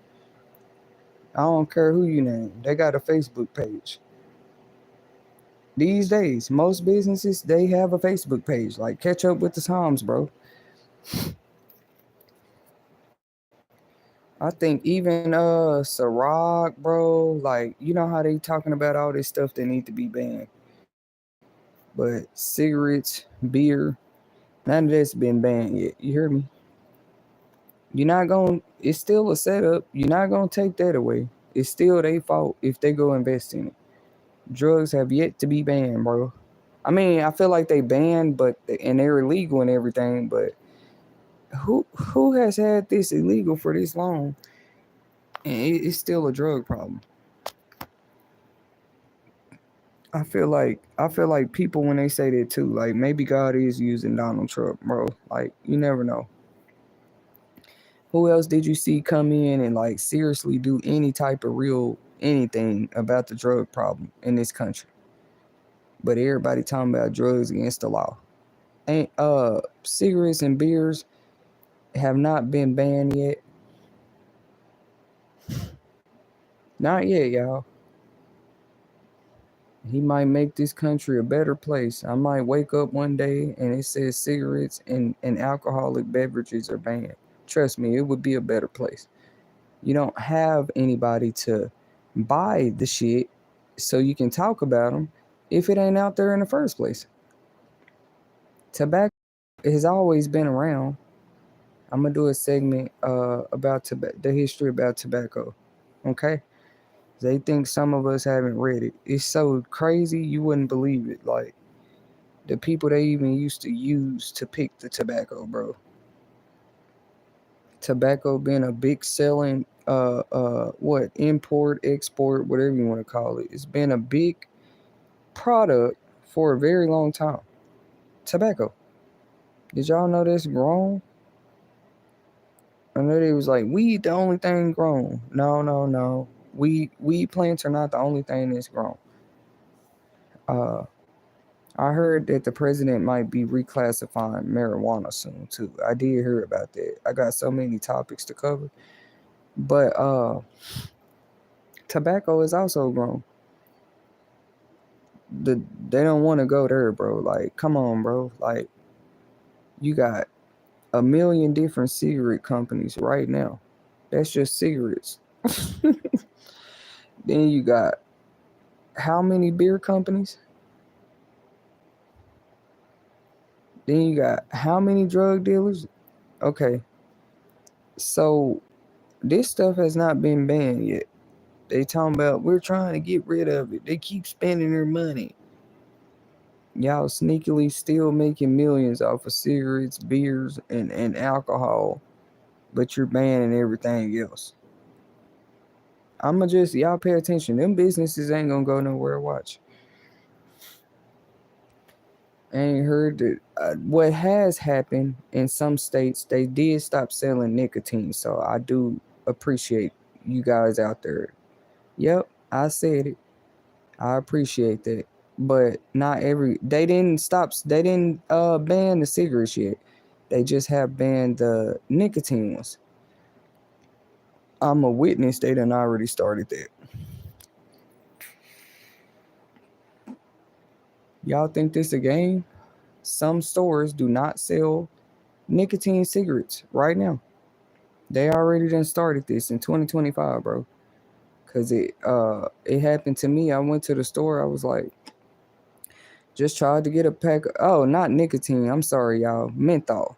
I don't care who you name, they got a Facebook page. These days, most businesses, they have a Facebook page. Like, catch up with the times, bro. I think even Ciroc, bro, like, you know how they talking about all this stuff that need to be banned. But cigarettes, beer, none of that's been banned yet. You hear me? You're not going to, it's still a setup. You're not going to take that away. It's still their fault if they go invest in it. Drugs have yet to be banned, bro. I mean, I feel like they banned, and they're illegal and everything, but who has had this illegal for this long? And it's still a drug problem. I feel like people when they say that too, like maybe God is using Donald Trump, bro. Like you never know. Who else did you see come in and like seriously do any type of real anything about the drug problem in this country? But everybody talking about drugs against the law. Ain't cigarettes and beers have not been banned yet. Not yet, y'all. He might make this country a better place. I might wake up one day and it says cigarettes and alcoholic beverages are banned. Trust me, it would be a better place. You don't have anybody to buy the shit so you can talk about them if it ain't out there in the first place. Tobacco has always been around. I'm gonna do a segment about the history about tobacco. Okay? They think some of us haven't read it. It's so crazy you wouldn't believe it. Like the people they even used to use to pick the tobacco, bro. Tobacco been a big selling what import, export, whatever you want to call it. It's been a big product for a very long time. Tobacco. Did y'all know that's grown? I know they was like weed the only thing grown. No. Weed plants are not the only thing that's grown. Uh I heard that the president might be reclassifying marijuana soon too. I did hear about that. I got so many topics to cover. But tobacco is also grown. They don't want to go there, bro. Like, come on, bro. Like, you got a million different cigarette companies right now. That's just cigarettes. Then you got how many beer companies? Then you got how many drug dealers? Okay. So this stuff has not been banned yet. They talking about we're trying to get rid of it. They keep spending their money. Y'all sneakily still making millions off of cigarettes, beers, and alcohol, but you're banning everything else. I'ma just y'all pay attention. Them businesses ain't gonna go nowhere. Watch. I ain't heard that. What has happened in some states, they did stop selling nicotine. So I do appreciate you guys out there. Yep, I said it. I appreciate that. But not every they didn't ban the cigarettes yet. They just have banned the nicotine ones. I'm a witness they done already started that. Y'all think this a game? Some stores do not sell nicotine cigarettes right now. They already done started this in 2025, bro. Cause it happened to me. I went to the store. I was like, just tried to get a pack. Oh, not nicotine. I'm sorry, y'all. Menthol.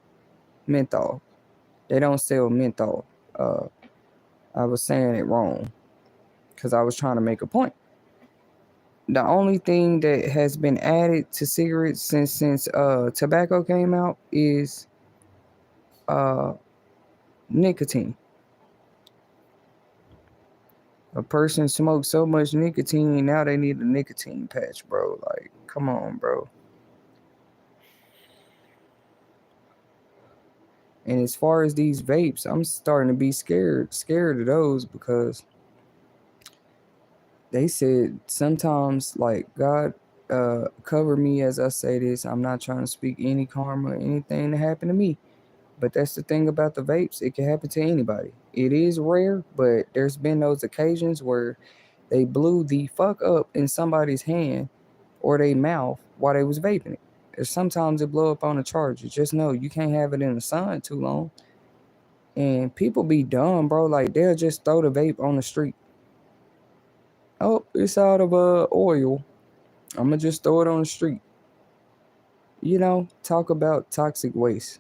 They don't sell menthol. Uh, I was saying it wrong because I was trying to make a point. The only thing that has been added to cigarettes since tobacco came out is uh, nicotine. A person smokes so much nicotine now they need a nicotine patch, bro. Like, come on, bro. And as far as these vapes, I'm starting to be scared of those because they said sometimes like God cover me as I say this. I'm not trying to speak any karma or anything that happened to me. But that's the thing about the vapes. It can happen to anybody. It is rare, but there's been those occasions where they blew the fuck up in somebody's hand or their mouth while they was vaping it. Or sometimes it blow up on a charger. Just know you can't have it in the sun too long. And people be dumb, bro. Like they'll just throw the vape on the street. Oh, it's out of oil. I'ma just throw it on the street. Talk about toxic waste.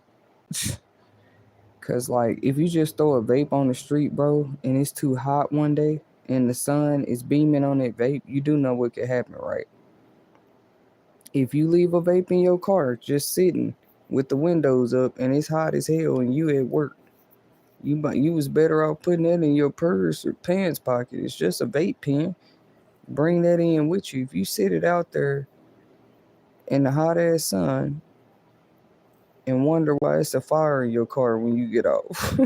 Cause like if you just throw a vape on the street, bro, and it's too hot one day and the sun is beaming on that vape, you do know what could happen, right? If you leave a vape in your car just sitting with the windows up and it's hot as hell and you at work, you was better off putting that in your purse or pants pocket. It's just a vape pen. Bring that in with you. If you sit it out there in the hot ass sun and wonder why it's a fire in your car when you get off.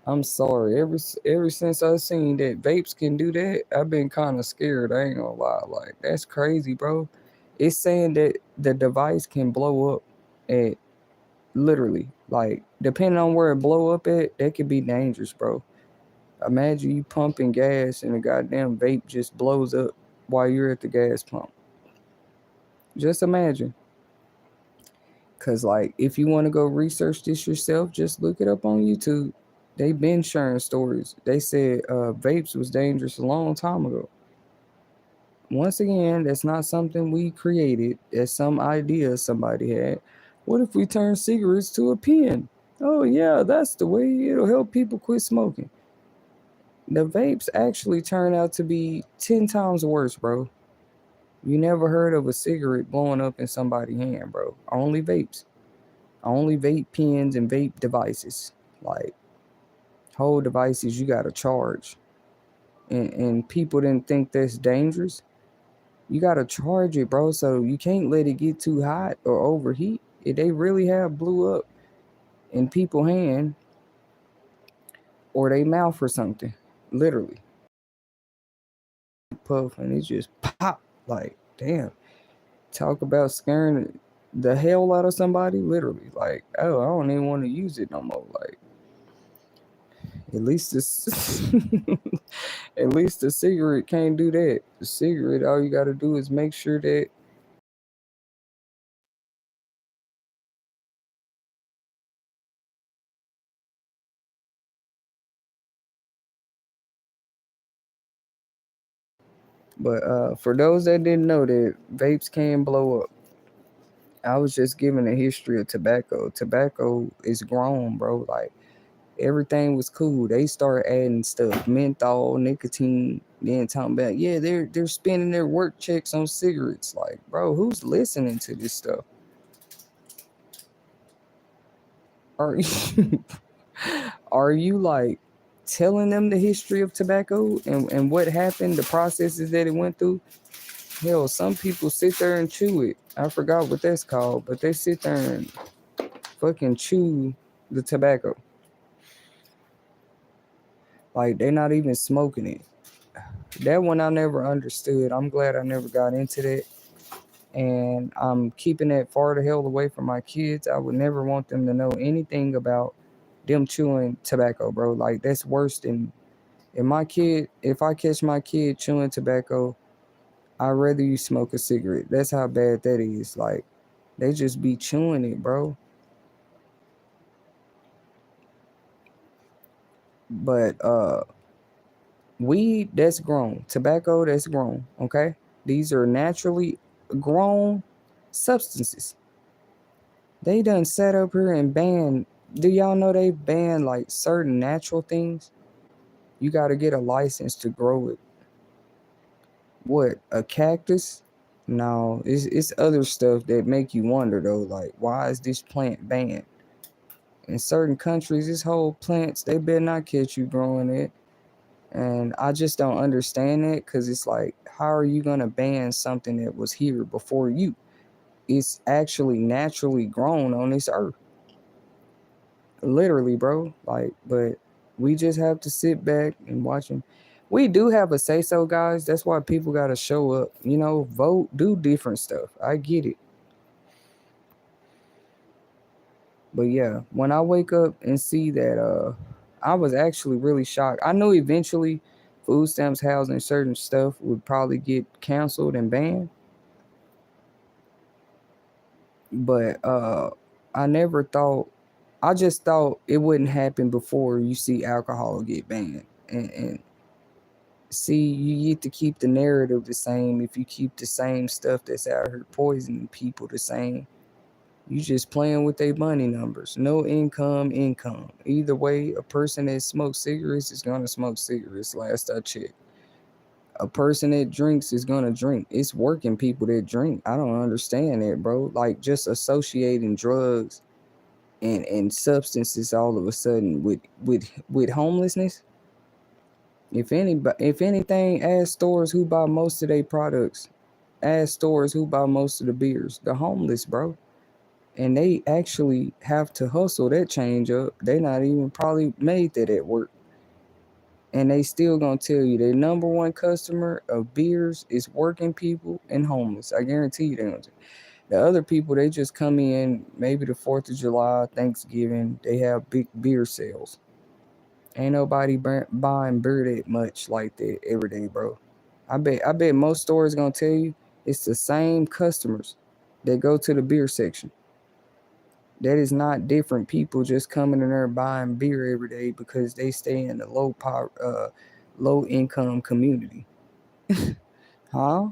I'm sorry. Ever since I seen that vapes can do that, I've been kind of scared. I ain't gonna lie. Like that's crazy, bro. It's saying that the device can blow up at literally, like depending on where it blow up at, that could be dangerous, bro. Imagine you pumping gas and a goddamn vape just blows up while you're at the gas pump. Just imagine. Cause like if you want to go research this yourself, just look it up on YouTube. They been sharing stories. They said vapes was dangerous a long time ago. Once again, that's not something we created. That's some idea somebody had. What if we turn cigarettes to a pen? Oh yeah, that's the way. It'll help people quit smoking. The vapes actually turn out to be 10 times worse, bro. You never heard of a cigarette blowing up in somebody's hand, bro. Only vapes. Only vape pens and vape devices. Like whole devices you gotta charge. And people didn't think that's dangerous. You gotta charge it, bro. So you can't let it get too hot or overheat. If they really have blew up in people's hand or they mouth or something. Literally. Puff and it just pop. Like, damn. Talk about scaring the hell out of somebody. Literally. Like, oh, I don't even want to use it no more. Like, at least this at least the cigarette can't do that. The cigarette, all you gotta do is make sure that but for those that didn't know that vapes can blow up, I was just giving a history of tobacco. Tobacco is grown, bro. Like everything was cool. They start adding stuff, menthol, nicotine, then talking about they're spending their work checks on cigarettes. Like, bro, who's listening to this stuff? Are you are you like telling them the history of tobacco and what happened, the processes that it went through? Hell, some people sit there and chew it. I forgot what that's called, but they sit there and fucking chew the tobacco. Like they're not even smoking it. That one I never understood. I'm glad I never got into that. And I'm keeping that far the hell away from my kids. I would never want them to know anything about them chewing tobacco, bro. Like that's worse than if I catch my kid chewing tobacco, I'd rather you smoke a cigarette. That's how bad that is. Like they just be chewing it, bro. But weed, that's grown. Tobacco, that's grown. Okay? These are naturally grown substances. They done sat up here and banned. Do y'all know they banned like certain natural things? You gotta get a license to grow it. What, a cactus? No, it's other stuff that make you wonder though, like why is this plant banned? In certain countries, this whole plants, they better not catch you growing it. And I just don't understand it because it's like, how are you gonna ban something that was here before you? It's actually naturally grown on this earth. Literally, bro. Like, but we just have to sit back and watch them. We do have a say so, guys. That's why people gotta show up. Vote, do different stuff. I get it. But yeah, when I wake up and see that, I was actually really shocked. I knew eventually food stamps, housing, certain stuff would probably get canceled and banned, but I never thought. I just thought it wouldn't happen before you see alcohol get banned, and see, you get to keep the narrative the same if you keep the same stuff that's out here poisoning people the same. You just playing with their money numbers. No income. Either way, a person that smokes cigarettes is gonna smoke cigarettes. Last I checked, a person that drinks is gonna drink. It's working people that drink. I don't understand that, bro. Like just associating drugs and substances all of a sudden with homelessness. If anything, ask stores who buy most of their products. Ask stores who buy most of the beers. The homeless, bro. And they actually have to hustle that change up. They not even probably made that at work. And they still gonna tell you their number one customer of beers is working people and homeless. I guarantee you they don't. The other people, they just come in maybe the 4th of July, Thanksgiving. They have big beer sales. Ain't nobody buying beer that much like that every day, bro. I bet most stores gonna tell you it's the same customers that go to the beer section. That is not different people just coming in there buying beer every day because they stay in the low income community. Huh?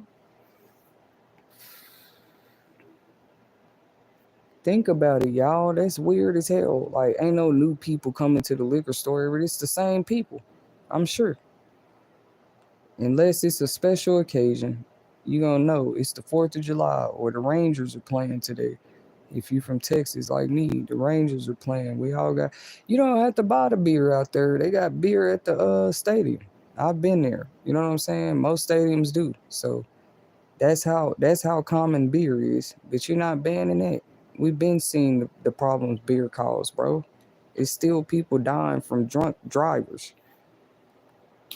Think about it, y'all. That's weird as hell. Like, ain't no new people coming to the liquor store, but it's the same people. I'm sure. Unless it's a special occasion, you gonna know it's the 4th of July or the Rangers are playing today. If you from Texas like me, the Rangers are playing. We all got. You don't have to buy the beer out there. They got beer at the stadium. I've been there. You know what I'm saying? Most stadiums do. So that's how common beer is. But you're not banning that. We've been seeing the problems beer cause, bro. It's still people dying from drunk drivers.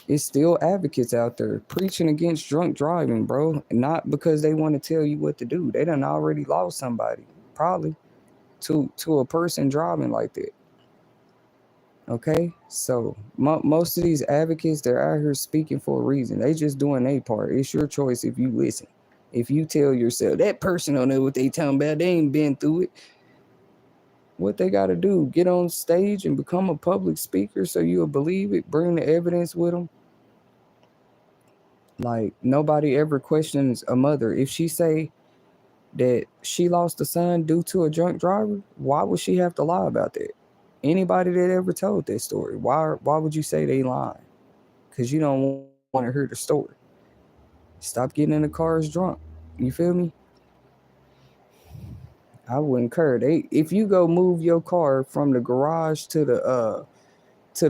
It's still advocates out there preaching against drunk driving, bro. Not because they want to tell you what to do. They done already lost somebody, probably to a person driving like that. Okay, so most of these advocates, they're out here speaking for a reason. They just doing their part. It's your choice if you listen. If you tell yourself that person don't know what they talking about, they ain't been through it. What they got to do? Get on stage and become a public speaker so you'll believe it. Bring the evidence with them. Like nobody ever questions a mother if she say that she lost a son due to a drunk driver. Why would she have to lie about that? Anybody that ever told that story, why would you say they lying? Because you don't want to hear the story. Stop getting in the cars drunk. You feel me? I wouldn't care. If you go move your car from the garage to the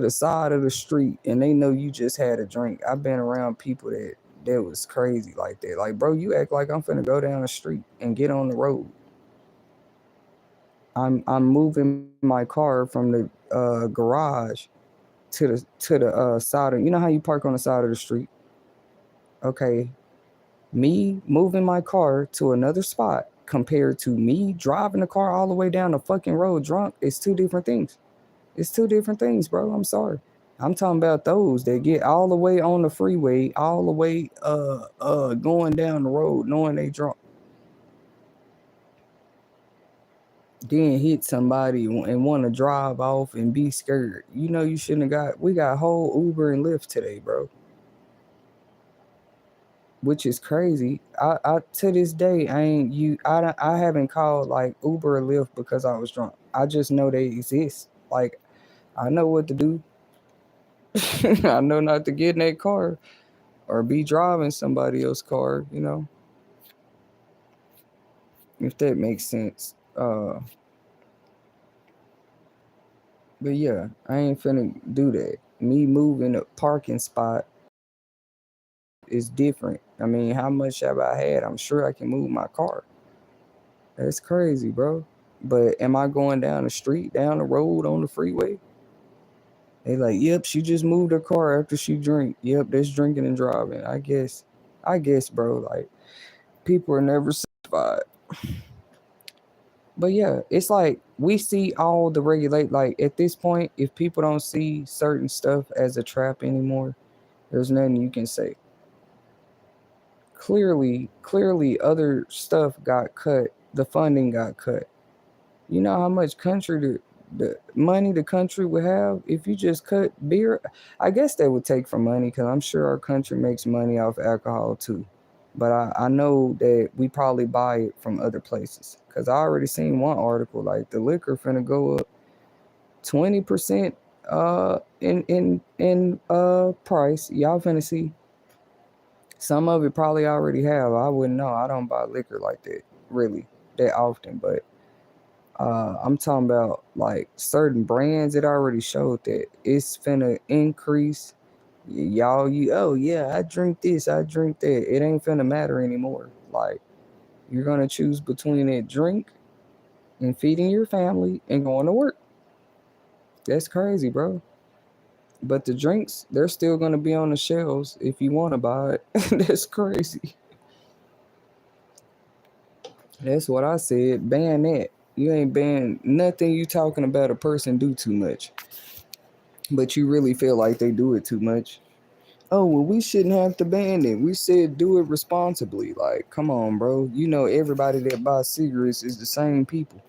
side of the street and they know you just had a drink. I've been around people that was crazy like that. Like, bro, you act like I'm finna go down the street and get on the road. I'm moving my car from the garage to the side of, you know how you park on the side of the street. Okay, me moving my car to another spot compared to me driving the car all the way down the fucking road drunk, it's two different things. It's two different things, bro. I'm sorry. I'm talking about those that get all the way on the freeway, all the way going down the road knowing they drunk. Then hit somebody and want to drive off and be scared. You know you shouldn't have we got whole Uber and Lyft today, bro. Which is crazy. I to this day I ain't you I haven't called like Uber or Lyft because I was drunk. I just know they exist. Like I know what to do. I know not to get in that car or be driving somebody else's car, if that makes sense. But yeah, I ain't finna do that. Me moving a parking spot is different. I mean, how much have I had? I'm sure I can move my car. That's crazy, bro. But am I going down the street, down the road on the freeway? They like, yep, she just moved her car after she drank. Yep, that's drinking and driving. I guess, bro. Like, people are never satisfied. But yeah, it's like we see all the regulate. Like at this point, if people don't see certain stuff as a trap anymore, there's nothing you can say. Clearly, other stuff got cut. The funding got cut. You know how much the money the country would have if you just cut beer. I guess they would take from money because I'm sure our country makes money off alcohol too. But I know that we probably buy it from other places because I already seen one article like the liquor finna go up 20% in price. Y'all finna see. Some of it probably already have. I wouldn't know. I don't buy liquor like that really that often, but I'm talking about like certain brands. It already showed that it's finna increase. Y'all, oh yeah, I drink this, I drink that. It ain't finna matter anymore. Like you're gonna choose between that drink and feeding your family and going to work. That's crazy, bro. But the drinks, they're still gonna be on the shelves if you want to buy it. That's crazy. That's what I said. Ban that. You ain't ban nothing. You talking about a person do too much, but you really feel like they do it too much. Oh well, we shouldn't have to ban it. We said do it responsibly. Like, come on, bro. You know everybody that buys cigarettes is the same people.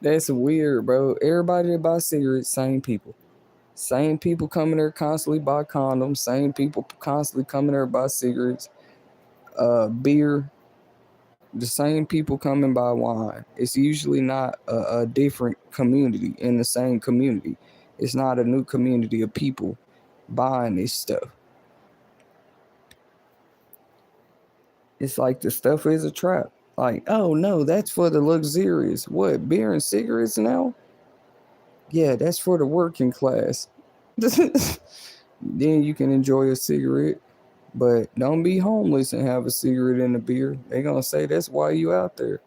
That's weird, bro. Everybody that buys cigarettes, same people. Same people coming there constantly buy condoms. Same people constantly coming there buy cigarettes, beer. The same people coming by wine. It's usually not a different community in the same community. It's not a new community of people buying this stuff. It's like the stuff is a trap. Like, oh no, that's for the luxurious. What, beer and cigarettes now? Yeah, that's for the working class. Then you can enjoy a cigarette, but don't be homeless and have a cigarette and a beer. They gonna say that's why you out there.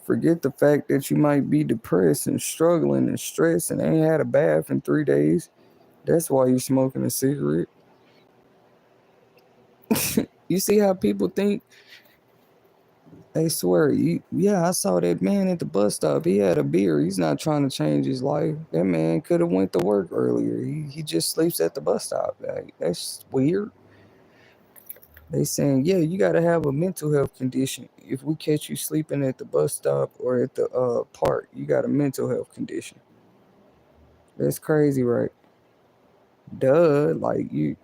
Forget the fact that you might be depressed and struggling and stressed and ain't had a bath in 3 days. That's why you smoking a cigarette. You see how people think. They swear, yeah, I saw that man at the bus stop. He had a beer. He's not trying to change his life. That man could have went to work earlier. He just sleeps at the bus stop. Like, that's weird. They saying, yeah, you got to have a mental health condition. If we catch you sleeping at the bus stop or at the park, you got a mental health condition. That's crazy, right? Duh, like you're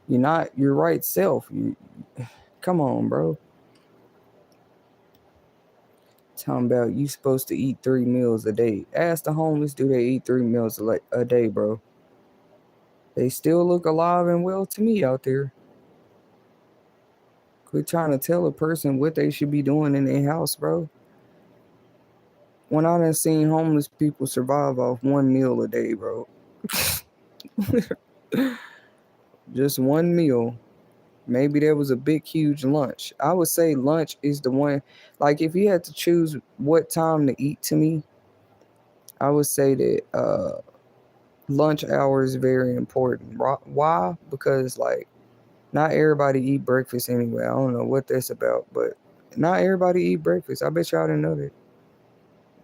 not your right self. Come on, bro. Talking about you supposed to eat 3 meals a day. Ask the homeless, do they eat 3 meals a day, bro? They still look alive and well to me out there. Quit trying to tell a person what they should be doing in their house, bro. When I done seen homeless people survive off 1 meal a day, bro. Just 1 meal. Maybe there was a big, huge lunch. I would say lunch is the one. Like, if you had to choose what time to eat to me, I would say that lunch hour is very important. Why? Because, like, not everybody eat breakfast anyway. I don't know what that's about, but not everybody eat breakfast. I bet y'all didn't know that.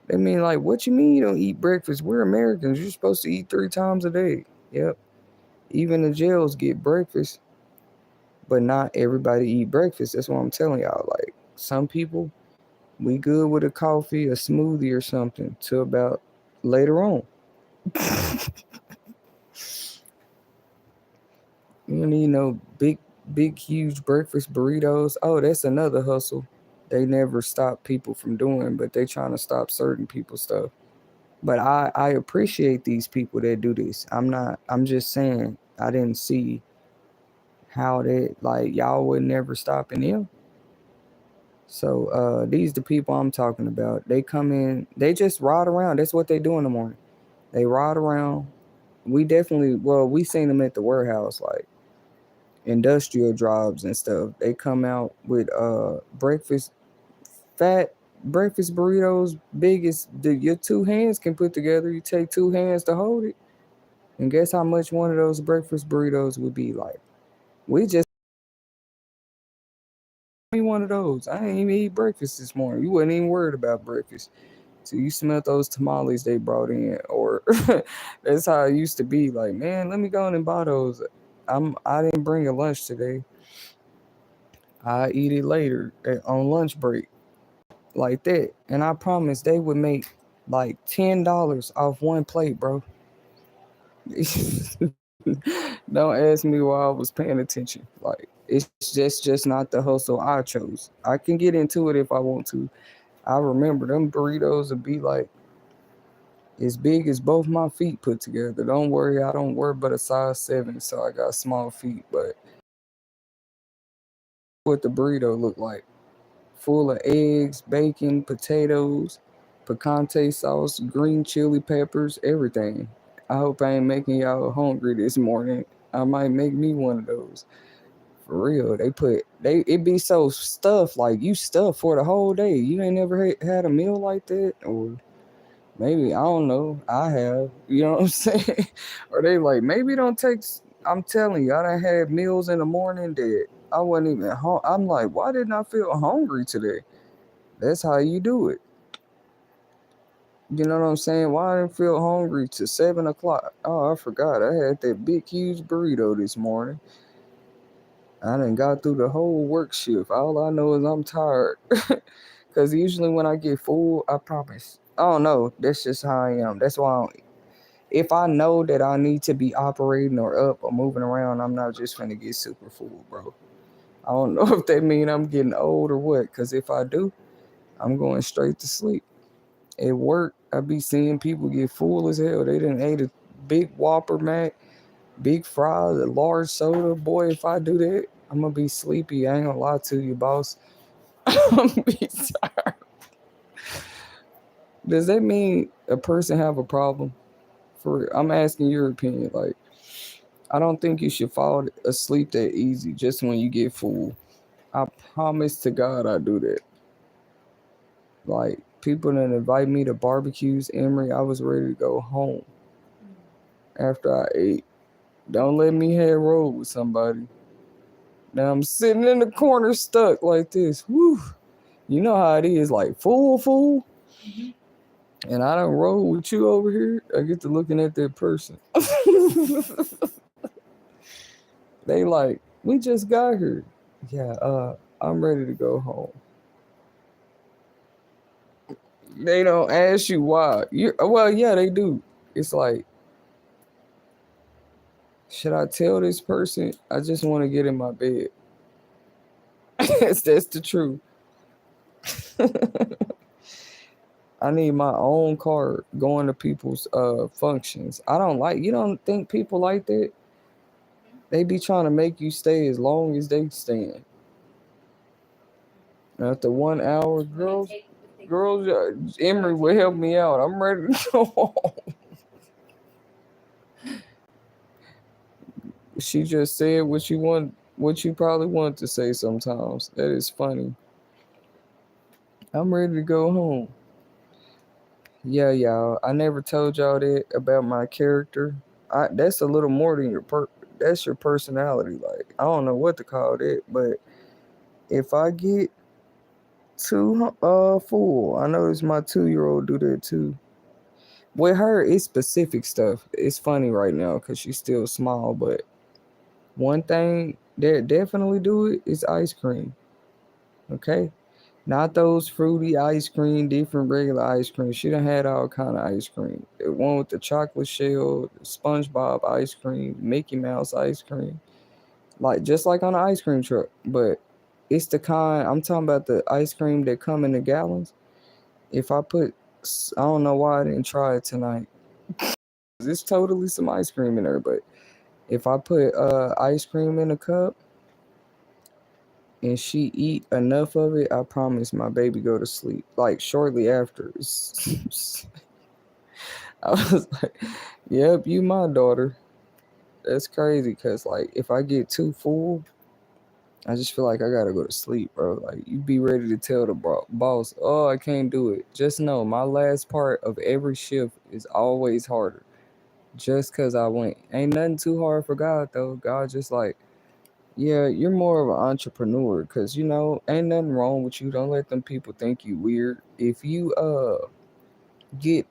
They mean, like, what you mean you don't eat breakfast? We're Americans. You're supposed to eat 3 times a day. Yep. Even the jails get breakfast, but not everybody eat breakfast. That's what I'm telling y'all. Like, some people, we good with a coffee, a smoothie, or something till about later on. You don't need no big, huge breakfast burritos. Oh, that's another hustle. They never stop people from doing, but they trying to stop certain people stuff. But I appreciate these people that do this. I'm just saying I didn't see how that, like, y'all would never stop in them. So these the people I'm talking about. They come in, they just ride around. That's what they do in the morning. They ride around. We seen them at the warehouse, like industrial jobs and stuff. They come out with fat breakfast burritos, big as your 2 hands can put together. You take 2 hands to hold it. And guess how much one of those breakfast burritos would be like? We just me one of those. I ain't even eat breakfast this morning. You wasn't even worried about breakfast. So you smelled those tamales they brought in, or that's how it used to be. Like, man, let me go in and buy those. I didn't bring a lunch today. I eat it later on lunch break, like that. And I promise they would make like $10 off one plate, bro. Don't ask me why I was paying attention. Like, it's just not the hustle I chose. I can get into it if I want to. I remember them burritos would be like as big as both my feet put together. Don't worry, I don't wear but a size 7, so I got small feet. But what the burrito looked like, full of eggs, bacon, potatoes, picante sauce, green chili peppers, everything. I hope I ain't making y'all hungry this morning. I might make me one of those. For real, it be so stuffed, like you stuffed for the whole day. You ain't never had a meal like that, or maybe I don't know. I have, you know what I'm saying? Or they like maybe don't take. I'm telling you, I done had meals in the morning that I wasn't even home. I'm like, why didn't I feel hungry today? That's how you do it. You know what I'm saying? Why I didn't feel hungry to 7 o'clock? Oh, I forgot. I had that big, huge burrito this morning. I done got through the whole work shift. All I know is I'm tired. Because usually when I get full, I promise. I don't know. That's just how I am. That's why if I know that I need to be operating or up or moving around, I'm not just going to get super full, bro. I don't know if that means I'm getting old or what. Because if I do, I'm going straight to sleep. At work, I be seeing people get full as hell. They done ate a big Whopper Mac, big fries, a large soda. Boy, if I do that, I'm going to be sleepy. I ain't going to lie to you, boss. I'm going to be tired. Does that mean a person have a problem? I'm asking your opinion. Like, I don't think you should fall asleep that easy just when you get full. I promise to God I do that. Like, people that invite me to barbecues, Emery, I was ready to go home after I ate. Don't let me head roll with somebody. Now I'm sitting in the corner stuck like this. Woo. You know how it is, like full. Mm-hmm. And I don't roll with you over here. I get to looking at that person. They like, we just got here. Yeah, I'm ready to go home. They don't ask you why. Well, yeah, they do. It's like, should I tell this person? I just want to get in my bed. That's the truth. I need my own car going to people's functions. I don't like. You don't think people like that? They be trying to make you stay as long as they stand. After 1 hour, girls, Emery will help me out. I'm ready to go home. She just said what you probably want to say sometimes. That is funny. I'm ready to go home. Yeah, y'all. I never told y'all that about my character. That's a little more than that's your personality. Like, I don't know what to call that, but if I get too full, I notice my 2-year-old do that too. With her, it's specific stuff. It's funny right now because she's still small, but one thing that definitely do it is ice cream. Okay, not those fruity ice cream, different regular ice cream. She done had all kind of ice cream. The one with the chocolate shell, the SpongeBob ice cream, Mickey Mouse ice cream, like just like on an ice cream truck. But it's the kind I'm talking about, the ice cream that come in the gallons. If I don't know why I didn't try it tonight. There's totally some ice cream in there, but if I put ice cream in a cup and she eat enough of it, I promise my baby go to sleep. Like shortly after. I was like, yep, you my daughter. That's crazy because like if I get too full, I just feel like I gotta go to sleep, bro. Like you be ready to tell the boss, oh, I can't do it. Just know my last part of every shift is always harder. Just cause I went. Ain't nothing too hard for God though. God just like, Yeah, you're more of an entrepreneur because ain't nothing wrong with you. Don't let them people think you weird. If you get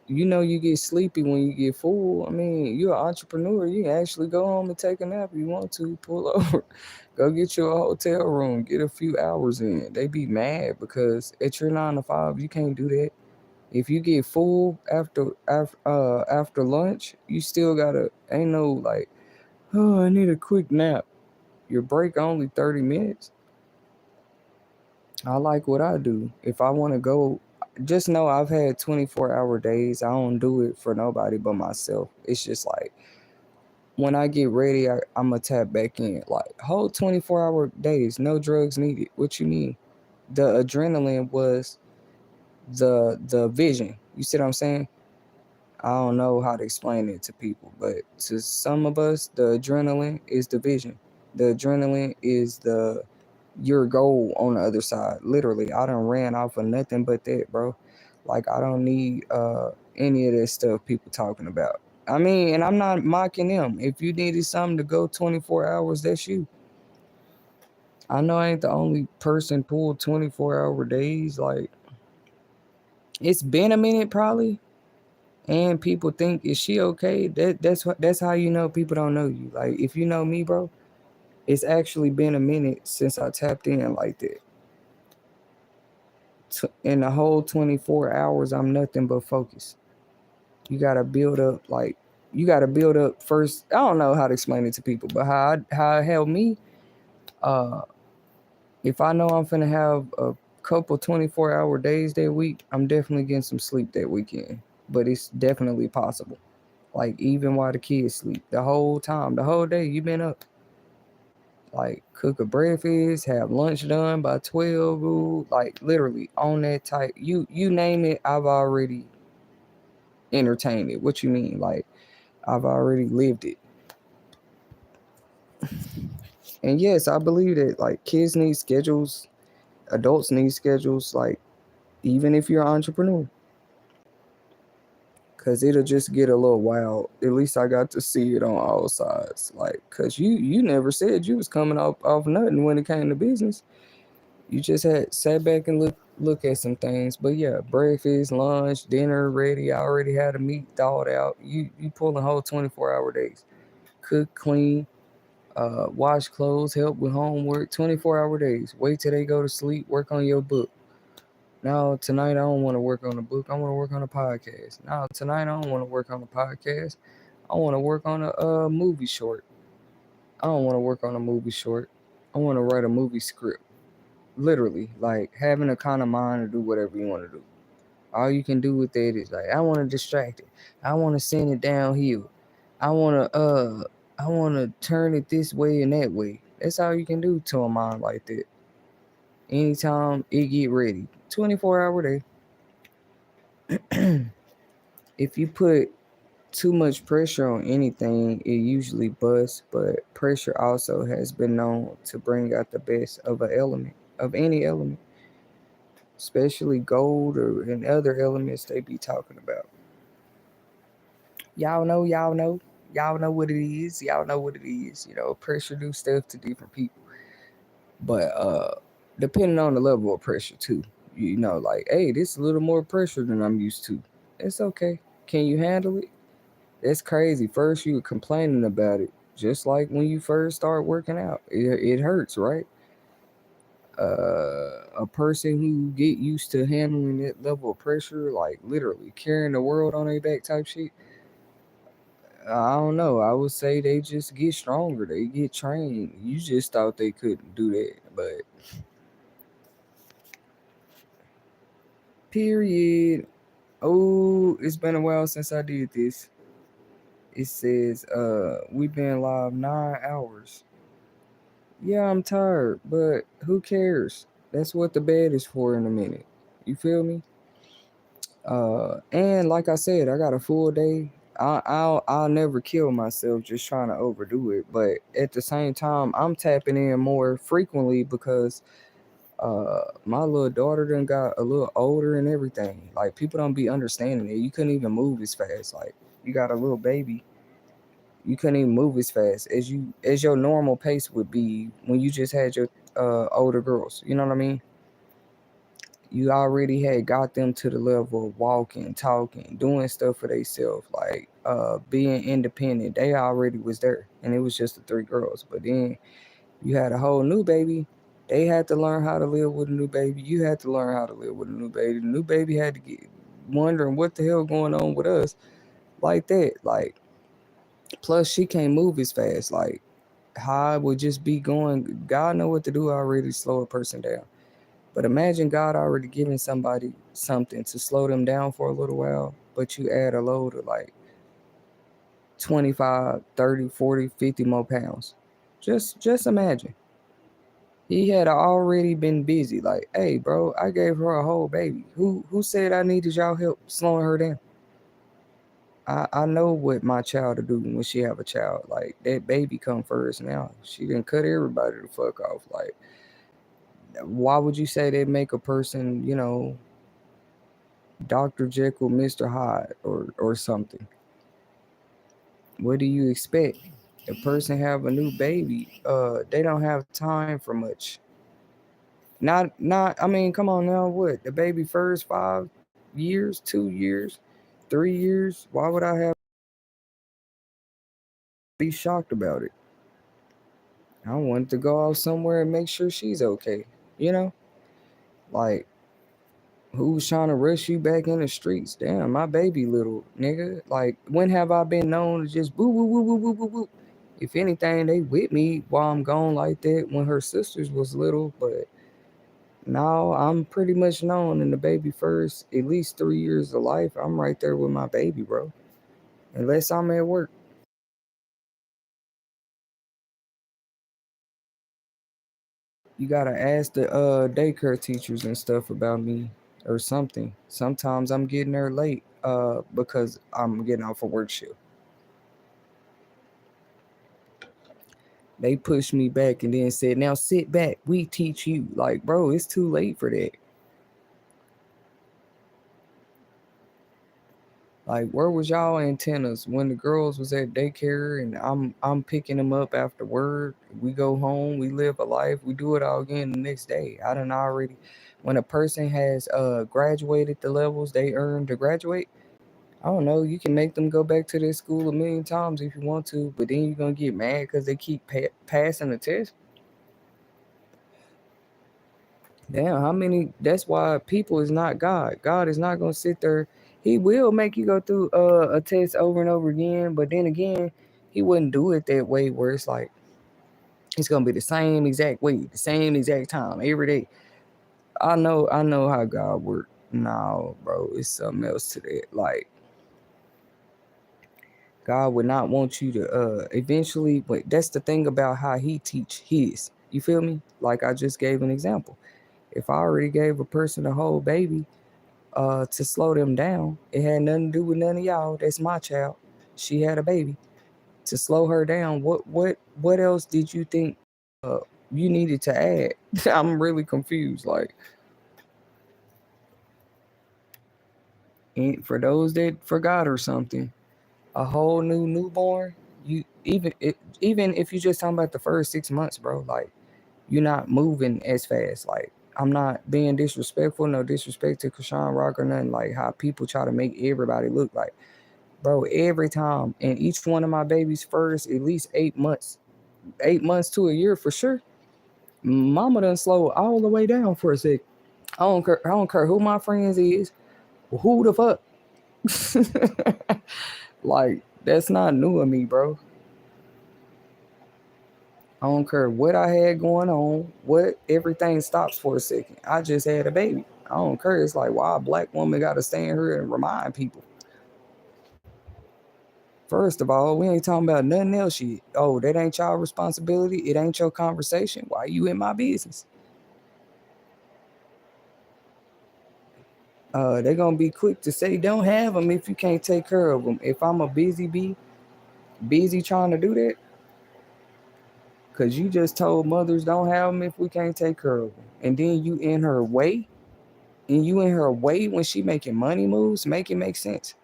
you get sleepy when you get full. I mean, you're an entrepreneur. You can actually go home and take a nap if you want to. Pull over, go get you a hotel room, get a few hours in. They be mad because at your 9 to 5, you can't do that. If you get full after lunch, you still gotta ain't no like, oh, I need a quick nap. Your break only 30 minutes. I like what I do. If I want to go, just know I've had 24-hour days. I don't do it for nobody but myself. It's just like when I get ready, I'm going to tap back in. Like, whole 24-hour days, no drugs needed. What you mean? The adrenaline was the vision. You see what I'm saying? I don't know how to explain it to people, but to some of us, the adrenaline is the vision. The adrenaline is the your goal on the other side. Literally, I done ran off of nothing but that, bro. Like I don't need any of that stuff people talking about. I mean, and I'm not mocking them. If you needed something to go 24 hours, that's you. I know I ain't the only person pulled 24-hour days. Like it's been a minute probably, and people think is she okay? That's how you know people don't know you. Like if you know me, bro, it's actually been a minute since I tapped in like that. In the whole 24 hours, I'm nothing but focused. You gotta build up, like you gotta build up first. I don't know how to explain it to people, but how it helped me. Uh, if I know I'm finna have a couple 24-hour days that week, I'm definitely getting some sleep that weekend. But it's definitely possible. Like even while the kids sleep, the whole time, the whole day, you been up. Like cook a breakfast, have lunch done by 12, ooh, like literally on that type. You name it, I've already entertained it. What you mean? Like I've already lived it. And yes, I believe that like kids need schedules, adults need schedules, like even if you're an entrepreneur. Cause it'll just get a little wild. At least I got to see it on all sides. Like, cause you never said you was coming off nothing when it came to business. You just had sat back and look at some things. But yeah, breakfast, lunch, dinner ready. I already had a meat thawed out. You pulling whole 24-hour days. Cook, clean, wash clothes, help with homework. 24-hour days. Wait till they go to sleep. Work on your book. Now tonight I don't want to work on a book. I want to work on a podcast. Now tonight I don't want to work on a podcast. I want to work on a movie short. I don't want to work on a movie short. I want to write a movie script. Literally, like having a kind of mind to do whatever you want to do. All you can do with that is like, I want to distract it. I want to send it downhill. I want to turn it this way and that way. That's all you can do to a mind like that. Anytime it get ready, 24-hour day. If you put too much pressure on anything, it usually busts. But pressure also has been known to bring out the best of an element, of any element, especially gold or and other elements they be talking about. Y'all know what it is. Y'all know what it is. Pressure do stuff to different people. But depending on the level of pressure too. Like, hey, this is a little more pressure than I'm used to. It's okay. Can you handle it? That's crazy. First you were complaining about it. Just like when you first start working out. It hurts, right? A person who get used to handling that level of pressure, like literally carrying the world on their back type shit, I don't know. I would say they just get stronger. They get trained. You just thought they couldn't do that, but period. Oh, it's been a while since I did this. It says, we've been live 9 hours. Yeah, I'm tired, but who cares? That's what the bed is for in a minute. You feel me? And like I said, I got a full day. I'll never kill myself just trying to overdo it. But at the same time, I'm tapping in more frequently because my little daughter done got a little older and everything. Like people don't be understanding it. You couldn't even move as fast. Like you got a little baby. You couldn't even move as fast as your normal pace would be when you just had your older girls. You know what I mean? You already had got them to the level of walking, talking, doing stuff for themselves, like being independent. They already was there, and it was just the three girls. But then you had a whole new baby. They had to learn how to live with a new baby. You had to learn how to live with a new baby. The new baby had to get wondering what the hell going on with us, like that. Like, plus she can't move as fast. Like, how I would just be going. God know what to do already to slow a person down. But imagine God already giving somebody something to slow them down for a little while, but you add a load of like 25, 30, 40, 50 more pounds. Just imagine. He had already been busy. Like, hey, bro, I gave her a whole baby. Who said I needed y'all help slowing her down? I know what my child to do when she have a child. Like, that baby come first now. She didn't cut everybody the fuck off. Like, why would you say they make a person, Dr. Jekyll, Mr. Hyde, or something? What do you expect? A person have a new baby, they don't have time for much. Not I mean, come on now, what? The baby first 5 years, 2 years, 3 years? Why would I have be shocked about it? I want to go out somewhere and make sure she's okay. You know? Like, who's trying to rush you back in the streets? Damn, my baby little nigga. Like, when have I been known to just boo boo boo boo boo boo boo? If anything, they with me while I'm gone like that when her sisters was little, but now I'm pretty much known in the baby first at least 3 years of life. I'm right there with my baby, bro. Unless I'm at work. You gotta ask the daycare teachers and stuff about me or something. Sometimes I'm getting there late because I'm getting off a work shift. They pushed me back and then said, "Now sit back. We teach you." Like, bro, it's too late for that. Like, where was y'all antennas when the girls was at daycare and I'm picking them up after work? We go home, we live a life, we do it all again the next day. I done already, when a person has graduated the levels they earned to graduate, I don't know, you can make them go back to their school a million times if you want to, but then you're gonna get mad because they keep passing the test. Damn, how many? That's why people is not God. God is not gonna sit there. He will make you go through a test over and over again, but then again, he wouldn't do it that way where it's like it's gonna be the same exact way, the same exact time every day. I know how God works. No, bro, it's something else to that. Like, God would not want you to eventually, but that's the thing about how he teach his. You feel me? Like I just gave an example. If I already gave a person a whole baby to slow them down. It had nothing to do with none of y'all. That's my child. She had a baby. To slow her down, what else did you think uh, you needed to add? I'm really confused. Like, and for those that forgot or something, a whole new newborn. You even if you just talking about the first 6 months, bro. Like, you're not moving as fast. Like, I'm not being disrespectful, no disrespect to Krishan Rock or nothing. Like how people try to make everybody look like. Bro, every time, and each one of my babies first at least 8 months, 8 months to a year for sure. Mama done slow all the way down for a sec. I don't care. I don't care who my friends is. Who the fuck? Like, that's not new to me, bro. I don't care what I had going on. What everything stops for a second. I just had a baby. I don't care. It's like, why a black woman got to stand here and remind people? First of all, we ain't talking about nothing else shit. Oh, that ain't y'all responsibility. It ain't your conversation. Why you in my business? They're gonna be quick to say don't have them if you can't take care of them. If I'm a busy bee, busy trying to do that, cause you just told mothers don't have them if we can't take care of them, and then you in her way, and you in her way when she making money moves, make it make sense.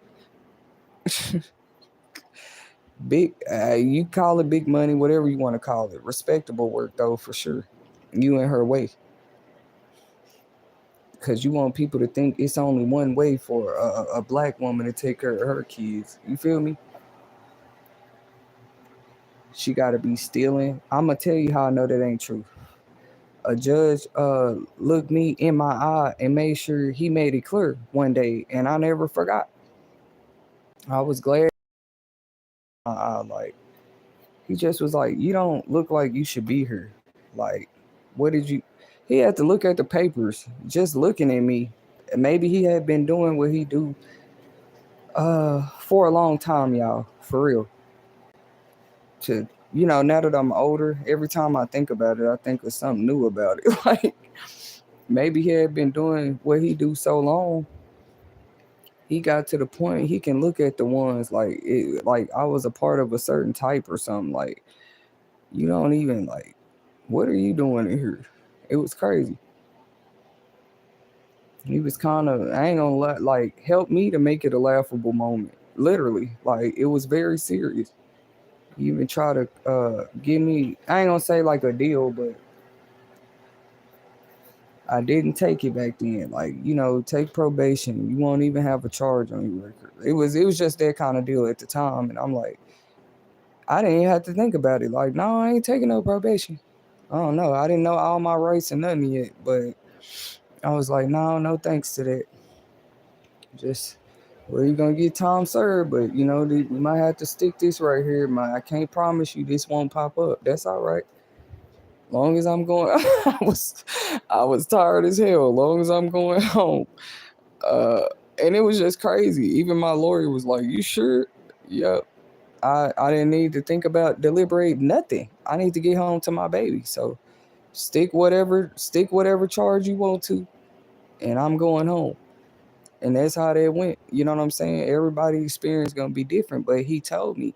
Big, you call it big money, whatever you want to call it. Respectable work though, for sure. You in her way, because you want people to think it's only one way for a black woman to take care of her kids. You feel me? She got to be stealing. I'm gonna tell you how I know that ain't true. A judge looked me in my eye and made sure he made it clear one day, and I never forgot. I was glad. My eye, like, he just was like, "You don't look like you should be here." Like, what did you? He had to look at the papers, just looking at me. And maybe he had been doing what he do for a long time, y'all, for real. To now that I'm older, every time I think about it, I think of something new about it. Like, maybe he had been doing what he do so long, he got to the point he can look at the ones like I was a part of a certain type or something. Like, you don't even like, what are you doing in here? It was crazy. He was kind of, I ain't gonna like help me to make it a laughable moment. Literally, like, it was very serious. He even try to give me, I ain't gonna say like a deal, but I didn't take it back then. Like, take probation. You won't even have a charge on your record. It was just that kind of deal at the time, and I'm like, I didn't even have to think about it. Like, no, I ain't taking no probation. I don't know. I didn't know all my rights and nothing yet, but I was like, no thanks to that. Just, well, you're gonna get time served, but we might have to stick this right here. I can't promise you this won't pop up. That's all right. Long as I'm going, I was tired as hell. Long as I'm going home, uh, and it was just crazy. Even my lawyer was like, "You sure?" Yep. I didn't need to think about deliberate nothing. I need to get home to my baby. So stick whatever charge you want to, and I'm going home. And that's how that went. You know what I'm saying? Everybody's experience gonna be different. But he told me,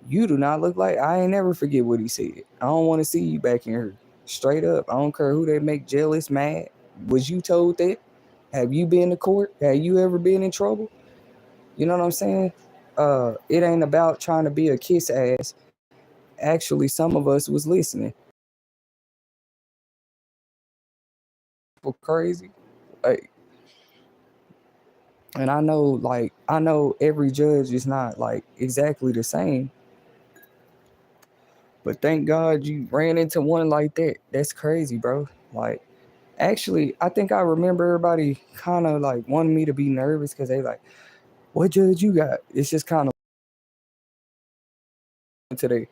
"You do not look like." I ain't never forget what he said. "I don't want to see you back in here." Straight up. I don't care who they make jealous, mad. Was you told that? Have you been to court? Have you ever been in trouble? You know what I'm saying? It ain't about trying to be a kiss ass. Actually, some of us was listening. People crazy. Like, and I know every judge is not like exactly the same. But thank God you ran into one like that. That's crazy, bro. Like, actually, I think I remember everybody kind of like wanting me to be nervous because they like, "What judge you got?" It's just kind of today,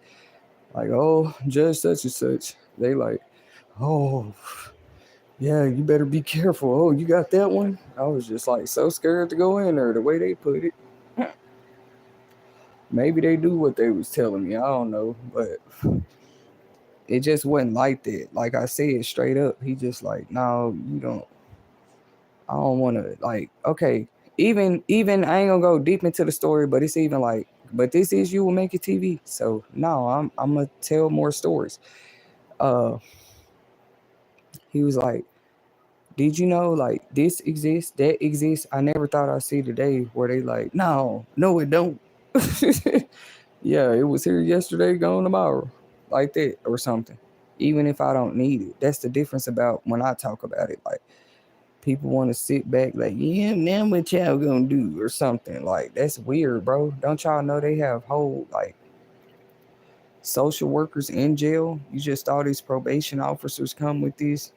like, "Oh, judge such and such." They like, "Oh, yeah, you better be careful. Oh, you got that one?" I was just like so scared to go in there. The way they put it, maybe they do what they was telling me. I don't know, but it just wasn't like that. Like I said straight up, he just like, "No, you don't. I don't want to like." Okay, even I ain't gonna go deep into the story, but it's even like, but this is You Will Make It TV. So no, I'm gonna tell more stories. Uh, he was like, "Did you know like this exists, that exists? I never thought I'd see the day where they like, no, it don't." Yeah, it was here yesterday, gone tomorrow, like that or something. Even if I don't need it, that's the difference about when I talk about it. Like, people want to sit back, like, "Yeah, now what y'all gonna do?" or something. Like, that's weird, bro. Don't y'all know they have whole like social workers in jail? You just thought these probation officers come with this.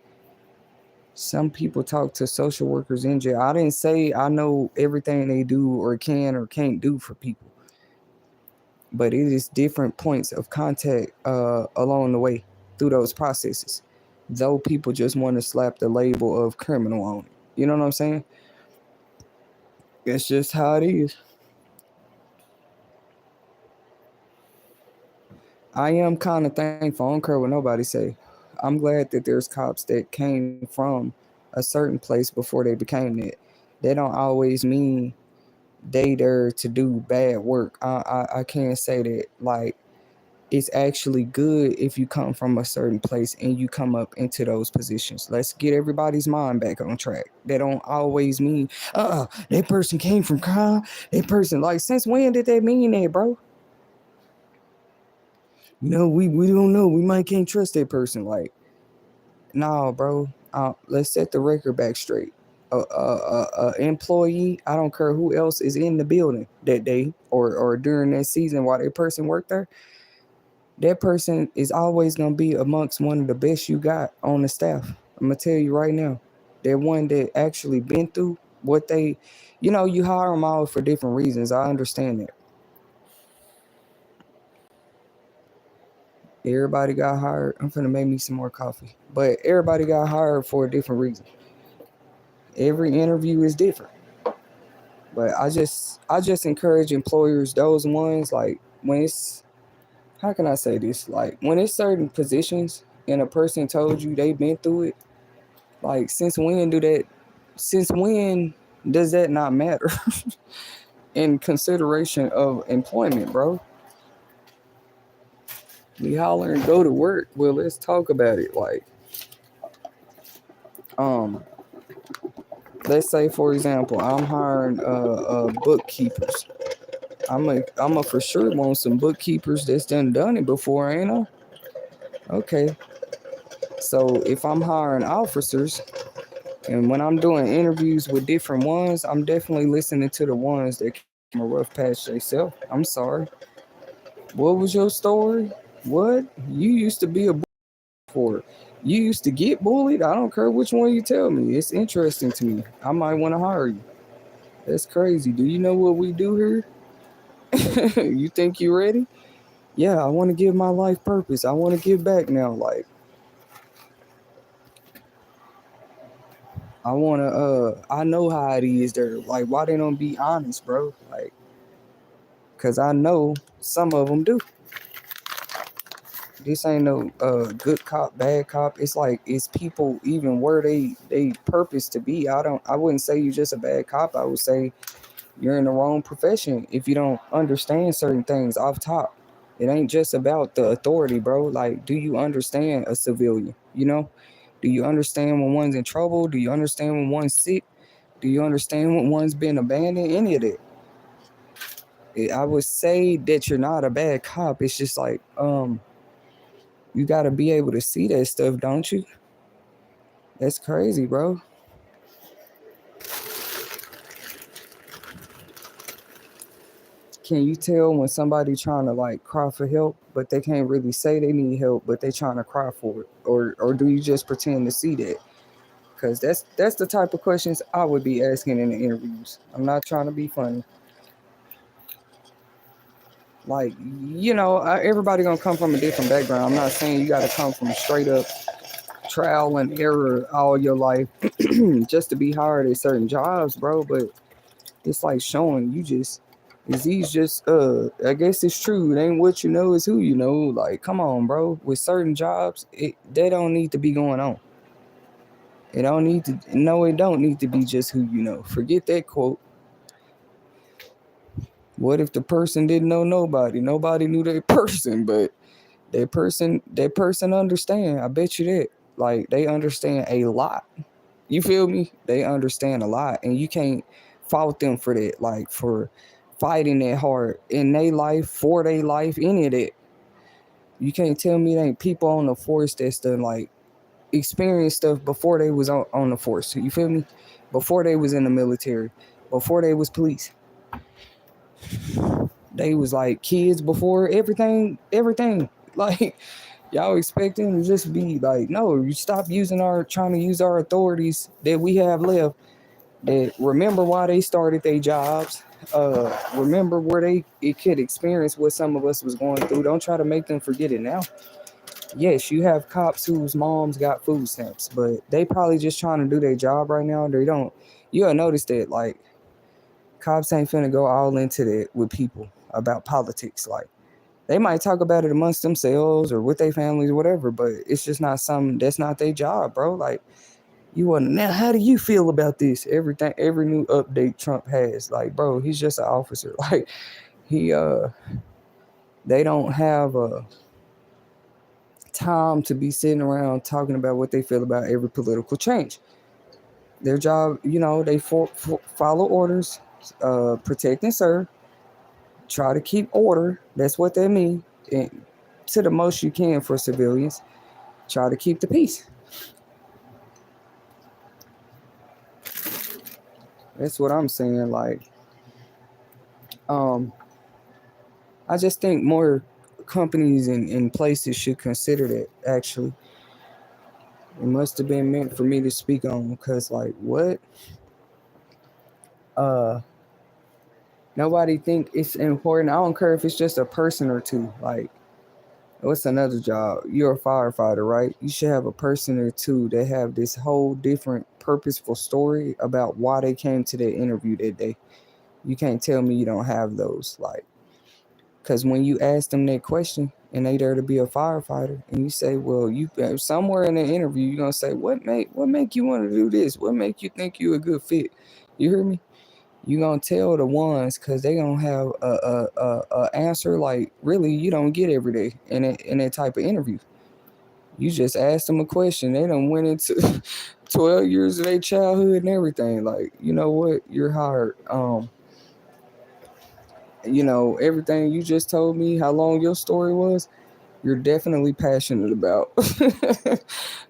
Some people talk to social workers in jail. I didn't say I know everything they do or can or can't do for people, but it is different points of contact along the way through those processes. Though people just want to slap the label of criminal on it. You know what I'm saying? It's just how it is. I am kind of thankful. I don't care what nobody say. I'm glad that there's cops that came from a certain place before they became that. They don't always mean they there to do bad work. I can't say that. Like, it's actually good if you come from a certain place and you come up into those positions. Let's get everybody's mind back on track. They don't always mean, that person came from crime. That person, like, since when did that mean that, bro? we don't know. We might can't trust that person. Like, nah, bro. Let's set the record back straight. Employee, I don't care who else is in the building that day or during that season while that person worked there, that person is always gonna be amongst one of the best you got on the staff. I'm gonna tell you right now, that one that actually been through what they, you hire them all for different reasons. I understand that. Everybody got hired. I'm finna make me some more coffee, but everybody got hired for a different reason. Every interview is different. But I just encourage employers, those ones like when it's, how can I say this? Like when it's certain positions and a person told you they've been through it, like since when does that not matter in consideration of employment, bro? We holler and go to work. Well, let's talk about it. Like, um, let's say for example, I'm hiring bookkeepers. I'm a for sure want some bookkeepers that's done it before, ain't I? Okay. So if I'm hiring officers and when I'm doing interviews with different ones, I'm definitely listening to the ones that came a rough patch themselves. I'm sorry. What was your story? What? You used to be a for. You used to get bullied? I don't care which one you tell me. It's interesting to me. I might want to hire you. That's crazy. Do you know what we do here? You think you ready? Yeah, I want to give my life purpose. I want to give back now. Like, I know how it is there. Like, why they don't be honest, bro? Like, cause I know some of them do. This ain't no good cop, bad cop. It's like it's people even where they purpose to be. I wouldn't say you're just a bad cop. I would say you're in the wrong profession if you don't understand certain things off top. It ain't just about the authority, bro. Like, do you understand a civilian? Do you understand when one's in trouble? Do you understand when one's sick? Do you understand when one's been abandoned? Any of that. I would say that you're not a bad cop. It's just like, you gotta be able to see that stuff, don't you? That's crazy, bro. Can you tell when somebody trying to like cry for help, but they can't really say they need help, but they trying to cry for it, or do you just pretend to see that? Because that's the type of questions I would be asking in the interviews. I'm not trying to be funny. Like, everybody gonna come from a different background. I'm not saying you gotta come from straight up trial and error all your life just to be hired at certain jobs, bro. But it's like showing you just is these just I guess it's true. It ain't what you know, is who you know. Like, come on, bro. With certain jobs, they don't need to be going on. It don't need to no, it don't need to be just who you know. Forget that quote. What if the person didn't know nobody? Nobody knew that person, but that person understand. I bet you that. Like, they understand a lot. You feel me? They understand a lot, and you can't fault them for that. Like, for fighting that hard in their life, for their life, any of that. You can't tell me there ain't people on the force that's done like experience stuff before they was on the force. You feel me? Before they was in the military, before they was police, they was like kids before everything. Like, y'all expecting to just be like, no, you stop trying to use our authorities that we have left, that remember why they started their jobs, remember where it could experience what some of us was going through. Don't try to make them forget it now. Yes, you have cops whose moms got food stamps, but they probably just trying to do their job right now. They don't. You'll notice that, like, cops ain't finna go all into that with people about politics. Like, they might talk about it amongst themselves or with their families or whatever, but it's just not something that's not their job, bro. Like, you want now, how do you feel about this? Every new update Trump has, like, bro, he's just an officer. Like, he they don't have a time to be sitting around talking about what they feel about every political change. Their job, they follow orders, protect and serve, try to keep order. That's what they mean. And to the most you can for civilians. Try to keep the peace. That's what I'm saying. Like, I just think more companies and places should consider that. Actually, it must have been meant for me to speak on, because like what? Uh, Nobody think it's important. I don't care if it's just a person or two. Like, what's another job? You're a firefighter, right? You should have a person or two that have this whole different purposeful story about why they came to that interview that day. You can't tell me you don't have those. Like, because when you ask them that question and they there to be a firefighter, and you say, well, you somewhere in the interview, you're going to say, what make you want to do this? What make you think you a good fit? You hear me? You gonna tell the ones, because they gonna have a answer like really you don't get every day in that type of interview. You just ask them a question, they done went into 12 years of their childhood and everything. Like, you know what, you're hired. Everything you just told me, how long your story was, you're definitely passionate about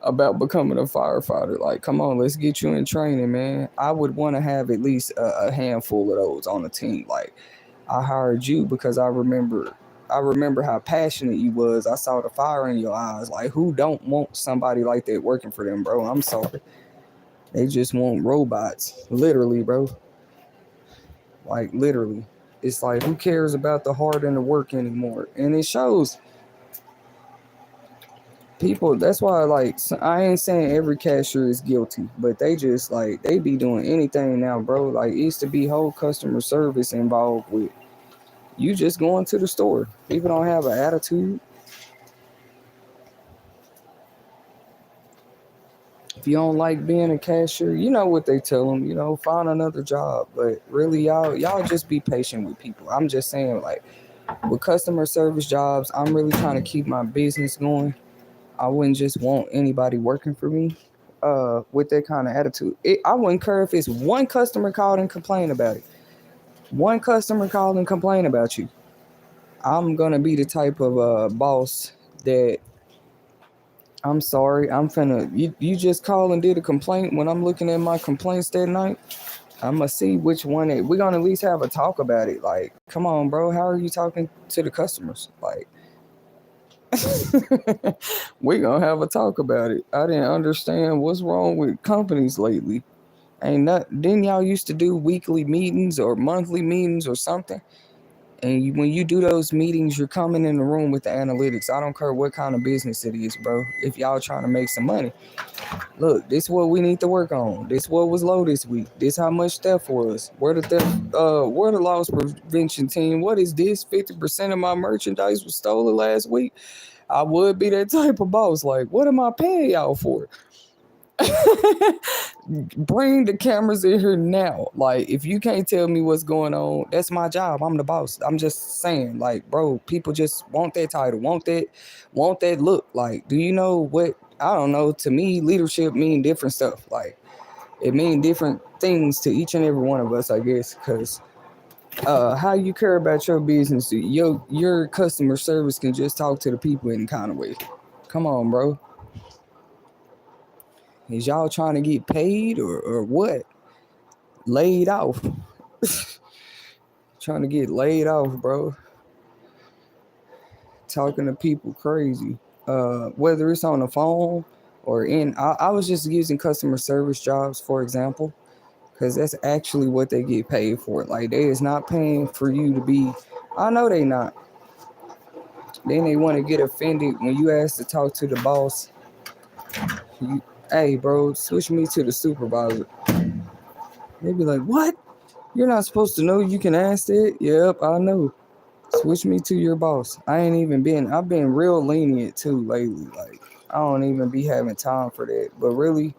about becoming a firefighter. Like, come on, let's get you in training, man. I would want to have at least a handful of those on the team. Like, I hired you because I remember how passionate you was. I saw the fire in your eyes. Like, who don't want somebody like that working for them, bro? I'm sorry. They just want robots. Literally, bro. Like, literally. It's like, who cares about the heart and the work anymore? And it shows. People, that's why, like, I ain't saying every cashier is guilty, but they just, like, they be doing anything now, bro. Like, it used to be whole customer service involved with you just going to the store. People don't have an attitude. If you don't like being a cashier, you know what they tell them, find another job. But really, y'all just be patient with people. I'm just saying, like, with customer service jobs, I'm really trying to keep my business going. I wouldn't just want anybody working for me with that kind of attitude. I wouldn't care if it's one customer called and complained about it. One customer called and complained about you. I'm going to be the type of boss that, I'm sorry, I'm finna, you just call and did a complaint. When I'm looking at my complaints that night, I'm going to see which one we're going to at least have a talk about it. Like, come on, bro, how are you talking to the customers? Like, we gonna have a talk about it. I didn't understand what's wrong with companies lately. Didn't y'all used to do weekly meetings or monthly meetings or something? And when you do those meetings, you're coming in the room with the analytics. I don't care what kind of business it is, bro. If y'all trying to make some money, look, this is what we need to work on. This what was low this week. This how much theft was. Where the loss prevention team? What is this? 50% of my merchandise was stolen last week. I would be that type of boss. Like, what am I paying y'all for? Bring the cameras in here now. Like, if you can't tell me what's going on, that's my job. I'm the boss. I'm just saying, like, bro, people just want that title, want that look. Like, do you know what? I don't know. To me, leadership mean different stuff. Like, it mean different things to each and every one of us, I guess, because how you care about your business, your customer service can just talk to the people in kind of way. Come on, bro. Is y'all trying to get paid or what? Laid off. Trying to get laid off, bro. Talking to people crazy. Whether it's on the phone or I was just using customer service jobs, for example, because that's actually what they get paid for. Like, they is not paying for you to be, I know they not. Then they want to get offended when you ask to talk to the boss. Hey, bro, switch me to the supervisor. They be like, what? You're not supposed to know you can ask that? Yep, I know. Switch me to your boss. I've been real lenient too lately. Like, I don't even be having time for that. But really,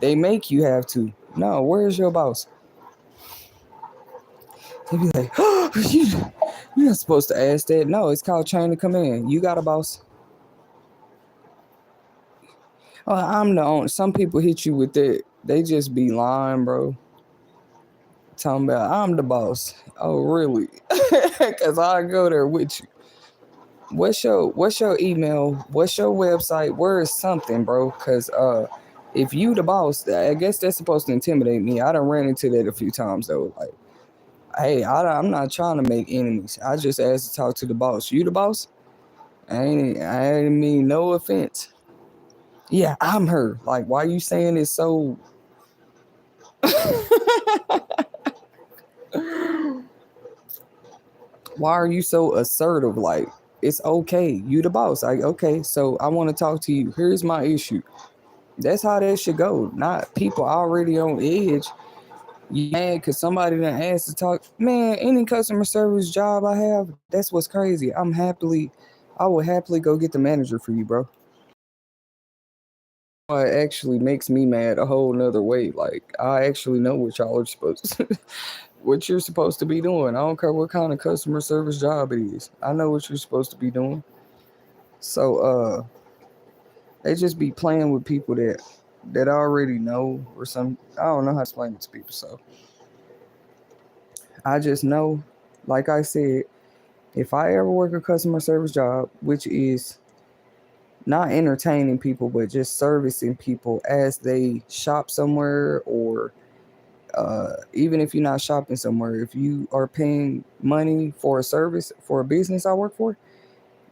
they make you have to. No, where's your boss? They be like, oh, you're not supposed to ask that. No, it's called chain of command. You got a boss. Oh, I'm the owner. Some people hit you with that. They just be lying, bro. Talking about, I'm the boss. Oh, really? Because I go there with you. What's your email? What's your website? Where is something, bro? Cause if you the boss, I guess that's supposed to intimidate me. I done ran into that a few times though. Like, hey, I'm not trying to make enemies. I just asked to talk to the boss. You the boss? I ain't mean no offense. Yeah, I'm her. Like, why you saying it so? Why are you so assertive? Like, it's okay. You the boss. Like, okay, so I want to talk to you. Here's my issue. That's how that should go. Not people already on edge. You mad because somebody done asked to talk. Man, any customer service job I have, that's what's crazy. I would happily go get the manager for you, bro. It actually makes me mad a whole nother way. Like, I actually know what y'all are supposed to, what you're supposed to be doing. I don't care what kind of customer service job it is. I know what you're supposed to be doing. So they just be playing with people that I already know or some. I don't know how to explain it to people. So I just know, like I said, if I ever work a customer service job, which is not entertaining people, but just servicing people as they shop somewhere, or even if you're not shopping somewhere, if you are paying money for a service for a business I work for,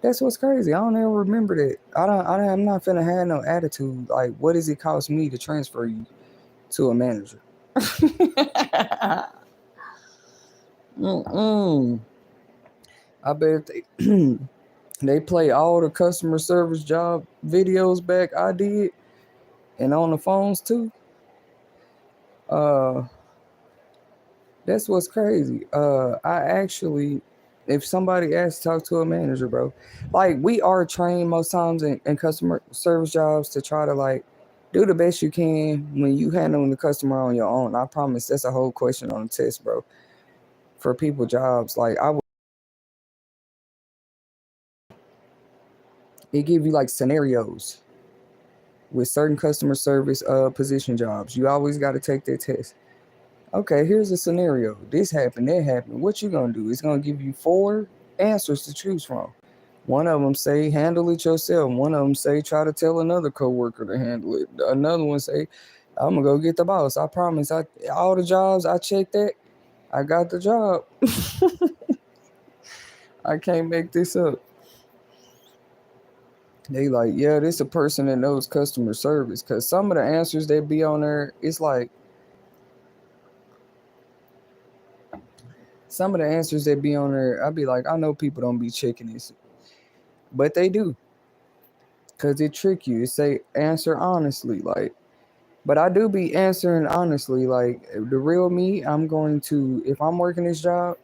that's what's crazy. I don't ever remember that. I'm not finna have no attitude. Like, what does it cost me to transfer you to a manager? Mm-mm. I bet they they play all the customer service job videos back I did, and on the phones too. Uh, that's what's crazy. I actually, if somebody asks to talk to a manager, bro, like we are trained most times in customer service jobs to try to like do the best you can when you handling the customer on your own. I promise that's a whole question on the test, bro. For people jobs, like I would, it give you like scenarios with certain customer service position jobs. You always got to take that test. Okay, here's a scenario. This happened, that happened. What you gonna do? It's gonna give you 4 answers to choose from. One of them say handle it yourself. One of them say try to tell another coworker to handle it. Another one say I'm gonna go get the boss. I promise. All the jobs I checked that, I got the job. I can't make this up. They like, yeah, this a person that knows customer service. Cause some of the answers that be on there, it's like some of the answers that be on there, I'd be like, I know people don't be checking this, but they do, cause it trick you. It say answer honestly, like, but I do be answering honestly, like the real me. I'm going to if I'm working this job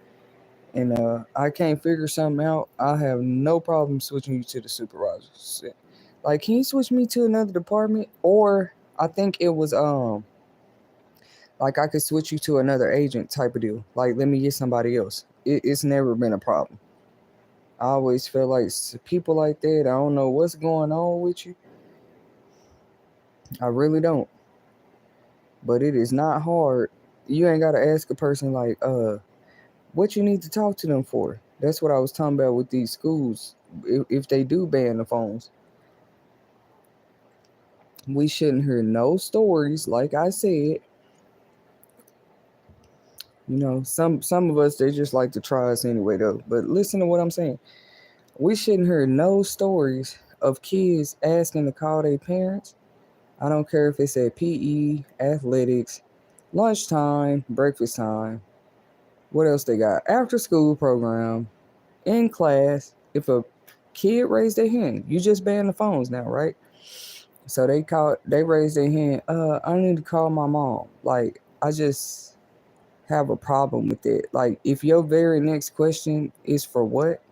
and I can't figure something out, I have no problem switching you to the supervisor. Like, can you switch me to another department? Or I think it was like I could switch you to another agent type of deal. Like, let me get somebody else. It's never been a problem. I always feel like people like that, I don't know what's going on with you. I really don't. But it is not hard. You ain't gotta ask a person like, what you need to talk to them for. That's what I was talking about with these schools. If they do ban the phones, we shouldn't hear no stories. Like I said, some of us, they just like to try us anyway though. But listen to what I'm saying. We shouldn't hear no stories of kids asking to call their parents. I don't care if it's at PE, athletics, lunchtime, breakfast time. What else they got? After school program, in class. If a kid raised their hand, you just ban the phones now, right? So they raised their hand. I need to call my mom. Like, I just have a problem with it. Like, if your very next question is for what,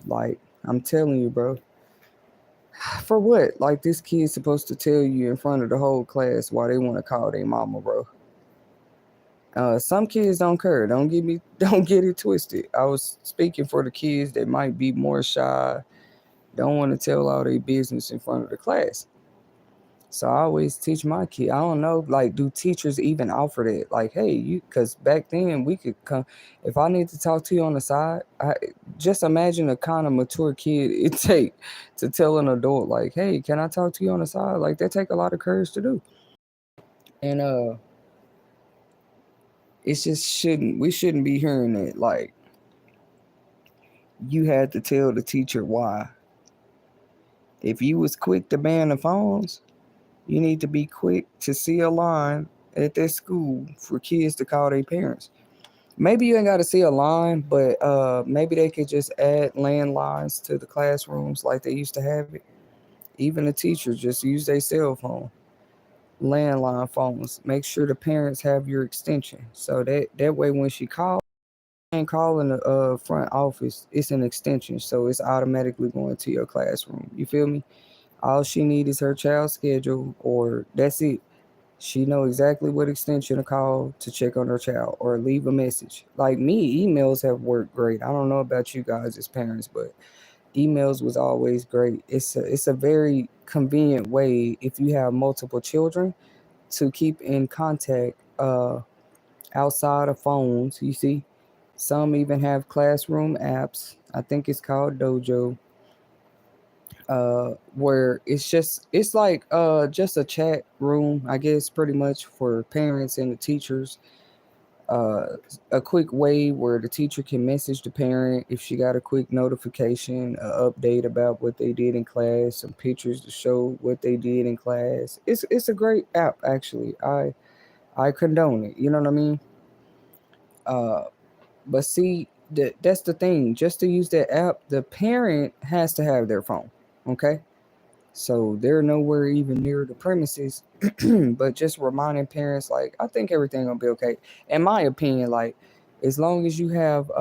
like, I'm telling you, bro, for what? Like, this kid's supposed to tell you in front of the whole class why they want to call their mama, bro. Some kids don't care. Don't get it twisted. I was speaking for the kids that might be more shy, don't want to tell all their business in front of the class. So I always teach my kid. I don't know, like, do teachers even offer that? Like, hey, because back then we could come. If I need to talk to you on the side, I just imagine a kind of mature kid it take to tell an adult, like, hey, can I talk to you on the side? Like, that take a lot of courage to do. And it's just we shouldn't be hearing that. Like, you had to tell the teacher why. If you was quick to ban the phones, you need to be quick to see a line at that school for kids to call their parents. Maybe you ain't got to see a line, but maybe they could just add landlines to the classrooms like they used to have it. Even the teachers just use their cell phone, landline phones. Make sure the parents have your extension, so that way when she calls, ain't calling the front office. It's an extension, so it's automatically going to your classroom. You feel me? All she needs is her child's schedule, or that's it. She know exactly what extension to call to check on her child or leave a message. Like me, emails have worked great. I don't know about you guys as parents, but emails was always great. It's a very convenient way if you have multiple children to keep in contact outside of phones. You see, some even have classroom apps. I think it's called Dojo, where it's like just a chat room, I guess, pretty much for parents and the teachers. uh a quick way where the teacher can message the parent if she got a quick notification, a update about what they did in class, some pictures to show what they did in class. It's a great app, actually. I condone it, you know what I mean? uh but see, that's the thing. Just to use that app, the parent has to have their phone. Okay, so they're nowhere even near the premises. But just reminding parents, like, I think everything gonna be okay. In my opinion, like, as long as you have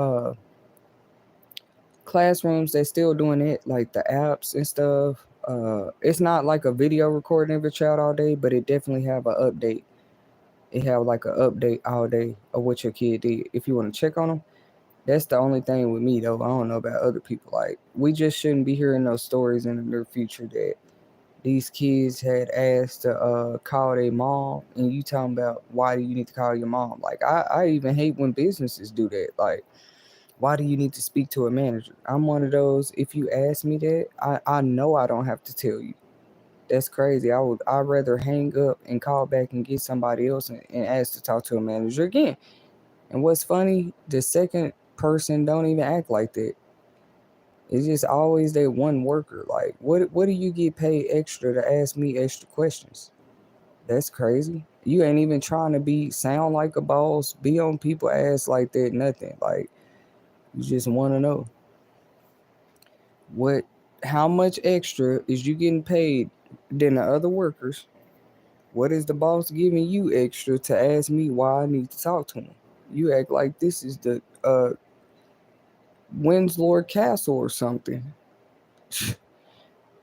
classrooms that still doing it, like the apps and stuff. It's not like a video recording of your child all day, but it definitely have an update. It have like an update all day of what your kid did. If you want to check on them, that's the only thing with me though. I don't know about other people. Like, we just shouldn't be hearing those stories in the near future that these kids had asked to call their mom, and you talking about why do you need to call your mom? Like, I even hate when businesses do that. Like, why do you need to speak to a manager? I'm one of those. If you ask me that, I know I don't have to tell you. That's crazy. I'd rather hang up and call back and get somebody else and ask to talk to a manager again. And what's funny, the second person don't even act like that. It's just always that one worker. Like, what do you get paid extra to ask me extra questions? That's crazy. You ain't even trying to be sound like a boss, be on people ass like that, nothing. Like, you just want to know what how much extra is you getting paid than the other workers? What is the boss giving you extra to ask me why I need to talk to him? You act like this is the Winslow Castle or something.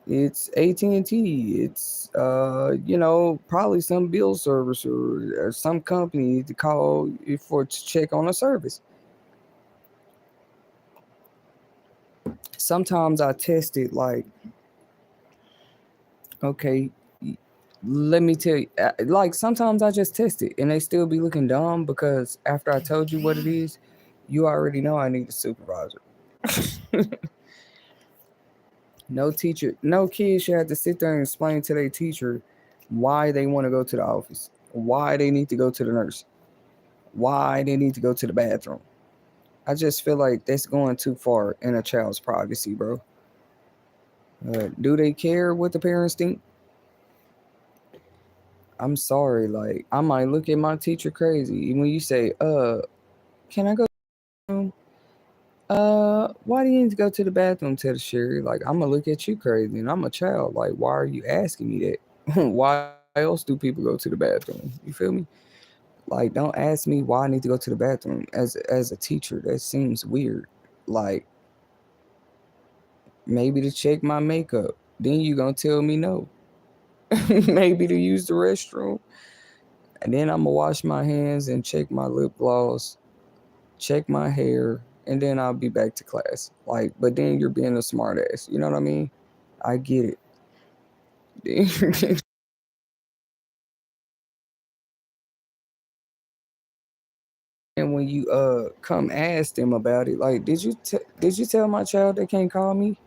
It's AT&T. It's probably some bill service or some company to call for to check on a service. Sometimes I test it like, okay, let me tell you, like, sometimes I just test it and they still be looking dumb because after I told you what it is, you already know I need a supervisor. No kid should have to sit there and explain to their teacher why they want to go to the office, why they need to go to the nurse, why they need to go to the bathroom. I just feel like that's going too far in a child's privacy, bro. Do they care what the parents think? I'm sorry, like, I might look at my teacher crazy when you say, can I go to the bathroom? Why do you need to go to the bathroom, Tetasheri? Like, I'm gonna look at you crazy, and I'm a child. Like, why are you asking me that? Why else do people go to the bathroom? You feel me? Like, don't ask me why I need to go to the bathroom as a teacher. That seems weird. Like, maybe to check my makeup. Then you gonna tell me no. Maybe to use the restroom. And then I'm gonna wash my hands and check my lip gloss, check my hair, and then I'll be back to class. Like, but then you're being a smartass. You know what I mean? I get it. happened when you come ask them about it? Like, did you tell my child they can't call me?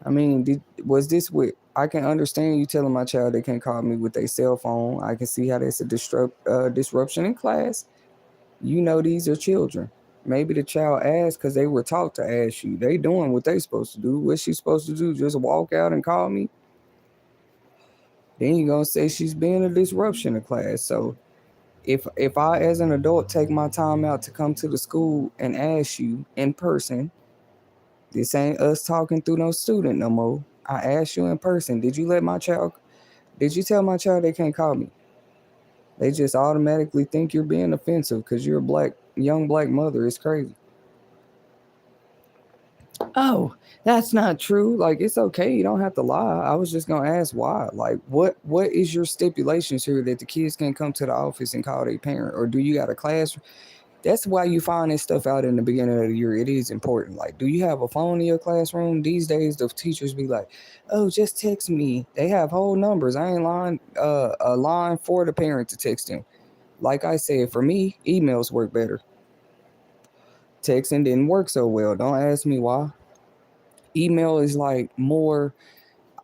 I mean, was this what I can understand you telling my child they can't call me with their cell phone? I can see how that's a disruption in class. You know, these are children. Maybe the child asked because they were taught to ask you. They doing what they supposed to do. What's she supposed to do? Just walk out and call me? Then you gonna say she's being a disruption in class. So if I as an adult take my time out to come to the school and ask you in person, this ain't us talking through no student no more. I asked you in person, did you tell my child they can't call me? They just automatically think you're being offensive because you're a young black mother. It's crazy. Oh, that's not true. Like, it's okay. You don't have to lie. I was just gonna ask why. Like, what is your stipulations here that the kids can't come to the office and call their parent, or do you got a class? That's why you find this stuff out in the beginning of the year. It is important. Like, do you have a phone in your classroom? These days, the teachers be like, "Oh, just text me." They have whole numbers. I ain't lying. A line for the parent to text them. Like I said, for me, emails work better. Texting didn't work so well. Don't ask me why. Email is like more.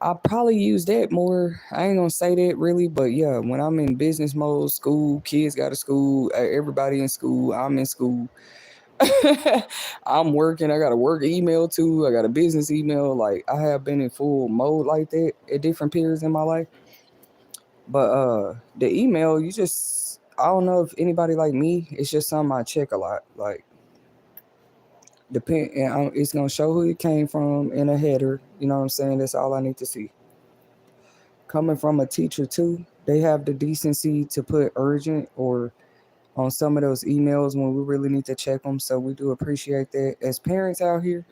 I probably use that more. I ain't gonna say that really, but yeah, when I'm in business mode, school, kids got to school, everybody in school, I'm in school. I'm working. I got a work email too. I got a business email. Like, I have been in full mode like that at different periods in my life. But the email, I don't know if anybody like me. It's just something I check a lot. Like, it's gonna show who it came from in a header. You know what I'm saying? That's all I need to see. Coming from a teacher too, they have the decency to put urgent or on some of those emails when we really need to check them. So we do appreciate that. As parents out here,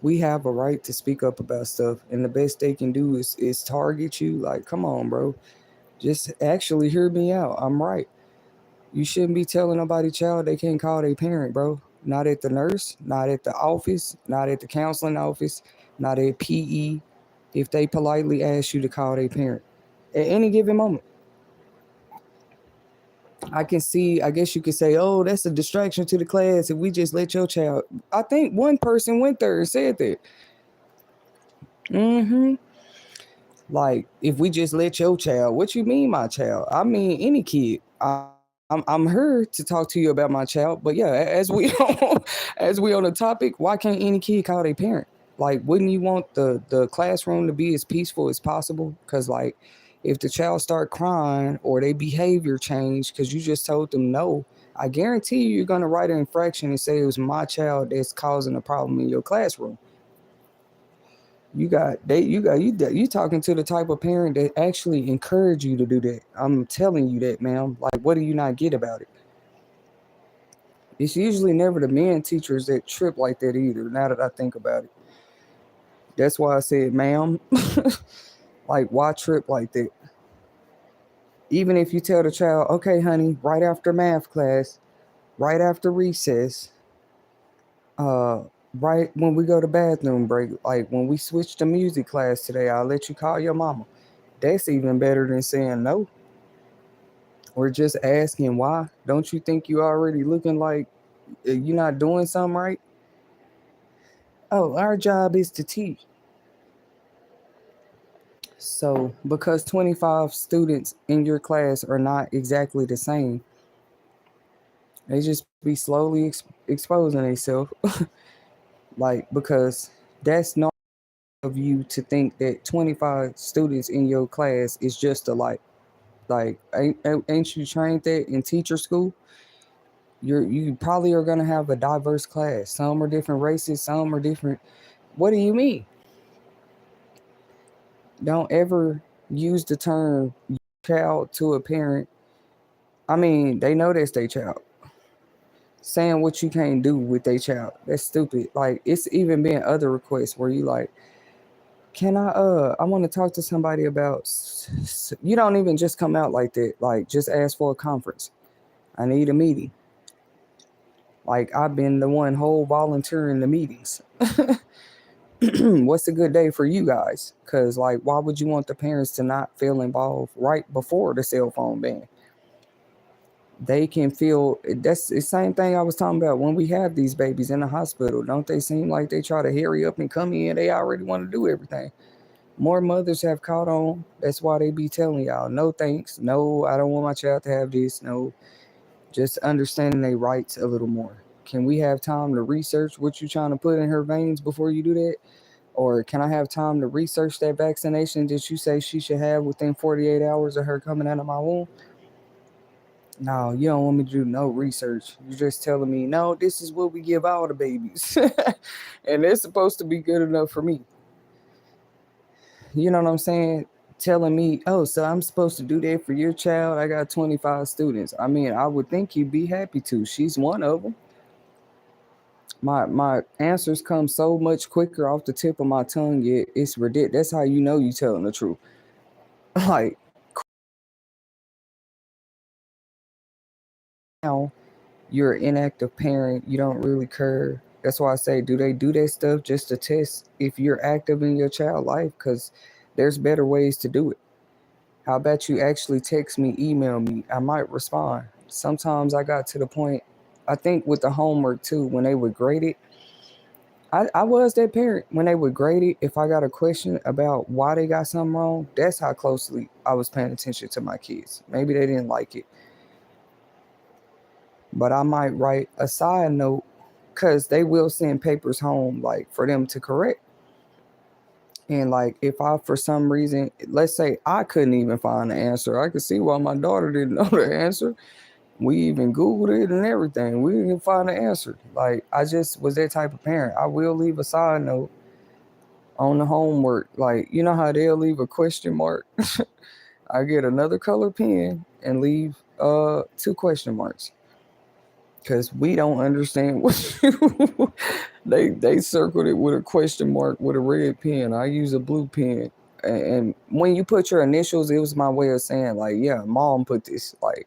we have a right to speak up about stuff, and the best they can do is target you. Like, come on, bro, just actually hear me out. I'm right. You shouldn't be telling nobody child they can't call their parent, bro. Not at the nurse, not at the office, not at the counseling office, not at PE. If they politely ask you to call their parent at any given moment. I guess you could say, oh, that's a distraction to the class if we just let your child. I think one person went there and said that. Like, if we just let your child, what you mean my child? I mean any kid. I'm here to talk to you about my child, but yeah, as we on the topic, why can't any kid call their parent? Like, wouldn't you want the classroom to be as peaceful as possible? Because, like, if the child start crying or their behavior change because you just told them no, I guarantee you're gonna write an infraction and say it was my child that's causing a problem in your classroom. You talking to the type of parent that actually encourage you to do that. I'm telling you that, ma'am. Like, what do you not get about it? It's usually never the men teachers that trip like that either. Now that I think about it, that's why I said, ma'am. Like, why trip like that? Even if you tell the child, okay, honey, right after math class, right after recess, uh, right when we go to bathroom break, like when we switch to music class today, I'll let you call your mama. That's even better than saying no or just asking why. Don't you think you already looking like you're not doing something right? Oh, our job is to teach. So, because 25 students in your class are not exactly the same, they just be slowly exposing themselves. Like, because that's not of you to think that 25 students in your class is just alike. Like, ain't you trained that in teacher school? You probably are gonna have a diverse class. Some are different races, some are different. What do you mean? Don't ever use the term child to a parent. I mean, they know that's their child. Saying what you can't do with their child, that's stupid. Like, it's even been other requests where you like, can I want to talk to somebody about you don't even just come out like that. Like, just ask for a conference. I need a meeting. Like, I've been the one whole volunteering the meetings. What's a good day for you guys? Because, like, why would you want the parents to not feel involved right before the cell phone ban? they can feel. That's the same thing I was talking about when we have these babies in the hospital. Don't they seem like they try to hurry up and come in? They already want to do everything. More mothers have caught on. That's why they be telling y'all, no thanks, no, I don't want my child to have this, no. Just understanding their rights a little more. Can we have time to research what you're trying to put in her veins before you do that? Or can I have time to research that vaccination that you say she should have within 48 hours of her coming out of my womb? No, you don't want me to do no research. You're just telling me, no, this is what we give all the babies. And it's supposed to be good enough for me. You know what I'm saying? Telling me, oh, so I'm supposed to do that for your child. I got 25 students. I mean, I would think you'd be happy to. She's one of them. My answers come so much quicker off the tip of my tongue. It's ridiculous. That's how you know you telling the truth. Like now, you're an inactive parent. You don't really care. That's why I say, do they do that stuff just to test if you're active in your child life? Because there's better ways to do it. How about you actually text me, email me? I might respond. Sometimes I got to the point, I think with the homework too, when they would grade it, I was that parent. When they would grade it, if I got a question about why they got something wrong, that's how closely I was paying attention to my kids. Maybe they didn't like it, but I might write a side note because they will send papers home like for them to correct. And like if I for some reason, let's say I couldn't even find the answer, I could see why my daughter didn't know the answer. We even Googled it and everything. We didn't find the answer. Like I just was that type of parent. I will leave a side note on the homework. Like you know how they'll leave a question mark. I get another color pen and leave two question marks because we don't understand what you. They circled it with a question mark with a red pen. I use a blue pen. And when you put your initials, it was my way of saying like, yeah, mom put this. Like,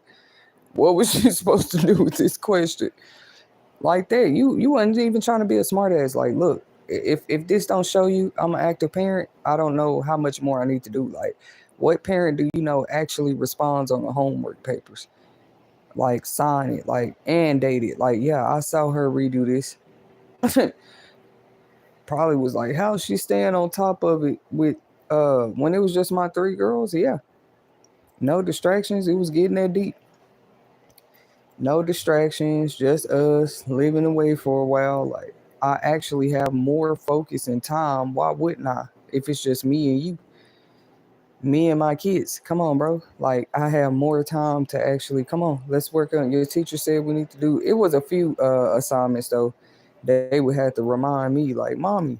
what was she supposed to do with this question? Like that, you wasn't even trying to be a smart ass. Like, look, if this don't show you I'm an active parent, I don't know how much more I need to do. Like, what parent do you know actually responds on the homework papers? Like, sign it, like, and date it. Like, yeah, I saw her redo this. Probably was like, how's she staying on top of it with when it was just my three girls? Yeah, no distractions. It was getting that deep. No distractions, just us living away for a while. Like I actually have more focus and time. Why wouldn't I? If it's just me and you, me and my kids. Come on, bro. Like I have more time to actually come on. Let's work on. Your teacher said we need to do. It was a few assignments though. They would have to remind me, like, mommy,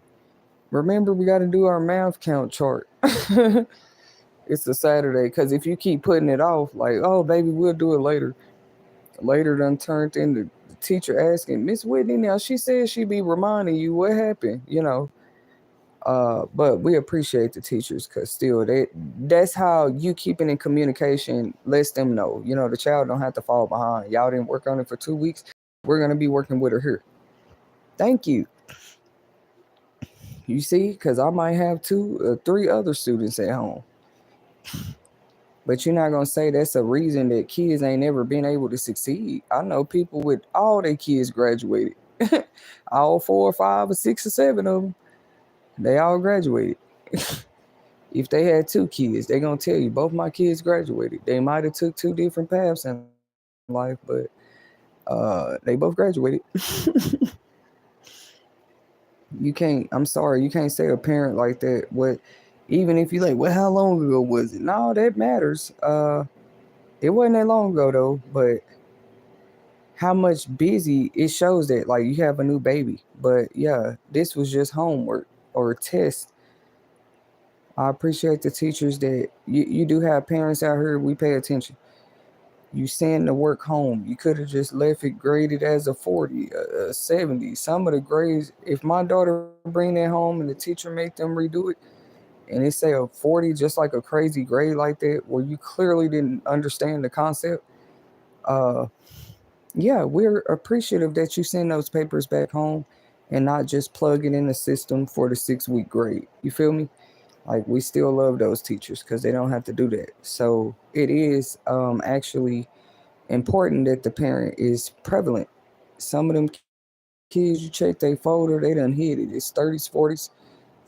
remember we got to do our math count chart. It's a Saturday because if you keep putting it off, like, oh baby, we'll do it later. Later done turned into the teacher asking Miss Whitney. Now she said she'd be reminding you what happened, you know. But we appreciate the teachers because still that's how you keeping in communication lets them know, you know, the child don't have to fall behind. Y'all didn't work on it for 2 weeks. We're gonna be working with her here. Thank you. You see, because I might have three other students at home. But you're not gonna say that's a reason that kids ain't never been able to succeed. I know people with all their kids graduated, all four or five or six or seven of them, they all graduated. If they had two kids, they gonna tell you both my kids graduated. They might have took two different paths in life, but they both graduated. You can't. I'm sorry, you can't say a parent like that. What? Even if you like, well, how long ago was it? No, that matters. It wasn't that long ago though, but how much busy it shows that like you have a new baby. But yeah, this was just homework or a test. I appreciate the teachers that you do have parents out here. We pay attention. You send the work home. You could have just left it graded as a 40, a 70. Some of the grades, if my daughter bring that home and the teacher make them redo it, and it say a 40, just like a crazy grade like that, where you clearly didn't understand the concept, uh, yeah, we're appreciative that you send those papers back home and not just plug it in the system for the 6 week grade. You feel me? Like we still love those teachers because they don't have to do that. So it is actually important that the parent is prevalent. Some of them kids, you check their folder, they done hit it. It's 30s, 40s,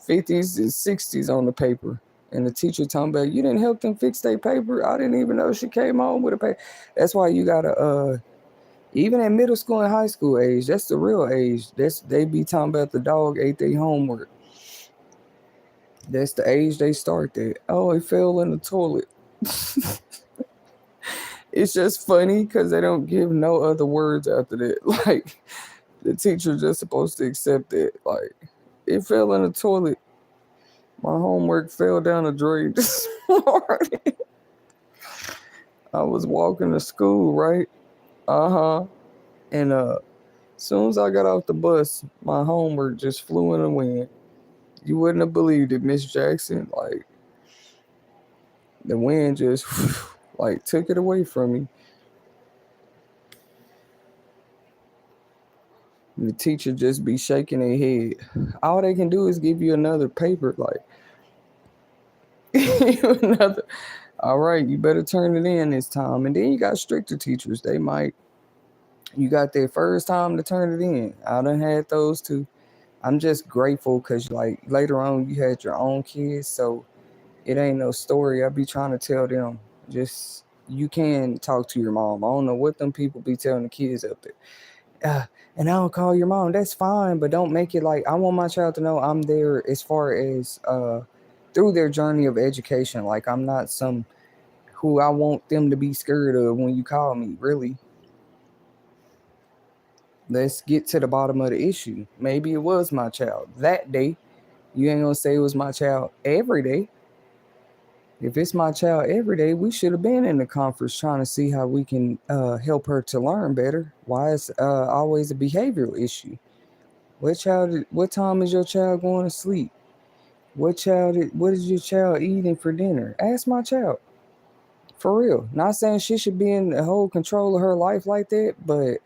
50s, and 60s on the paper. And the teacher talking about, you didn't help them fix their paper. I didn't even know she came home with a paper. That's why you gotta even at middle school and high school age, that's the real age. That's they be talking about the dog ate their homework. That's the age they start that. Oh, it fell in the toilet. It's just funny because they don't give no other words after that. Like the teacher just supposed to accept it. Like it fell in the toilet. My homework fell down the drain this morning. I was walking to school, right? Uh-huh. And soon as I got off the bus, my homework just flew in the wind. You wouldn't have believed it, Miss Jackson. Like the wind just like took it away from me. And the teacher just be shaking their head. All they can do is give you another paper, like another. All right, you better turn it in this time. And then you got stricter teachers. They might you got their first time to turn it in. I done had those too. I'm just grateful because like later on you had your own kids, so it ain't no story. I be trying to tell them just you can talk to your mom. I don't know what them people be telling the kids up there. And I don't call your mom. That's fine, but don't make it like I want my child to know I'm there as far as through their journey of education. Like I'm not some who I want them to be scared of when you call me. Really, let's get to the bottom of the issue. Maybe it was my child that day. You ain't gonna say it was my child every day. If it's my child every day, we should have been in the conference trying to see how we can help her to learn better. Why is always a behavioral issue? What time is your child going to sleep? What is your child eating for dinner? Ask my child. For real. Not saying she should be in the whole control of her life like that, but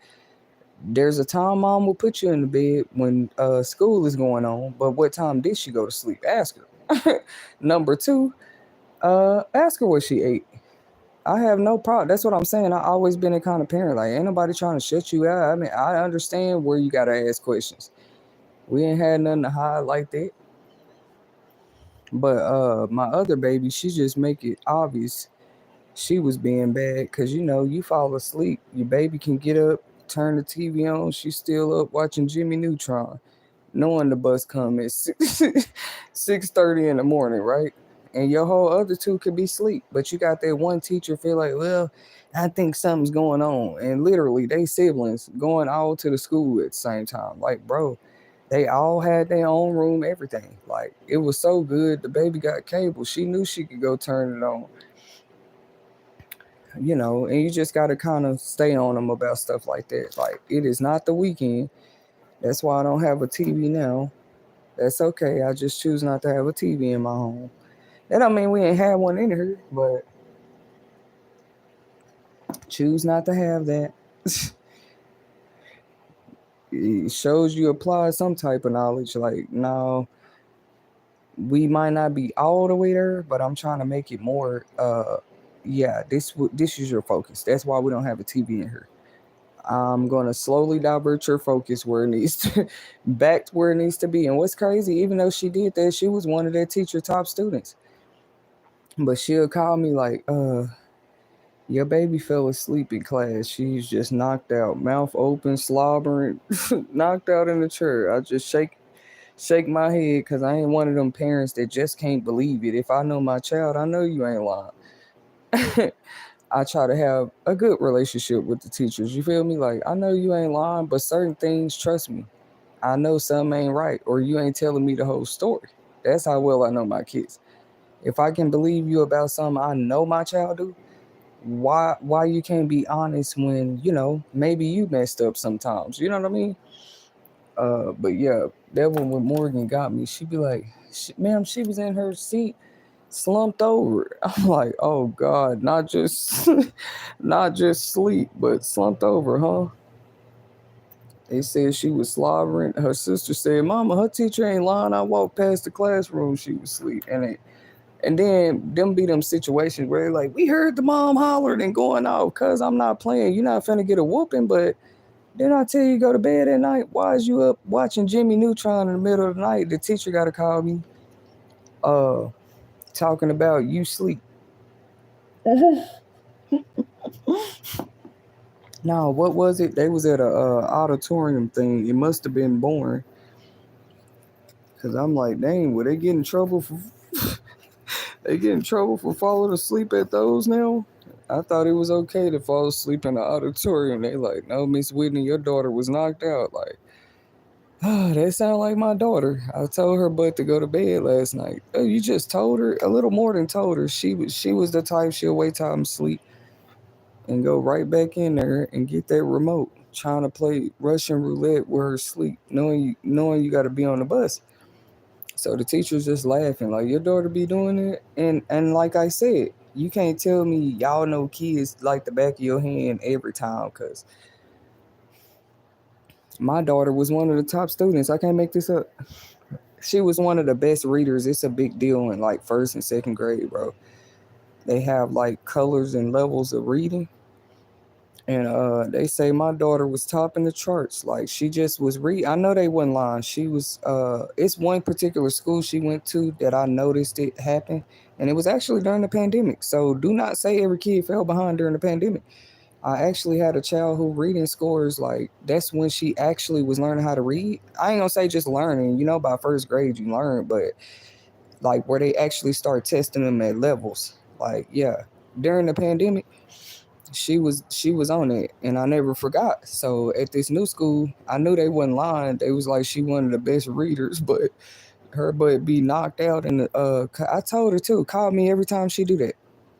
there's a time mom will put you in the bed when school is going on. But what time did she go to sleep? Ask her. Number two, ask her what she ate. I have no problem. That's what I'm saying. I always been a kind of parent. Like ain't nobody trying to shut you out. I mean, I understand where you gotta ask questions. We ain't had nothing to hide like that. But my other baby, she just make it obvious she was being bad because you fall asleep, your baby can get up, turn the TV on, she's still up watching Jimmy Neutron, knowing the bus come at 6:30 in the morning, right? And your whole other two could be asleep, but you got that one teacher feel like, well, I think something's going on, and literally they siblings going all to the school at the same time. Like, bro, they all had their own room, everything. Like, it was so good. The baby got cable. She knew she could go turn it on, and you just got to kind of stay on them about stuff like that. Like, it is not the weekend. That's why I don't have a TV now. That's okay. I just choose not to have a TV in my home. That don't mean we ain't had one in here, but choose not to have that. It shows you apply some type of knowledge. Like, no, we might not be all the way there, but I'm trying to make it more. Yeah, this is your focus. That's why we don't have a TV in here. I'm gonna slowly divert your focus where it needs to, back to where it needs to be. And what's crazy, even though she did that, she was one of that teacher top students. But she'll call me like, your baby fell asleep in class. She's just knocked out, mouth open, slobbering, knocked out in the chair. I just shake my head because I ain't one of them parents that just can't believe it. If I know my child, I know you ain't lying. I try to have a good relationship with the teachers. You feel me? Like, I know you ain't lying, but certain things, trust me, I know something ain't right, or you ain't telling me the whole story. That's how well I know my kids. If I can believe you about something I know my child do, why you can't be honest when maybe you messed up sometimes? You know what I mean? But yeah, that one with Morgan got me. She'd be like, "Ma'am, she was in her seat, slumped over." I'm like, "Oh God, not just not just sleep, but slumped over, huh?" They said she was slobbering. Her sister said, "Mama, her teacher ain't lying. I walked past the classroom. She was asleep." And then them be them situations where like, we heard the mom hollered and going off, cause I'm not playing. You're not finna get a whooping, but then I tell you go to bed at night. Why is you up watching Jimmy Neutron in the middle of the night? The teacher gotta call me, uh, talking about you sleep. No, what was it? They was at a auditorium thing. It must have been boring. Cause I'm like, dang, will they get in trouble for they get in trouble for falling asleep at those now? I thought it was okay to fall asleep in the auditorium. They like, no, Miss Whitney, your daughter was knocked out. Like, oh, that sound like my daughter. I told her but to go to bed last night. Oh, you just told her? A little more than told her. She was the type she'll wait till I'm asleep and go right back in there and get that remote, trying to play Russian roulette with her sleep, knowing you got to be on the bus. So the teacher's just laughing like, your daughter be doing it, and like I said, you can't tell me y'all know kids like the back of your hand every time, cause my daughter was one of the top students. I can't make this up. She was one of the best readers. It's a big deal in like first and second grade, bro. They have like colors and levels of reading. And they say my daughter was topping the charts. Like she just was I know they wasn't lying. She was it's one particular school she went to that I noticed it happen. And it was actually during the pandemic. So do not say every kid fell behind during the pandemic. I actually had a child who reading scores, like that's when she actually was learning how to read. I ain't gonna say just learning, by first grade you learn, but like where they actually start testing them at levels. Like, yeah, during the pandemic, she was on it, and I never forgot. So at this new school, I knew they wasn't lying. They was like she one of the best readers, but her butt be knocked out. And I told her too, call me every time she do that,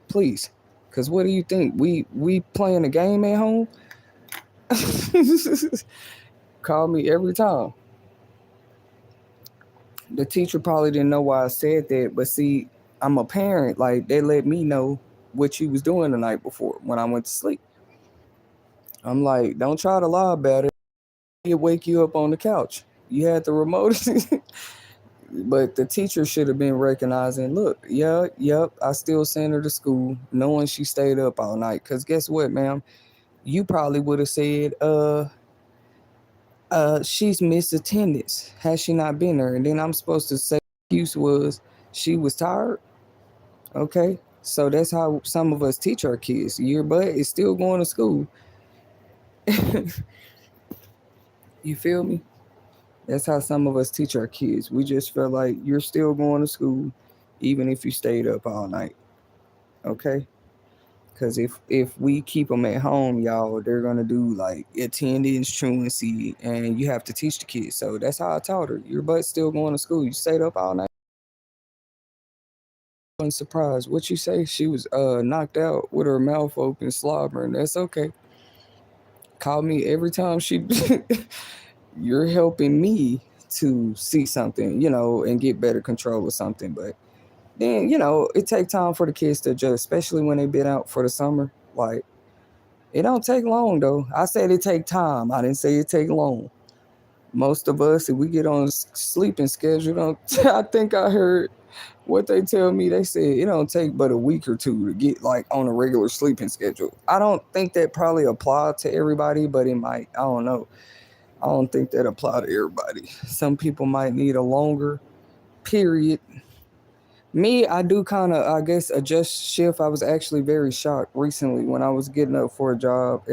please. Cause what do you think? We playing a game at home? Call me every time. The teacher probably didn't know why I said that, but see, I'm a parent. Like they let me know what she was doing the night before when I went to sleep. I'm like, don't try to lie about it. It wake you up on the couch. You had the remote. But the teacher should have been recognizing, look, yeah, yep, I still sent her to school knowing she stayed up all night. Cause guess what, ma'am? You probably would have said, she's missed attendance. Has she not been there? And then I'm supposed to say excuse was she was tired. Okay. So that's how some of us teach our kids. Your butt is still going to school. You feel me? That's how some of us teach our kids. We just feel like you're still going to school, even if you stayed up all night. Okay. Because if we keep them at home, y'all, they're gonna do like attendance, truancy, and you have to teach the kids. So that's how I taught her. Your butt's still going to school. You stayed up all night. I wasn't surprised. What you say? She was knocked out with her mouth open, slobbering. That's okay. Call me every time she. You're helping me to see something, and get better control of something. But then, it take time for the kids to adjust, especially when they been out for the summer. Like it don't take long though. I said it take time. I didn't say it take long. Most of us, if we get on sleeping schedule, don't. I think I heard what they tell me. They said it don't take but a week or two to get like on a regular sleeping schedule. I don't think that probably apply to everybody, but it might. I don't know. I don't think that apply to everybody. Some people might need a longer period. Me, I do kind of, I guess, adjust shift. I was actually very shocked recently when I was getting up for a job.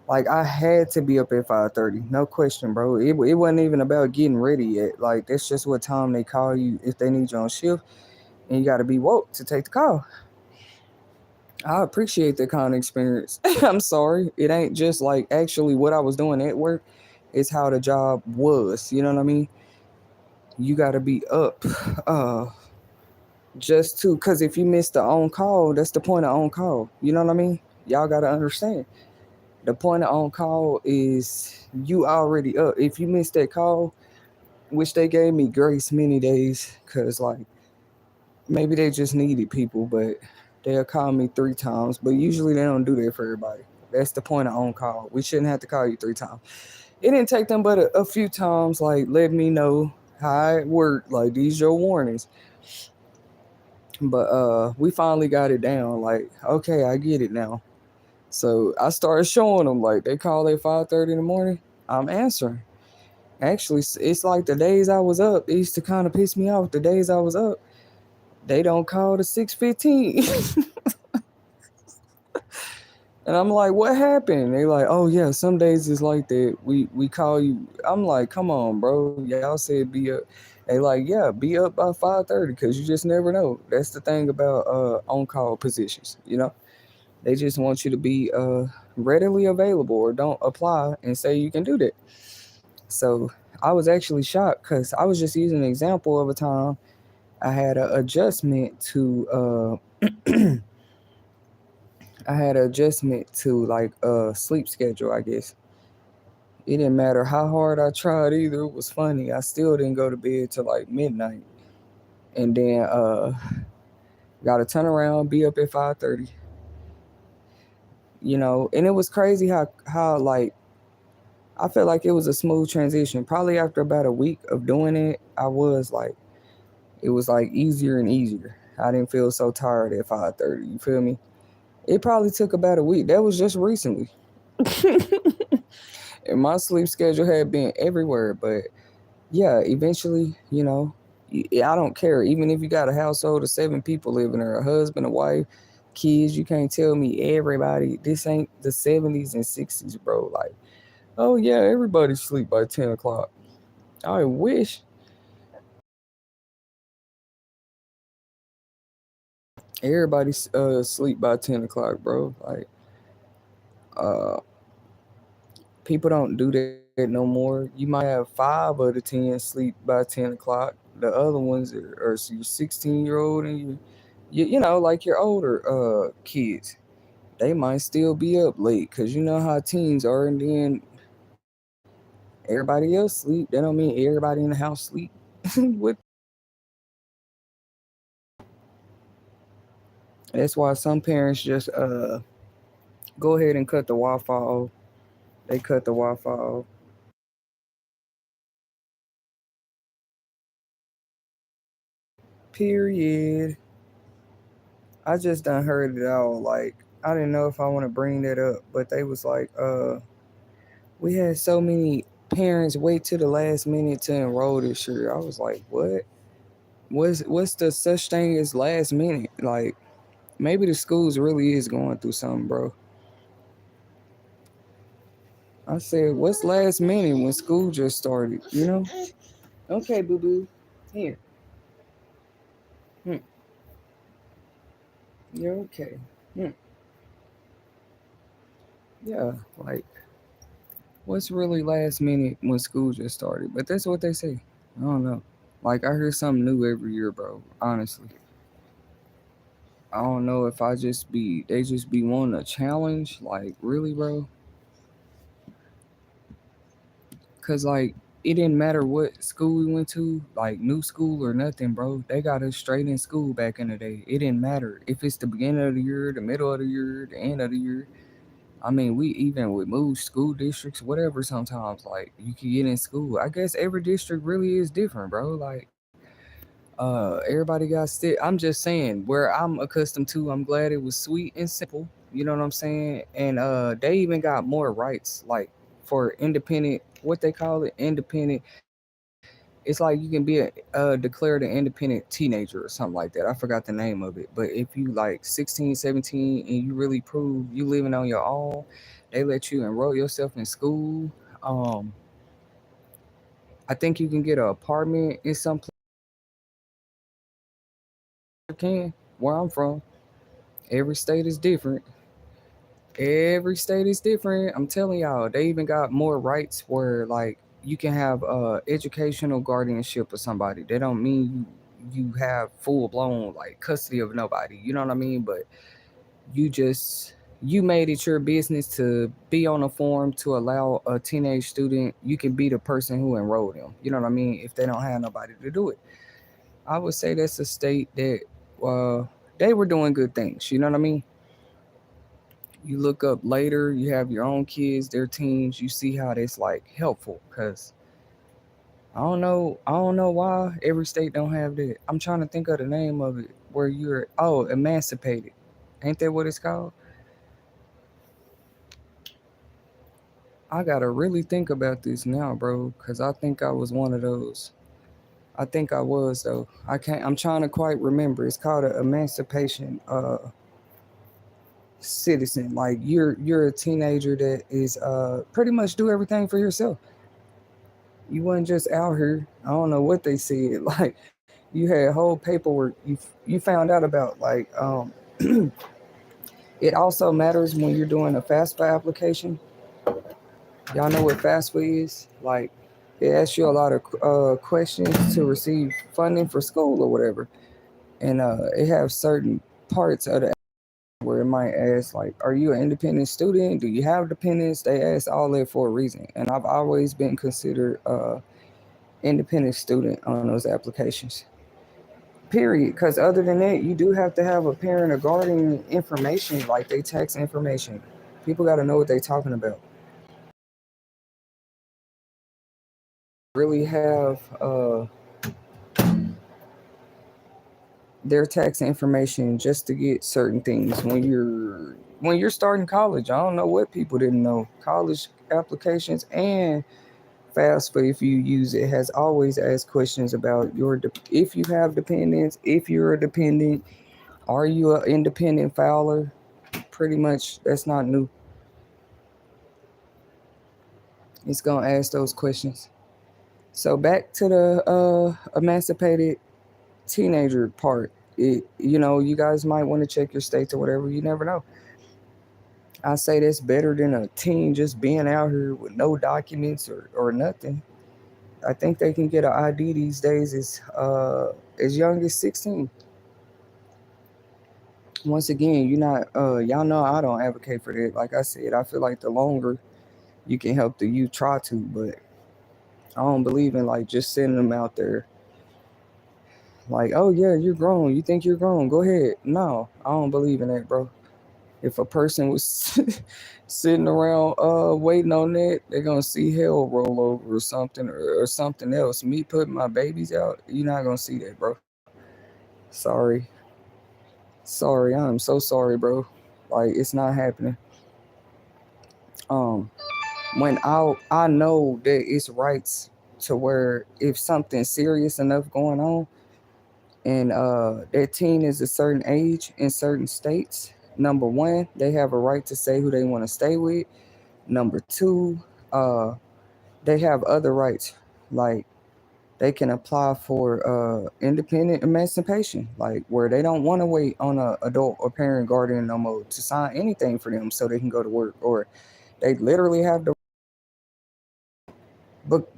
Like I had to be up at 5:30, no question, bro. It wasn't even about getting ready yet. Like that's just what time they call you if they need you on shift, and you got to be woke to take the call. I appreciate that kind of experience. I'm sorry, it ain't just like actually what I was doing at work. It's how the job was. You know what I mean? You got to be up. Uh, just to because if you miss the on call, that's the point of on call. You know what I mean? Y'all gotta understand. The point of on call is you already up. If you miss that call, which they gave me grace many days, cause like maybe they just needed people, but they'll call me 3 times. But usually they don't do that for everybody. That's the point of on call. We shouldn't have to call you 3 times. It didn't take them but a few times, like let me know how it worked. Like these your warnings. But we finally got it down. Like, okay, I get it now. So I started showing them, like, they call at 5:30 in the morning. I'm answering. Actually, it's like the days I was up. It used to kind of piss me off. The days I was up, they don't call to 6:15. And I'm like, what happened? They like, oh yeah, some days it's like that. We call you. I'm like, come on, bro. Y'all said be up. They like, yeah, be up by 5:30 because you just never know. That's the thing about on call positions. They just want you to be readily available or don't apply and say you can do that. So I was actually shocked because I was just using an example of a time I had an adjustment to like sleep schedule, I guess. It didn't matter how hard I tried either. It was funny. I still didn't go to bed till like midnight. And then gotta turn around, be up at 5:30. And it was crazy how like I felt like it was a smooth transition. Probably after about a week of doing it, it was like easier and easier. I didn't feel so tired at 5:30. You feel me? It probably took about a week. That was just recently. And my sleep schedule had been everywhere, but yeah, eventually, I don't care. Even if you got a household of 7 people living there, a husband, a wife, kids, you can't tell me everybody. This ain't the 70s and 60s, bro. Like, oh yeah, everybody sleep by 10 o'clock. I wish everybody sleep by 10 o'clock, bro. Like, uh, people don't do that no more. You might have 5 of the 10 sleep by 10 o'clock. The other ones are your 16-year-old and like your older kids. They might still be up late because you know how teens are, and then everybody else sleep. That don't mean everybody in the house sleep. With That's why some parents just go ahead and cut the Wi-Fi off. They cut the Wi-Fi off. Period. I just done heard it all. Like, I didn't know if I want to bring that up, but they was like, we had so many parents wait to the last minute to enroll this year. I was like, what? What's the such thing as last minute? Like, maybe the schools really is going through something, bro. I said, what's last minute when school just started? Okay, boo boo, here. Hmm. You're okay. Hmm. Yeah, like, what's really last minute when school just started? But that's what they say. I don't know. Like, I hear something new every year, bro. Honestly, I don't know if they just be wanting a challenge. Like, really, bro? Cause like it didn't matter what school we went to, like new school or nothing, bro. They got us straight in school back in the day. It didn't matter if it's the beginning of the year, the middle of the year, the end of the year. I mean, we even would move school districts, whatever. Sometimes, like you could get in school. I guess every district really is different, bro. Like, everybody got stick. I'm just saying where I'm accustomed to. I'm glad it was sweet and simple. You know what I'm saying? And they even got more rights, like for independent, what they call it, independent. It's like you can be declared an independent teenager or something like that. I forgot the name of it. But if you like 16, 17 and you really prove you living on your own, they let you enroll yourself in school. Um, I think you can get an apartment in some place. Can where I'm from. Every state is different. Every state is different. I'm telling y'all, they even got more rights where like you can have educational guardianship of somebody. They don't mean you have full blown like custody of nobody. You know what I mean? But you just you made it your business to be on a form to allow a teenage student. You can be the person who enrolled them. You know what I mean? If they don't have nobody to do it, I would say that's a state that uh, they were doing good things. You know what I mean? You look up later, you have your own kids, their teens, you see how that's like helpful because I don't know why every state don't have that. I'm trying to think of the name of it where you're emancipated. Ain't that what it's called? I gotta really think about this now, bro, because I think I was one of those. I think I was though. I can't. I'm trying to quite remember. It's called an emancipation citizen. Like you're a teenager that is pretty much do everything for yourself. You wasn't just out here. I don't know what they said. Like you had whole paperwork. You found out about like it also matters when you're doing a FAFSA application. Y'all know what FAFSA is? Like it asks you a lot of questions to receive funding for school or whatever, and it has certain parts of the where it might ask like, "Are you an independent student? Do you have dependents?" They ask all that for a reason, and I've always been considered independent student on those applications. Period. Because other than that, you do have to have a parent or guardian information, like they tax information. People got to know what they're talking about. Really have their tax information just to get certain things when you're starting college. I don't know what people didn't know. College applications and FAFSA, if you use it, has always asked questions about if you have dependents, if you're a dependent, are you an independent filer? Pretty much, that's not new. It's gonna ask those questions. So back to the emancipated teenager part. You guys might want to check your states or whatever. You never know. I say that's better than a teen just being out here with no documents or nothing. I think they can get an ID these days as young as 16. Once again, you're not y'all know I don't advocate for that. Like I said, I feel like the longer you can help the youth try to, but I don't believe in like just sending them out there like, oh yeah, you're grown. You think you're grown? Go ahead. No, I don't believe in that, bro. If a person was sitting around waiting on that, they're gonna see hell roll over or something or something else. Me putting my babies out, you're not gonna see that, bro. Sorry. Sorry, I am so sorry, bro. Like it's not happening. Um when I know that it's rights to where if something serious enough going on and that teen is a certain age in certain states, number one, they have a right to say who they want to stay with. Number two, uh, they have other rights, like they can apply for independent emancipation, like where they don't want to wait on a adult or parent guardian no more to sign anything for them so they can go to work, or they literally have to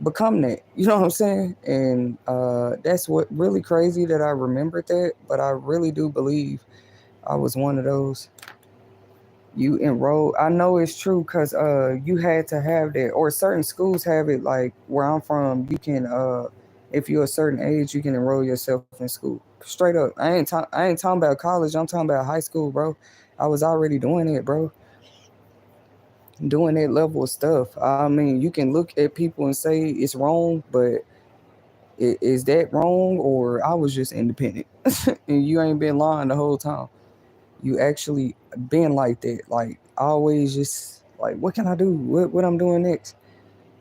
become that. You know what I'm saying? And that's what really crazy that I remembered that, but I really do believe I was one of those. You enroll. I know it's true because you had to have that, or certain schools have it. Like where I'm from, you can if you're a certain age, you can enroll yourself in school. Straight up. I ain't talking about college. I'm talking about high school, bro. I was already doing it, bro. Doing that level of stuff. I mean, you can look at people and say it's wrong, but is that wrong, or I was just independent and you ain't been lying the whole time? You actually been like that. Like always just like, what can I do? What I'm doing next?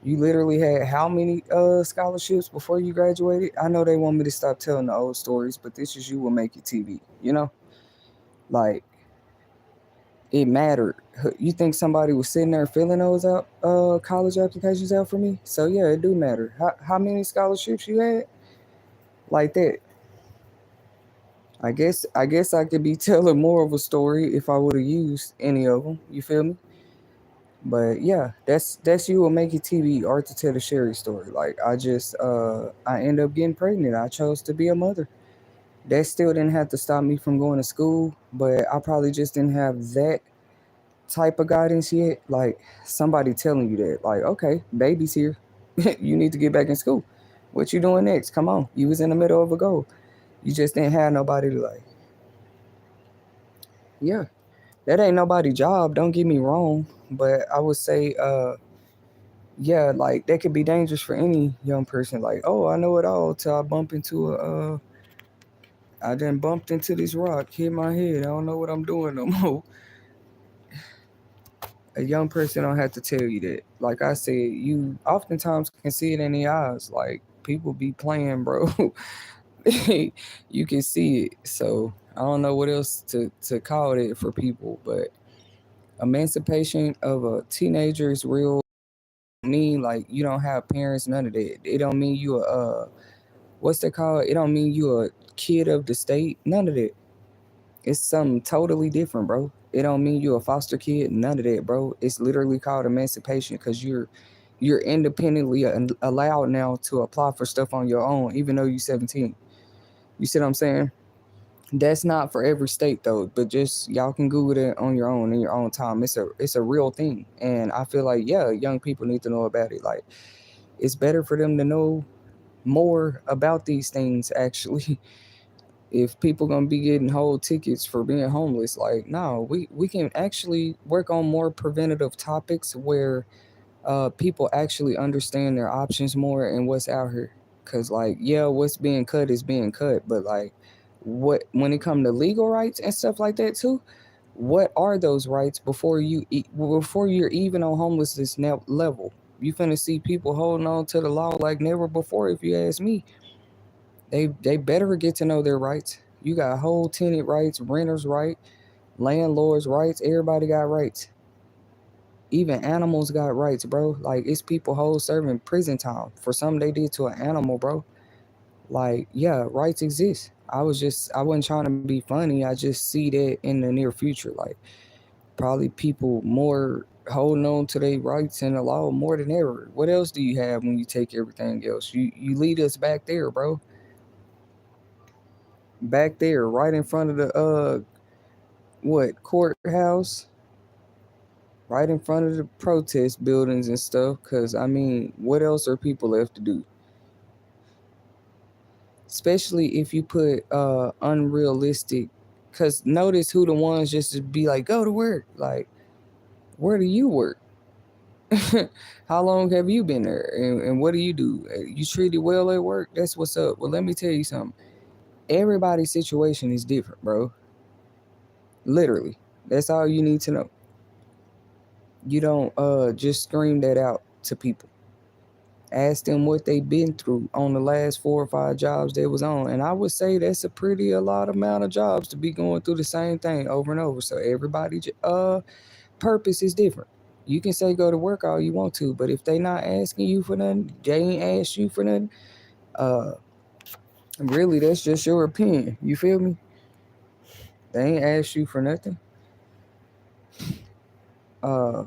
You literally had how many scholarships before you graduated? I know they want me to stop telling the old stories, but this is you will make it TV, you know? Like it mattered. You think somebody was sitting there filling those out college applications out for me? So yeah, it do matter. How many scholarships you had? Like that. I guess I could be telling more of a story if I would have used any of them. You feel me? But yeah, that's you will make it TV art to tell the Sherry story. Like I end up getting pregnant. I chose to be a mother. That still didn't have to stop me from going to school, but I probably just didn't have that type of guidance yet. Like somebody telling you that, like, okay, baby's here. You need to get back in school. What you doing next? Come on. You was in the middle of a goal. You just didn't have nobody to like, yeah, that ain't nobody job. Don't get me wrong, but I would say yeah, like that could be dangerous for any young person. Like, oh, I know it all till I bump into I done bumped into this rock, hit my head. I don't know what I'm doing no more. A young person don't have to tell you that. Like I said, you oftentimes can see it in the eyes. Like people be playing, bro. You can see it. So I don't know what else to call it for people, but emancipation of a teenager is real. Mean like you don't have parents, none of that. It don't mean you a what's that called? It don't mean you a kid of the state, none of that. It's something totally different, bro. It don't mean you a foster kid, none of that, bro. It's literally called emancipation because you're independently allowed now to apply for stuff on your own, even though you're 17. You see what I'm saying? That's not for every state though, but just y'all can Google it on your own in your own time. It's a real thing, and I feel like yeah, young people need to know about it. Like it's better for them to know more about these things actually. If people gonna be getting whole tickets for being homeless, like no, we can actually work on more preventative topics where people actually understand their options more and what's out here. Cause like yeah, what's being cut is being cut, but like what when it comes to legal rights and stuff like that too, what are those rights before you're even on homelessness level? You finna see people holding on to the law like never before. If you ask me, they better get to know their rights. You got whole tenant rights, renters right, landlords rights. Everybody got rights. Even animals got rights, bro. Like it's people whole serving prison time for something they did to an animal, bro. Like yeah, rights exist. I wasn't trying to be funny. I just see that in the near future. Like probably people more holding on to their rights and the law more than ever. What else do you have when you take everything else? You lead us back there, bro. Back there, right in front of the what courthouse, right in front of the protest buildings and stuff. Cause I mean, what else are people left to do? Especially if you put unrealistic. Cause notice who the ones just to be like, go to work. Like, where do you work? How long have you been there? And what do you do? You treated well at work? That's what's up. Well, let me tell you something. Everybody's situation is different, bro. Literally. That's all you need to know. You don't just scream that out to people. Ask them what they've been through on the last 4 or 5 jobs they was on, and I would say that's a lot amount of jobs to be going through the same thing over and over. So everybody purpose is different. You can say go to work all you want to, but if they not asking you for nothing, they ain't asked you for nothing. Uh, really, that's just your opinion. You feel me? They ain't asked you for nothing. Uh,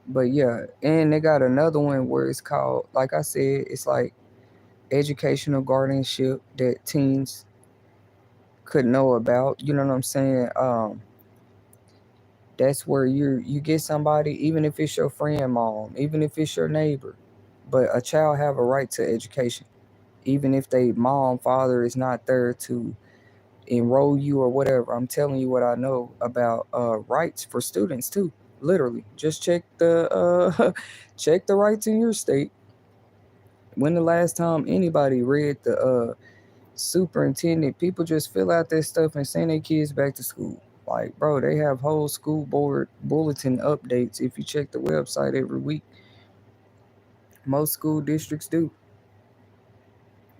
but yeah, and they got another one where it's called, like I said, it's like educational guardianship that teens could know about. You know what I'm saying? That's where you get somebody, even if it's your friend, mom, even if it's your neighbor, but a child have a right to education, even if they mom father is not there to enroll you or whatever. I'm telling you what I know about rights for students too. Literally, just check the check the rights in your state. When the last time anybody read the superintendent, people just fill out their stuff and send their kids back to school. Like, bro, they have whole school board bulletin updates if you check the website every week. Most school districts do.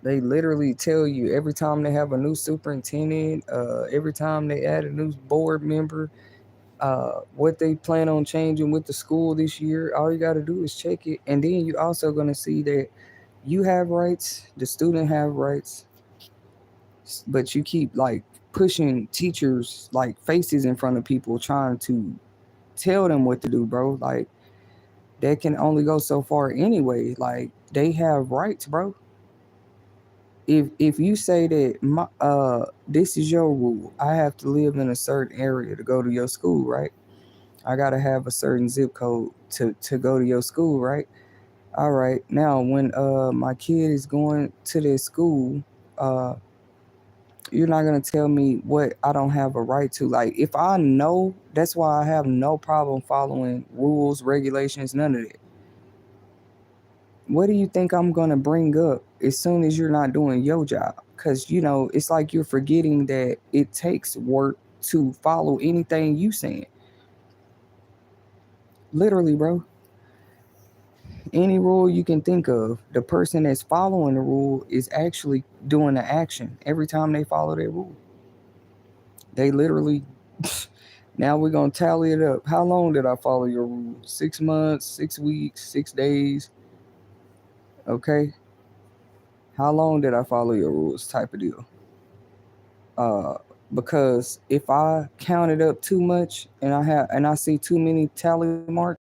They literally tell you every time they have a new superintendent, every time they add a new board member, what they plan on changing with the school this year. All you got to do is check it, and then you also gonna see that you have rights, the student have rights, but you keep like pushing teachers like faces in front of people trying to tell them what to do, bro. Like that can only go so far anyway. Like they have rights, bro. If you say that this is your rule, I have to live in a certain area to go to your school, right? I gotta have a certain zip code to go to your school, right? All right. Now when my kid is going to their school, uh You're not gonna tell me what I don't have a right to. Like if I know, that's why I have no problem following rules, regulations, none of that. What do you think I'm gonna bring up as soon as you're not doing your job? Cause it's like you're forgetting that it takes work to follow anything you saying. Literally, bro. Any rule you can think of, the person that's following the rule is actually doing the action every time they follow that rule. They literally now we're gonna tally it up. How long did I follow your rule? 6 months, 6 weeks, 6 days. Okay. How long did I follow your rules? Type of deal. Uh, because if I count it up too much and I see too many tally marks,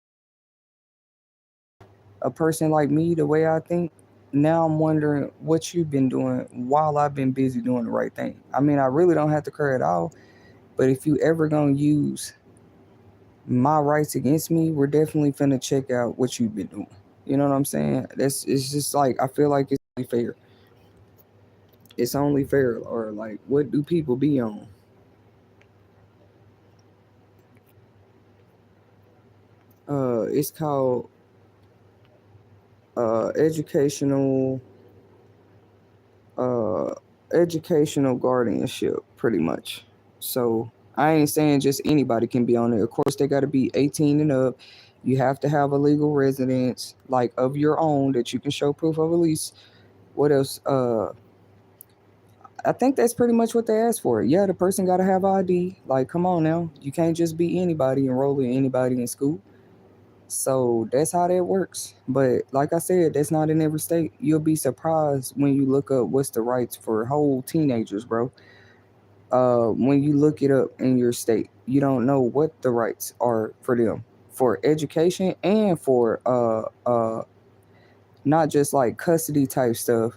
a person like me, the way I think, now I'm wondering what you've been doing while I've been busy doing the right thing. I mean, I really don't have to cry at all, but if you ever gonna use my rights against me, we're definitely finna check out what you've been doing. You know what I'm saying? It's just like I feel like it's only fair. It's only fair, or like what do people be on? It's called educational uh educational guardianship, pretty much. So I ain't saying just anybody can be on it. Of course, they got to be 18 and up. You have to have a legal residence, like of your own, that you can show proof of a lease. What else? I think that's pretty much what they asked for. Yeah, the person got to have ID. Like, come on now, you can't just be anybody enrolling anybody in school. So that's how that works. But like I said, that's not in every state. You'll be surprised when you look up what's the rights for whole teenagers, bro. When you look it up in your state, you don't know what the rights are for them for education and for not just like custody type stuff,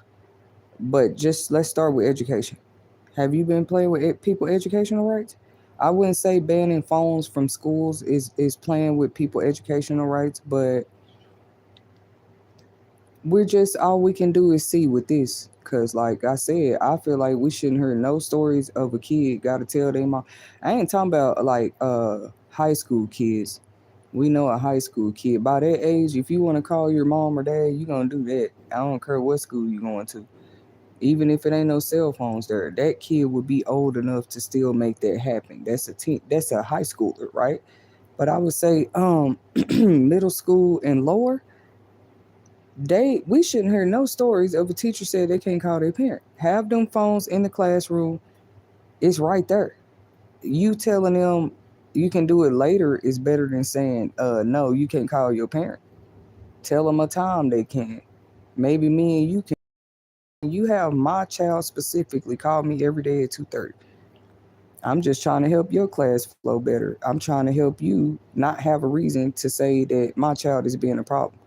but just let's start with education. Have you been playing with people educational rights? I wouldn't say banning phones from schools is playing with people educational rights, but we're just all we can do is see with this. Cause like I said, I feel like we shouldn't hear no stories of a kid gotta tell their mom. I ain't talking about like high school kids. We know a high school kid. By that age, if you wanna call your mom or dad, you gonna do that. I don't care what school you going to. Even if it ain't no cell phones there, that kid would be old enough to still make that happen. That's a high schooler, right? But I would say middle school and lower, we shouldn't hear no stories of a teacher said they can't call their parent. Have them phones in the classroom. It's right there. You telling them you can do it later is better than saying, no, you can't call your parent. Tell them a time they can. Maybe me and you can. You have my child specifically call me every day at 2:30. I'm just trying to help your class flow better. I'm trying to help you not have a reason to say that my child is being a problem.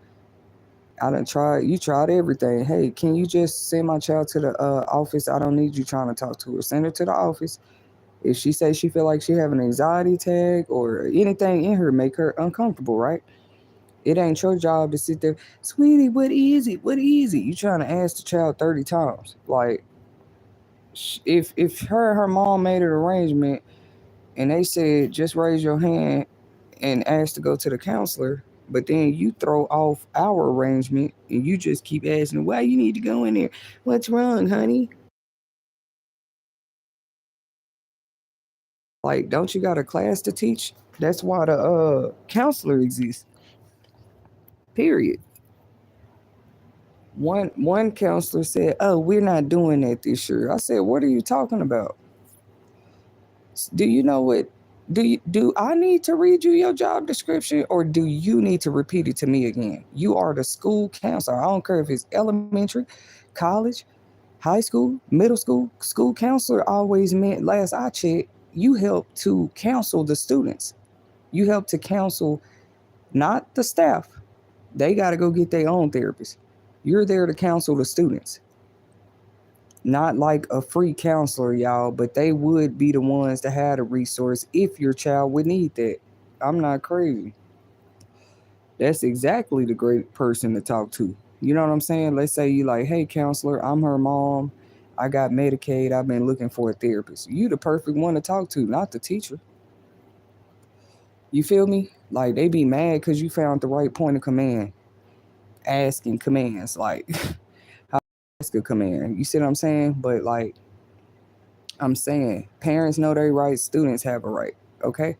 I done tried. You tried everything. Hey, can you just send my child to the office? I don't need you trying to talk to her. Send her to the office. If she says she feel like she have an anxiety tag or anything in her make her uncomfortable, right? It ain't your job to sit there, sweetie. What is it? What is it? You trying to ask the child 30 times? Like, if her mom made an arrangement and they said just raise your hand and ask to go to the counselor, but then you throw off our arrangement and you just keep asking why you need to go in there. What's wrong, honey? Like, don't you got a class to teach? That's why the counselor exists. Period. One counselor said, "Oh, we're not doing that this year." I said, "What are you talking about? Do you know what? Do I need to read you your job description, or do you need to repeat it to me again? You are the school counselor. I don't care if it's elementary, college, high school, middle school. School counselor always meant, last I checked, you help to counsel the students. You help to counsel not the staff. They got to go get their own therapist. You're there to counsel the students. Not like a free counselor, y'all, but they would be the ones to have the resource if your child would need that. I'm not crazy. That's exactly the great person to talk to. You know what I'm saying? Let's say you like, hey, counselor, I'm her mom. I got Medicaid. I've been looking for a therapist. You the perfect one to talk to, not the teacher. You feel me? Like they be mad because you found the right point of command, asking commands like how to ask a command. You see what I'm saying? But like I'm saying, parents know they right, students have a right. Okay,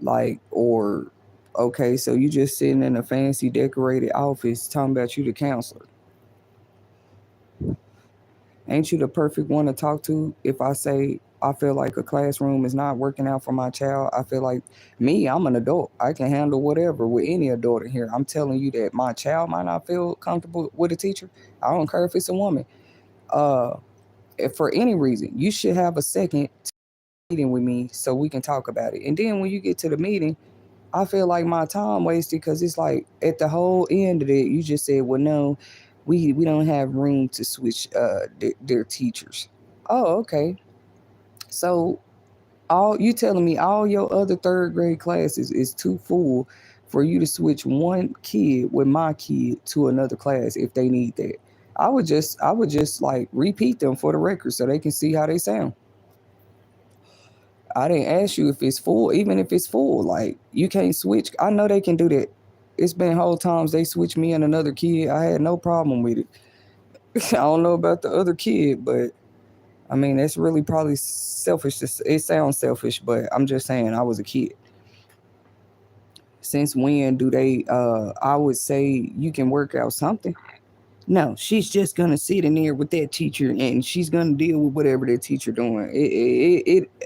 like or okay, so you just sitting in a fancy decorated office talking about you the counselor. Ain't you the perfect one to talk to if I say I feel like a classroom is not working out for my child? I feel like me, I'm an adult. I can handle whatever with any adult in here. I'm telling you that my child might not feel comfortable with a teacher. I don't care if it's a woman. Uh, if for any reason, you should have a second meeting with me so we can talk about it. And then when you get to the meeting, I feel like my time wasted because it's like at the whole end of it, you just said, "Well, no, we don't have room to switch their teachers." Oh, okay. So all you telling me all your other third grade classes is too full for you to switch one kid with my kid to another class if they need that. I would just like repeat them for the record so they can see how they sound. I didn't ask you if it's full, even if it's full. Like you can't switch. I know they can do that. It's been whole times they switched me and another kid. I had no problem with it. I don't know about the other kid, but I mean that's really probably selfish. It sounds selfish, but I'm just saying I was a kid. Since when do they? I would say you can work out something. No, she's just gonna sit in there with that teacher, and she's gonna deal with whatever that teacher doing.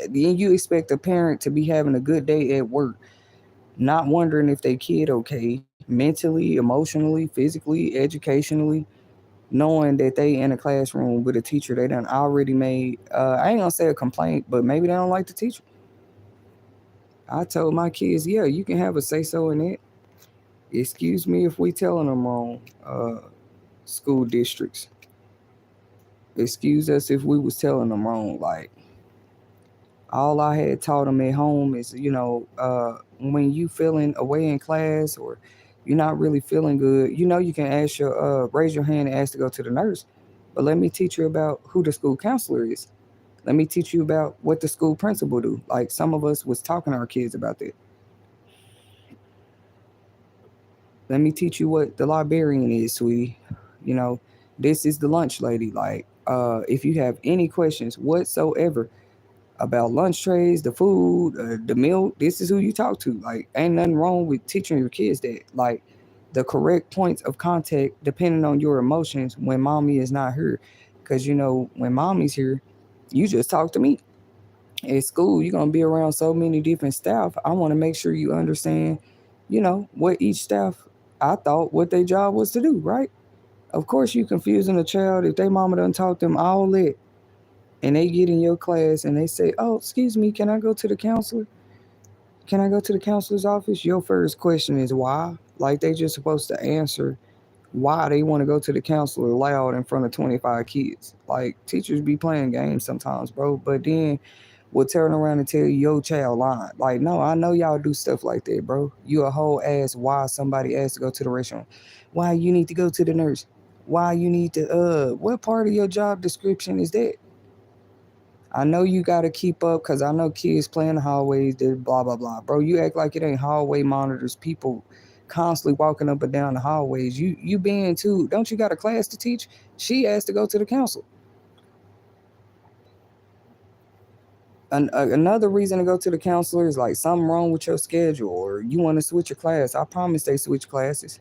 Then you expect a parent to be having a good day at work, not wondering if they kid okay, mentally, emotionally, physically, educationally, knowing that they in a classroom with a teacher they done already made. I ain't gonna say a complaint, but maybe they don't like the teacher. I told my kids, yeah, you can have a say so in it. Excuse me if we telling them wrong. School districts. Excuse us if we was telling them wrong. Like all I had taught them at home is, when you feeling away in class or you're not really feeling good, you can raise your hand and ask to go to the nurse. But let me teach you about who the school counselor is. Let me teach you about what the school principal do. Like some of us was talking to our kids about that. Let me teach you what the librarian is, sweetie. You know, this is the lunch lady. Like, if you have any questions whatsoever about lunch trays, the food, the milk, this is who you talk to. Like, ain't nothing wrong with teaching your kids that. Like, the correct points of contact depending on your emotions when mommy is not here. Because, when mommy's here, you just talk to me. At school, you're going to be around so many different staff. I want to make sure you understand, what each staff, I thought what their job was to do, right? Of course, you confusing a child if they mama done taught them all that and they get in your class and they say, "Oh, excuse me, can I go to the counselor? Can I go to the counselor's office?" Your first question is why? Like they just supposed to answer why they want to go to the counselor loud in front of 25 kids. Like teachers be playing games sometimes, bro. But then will turn around and tell you your child lying. Like, no, I know y'all do stuff like that, bro. You a whole ass why somebody asked to go to the restaurant. Why you need to go to the nurse? Why you need to what part of your job description is that? I know you got to keep up because I know kids play in the hallways, they blah, blah, blah. Bro, you act like it ain't hallway monitors, people constantly walking up and down the hallways. You being too, don't you got a class to teach? She asked to go to the council. Another reason to go to the counselor is like something wrong with your schedule or you want to switch your class. I promise they switch classes.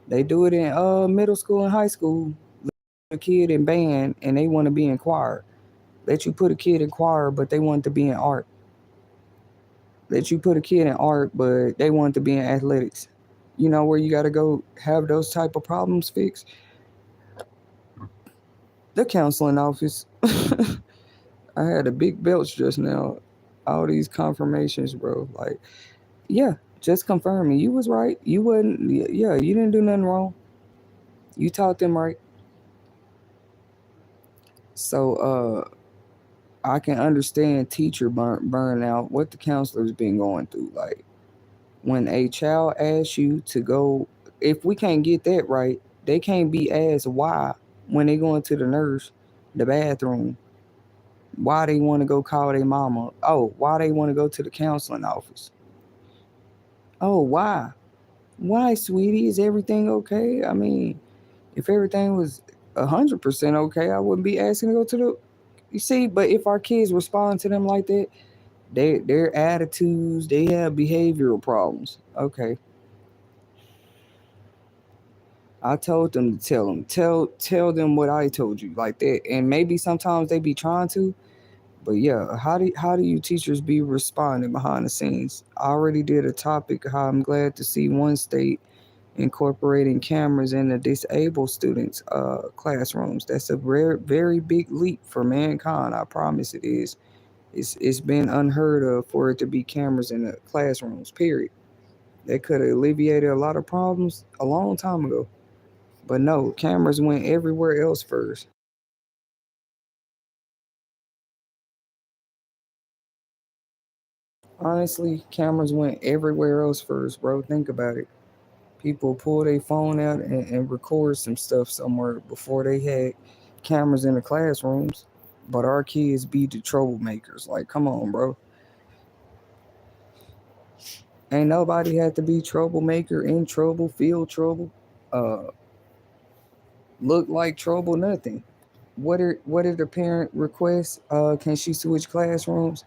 They do it in middle school and high school. A kid in band and they want to be in choir. Let you put a kid in choir, but they want to be in art. Let you put a kid in art, but they want to be in athletics. You know where you got to go have those type of problems fixed? The counseling office. I had a big belch just now. All these confirmations, bro. Like, yeah, just confirming. You was right. You wasn't, yeah, you didn't do nothing wrong. You taught them right. So, I can understand teacher burnout, what the counselor's been going through. Like, when a child asks you to go, if we can't get that right, they can't be asked why when they going to the nurse. the bathroom, why they want to go call their mama. Oh, why they want to go to the counseling office. Oh, why? Why, sweetie? Is everything okay? I mean, if everything was 100% okay, I wouldn't be asking to go to the. You see, but if our kids respond to them like that, their attitudes, they have behavioral problems. Okay, I told them to tell them what I told you like that, and maybe sometimes they be trying to, but yeah, how do you teachers be responding behind the scenes? I already did a topic how I'm glad to see one state incorporating cameras in the disabled students' classrooms. That's a very big leap for mankind. I promise it is. It's been unheard of for it to be cameras in the classrooms. Period. That could have alleviated a lot of problems a long time ago. But no, cameras went everywhere else first. Honestly, cameras went everywhere else first, bro. Think about it. People pull their phone out and record some stuff somewhere before they had cameras in the classrooms. But our kids be the troublemakers. Like, come on, bro. Ain't nobody had to be troublemaker, in trouble, feel trouble, uh, look like trouble, nothing. What did the parent request? Can she switch classrooms?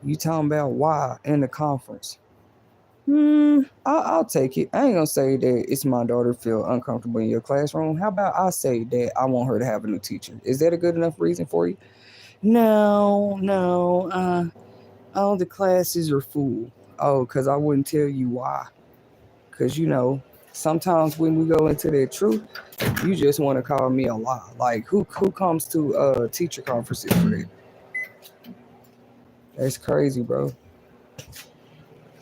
You talking about why in the conference? I'll take it. I ain't gonna say that it's my daughter feel uncomfortable in your classroom. How about I say that I want her to have a new teacher? Is that a good enough reason for you? No, no. All the classes are full. Oh, because I wouldn't tell you why. Because sometimes when we go into that truth, you just want to call me a lie. Like who comes to teacher conferences for that? That's crazy, bro.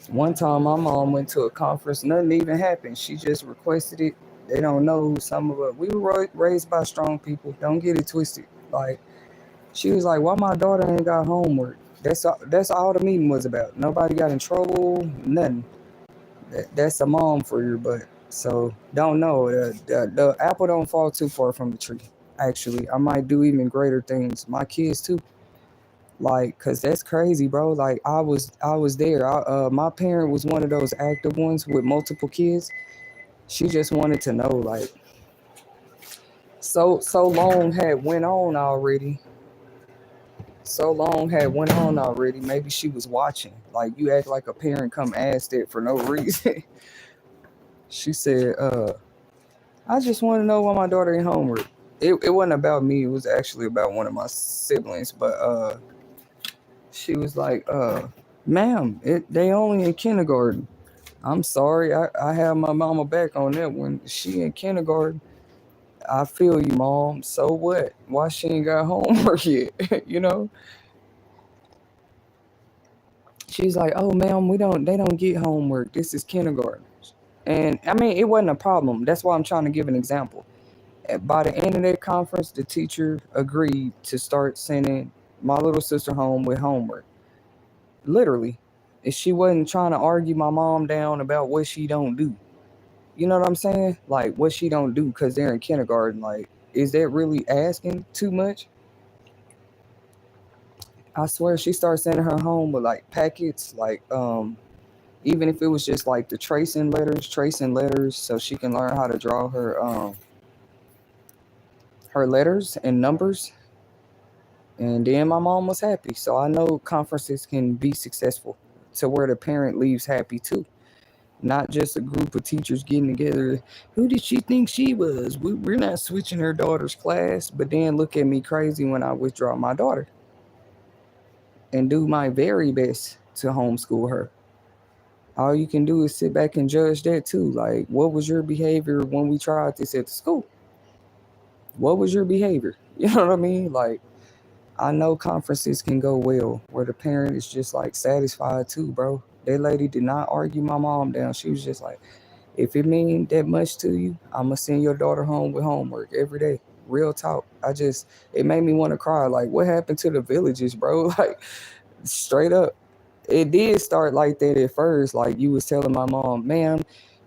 One time my mom went to a conference, nothing even happened. She just requested it. They don't know who some of us. We were raised by strong people. Don't get it twisted. Like she was like, "Why my daughter ain't got homework?" That's all the meeting was about. Nobody got in trouble. Nothing. That's a mom for you, but so don't know. The apple don't fall too far from the tree. Actually, I might do even greater things. My kids too. Like, cause that's crazy, bro. Like I was there. My parent was one of those active ones with multiple kids. She just wanted to know, like, so long had went on already. So long had went on already. Maybe she was watching. Like you act like a parent come ask that for no reason. She said, I just want to know why my daughter ain't homework. It wasn't about me. It was actually about one of my siblings. But she was like, ma'am, they only in kindergarten. I'm sorry. I have my mama back on that one. She in kindergarten. I feel you, mom. So what? Why she ain't got homework yet? you know? She's like, oh, ma'am, they don't get homework. This is kindergarten. And I mean, it wasn't a problem. That's why I'm trying to give an example. By the end of that conference, the teacher agreed to start sending my little sister home with homework. Literally. If she wasn't trying to argue my mom down about what she don't do. You know what I'm saying? Like what she don't do because they're in kindergarten. Like, is that really asking too much? I swear she started sending her home with like packets, like even if it was just like the tracing letters so she can learn how to draw her letters and numbers. And then my mom was happy. So I know conferences can be successful to where the parent leaves happy too. Not just a group of teachers getting together. Who did she think she was? We're not switching her daughter's class, but then look at me crazy when I withdraw my daughter and do my very best to homeschool her. All you can do is sit back and judge that too. Like, what was your behavior when we tried this at the school? What was your behavior? You know what I mean? Like, I know conferences can go well where the parent is just like satisfied too, bro. That lady did not argue my mom down. She was just like, if it mean that much to you, I'ma send your daughter home with homework every day. Real talk. It made me want to cry. Like, what happened to the villages, bro? Like, straight up. It did start like that at first. Like you was telling my mom, ma'am,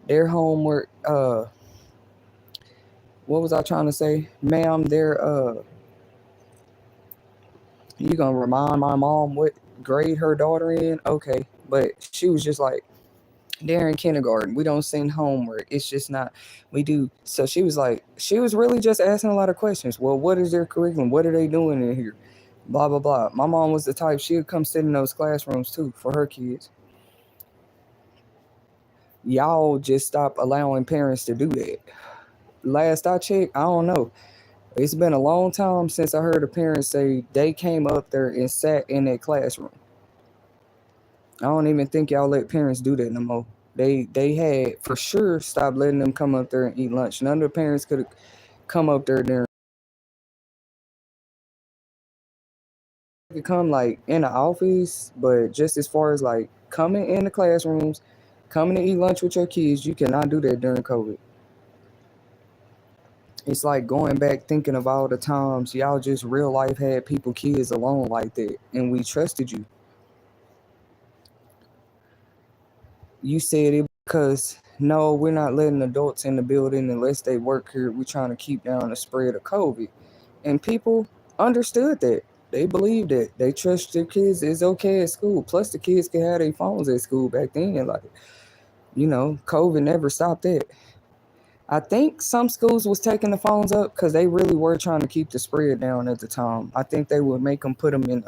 their homework, what was I trying to say? Ma'am, their You gonna remind my mom what grade her daughter in? Okay. But she was just like, they're in kindergarten. We don't send homework. It's just not, we do. So she was like, she was really just asking a lot of questions. Well, what is their curriculum? What are they doing in here? Blah, blah, blah. My mom was the type, she would come sit in those classrooms too for her kids. Y'all just stop allowing parents to do that. Last I checked, I don't know. It's been a long time since I heard a parent say they came up there and sat in that classroom. I don't even think y'all let parents do that no more. They had for sure stopped letting them come up there and eat lunch. None of the parents could come up there during. They could come like in the office, but just as far as like coming in the classrooms, coming to eat lunch with your kids, you cannot do that during COVID. It's like going back thinking of all the times y'all just real life had people kids alone like that, and we trusted you. You said it because no, we're not letting adults in the building unless they work here. We're trying to keep down the spread of COVID. And people understood that. They believed it. They trust their kids is okay at school. Plus the kids can have their phones at school back then. Like, COVID never stopped that. I think some schools was taking the phones up because they really were trying to keep the spread down at the time. I think they would make them put them in.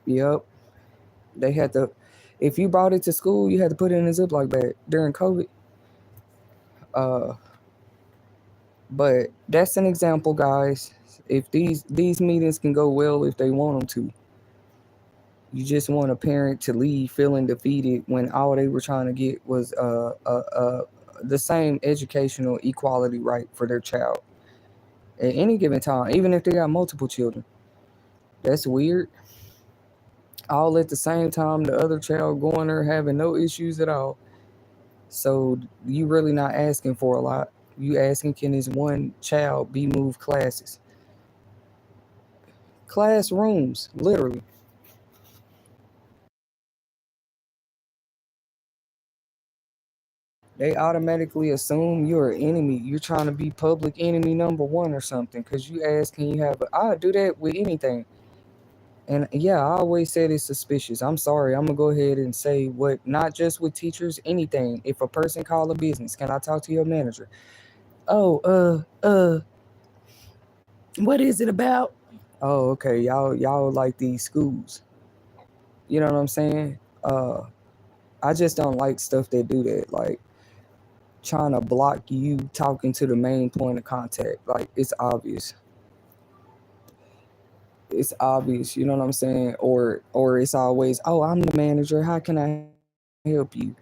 Yep. They had to. If you brought it to school, you had to put it in a Ziploc bag during COVID. Uh, but that's an example, guys. If these meetings can go well if they want them to, you just want a parent to leave feeling defeated when all they were trying to get was the same educational equality right for their child at any given time, even if they got multiple children. That's weird. All at the same time, the other child going there having no issues at all. So you really not asking for a lot. You asking, can this one child be moved classes? Classrooms, literally. They automatically assume you're an enemy. You're trying to be public enemy number one or something. Cause you ask, can you have I do that with anything. And yeah, I always said it's suspicious. I'm sorry. I'm gonna go ahead and say what not just with teachers, anything. If a person call a business, can I talk to your manager? Oh, what is it about? Oh, okay. Y'all like these schools. You know what I'm saying? I just don't like stuff that do that. Like trying to block you talking to the main point of contact. Like it's obvious. It's obvious, you know what I'm saying? Or it's always, oh, I'm the manager. How can I help you?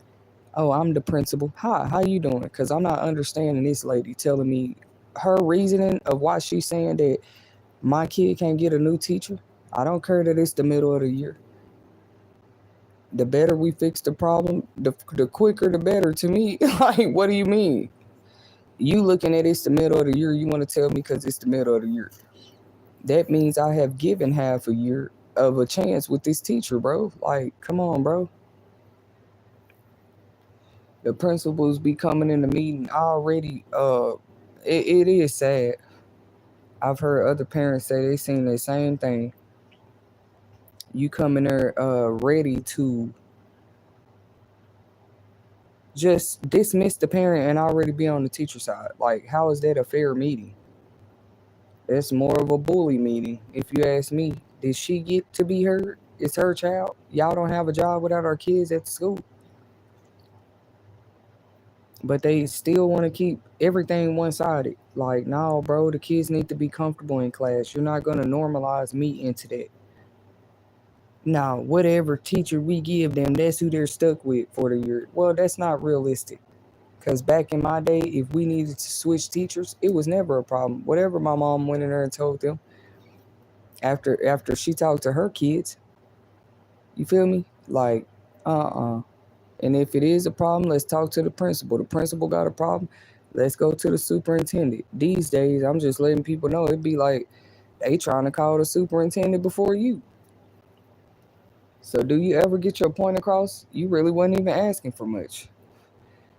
Oh, I'm the principal. Hi, how you doing? Because I'm not understanding this lady telling me her reasoning of why she's saying that my kid can't get a new teacher. I don't care that it's the middle of the year. The better we fix the problem, the quicker the better to me. Like, what do you mean? You looking at it's the middle of the year, you want to tell me because it's the middle of the year. That means I have given half a year of a chance with this teacher, bro. Like, come on, bro. The principals be coming in the meeting already. It is sad. I've heard other parents say they seen the same thing. You come in there ready to just dismiss the parent and already be on the teacher side. Like, how is that a fair meeting? That's more of a bully meeting, if you ask me. Did she get to be heard? It's her child. Y'all don't have a job without our kids at the school. But they still want to keep everything one sided. Like, no, bro, the kids need to be comfortable in class. You're not going to normalize me into that. Now, whatever teacher we give them, that's who they're stuck with for the year. Well, that's not realistic. Because back in my day, if we needed to switch teachers, it was never a problem. Whatever my mom went in there and told them after she talked to her kids, you feel me? Like, And if it is a problem, let's talk to the principal. The principal got a problem, let's go to the superintendent. These days, I'm just letting people know it'd be like they trying to call the superintendent before you. So do you ever get your point across? You really wasn't even asking for much.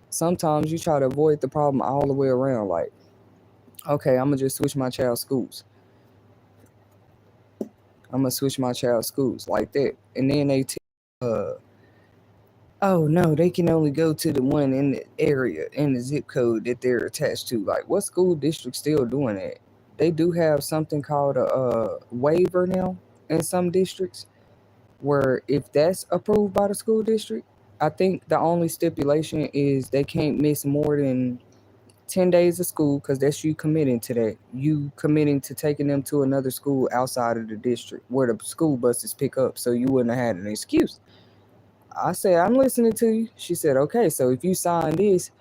Sometimes you try to avoid the problem all the way around. Like, Okay, I'm gonna just switch my child's schools. I'm gonna switch my child's schools like that, and then they oh no, they can only go to the one in the area in the zip code that they're attached to. Like, what school district still doing that? They do have something called a waiver now in some districts, where if that's approved by the school district, I think the only stipulation is they can't miss more than 10 days of school, because that's you committing to that. You committing to taking them to another school outside of the district where the school buses pick up, so you wouldn't have had an excuse. I said, I'm listening to you. She said, okay, so if you sign this,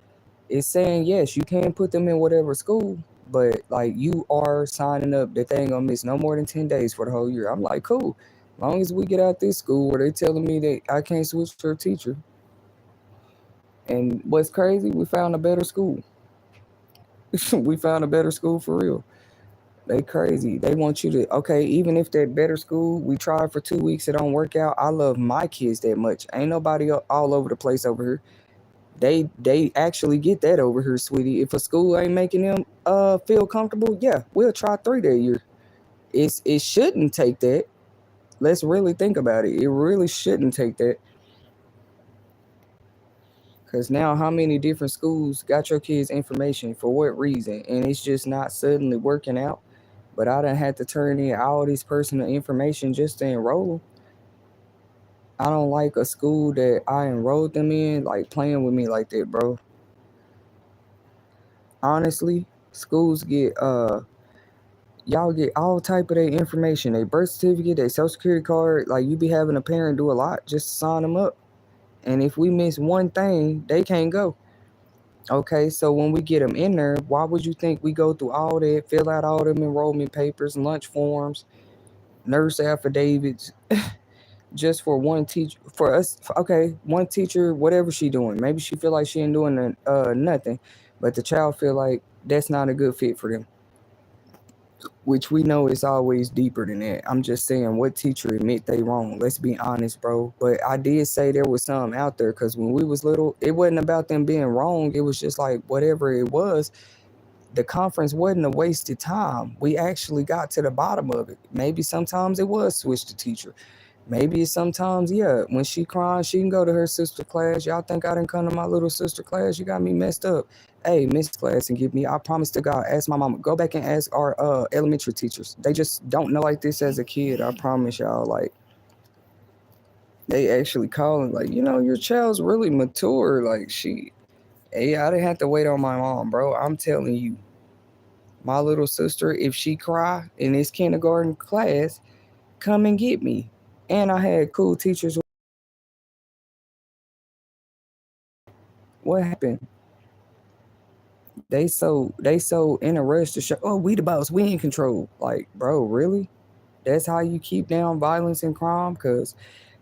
it's saying yes, you can put them in whatever school, but like you are signing up that they ain't gonna miss no more than 10 days for the whole year. I'm like, cool. As long as we get out this school where they telling me that I can't switch to a teacher. And what's crazy, we found a better school. We found a better school for real. They crazy. They want you to, okay, even if that better school, we tried for 2 weeks, it don't work out. I love my kids that much. Ain't nobody all over the place over here. They actually get that over here, sweetie. If a school ain't making them feel comfortable, yeah, we'll try 3 that year. It shouldn't take that. Let's really think about it. It really shouldn't take that. Cause now how many different schools got your kids' information for what reason? And it's just not suddenly working out. But I done had to turn in all this personal information just to enroll. I don't like a school that I enrolled them in like playing with me like that, bro. Honestly, schools get y'all get all type of their information, their birth certificate, their social security card. Like, you be having a parent do a lot just to sign them up. And if we miss one thing, they can't go. Okay, so when we get them in there, why would you think we go through all that, fill out all them enrollment papers, lunch forms, nurse affidavits, just for one teacher? For us, okay, one teacher, whatever she doing, maybe she feel like she ain't doing nothing, but the child feel like that's not a good fit for them, which we know is always deeper than that. I'm just saying, what teacher admit they wrong? Let's be honest, bro. But I did say there was some out there, because when we was little, it wasn't about them being wrong. It was just like, whatever it was, the conference wasn't a wasted time. We actually got to the bottom of it. Maybe sometimes it was switch to teacher. Maybe it's sometimes, yeah, when she crying, she can go to her sister class. Y'all think I didn't come to my little sister class? You got me messed up. Hey, miss class and give me, I promise to God, ask my mama. Go back and ask our elementary teachers. They just don't know like this as a kid. I promise y'all, like, they actually calling, like, your child's really mature. Like, hey, I didn't have to wait on my mom, bro. I'm telling you. My little sister, if she cry in this kindergarten class, come and get me. And I had cool teachers. What happened? They so in a rush to show, oh, we the boss, we in control. Like, bro, really? That's how you keep down violence and crime? Because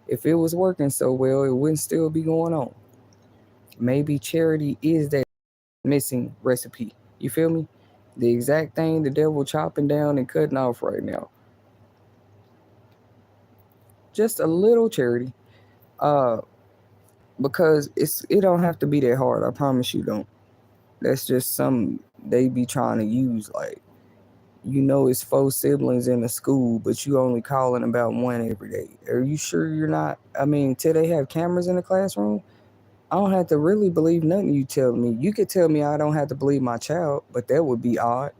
if it was working so well, it wouldn't still be going on. Maybe charity is that missing recipe. You feel me? The exact thing the devil chopping down and cutting off right now. Just a little charity. Uh, because it don't have to be that hard. I promise you don't. That's just some they be trying to use. Like, it's 4 siblings in the school, but you only calling about one every day. Are you sure you're not? I mean, till they have cameras in the classroom, I don't have to really believe nothing you tell me. You could tell me I don't have to believe my child, but that would be odd.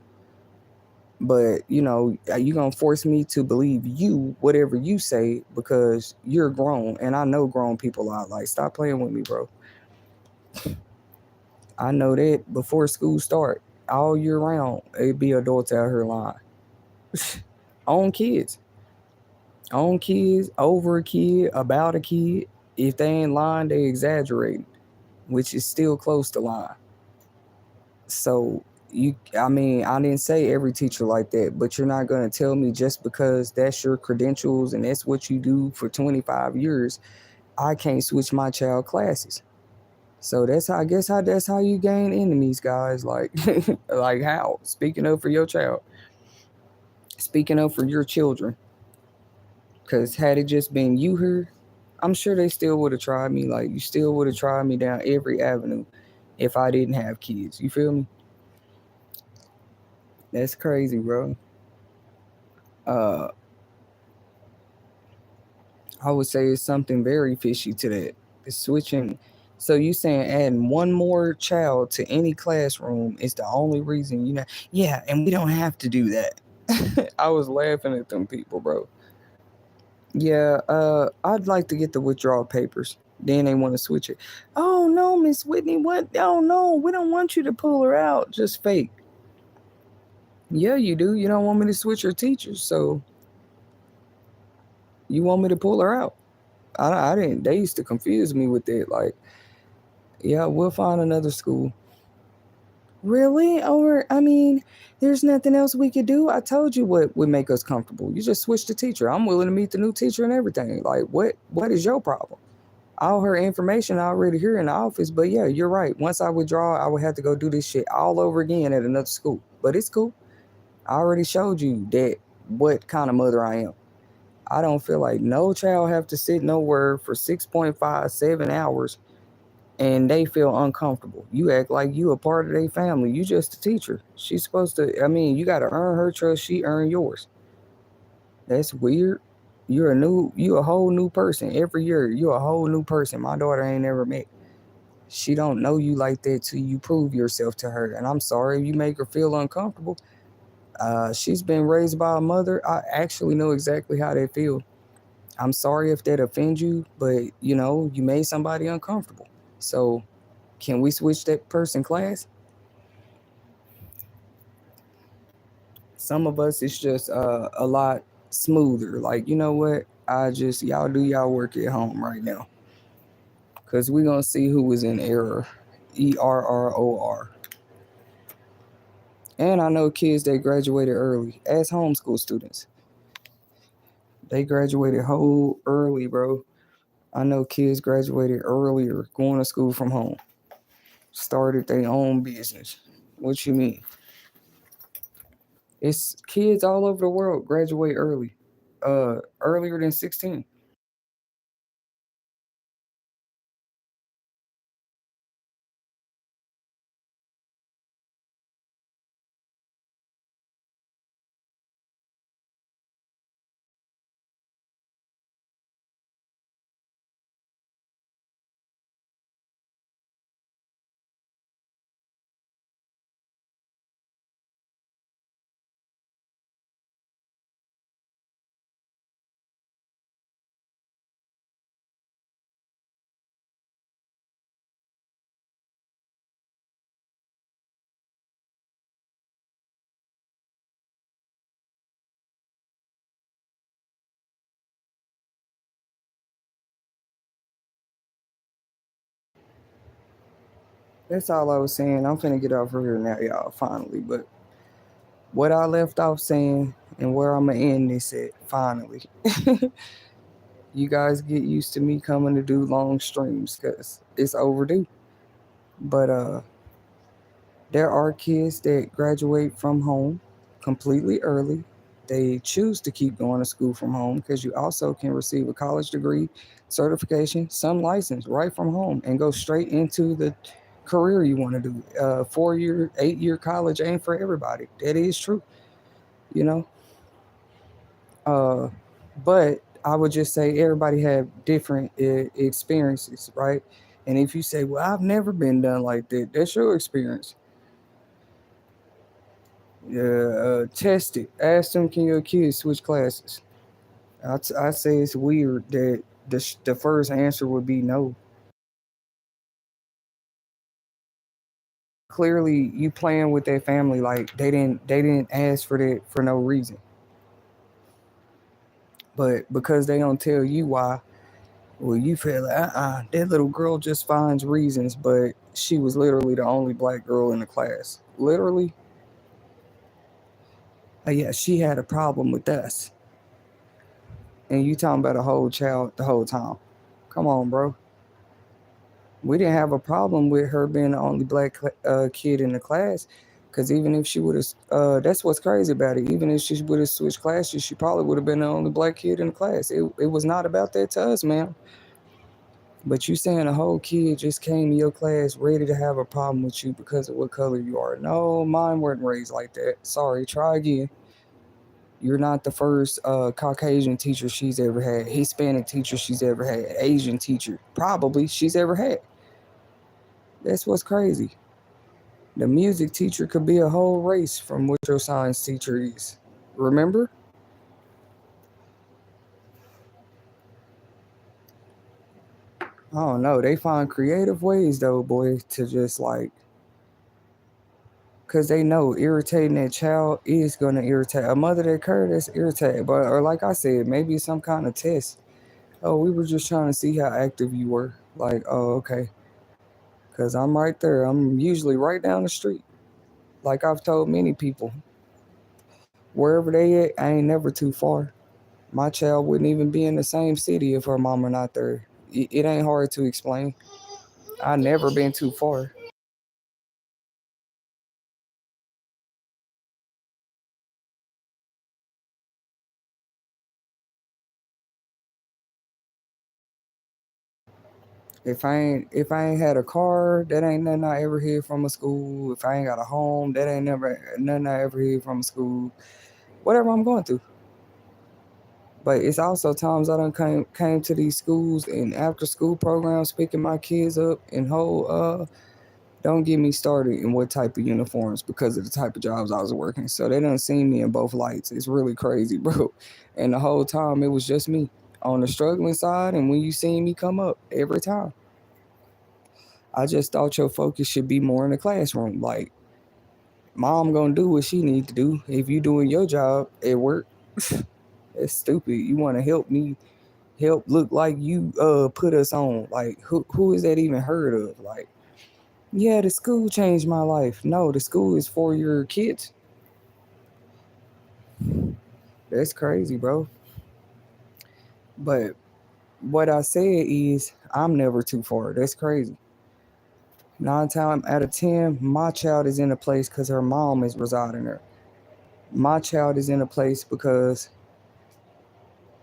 But you gonna force me to believe you, whatever you say, because you're grown, and I know grown people are. Like, stop playing with me, bro. I know that before school start, all year round, it be adults out here lying. On kids. On kids, over a kid, about a kid. If they ain't lying, they exaggerate, which is still close to lying. So I mean, I didn't say every teacher like that, but you're not gonna tell me just because that's your credentials and that's what you do for 25 years, I can't switch my child classes. So that's how you gain enemies, guys. Like, like how? Speaking up for your child, speaking up for your children. Cause had it just been you here, I'm sure they still would have tried me. Like, you still would have tried me down every avenue if I didn't have kids. You feel me? That's crazy, bro. Uh, I would say it's something very fishy to that. It's switching. So you saying adding one more child to any classroom is the only reason you know? Yeah, and we don't have to do that. I was laughing at them people, bro. Yeah, I'd like to get the withdrawal papers. Then they want to switch it. Oh no, Miss Whitney, what? Oh no, we don't want you to pull her out. Just fake. Yeah, you do. You don't want me to switch your teachers, so you want me to pull her out. I didn't. They used to confuse me with that. Like, yeah, we'll find another school. Really? Or I mean, there's nothing else we could do. I told you what would make us comfortable. You just switch the teacher. I'm willing to meet the new teacher and everything. Like, what is your problem? All her information I already here in the office, but yeah, you're right. Once I withdraw, I would have to go do this shit all over again at another school. But it's cool. I already showed you that what kind of mother I am. I don't feel like no child have to sit nowhere for 6.57 hours and they feel uncomfortable. You act like you a part of their family. You just a teacher. She's supposed to. I mean, you got to earn her trust. She earn yours. That's weird. You a whole new person every year. You a whole new person. My daughter ain't never met. She don't know you like that till you prove yourself to her. And I'm sorry if you make her feel uncomfortable. She's been raised by a mother. I actually know exactly how they feel. I'm sorry if that offends you, but you made somebody uncomfortable. So can we switch that person class? Some of us it's just a lot smoother. Like, you know what? Y'all do y'all work at home right now. Cause we're gonna see who was in error. ERROR. And I know kids that graduated early as homeschool students. They graduated whole early, bro. I know kids graduated earlier, going to school from home. Started their own business. What you mean? It's kids all over the world graduate early. Earlier than 16. That's all I was saying. I'm finna get off of here now, y'all, finally. But what I left off saying and where I'm gonna end this at, finally. You guys get used to me coming to do long streams because it's overdue. But there are kids that graduate from home completely early. They choose to keep going to school from home because you also can receive a college degree, certification, some license right from home and go straight into the career you want to do. 4 year, 8 year college ain't for everybody. That is true, you know. Uh, but I would just say everybody have different experiences, right? And if you say, "Well, I've never been done like that," that's your experience. Test it. Ask them, can your kids switch classes? I say it's weird that the first answer would be no. Clearly, you playing with their family like they didn't ask for that for no reason. But because they don't tell you why, well, you feel like that little girl just finds reasons, but she was literally the only black girl in the class. Literally, yeah, she had a problem with us, and you talking about a whole child the whole time. Come on, bro. We didn't have a problem with her being the only black kid in the class. Because even if she would have, that's what's crazy about it. Even if she would have switched classes, she probably would have been the only black kid in the class. It was not about that to us, man. But you saying a whole kid just came to your class ready to have a problem with you because of what color you are. No, mine weren't raised like that. Sorry, try again. You're not the first Caucasian teacher she's ever had, Hispanic teacher she's ever had, Asian teacher probably she's ever had. That's what's crazy. The music teacher could be a whole race from what your science teacher is. Remember? I don't know. They find creative ways though, boy, to just like, cause they know irritating that child is gonna irritate a mother that cares. That's irritated, but or like I said, maybe some kind of test. Oh, we were just trying to see how active you were. Like, oh, okay, cause I'm right there. I'm usually right down the street. Like I've told many people, wherever they at, I ain't never too far. My child wouldn't even be in the same city if her mama not there. It ain't hard to explain. I never been too far. If I ain't had a car, that ain't nothing I ever hear from a school. If I ain't got a home, that ain't never nothing I ever hear from a school. Whatever I'm going through. But it's also times I done came to these schools and after school programs picking my kids up and whole don't get me started in what type of uniforms because of the type of jobs I was working. So they done seen me in both lights. It's really crazy, bro. And the whole time it was just me on the struggling side and when you seen me come up every time. I just thought your focus should be more in the classroom. Like, mom gonna do what she need to do. If you doing your job at work, it's stupid. You want to help me help look like you put us on. Like, who is that even heard of? Like, yeah, the school changed my life. No, the school is for your kids. That's crazy, bro. But what I said is I'm never too far. That's crazy. 9 times out of 10, my child is in a place because her mom is residing there. My child is in a place because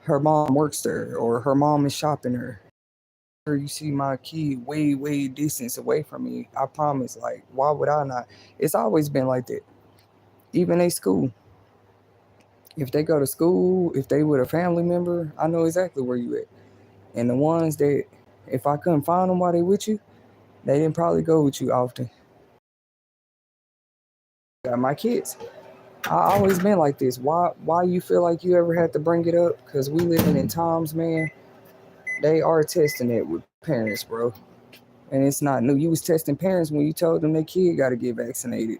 her mom works there or her mom is shopping there. You see my kid way, way distance away from me. I promise. Like, why would I not? It's always been like that. Even at school. If they go to school, if they with a family member, I know exactly where you at. And the ones that, if I couldn't find them while they with you, they didn't probably go with you often. Got my kids. I always been like this. Why you feel like you ever had to bring it up? Cause we living in times, man. They are testing it with parents, bro. And it's not new. You was testing parents when you told them their kid got to get vaccinated.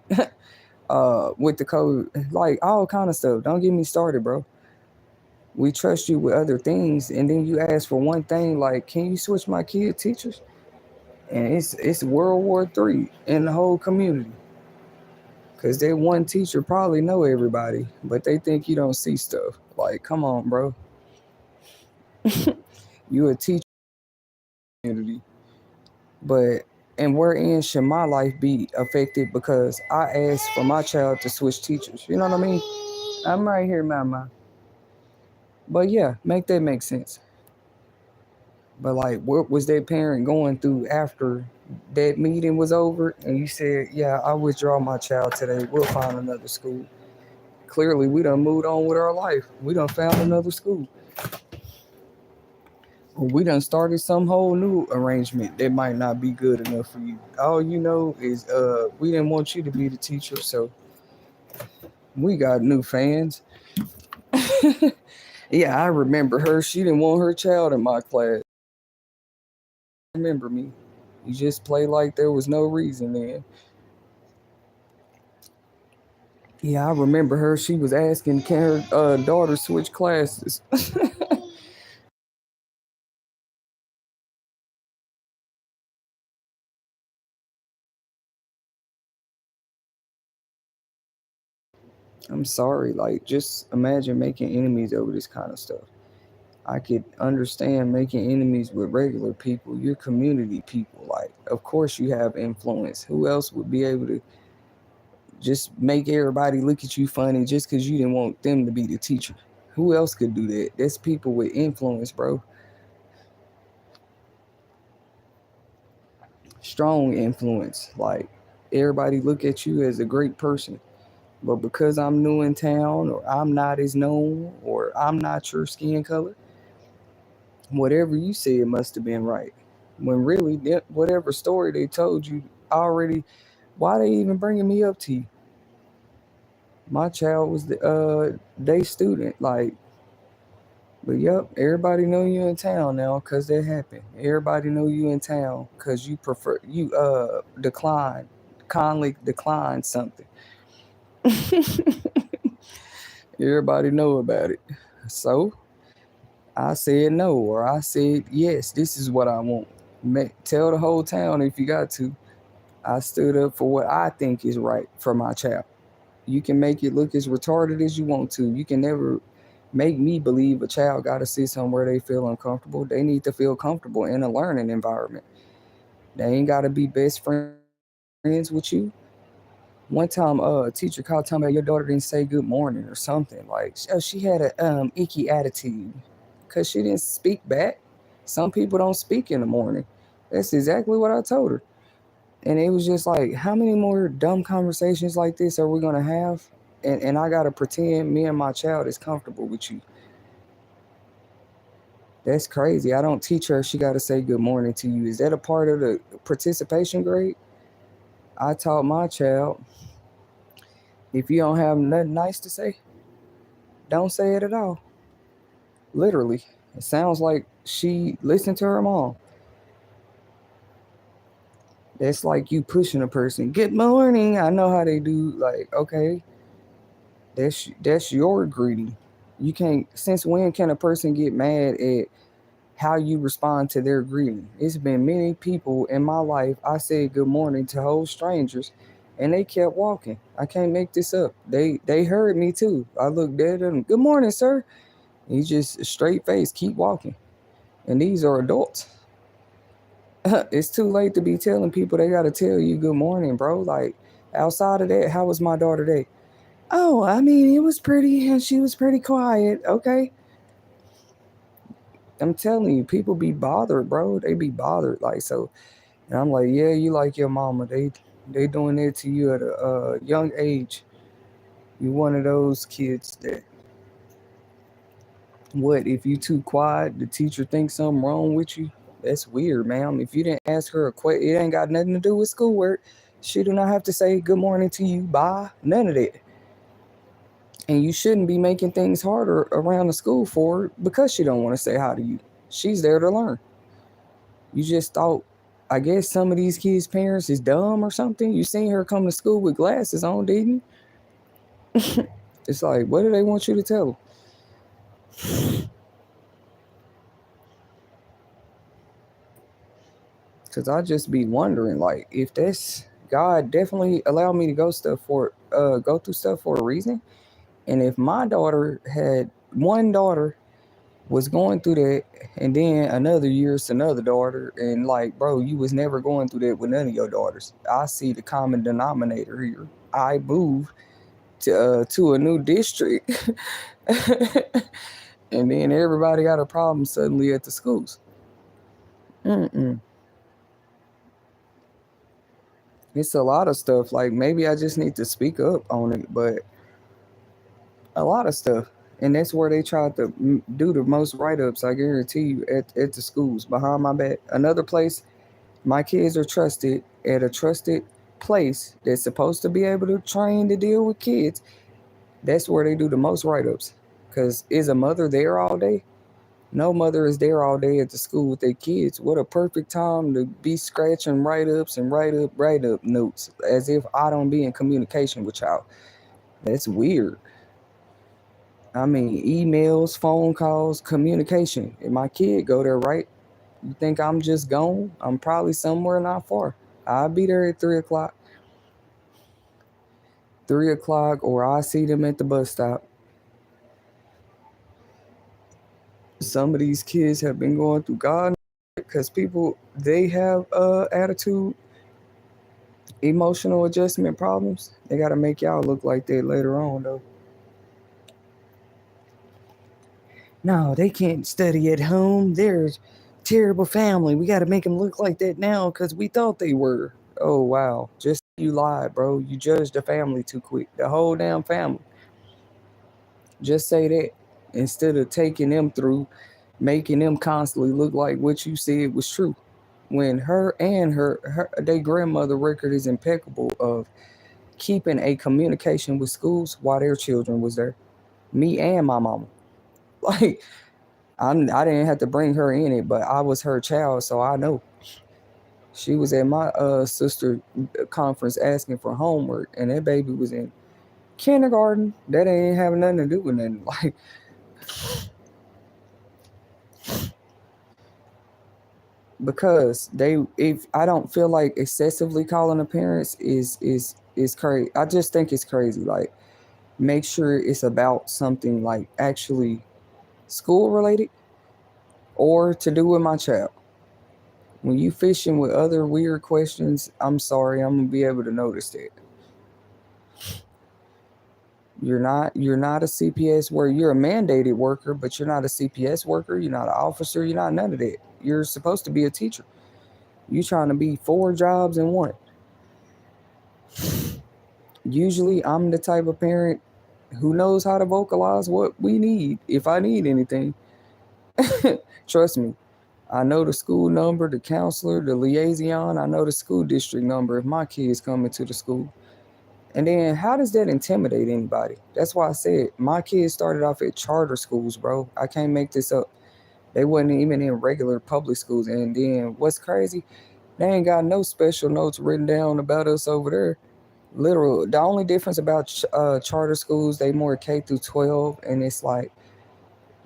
With the code, like all kind of stuff. Don't get me started, bro. We trust you with other things, and then you ask for one thing, like, can you switch my kid teachers? And it's World War III in the whole community. Cause that one teacher probably know everybody, but they think you don't see stuff. Like, come on, bro. You a teacher community. But and wherein should my life be affected because I asked for my child to switch teachers? You know what I mean? I'm right here, mama. But yeah, make that make sense. But like, what was that parent going through after that meeting was over? And you said, "Yeah, I withdraw my child today. We'll find another school." Clearly, we done moved on with our life. We done found another school. Or we done started some whole new arrangement that might not be good enough for you. All you know is we didn't want you to be the teacher, so we got new fans. Yeah, I remember her. She didn't want her child in my class. Remember me. You just play like there was no reason then. Yeah, I remember her. She was asking, can her daughter switch classes? I'm sorry. Like, just imagine making enemies over this kind of stuff. I could understand making enemies with regular people, your community people. Like, of course, you have influence. Who else would be able to just make everybody look at you funny just because you didn't want them to be the teacher? Who else could do that? That's people with influence, bro. strong influence. Like everybody look at you as a great person. But because I'm new in town or I'm not as known or I'm not your skin color, whatever you said must have been right. When really, whatever story they told you already, why they even bringing me up to you? My child was the day student. Like, but yep, everybody know you in town now because that happened. Everybody know you in town because you decline, kindly decline something. Everybody know about it. So I said no, or I said yes. This is what I want. Tell the whole town if you got to. I stood up for what I think is right for my child. You can make it look as retarded as you want to. You can never make me believe a child got to sit somewhere they feel uncomfortable. They need to feel comfortable in a learning environment. They ain't got to be best friends with you. One time, a teacher called talking about your daughter didn't say good morning or something. Like, oh, she had a icky attitude because she didn't speak back. Some people don't speak in the morning. That's exactly what I told her. And it was just like, how many more dumb conversations like this are we gonna have? And I gotta pretend me and my child is comfortable with you. That's crazy. I don't teach her she gotta say good morning to you. Is that a part of the participation grade? I taught my child, if you don't have nothing nice to say, don't say it at all. Literally. It sounds like she listened to her mom. That's like you pushing a person. Good morning. I know how they do. Like, okay, that's your greeting. You can't. Since when can a person get mad at how you respond to their greeting? It's been many people in my life. I said good morning to whole strangers, and they kept walking. I can't make this up. They heard me too. I looked at them. Good morning, sir. He just straight face, keep walking. And these are adults. It's too late to be telling people they got to tell you good morning, bro. Like outside of that, how was my daughter day? Oh, I mean, it was pretty, and she was pretty quiet. Okay, I'm telling you, people be bothered, bro. They be bothered, like so. And I'm like, yeah, you like your mama. They doing that to you at a young age. You one of those kids that what if you too quiet, the teacher thinks something wrong with you. That's weird, ma'am. If you didn't ask her a question, it ain't got nothing to do with schoolwork. She do not have to say good morning to you. Bye. None of that. And you shouldn't be making things harder around the school for her because she don't want to say hi to you. She's there to learn. You just thought, I guess some of these kids' parents is dumb or something. You seen her come to school with glasses on, didn't you? It's like, what do they want you to tell them? Cause I just be wondering, like, if that's God definitely allowed me to go through stuff for a reason. And if my daughter had one daughter was going through that, and then another year it's another daughter, and like, bro, you was never going through that with none of your daughters. I see the common denominator here. I moved to a new district, and then everybody got a problem suddenly at the schools. Mm-mm. It's a lot of stuff. Like maybe I just need to speak up on it, but a lot of stuff. And that's where they try to do the most write ups, I guarantee you, at the schools behind my back. Another place, my kids are trusted at a trusted place that's supposed to be able to train to deal with kids. That's where they do the most write ups. Because is a mother there all day? No mother is there all day at the school with their kids. What a perfect time to be scratching write ups and write up notes as if I don't be in communication with y'all. That's weird. I mean, emails, phone calls, communication. If my kid go there, right? You think I'm just gone? I'm probably somewhere not far. I'll be there at 3 o'clock. 3 o'clock, or I see them at the bus stop. Some of these kids have been going through God because people they have attitude, emotional adjustment problems. They gotta make y'all look like that later on though. No, they can't study at home. They're terrible family. We got to make them look like that now because we thought they were. Oh, wow. Just you lied, bro. You judged the family too quick. The whole damn family. Just say that instead of taking them through, making them constantly look like what you said was true. When her and her their grandmother record is impeccable of keeping a communication with schools while their children was there. Me and my mama. Like I didn't have to bring her in it, but I was her child, so I know. She was at my sister conference asking for homework, and that baby was in kindergarten. That ain't having nothing to do with nothing. Like because if I don't feel like excessively calling the parents is crazy. I just think it's crazy. Like make sure it's about something like actually school related or to do with my child. When you fishing with other weird questions, I'm sorry, I'm gonna be able to notice that. You're not a CPS where you're a mandated worker, but you're not a CPS worker, you're not an officer, you're not none of that. You're supposed to be a teacher. You trying to be 4 jobs in one. Usually I'm the type of parent who knows how to vocalize what we need if I need anything. Trust me. I know the school number, the counselor, the liaison. I know the school district number if my kids come into the school. And then how does that intimidate anybody? That's why I said my kids started off at charter schools, bro. I can't make this up. They wasn't even in regular public schools. And then what's crazy? They ain't got no special notes written down about us over there. Literal. The only difference about charter schools, they more K through 12, and it's like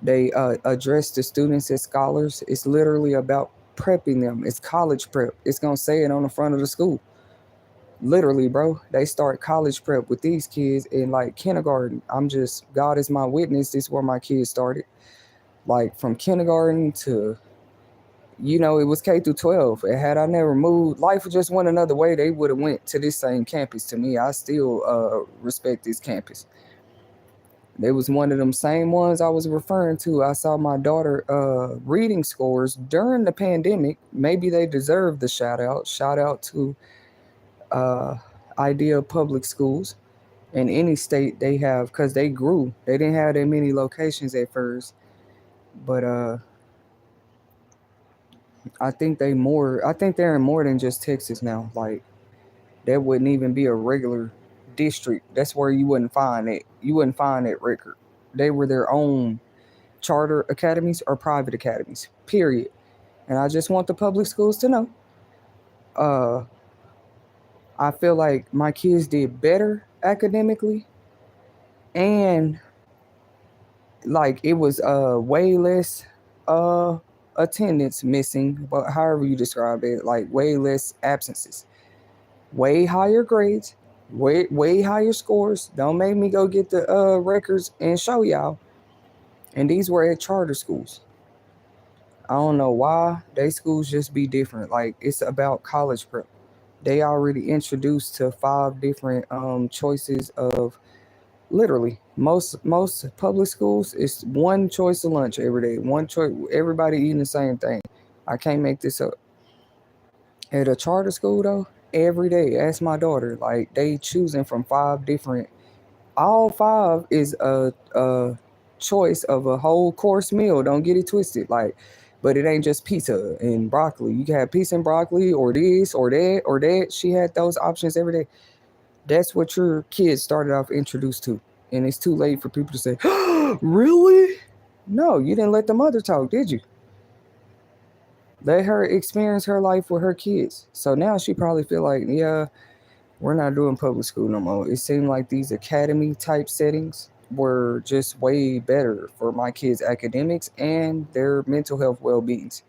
they address the students as scholars. It's literally about prepping them. It's college prep. It's gonna say it on the front of the school. Literally, bro. They start college prep with these kids in like kindergarten. God is my witness. This is where my kids started. Like from kindergarten to it was K through 12. And had I never moved, life just went another way. They would have went to this same campus. To me, I still respect this campus. They was one of them same ones I was referring to. I saw my daughter reading scores during the pandemic. Maybe they deserve the shout out. Shout out to uh, Idea Public Schools in any state they have because they grew. They didn't have that many locations at first, but I think they're in more than just Texas now. Like that wouldn't even be a regular district. That's where you wouldn't find it. You wouldn't find that record. They were their own charter academies or private academies. Period. And I just want the public schools to know. Uh, I feel like my kids did better academically, and like it was way less uh attendance missing, but however you describe it, like way less absences, way higher grades, way higher scores. Don't make me go get the records and show y'all. And these were at charter schools. I don't know why they schools just be different. Like it's about college prep. They already introduced to 5 different choices of literally most public schools. It's one choice of lunch every day. One choice. Everybody eating the same thing. I can't make this up. At a charter school though, every day. Ask my daughter. Like they choosing from 5 different. All 5 is a choice of a whole course meal. Don't get it twisted. Like, but it ain't just pizza and broccoli. You can have pizza and broccoli, or this, or that, or that. She had those options every day. That's what your kids started off introduced to. And it's too late for people to say, really? No, you didn't let the mother talk, did you? Let her experience her life with her kids. So now she probably feel like, yeah, we're not doing public school no more. It seemed like these academy type settings were just way better for my kids' academics and their mental health well-beings.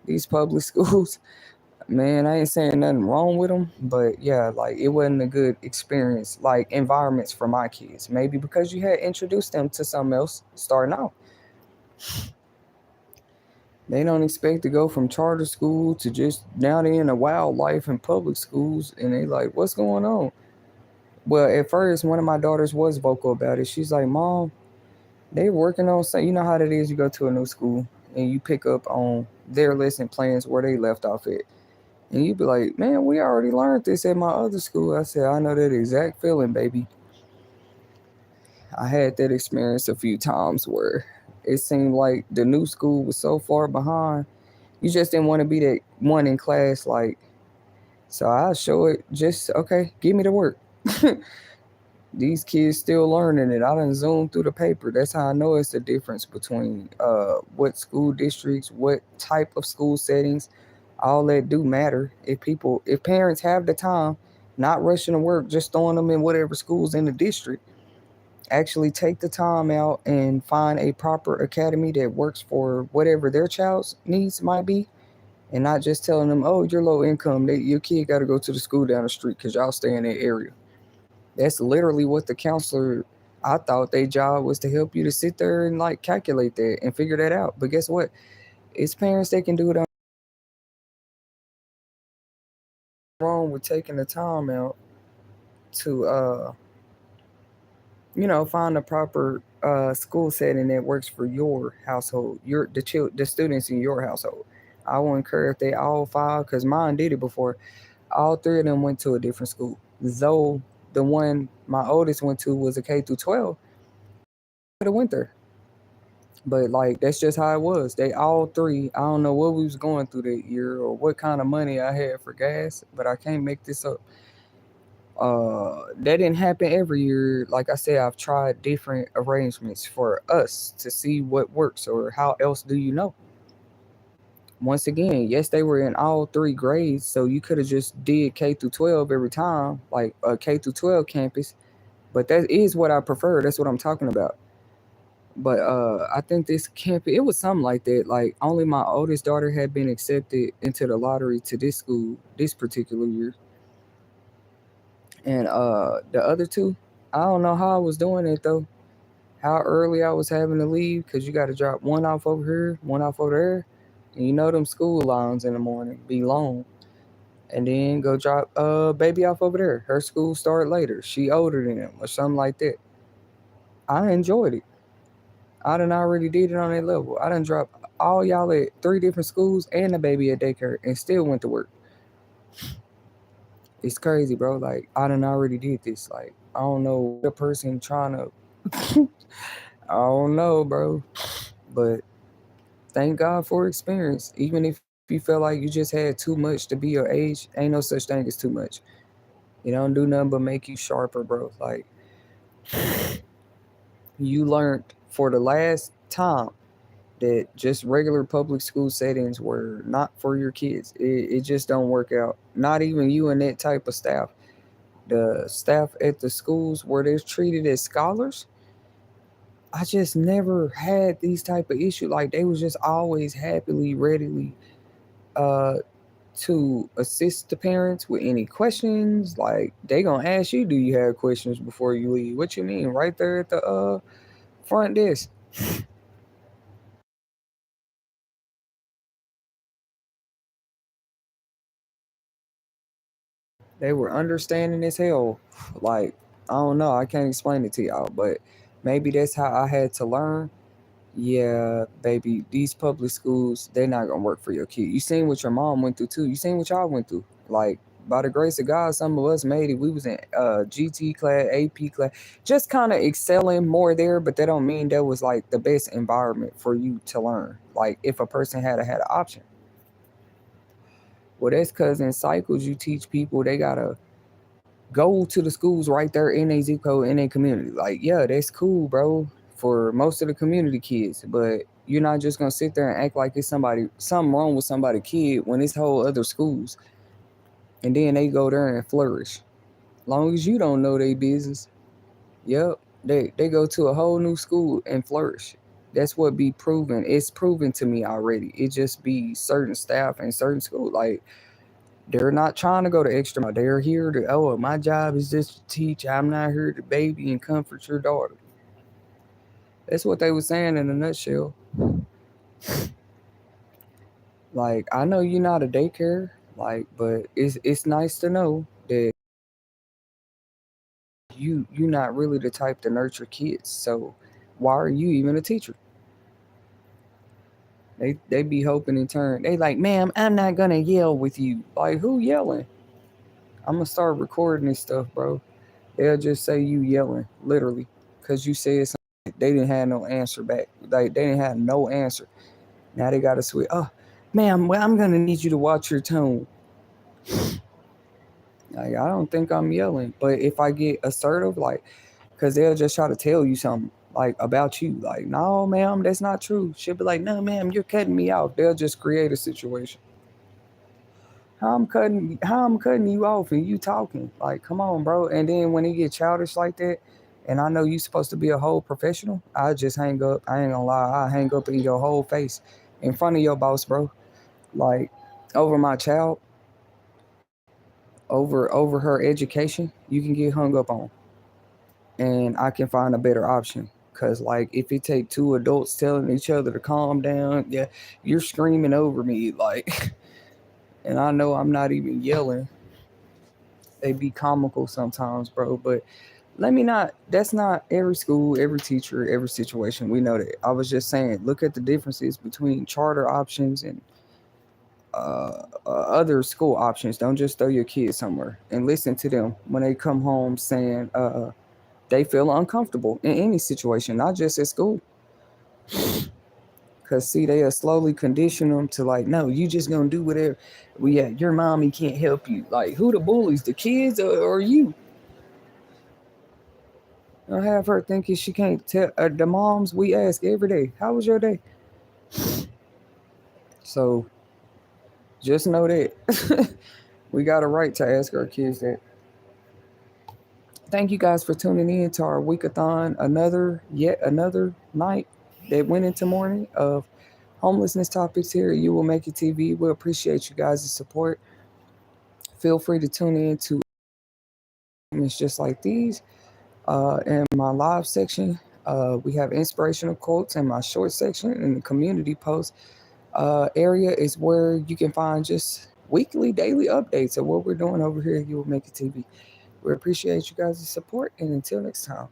These public schools, man, I ain't saying nothing wrong with them, but yeah, like it wasn't a good experience, like environments for my kids. Maybe because you had introduced them to something else starting out. They don't expect to go from charter school to just now they in a wild life in public schools, and they like, what's going on? Well, at first, one of my daughters was vocal about it. She's like, Mom, they working on something. You know how that is. You go to a new school and you pick up on their lesson plans where they left off at. And you be like, man, we already learned this at my other school. I said, I know that exact feeling, baby. I had that experience a few times where it seemed like the new school was so far behind. You just didn't want to be that one in class, like, so I show it just, okay, give me the work. These kids still learning it. I done zoomed through the paper. That's how I know it's the difference between what school districts, what type of school settings, all that do matter. If parents have the time, not rushing to work, just throwing them in whatever schools in the district, actually take the time out and find a proper academy that works for whatever their child's needs might be, and not just telling them, oh, you're low income, your kid got to go to the school down the street because y'all stay in that area. That's literally what the counselor, I thought their job was to help you to sit there and like calculate that and figure that out. But guess what? It's parents that can do it on wrong with taking the time out to find a proper school setting that works for your household, the students in your household. I will encourage if they all five, because mine did it before. All three of them went to a different school. Though the one my oldest went to was a K through 12, could have went there. But like that's just how it was. They all three. I don't know what we was going through that year or what kind of money I had for gas, but I can't make this up. That didn't happen every year. Like I said, I've tried different arrangements for us to see what works or how else do you know. Once again, yes, they were in all three grades, so you could have just did K through 12 every time, like a K through 12 campus. But that is what I prefer. That's what I'm talking about. But I think this campus, it was something like that. Like only my oldest daughter had been accepted into the lottery to this school this particular year, and the other two, I don't know how I was doing it though. How early I was having to leave because you got to drop one off over here, one off over there, and you know them school lines in the morning be long, and then go drop baby off over there. Her school start later. She older than them or something like that. I enjoyed it. I done already did it on that level. I done dropped all y'all at three different schools and the baby at daycare and still went to work. It's crazy, bro. Like I done already did this. Like I don't know the person trying to. I don't know, bro. But thank God for experience. Even if you feel like you just had too much to be your age, ain't no such thing as too much. It don't do nothing but make you sharper, bro. Like you learned for the last time that just regular public school settings were not for your kids. It just don't work out. Not even you and that type of staff. The staff at the schools where they're treated as scholars, I just never had these type of issue. Like they was just always happily, readily uh to assist the parents with any questions. Like they gonna ask you, do you have questions before you leave? What you mean? Right there at the front desk. They were understanding as hell. Like, I don't know, I can't explain it to y'all, but maybe that's how I had to learn. Yeah, baby, these public schools, they're not gonna work for your kid. You seen what your mom went through too. You seen what y'all went through. Like, by the grace of God, some of us made it. We was in GT class, AP class, just kind of excelling more there, but that don't mean that was like the best environment for you to learn. Like, if a person had an option. Well, that's because in cycles you teach people they gotta go to the schools right there in a zip code in a community. Like, yeah, that's cool, bro, for most of the community kids. But you're not just gonna sit there and act like it's something wrong with somebody's kid when it's whole other schools, and then they go there and flourish. Long as you don't know their business, yep, they go to a whole new school and flourish. That's what be proven. It's proven to me already. It just be certain staff and certain school like they're not trying to go the extra mile. They're here to, oh, my job is just to teach. I'm not here to baby and comfort your daughter. That's what they were saying in a nutshell. Like, I know you're not a daycare, like, but it's nice to know that you're not really the type to nurture kids. So why are you even a teacher? They be hoping in turn. They like, ma'am, I'm not gonna yell with you. Like, who yelling? I'm gonna start recording this stuff, bro. They'll just say you yelling, literally, because you said something. They didn't have no answer back. Like, they didn't have no answer. Now they gotta switch. Oh, ma'am, well, I'm gonna need you to watch your tone. Like, I don't think I'm yelling, but if I get assertive, like, because they'll just try to tell you something like about you, like, no, ma'am, that's not true. She'll be like, no, ma'am, you're cutting me off. They'll just create a situation. How I'm cutting you off and you talking? Like, come on, bro. And then when it get childish like that, and I know you supposed to be a whole professional, I just hang up. I ain't gonna lie, I hang up in your whole face in front of your boss, bro. Like, over my child, over her education, you can get hung up on, and I can find a better option. Cause like if it take two adults telling each other to calm down, yeah, you're screaming over me like, and I know I'm not even yelling. They be comical sometimes, bro. But let me not. That's not every school, every teacher, every situation. We know that. I was just saying, look at the differences between charter options and other school options. Don't just throw your kids somewhere and listen to them when they come home saying they feel uncomfortable in any situation, not just at school. Cause see, they are slowly condition them to like, no, you just gonna do whatever. Well, yeah, your mommy can't help you. Like, who the bullies, the kids or you? Don't have her thinking she can't tell. The moms we ask every day, how was your day? So just know that we got a right to ask our kids that. Thank you guys for tuning in to our weekathon. Yet another night that went into morning of homelessness topics here. You will make it TV. We appreciate you guys' support. Feel free to tune in to segments just like these. In my live section, we have inspirational quotes. In my short section, in the community post area, is where you can find just weekly, daily updates of what we're doing over here. You will make it TV. We appreciate you guys' support, and until next time.